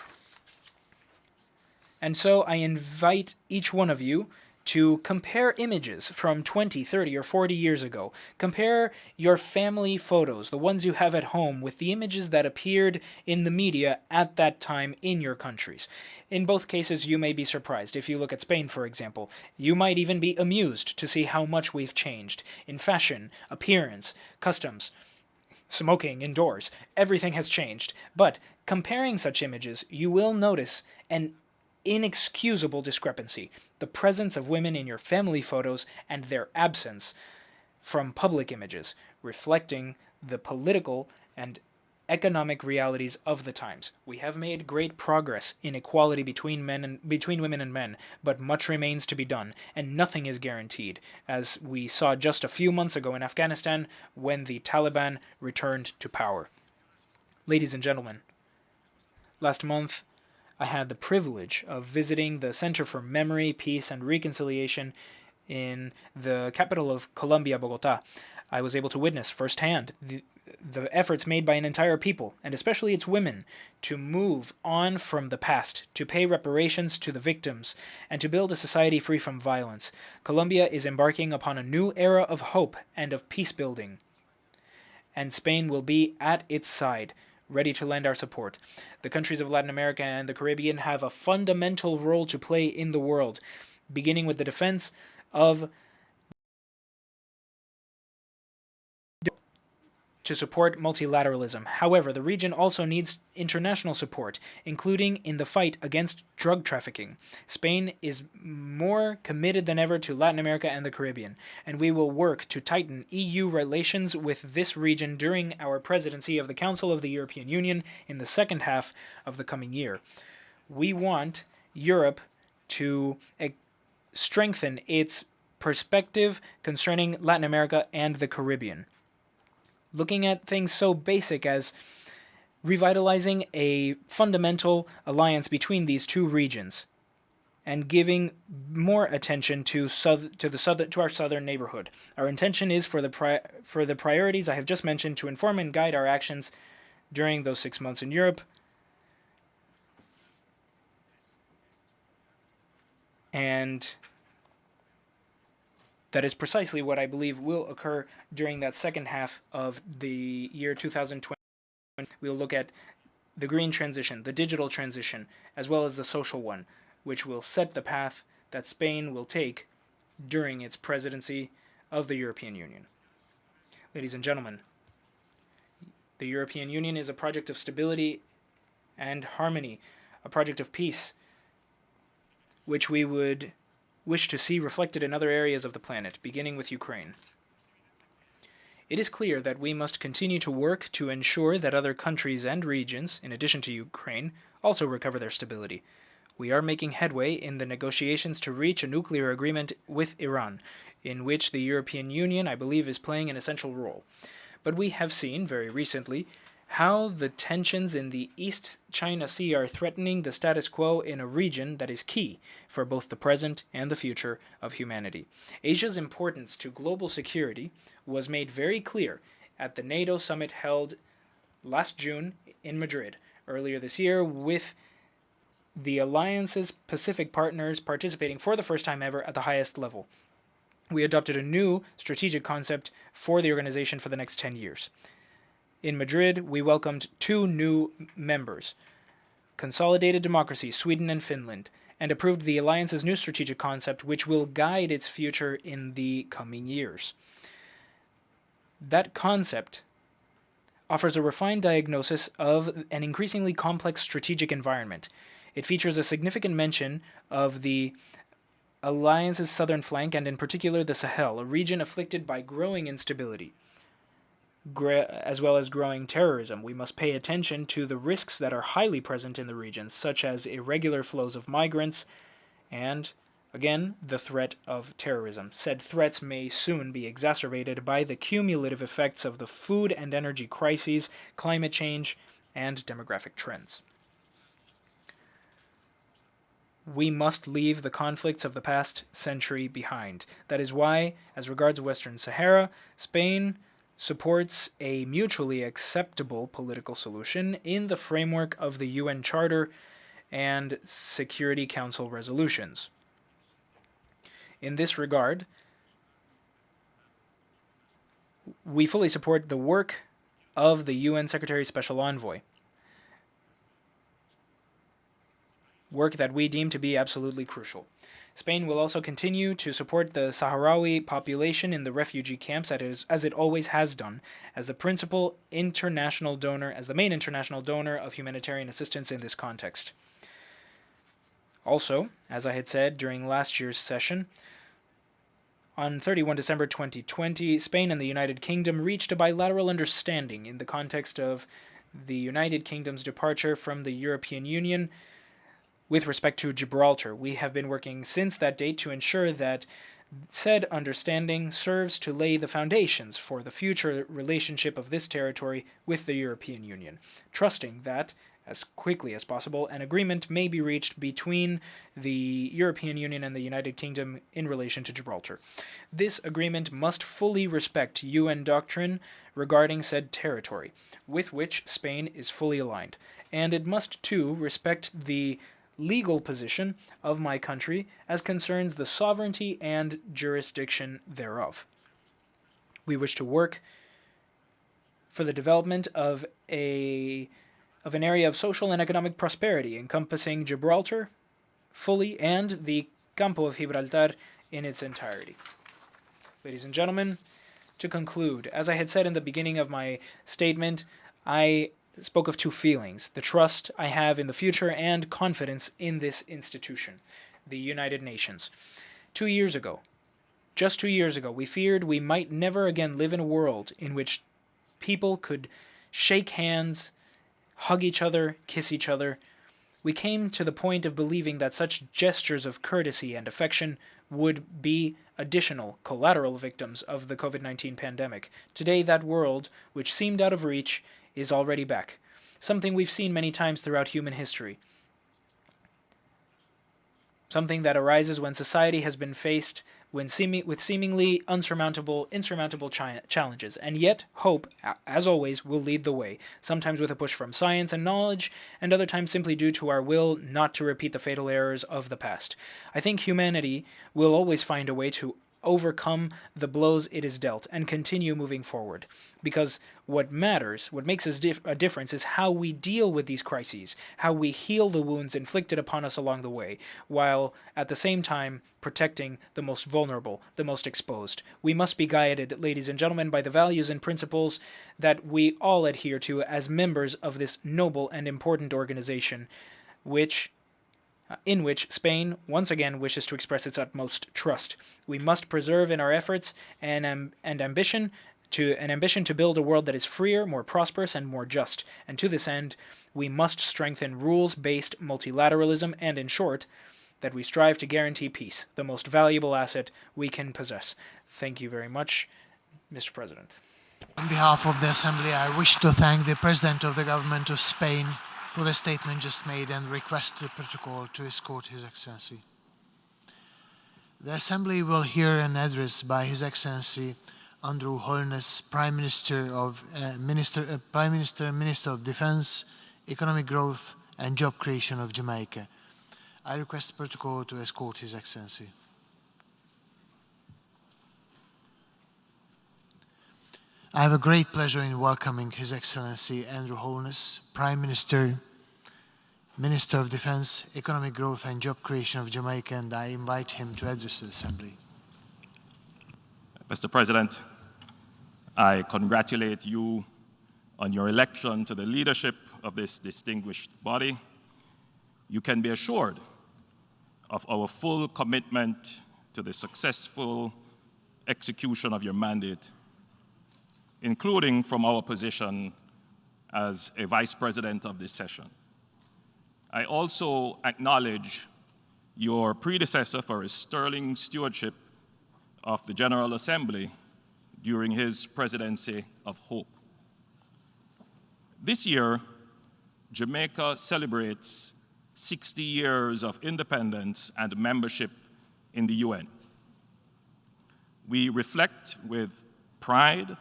And so I invite each one of you to compare images from 20, 30, or 40 years ago. Compare your family photos, the ones you have at home, with the images that appeared in the media at that time in your countries. In both cases, you may be surprised. If you look at Spain, for example, you might even be amused to see how much we've changed in fashion, appearance, customs, smoking indoors. Everything has changed. But comparing such images, you will notice an inexcusable discrepancy: the presence of women in your family photos and their absence from public images, reflecting the political and economic realities of the times. We have made great progress in equality between women and men, but much remains to be done, and nothing is guaranteed, as we saw just a few months ago in Afghanistan when the Taliban returned to power. Ladies and gentlemen, last month I had the privilege of visiting the Center for Memory, Peace, and Reconciliation in the capital of Colombia, Bogota. I was able to witness firsthand the efforts made by an entire people, and especially its women, to move on from the past, to pay reparations to the victims, and to build a society free from violence. Colombia is embarking upon a new era of hope and of peace building, and Spain will be at its side, ready to lend our support. The countries of Latin America and the Caribbean have a fundamental role to play in the world, beginning with the defense of to support multilateralism. However, the region also needs international support, including in the fight against drug trafficking. Spain is more committed than ever to Latin America and the Caribbean, and we will work to tighten EU relations with this region during our presidency of the Council of the European Union in the second half of the coming year. We want Europe to strengthen its perspective concerning Latin America and the Caribbean, looking at things so basic as revitalizing a fundamental alliance between these two regions and giving more attention to our southern neighborhood. Our intention is for the priorities I have just mentioned to inform and guide our actions during those 6 months in Europe, and that is precisely what I believe will occur during that second half of the year 2020. We'll look at the green transition, the digital transition, as well as the social one, which will set the path that Spain will take during its presidency of the European Union. Ladies and gentlemen, the European Union is a project of stability and harmony, a project of peace, which we would wish to see reflected in other areas of the planet, beginning with Ukraine. It is clear that we must continue to work to ensure that other countries and regions, in addition to Ukraine, also recover their stability. We are making headway in the negotiations to reach a nuclear agreement with Iran, in which the European Union, I believe, is playing an essential role. But we have seen, very recently, how the tensions in the East China Sea are threatening the status quo in a region that is key for both the present and the future of humanity. Asia's importance to global security was made very clear at the NATO summit held last June in Madrid, earlier this year, with the alliance's Pacific partners participating for the first time ever at the highest level. We adopted a new strategic concept for the organization for the next 10 years. In Madrid, we welcomed 2 new members, Consolidated Democracy, Sweden and Finland, and approved the alliance's new strategic concept, which will guide its future in the coming years. That concept offers a refined diagnosis of an increasingly complex strategic environment. It features a significant mention of the alliance's southern flank, and in particular the Sahel, a region afflicted by growing instability, as well as growing terrorism. We must pay attention to the risks that are highly present in the region, such as irregular flows of migrants and, again, the threat of terrorism. Said threats may soon be exacerbated by the cumulative effects of the food and energy crises, climate change, and demographic trends. We must leave the conflicts of the past century behind. That is why, as regards Western Sahara, Spain supports a mutually acceptable political solution in the framework of the UN Charter and Security Council resolutions. In this regard, we fully support the work of the UN Secretary Special Envoy, work that we deem to be absolutely crucial. Spain will also continue to support the Sahrawi population in the refugee camps, as it always has done, as the principal international donor, as the main international donor of humanitarian assistance in this context. Also, as I had said during last year's session, on 31 December 2020, Spain and the United Kingdom reached a bilateral understanding in the context of the United Kingdom's departure from the European Union with respect to Gibraltar. We have been working since that date to ensure that said understanding serves to lay the foundations for the future relationship of this territory with the European Union, trusting that, as quickly as possible, an agreement may be reached between the European Union and the United Kingdom in relation to Gibraltar. This agreement must fully respect UN doctrine regarding said territory, with which Spain is fully aligned, and it must too respect the legal position of my country as concerns the sovereignty and jurisdiction thereof. We wish to work for the development of an area of social and economic prosperity encompassing Gibraltar fully and the Campo of Gibraltar in its entirety. Ladies and gentlemen, to conclude, as I had said in the beginning of my statement, I spoke of two feelings: the trust I have in the future and confidence in this institution, the United Nations. 2 years ago, just 2 years ago, we feared we might never again live in a world in which people could shake hands, hug each other, kiss each other. We came to the point of believing that such gestures of courtesy and affection would be additional collateral victims of the COVID-19 pandemic. Today, that world, which seemed out of reach, is already back, something we've seen many times throughout human history. Something that arises when society has been faced with seemingly insurmountable challenges, and yet hope, as always, will lead the way, sometimes with a push from science and knowledge, and other times simply due to our will not to repeat the fatal errors of the past. I think humanity will always find a way to overcome the blows it is dealt and continue moving forward. Because what matters, what makes us a difference, is how we deal with these crises, how we heal the wounds inflicted upon us along the way, while at the same time protecting the most vulnerable, the most exposed. We must be guided, ladies and gentlemen, by the values and principles that we all adhere to as members of this noble and important organization, in which Spain once again wishes to express its utmost trust. We must preserve in our efforts an ambition to build a world that is freer, more prosperous, and more just. And to this end, we must strengthen rules-based multilateralism and, in short, that we strive to guarantee peace, the most valuable asset we can possess. Thank you very much, Mr. President. On behalf of the Assembly, I wish to thank the President of the Government of Spain for the statement just made and request the protocol to escort His Excellency. The Assembly will hear an address by His Excellency Andrew Holness, Prime Minister and Minister of Defense, Economic Growth and Job Creation of Jamaica. I request the protocol to escort His Excellency. I have a great pleasure in welcoming His Excellency Andrew Holness, Prime Minister, Minister of Defense, Economic Growth and Job Creation of Jamaica, and I invite him to address the Assembly. Mr. President, I congratulate you on your election to the leadership of this distinguished body. You can be assured of our full commitment to the successful execution of your mandate, including from our position as a Vice President of this session. I also acknowledge your predecessor for his sterling stewardship of the General Assembly during his presidency of hope. This year, Jamaica celebrates 60 years of independence and membership in the UN. We reflect with pride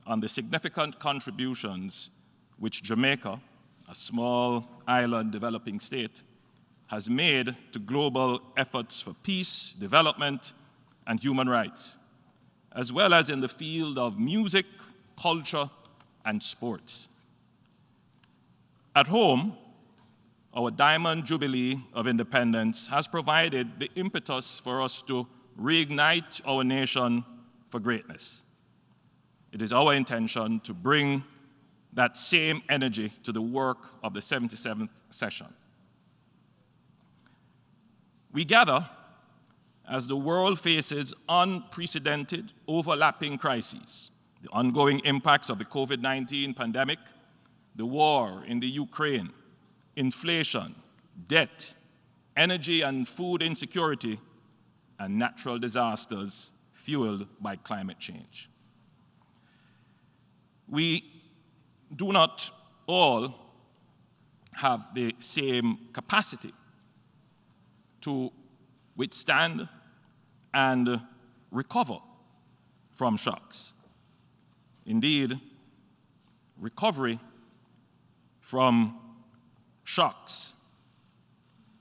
on the significant contributions which Jamaica, a small island developing state, has made to global efforts for peace, development, and human rights, as well as in the field of music, culture, and sports. At home, our Diamond Jubilee of Independence has provided the impetus for us to reignite our nation for greatness. It is our intention to bring that same energy to the work of the 77th session. We gather as the world faces unprecedented overlapping crises, the ongoing impacts of the COVID-19 pandemic, the war in the Ukraine, inflation, debt, energy and food insecurity, and natural disasters fueled by climate change. We do not all have the same capacity to withstand and recover from shocks. Indeed, recovery from shocks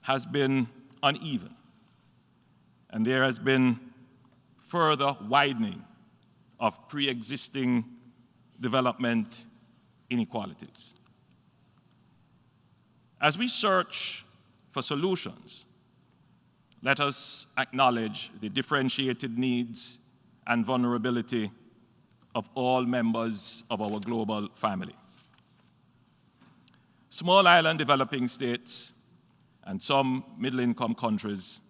has been uneven, and there has been further widening of pre-existing development inequalities. As we search for solutions, let us acknowledge the differentiated needs and vulnerability of all members of our global family. Small island developing states and some middle-income countries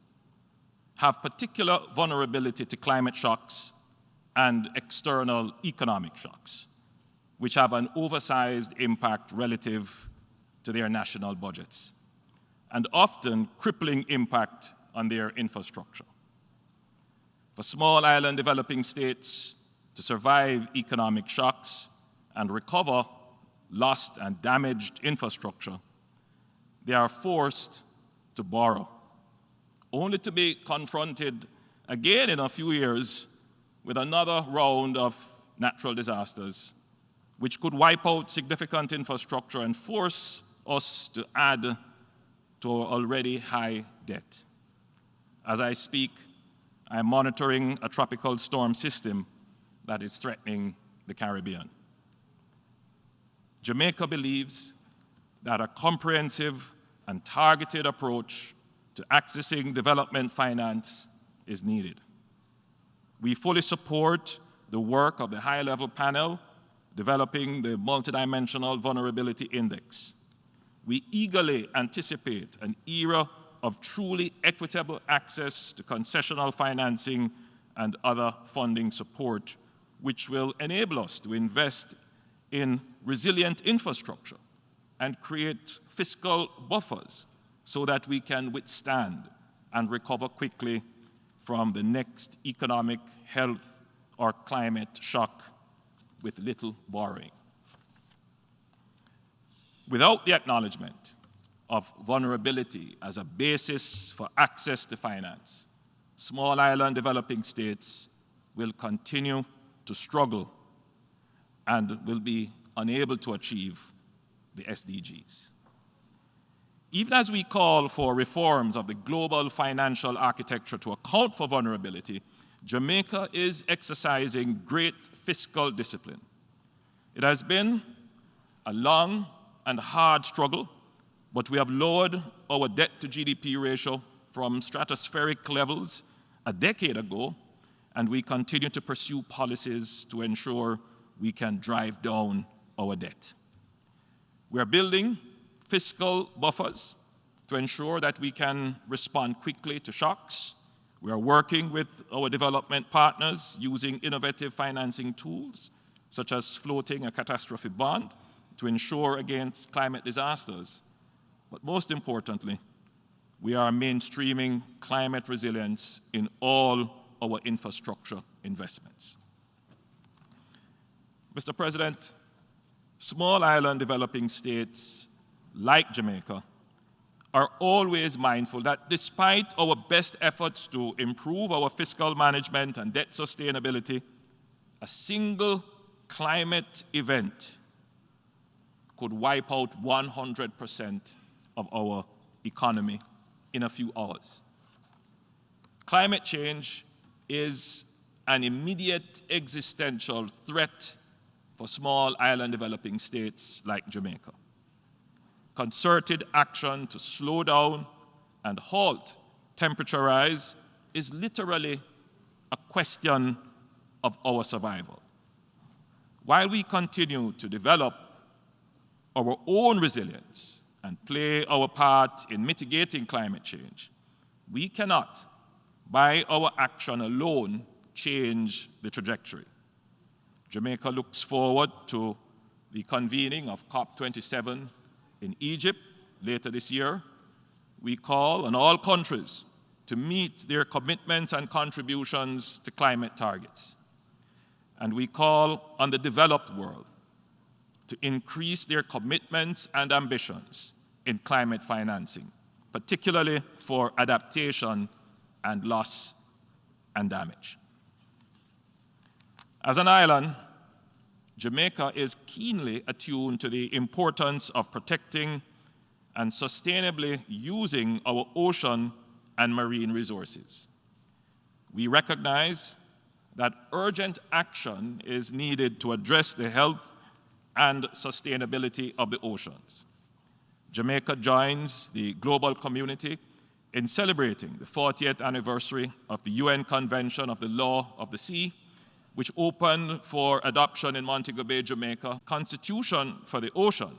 have particular vulnerability to climate shocks and external economic shocks, which have an oversized impact relative to their national budgets, and often crippling impact on their infrastructure. For small island developing states to survive economic shocks and recover lost and damaged infrastructure, they are forced to borrow, only to be confronted again in a few years with another round of natural disasters, which could wipe out significant infrastructure and force us to add to our already high debt. As I speak, I am monitoring a tropical storm system that is threatening the Caribbean. Jamaica believes that a comprehensive and targeted approach to accessing development finance is needed. We fully support the work of the high-level panel developing the Multidimensional Vulnerability Index. We eagerly anticipate an era of truly equitable access to concessional financing and other funding support, which will enable us to invest in resilient infrastructure and create fiscal buffers so that we can withstand and recover quickly from the next economic, health, or climate shock with little borrowing. Without the acknowledgement of vulnerability as a basis for access to finance, small island developing states will continue to struggle and will be unable to achieve the SDGs. Even as we call for reforms of the global financial architecture to account for vulnerability, Jamaica is exercising great fiscal discipline. It has been a long and hard struggle, but we have lowered our debt to GDP ratio from stratospheric levels a decade ago, and we continue to pursue policies to ensure we can drive down our debt. We are building fiscal buffers to ensure that we can respond quickly to shocks. We are working with our development partners using innovative financing tools, such as floating a catastrophe bond, to ensure against climate disasters. But most importantly, we are mainstreaming climate resilience in all our infrastructure investments. Mr. President, small island developing states like Jamaica are always mindful that despite our best efforts to improve our fiscal management and debt sustainability, a single climate event could wipe out 100% of our economy in a few hours. Climate change is an immediate existential threat for small island developing states like Jamaica. Concerted action to slow down and halt temperature rise is literally a question of our survival. While we continue to develop our own resilience and play our part in mitigating climate change, we cannot, by our action alone, change the trajectory. Jamaica looks forward to the convening of COP27 in Egypt later this year. We call on all countries to meet their commitments and contributions to climate targets. And we call on the developed world to increase their commitments and ambitions in climate financing, particularly for adaptation and loss and damage. As an island, Jamaica is keenly attuned to the importance of protecting and sustainably using our ocean and marine resources. We recognize that urgent action is needed to address the health and sustainability of the oceans. Jamaica joins the global community in celebrating the 40th anniversary of the UN Convention of the Law of the Sea, which opened for adoption in Montego Bay, Jamaica, Constitution for the Ocean.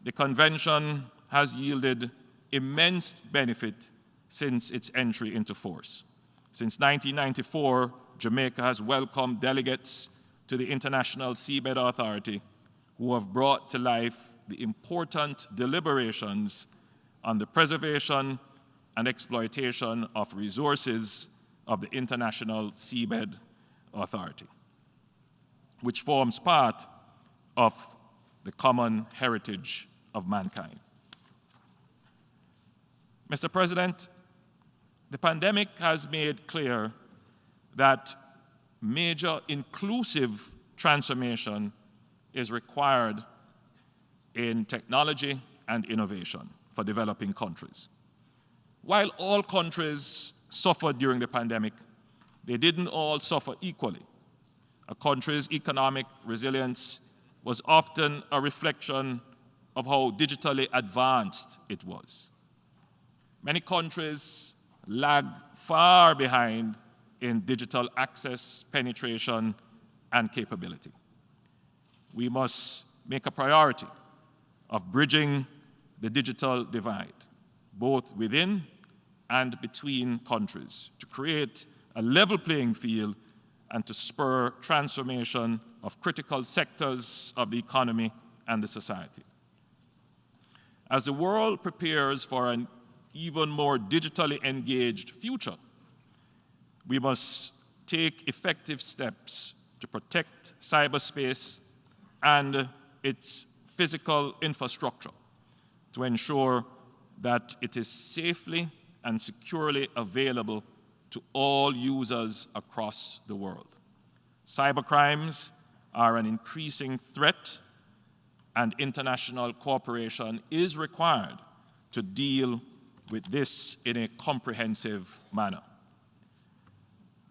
The convention has yielded immense benefit since its entry into force. Since 1994, Jamaica has welcomed delegates to the International Seabed Authority who have brought to life the important deliberations on the preservation and exploitation of resources of the International Seabed Authority, which forms part of the common heritage of mankind. Mr. President, the pandemic has made clear that major inclusive transformation is required in technology and innovation for developing countries. While all countries suffered during the pandemic, they didn't all suffer equally. A country's economic resilience was often a reflection of how digitally advanced it was. Many countries lag far behind in digital access, penetration, and capability. We must make a priority of bridging the digital divide, both within and between countries, to create a level playing field and to spur transformation of critical sectors of the economy and the society. As the world prepares for an even more digitally engaged future, we must take effective steps to protect cyberspace and its physical infrastructure to ensure that it is safely and securely available to all users across the world. Cybercrimes are an increasing threat, and international cooperation is required to deal with this in a comprehensive manner.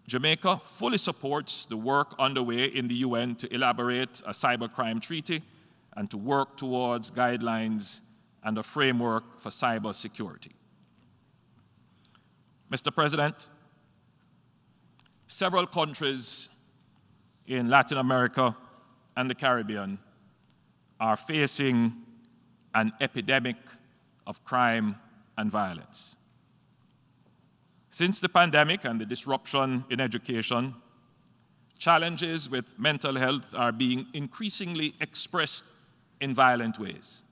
Jamaica fully supports the work underway in the UN to elaborate a cybercrime treaty and to work towards guidelines and a framework for cyber security. Mr. President, several countries in Latin America and the Caribbean are facing an epidemic of crime and violence. Since the pandemic and the disruption in education, challenges with mental health are being increasingly expressed in violent ways.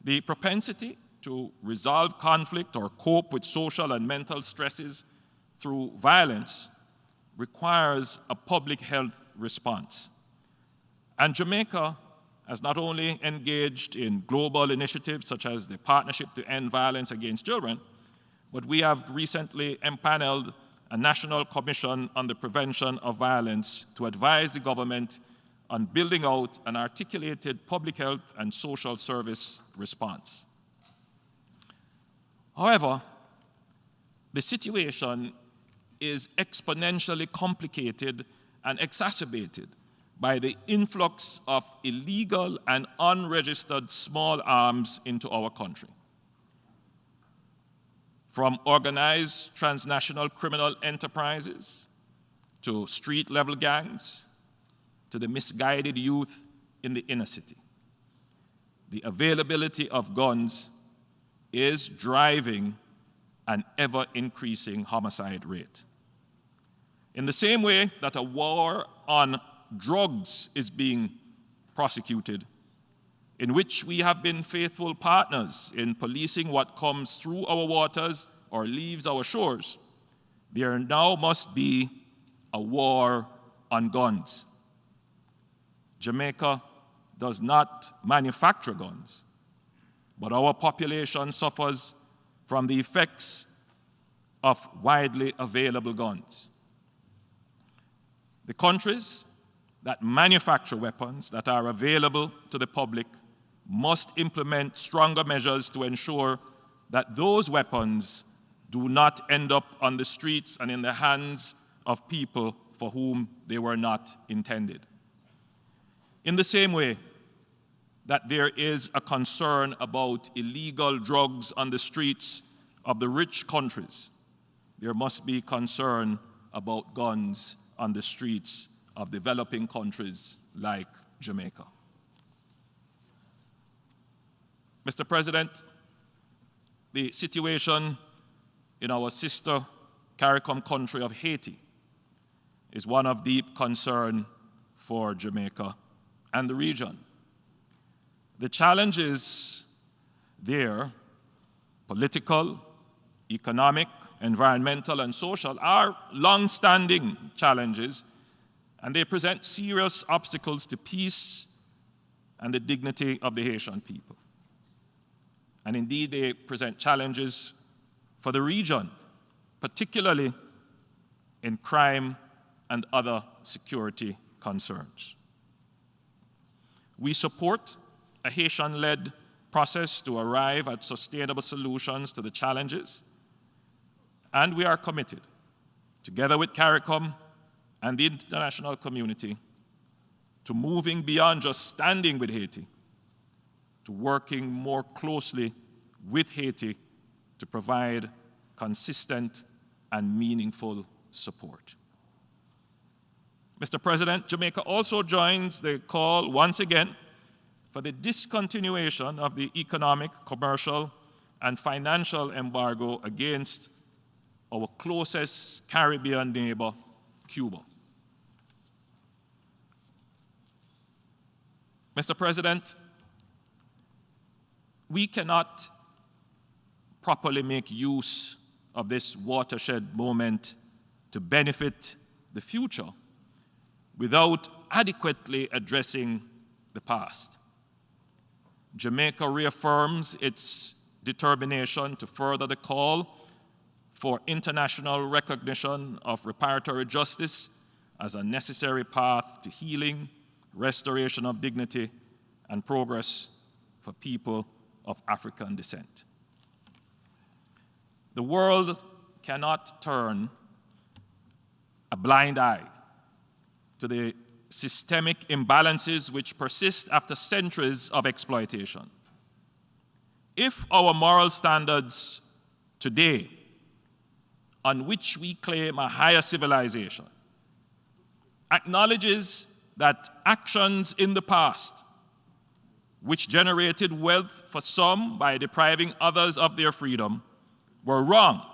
The propensity to resolve conflict or cope with social and mental stresses through violence requires a public health response. And Jamaica has not only engaged in global initiatives such as the Partnership to End Violence Against Children, but we have recently empaneled a National Commission on the Prevention of Violence to advise the government on building out an articulated public health and social service response. However, the situation is exponentially complicated and exacerbated by the influx of illegal and unregistered small arms into our country. From organized transnational criminal enterprises to street-level gangs to the misguided youth in the inner city, the availability of guns is driving an ever-increasing homicide rate. In the same way that a war on drugs is being prosecuted, in which we have been faithful partners in policing what comes through our waters or leaves our shores, there now must be a war on guns. Jamaica does not manufacture guns, but our population suffers from the effects of widely available guns. The countries that manufacture weapons that are available to the public must implement stronger measures to ensure that those weapons do not end up on the streets and in the hands of people for whom they were not intended. In the same way that there is a concern about illegal drugs on the streets of the rich countries, there must be concern about guns on the streets of developing countries like Jamaica. Mr. President, the situation in our sister CARICOM country of Haiti is one of deep concern for Jamaica and the region. The challenges there, political, economic, environmental, and social, are long-standing challenges, and they present serious obstacles to peace and the dignity of the Haitian people. And indeed, they present challenges for the region, particularly in crime and other security concerns. We support a Haitian-led process to arrive at sustainable solutions to the challenges, and we are committed, together with CARICOM and the international community, to moving beyond just standing with Haiti, to working more closely with Haiti to provide consistent and meaningful support. Mr. President, Jamaica also joins the call once again for the discontinuation of the economic, commercial, and financial embargo against our closest Caribbean neighbor, Cuba. Mr. President, we cannot properly make use of this watershed moment to benefit the future without adequately addressing the past. Jamaica reaffirms its determination to further the call for international recognition of reparatory justice as a necessary path to healing, restoration of dignity, and progress for people of African descent. The world cannot turn a blind eye to the systemic imbalances which persist after centuries of exploitation. If our moral standards today, on which we claim a higher civilization, acknowledges that actions in the past, which generated wealth for some by depriving others of their freedom, were wrong,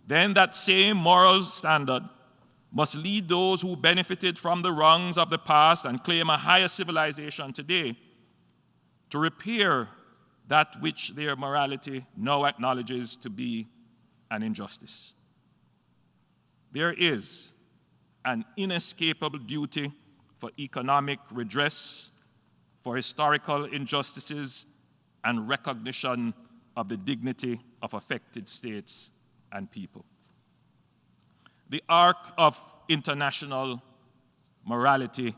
then that same moral standard must lead those who benefited from the wrongs of the past and claim a higher civilization today to repair that which their morality now acknowledges to be an injustice. There is an inescapable duty for economic redress, for historical injustices, and recognition of the dignity of affected states and people. The arc of international morality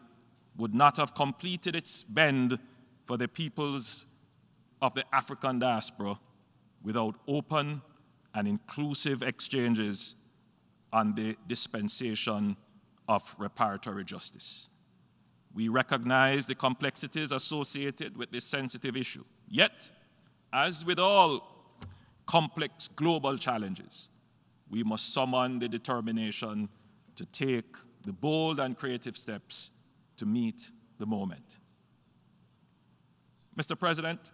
would not have completed its bend for the peoples of the African diaspora without open and inclusive exchanges on the dispensation of reparatory justice. We recognize the complexities associated with this sensitive issue. Yet, as with all complex global challenges, we must summon the determination to take the bold and creative steps to meet the moment. Mr. President,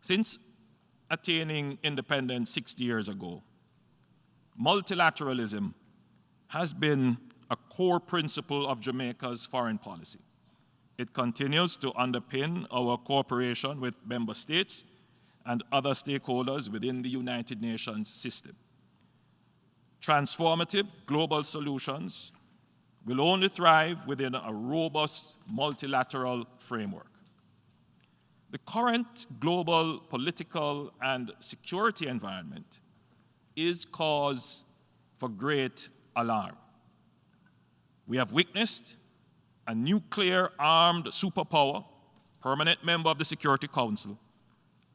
since attaining independence 60 years ago, multilateralism has been a core principle of Jamaica's foreign policy. It continues to underpin our cooperation with member states and other stakeholders within the United Nations system. Transformative global solutions will only thrive within a robust multilateral framework. The current global political and security environment is cause for great alarm. We have witnessed a nuclear-armed superpower, permanent member of the Security Council,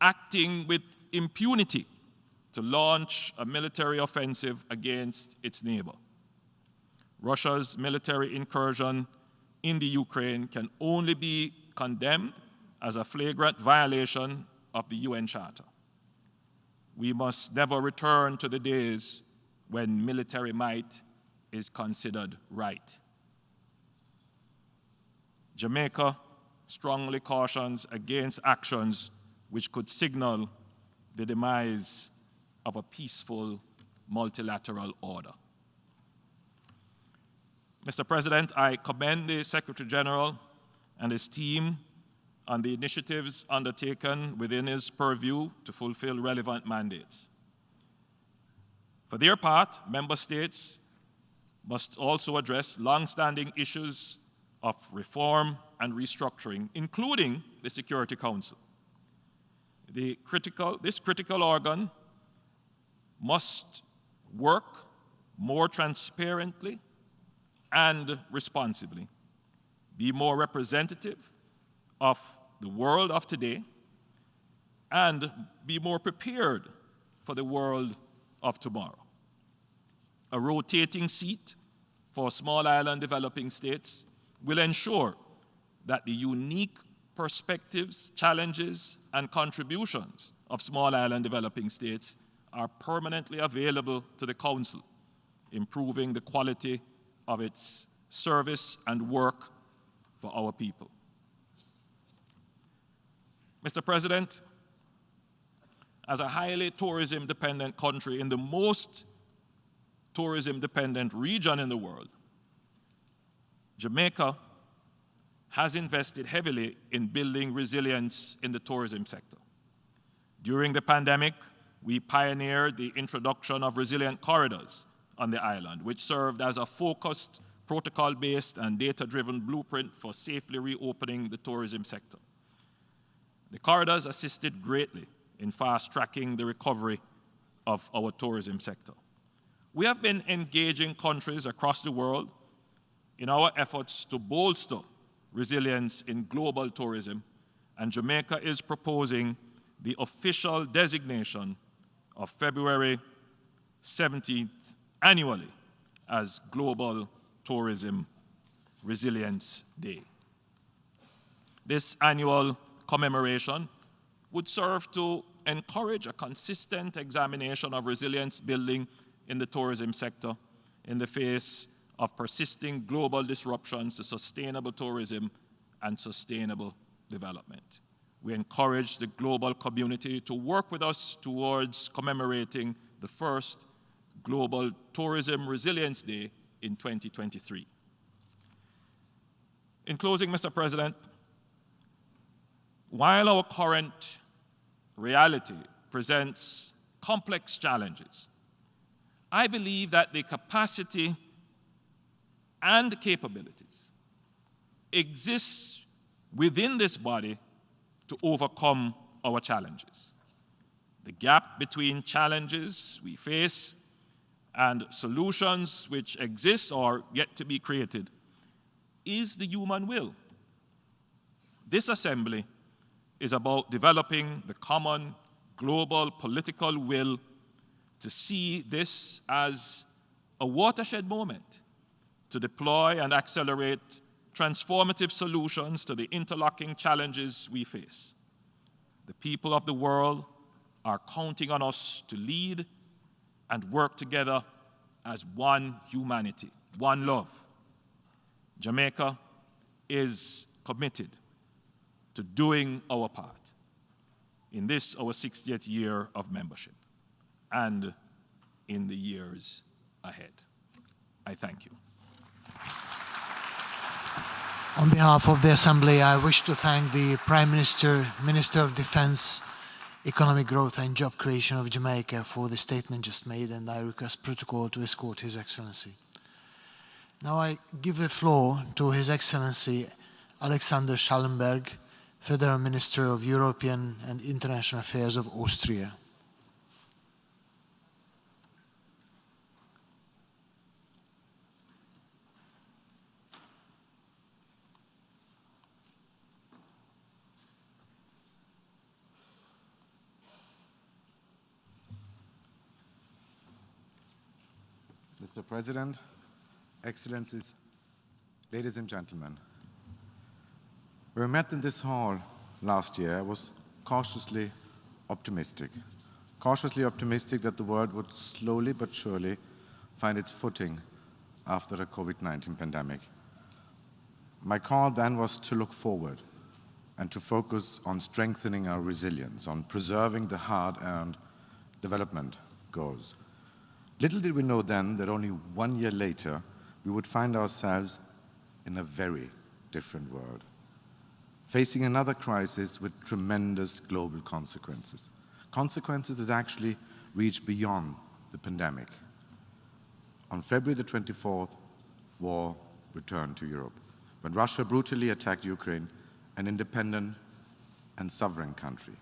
acting with impunity to launch a military offensive against its neighbor. Russia's military incursion in the Ukraine can only be condemned as a flagrant violation of the UN Charter. We must never return to the days when military might is considered right. Jamaica strongly cautions against actions which could signal the demise of a peaceful multilateral order. Mr. President, I commend the Secretary General and his team on the initiatives undertaken within his purview to fulfill relevant mandates. For their part, member states must also address long-standing issues of reform and restructuring, including the Security Council. This critical organ must work more transparently and responsibly, be more representative of the world of today, and be more prepared for the world of tomorrow. A rotating seat for small island developing states will ensure that the unique perspectives, challenges, and contributions of small island developing states are permanently available to the Council, improving the quality of its service and work for our people. Mr. President, as a highly tourism-dependent country in the most tourism-dependent region in the world, Jamaica has invested heavily in building resilience in the tourism sector. During the pandemic, we pioneered the introduction of resilient corridors on the island, which served as a focused, protocol-based, and data-driven blueprint for safely reopening the tourism sector. The corridors assisted greatly in fast-tracking the recovery of our tourism sector. We have been engaging countries across the world in our efforts to bolster resilience in global tourism, and Jamaica is proposing the official designation of February 17th annually as Global Tourism Resilience Day. This annual commemoration would serve to encourage a consistent examination of resilience building in the tourism sector in the face of persisting global disruptions to sustainable tourism and sustainable development. We encourage the global community to work with us towards commemorating the first Global Tourism Resilience Day in 2023. In closing, Mr. President, while our current reality presents complex challenges, I believe that the capacity and capabilities exists within this body to overcome our challenges. The gap between challenges we face and solutions which exist or yet to be created is the human will. This assembly is about developing the common global political will to see this as a watershed moment to deploy and accelerate transformative solutions to the interlocking challenges we face. The people of the world are counting on us to lead and work together as one humanity, one love. Jamaica is committed to doing our part. in this, our 60th year of membership, and in the years ahead. I thank you. On behalf of the Assembly, I wish to thank the Prime Minister, Minister of Defense, Economic Growth and Job Creation of Jamaica for the statement just made, and I request protocol to escort His Excellency. Now I give the floor to His Excellency Alexander Schallenberg, Federal Minister of European and International Affairs of Austria. Mr. President, Excellencies, ladies and gentlemen, when we met in this hall last year, I was cautiously optimistic that the world would slowly but surely find its footing after the COVID-19 pandemic. My call then was to look forward and to focus on strengthening our resilience, on preserving the hard-earned development goals. Little did we know then that only 1 year later, we would find ourselves in a very different world, facing another crisis with tremendous global consequences. Consequences that actually reach beyond the pandemic. On February the 24th, war returned to Europe, when Russia brutally attacked Ukraine, an independent and sovereign country.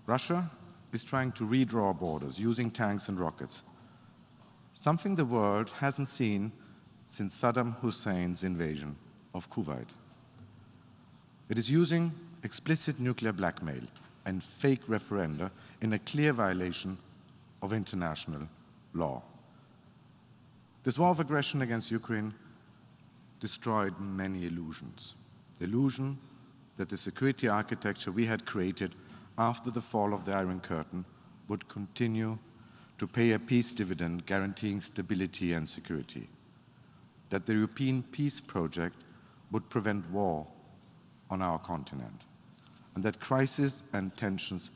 Russia is trying to redraw borders using tanks and rockets, something the world hasn't seen since Saddam Hussein's invasion of Kuwait. It is using explicit nuclear blackmail and fake referenda in a clear violation of international law. This war of aggression against Ukraine destroyed many illusions. The illusion that the security architecture we had created after the fall of the Iron Curtain would continue to pay a peace dividend guaranteeing stability and security. That the European peace project would prevent war on our continent. And that crises and tensions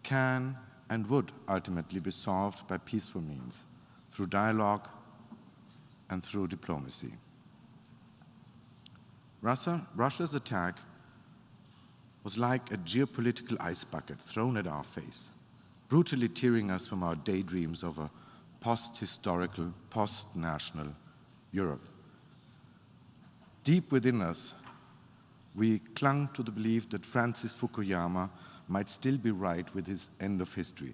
can and would ultimately be solved by peaceful means, through dialogue and through diplomacy. Russia's attack was like a geopolitical ice bucket thrown at our face, brutally tearing us from our daydreams of a post-historical, post-national Europe. Deep within us, we clung to the belief that Francis Fukuyama might still be right with his end of history,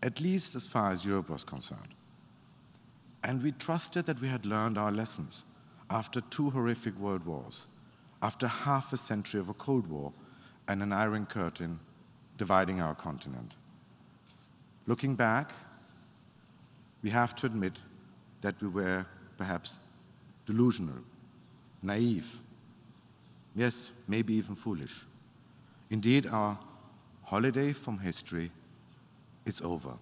at least as far as Europe was concerned. And we trusted that we had learned our lessons after 2 horrific world wars, after half a century of a Cold War and an Iron Curtain dividing our continent. Looking back, we have to admit that we were perhaps delusional, naive, yes, maybe even foolish. Indeed, our holiday from history is over.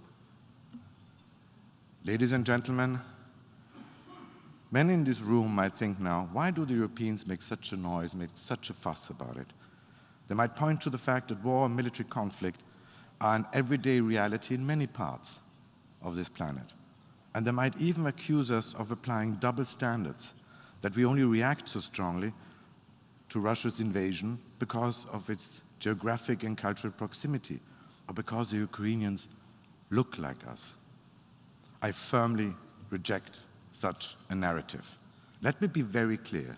Ladies and gentlemen, many in this room might think now, why do the Europeans make such a noise, make such a fuss about it? They might point to the fact that war and military conflict are an everyday reality in many parts of this planet. And they might even accuse us of applying double standards, that we only react so strongly to Russia's invasion because of its geographic and cultural proximity, or because the Ukrainians look like us. I firmly reject such a narrative. Let me be very clear.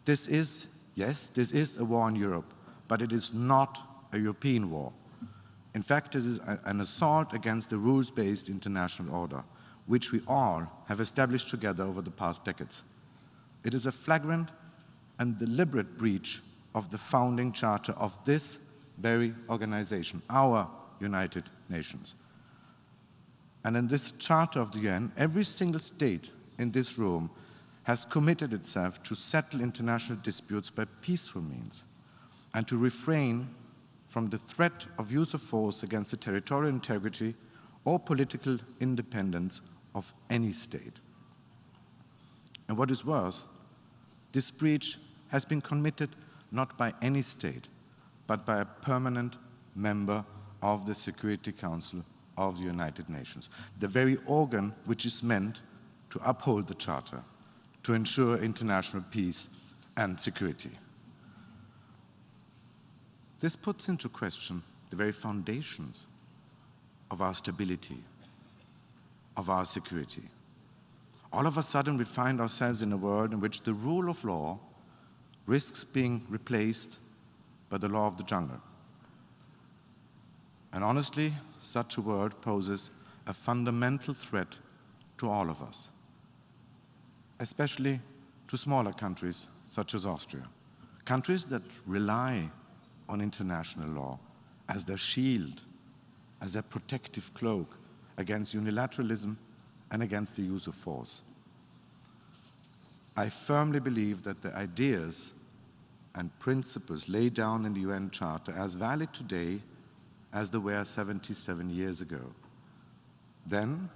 This is a war in Europe, but it is not a European war. In fact, it is an assault against the rules-based international order, which we all have established together over the past decades. It is a flagrant and deliberate breach of the founding charter of this very organization, our United Nations. And in this charter of the UN, every single state in this room has committed itself to settle international disputes by peaceful means and to refrain from the threat of use of force against the territorial integrity or political independence of any state. And what is worse, this breach has been committed not by any state, but by a permanent member of the Security Council of the United Nations, the very organ which is meant to uphold the Charter, to ensure international peace and security. This puts into question the very foundations of our stability, of our security. All of a sudden, we find ourselves in a world in which the rule of law risks being replaced by the law of the jungle. And honestly, such a world poses a fundamental threat to all of us, especially to smaller countries such as Austria, countries that rely on international law as their shield, as their protective cloak against unilateralism and against the use of force. I firmly believe that the ideas and principles laid down in the UN Charter are as valid today as they were 77 years ago. Then,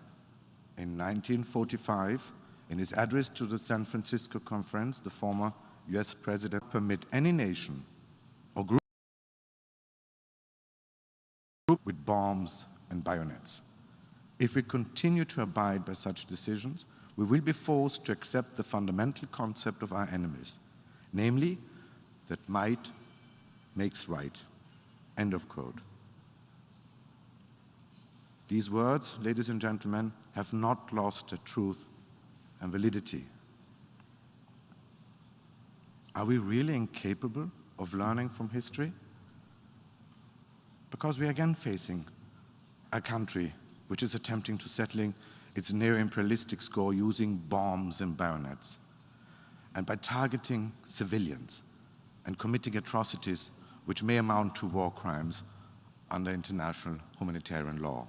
in 1945, in his address to the San Francisco Conference, the former US President permit any nation or group with bombs and bayonets. If we continue to abide by such decisions, we will be forced to accept the fundamental concept of our enemies, namely that might makes right. End of quote. These words, ladies and gentlemen, have not lost their truth and validity. Are we really incapable of learning from history? Because we are again facing a country which is attempting to settle its neo-imperialistic score using bombs and bayonets, and by targeting civilians and committing atrocities which may amount to war crimes under international humanitarian law.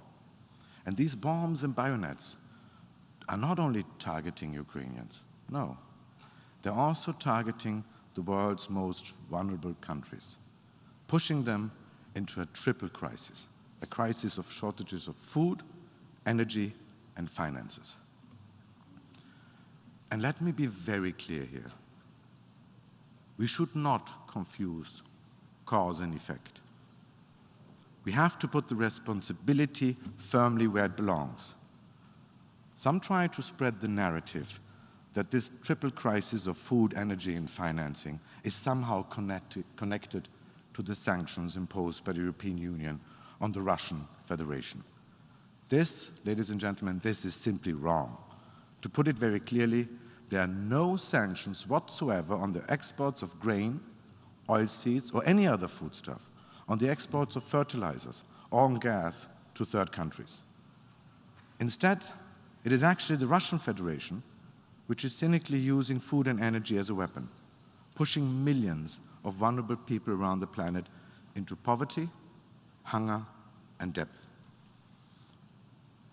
And these bombs and bayonets are not only targeting Ukrainians, no, they're also targeting the world's most vulnerable countries, pushing them into a triple crisis, a crisis of shortages of food, energy, and finances. And let me be very clear here. We should not confuse cause and effect. We have to put the responsibility firmly where it belongs. Some try to spread the narrative that this triple crisis of food, energy, and financing is somehow connected to the sanctions imposed by the European Union on the Russian Federation. This, ladies and gentlemen, this is simply wrong. To put it very clearly, there are no sanctions whatsoever on the exports of grain, oilseeds, or any other foodstuff, on the exports of fertilizers or on gas to third countries. Instead, it is actually the Russian Federation which is cynically using food and energy as a weapon, pushing millions of vulnerable people around the planet into poverty, hunger, and debt.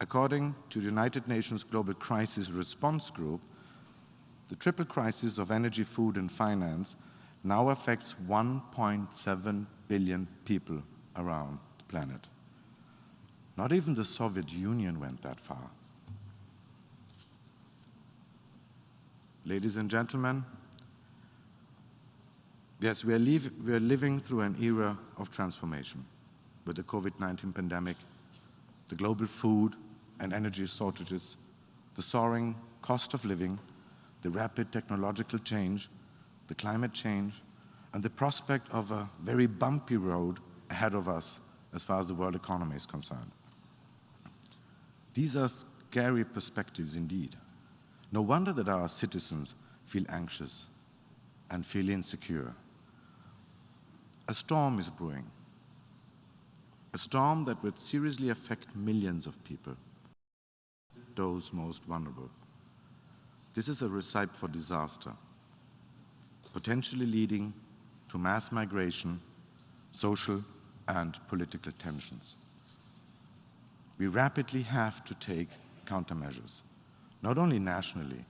According to the United Nations Global Crisis Response Group, the triple crisis of energy, food, and finance now affects 1.7 billion people around the planet. Not even the Soviet Union went that far. Ladies and gentlemen, yes, we are living through an era of transformation with the COVID-19 pandemic, the global food and energy shortages, the soaring cost of living, the rapid technological change, the climate change, and the prospect of a very bumpy road ahead of us as far as the world economy is concerned. These are scary perspectives indeed. No wonder that our citizens feel anxious and feel insecure. A storm is brewing, a storm that would seriously affect millions of people, those most vulnerable. This is a recipe for disaster, potentially leading to mass migration, social and political tensions. We rapidly have to take countermeasures, not only nationally,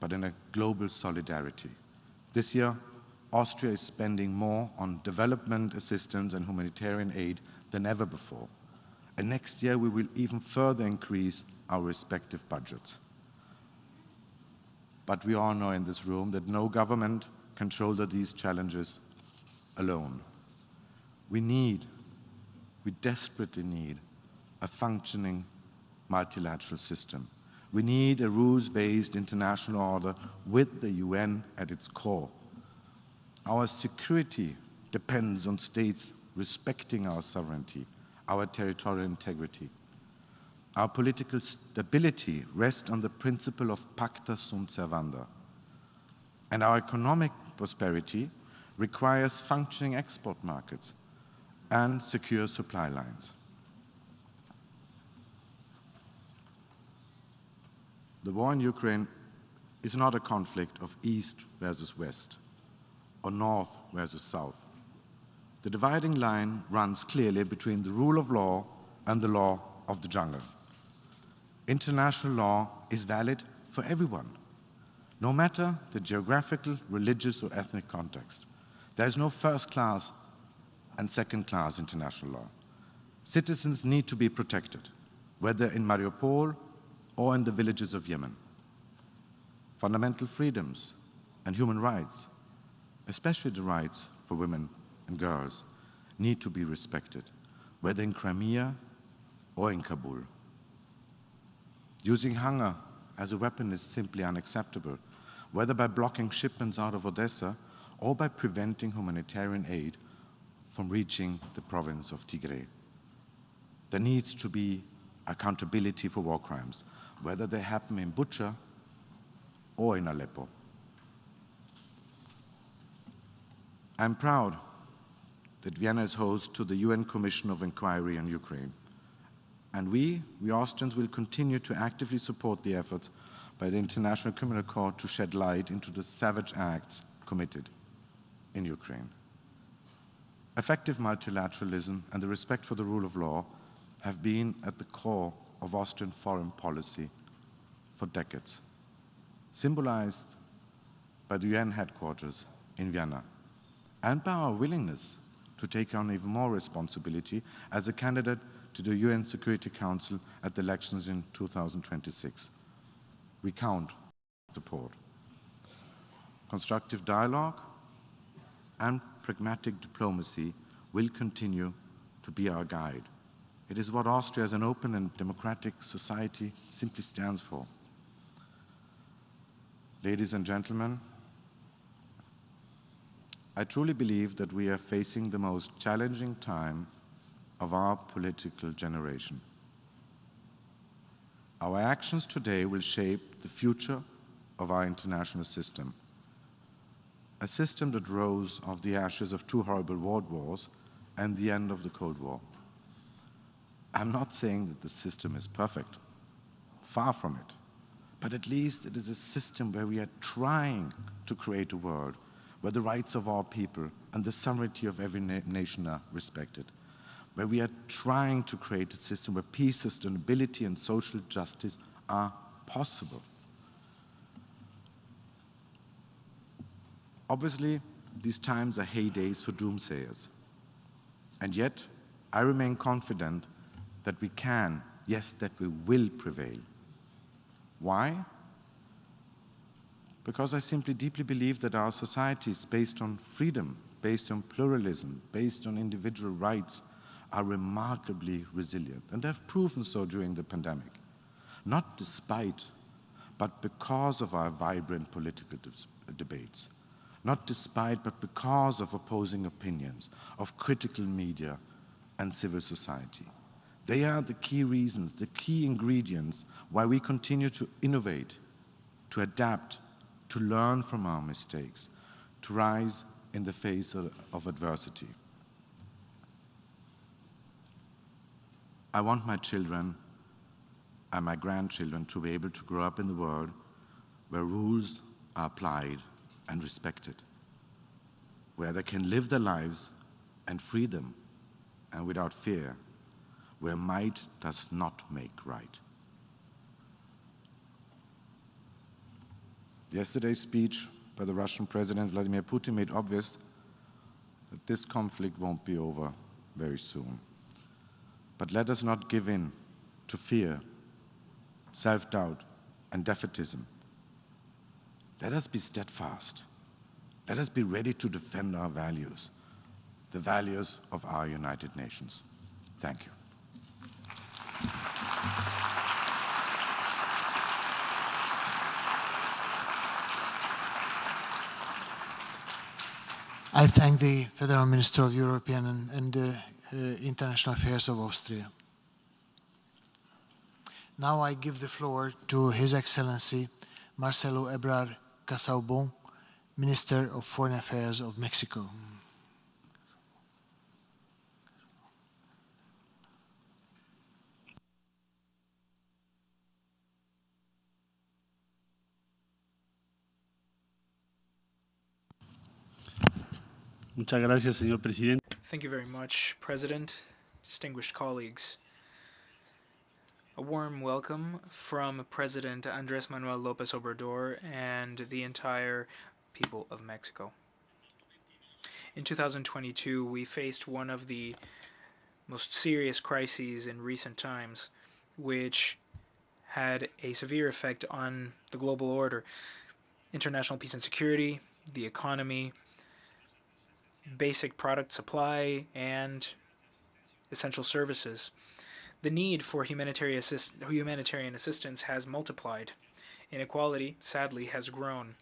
but in a global solidarity. This year, Austria is spending more on development assistance and humanitarian aid than ever before. And next year, we will even further increase our respective budgets. But we all know in this room that no government can shoulder these challenges alone. We need we desperately need a functioning multilateral system. We need a rules-based international order with the UN at its core. Our security depends on states respecting our sovereignty, our territorial integrity. Our political stability rests on the principle of pacta sunt servanda. And our economic prosperity requires functioning export markets and secure supply lines. The war in Ukraine is not a conflict of East versus West, or North versus South. The dividing line runs clearly between the rule of law and the law of the jungle. International law is valid for everyone, no matter the geographical, religious, or ethnic context. There is no first-class and second-class international law. Citizens need to be protected, whether in Mariupol or in the villages of Yemen. Fundamental freedoms and human rights, especially the rights for women and girls, need to be respected, whether in Crimea or in Kabul. Using hunger as a weapon is simply unacceptable, whether by blocking shipments out of Odessa or by preventing humanitarian aid from reaching the province of Tigray. There needs to be accountability for war crimes, whether they happen in Bucha or in Aleppo. I'm proud that Vienna is host to the UN Commission of Inquiry on Ukraine. And we Austrians will continue to actively support the efforts by the International Criminal Court to shed light into the savage acts committed in Ukraine. Effective multilateralism and the respect for the rule of law have been at the core of Austrian foreign policy for decades, symbolized by the UN headquarters in Vienna, and by our willingness to take on even more responsibility as a candidate to the UN Security Council at the elections in 2026. We count on support. Constructive dialogue and pragmatic diplomacy will continue to be our guide. It is what Austria as an open and democratic society simply stands for. Ladies and gentlemen, I truly believe that we are facing the most challenging time of our political generation. Our actions today will shape the future of our international system, a system that rose of the ashes of two horrible world wars and the end of the Cold War. I'm not saying that the system is perfect, far from it, but at least it is a system where we are trying to create a world where the rights of all people and the sovereignty of every nation are respected, where we are trying to create a system where peace, sustainability, and social justice are possible. Obviously, these times are heydays for doomsayers. And yet, I remain confident that we can, yes, that we will prevail. Why? Because I simply deeply believe that our society is based on freedom, based on pluralism, based on individual rights, are remarkably resilient, and they have proven so during the pandemic. Not despite, but because of our vibrant political debates. Not despite, but because of opposing opinions, of critical media and civil society. They are the key reasons, the key ingredients why we continue to innovate, to adapt, to learn from our mistakes, to rise in the face of adversity. I want my children and my grandchildren to be able to grow up in the world where rules are applied and respected, where they can live their lives in freedom and without fear, where might does not make right. Yesterday's speech by the Russian President Vladimir Putin made obvious that this conflict won't be over very soon. But let us not give in to fear, self-doubt, and defeatism. Let us be steadfast. Let us be ready to defend our values, the values of our United Nations. Thank you. I thank the Federal Minister of European and International Affairs of Austria. Now I give the floor to His Excellency Marcelo Ebrard Casaubon, Minister of Foreign Affairs of Mexico. Muchas gracias, señor presidente. Thank you very much, President, distinguished colleagues. A warm welcome from President Andrés Manuel López Obrador and the entire people of Mexico. In 2022, we faced one of the most serious crises in recent times, which had a severe effect on the global order, international peace and security, the economy, basic product supply, and essential services. The need for humanitarian assistance has multiplied. Inequality, sadly, has grown,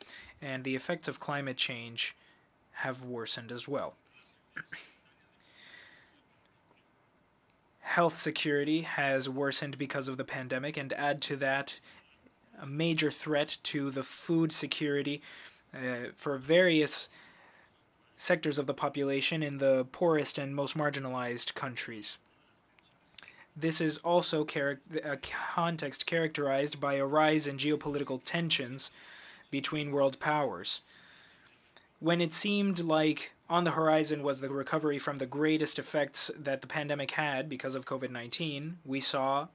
and the effects of climate change have worsened as well. Health security has worsened because of the pandemic, and add to that a major threat to the food security for various sectors of the population in the poorest and most marginalized countries. This is also a context characterized by a rise in geopolitical tensions between world powers. When it seemed like on the horizon was the recovery from the greatest effects that the pandemic had because of COVID-19, we saw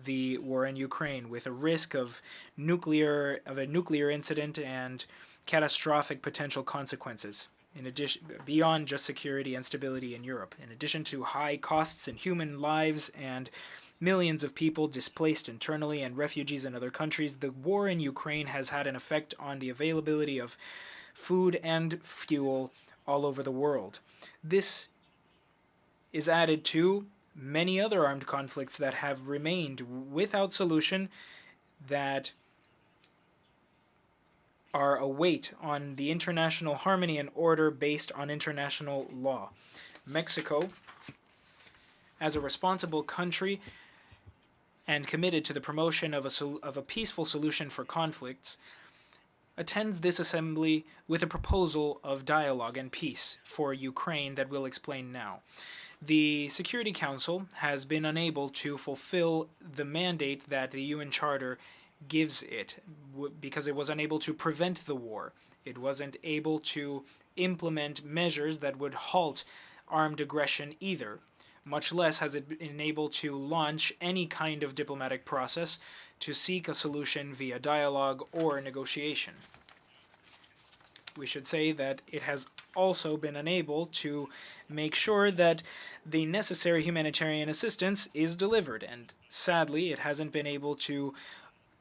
the war in Ukraine with a risk of a nuclear incident and catastrophic potential consequences. In addition, beyond just security and stability in Europe, in addition to high costs in human lives and millions of people displaced internally and refugees in other countries, the war in Ukraine has had an effect on the availability of food and fuel all over the world. This is added to many other armed conflicts that have remained without solution, that are a weight on the international harmony and order based on international law. Mexico, as a responsible country and committed to the promotion of a peaceful solution for conflicts, attends this assembly with a proposal of dialogue and peace for Ukraine that we'll explain now. The Security Council has been unable to fulfill the mandate that the UN Charter gives it because it was unable to prevent the war. It wasn't able to implement measures that would halt armed aggression either. Much less has it been able to launch any kind of diplomatic process to seek a solution via dialogue or negotiation. We should say that it has also been unable to make sure that the necessary humanitarian assistance is delivered, and sadly it hasn't been able to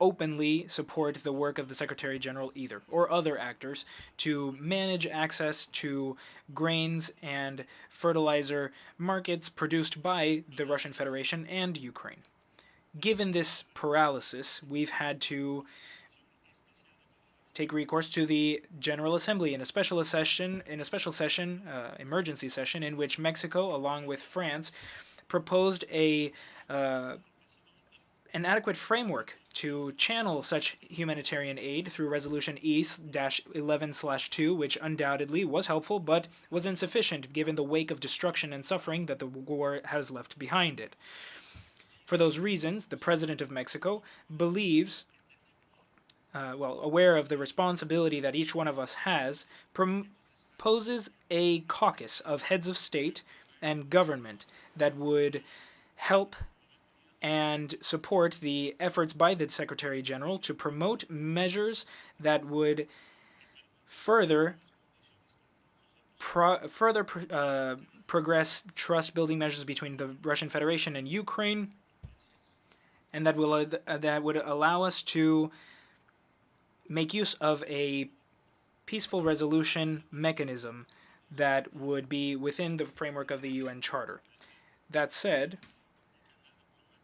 openly support the work of the Secretary General either, or other actors, to manage access to grains and fertilizer markets produced by the Russian Federation and Ukraine. Given this paralysis, we've had to take recourse to the General Assembly in a special session, emergency session, in which Mexico, along with France, proposed an adequate framework to channel such humanitarian aid through Resolution E-11/2, which undoubtedly was helpful but was insufficient given the wake of destruction and suffering that the war has left behind it. For those reasons, the President of Mexico believes, aware of the responsibility that each one of us has, proposes a caucus of heads of state and government that would help and support the efforts by the Secretary General to promote measures that would further progress trust-building measures between the Russian Federation and Ukraine, and that would allow us to make use of a peaceful resolution mechanism that would be within the framework of the UN Charter. That said,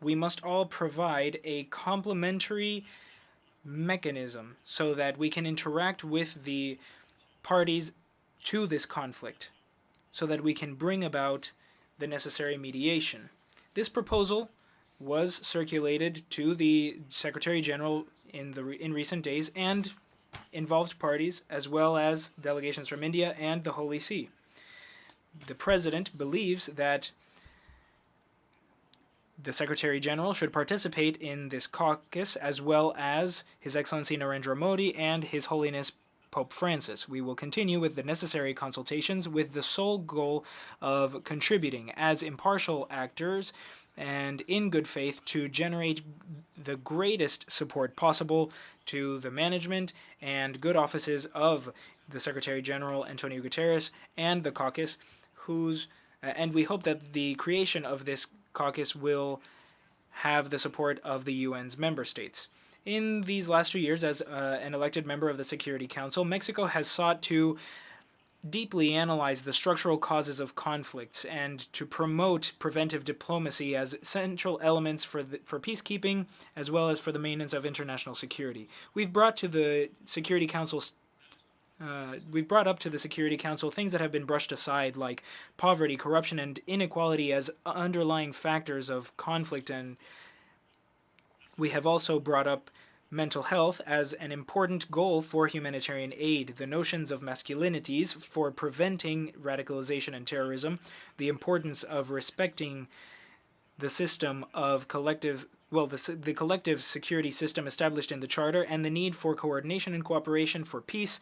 we must all provide a complementary mechanism so that we can interact with the parties to this conflict, so that we can bring about the necessary mediation. This proposal was circulated to the Secretary General in recent days and involved parties as well as delegations from India and the Holy See. The President believes that the Secretary General should participate in this caucus as well as His Excellency Narendra Modi and His Holiness Pope Francis. We will continue with the necessary consultations with the sole goal of contributing as impartial actors and in good faith to generate the greatest support possible to the management and good offices of the Secretary General Antonio Guterres and the caucus, and we hope that the creation of this caucus will have the support of the UN's member states. In these last 2 years, as an elected member of the Security Council, Mexico has sought to deeply analyze the structural causes of conflicts and to promote preventive diplomacy as central elements for peacekeeping as well as for the maintenance of international security. We've brought up to the Security Council things that have been brushed aside, like poverty, corruption, and inequality as underlying factors of conflict, and we have also brought up mental health as an important goal for humanitarian aid, the notions of masculinities for preventing radicalization and terrorism, the importance of respecting the system of the collective security system established in the Charter, and the need for coordination and cooperation for peace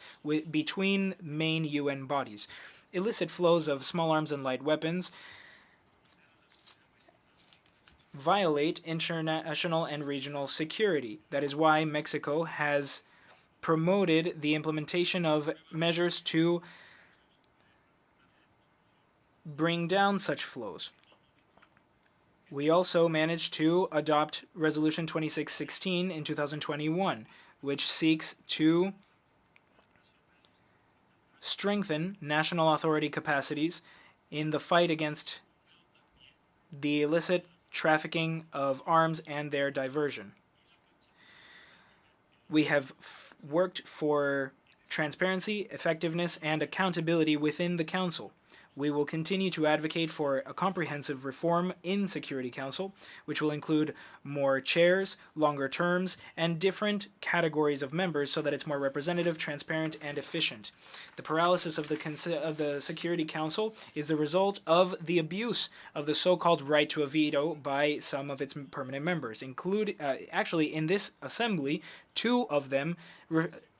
between main UN bodies. Illicit flows of small arms and light weapons violate international and regional security. That is why Mexico has promoted the implementation of measures to bring down such flows. We also managed to adopt Resolution 2616 in 2021, which seeks to strengthen national authority capacities in the fight against the illicit trafficking of arms and their diversion. We have worked for transparency, effectiveness, and accountability within the Council. We will continue to advocate for a comprehensive reform in Security Council, which will include more chairs, longer terms, and different categories of members so that it's more representative, transparent, and efficient. The paralysis of the Security Council is the result of the abuse of the so-called right to a veto by some of its permanent members. Actually, in this assembly, 2 of them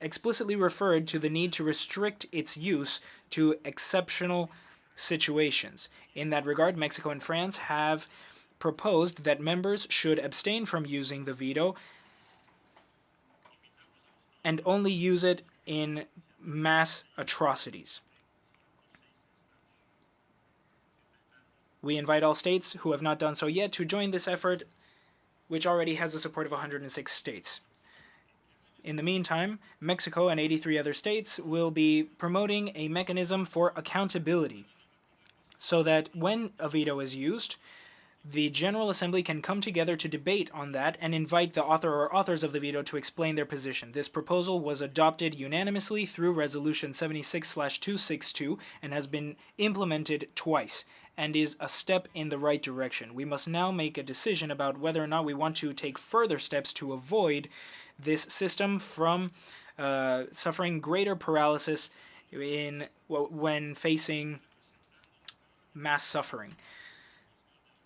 explicitly referred to the need to restrict its use to exceptional situations. In that regard, Mexico and France have proposed that members should abstain from using the veto and only use it in mass atrocities. We invite all states who have not done so yet to join this effort, which already has the support of 106 states. In the meantime, Mexico and 83 other states will be promoting a mechanism for accountability, so that when a veto is used, the General Assembly can come together to debate on that and invite the author or authors of the veto to explain their position. This proposal was adopted unanimously through Resolution 76/262 and has been implemented twice and is a step in the right direction. We must now make a decision about whether or not we want to take further steps to avoid this system from suffering greater paralysis when facing mass suffering.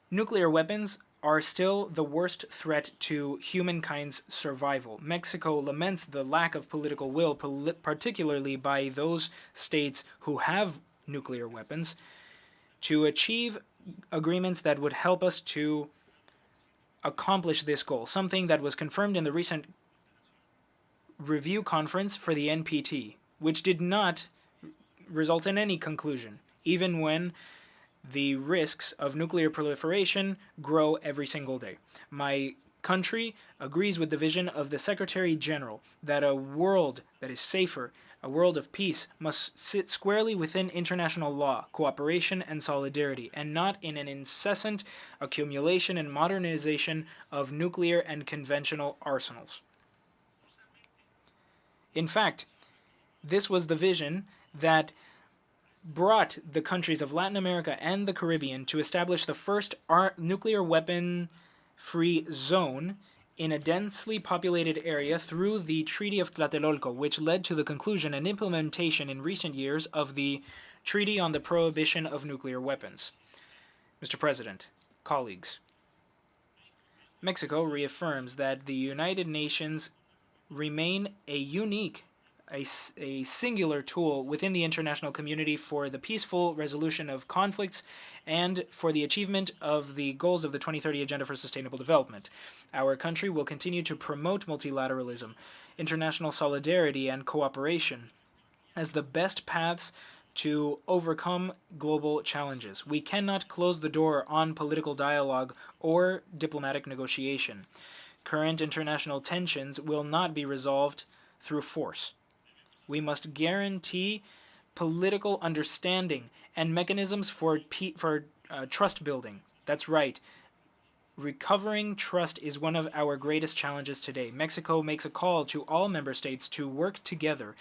Nuclear weapons are still the worst threat to humankind's survival. Mexico laments the lack of political will, particularly by those states who have nuclear weapons, to achieve agreements that would help us to accomplish this goal, something that was confirmed in the recent review conference for the NPT, which did not result in any conclusion, even when the risks of nuclear proliferation grow every single day. My country agrees with the vision of the Secretary General that a world that is safer, a world of peace, must sit squarely within international law, cooperation, and solidarity, and not in an incessant accumulation and modernization of nuclear and conventional arsenals. In fact, this was the vision that brought the countries of Latin America and the Caribbean to establish the first nuclear weapon-free zone in a densely populated area through the Treaty of Tlatelolco, which led to the conclusion and implementation in recent years of the Treaty on the Prohibition of Nuclear Weapons. Mr. President, colleagues, Mexico reaffirms that the United Nations remain a unique, a singular tool within the international community for the peaceful resolution of conflicts and for the achievement of the goals of the 2030 Agenda for Sustainable Development. Our country will continue to promote multilateralism, international solidarity, and cooperation as the best paths to overcome global challenges. We cannot close the door on political dialogue or diplomatic negotiation. Current international tensions will not be resolved through force. We must guarantee political understanding and mechanisms for trust building. That's right. Recovering trust is one of our greatest challenges today. Mexico makes a call to all member states to work together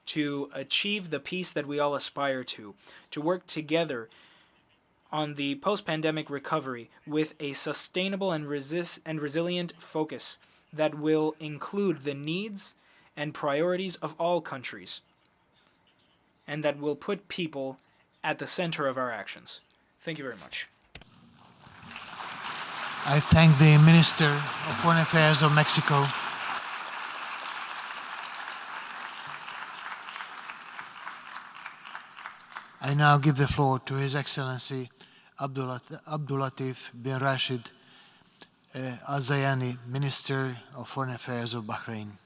to achieve the peace that we all aspire to work together on the post-pandemic recovery with a sustainable and resilient focus that will include the needs and priorities of all countries, and that will put people at the center of our actions. Thank you very much. I thank the Minister of Foreign Affairs of Mexico. I now give the floor to His Excellency Abdulatif bin Rashid Al Zayani, Minister of Foreign Affairs of Bahrain.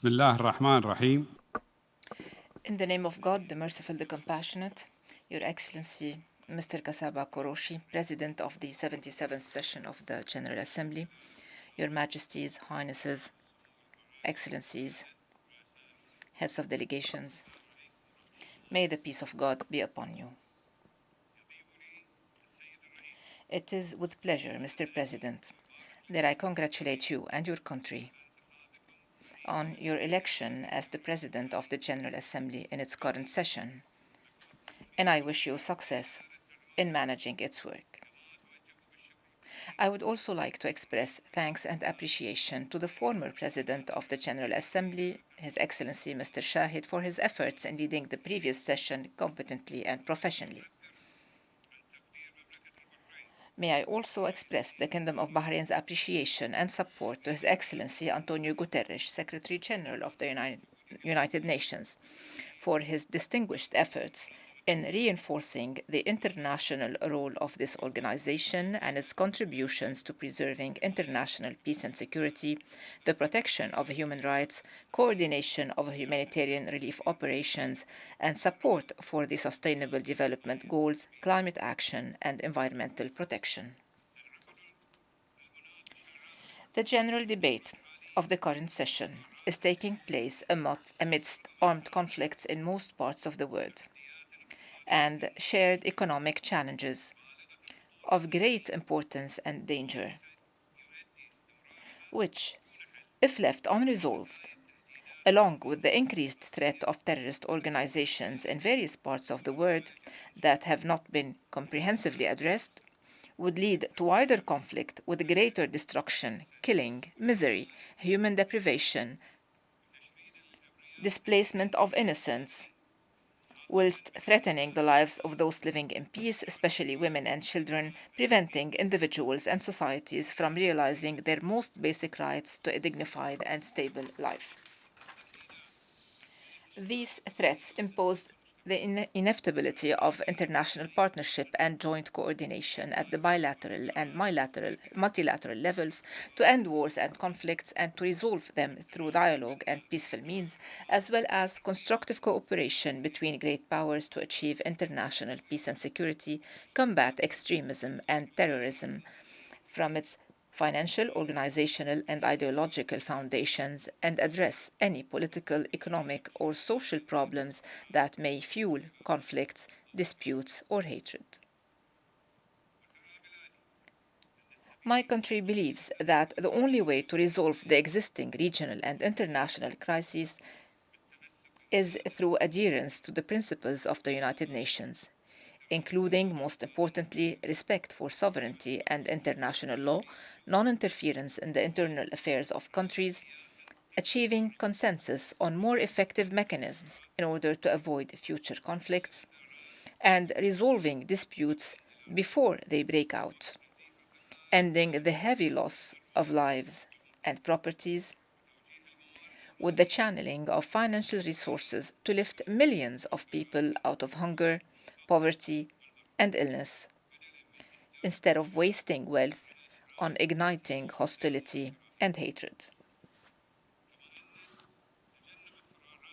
Bismillah ar-Rahman ar-Rahim. In the name of God, the Merciful, the Compassionate, Your Excellency, Mr. Kasaba Koroshi, President of the 77th Session of the General Assembly, Your Majesties, Highnesses, Excellencies, Heads of Delegations, may the peace of God be upon you. It is with pleasure, Mr. President, that I congratulate you and your country on your election as the President of the General Assembly in its current session, and I wish you success in managing its work. I would also like to express thanks and appreciation to the former President of the General Assembly, His Excellency Mr. Shahid, for his efforts in leading the previous session competently and professionally. May I also express the Kingdom of Bahrain's appreciation and support to His Excellency Antonio Guterres, Secretary General of the United Nations, for his distinguished efforts in reinforcing the international role of this organization and its contributions to preserving international peace and security, the protection of human rights, coordination of humanitarian relief operations, and support for the Sustainable Development Goals, climate action, and environmental protection. The general debate of the current session is taking place amidst armed conflicts in most parts of the world and shared economic challenges of great importance and danger, which, if left unresolved, along with the increased threat of terrorist organizations in various parts of the world that have not been comprehensively addressed, would lead to wider conflict with greater destruction, killing, misery, human deprivation, displacement of innocents, whilst threatening the lives of those living in peace, especially women and children, preventing individuals and societies from realizing their most basic rights to a dignified and stable life. These threats impose the inevitability of international partnership and joint coordination at the bilateral and multilateral levels to end wars and conflicts and to resolve them through dialogue and peaceful means, as well as constructive cooperation between great powers to achieve international peace and security, combat extremism and terrorism from its financial, organizational, and ideological foundations, and address any political, economic, or social problems that may fuel conflicts, disputes, or hatred. My country believes that the only way to resolve the existing regional and international crises is through adherence to the principles of the United Nations, including, most importantly, respect for sovereignty and international law, non-interference in the internal affairs of countries, achieving consensus on more effective mechanisms in order to avoid future conflicts, and resolving disputes before they break out, ending the heavy loss of lives and properties, with the channeling of financial resources to lift millions of people out of hunger, poverty, and illness, instead of wasting wealth on igniting hostility and hatred.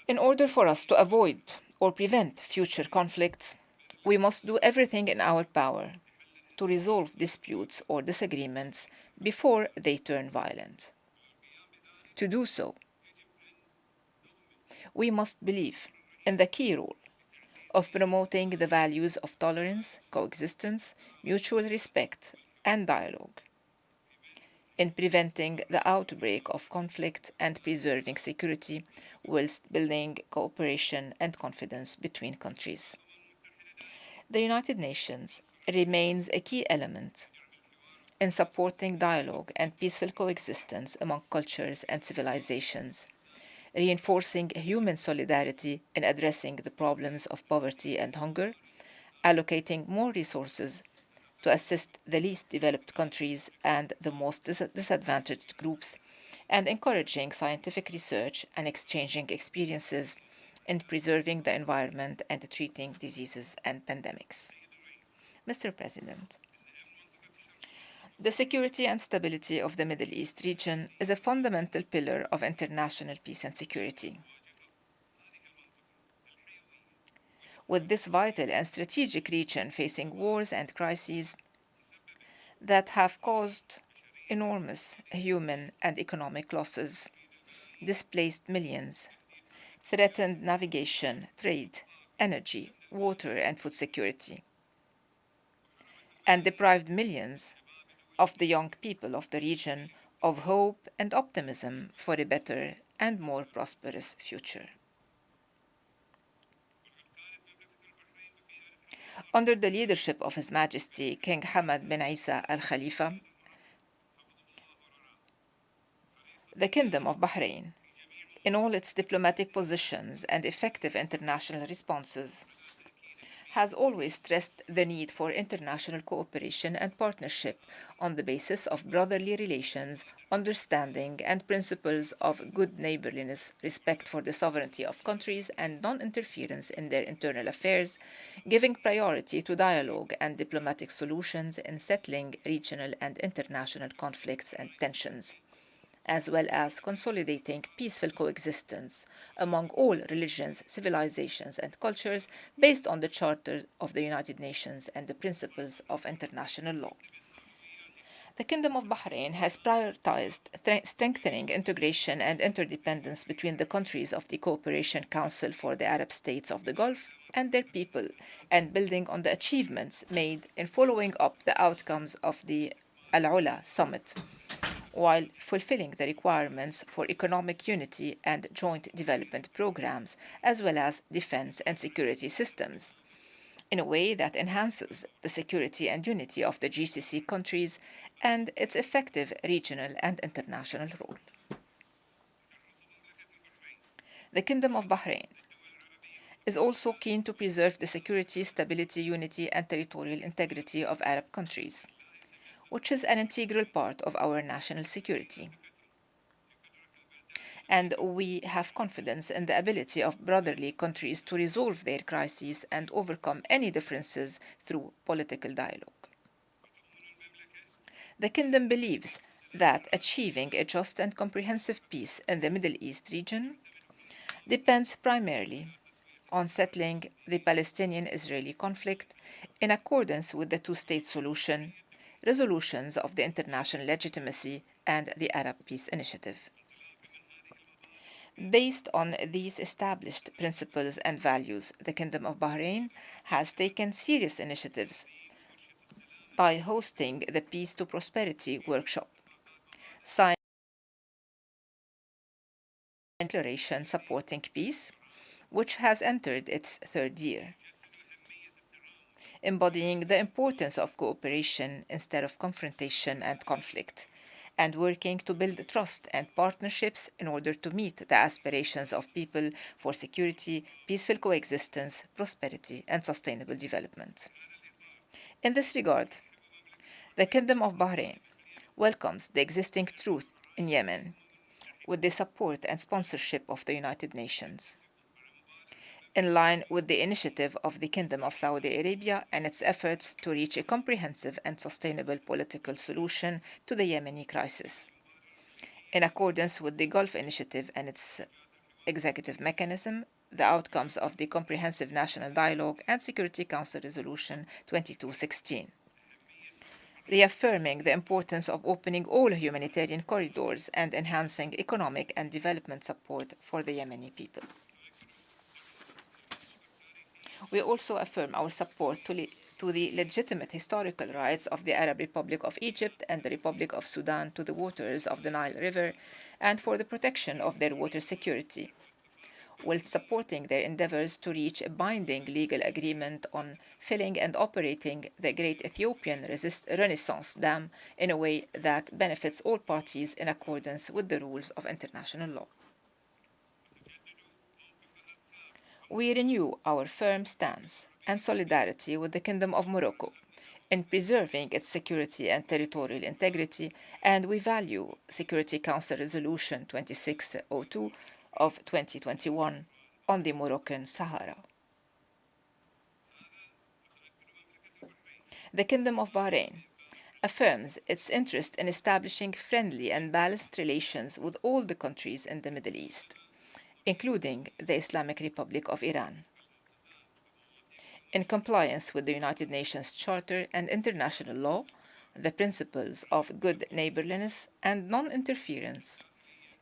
In order for us to avoid or prevent future conflicts, we must do everything in our power to resolve disputes or disagreements before they turn violent. To do so, we must believe in the key role of promoting the values of tolerance, coexistence, mutual respect, and dialogue, in preventing the outbreak of conflict and preserving security whilst building cooperation and confidence between countries. The United Nations remains a key element in supporting dialogue and peaceful coexistence among cultures and civilizations, reinforcing human solidarity in addressing the problems of poverty and hunger, allocating more resources to assist the least developed countries and the most disadvantaged groups, and encouraging scientific research and exchanging experiences in preserving the environment and treating diseases and pandemics. Mr. President, the security and stability of the Middle East region is a fundamental pillar of international peace and security. With this vital and strategic region facing wars and crises that have caused enormous human and economic losses, displaced millions, threatened navigation, trade, energy, water, and food security, and deprived millions of the young people of the region of hope and optimism for a better and more prosperous future. Under the leadership of His Majesty King Hamad bin Isa Al Khalifa, the Kingdom of Bahrain, in all its diplomatic positions and effective international responses, has always stressed the need for international cooperation and partnership on the basis of brotherly relations, understanding, and principles of good neighborliness, respect for the sovereignty of countries, and non-interference in their internal affairs, giving priority to dialogue and diplomatic solutions in settling regional and international conflicts and tensions, as well as consolidating peaceful coexistence among all religions, civilizations, and cultures based on the Charter of the United Nations and the principles of international law. The Kingdom of Bahrain has prioritized strengthening integration and interdependence between the countries of the Cooperation Council for the Arab States of the Gulf and their people, and building on the achievements made in following up the outcomes of the Al-Ula Summit, while fulfilling the requirements for economic unity and joint development programs, as well as defense and security systems, in a way that enhances the security and unity of the GCC countries and its effective regional and international role. The Kingdom of Bahrain is also keen to preserve the security, stability, unity, and territorial integrity of Arab countries, which is an integral part of our national security. and we have confidence in the ability of brotherly countries to resolve their crises and overcome any differences through political dialogue. The Kingdom believes that achieving a just and comprehensive peace in the Middle East region depends primarily on settling the Palestinian-Israeli conflict in accordance with the two-state solution, resolutions of the international legitimacy, and the Arab Peace Initiative. Based on these established principles and values, the Kingdom of Bahrain has taken serious initiatives by hosting the Peace to Prosperity workshop, signing a declaration supporting peace, which has entered its third year, embodying the importance of cooperation instead of confrontation and conflict, and working to build trust and partnerships in order to meet the aspirations of people for security, peaceful coexistence, prosperity, and sustainable development. In this regard, the Kingdom of Bahrain welcomes the existing truce in Yemen with the support and sponsorship of the United Nations, in line with the initiative of the Kingdom of Saudi Arabia and its efforts to reach a comprehensive and sustainable political solution to the Yemeni crisis. In accordance with the Gulf Initiative and its executive mechanism, the outcomes of the Comprehensive National Dialogue and Security Council Resolution 2216, reaffirming the importance of opening all humanitarian corridors and enhancing economic and development support for the Yemeni people. We also affirm our support to the legitimate historical rights of the Arab Republic of Egypt and the Republic of Sudan to the waters of the Nile River and for the protection of their water security, while supporting their endeavors to reach a binding legal agreement on filling and operating the Great Ethiopian Renaissance Dam in a way that benefits all parties in accordance with the rules of international law. We renew our firm stance and solidarity with the Kingdom of Morocco in preserving its security and territorial integrity, and we value Security Council Resolution 2602 of 2021 on the Moroccan Sahara. The Kingdom of Bahrain affirms its interest in establishing friendly and balanced relations with all the countries in the Middle East, including the Islamic Republic of Iran, in compliance with the United Nations Charter and international law, the principles of good neighborliness and non-interference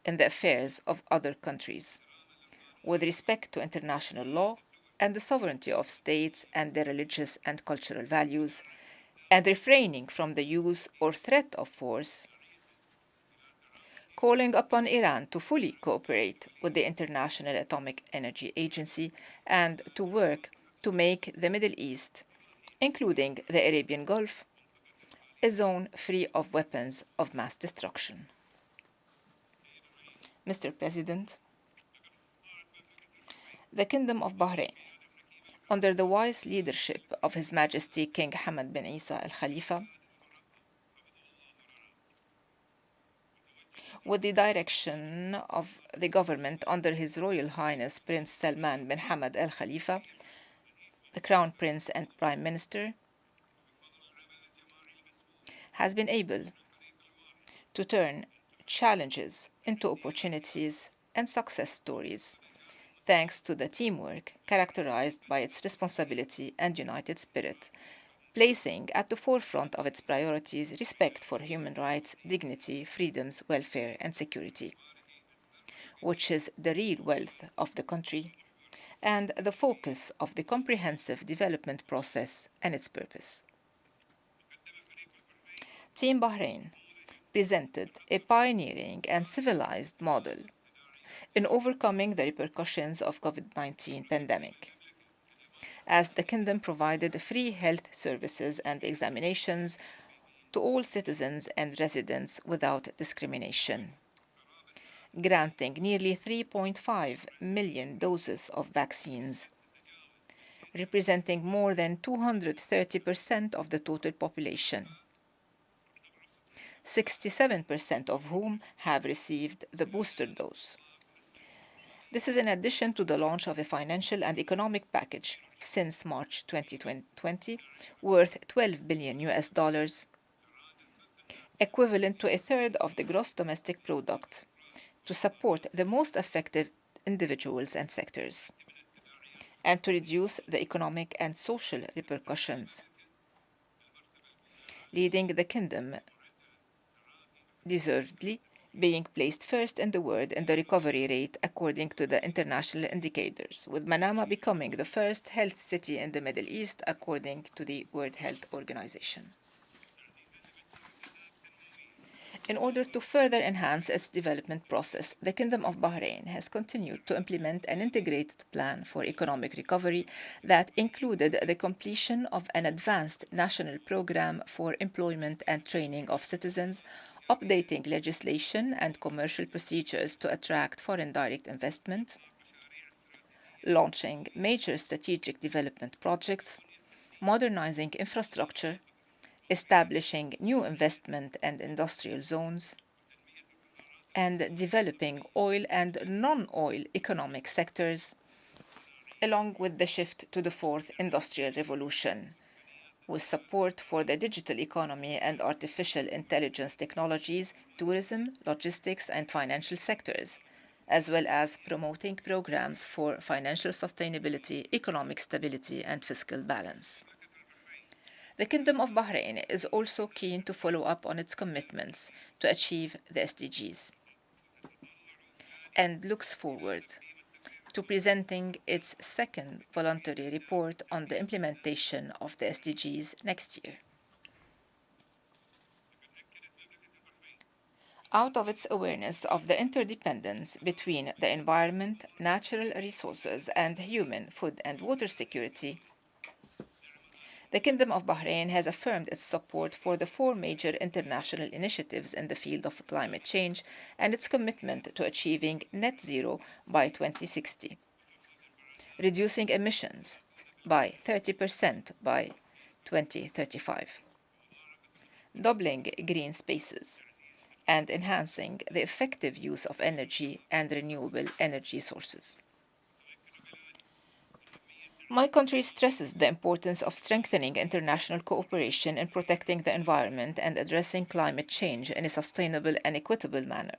in the affairs of other countries, with respect to international law and the sovereignty of states and their religious and cultural values, and refraining from the use or threat of force, calling upon Iran to fully cooperate with the International Atomic Energy Agency and to work to make the Middle East, including the Arabian Gulf, a zone free of weapons of mass destruction. Mr. President, the Kingdom of Bahrain, under the wise leadership of His Majesty King Hamad bin Isa Al Khalifa, with the direction of the government under His Royal Highness Prince Salman bin Hamad Al Khalifa, the Crown Prince and Prime Minister, has been able to turn challenges into opportunities and success stories, thanks to the teamwork characterized by its responsibility and united spirit, placing at the forefront of its priorities respect for human rights, dignity, freedoms, welfare, and security, which is the real wealth of the country and the focus of the comprehensive development process and its purpose. Team Bahrain presented a pioneering and civilized model in overcoming the repercussions of COVID-19 pandemic, as the Kingdom provided free health services and examinations to all citizens and residents without discrimination, granting nearly 3.5 million doses of vaccines, representing more than 230% of the total population, 67% of whom have received the booster dose, This is in addition to the launch of a financial and economic package since March 2020 worth $12 billion, equivalent to a third of the gross domestic product, to support the most affected individuals and sectors, and to reduce the economic and social repercussions, leading the kingdom deservedly being placed first in the world in the recovery rate according to the international indicators, with Manama becoming the first health city in the Middle East according to the World Health Organization. In order to further enhance its development process, the Kingdom of Bahrain has continued to implement an integrated plan for economic recovery that included the completion of an advanced national program for employment and training of citizens, updating legislation and commercial procedures to attract foreign direct investment, launching major strategic development projects, modernizing infrastructure, establishing new investment and industrial zones, and developing oil and non-oil economic sectors, along with the shift to the fourth industrial revolution, with support for the digital economy and artificial intelligence technologies, tourism, logistics, and financial sectors, as well as promoting programs for financial sustainability, economic stability, and fiscal balance. The Kingdom of Bahrain is also keen to follow up on its commitments to achieve the SDGs and looks forward to presenting its second voluntary report on the implementation of the SDGs next year. Out of its awareness of the interdependence between the environment, natural resources, and human food and water security, the Kingdom of Bahrain has affirmed its support for the four major international initiatives in the field of climate change and its commitment to achieving net zero by 2060, reducing emissions by 30% by 2035, doubling green spaces, and enhancing the effective use of energy and renewable energy sources. My country stresses the importance of strengthening international cooperation in protecting the environment and addressing climate change in a sustainable and equitable manner,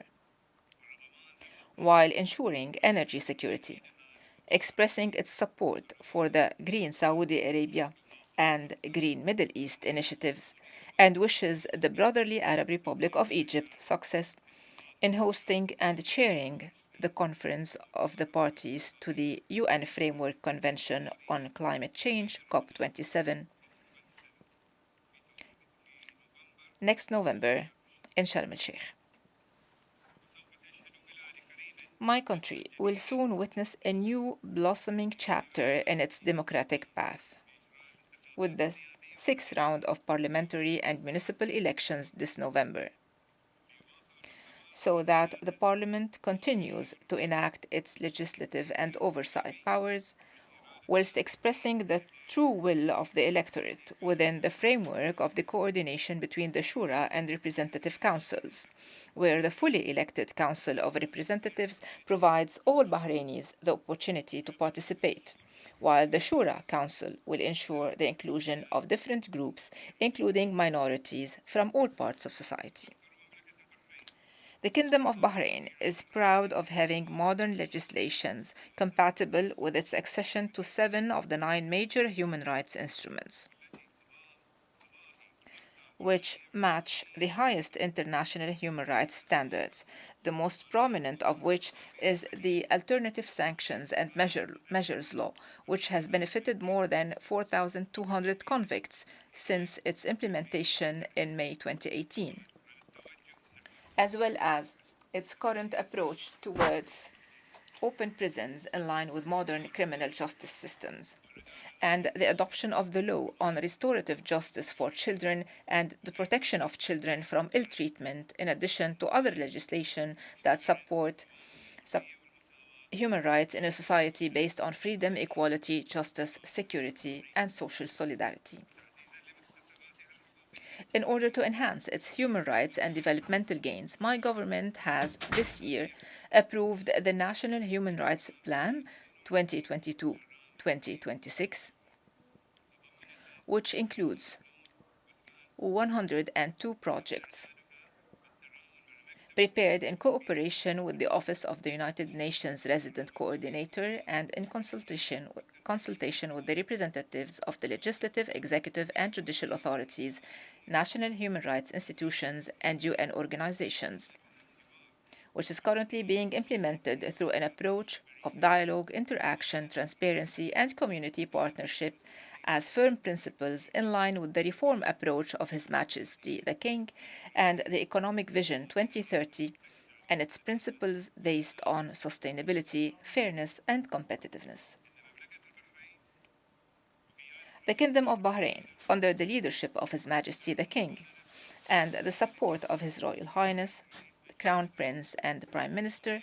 while ensuring energy security, expressing its support for the Green Saudi Arabia and Green Middle East initiatives, and wishes the Brotherly Arab Republic of Egypt success in hosting and chairing the Conference of the Parties to the UN Framework Convention on Climate Change, COP27, next November in Sharm el-Sheikh. My country will soon witness a new blossoming chapter in its democratic path, with the sixth round of parliamentary and municipal elections this November, so that the Parliament continues to enact its legislative and oversight powers, whilst expressing the true will of the electorate within the framework of the coordination between the Shura and Representative Councils, where the fully elected Council of Representatives provides all Bahrainis the opportunity to participate, while the Shura Council will ensure the inclusion of different groups, including minorities from all parts of society. The Kingdom of Bahrain is proud of having modern legislations compatible with its accession to 7 of the 9 major human rights instruments, which match the highest international human rights standards, the most prominent of which is the Alternative Sanctions and Measures Law, which has benefited more than 4,200 convicts since its implementation in May 2018. As well as its current approach towards open prisons in line with modern criminal justice systems, and the adoption of the law on restorative justice for children and the protection of children from ill treatment, in addition to other legislation that support human rights in a society based on freedom, equality, justice, security, and social solidarity. In order to enhance its human rights and developmental gains, my government has this year approved the National Human Rights Plan 2022-2026, which includes 102 projects prepared in cooperation with the Office of the United Nations Resident Coordinator and in consultation with the representatives of the legislative, executive, and judicial authorities, national human rights institutions, and UN organizations, which is currently being implemented through an approach of dialogue, interaction, transparency, and community partnership as firm principles in line with the reform approach of His Majesty the King and the Economic Vision 2030 and its principles based on sustainability, fairness, and competitiveness. The Kingdom of Bahrain, under the leadership of His Majesty the King and the support of His Royal Highness, the Crown Prince and the Prime Minister,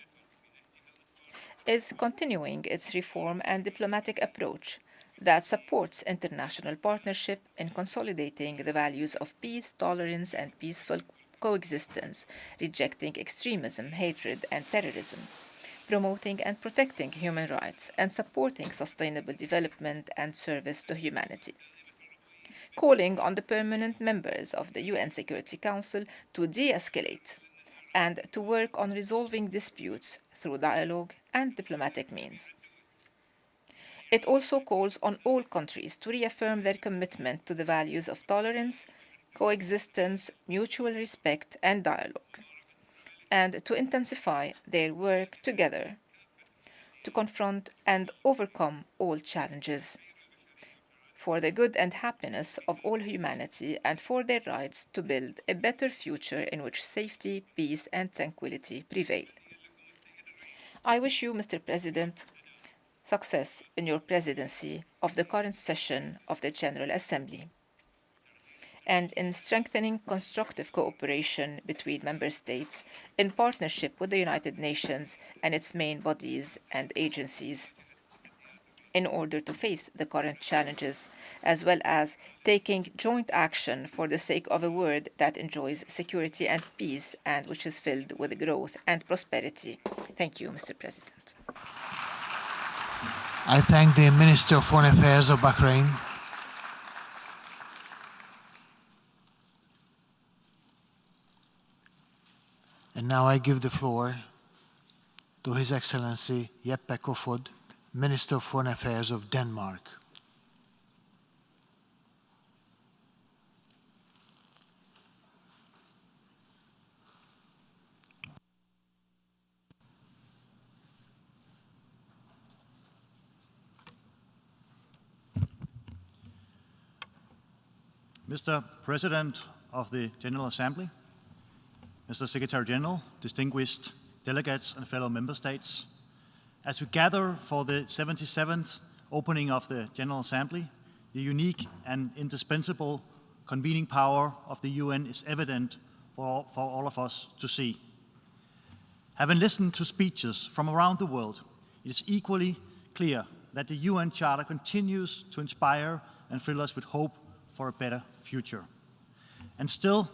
is continuing its reform and diplomatic approach that supports international partnership in consolidating the values of peace, tolerance, and peaceful coexistence, rejecting extremism, hatred, and terrorism, promoting and protecting human rights, and supporting sustainable development and service to humanity. Calling on the permanent members of the UN Security Council to de-escalate and to work on resolving disputes through dialogue and diplomatic means. It also calls on all countries to reaffirm their commitment to the values of tolerance, coexistence, mutual respect, and dialogue, and to intensify their work together to confront and overcome all challenges for the good and happiness of all humanity and for their rights to build a better future in which safety, peace, and tranquility prevail. I wish you, Mr. President, success in your presidency of the current session of the General Assembly and in strengthening constructive cooperation between member states in partnership with the United Nations and its main bodies and agencies in order to face the current challenges, as well as taking joint action for the sake of a world that enjoys security and peace and which is filled with growth and prosperity. Thank you, Mr. President. I thank the Minister of Foreign Affairs of Bahrain. And now I give the floor to His Excellency Jeppe Kofod, Minister of Foreign Affairs of Denmark. Mr. President of the General Assembly, Mr. Secretary General, distinguished delegates and fellow member states, as we gather for the 77th opening of the General Assembly, the unique and indispensable convening power of the UN is evident for all of us to see. Having listened to speeches from around the world, it is equally clear that the UN Charter continues to inspire and fill us with hope for a better future. And still,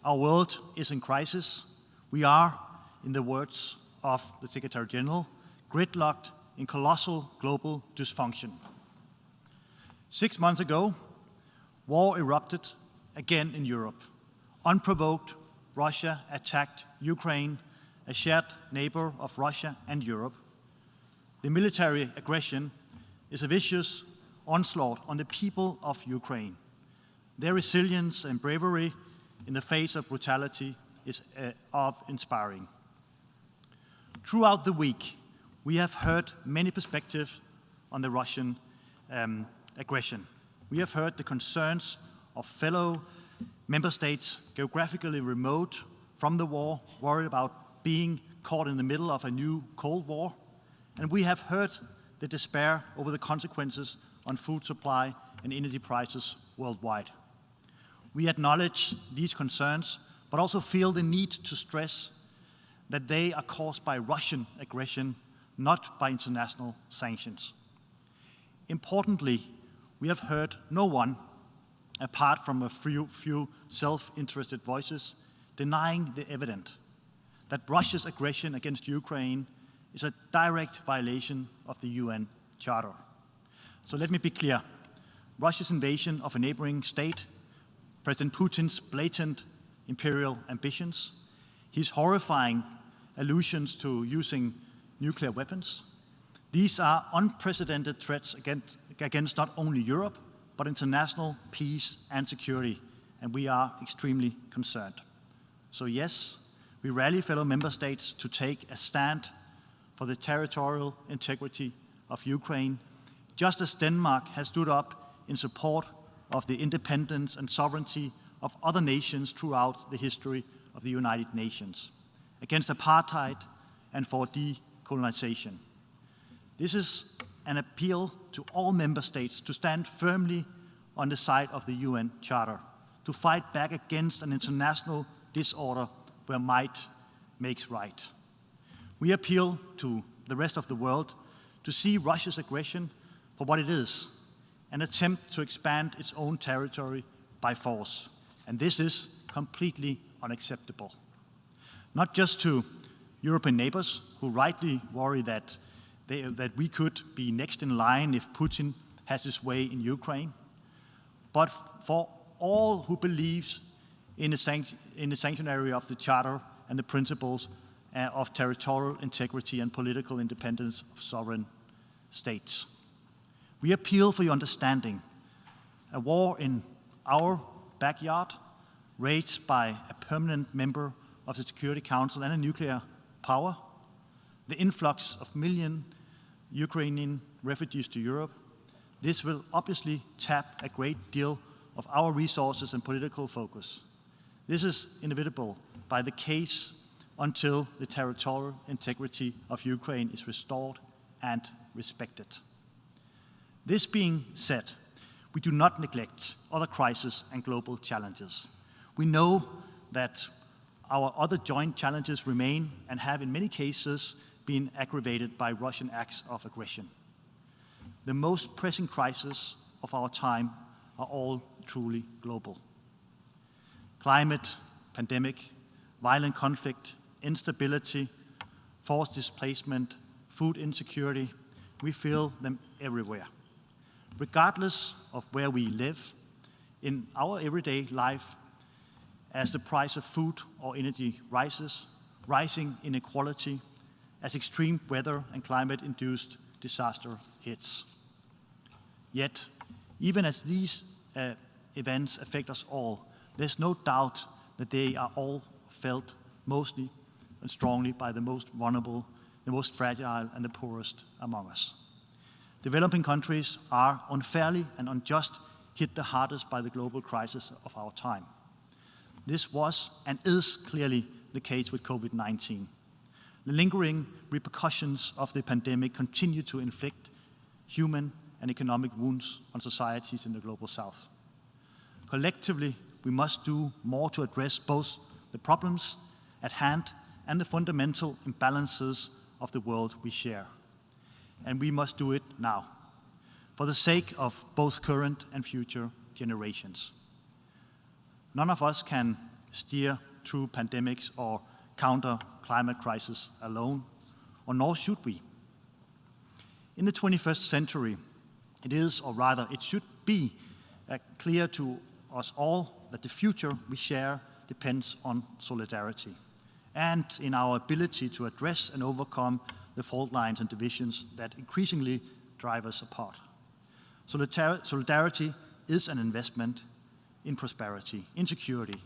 our world is in crisis. We are, in the words of the Secretary General, gridlocked in colossal global dysfunction. 6 months ago, war erupted again in Europe. Unprovoked, Russia attacked Ukraine, a shared neighbor of Russia and Europe. The military aggression is a vicious onslaught on the people of Ukraine. Their resilience and bravery in the face of brutality is inspiring. Throughout the week, we have heard many perspectives on the Russian aggression. We have heard the concerns of fellow member states geographically remote from the war, worried about being caught in the middle of a new Cold War. And we have heard the despair over the consequences on food supply and energy prices worldwide. We acknowledge these concerns, but also feel the need to stress that they are caused by Russian aggression, not by international sanctions. Importantly, we have heard no one apart from a few self-interested voices, denying the evident that Russia's aggression against Ukraine is a direct violation of the UN Charter. So let me be clear. Russia's invasion of a neighboring state, President Putin's blatant imperial ambitions, his horrifying allusions to using nuclear weapons, these are unprecedented threats against not only Europe, but international peace and security, and we are extremely concerned. So yes, we rally fellow member states to take a stand for the territorial integrity of Ukraine, just as Denmark has stood up in support of the independence and sovereignty of other nations throughout the history of the United Nations, against apartheid and for decolonization. This is an appeal to all member states to stand firmly on the side of the UN Charter, to fight back against an international disorder where might makes right. We appeal to the rest of the world to see Russia's aggression for what it is, an attempt to expand its own territory by force. And this is completely unacceptable. Not just to European neighbors who rightly worry that we could be next in line if Putin has his way in Ukraine, but for all who believes in the sanctuary of the Charter and the principles of territorial integrity and political independence of sovereign states. We appeal for your understanding. A war in our backyard, waged by a permanent member of the Security Council and a nuclear power, the influx of millions of Ukrainian refugees to Europe, this will obviously tap a great deal of our resources and political focus. This is inevitable by the case until the territorial integrity of Ukraine is restored and respected. This being said, we do not neglect other crises and global challenges. We know that our other joint challenges remain and have in many cases been aggravated by Russian acts of aggression. The most pressing crises of our time are all truly global. Climate, pandemic, violent conflict, instability, forced displacement, food insecurity, we feel them everywhere. Regardless of where we live, in our everyday life, as the price of food or energy rises, rising inequality, as extreme weather and climate-induced disaster hits. Yet, even as these events affect us all, there's no doubt that they are all felt mostly and strongly by the most vulnerable, the most fragile, and the poorest among us. Developing countries are unfairly and unjust hit the hardest by the global crisis of our time. This was and is clearly the case with COVID-19. The lingering repercussions of the pandemic continue to inflict human and economic wounds on societies in the global south. Collectively, we must do more to address both the problems at hand and the fundamental imbalances of the world we share. And we must do it now, for the sake of both current and future generations. None of us can steer through pandemics or counter climate crisis alone, or nor should we. In the 21st century, it is, or rather it should be, clear to us all that the future we share depends on solidarity and in our ability to address and overcome the fault lines and divisions that increasingly drive us apart. Solidarity is an investment in prosperity, in security,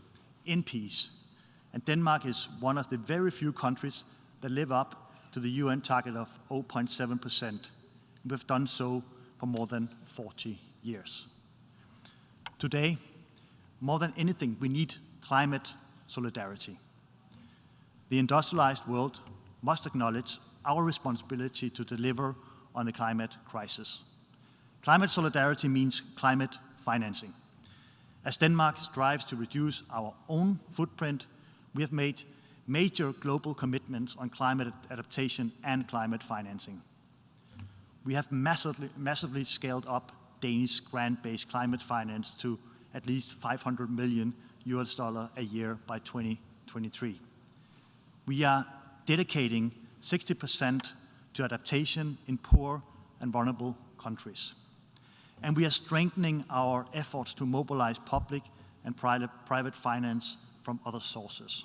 in peace. And Denmark is one of the very few countries that live up to the UN target of 0.7%. We've done so for more than 40 years. Today, more than anything, we need climate solidarity. The industrialized world must acknowledge our responsibility to deliver on the climate crisis. Climate solidarity means climate financing. As Denmark strives to reduce our own footprint, we have made major global commitments on climate adaptation and climate financing. We have massively scaled up Danish grant-based climate finance to at least $500 million a year by 2023. We are dedicating 60% to adaptation in poor and vulnerable countries. And we are strengthening our efforts to mobilize public and private finance from other sources.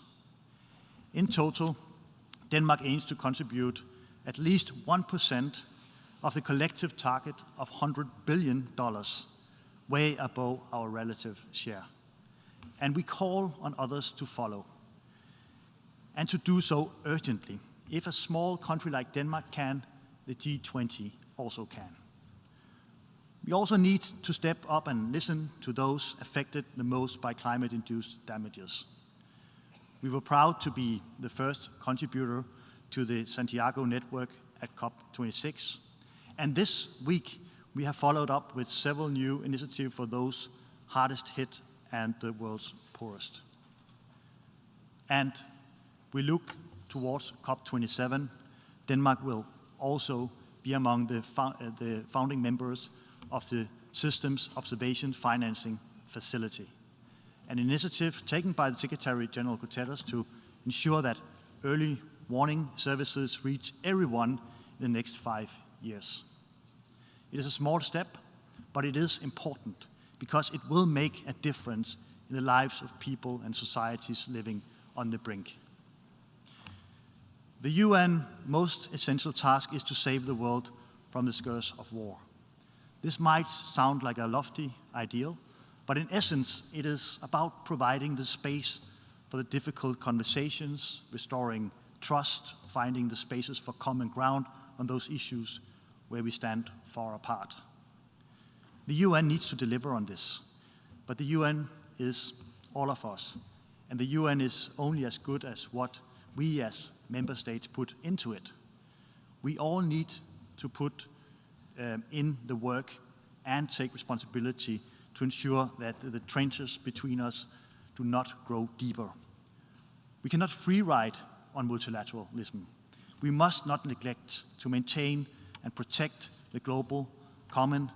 In total, Denmark aims to contribute at least 1% of the collective target of $100 billion, way above our relative share. And we call on others to follow, and to do so urgently. If a small country like Denmark can, the G20 also can. We also need to step up and listen to those affected the most by climate-induced damages. We were proud to be the first contributor to the Santiago network at COP26, and this week we have followed up with several new initiatives for those hardest hit and the world's poorest. And we look towards COP27. Denmark will also be among the founding members of the Systems Observation Financing Facility, an initiative taken by the Secretary General Guterres to ensure that early warning services reach everyone in the next 5 years. It is a small step, but it is important because it will make a difference in the lives of people and societies living on the brink. The UN most essential task is to save the world from the scourge of war. This might sound like a lofty ideal, but in essence, it is about providing the space for the difficult conversations, restoring trust, finding the spaces for common ground on those issues where we stand far apart. The UN needs to deliver on this, but the UN is all of us, and the UN is only as good as what we as member states put into it. We all need to put in the work and take responsibility to ensure that the trenches between us do not grow deeper. We cannot free ride on multilateralism. We must not neglect to maintain and protect the global common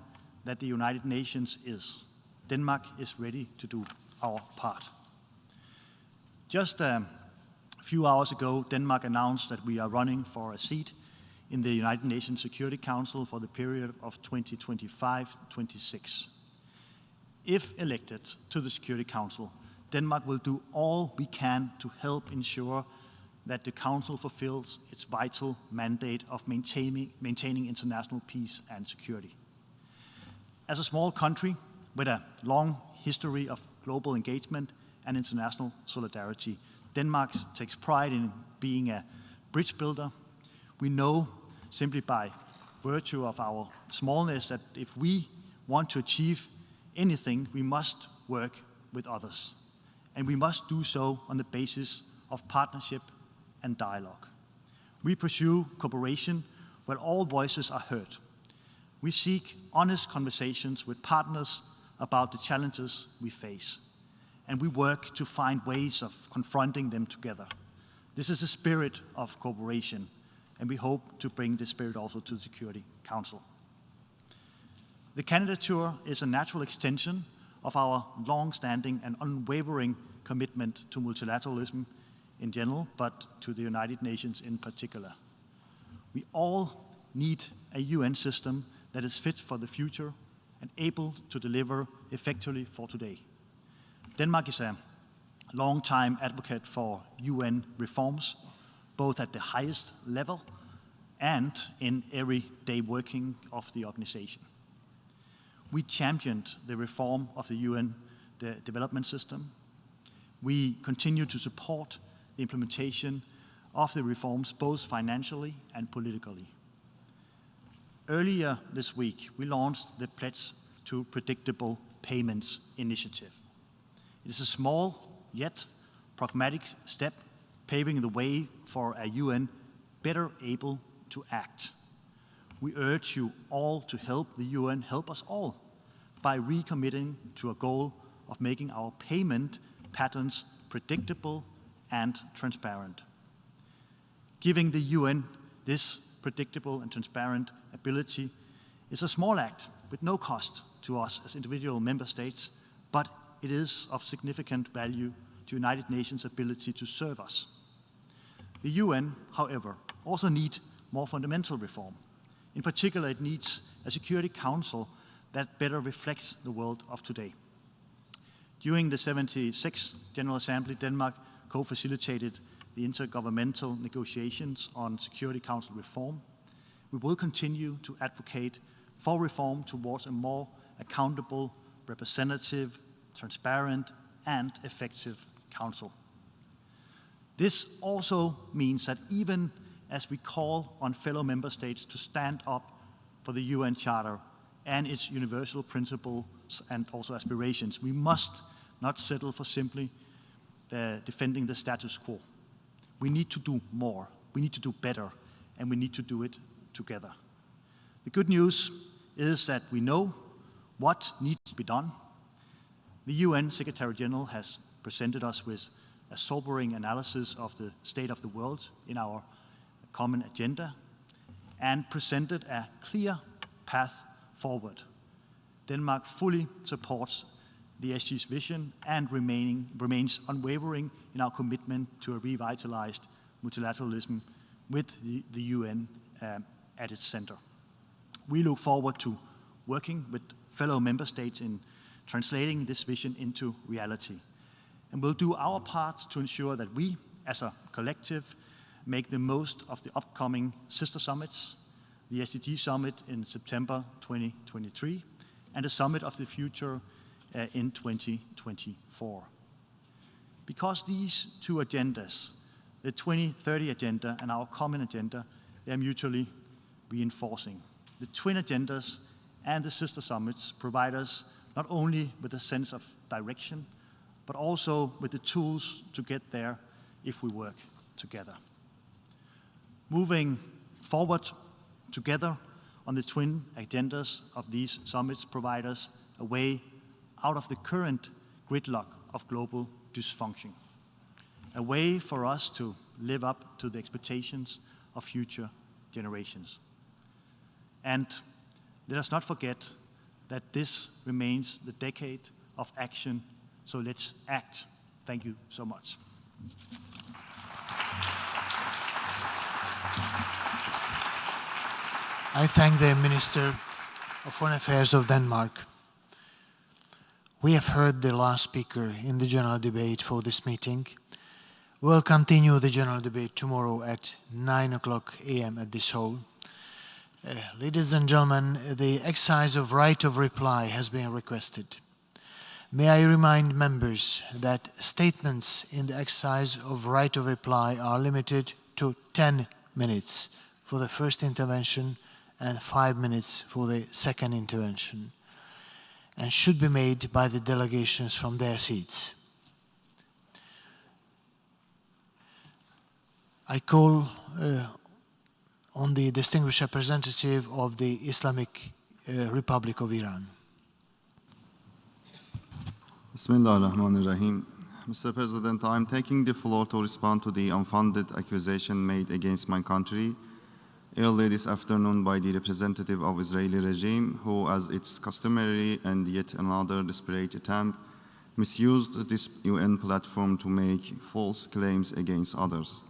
that the United Nations is. Denmark is ready to do our part. Just a few hours ago, Denmark announced that we are running for a seat in the United Nations Security Council for the period of 2025-26. If elected to the Security Council, Denmark will do all we can to help ensure that the Council fulfills its vital mandate of maintaining international peace and security. As a small country with a long history of global engagement and international solidarity, Denmark takes pride in being a bridge builder. We know simply by virtue of our smallness that if we want to achieve anything, we must work with others. And we must do so on the basis of partnership and dialogue. We pursue cooperation where all voices are heard. We seek honest conversations with partners about the challenges we face. And we work to find ways of confronting them together. This is the spirit of cooperation, and we hope to bring this spirit also to the Security Council. The candidature is a natural extension of our long-standing and unwavering commitment to multilateralism in general, but to the United Nations in particular. We all need a UN system that is fit for the future and able to deliver effectively for today. Denmark is a long-time advocate for UN reforms, both at the highest level and in everyday working of the organization. We championed the reform of the UN development system. We continue to support the implementation of the reforms both financially and politically. Earlier this week, we launched the Pledge to Predictable Payments initiative. It is a small yet pragmatic step paving the way for a UN better able to act. We urge you all to help the UN help us all by recommitting to a goal of making our payment patterns predictable and transparent. Giving the UN this predictable and transparent ability is a small act with no cost to us as individual member states, but it is of significant value to United Nations' ability to serve us. The UN, however, also needs more fundamental reform. In particular, it needs a Security Council that better reflects the world of today. During the 76th General Assembly, Denmark co-facilitated the intergovernmental negotiations on Security Council reform. We will continue to advocate for reform towards a more accountable, representative, transparent, and effective council. This also means that even as we call on fellow member states to stand up for the UN Charter and its universal principles and also aspirations, we must not settle for simply defending the status quo. We need to do more, we need to do better, and we need to do it together. The good news is that we know what needs to be done. The UN Secretary General has presented us with a sobering analysis of the state of the world in our common agenda and presented a clear path forward. Denmark fully supports the SG's vision and remains unwavering in our commitment to a revitalized multilateralism with the UN at its center. We look forward to working with fellow member states in translating this vision into reality. And we'll do our part to ensure that we, as a collective, make the most of the upcoming sister summits, the SDG Summit in September 2023, and the Summit of the Future in 2024. Because these two agendas, the 2030 agenda and our common agenda, they are mutually reinforcing. The twin agendas and the sister summits provide us not only with a sense of direction, but also with the tools to get there if we work together. Moving forward together on the twin agendas of these summits provide us a way out of the current gridlock of global dysfunction, a way for us to live up to the expectations of future generations. And let us not forget that this remains the decade of action, so let's act. Thank you so much. I thank the Minister of Foreign Affairs of Denmark. We have heard the last speaker in the general debate for this meeting. We'll continue the general debate tomorrow at 9 a.m. at this hall. Ladies and gentlemen, the exercise of right of reply has been requested. May I remind members that statements in the exercise of right of reply are limited to 10 minutes for the first intervention and 5 minutes for the second intervention, and should be made by the delegations from their seats. I call on the distinguished representative of the Islamic Republic of Iran. Bismillah ar-Rahman ar-Rahim. Mr. President, I am taking the floor to respond to the unfounded accusation made against my country early this afternoon by the representative of Israeli regime, who, as its customary and yet another desperate attempt, misused this UN platform to make false claims against others.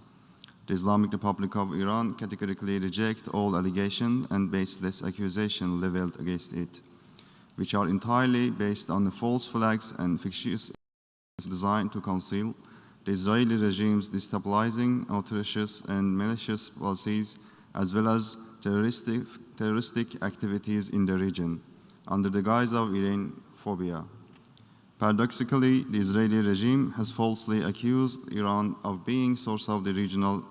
The Islamic Republic of Iran categorically rejects all allegations and baseless accusations leveled against it, which are entirely based on the false flags and fictitious designed to conceal the Israeli regime's destabilizing, audacious, and malicious policies, as well as terroristic activities in the region, under the guise of Iranophobia. Paradoxically, the Israeli regime has falsely accused Iran of being source of the regional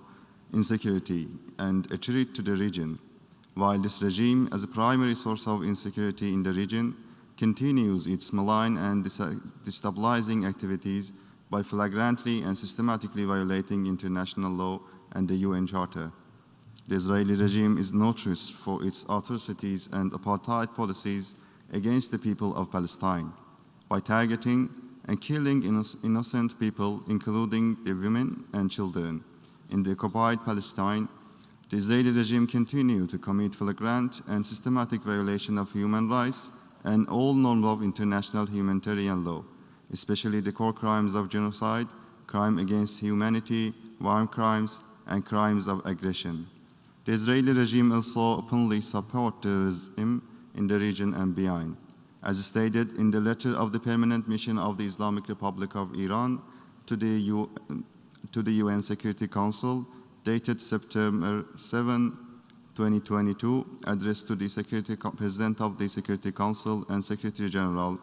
insecurity and a threat to the region, while this regime, as a primary source of insecurity in the region, continues its malign and destabilizing activities by flagrantly and systematically violating international law and the UN Charter. The Israeli regime is notorious for its atrocities and apartheid policies against the people of Palestine, by targeting and killing innocent people, including the women and children. In the occupied Palestine, the Israeli regime continues to commit flagrant and systematic violation of human rights and all norms of international humanitarian law, especially the core crimes of genocide, crime against humanity, war crimes, and crimes of aggression. The Israeli regime also openly supports terrorism in the region and beyond. As stated in the letter of the Permanent Mission of the Islamic Republic of Iran to the UN Security Council, dated September 7, 2022, addressed to the President of the Security Council and Secretary General,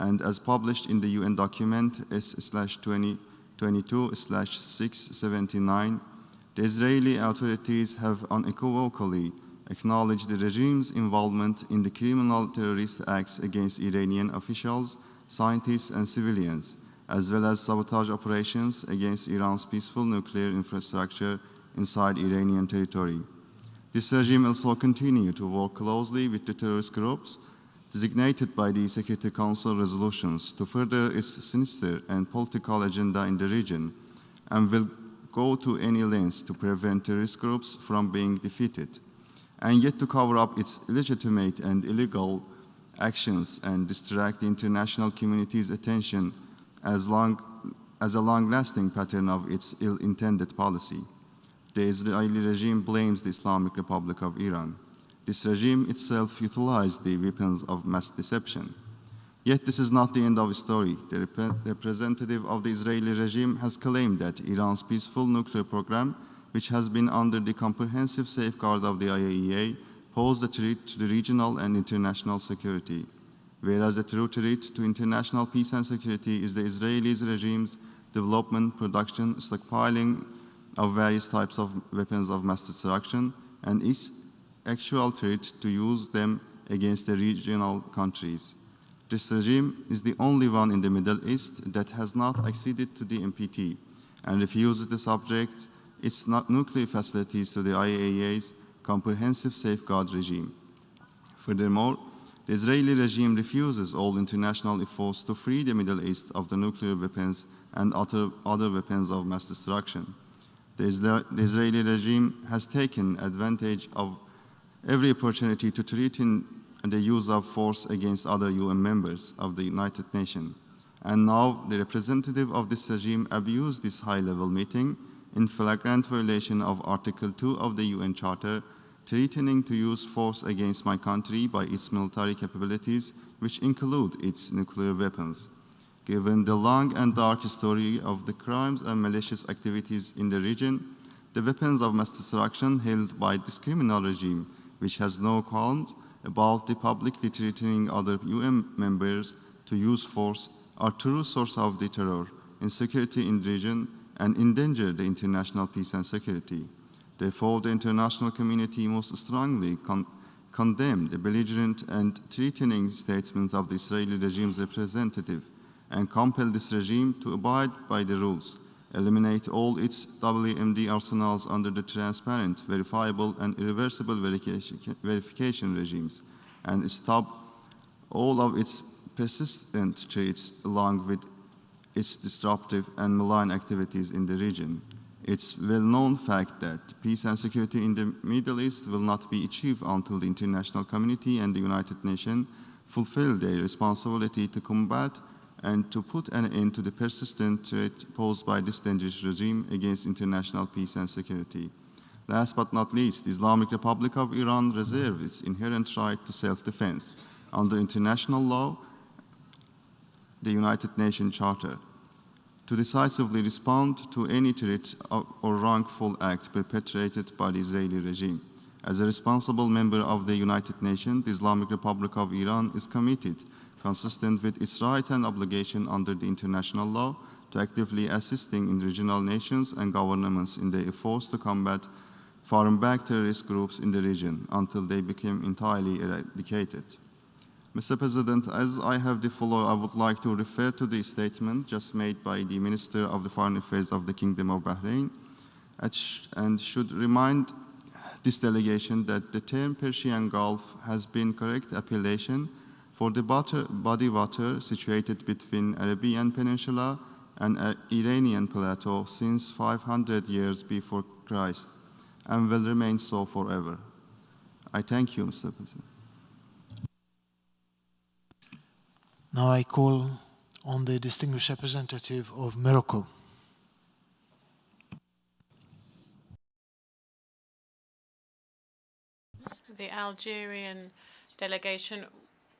and as published in the UN document S/2022/679, the Israeli authorities have unequivocally acknowledged the regime's involvement in the criminal terrorist acts against Iranian officials, scientists, and civilians, as well as sabotage operations against Iran's peaceful nuclear infrastructure inside Iranian territory. This regime also continues to work closely with the terrorist groups designated by the Security Council resolutions to further its sinister and political agenda in the region, and will go to any lengths to prevent terrorist groups from being defeated, and yet to cover up its illegitimate and illegal actions and distract the international community's attention as a long-lasting pattern of its ill-intended policy. The Israeli regime blames the Islamic Republic of Iran. This regime itself utilized the weapons of mass deception. Yet this is not the end of the story. The representative of the Israeli regime has claimed that Iran's peaceful nuclear program, which has been under the comprehensive safeguard of the IAEA, posed a threat to the regional and international security, whereas the true threat to international peace and security is the Israeli regime's development, production, stockpiling of various types of weapons of mass destruction, and its actual threat to use them against the regional countries. This regime is the only one in the Middle East that has not acceded to the NPT and refuses to subject its nuclear facilities to the IAEA's comprehensive safeguard regime. Furthermore, the Israeli regime refuses all international efforts to free the Middle East of the nuclear weapons and other weapons of mass destruction. The Israeli regime has taken advantage of every opportunity to threaten the use of force against other UN members of the United Nations. And now the representative of this regime abused this high-level meeting in flagrant violation of Article 2 of the UN Charter, threatening to use force against my country by its military capabilities, which include its nuclear weapons. Given the long and dark history of the crimes and malicious activities in the region, the weapons of mass destruction held by this criminal regime, which has no qualms about the publicly threatening other UN members to use force, are true source of the terror, insecurity in the region, and endanger the international peace and security. Therefore, the international community must strongly condemn the belligerent and threatening statements of the Israeli regime's representative and compel this regime to abide by the rules, eliminate all its WMD arsenals under the transparent, verifiable, and irreversible verification regimes, and stop all of its persistent threats along with its disruptive and malign activities in the region. It's well-known fact that peace and security in the Middle East will not be achieved until the international community and the United Nations fulfill their responsibility to combat and to put an end to the persistent threat posed by this dangerous regime against international peace and security. Last but not least, the Islamic Republic of Iran reserves its inherent right to self-defense under international law, the United Nations Charter, to decisively respond to any threat or wrongful act perpetrated by the Israeli regime. As a responsible member of the United Nations, the Islamic Republic of Iran is committed, consistent with its right and obligation under the international law, to actively assisting in regional nations and governments in their efforts to combat foreign-backed terrorist groups in the region until they become entirely eradicated. Mr. President, as I have the floor, I would like to refer to the statement just made by the Minister of the Foreign Affairs of the Kingdom of Bahrain, and should remind this delegation that the term Persian Gulf has been correct appellation for the body water situated between Arabian Peninsula and Iranian Plateau since 500 years before Christ, and will remain so forever. I thank you, Mr. President. Now I call on the distinguished representative of Morocco. The Algerian delegation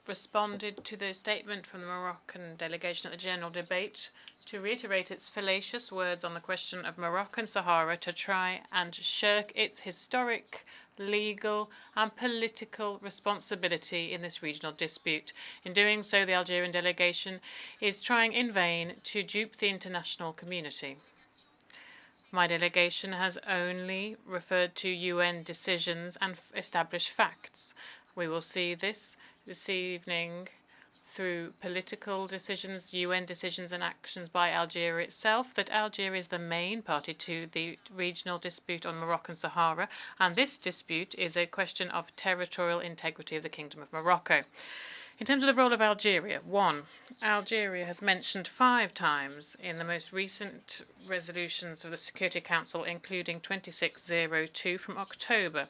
responded to the statement from the Moroccan delegation at the general debate to reiterate its fallacious words on the question of Moroccan Sahara, to try and shirk its historic, legal and political responsibility in this regional dispute. In doing so, the Algerian delegation is trying in vain to dupe the international community. My delegation has only referred to UN decisions and established facts. We will see this evening through political decisions, UN decisions and actions by Algeria itself, that Algeria is the main party to the regional dispute on Moroccan Sahara, and this dispute is a question of territorial integrity of the Kingdom of Morocco. In terms of the role of Algeria, 1. Algeria has mentioned 5 times in the most recent resolutions of the Security Council, including 2602 from October.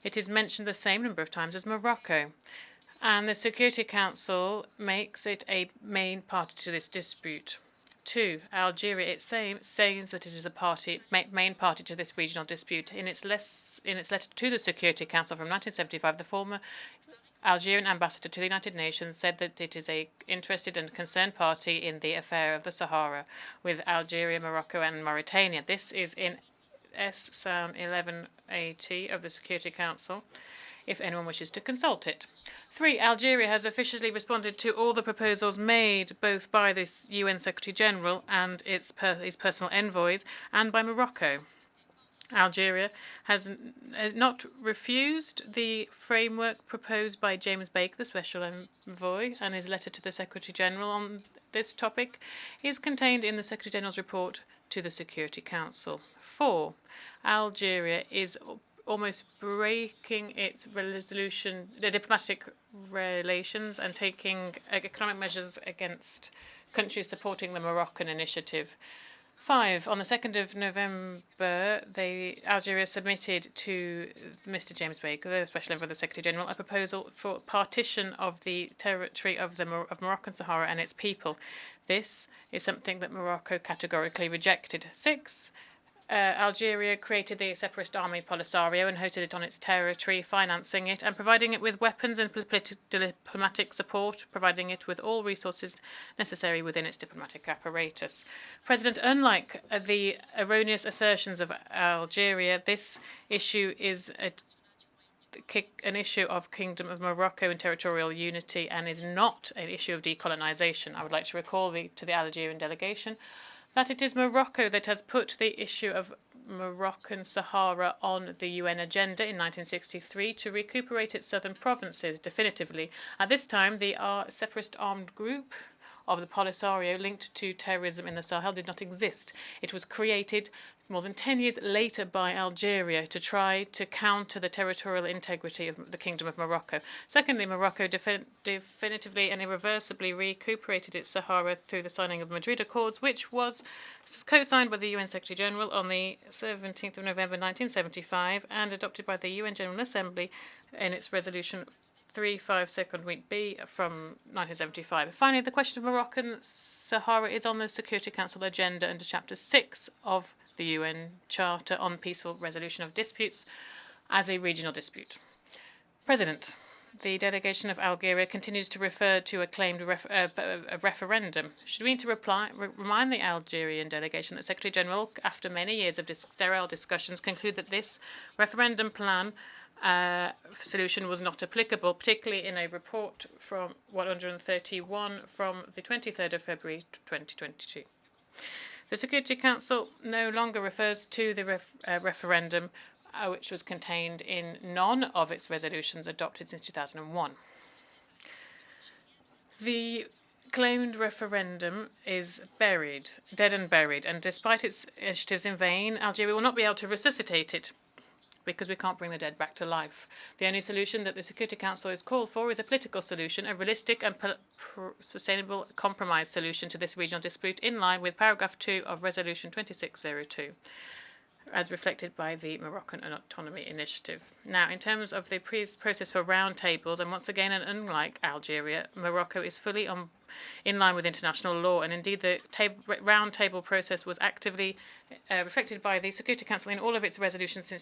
It is mentioned the same number of times as Morocco, and the Security Council makes it a main party to this dispute. 2. Algeria itself says that it is a main party to this regional dispute. In its letter to the Security Council from 1975, the former Algerian ambassador to the United Nations said that it is an interested and concerned party in the affair of the Sahara with Algeria, Morocco and Mauritania. This is in S-Sound 1180 of the Security Council, if anyone wishes to consult it. 3. Algeria has officially responded to all the proposals made both by the UN Secretary-General and his personal envoys and by Morocco. Algeria has not refused the framework proposed by James Baker, the Special Envoy, and his letter to the Secretary-General on this topic is contained in the Secretary-General's report to the Security Council. 4. Algeria is almost breaking its diplomatic relations and taking economic measures against countries supporting the Moroccan initiative. 5. On the 2nd of November, Algeria submitted to Mr. James Baker, the Special Envoy of the Secretary-General, a proposal for partition of the territory of Moroccan Sahara and its people. This is something that Morocco categorically rejected. 6. Algeria created the separatist army Polisario and hosted it on its territory, financing it and providing it with weapons and diplomatic support, providing it with all resources necessary within its diplomatic apparatus. President, unlike the erroneous assertions of Algeria, this issue is an issue of Kingdom of Morocco and territorial unity and is not an issue of decolonization. I would like to recall to the Algerian delegation that it is Morocco that has put the issue of Moroccan Sahara on the UN agenda in 1963 to recuperate its southern provinces definitively. At this time, the separatist armed group of the Polisario linked to terrorism in the Sahel did not exist. It was created more than 10 years later by Algeria to try to counter the territorial integrity of the Kingdom of Morocco. Secondly, Morocco definitively and irreversibly recuperated its Sahara through the signing of the Madrid Accords, which was co-signed by the UN Secretary-General on the 17th of November 1975 and adopted by the UN General Assembly in its resolution 35(2)B from 1975. Finally, the question of Moroccan Sahara is on the Security Council agenda under Chapter 6 of the UN Charter on Peaceful Resolution of Disputes as a regional dispute. President, the delegation of Algeria continues to refer to a claimed referendum. Should we need to remind the Algerian delegation that Secretary-General, after many years of sterile discussions, conclude that this referendum plan solution was not applicable, particularly in a report from 131 from the 23rd of February 2022. The Security Council no longer refers to the referendum, which was contained in none of its resolutions adopted since 2001. The claimed referendum is dead and buried, and despite its initiatives in vain, Algeria will not be able to resuscitate it, because we can't bring the dead back to life. The only solution that the Security Council is called for is a political solution, a realistic and sustainable compromise solution to this regional dispute in line with paragraph 2 of Resolution 2602. as reflected by the Moroccan Autonomy Initiative. Now, in terms of the process for roundtables, and once again, and unlike Algeria, Morocco is fully in line with international law, and indeed the roundtable process was actively reflected by the Security Council in all of its resolutions since